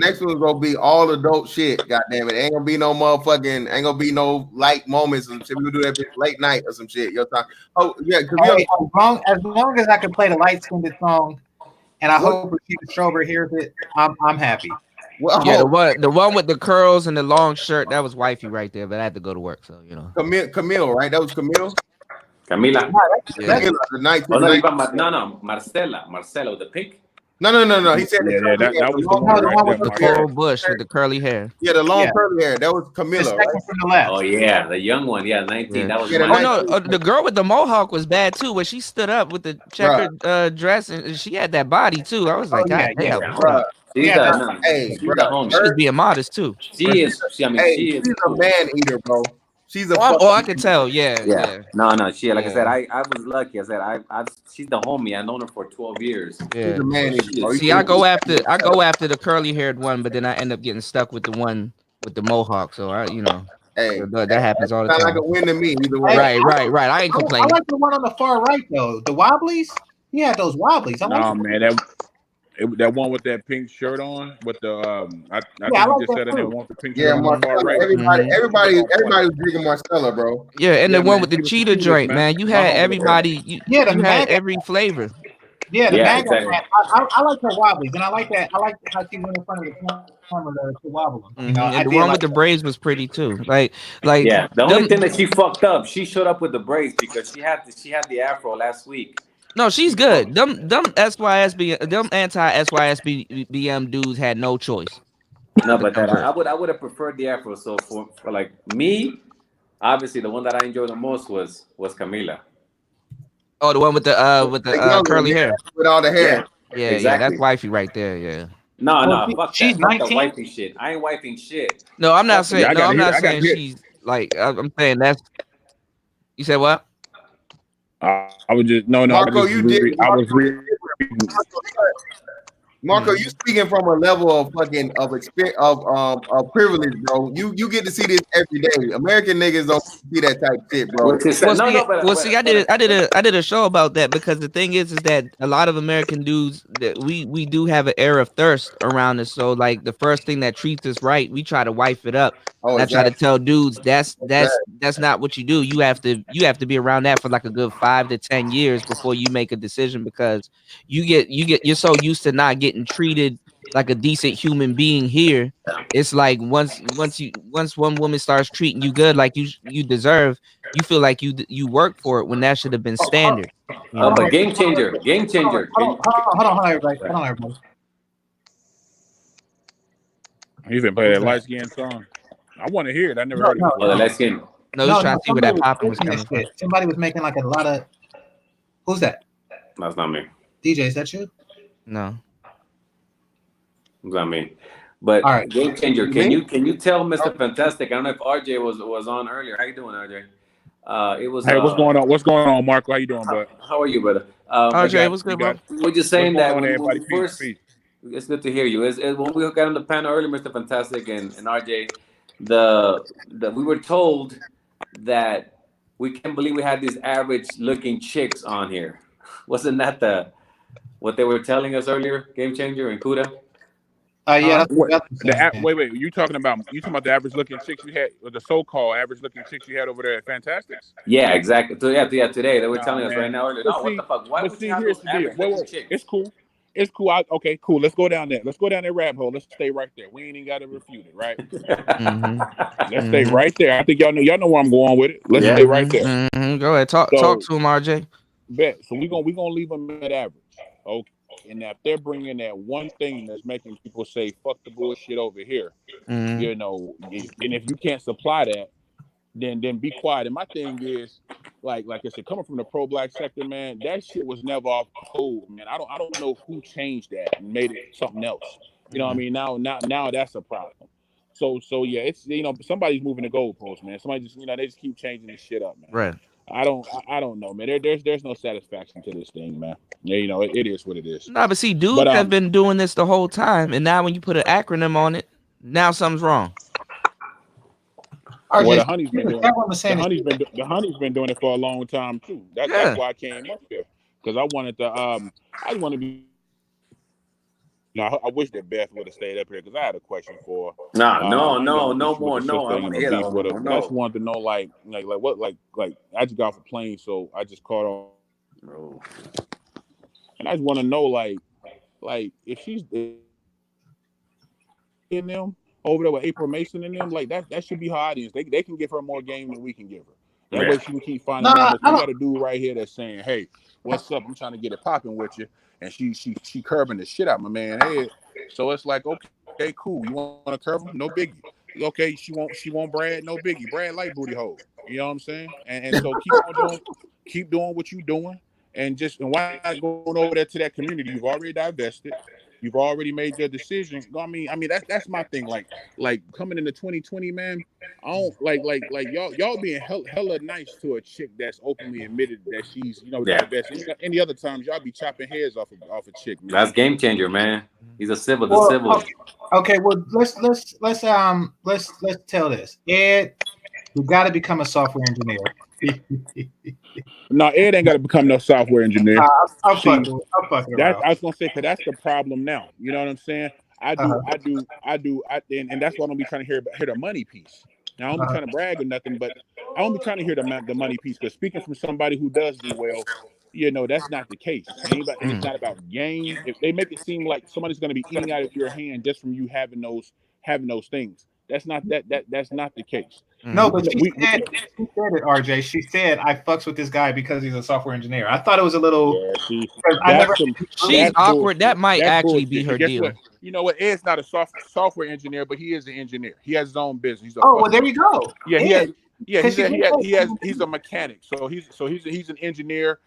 gonna be all adult shit. Goddamn it, ain't gonna be no motherfucking, ain't gonna be no light moments and shit. We'll do that late night or some shit. You're talking. Oh yeah, as long as I can play the light skinned song, and I hope Rashida Strober hears it, I'm happy. Well, yeah, the one with the curls and the long shirt, that was wifey right there, but I had to go to work, so Camille, right? That was Camila. Camila. Yeah. Camila, no, Marcela with the pink. No. He said that was the one with the Coral Bush with the curly hair. Yeah, the long curly hair. That was Camila. Right? From the left. Oh yeah, the young one. Yeah, 19. Yeah. That was. The girl with the mohawk was bad too. When she stood up with the checkered dress, and she had that body too. I was like, God damn. She's she's being modest too. She is. She's a man eater, bro. She's a. I can tell. Yeah. No. She, like I said, I was lucky. I said, she's the homie. I known her for 12 years. Yeah. She's a man eater. See, I go after the curly haired one, but then I end up getting stuck with the one with the mohawk. So Hey, that happens all the sound time. like a win to me. Either way. Right. I ain't complaining. I like the one on the far right though. The wobblies. He had those wobblies. No, man, that one with that pink shirt on with the I think I you like just that said in there one with the pink Yeah, shirt on the far Marcella. right. Everybody On point. was drinking Marcella, bro. Yeah, and the one man, with the he was cheetah the joint, cutest, man. You My had homie- everybody. You the had MAGA. every flavor. Yeah, the Yeah, MAGA. exactly. I like her wobblies, and I like that. I like how she went in front of the camera to wobble them. You know, I And the did one like with the that. braids was pretty too. Like Yeah, the only them, thing that she fucked up, she showed up with the braids because she had the afro last week. No, she's good. Them SYSB, them anti-SYSBM dudes had no choice. No, but that I would have preferred the afro. So for like me, obviously the one that I enjoyed the most was Camila. Oh, the one with the curly hair. With all the hair. Yeah, exactly. that's wifey right there. Yeah. No, fuck she's that. Fuck 19? the wifey shit. I ain't wifing shit. No, I'm not saying. Yeah, No, I'm not saying she's like. I'm saying that's. You said what? I was just no. Marco, Marco, you Mhm. speaking from a level of fucking of experience of privilege, bro. You get to see this every day. American niggas don't see that type shit, bro. I did a show about that because the thing is that a lot of American dudes that we do have an air of thirst around us. So like the first thing that treats us right, we try to wife it up. Oh, and I try to exactly. tell dudes that's not what you do. You have to be around that for like a good 5 to 10 years before you make a decision because you're so used to not getting treated like a decent human being here. It's like once one woman starts treating you good like you deserve, you feel like you work for it when that should have been standard. But game changer. Hold on, everybody. He's been playing that light skin song. I want to hear it. I never heard it before. The light skin. No, he's trying to see where that popping was coming from. Somebody was making like a lot of. Who's that? That's not me. DJ, is that you? No. It's not me. But all right. Game changer. Can you tell Mr. Fantastic? I don't know if RJ was on earlier. How you doing, RJ? It was. Hey, what's going on? What's going on, Marco? How you doing, bud? How are you, brother? RJ, what's good, bro? We're just saying that when everybody? we first. It's good to hear you. When we got on the panel earlier, Mr. Fantastic and RJ, we were told that we can't believe we had these average-looking chicks on here. Wasn't that what they were telling us earlier, Game Changer and Kuda? Yeah. Wait. You talking about the average-looking chicks you had, or the so-called average-looking chicks you had over there at Fantastics? Yeah, exactly. So yeah, today they were telling us right now earlier. No, what the fuck? Why would you have those average-looking chicks? It's cool. Okay, cool. Let's go down there. Let's go down that rabbit hole. Let's stay right there. We ain't even got to refute it, right? Let's stay right there. I think y'all know where I'm going with it. Let's stay right there. Go ahead. Talk to him, RJ. Bet. So we're gonna leave them at average. Okay. And if they're bringing that one thing that's making people say "fuck the bullshit" over here, you know, and if you can't supply that, then be quiet. And my thing is, like I said, coming from the pro-black sector, man, that shit was never off code, man. I don't know who changed that and made it something else. You know what I mean? Now that's a problem. So yeah, it's somebody's moving the goalpost, man. Somebody just they just keep changing this shit up, man. Right. I don't know, man. There's no satisfaction to this thing, man. Yeah, it is what it is. No, but see, dudes have been doing this the whole time, and now when you put an acronym on it, now something's wrong. Well, the honey's been doing it. The honey's been doing it for a long time too. That's why I came up here, because I wanted to. I want to be. I wish that Beth would have stayed up here because I had a question for. No more. No, I want to hear that. I just wanted to know, like what, I just got off a plane, so I just caught on. Bro. And I just want to know, like if she's in them over there with April Mason and them, like that should be her audience. They can give her more game than we can give her. That way she can keep finding numbers. We got a dude right here that's saying, "Hey, what's up? I'm trying to get it popping with you," and she curving the shit out my man head. So it's like, okay, cool. You want to curve him? No biggie. Okay, she won't Brad? No biggie. Brad like booty hole. You know what I'm saying? And so keep doing what you doing. And why not going over there to that community? You've already divested. You've already made your decision. I mean that's my thing. Like coming into 2020, man. I don't like y'all being hella nice to a chick that's openly admitted that she's divested. Any other times y'all be chopping heads off a chick, man. That's Game Changer, man. He's a civil. Okay, well let's tell this. Ed, You got to become a software engineer. No, Ed ain't got to become no software engineer. I'm See, fucking that around. I was gonna say, cause that's the problem now. You know what I'm saying? And that's why I don't be trying to hear the money piece. Now I don't be trying to brag or nothing, but I don't be trying to hear the money piece. Because speaking from somebody who does do well, you know that's not the case. And it's not about gain. If they make it seem like somebody's gonna be eating out of your hand just from you having those things, that's not the case. No, but she said it, RJ. She said, I fucks with this guy because he's a software engineer. I thought it was a little. Yeah, see, she's awkward. That might that's actually bullshit. be her And guess deal. what? You know what? Ed's not a software engineer, but he is an engineer. He has his own business. Well, there you go. Yeah, Ed. he's a mechanic. So he's an engineer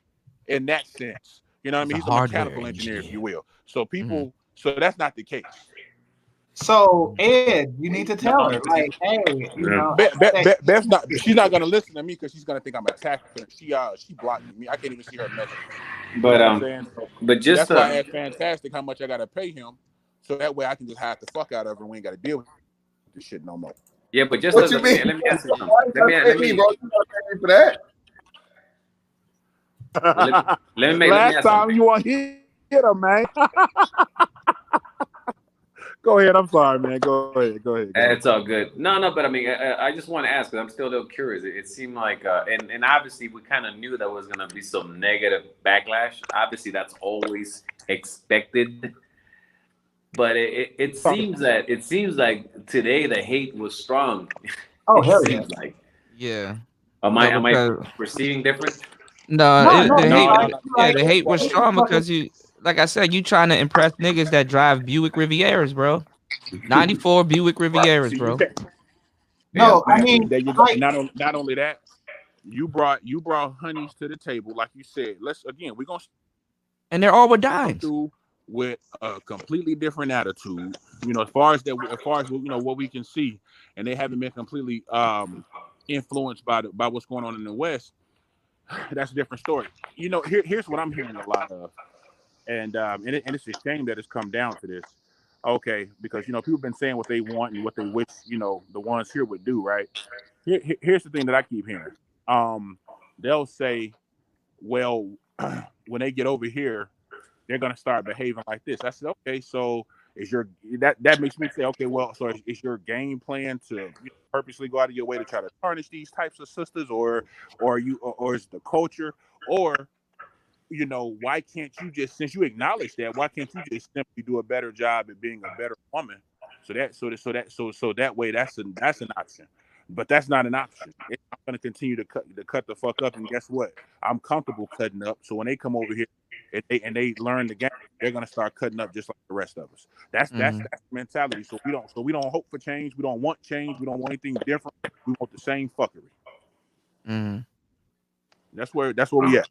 in that sense. You know what I mean? He's a mechanical engineer, if you will. So people, so that's not the case. So Ed, you need to tell her, like, hey, you know, Beth's not. She's not gonna listen to me because she's gonna think I'm attacking her. She blocked me. I can't even see her message. But you know what I'm saying? but just that's why I asked Fantastic how much I gotta pay him, so that way I can just hide the fuck out of her and we ain't gotta deal with this shit no more. Yeah, but just What as you a mean? let me ask you something. Let me, bro. You not paying me for that? Let me Last ask time something. you want to hit her, man. Go ahead. I'm sorry, man. Go ahead. It's all good. No, but I mean, I just want to ask because I'm still a little curious. It seemed like, and obviously we kind of knew there was going to be some negative backlash. Obviously, that's always expected. But it seems like today the hate was strong. Oh, it hell seems yeah. like. Yeah. Am I perceiving different? The hate was strong because you, like I said, you trying to impress niggas that drive Buick Rivieras, bro. 94 Buick Rivieras, bro. No, I mean, there you go. Not only that, you brought honeys to the table, like you said. We're gonna, and they're all with dimes through with a completely different attitude. You know, as far as you know what we can see, and they haven't been completely influenced by what's going on in the West. That's a different story. You know, here's what I'm hearing a lot of, and it's a shame that it's come down to this. Okay, because you know people have been saying what they want and what they wish the ones here would do. Right? Here's the thing that I keep hearing. They'll say, well, when they get over here, they're gonna start behaving like this. I said, okay, so that makes me say, okay, well, so is your game plan to purposely go out of your way to try to tarnish these types of sisters, or is the culture, or why can't you just, since you acknowledge that, why can't you just simply do a better job at being a better woman? So that way that's an option, but that's not an option. I'm going to continue to cut the fuck up, and guess what? I'm comfortable cutting up. So when they come over here and they learn the game, they're going to start cutting up just like the rest of us. That's the mentality. So we don't hope for change. We don't want change. We don't want anything different. We want the same fuckery. That's where we at.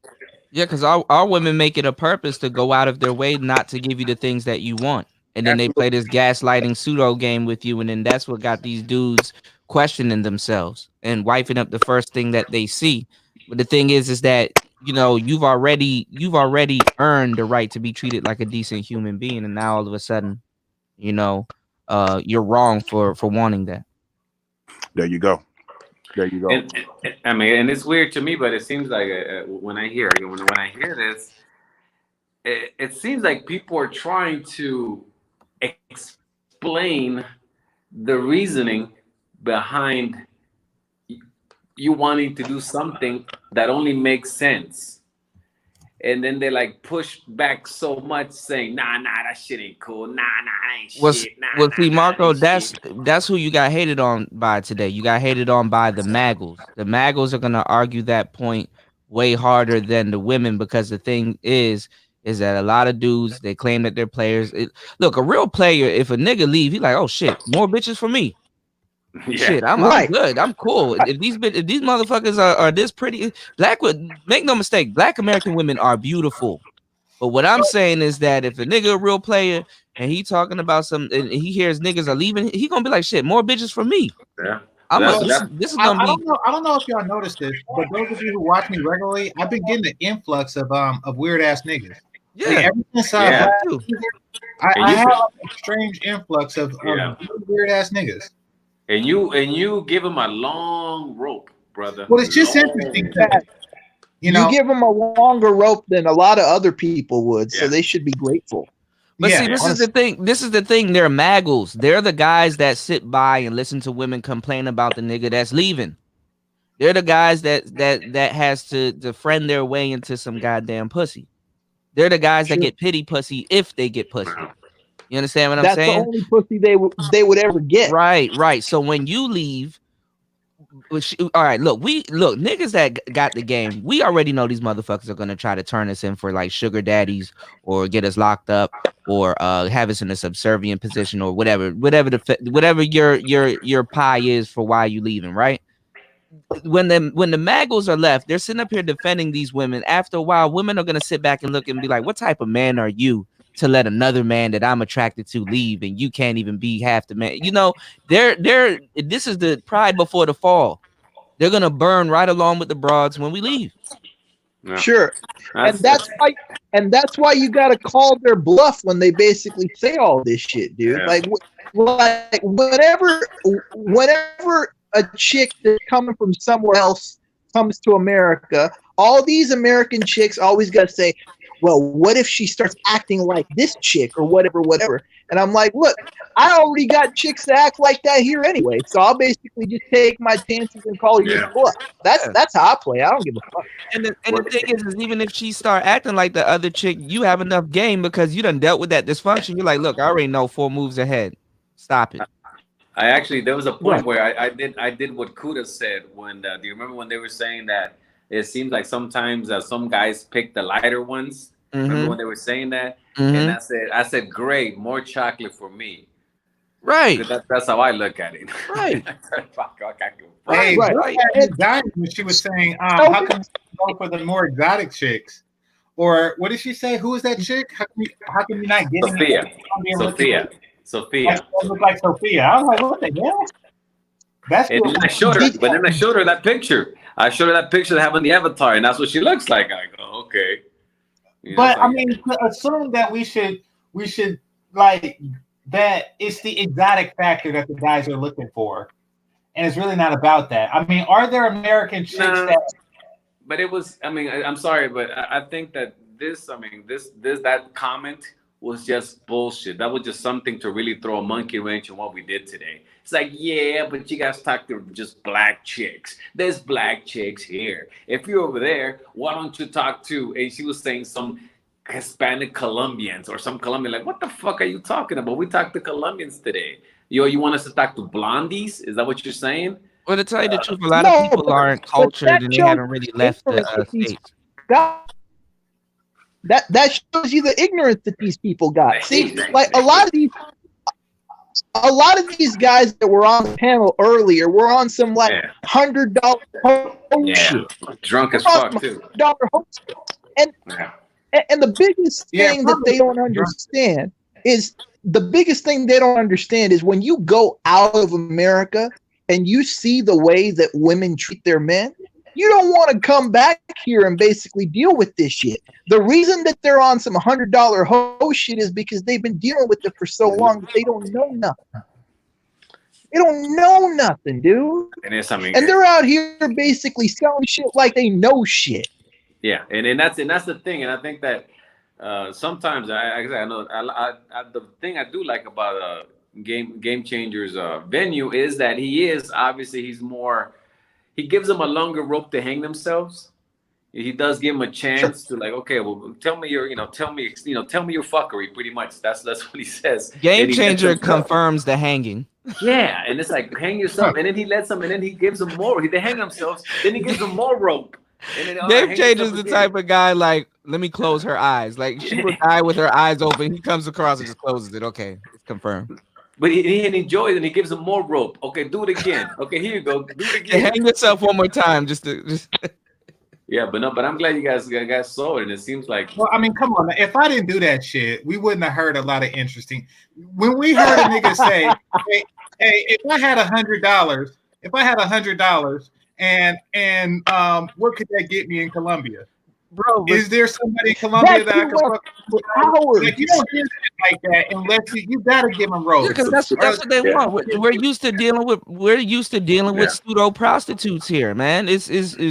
Yeah, because our women make it a purpose to go out of their way not to give you the things that you want. And then they play this gaslighting pseudo game with you. And then that's what got these dudes questioning themselves and wiping up the first thing that they see. But the thing is that, you've already earned the right to be treated like a decent human being. And now all of a sudden, you're wrong for wanting that. There you go. And I mean, and it's weird to me, but it seems like when I hear this, it seems like people are trying to explain the reasoning behind you wanting to do something that only makes sense. And then they like push back so much, saying, "Nah, that shit ain't cool. Nah, ain't shit. Nah, see, Marco, that's who you got hated on by today. You got hated on by the Maggles. The Maggles are gonna argue that point way harder than the women, because the thing is that a lot of dudes, they claim that they're players. Look, a real player, if a nigga leave, he like, oh shit, more bitches for me. Yeah. Shit, I'm good. I'm cool. If these motherfuckers are this pretty, make no mistake, Black American women are beautiful. But what I'm saying is that if a nigga a real player and he talking about and he hears niggas are leaving, he gonna be like, shit, more bitches for me. Yeah. This is gonna be. I don't know if y'all noticed this, but those of you who watch me regularly, I've been getting an influx of weird ass niggas. Yeah. Like, ever since I have a strange influx of weird ass niggas. And you give them a long rope, brother. Well, it's just interesting that you give them a longer rope than a lot of other people would, so they should be grateful. But see, this is the thing. This is the thing. They're maggles. They're the guys that sit by and listen to women complain about the nigga that's leaving. They're the guys that has to friend their way into some goddamn pussy. They're the guys that get pity pussy if they get pussy. You understand what I'm saying? That's the only pussy they would ever get. Right. So when you leave, all right, look, niggas that got the game, we already know these motherfuckers are gonna try to turn us in for like sugar daddies or get us locked up or have us in a subservient position or whatever your pie is for why you leaving, right? When the maggles are left, they're sitting up here defending these women. After a while, women are gonna sit back and look and be like, what type of man are you to let another man that I'm attracted to leave and you can't even be half the man? You know, this is the pride before the fall. They're gonna burn right along with the broads when we leave. Yeah. Sure. And that's why you gotta call their bluff when they basically say all this shit, dude. Yeah. Like whenever a chick that's coming from somewhere else comes to America, all these American chicks always gotta say, well, what if she starts acting like this chick or whatever? And I'm like, look, I already got chicks that act like that here anyway, so I'll basically just take my chances and call you bluff. That's how I play. I don't give a fuck. And the thing is even if she start acting like the other chick, you have enough game because you done dealt with that dysfunction. You're like, look, I already know 4 moves ahead. Stop it. There was a point where I did what Kuda said when do you remember when they were saying that it seems like sometimes some guys pick the lighter ones? Remember when they were saying that? And I said, great, more chocolate for me. Right. That's how I look at it. Right. Hey, right. When she was saying, how come you go for the more exotic chicks? Or what did she say? Who is that chick? How come you're not getting Sophia. That look like Sophia. I was like, what the hell? And then I showed her that picture. I showed her that picture of having the avatar, and that's what she looks like. I go, okay. But I mean, to assume that we should like that it's the exotic factor that the guys are looking for, and it's really not about that. I mean, are there American chicks that? But it was. I mean, I'm sorry, but I think that that comment was just bullshit. That was just something to really throw a monkey wrench in what we did today. It's like, yeah, but you guys talk to just black chicks. There's black chicks here. If you're over there, why don't you talk to, and she was saying some Hispanic Colombians or some Colombian, like, what the fuck are you talking about? We talked to Colombians today. You want us to talk to blondies? Is that what you're saying? Well, to tell you the truth, a lot of people aren't cultured and they haven't really left the States. That shows you the ignorance that these people got. See, like a lot of these guys that were on the panel earlier were on some like $100 shit. Drunk as fuck too. And the biggest thing that they don't understand is when you go out of America and you see the way that women treat their men, you don't want to come back here and basically deal with this shit. The reason that they're on some $100 hoe shit is because they've been dealing with it for so long that they don't know nothing. They don't know nothing, dude. And they're out here basically selling shit like they know shit. Yeah, and that's the thing, and I think that sometimes I know the thing I do like about GameChanger's venue is that he gives them a longer rope to hang themselves. He does give them a chance to like, okay, well, tell me your fuckery. Pretty much, that's what he says. GameChanger confirms the hanging. Yeah, and it's like hang yourself, and then he lets them, and then he gives them more. They hang themselves, then he gives them more rope. GameChanger's the type of guy like, let me close her eyes. Like she would die with her eyes open. He comes across and just closes it. Okay, it's confirmed. But he enjoys it, and he gives them more rope. Okay, do it again. Okay, here you go. Do it again. Hang yourself one more time, just. Yeah, but I'm glad you guys saw it, and it seems like. Well, I mean, come on. If I didn't do that shit, we wouldn't have heard a lot of interesting. When we heard a nigga say, "Hey, if I had $100, and what could that get me in Colombia?" bro. Is there somebody in Colombia that I can fuck for hours? Like, you don't hear shit like that unless you gotta give them roses. Because that's what they want. We're used to dealing with pseudo prostitutes here, man. It's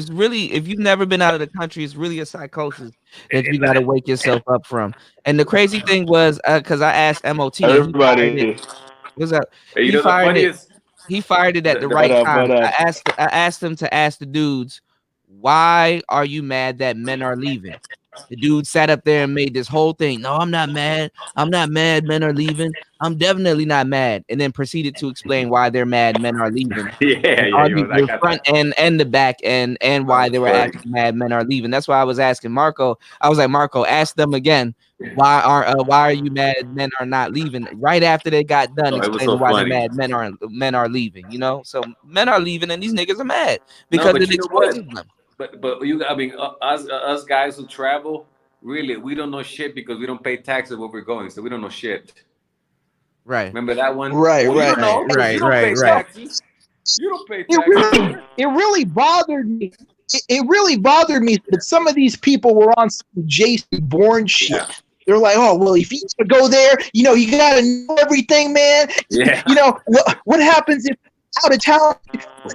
really, if you've never been out of the country, it's really a psychosis that you got to wake yourself up from. And the crazy thing was, because I asked MOT, and what's up? Hey, you know the funniest. He fired it at the right time. I asked him to ask the dudes, why are you mad that men are leaving? The dude sat up there and made this whole thing. No, I'm not mad. I'm not mad. Men are leaving. I'm definitely not mad. And then proceeded to explain why they're mad. Men are leaving. The front end and the back end, and why they were actually mad. Men are leaving. That's why I was asking Marco. I was like, Marco, ask them again. Why are you mad? Men are not leaving. Right after they got done explaining why they're mad. Men are leaving. You know, so men are leaving, and these niggas are mad because it exposes them. But you, I mean, us guys who travel, really, we don't know shit because we don't pay taxes where we're going, so we don't know shit. Right. Remember that one? Right. You don't pay taxes. You don't pay taxes. It really bothered me. It really bothered me that some of these people were on some Jason Bourne shit. Yeah. They're like, oh, well, if you go there, you know, you got to know everything, man. Yeah. You know, what happens if out of town?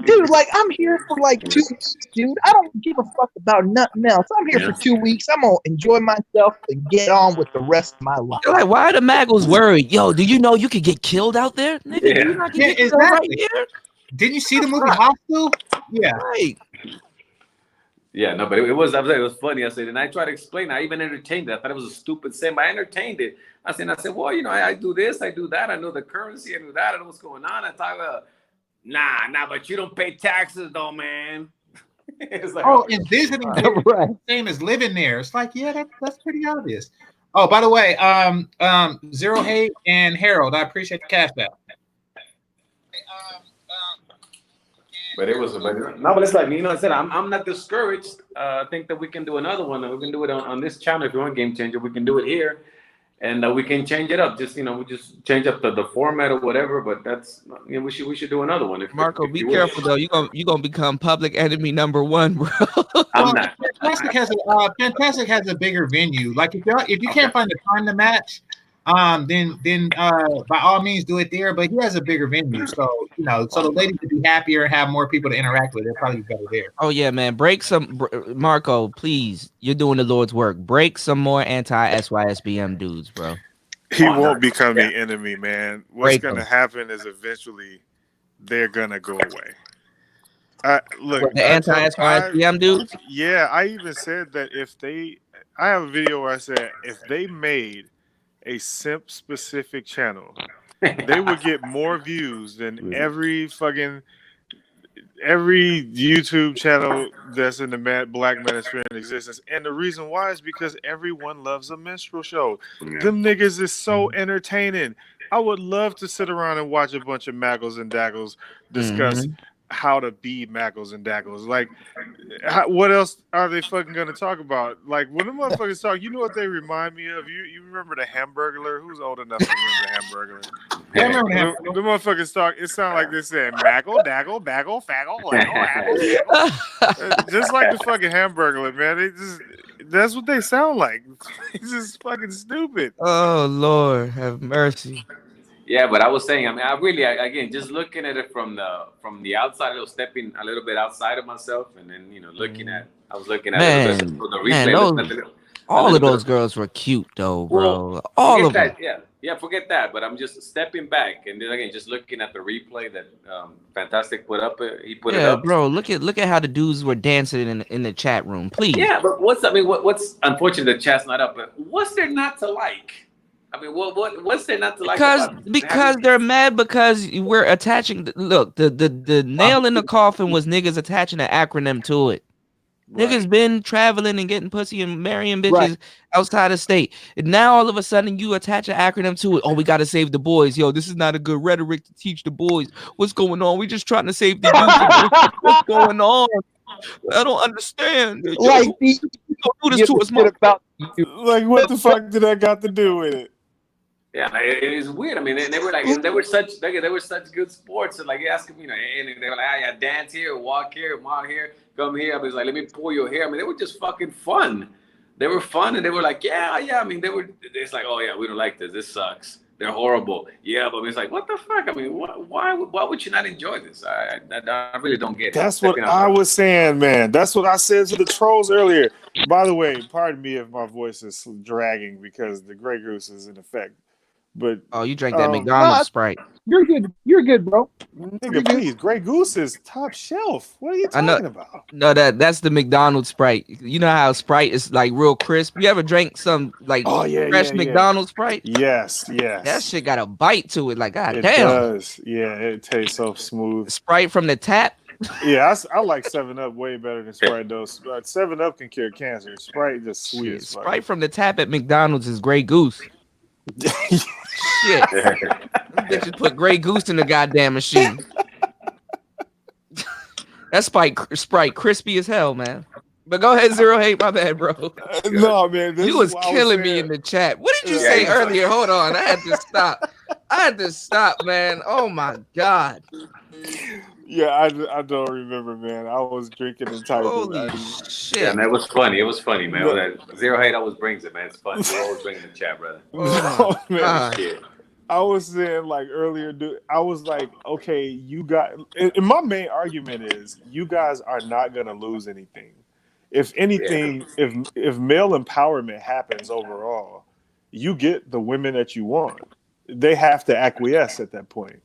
Dude, like, I'm here for like 2 weeks, dude. I don't give a fuck about nothing else. I'm here for 2 weeks. I'm going to enjoy myself and get on with the rest of my life. They're like, why are the Maggles worried? Yo, do you know you could get killed out there? Nigga, do you not get killed right here? Didn't you see the movie Hostel? Yeah. Right. Yeah, no, but it was funny. I said, and I tried to explain. I even entertained it. I thought it was a stupid saying, but I entertained it. I said, well, you know, I do this, I do that. I know the currency, I know that, I know what's going on. I talk about, nah, but you don't pay taxes though, man. It's like, and visiting there, right. Same as living there. It's like, yeah, that's pretty obvious. Oh, by the way, Zero Hate and Harold, I appreciate the cash out. But it was, but it's like, you know, I said, I'm not discouraged. I think that we can do another one. We can do it on this channel. If you want Game Changer, we can do it here. And we can change it up. Just, you know, we just change up the format or whatever. But that's, you know, we should do another one. Marco, be careful though. You're gonna become public enemy #1, bro. I'm not. Fantastic has a bigger venue. Like if you can't find the time to match, then by all means do it there. But he has a bigger venue, so you know, so the ladies would be happier and have more people to interact with. They're probably better there. Oh yeah, man. Break some, Marco. Please, you're doing the Lord's work. Break some more anti-SYSBM dudes, bro. He won't become the enemy, man. What's gonna happen is eventually they're gonna go away. Look, the anti-SYSBM dudes. Yeah, I even said that I have a video where I said if they made a simp specific channel, they would get more views than every YouTube channel that's in the black manosphere in existence. And the reason why is because everyone loves a minstrel show. Them niggas is so entertaining. I would love to sit around and watch a bunch of Maggles and Daggles discuss how to be Maggles and Daggles. Like, what else are they fucking gonna talk about? Like, when the motherfuckers talk, you know what they remind me of? You remember the Hamburglar? Who's old enough to remember the Hamburglar? The motherfuckers talk. It sounds like they said Maggle, Daggle, Baggle, Faggle, Waggle. Just like the fucking Hamburglar, man. That's what they sound like. It's just fucking stupid. Oh Lord, have mercy. Yeah, but I was saying, I mean, again, just looking at it from the outside, stepping a little bit outside of myself, and then, you know, I was looking at the replay. All of those girls were cute, though, bro. Well, all of them. Yeah, forget that. But I'm just stepping back, and then again, just looking at the replay that Fantastic put up. He put it up. Yeah, bro. Look at how the dudes were dancing in the chat room. Please. Yeah, but what's unfortunate the chat's not up, but what's there not to like? I mean, what's there not to like? Because they're mad because we're attaching. The nail in the coffin was niggas attaching an acronym to it. Right. Niggas been traveling and getting pussy and marrying bitches outside of state. And now all of a sudden you attach an acronym to it. Oh, we got to save the boys. Yo, this is not a good rhetoric to teach the boys. What's going on? We just trying to save the youth. What's going on? I don't understand. Yo, like, don't do this to us, like, what the fuck did that got to do with it? Yeah, it is weird. I mean, they were such good sports. And like, you ask them, you know, and they were like, dance here, walk here, come here. I was like, let me pull your hair. I mean, they were just fucking fun. They were fun, and they were like, yeah. I mean, it's like, oh yeah, we don't like this. This sucks. They're horrible. Yeah, but it's like, what the fuck? I mean, why would you not enjoy this? I really don't get it. That's what I was saying, man. That's what I said to the trolls earlier. By the way, pardon me if my voice is dragging because the Grey Goose is in effect. But you drank that McDonald's Sprite. You're good. You're good, bro. Nigga, please. Grey Goose is top shelf. What are you talking about? No, that's the McDonald's Sprite. You know how Sprite is like real crisp. You ever drank some like fresh McDonald's Sprite? Yes. That shit got a bite to it. Like, god it damn. Does. Yeah, it tastes so smooth. Sprite from the tap. Yeah, I like 7-Up way better than Sprite though. 7-Up can cure cancer. Sprite just sweet as fuck. Sprite from the tap at McDonald's is Grey Goose. Shit. Bitches put Grey Goose in the goddamn machine. That Sprite crispy as hell, man. But go ahead, Zero Hate. My bad, bro. No, man. You was killing me in the chat. What did you say earlier? Hold on. I had to stop, man. Oh, my God. Yeah, I don't remember, man. I was drinking and typing. Holy shit. Yeah, man, it was funny. It was funny, man. That Zero Hate always brings it, man. It's funny. We always bring it in the chat, brother. Oh, man. Shit. I was saying like earlier, dude, I was like, okay, you got, and my main argument is you guys are not going to lose anything. If anything, if male empowerment happens overall, you get the women that you want. They have to acquiesce at that point.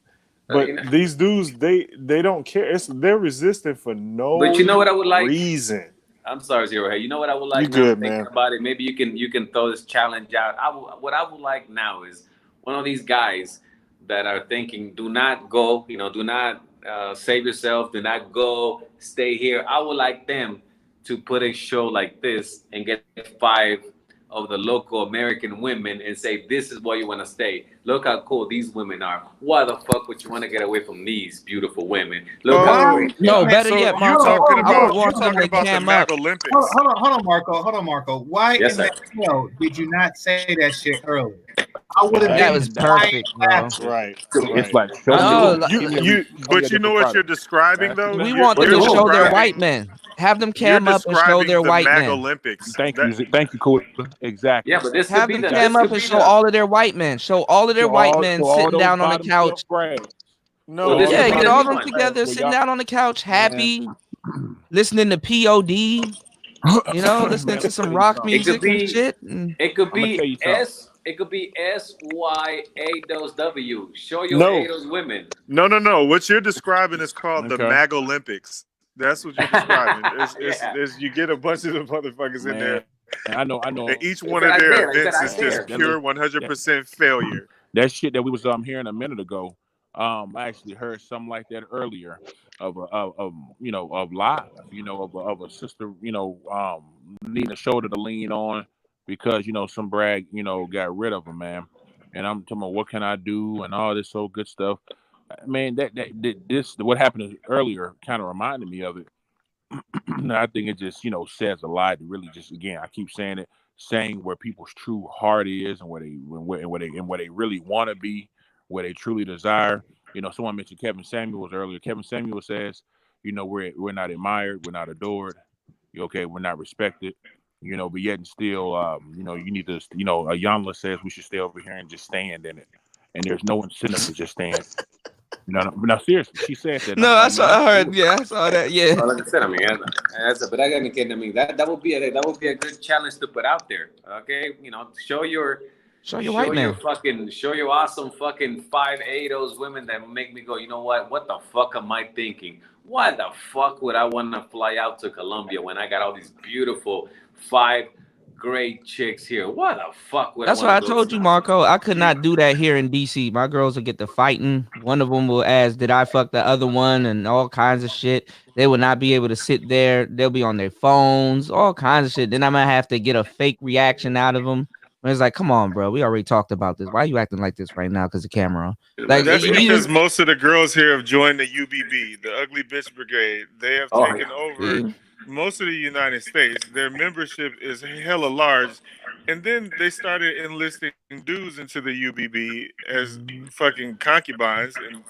But these dudes, they don't care. They're resistant for no but you know what I would like? reason. I'm sorry, Zero Hate. You know what I would like? You good, man. About it. Maybe you can throw this challenge out. What I would like now is one of these guys that are thinking, do not go, do not save yourself, do not go, stay here. I would like them to put a show like this and get 5 of the local American women and say, this is where you want to stay. Look how cool these women are. Why the fuck would you want to get away from these beautiful women? Look how great. No, better yet, Marco. You're talking about the Mag Olympics. Hold on, Marco. Why in the hell did you not say that shit earlier? I would have. That was perfect, bro. Right. It's like but you know what you're describing though. We want them to show their white men. Have them cam up and show their white men. Olympics. Thank you, cool. Exactly. Yeah, but this have them cam up and show all of their white men. Show all of their white men sitting down on the couch. No, get all them together, sitting down on the couch, happy, listening to POD. Listening to some rock music and shit. It could be It could be SYA-W. Show your those women. No. What you're describing is called the Mag Olympics. That's what you're describing. It's you get a bunch of the motherfuckers in there. I know. And each one of their events is just pure 100% failure. That shit that we was hearing a minute ago. I actually heard something like that earlier of live, of a sister, needing a shoulder to lean on because some brag, got rid of him, man. And I'm talking about what can I do and all this so good stuff. Man, this what happened earlier kind of reminded me of it. I think it just says a lot. To really just again, I keep saying it, saying where people's true heart is and where they really want to be, where they truly desire. Someone mentioned Kevin Samuels earlier. Kevin Samuels says, we're not admired, we're not adored, we're not respected, but yet and still, you need to, Ayanla says we should stay over here and just stand in it, and there's no incentive to just stand. No, seriously, she said that. No, I heard. Yeah, I saw that. Yeah. Well, like I said, but I gotta get. That would be a good challenge to put out there. Okay, show your white man. Show your awesome fucking 5'8" those women that make me go, you know what? What the fuck am I thinking? Why the fuck would I want to fly out to Colombia when I got all these beautiful 5 great chicks here? What the fuck would That's why I told you, Marco. I could not do that here in DC. My girls will get to fighting. One of them will ask, "Did I fuck the other one?" and all kinds of shit. They will not be able to sit there. They'll be on their phones, all kinds of shit. Then I might have to get a fake reaction out of them. It's like, come on, bro. We already talked about this. Why are you acting like this right now? Because the camera on. Like, that's because most of the girls here have joined the UBB, the Ugly Bitch Brigade. They have taken over most of the United States. Their membership is hella large. And then they started enlisting dudes into the UBB as fucking concubines. And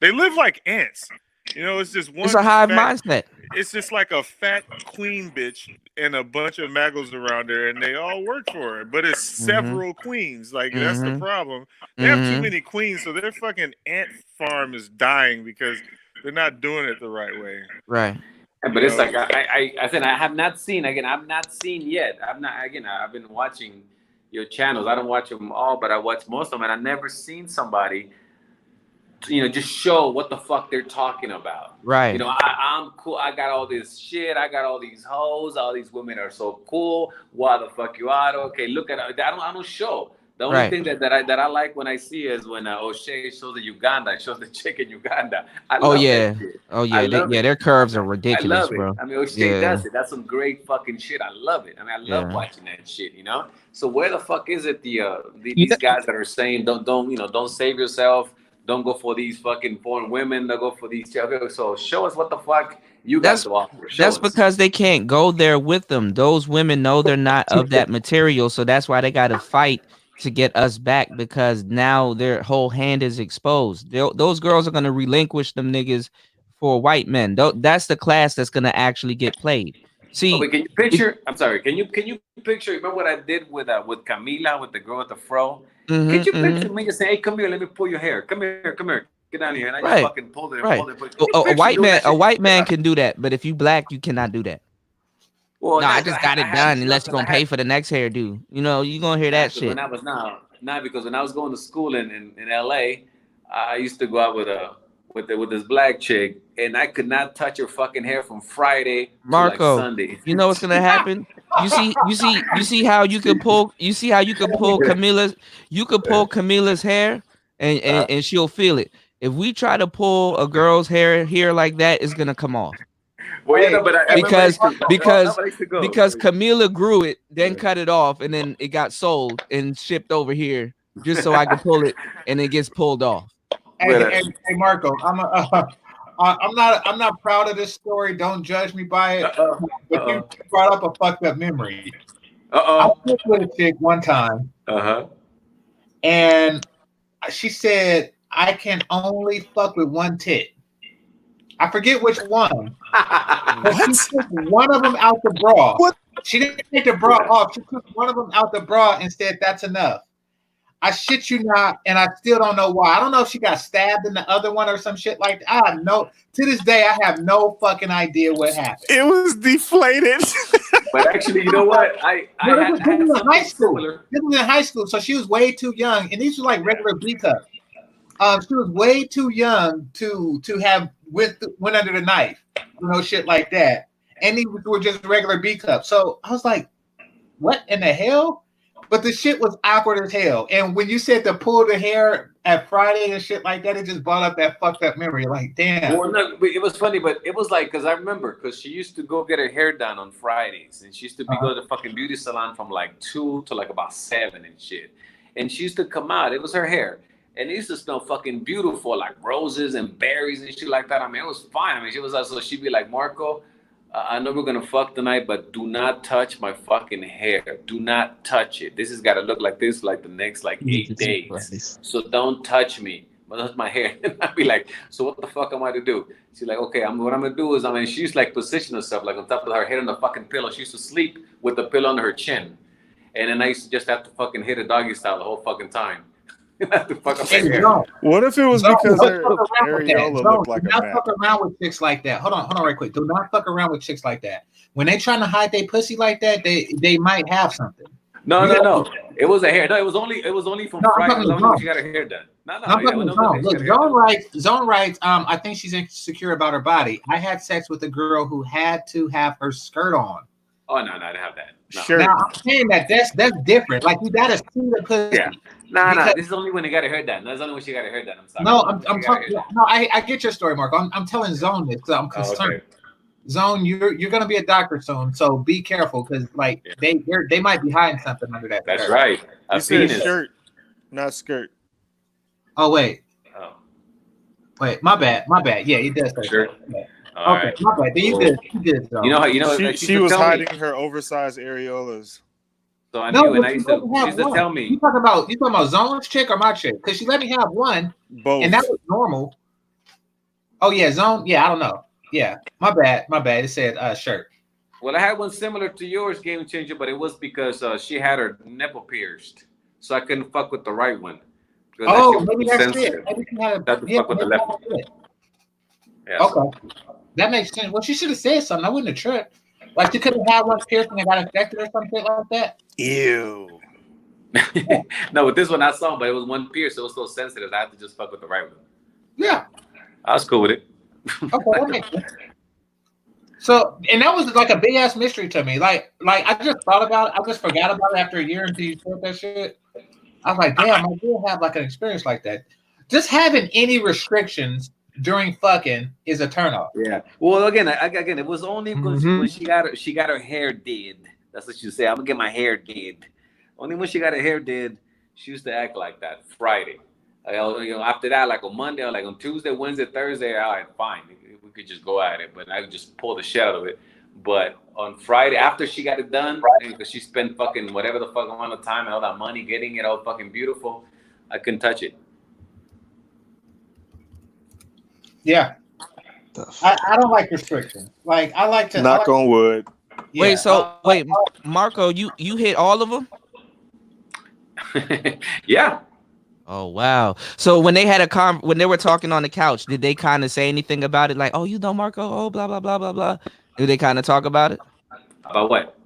they live like ants. You know, it's just one. It's a hive mindset. It's just like a fat queen bitch and a bunch of maggots around there, and they all work for her. But it's several queens. Like that's the problem. They have too many queens, so their fucking ant farm is dying because they're not doing it the right way. Right. But it's like I said, I have not seen yet. I've been watching your channels. I don't watch them all, but I watch most of them, and I've never seen somebody, just show what the fuck they're talking about. Right. I'm cool. I got all this shit. I got all these hoes. All these women are so cool. Why the fuck you are? Okay, look at it. I don't show. The only thing that I like when I see is when O'Shea shows the Uganda, shows the chick in Uganda. I love that shit. Their curves are ridiculous, I love bro. it. I mean, O'Shea does it. That's some great fucking shit. I love it. I mean, I love watching that shit. So where the fuck is it? These guys that are saying don't save yourself. Don't go for these fucking foreign women. Don't go for these. So show us what the fuck you got to offer. That's because they can't go there with them. Those women know they're not of that material, so that's why they got to fight to get us back, because now their whole hand is exposed. Those girls are going to relinquish them niggas for white men. That's the class that's going to actually get played. See, can you picture? I'm sorry. Can you picture? Remember what I did with Camila, with the girl with the fro? Can you picture me just saying, "Hey, come here, let me pull your hair. Come here, get down here," and I just fucking pulled it. A white man can do that, but if you black, you cannot do that. Well, no, I just got it done unless you're gonna pay for the next hairdo. You're gonna hear that shit. Because when I was going to school in LA, I used to go out with this black chick, and I could not touch her fucking hair from Friday Marco, to like Sunday. You know what's gonna happen? You see how you can pull Camila's. You could pull Camila's hair, and she'll feel it. If we try to pull a girl's hair here like that, it's gonna come off. Well, because Camila grew it, then cut it off, and then it got sold and shipped over here just so I could pull it, and it gets pulled off. Hey, Marco, I'm not proud of this story. Don't judge me by it. But you brought up a fucked up memory. I was with a chick one time, and she said I can only fuck with one tit. I forget which one. But she took one of them out the bra. What? She didn't take the bra off. She took one of them out the bra and said, "That's enough." I shit you not, and I still don't know why. I don't know if she got stabbed in the other one or some shit like that. To this day, I have no fucking idea what happened. It was deflated. But actually, you know what? This was in high school. This was in high school, so she was way too young, and these were like regular B cups. She was way too young to have went under the knife, shit like that. And these were just regular B cups. So I was like, what in the hell? But the shit was awkward as hell. And when you said to pull the hair at Friday and shit like that, it just brought up that fucked up memory. Like, damn. Well, no, it was funny, but it was like, because I remember, because she used to go get her hair done on Fridays. And she used to go to the fucking beauty salon from like 2 to like about 7 and shit. And she used to come out. It was her hair. And it used to smell fucking beautiful, like roses and berries and shit like that. I mean, it was fine. I mean, she was like, so she'd be like, "Marco, I know we're gonna fuck tonight, but do not touch my fucking hair. Do not touch it. This has got to look like this like the next 8 days. So don't touch me. But that's my hair." And I'd be like, "So what the fuck am I to do?" She's like, "Okay, what I'm gonna do is, she used to position herself on top of her head on the fucking pillow. She used to sleep with the pillow under her chin, and then I used to just have to fucking hit a doggy style the whole fucking time." What if it was because areola looked like a map? Do not fuck around with chicks like that. Hold on right quick. Do not fuck around with chicks like that. When they trying to hide their pussy like that, they might have something. No. It was a hair. No, it was only from Friday. She got her hair done. Look, Zone writes. I think she's insecure about her body. I had sex with a girl who had to have her skirt on. Oh no, I didn't have that. No. Sure. Now I'm saying that's different. Like you gotta see the pussy. Yeah. No. This is only when they got her hair done. That's only when she got her hair done. I'm sorry. No, I'm talking. No, I get your story, Mark. I'm telling Zone this because I'm concerned. Okay. Zone, you're gonna be a doctor soon, so be careful because they might be hiding something under that. That's right. I've seen it. Shirt, not skirt. Oh wait. Wait, my bad. Yeah, he does. Shirt. Okay, right. My bad. You did. Zone. She was hiding her oversized areolas. So I knew, and she used to tell me. You talking about Zone's chick or my chick? Because she let me have one, both, and that was normal. Oh yeah, zone. Yeah, I don't know. Yeah, my bad. It said shirt. Well, I had one similar to yours, Game Changer, but it was because she had her nipple pierced, so I couldn't fuck with the right one because that shit was Maybe too that's it. sensitive. Maybe she had a, Had to yeah, fuck with the maybe left that's one. it. Yeah, Okay, so. that makes sense. Well, she should have said something. I wouldn't have tripped. Like she could have had one piercing and got infected or something like that. Ew. No, with this one I saw, but it was one pierce, so it was so sensitive. I had to just fuck with the right one. Yeah, I was cool with it. okay, that makes sense. So, and that was like a big ass mystery to me. Like I just thought about it. I just forgot about it after a year until you said that shit. I was like, damn, I did have like an experience like that. Just having any restrictions during fucking is a turnoff. Yeah. Well, again, it was only when she got her hair did. That's what she said. I'm gonna get my hair did. Only when she got her hair did, she used to act like that. Friday, after that, like on Monday, or like on Tuesday, Wednesday, Thursday, all right, fine, we could just go at it. But I could just pull the shit out of it. But on Friday, after she got it done, because she spent fucking whatever the fuck amount of time and all that money getting it all fucking beautiful, I couldn't touch it. Yeah. I don't like restrictions. Like I like to knock on wood. Yeah. Wait, Marco, you hit all of them? Yeah. Oh wow. So when they had when they were talking on the couch, did they kind of say anything about it? Like, oh, you know, Marco, oh, blah blah blah blah blah. Did they kind of talk about it? About what?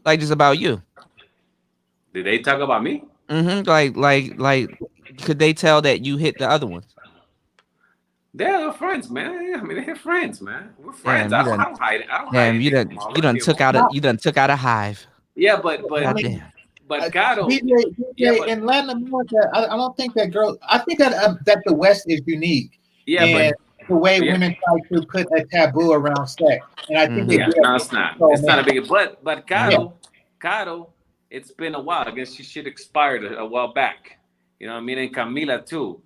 Like just about you. Did they talk about me? Like, could they tell that you hit the other ones? They're friends, man. I mean, they're friends, man. We're friends. Damn, I don't hide it. you done took out a hive. Yeah, but Caro, in Latin America, I don't think that girl. I think that the West is unique. Yeah, and the way women try to put a taboo around sex, and I think no, it's not. It's not a big. But Caro, it's been a while. I guess she should expired a while back. You know what I mean? And Camila too.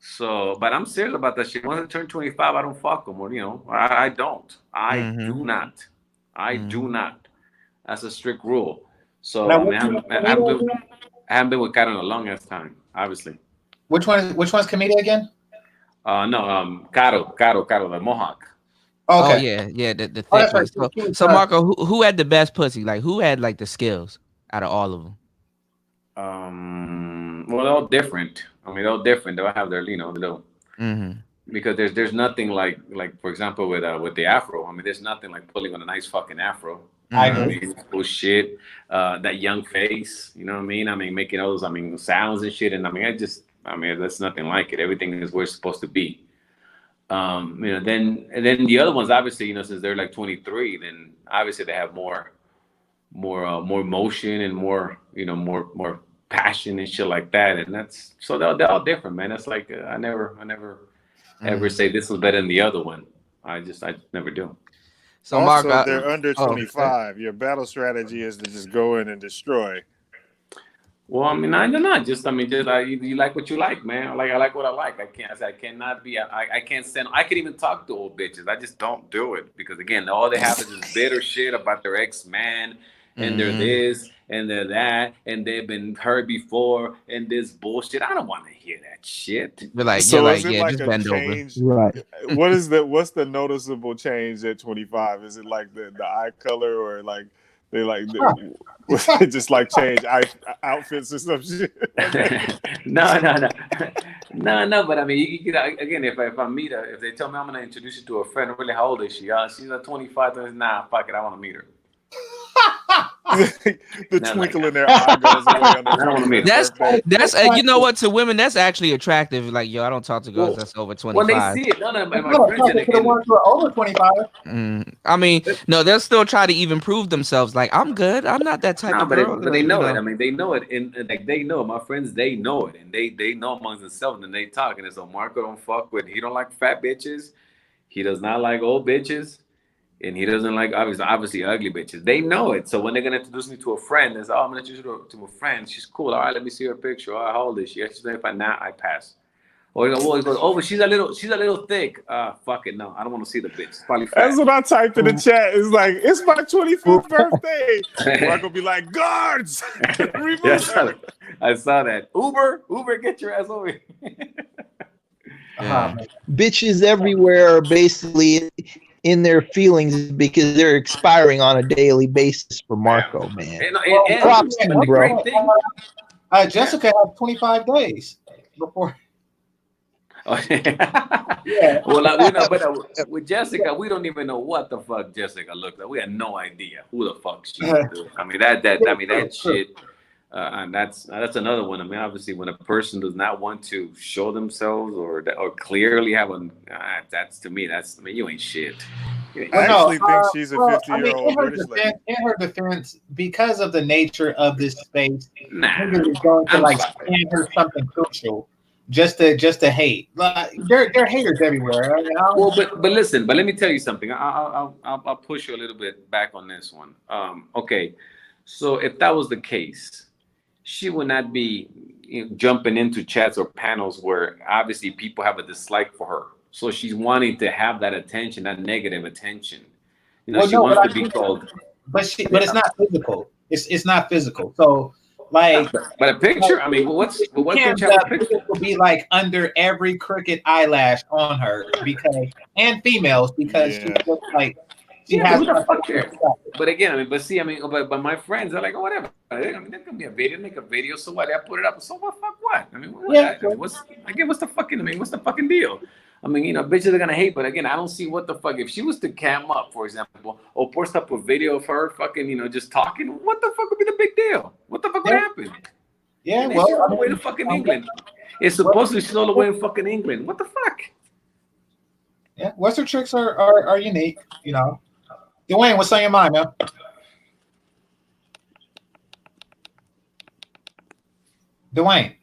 So, but I'm serious about that shit. Once I turn 25, I don't fuck them. Or, I don't. I do not. I do not. That's a strict rule. So, I haven't been with Caro in a long ass time, obviously. Which one's Camila again? No, Caro, the Mohawk. Okay. Oh yeah, the thick one. So Marco, who had the best pussy? Like, who had like the skills out of all of them? Well, they're all different. I mean, they're all different. They'll have their, little. Because there's nothing like for example with the afro. I mean, there's nothing like pulling on a nice fucking afro. I mean, cool shit. That young face. You know what I mean? I mean, making all those sounds and shit. And I mean, that's nothing like it. Everything is where it's supposed to be. Then the other ones, obviously, since they're like 23, then obviously they have more motion and more passion and shit like that. And that's so they're all different, man. That's like I never ever say this was better than the other one. I never do. So also, Mark, they're under 25. Your battle strategy is to just go in and destroy. Well, I mean, I don't know. You like what you like, man. I like what I like. I can't stand. I can even talk to old bitches. I just don't do it because again, all they have is this bitter shit about their ex-man, and they're this and they're that, and they've been hurt before, and this bullshit. I don't want to hear that shit. Is it like a change? Right. What's the noticeable change at 25? Is it like the eye color or like? They like just like change outfits or some shit. No. But I mean, you again, if I meet her, if they tell me I'm gonna introduce you to a friend, really, how old is she? She's like 25. Nah, fuck it, I want to meet her. The twinkle in their eye goes away. That's you know what, to women that's actually attractive. Like, yo, I don't talk to girls that's over 25. When they see it, my friends the ones who are over 25. I mean, no, they'll still try to even prove themselves. Like, I'm good. I'm not that type of girl. But they know it. I mean, they know it, and like they know my friends. They know it, and they know amongst themselves, and they talk. And so Marco don't fuck with. He don't like fat bitches. He does not like old bitches. And he doesn't like obviously ugly bitches. They know it. So when they're gonna introduce me to a friend, they say, "Oh, I'm gonna introduce you to a friend. She's cool. All right, let me see her picture. All right, how old is she? She's 25. Now I pass." Or he goes, "Oh, but she's a little thick. Fuck it, no, I don't want to see the bitch. It's probably fat." That's what I typed in the chat. It's like, it's my 25th birthday. Marco be like, guards, remove her. I saw that. Uber, get your ass over here. Bitches everywhere are basically in their feelings because they're expiring on a daily basis for Marco, man. And Props to you, the bro. great thing, Jessica has 25 days before. well, we know, but with Jessica, we don't even know what the fuck Jessica looks like. We have no idea who the fuck she is. Dude. I mean that shit. And that's another one. I mean, obviously, when a person does not want to show themselves or clearly have that's to me. That's you ain't shit. I actually think she's a 50-year-old British lady. In her defense, because of the nature of this space, niggas is going to like stand her something crucial just to hate. They're haters everywhere. I mean, well, but listen, but let me tell you something. I'll push you a little bit back on this one. Okay, so if that was the case, she would not be jumping into chats or panels where obviously people have a dislike for her. So she's wanting to have that attention, that negative attention. She wants to be called. But it's not physical. It's not physical. So like, but a picture. I mean, what picture will be like under every crooked eyelash on her and females because she looks like. She has who the fuck cares? But again, but my friends are like, oh, whatever. I mean, there can be a video, make a video. So what? I put it up. So what? Fuck what? I mean, what's the fucking deal? I mean, bitches are gonna hate, but again, I don't see what the fuck. If she was to cam up, for example, or post up a video of her fucking, just talking, what the fuck would be the big deal? What the fuck would happen? Yeah, she's all the way to fucking England. It's supposed to be all the way in fucking England. What the fuck? Yeah, Western tricks are unique, Dwayne, what's on your mind, man? Dwayne.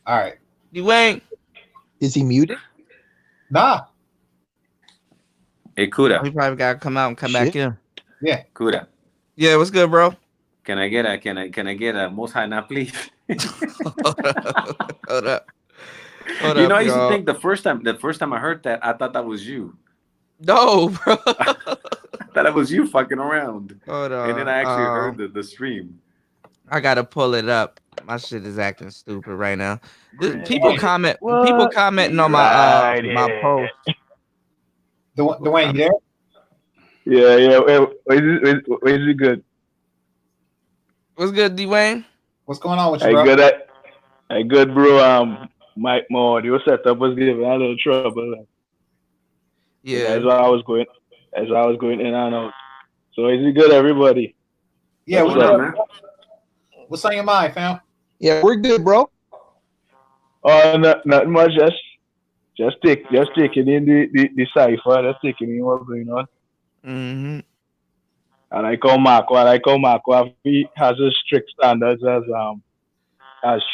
All right. Dwayne. Is he muted? Nah. Hey, Kuda. We probably gotta come out and come back in. Yeah. Kuda. Yeah, what's good, bro? Can I get a most high now, please? Hold up. I used to think the first time I heard that, I thought that was you. No, bro. I thought it was you fucking around. Hold on. And then I actually heard the stream. I gotta pull it up. My shit is acting stupid right now. People commenting on my my post. Dwayne, you Yeah. there? Is it good? What's good, Dwayne? What's going on with you, bro? Hey, good, bro. Mike Moore, your setup was giving a little trouble. Yeah. As I was going in and out. So is it good, everybody? Yeah, what's up, man? What's on your mind, fam? Yeah, we're good, bro. Not much. Just taking in the cipher. Just taking in what's going on. Mm-hmm. I like how Marco has a strict standards as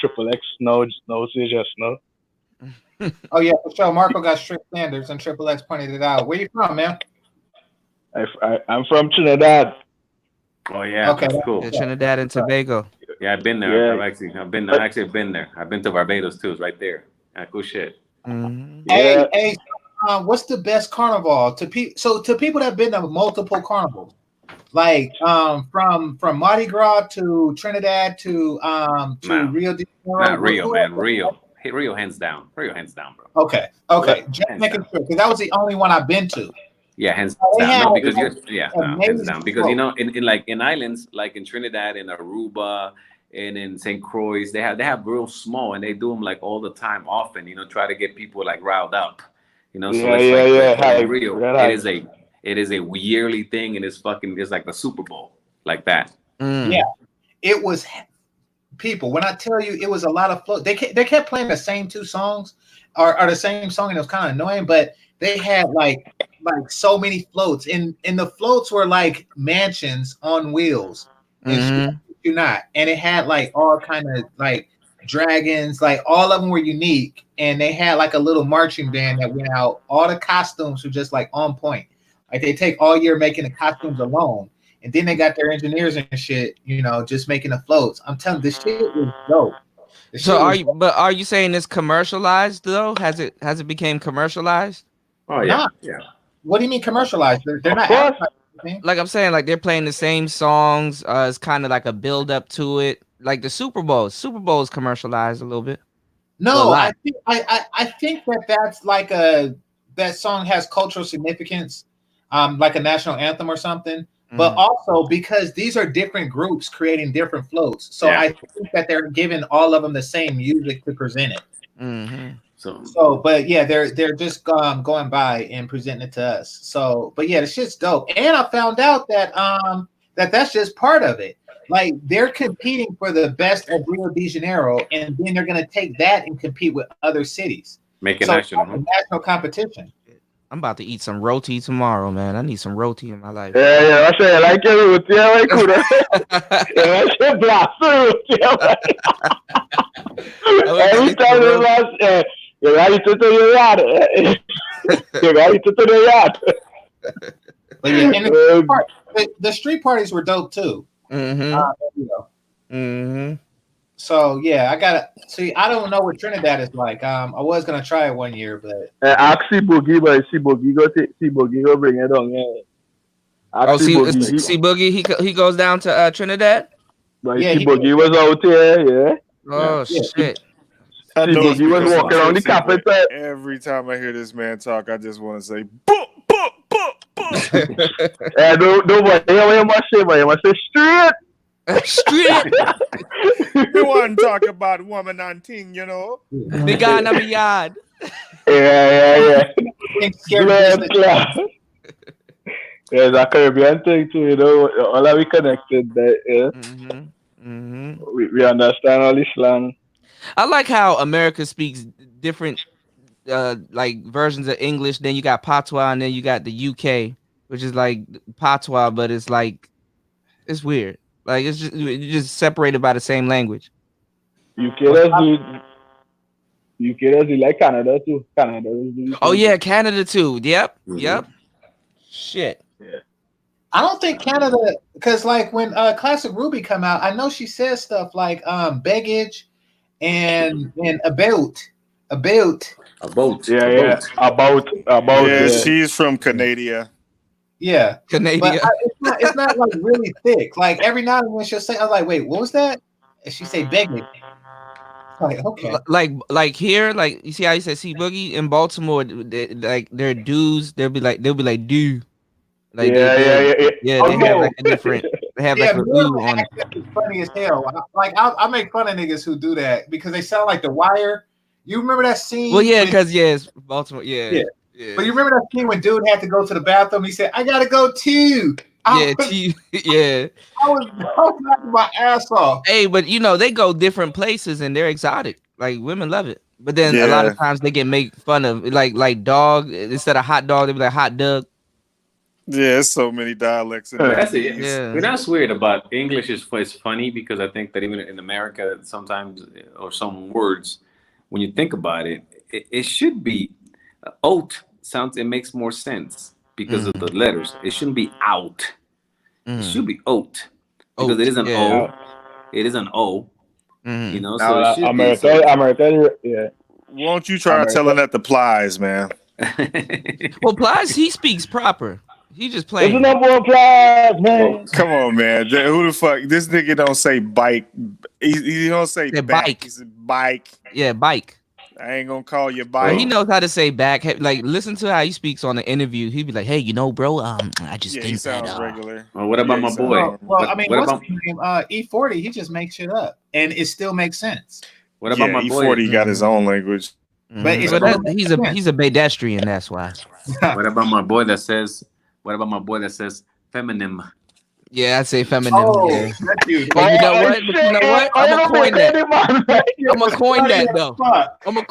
Triple X. No, just no. Oh yeah, for sure. Marco got strict standards, and Triple X pointed it out. Where you from, man? I'm from Trinidad. Oh yeah, okay, that's cool. Yeah, Trinidad and Tobago. Yeah, I've been there. Yeah. I've been there. I've been to Barbados too. It's right there. Cool shit. Mm-hmm. Yeah. Hey, what's the best carnival to people? So to people that have been to multiple carnivals, like from Mardi Gras to Trinidad to Rio de Janeiro. Not Rio, man. Rio hands down. Rio hands down, bro. Okay. Just making sure because that was the only one I've been to. Yeah, hands down. No, because hands down. Because in islands like in Trinidad and Aruba and in St. Croix, they have real small and they do them like all the time, often. Try to get people like riled up. So yeah. Rio, it is a yearly thing, and it's like the Super Bowl, like that. Mm. Yeah, it was people. When I tell you, it was a lot of float. They kept playing the same two songs, or the same song, and it was kind of annoying. But they had like so many floats, and the floats were like mansions on wheels. And you not, and it had like all kind of like dragons, like all of them were unique, and they had like a little marching band that went out. All the costumes were just like on point. Like they take all year making the costumes alone, and then they got their engineers and shit, just making the floats. I'm telling you, this shit was dope. So are you saying it's commercialized though? Has it became commercialized? Oh yeah. Nah. Yeah. What do you mean commercialized? They're not. Like I'm saying, like they're playing the same songs. It's kind of like a build up to it. like the Super Bowl. Super Bowl is commercialized a little bit. No, I think that's like that song has cultural significance, like a national anthem or something. But also because these are different groups creating different flows, so I think that they're giving all of them the same music to present it. So, but yeah, they're just going by and presenting it to us. So, but yeah, the shit's dope. And I found out that that's just part of it. Like they're competing for the best of Rio de Janeiro, and then they're gonna take that and compete with other cities. Make it national. National competition. I'm about to eat some roti tomorrow, man. I need some roti in my life. Yeah, I say I like your roti. I like it. I say blast roti. Every time you blast, you gotta eat it to your yard. You gotta eat it to the yard. But yeah, and the street parties were dope too. So yeah, I gotta see. I don't know what Trinidad is like. I was gonna try it one year, but ask Boogie, but Boogie go bring it on. Yeah. See Boogie, he goes down to Trinidad. But yeah, Boogie was out here. Yeah. Oh shit. I know Boogie was walking around the carpet. Every time I hear this man talk, I just want to say, don't worry, you must say straight. Straight. You want to talk about woman and thing, you know? The guy in my yard. Yeah. There's a Caribbean thing too, you know. All of we connected there. Yeah. We understand all the slang. I like how America speaks different like versions of English. Then you got patois, and then you got the UK, which is like patois, but it's like it's weird. Like it's just separated by the same language. UK does like Canada too. Oh yeah, Canada too. Yep. Shit. Yeah. I don't think Canada, because like when Classic Ruby come out, I know she says stuff like beggage and about. Yeah. About. Yeah, she's from Canada. Yeah, Canadian. But it's not like really thick. Like every now and then she'll say, "I was like, wait, what was that?" And she say, "Begging." Like okay, like here, like you see how you said "see boogie" in Baltimore, like their dudes, they'll be like do. Like yeah. They have like a different. They have like a ooh on it. It's funny as hell. Like I make fun of niggas who do that because they sound like The Wire. You remember that scene? Well, yeah, because it's Baltimore. Yeah. But you remember that scene when dude had to go to the bathroom? He said, "I gotta go too." Yeah. I was laughing my ass off. Hey, but you know they go different places and they're exotic. Like women love it, but then a lot of times they get made fun of. Like dog instead of hot dog, they be like hot dog. Yeah, there's so many dialects in there. That's it. Yeah. That's weird about English is funny because I think that even in America sometimes or some words, when you think about it, it should be. Oat sounds, it makes more sense because of the letters. It shouldn't be out. It should be oat because it is an O. It is an O. You know, so it should America, yeah. Won't you try telling that to Plies, man? Well, Plies, he speaks proper. He just playing. There's enough more Plies, man. Oh, come on, man. Who the fuck? This nigga don't say bike. He don't say bike. He said bike. Yeah, bike. I ain't gonna call you bike. Well, he knows how to say back. Like, listen to how he speaks on the interview. He'd be like, "Hey, you know, bro, I just think he sounds that." Regular. Well, what about my boy? Well, I mean, what's his name? E40. He just makes shit up, and it still makes sense. What about my boy? E40 got his own language. But he's a pedestrian. That's why. What about my boy that says? Feminine? Yeah, I'd say feminine. Oh, yeah. That's you. And you know what? I'm gonna coin that. I'm gonna coin that though. I'm gonna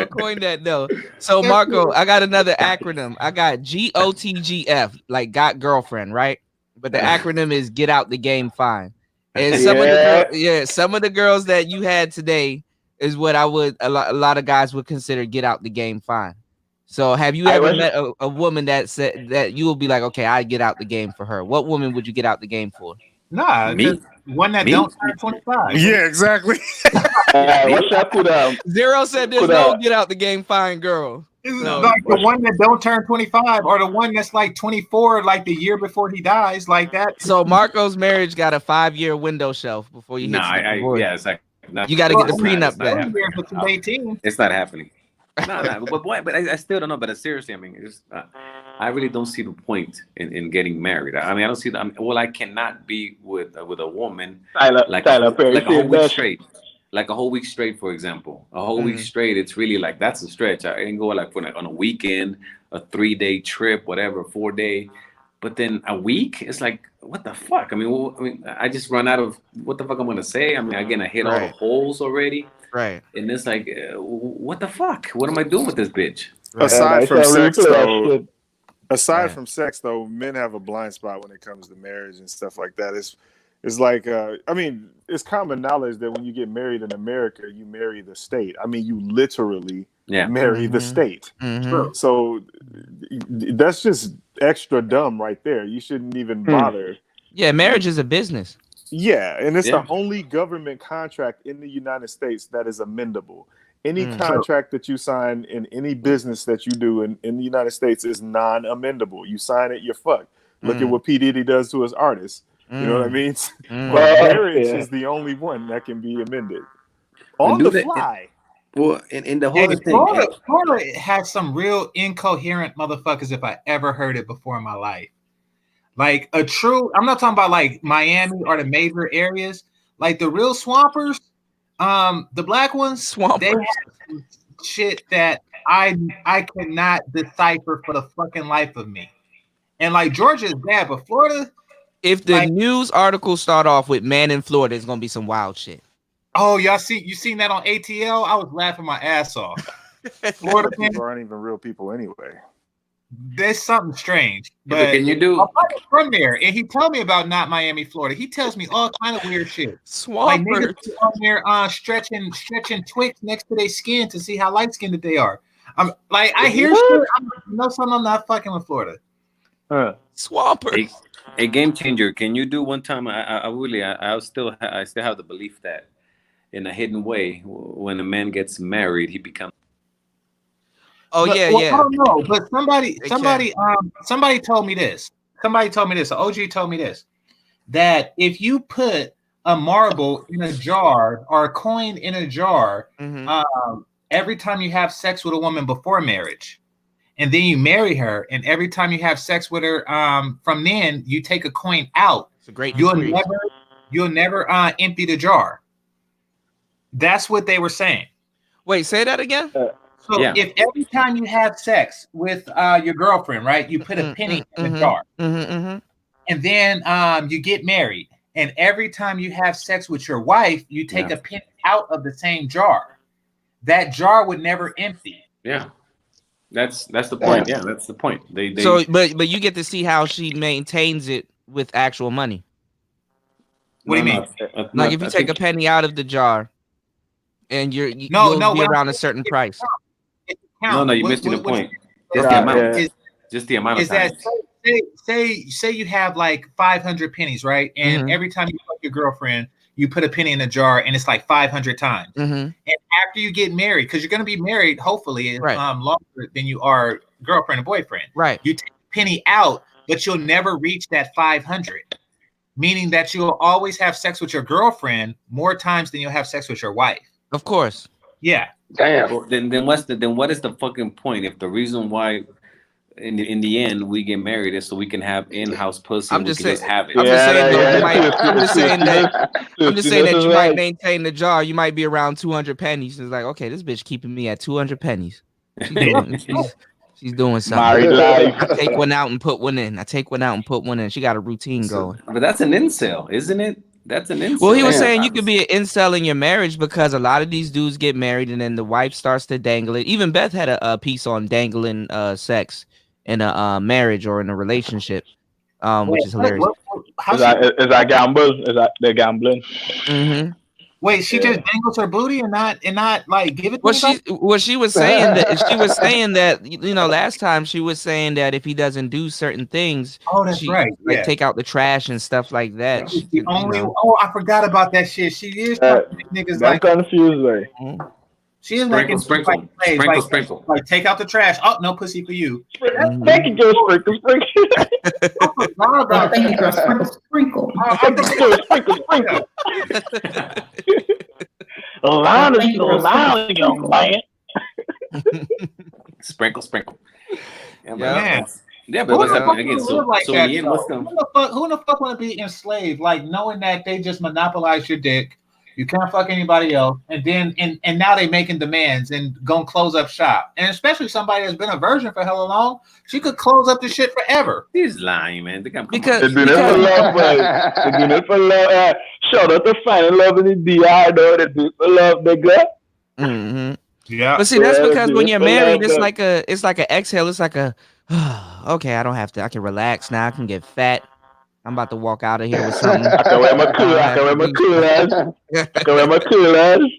coin that though. So Marco, I got another acronym. I got GOTGF, like got girlfriend, right? But the acronym is get out the game fine. And some of the girls that you had today is what I would a lot of guys would consider get out the game fine. So have you ever met a woman that said that you will be like, okay, I get out the game for her? What woman would you get out the game for? Nah, one that don't turn 25. Yeah, exactly. What's up with Zero said there's no get out the game fine girl. Like the one that don't turn 25 or the one that's like 24, like the year before he dies, like that. So Marco's marriage got a 5-year window shelf before you hit the divorce. Yeah, it's like you got to get the prenup back. It's not happening. No, but I still don't know. But seriously, I mean, I really don't see the point in getting married. I mean, I don't see that. I cannot be with a woman like a whole week straight. Like a whole week straight, for example, a whole week straight. It's really like that's a stretch. I can go like on a weekend, a 3-day trip, whatever, 4-day. But then a week, it's like, what the fuck? I mean, I just run out of what the fuck I'm gonna say. I mean, again, I hit all the holes already. Right. And it's like, what the fuck? What am I doing with this bitch? Aside from sex, though, men have a blind spot when it comes to marriage and stuff like that. It's like, I mean, it's common knowledge that when you get married in America, you marry the state. I mean, you literally marry the state. So that's just extra dumb right there. You shouldn't even bother. Yeah, marriage is a business. Yeah, and it's the only government contract in the United States that is amendable. Any contract that you sign in any business that you do in the United States is non-amendable. You sign it, you're fucked. Look at what P. Diddy does to his artists. You know what I mean? But marriage is the only one that can be amended on the fly. Well, and the whole thing. Florida has some real incoherent motherfuckers if I ever heard it before in my life. Like I'm not talking about like Miami or the major areas. Like the real swampers, the black ones, they have some shit that I cannot decipher for the fucking life of me. And like Georgia is bad, but Florida. If the news articles start off with "man in Florida," it's gonna be some wild shit. Oh, you seen that on ATL? I was laughing my ass off. Florida people aren't even real people anyway. There's something strange. But can you do? I'm from there, and he told me about not Miami, Florida. He tells me all kind of weird shit. Like niggas on there stretching twigs next to their skin to see how light skinned they are. I'm like, I hear shit. I'm not fucking with Florida. Swampers. A game changer. Can you do one time? I still have the belief that in a hidden way, when a man gets married, he becomes. I don't know, but somebody told me this. An OG told me this, that if you put a marble in a jar or a coin in a jar, every time you have sex with a woman before marriage, and then you marry her, and every time you have sex with her, from then you take a coin out. It's a great. You'll never empty the jar. That's what they were saying. Wait, say that again. So if every time you have sex with your girlfriend, right, you put a penny in the jar, and then you get married, and every time you have sex with your wife, you take a penny out of the same jar. That jar would never empty. Yeah. That's the point. Yeah, that's the point. They So, but you get to see how she maintains it with actual money. What do you mean? Like if you take a penny out of the jar, and you'll be around a certain price. No, you're missing the point. Just the amount. Just the amount of time. Say you have like 500 pennies, right? And every time you fuck your girlfriend, you put a penny in a jar, and it's like 500 times. And after you get married, because you're going to be married, hopefully, longer than you are girlfriend and boyfriend. Right. You take a penny out, but you'll never reach that 500. Meaning that you'll always have sex with your girlfriend more times than you'll have sex with your wife. Of course. Yeah. Damn. Well, then what is the fucking point if the reason why in the end we get married is so we can have in-house pussy? I'm just saying. Just have it. I'm just saying that you might maintain the jar. You might be around 200 pennies. It's like, okay, this bitch keeping me at 200 pennies. She's doing something. I take one out and put one in. She got a routine going. But that's an incel, isn't it? That's an incel. Well, he was saying you could be an incel in your marriage because a lot of these dudes get married and then the wife starts to dangle it. Even Beth had a piece on dangling sex in a marriage or in a relationship, which is hilarious. Is that gamble? Is that the gambling? Wait, she just dangles her booty and not like give it to she was saying that last time she was saying that if he doesn't do certain things, like take out the trash and stuff like that. I forgot about that shit. She is trying to make niggas like confused way. She is Sprinkle, making sprinkle, slaves, sprinkle, sprinkle. like take out the trash. Oh, no pussy for you. Thank you, girl. Sprinkle, sprinkle. Thank you, girl. Sprinkle, sprinkle. Sprinkle, sprinkle. Allow, young man. Sprinkle, sprinkle. Yeah, Man. Yeah, but what's happening again? So, like so that, in the end, what's who in the fuck want to be enslaved? Like knowing that they just monopolize your dick, you can't fuck anybody else, and then and now they making demands and gonna close up shop. And especially somebody that's been a virgin for hella long, she could close up the shit forever. He's lying, man. They're doing it for love, boy. They're doing it for love. Shout out to finding love in the DR, though. They do it for love, nigga. Mm-hmm. Yeah. But see, that's because when you're married, it's like an exhale. It's like a okay, I don't have to. I can relax now. I can get fat. I'm about to walk out of here with something. I can wear my cool. I can wear my coolers. I can wear my coolers.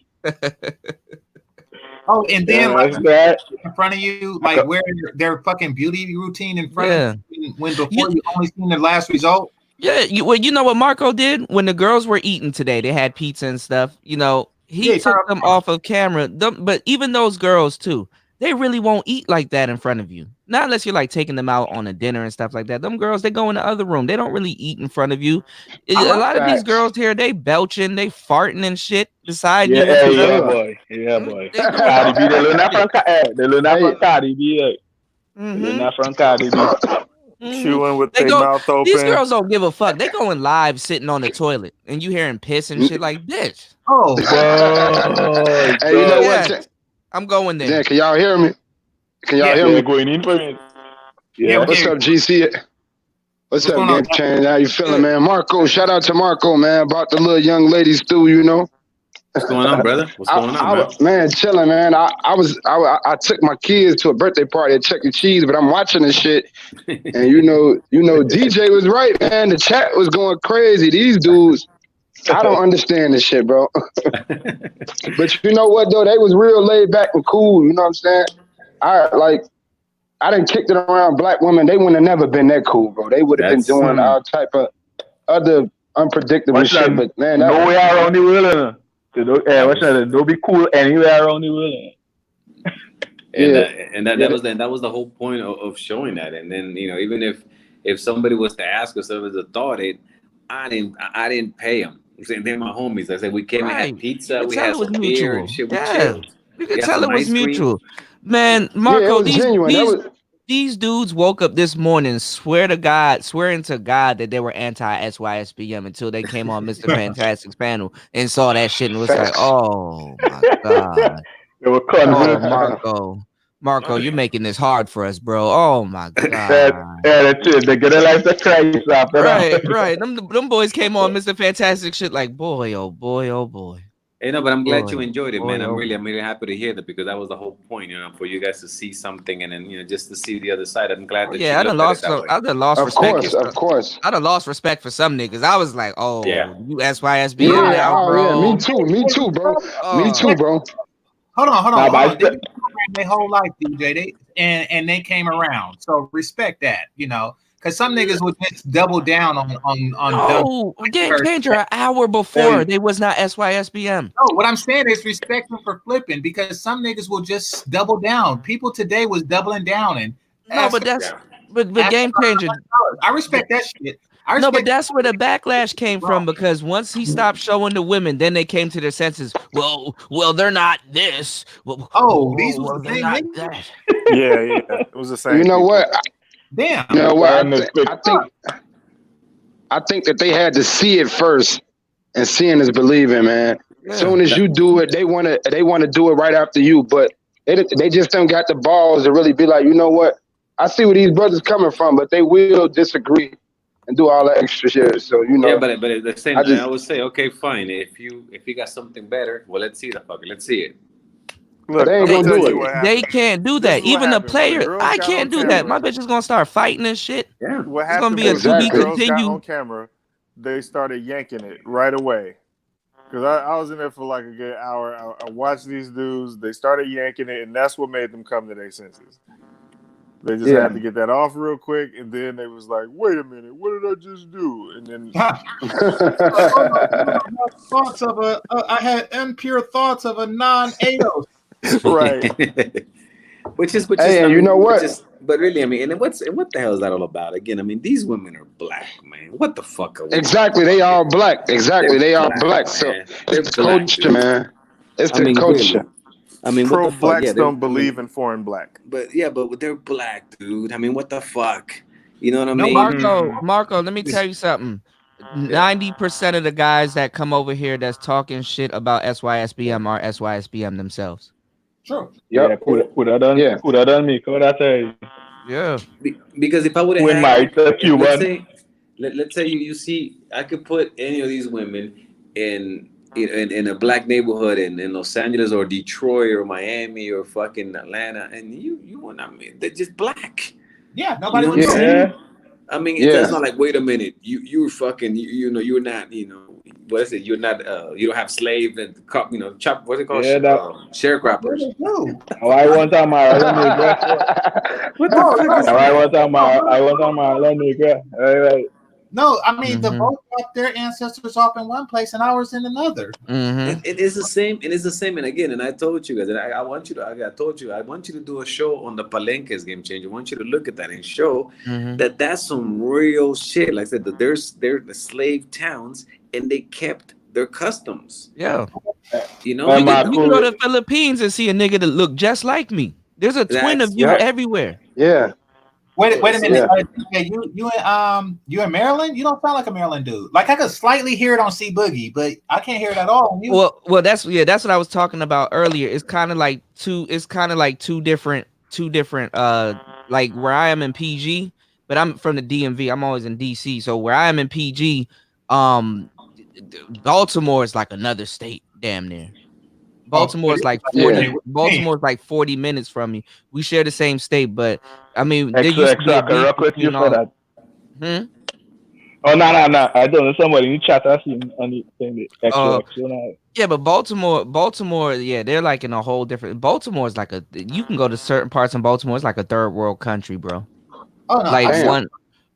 Oh, and then like in front of you, like wearing their fucking beauty routine in front of you when before you only seen the last result. Yeah, well, you know what Marco did when the girls were eating today? They had pizza and stuff. You know, he took them off of camera. But even those girls too, they really won't eat like that in front of you. Not unless you're like taking them out on a dinner and stuff like that. Them girls, they go in the other room. They don't really eat in front of you. A lot of these girls here, they belching, they farting and shit beside you. Yeah, boy. Yeah, boy. Cardi B, they learn that from Cardi B. They learn that from Cardi B. Chewing with their mouth open. These girls don't give a fuck. They going live sitting on the toilet and you hearing piss and shit like, bitch. Oh, hey, you know what? I'm going there. Yeah, can y'all hear me? Can y'all hear me? Going in for it. Yeah. What's up, GC? What's up, GameChanger? How you feeling, man? Marco, shout out to Marco, man. About the little young ladies too, you know. What's going on, brother? What's going on, man? Chilling, man. I took my kids to a birthday party at Chuck E. Cheese, but I'm watching this shit, and you know, DJ was right, man. The chat was going crazy. These dudes, I don't understand this shit, bro. But you know what, though? They was real laid back and cool. You know what I'm saying? I done kicked it around black women. They wouldn't have never been that cool, bro. They would have been doing all type of other unpredictable shit. But man, no way around the world. Don't be cool anywhere around the world. And that was the whole point of showing that. And then even if somebody was to ask us if it was a thought, I didn't pay them. They're my homies. I said we came and had pizza, we had some beer and shit. We chilled. You can tell it was mutual. Man, Marco, these dudes woke up this morning, swearing to God that they were anti-SYSBM until they came on Mr. Fantastic's panel and saw that shit and was like, oh my God. They were Marco, you're making this hard for us, bro. Oh my God. That's it. They're gonna like the crazy stuff. Right. Them boys came on Mr. Fantastic shit like, boy, oh boy, oh boy. Hey, no, but I'm glad you enjoyed it, man. I'm really happy to hear that because that was the whole point, for you guys to see something and then, just to see the other side. I'm glad that you looked at it that way. I'd lost respect. Of course. I'd have lost respect for some niggas. I was like, oh, you SYSB now, bro. Yeah, me too, bro. Me too, bro. Hold on. They their whole life, DJ. They came around. So respect that, because some niggas would just double down on. No, GameChanger an hour before they was not SYSBM. No, what I'm saying is respect them for flipping because some niggas will just double down. People today was doubling down and. No, but GameChanger. I respect that shit. But that's where the backlash came from because once he stopped showing the women, then they came to their senses. Well, they're not this. These were the same not that. Yeah, it was the same. You know what? Damn. You know what? I think that they had to see it first, and seeing is believing, man. As soon as you do it, they want to do it right after you, but they just don't got the balls to really be like, you know what? I see where these brothers coming from, but they will disagree and do all that extra shit. So Yeah, but at the same time, I would say, okay, fine. If you got something better, well, let's see the fucker. Let's see it. Look, they ain't gonna do it. They can't do that. Even the player, I can't do that. My bitch is gonna start fighting and shit. Yeah, what happened? It's gonna be a to be continue. On camera, they started yanking it right away. Because I was in there for like a good hour. I watched these dudes. They started yanking it, and that's what made them come to their senses. They just had to get that off real quick, and then they was like, "Wait a minute, what did I just do?" And then I had impure thoughts of a non-AOS. Right. Which is, Hey, I and you mean, know what? but really, I mean, and what the hell is that all about? Again, I mean, these women are black, man. What the fuck are we? Exactly, they all black. Exactly, they all black. So man. They're it's black, culture, dude. man. It's I the mean, culture. really. I mean, what the fuck? Pro-blacks Yeah, don't believe in foreign black. But yeah, but they're black, dude. I mean, what the fuck? You know what I No, mean? Marco, let me tell you something. 90% of the guys that come over here that's talking shit about SYSBM are SYSBM themselves. True. Yeah, put that on me. What I say? Yeah. Because if I would have Who had, married the Cuban? let's say you see, I could put any of these women in a black neighborhood in Los Angeles or Detroit or Miami or fucking Atlanta, and you want, I mean, they're just black. Yeah, You nobody know would what I'm know. saying? I mean, Yeah. it's not like, wait a minute, you're fucking, you know, you're not, you know, what is it? You're not, you don't have slave and you know, chop. What's it called? Yeah, Sharecroppers. I want a Marlon Negra. What the fuck is I want a Marlon Negra. Right. No, I mean the both got their ancestors off in one place and ours in another. It is the same. It is the same. And again, and I told you guys, and I want you to. I told you, I want you to do a show on the Palenques Game Changer. I want you to look at that and show that that's some real shit. Like I said, that they're the slave towns, and they kept their customs. Yeah. You know, you can go to the Philippines and see a nigga that look just like me. There's a twin of you everywhere. Yeah. Wait a minute. Yeah. You in Maryland? You don't sound like a Maryland dude. Like I could slightly hear it on C Boogie, but I can't hear it at all. Well, that's what I was talking about earlier. It's kind of like two different like where I am in PG, but I'm from the DMV. I'm always in DC. So where I am in PG, Baltimore is like another state, damn near. Baltimore is like 40. Baltimore's like 40 minutes from me. We share the same state, but I mean, there used to be a beef between all. Oh no! I don't know. Somebody in the chat I seen on the thing. Yeah, but Baltimore, yeah, they're like in a whole different. Baltimore is like you can go to certain parts in Baltimore. It's like a third world country, bro. Oh no! Like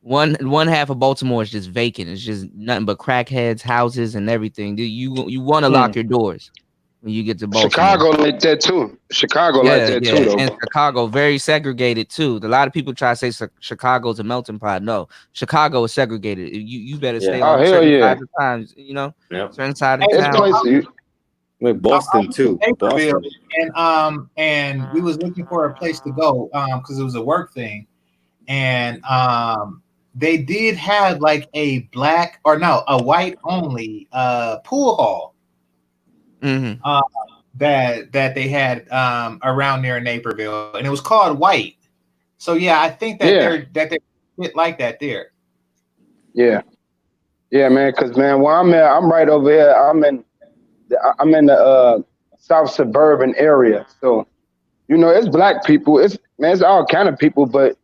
one half of Baltimore is just vacant. It's just nothing but crackheads, houses, and everything. You want to lock your doors when you get to Baltimore. Chicago like that too. Chicago like that too, though. And Chicago very segregated too. A lot of people try to say Chicago's a melting pot. No, Chicago is segregated. You better stay on certain sides of times. You know, certain side of town. Like Boston too. Boston. And we was looking for a place to go because it was a work thing, and they did have like a white only pool hall. That they had around there in Naperville, and it was called White. So yeah, I think that they're like that there. Yeah, man. Because man, where I'm at, I'm right over here. I'm in the south suburban area. So you know, it's black people. It's all kind of people. But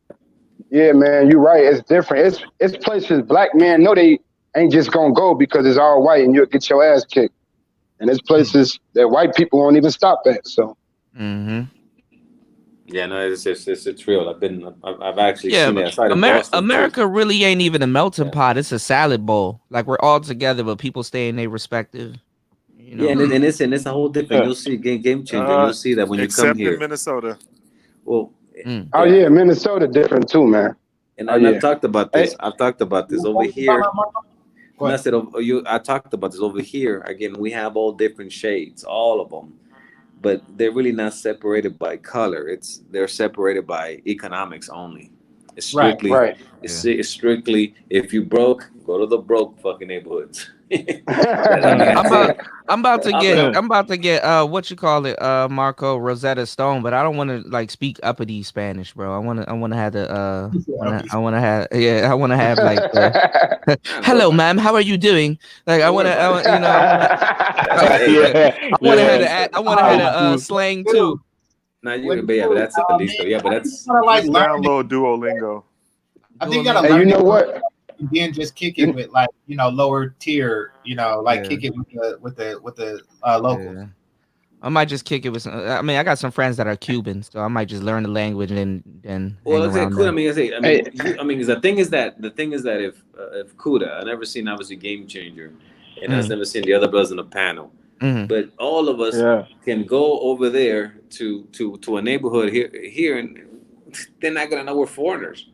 yeah, man, you're right. It's different. It's places black men know they ain't just gonna go because it's all white and you'll get your ass kicked. And there's places that white people won't even stop at. So, yeah, no, it's real. I've actually seen that. America really ain't even a melting pot. It's a salad bowl. Like we're all together, but people stay in their respective. You know? Yeah, and it's a whole different. You'll see Game Changer. You'll see that when you come here. Except in Minnesota. Well, oh yeah, Minnesota different too, man. And I've talked about this. I've talked about this over here. I said, I talked about this over here. Again, we have all different shades, all of them, but they're really not separated by color. They're separated by economics only. It's strictly, It's strictly if you broke, go to the broke fucking neighborhoods. I'm about to get what you call it, Marco Rosetta Stone, but I don't want to like speak uppity Spanish, bro. I want to have like hello ma'am, how are you doing? Like I want to have a slang too. Nah, you can be, but that's at least but that's like download Duolingo. I think you gotta learn. You know what? And then just kick it with like lower tier, kick it with the local. Yeah. I might just kick it with some. I mean, I got some friends that are Cuban, so I might just learn the language and then. Well, okay, cool. I mean, the thing is that if Kuda, I never seen obviously Game Changer, and I've never seen the other brothers in the panel. But all of us can go over there to a neighborhood here, and they're not gonna know we're foreigners.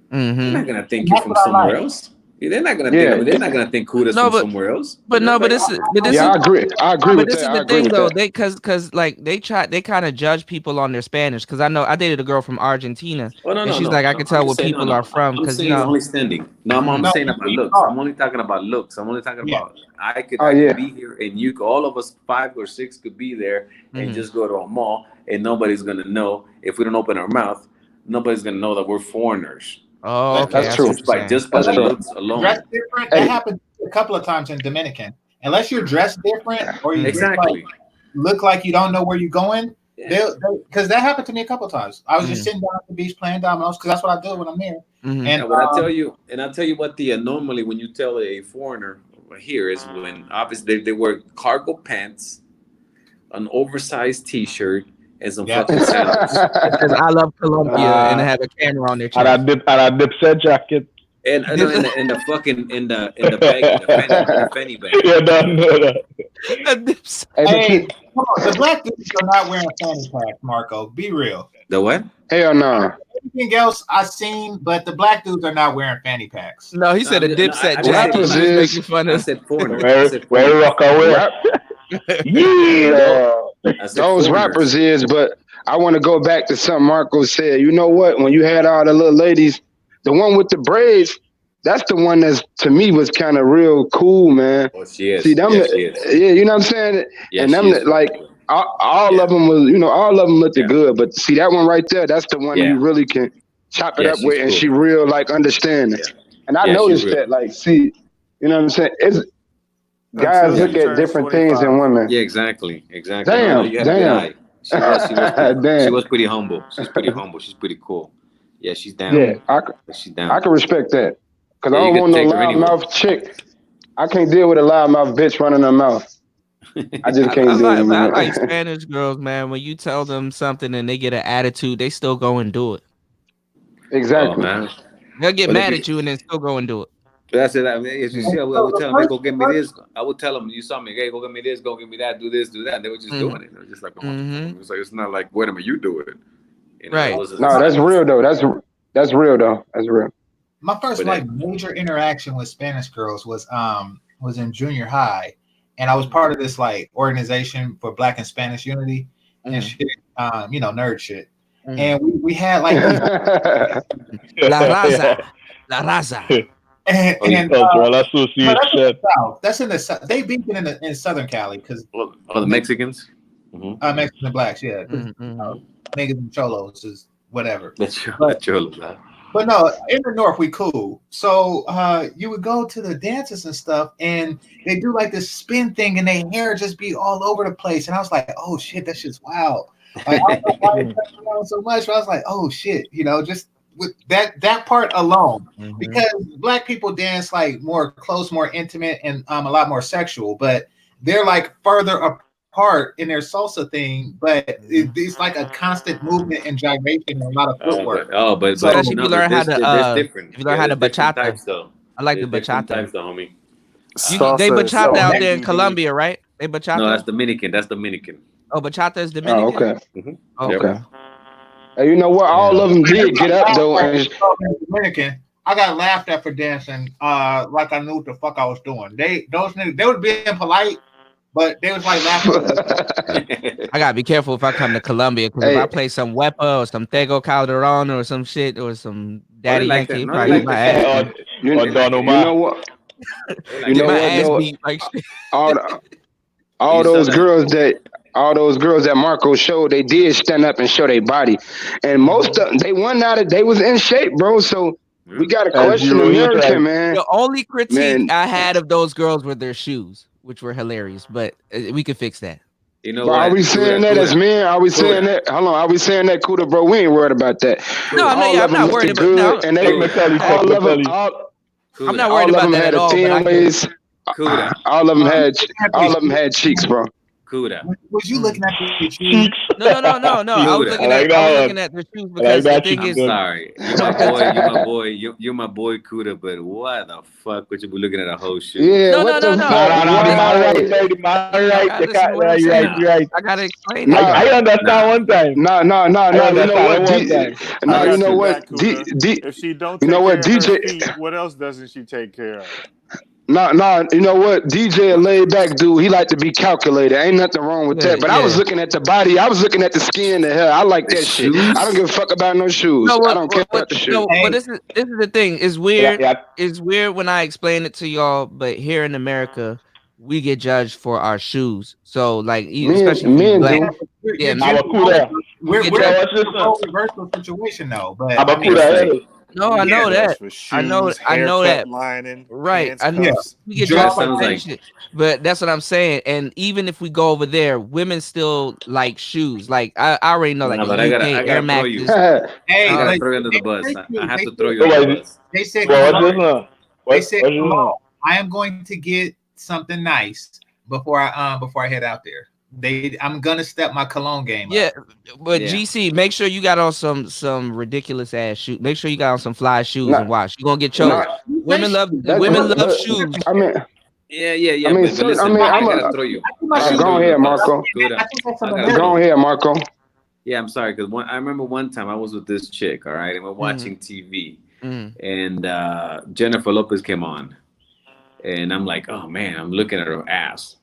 They're not gonna think you're from somewhere else. They're not gonna think. They're not gonna think Kuda's from somewhere else. I agree. I agree with that. This is the thing, though. Because like they kind of judge people on their Spanish. Because I know I dated a girl from Argentina, and she's like, I can tell where people are from. Because only standing. No, I'm saying about looks. I'm only talking about looks. I'm only talking about I could be here, and all of us 5 or 6 could be there, and just go to a mall, and nobody's gonna know if we don't open our mouth. Nobody's gonna know that we're foreigners. Oh, okay. That's true. Just by the looks alone. Dress different. That happened a couple of times in Dominican. Unless you're dressed different or you look like you don't know where you're going, because that happened to me a couple of times. I was just sitting down at the beach playing dominoes because that's what I do when I'm there. And what I'll tell you what the anomaly when you tell a foreigner here is when obviously they wear cargo pants, an oversized T-shirt, and some fucking sandals. Because I love Colombia and I have a camera on their chest. And a dipset jacket. And in the fucking in the bag, the fanny bag. Hey, come on, the black dudes are not wearing fanny packs, Marco. Be real. The what? Hell no. Everything else I've seen, but the black dudes are not wearing fanny packs. No, he said a dipset jacket. Making fun of. I said foreigner. Where rock away? Yeah. Those rappers is, but I want to go back to something Marco said. You know what? When you had all the little ladies, the one with the braids, that's the one that's to me was kind of real cool, man. Oh, she is. See them, you know what I'm saying? Yeah, and them like all of them was, all of them looked good, but see that one right there, that's the one you really can chop it up with, and she real like understanding. And I noticed that, like, see, you know what I'm saying? It's guys look at different things in women. Yeah, exactly. Damn. She was pretty humble. She's pretty humble. She's pretty cool. Yeah, she's down. Yeah, she's down. I can respect that. Because I don't want no loudmouth chick. I can't deal with a loudmouth bitch running her mouth. I just can't do it, man. I like Spanish girls, man. When you tell them something and they get an attitude, they still go and do it. Exactly. Oh, man. They'll get mad at you and then still go and do it. That's it. I mean, if you see, I would tell them, hey, go get me this. I would tell them, you saw me, hey, go get me this, go get me that, do this, do that. And they were just doing it. They were just like, it's like, it's not like, wait a minute, you do it. Right. No, that's real though. That's real though. That's real. My first major interaction with Spanish girls was in junior high, and I was part of this like organization for Black and Spanish unity and shit, nerd shit. And we had like La raza. That's in the South. They beat it in Southern Cali because the Mexicans, Mexicans and blacks, niggas and cholos is whatever. Cholos. But no, in the North we cool. So you would go to the dances and stuff, and they do like this spin thing, and their hair just be all over the place. And I was like, oh shit, that shit's wild. Like, I don't know why it's around so much, but I was like, oh shit, just with that part alone, because Black people dance like more close, more intimate, and a lot more sexual, but they're like further apart in their salsa thing, but it's like a constant movement and gyration and a lot of footwork. But if you learn how to different. If you learn how to bachata, types, though. I like the There's bachata. types, though, homie. They bachata out there in Colombia, right? They bachata. No, that's Dominican. Oh, bachata is Dominican. Oh, okay. Okay. Hey, you know what? All of them did get up though. Dominican. I got laughed at for dancing, like I knew what the fuck I was doing. Those niggas, they was being polite, but they was like laughing. I gotta be careful if I come to Colombia, because if I play some Wepa or some Tego Calderon or some shit or some Daddy Yankee, probably my ass. You know what? You know what? All those girls that Marco showed, they did stand up and show their body, and most of them, they was in shape, bro. So we got to question American, man. The only critique I had of those girls were their shoes, which were hilarious, but we could fix that. You know, are we saying that as men? Are we saying that? Hold on, are we saying that, Kuda, bro? We ain't worried about that. No, I'm not worried about that. And they I'm not worried about that at all. All of them had cheeks, bro. Kuda. Was you looking at the shoes? No. I was looking at the shoes because the thing is, I'm sorry, you're my boy. You're my boy. You're my boy, Kuda. But what the fuck would you be looking at a whole shoe? Yeah, what the fuck? You're right. I gotta explain. I understand one time. No. You know what? If she don't take you know care what, of DJ? her feet, what else doesn't she take care of? No, you know what? DJ a laid back dude. He like to be calculated. Ain't nothing wrong with that. But I was looking at the body. I was looking at the skin, the hair. I like that shit. I don't give a fuck about no shoes. I don't care about the shoes. No, but this is the thing. It's weird. It's weird when I explain it to y'all, but here in America, we get judged for our shoes. So like, especially men black. We're in a reversal situation though. But no, I know that. I know that. Lining, right. I know. We get judged for that shit. But that's what I'm saying. And even if we go over there, women still like shoes. Like I already know, like no, but I gotta Air Max. I gotta throw you under the bus. I have to throw you under the bus. They said, I am going to get something nice before I head out there. I'm gonna step my cologne game up. But GC, make sure you got on some ridiculous ass shoes. Make sure you got on some fly shoes and watch. You're gonna get chosen. Women love shoes. I mean, yeah. I mean, but listen, I gotta throw you. Go ahead, Marco. Go ahead, Marco. Yeah, I'm sorry, because I remember one time I was with this chick, all right, and we're watching TV, and Jennifer Lopez came on, and I'm like, oh man, I'm looking at her ass.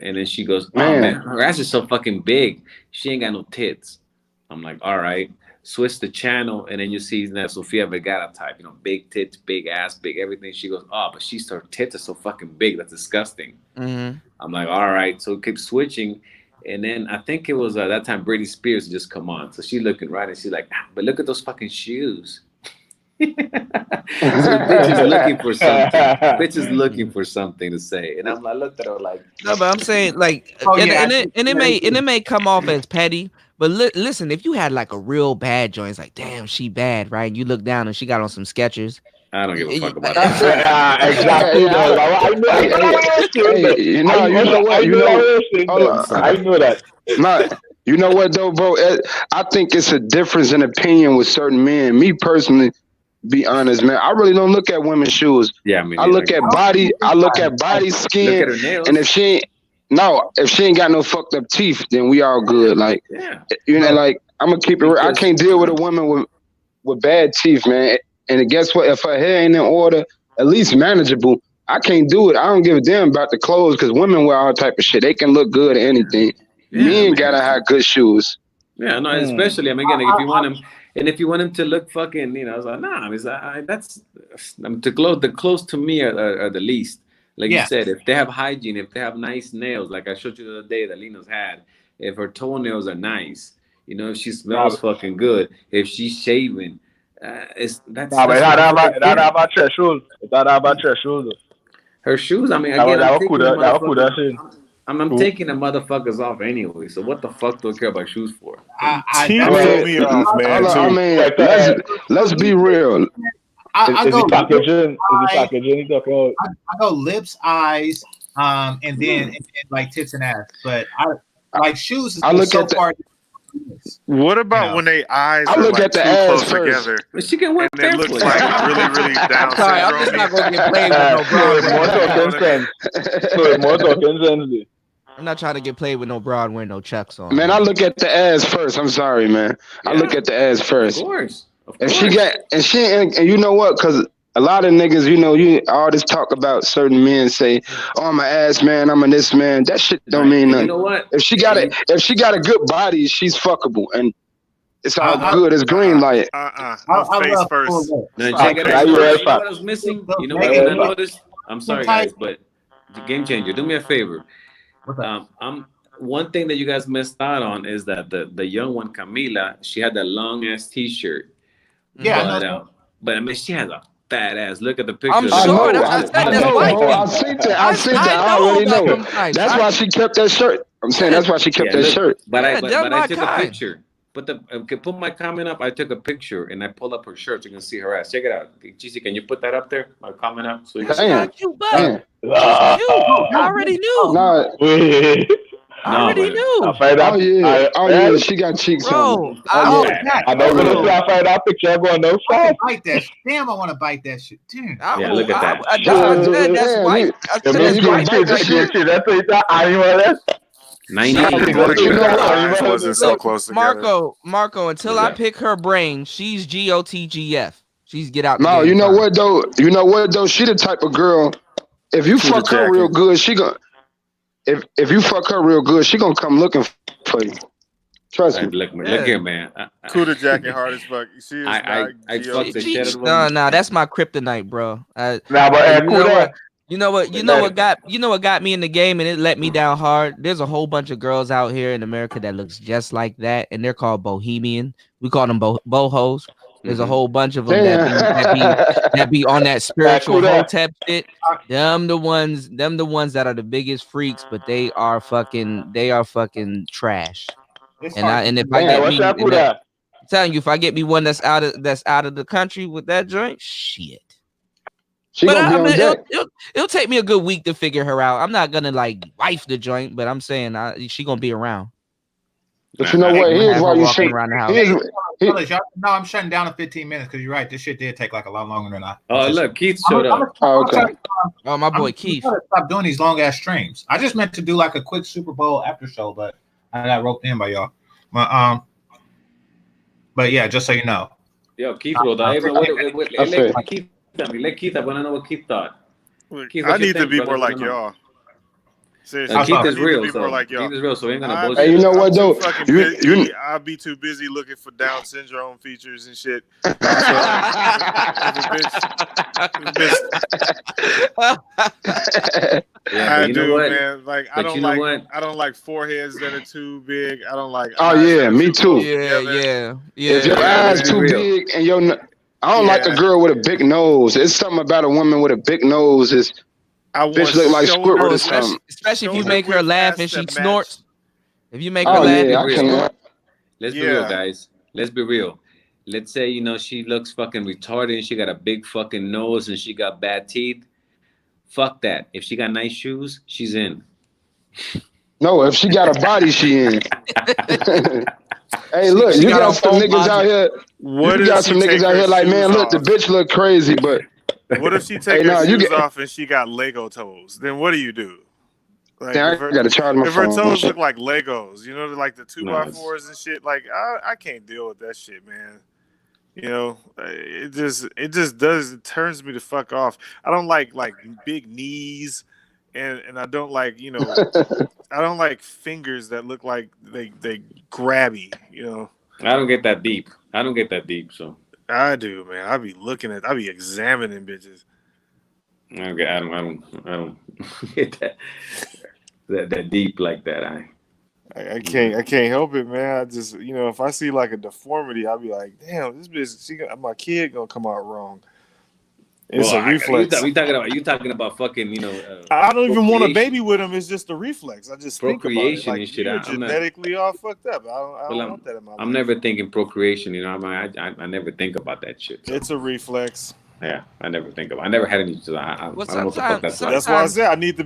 And then she goes, oh man, her ass is so fucking big. She ain't got no tits. I'm like, all right. Switch the channel, and then you see that Sofia Vergara type, big tits, big ass, big everything. She goes, oh, but her tits are so fucking big. That's disgusting. I'm like, all right. So keep switching. And then I think it was that time Britney Spears just come on. So she looking right, and she's like, but look at those fucking shoes. So bitch is looking for something. Bitch is looking for something to say, and I'm like, looked at her like, no, but I'm saying like, it may come off as petty, but listen, if you had like a real bad joint, it's like, damn, she bad, right? You look down and she got on some Skechers. I don't give a fuck about that. Exactly. I know that. Not. You know what though, bro? I think it's a difference in opinion with certain men. Me personally, be honest, man, I really don't look at women's shoes. Yeah, I mean, I look at body, skin, and if she ain't got no fucked up teeth, then we all good. Like, like I'm gonna keep it real. I can't deal with a woman with bad teeth, man. And guess what? If her hair ain't in order, at least manageable, I can't do it. I don't give a damn about the clothes because women wear all type of shit. They can look good at anything. Men gotta have good shoes. Yeah, no, especially I mean, again, if you want them. And if you want him to look fucking, I was like, nah, that's the close to me are the least. Like you said, if they have hygiene, if they have nice nails, like I showed you the other day that Lina's had, if her toenails are nice, if she smells fucking good, if she's shaving, that's. That about your shoes. That about your shoes. Her shoes. I mean, again, I'm taking the motherfuckers off anyway. So what the fuck do I care about shoes for? Let's be real. I go lips, eyes, and then like tits and ass. But I like shoes. I look at far. What about when they eyes I are look like at the too ass close first. together? But she can wear and it looks like really down sorry, I'm just not gonna get played with no bra. I'm not trying to get played with no bra and wear no chucks on. Man, I look at the ass first. I'm sorry, man. I look at the ass first. Of course. If she got and you know what? Because a lot of niggas, you all this talk about certain men say, "Oh, I'm an ass man. I'm a this man." That shit don't mean nothing. You know what? If she got a good body, she's fuckable, and it's all good. It's green light. Face first. Check it out. You know what I was missing? You know what I noticed? I'm sorry, guys, but Game Changer, do me a favor. One thing that you guys missed out on is that the young one, Camila, she had that long ass T-shirt. Yeah, but I mean, she has a fat ass. Look at the picture. I'm sure. I seen that. I already know. That's why she kept that shirt. I'm saying that's why she kept that shirt. But I took a picture. Put my comment up. I took a picture and I pulled up her shirt so you can see her ass. Check it out. GC, can you put that up there? My comment up so you can see. I already knew. I already knew. Oh yeah, she got cheeks on. Bro, I know when I find out picture, I'm going no I bite that. Damn, I want to bite that shit. Damn. Yeah, look at that. That's what I said. That's white. I said that's white right there. 98. Eyes wasn't so close together. Marco, until I pick her brain, she's GOTGF. She's get out the No, game. you know what though? She the type of girl. If you fuck her real good, she gonna. If you fuck her real good, she gonna come looking for you. Trust me. Look here, man. Cuda jacket hard as fuck. She is I fucked the shit out of her. No, that's my kryptonite, bro. You know what got me in the game and it let me down hard. There's a whole bunch of girls out here in America that looks just like that, and they're called bohemian. We call them bohos. There's a whole bunch of them that be on that spiritual hotep shit. Them the ones that are the biggest freaks, but they are fucking trash. I'm telling you, if I get me one that's out of the country with that joint, shit. It'll take me a good week to figure her out. I'm not gonna like wife the joint, but I'm saying she gonna be around. But you know what? Here's why you should. No, I'm shutting down in 15 minutes because you're right. This shit did take like a lot longer than I. Oh, look, Keith showed up. Oh, my boy Keith. I'm stop doing these long ass streams. I just meant to do like a quick Super Bowl after show, but I got roped in by y'all. But yeah, just so you know. Yo, Keith wrote that. Let Keith. I want to know what Keith thought. Keith, I need to be more like y'all. Seriously, Keith is real. Keith is real, so we ain't gonna bullshit. Hey, you know what though? I'll be too busy looking for Down syndrome features and shit. I do, man. Like I don't like foreheads that are too big. I don't like. Oh yeah, me too. Yeah. If your eyes too big and I don't like a girl with a big nose. It's something about a woman with a big nose is. Bitch look like Squidward or something. Especially if you make her laugh and she snorts. If you make her laugh, let's be real, guys. Let's be real. Let's say she looks fucking retarded and she got a big fucking nose and she got bad teeth. Fuck that. If she got nice shoes, she's in. No, if she got a body, she in. Hey, look, you got some niggas out here. You got some niggas out here like, man, look, the bitch look crazy, but. What if she takes her shoes off and she got Lego toes? Then what do you do? Like, I gotta charge my phone. If her toes look like Legos, like the 2x4s and shit, like I can't deal with that shit, man. It turns me the fuck off. I don't like big knees, and I don't like I don't like fingers that look like they grabby. I don't get that deep. So. I do, man. I be examining bitches. Okay, I don't get that deep like that. I can't help it, man. I just if I see like a deformity, I'll be like, damn, this bitch, my kid gonna come out wrong. It's a reflex. You talking about fucking, I don't even want a baby with him. It's just a reflex. I just procreation think about it. and shit. You're genetically all fucked up. I don't want that in my life. I'm never thinking procreation. I never think about that shit. So. It's a reflex. Yeah, I never had any. So I don't know what the fuck that's like. That's why I said I need to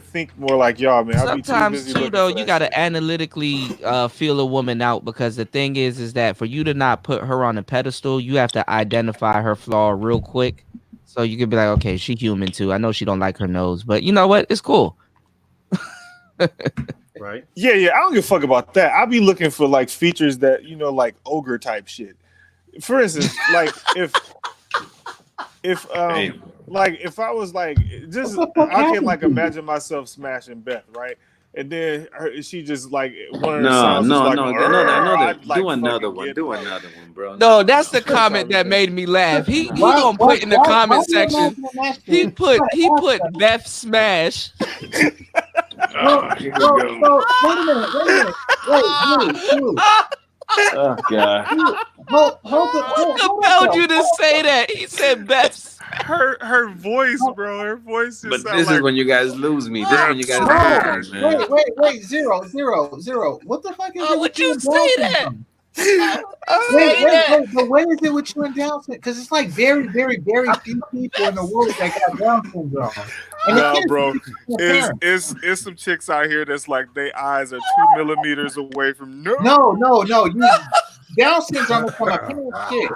think more like y'all, man. Sometimes too, though, you gotta analytically feel a woman out, because the thing is that for you to not put her on a pedestal, you have to identify her flaw real quick. So you could be like, okay, she human too. I know she don't like her nose, but you know what? It's cool. Right? Yeah. I don't give a fuck about that. I'll be looking for like features that like ogre type shit. For instance, like if I was like just I can like imagine myself smashing Beth, right? And then she just like one of her songs no. do another one, bro. No, that's the comment that made me laugh. He gonna put in the comment section. He put Beth smash. Here we go. Wait a minute. Wait. Oh god. What compelled you to say that? He said Beth. Her voice, bro. Her voice. But this is when you guys lose me. This is when you guys lose me, man. Wait. Zero. What the fuck is would you say that? But what is it with you and Down syndrome? Because it's like very, very, very few people in the world that got Down syndrome. And No, bro, it's some chicks out here that's like their eyes are 2 millimeters away from No. You Down syndrome is from a parent shit.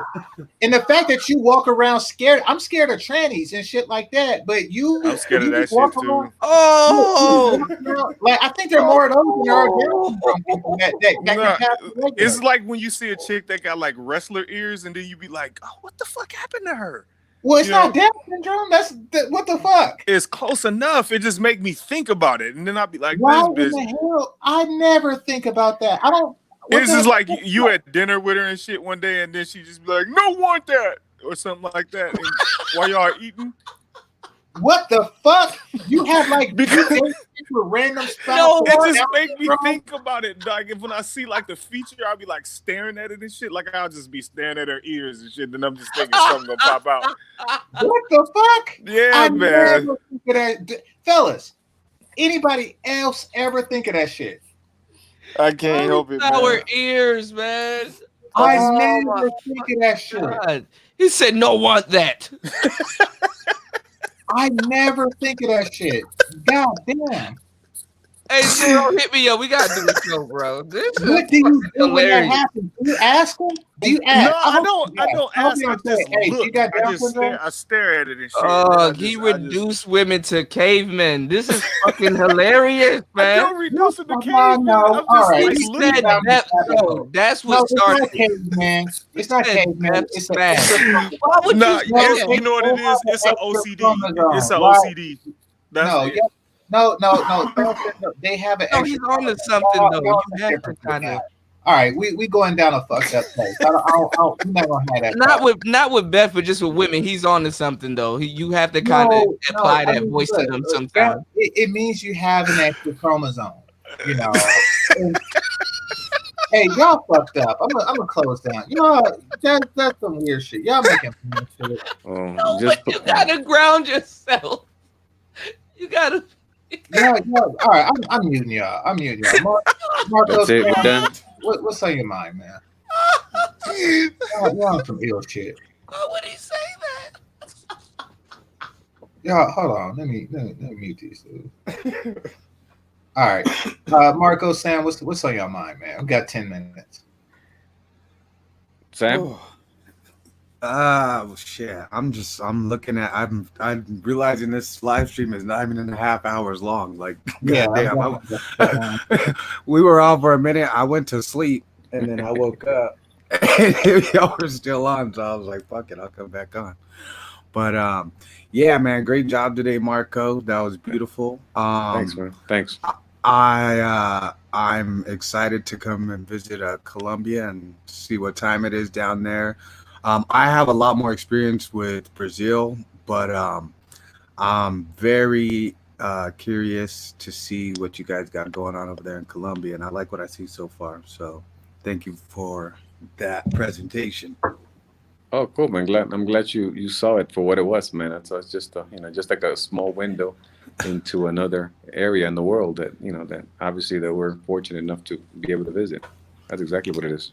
And the fact that you walk around scared, I'm scared of trannies and shit like that. But I'm scared of that shit around, too. Like I think there are more of those than there are Down syndrome people that can pass the It's like when you see a chick that got like wrestler ears, and then you be like, "Oh, what the fuck happened to her?" Well, it's not Down syndrome. What the fuck? It's close enough. It just make me think about it, and then I'll be like, Why "This in bitch." the hell? I never think about that. I don't. It's just like you at dinner with her and shit one day, and then she just be like, "No, want that," or something like that. And while y'all are What the fuck? You have like random stuff. No, it just make me think about it. Like when I see like the feature, I'll be like staring at it and shit. Like I'll just be staring at her ears and shit. Then I'm just thinking something gonna pop out. What the fuck? Yeah, I man. never think of that. Fellas, anybody else ever think of that shit? I can't help it, man. Our ears, man. I never think of that shit. God. He said, "No, want that." I never think of that shit. God damn. Hey, Zero, hit me up. We gotta do the show, bro. What do you do when that happens? Do you ask him? Do you ask? No, I don't ask. I just look. You got Down syndrome? I stare at it and shit. He reduced women to cavemen. This is fucking hilarious, man. I don't reduce it to cavemen. No, all right. He said that, bro. That's what started. It's not caveman. It's not caveman. It's Why would No, you say you know what it is? It's an OCD. It's an OCD. That's it. No. They have an extra. He's on to something though. You have to kind of. All right, we going down a fucked up place. I'm not gonna have that. Not with Beth, but just with women. He's on to something though. You have to kind of apply that voice to them sometimes. It means you have an extra chromosome. You know. Hey, y'all fucked up. I'm gonna close down. You know, that's some weird shit. Y'all making shit. But you gotta ground yourself. You gotta. Yeah. All right, I'm muting y'all. Marco, That's it. We're done. What's on your mind, man? Y'all on some ill shit. Why would he say that? Y'all, hold on. Let me mute these dudes. All right, Marco, Sam, what's on your mind, man? We got 10 minutes. Sam. Shit. I'm looking at. I'm realizing this live stream is 9.5 hours long. Like, goddamn. We were on for a minute. I went to sleep and then I woke up and y'all were still on. So I was like, "Fuck it, I'll come back on." But yeah, man, great job today, Marco. That was beautiful. Thanks, man. Thanks. I'm excited to come and visit Colombia and see what time it is down there. I have a lot more experience with Brazil, but I'm very curious to see what you guys got going on over there in Colombia, and I like what I see so far. So thank you for that presentation. Oh, cool, man. I'm glad you saw it for what it was, man. So it's just just like a small window into another area in the world that obviously that we're fortunate enough to be able to visit. That's exactly what it is.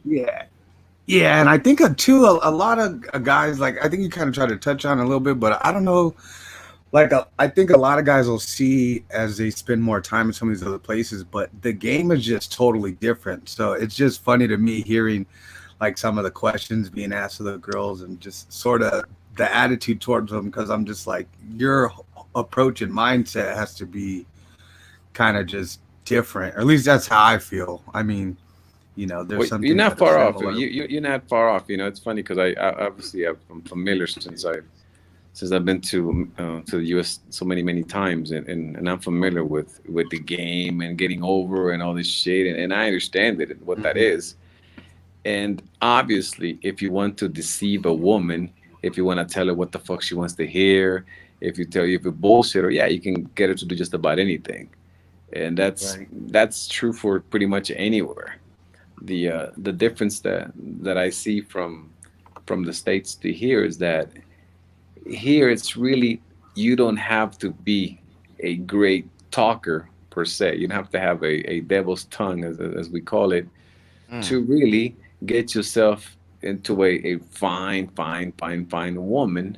Yeah, and I think too a lot of guys, like, I think you kind of try to touch on it a little bit, but I don't know, like I think a lot of guys will see as they spend more time in some of these other places, but the game is just totally different. So it's just funny to me hearing like some of the questions being asked of the girls and just sort of the attitude towards them, because I'm just like, your approach and mindset has to be kind of just different, or at least that's how I feel. I mean, there's something. You're not far off. You're not far off. It's funny because I obviously I'm familiar since I've been to the U.S. so many times, and I'm familiar with the game and getting over and all this shit, and I understand what that is. And obviously, if you want to deceive a woman, if you want to tell her what the fuck she wants to hear, if you bullshit her, you can get her to do just about anything, and that's true for pretty much anywhere. The difference that I see from the States to here is that here it's really, you don't have to be a great talker per se. You don't have to have a devil's tongue, as we call it, to really get yourself into a fine woman.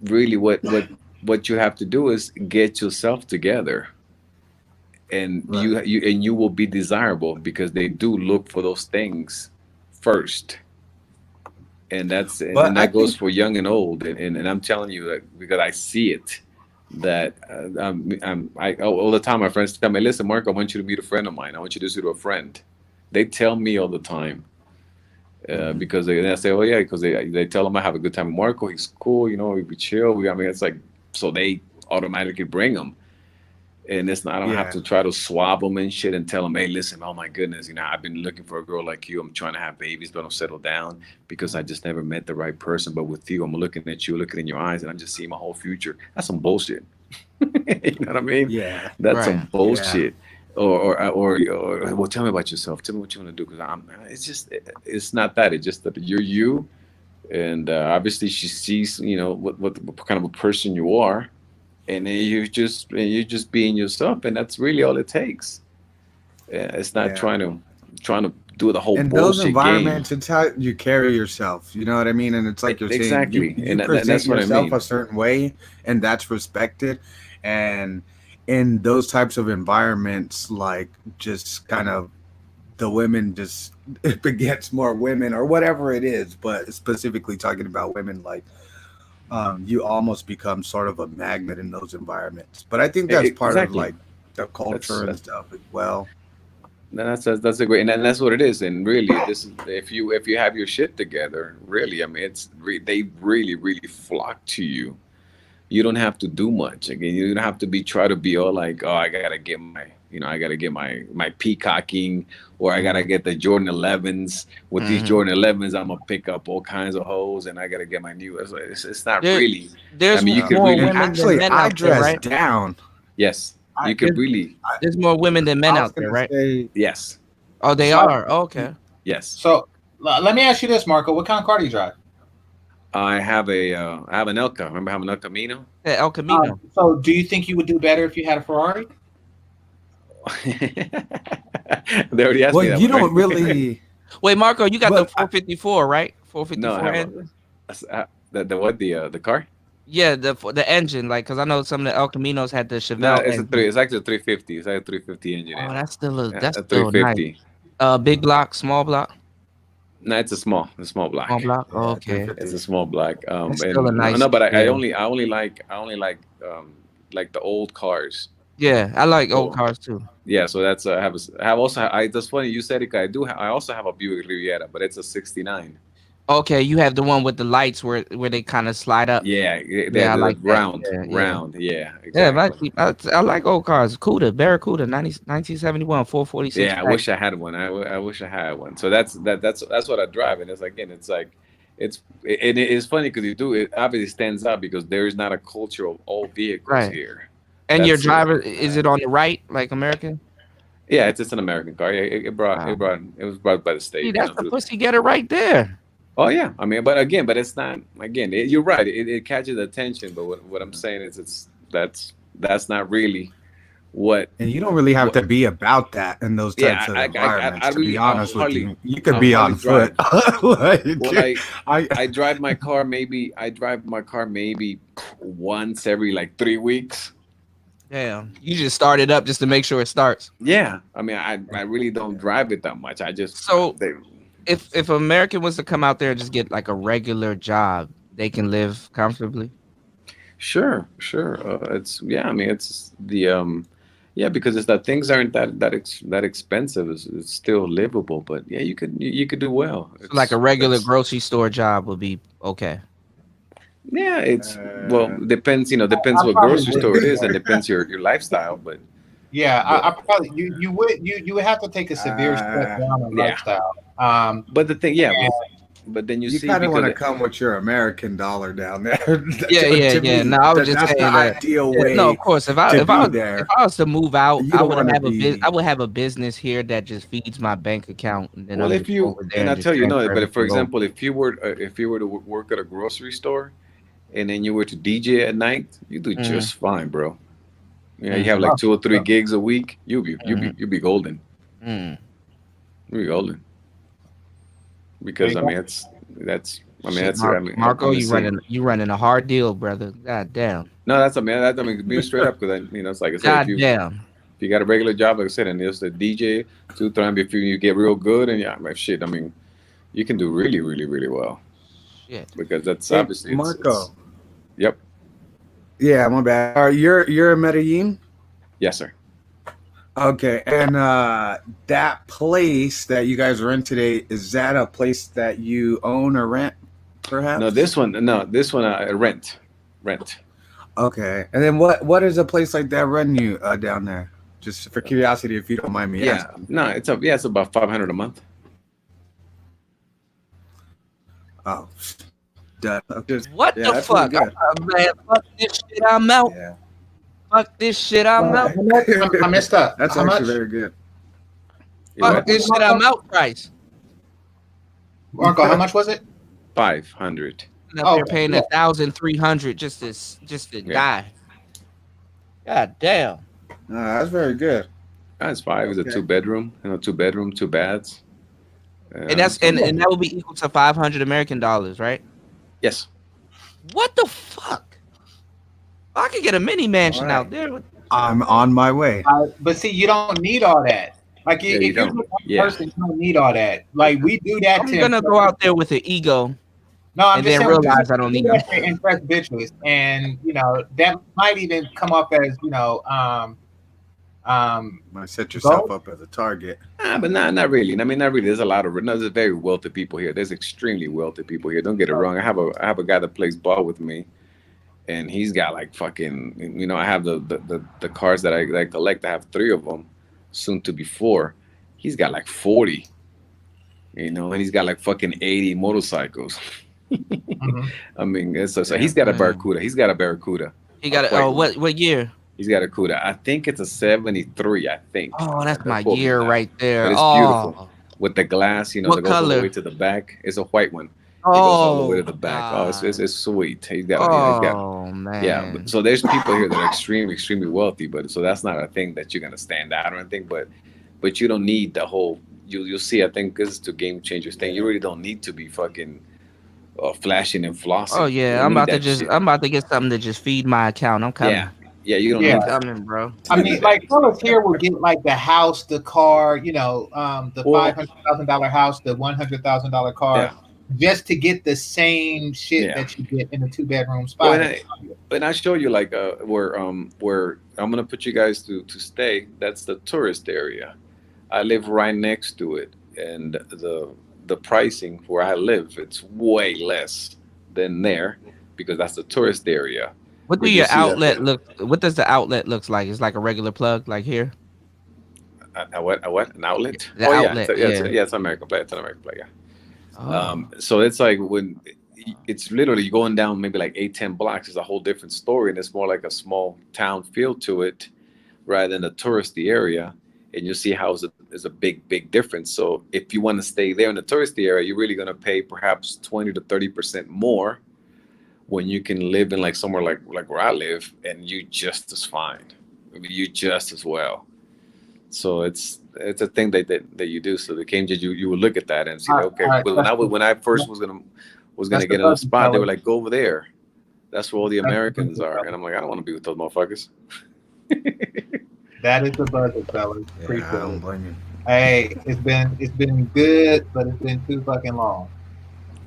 Really, what you have to do is get yourself together, and you will be desirable, because they do look for those things first. And But I that goes think for young and old, and I'm telling you that because I see it, that all the time my friends tell me, listen, Mark, I want you to meet a friend of mine, I want you to do to a friend. They tell me all the time, because I say, oh yeah, because they tell them I have a good time with Marco, he's cool, we chill, I mean, it's like, so they automatically bring them. And it's not, I don't have to try to swab them and shit and tell them, hey, listen, oh my goodness, I've been looking for a girl like you. I'm trying to have babies, but I'm settle down because I just never met the right person. But with you, I'm looking at you, looking in your eyes, and I'm just seeing my whole future. That's some bullshit. You know what I mean? Yeah. That's some bullshit. Or well, tell me about yourself. Tell me what you want to do, because it's not that. It's just that you're you, and obviously she sees, what kind of a person you are. And then you're just being yourself, and that's really all it takes. It's not trying to do the whole in bullshit those environments, game. it's how you carry yourself. You know what I mean? And it's like you're saying, Exactly, you and present that's what I yourself mean. a certain way, and that's respected. And in those types of environments, like just kind of the women just it begets more women or whatever it is. But specifically talking about women, like you almost become sort of a magnet in those environments. But I think that's part of Exactly. like the culture and stuff as well. That's a great, and that's what it is. And really, this is if you have your shit together, really, I mean, they really flock to you. You don't have to do much. Again, you don't have to try to be all like, oh, I gotta get my peacocking, or I gotta get the Jordan 11s. With these Jordan 11s, I'm gonna pick up all kinds of hoes, and I gotta get my new. It's not really. There's I mean, you could more really. women than men I out there, dress right? down. Yes, you could really. There's more women than men out there, right? Yes. Oh, they are. Oh, okay. Yes. So let me ask you this, Marco. What kind of car do you drive? I have an Elka. Remember having an El Camino? Yeah, El Camino. So do you think you would do better if you had a Ferrari? They already asked me that. You don't really. Wait, Marco, you got the 454, right? 454 No, I have the car? Yeah, the engine, like, because I know some of the El Caminos had the Chevelle. No, it's engine. it's actually a 350. It's like a 350 engine. Oh, that's still that's a still 350. Nice. Big block, small block. No, it's a small block. Small block. Oh, okay. It's a small block. That's still a nice. But I only like the old cars. Yeah, I like old cars too. Yeah, so that's that's funny you said it. I also have a Buick Riviera, but it's a 69. Okay, you have the one with the lights where they kind of slide up. Yeah, I like round. Yeah, Exactly. I like old cars. Barracuda, 1971, 446. Yeah, I wish I had one. I wish I had one. So that's what I drive, and it's like it's funny because it obviously stands out because there is not a culture of old vehicles here. And your driver, is it on the right, like American? Yeah, it's just an American car. It was brought by the state. See, that's the pussy getter right there. Oh yeah, I mean, but it's not. Again, you're right. It catches attention, but what I'm saying is that's not really what. And you don't really have to be about that in those types of environments. To be honest with you, you could be on foot. I drive my car maybe once every like 3 weeks. Yeah, you just start it up just to make sure it starts. Yeah, I mean, I really don't drive it that much. I just if an American was to come out there and just get like a regular job, they can live comfortably. Sure. It's because it's that things aren't that expensive. It's still livable, but yeah, you could do well. So like a regular grocery store job would be okay. Yeah, it's depends what grocery store it is, and depends your lifestyle, but. Yeah, I probably you would have to take a severe step down on lifestyle. But the thing, but then you kind of want to come with your American dollar down there. Yeah. No, I was just saying that. Ideal way. No, of course. If I was to move out, I would have a business here that just feeds my bank account. And then well, I'll tell you, but for example, if you were to work at a grocery store, and then you were to DJ at night, you do just fine, bro. Yeah, you have like 2 or 3 gigs a week. You'll be golden. You'll be golden. because I mean that's Marco, you running a hard deal, brother. God damn. No, that's being straight up, because it's like I said, God damn. if you got a regular job, like I said, and it's a DJ, 2-3, if you get real good, and shit, I mean, you can do really, really, really well. Shit. Because that's Hey, obviously Marco. Yep. Yeah, my bad. You're in Medellin? Yes, sir. Okay, and that place that you guys are in today, is that a place that you own or rent, perhaps? No, this one I rent. Okay, and then what is a place like that run you down there? Just for curiosity, if you don't mind me asking. No, it's about $500 a month. Oh, what the fuck? Man, fuck this shit, I'm out. Yeah. Fuck this shit, I'm out. I messed up. That's How actually much? very good. Fuck this shit, I'm out price. Marco, how much was it? 500. Up here paying 1,300 just to die. God damn. That's very good. That's five. It's a 2-bedroom. 2-bedroom, 2 baths. And that's and that would be equal to $500 American dollars, right? Yes. What the fuck? I could get a mini mansion out there. I'm on my way. But see, you don't need all that. Like if you're a person, you don't need all that. Like we do that. I'm gonna go out there with an ego. No, I'm and just then saying, realize I don't need them. impress bitches, and that might even come off as might set yourself up as a target. But not really. I mean, not really. There's a lot of there's very wealthy people here. There's extremely wealthy people here. Don't get it wrong. I have a guy that plays ball with me, and he's got like fucking. I have the cars that I collect. I have 3 of them, soon to be 4. He's got like 40. And he's got like fucking 80 motorcycles. I mean, so he's got a Barracuda. He got a what year? He's got a Cuda. I think it's a 73. I think. Oh, that's my year right there. But it's beautiful with the glass. What that goes all color? the way to the back. It's a white one. It Oh, goes all the way to the back. Oh, it's sweet. He's got. Man. Yeah. So there's people here that are extremely wealthy, but so that's not a thing that you're gonna stand out or anything. But you don't need the whole. You'll see. I think this is the Game Changers thing. You really don't need to be fucking flashing and flossing. Oh yeah, I'm about to get something to just feed my account. I'm coming. Yeah, you don't. I'm coming, bro. I mean, like fellas here will get like the house, the car, the $500,000 house, the $100,000 car, just to get the same shit that you get in a 2-bedroom spot. And I show you like where I'm gonna put you guys to stay. That's the tourist area. I live right next to it, and the pricing where I live, it's way less than there because that's the tourist area. What do your outlet look? What does the outlet looks like? It's like a regular plug, like here. What? An outlet? The outlet. It's an American plug. It's an American plug. Yeah. Oh. So it's like when it's literally going down maybe like 8-10 blocks is a whole different story, and it's more like a small town feel to it, rather than a touristy area. And you see how there's a big difference. So if you want to stay there in the touristy area, you're really going to pay perhaps 20 to 30% more when you can live in like somewhere like where I live, and you just as fine. I mean, you just as well. So it's a thing that you do. So the Game Changer, you would look at that and see, okay. Well, when I first was gonna get in a spot, they were like, go over there. That's where all the Americans are, and I'm like, I don't want to be with those motherfuckers. That is the budget, fellas. Appreciate it. Hey, it's been good, but it's been too fucking long.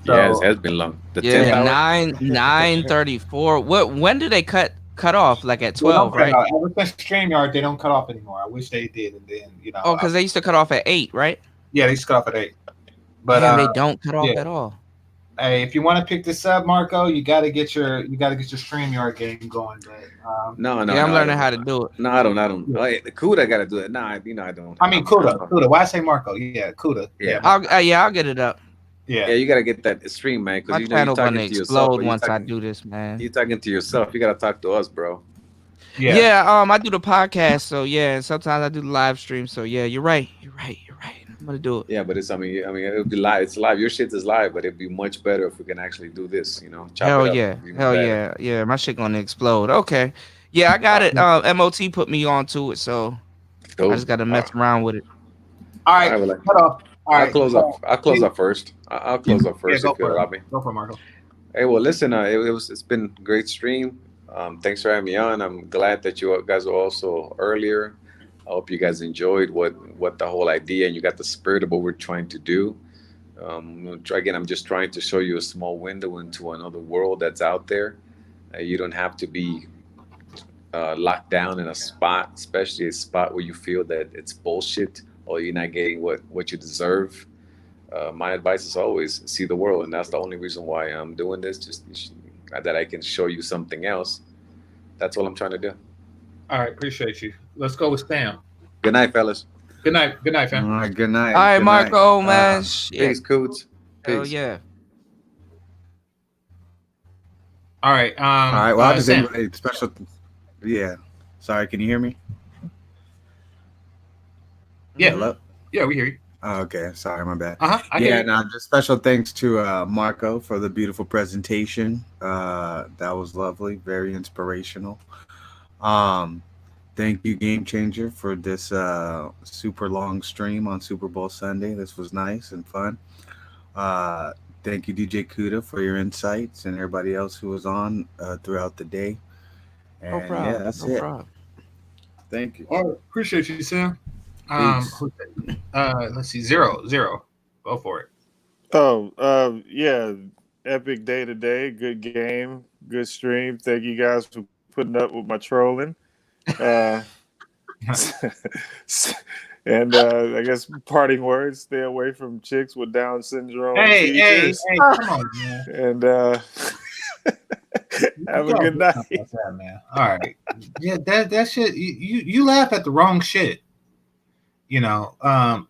So, yeah, it has been long. 9:34. When do they cut off? Like at 12, right? Ever since StreamYard, they don't cut off anymore. I wish they did, and then Oh, because they used to cut off at 8, right? Yeah, they used to cut off at 8. But they don't cut off at all. Hey, if you want to pick this up, Marco, you gotta get your StreamYard game going. But no, I'm learning how to do it. No, I don't. The CUDA got to do it. No, I don't. I mean, CUDA. Why say Marco? Yeah, CUDA. Yeah. I'll get it up. Yeah, you gotta get that stream, man. My channel's gonna explode once I do this, man. You're talking to yourself. You gotta talk to us, bro. Yeah. I do the podcast, so yeah. And sometimes I do the live stream, so yeah. You're right. I'm gonna do it. Yeah, but I mean, it'll be live. It's live. Your shit is live, but it'd be much better if we can actually do this. Hell yeah. My shit gonna explode. Okay. Yeah, I got it. MOT put me onto it, so I just gotta mess around with it. All right, cut off. All I'll right. close up. I'll close up first. I'll close up first go if you for it. allow me. Go for it, Marco. Hey, well, listen. It's been a great stream. Thanks for having me on. I'm glad that you guys were also earlier. I hope you guys enjoyed what the whole idea and you got the spirit of what we're trying to do. Again, I'm just trying to show you a small window into another world that's out there. You don't have to be locked down in a spot, especially a spot where you feel that it's bullshit or you're not getting what you deserve. My advice is always see the world, and that's the only reason why I'm doing this, just that I can show you something else. That's all I'm trying to do. All right, appreciate you. Let's go with Sam. Good night, fellas. Good night, fam. All right, good night. All right, Good Marco, night. man. Peace, Coots. Hell Peace. yeah. All right. All right. Well, I'll just Sam. say special. Yeah. Sorry, can you hear me? Yeah. Hello? Yeah, we hear you. Oh, okay. Sorry, my bad. I hear you. No, just special thanks to Marco for the beautiful presentation. That was lovely, very inspirational. Thank you, GameChanger, for this super long stream on Super Bowl Sunday. This was nice and fun. Thank you, DJ Kuda, for your insights and everybody else who was on throughout the day. And No problem. yeah, that's No it. problem. Thank you. All right, appreciate you, Sam. Peace. Let's see, zero. Go for it. Oh, yeah. Epic day today. Good game. Good stream. Thank you guys for putting up with my trolling. And I guess parting words: stay away from chicks with Down syndrome. Hey, come on, man. And have a good night. That, man. All right. Yeah, that shit. You laugh at the wrong shit. You know.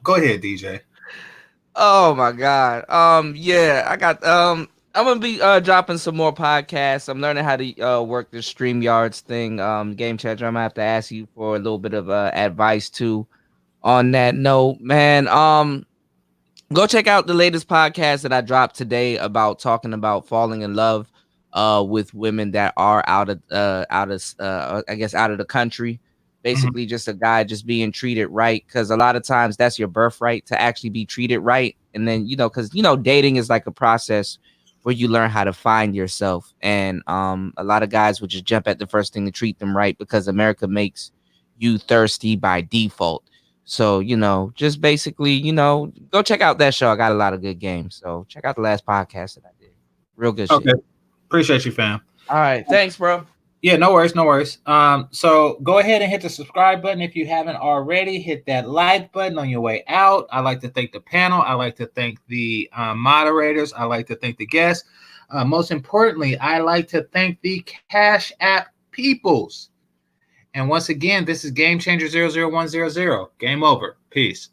Go ahead, DJ. Oh my God. Yeah, I got I'm gonna be dropping some more podcasts. I'm learning how to work the StreamYards thing. GameChanger, I'm gonna have to ask you for a little bit of advice too on that note, man. Go check out the latest podcast that I dropped today about talking about falling in love with women that are out of the country. Basically, just a guy just being treated right, because a lot of times that's your birthright to actually be treated right. And then, because dating is like a process where you learn how to find yourself. And a lot of guys would just jump at the first thing to treat them right because America makes you thirsty by default. So, just basically, go check out that show. I got a lot of good games. So check out the last podcast that I did. Real good shit. Appreciate you, fam. All right. Thanks, bro. Yeah, no worries. So go ahead and hit the subscribe button if you haven't already. Hit that like button on your way out. I like to thank the panel. I like to thank the moderators. I like to thank the guests. Most importantly, I like to thank the Cash App peoples. And once again, this is GameChanger 00100. Game over. Peace.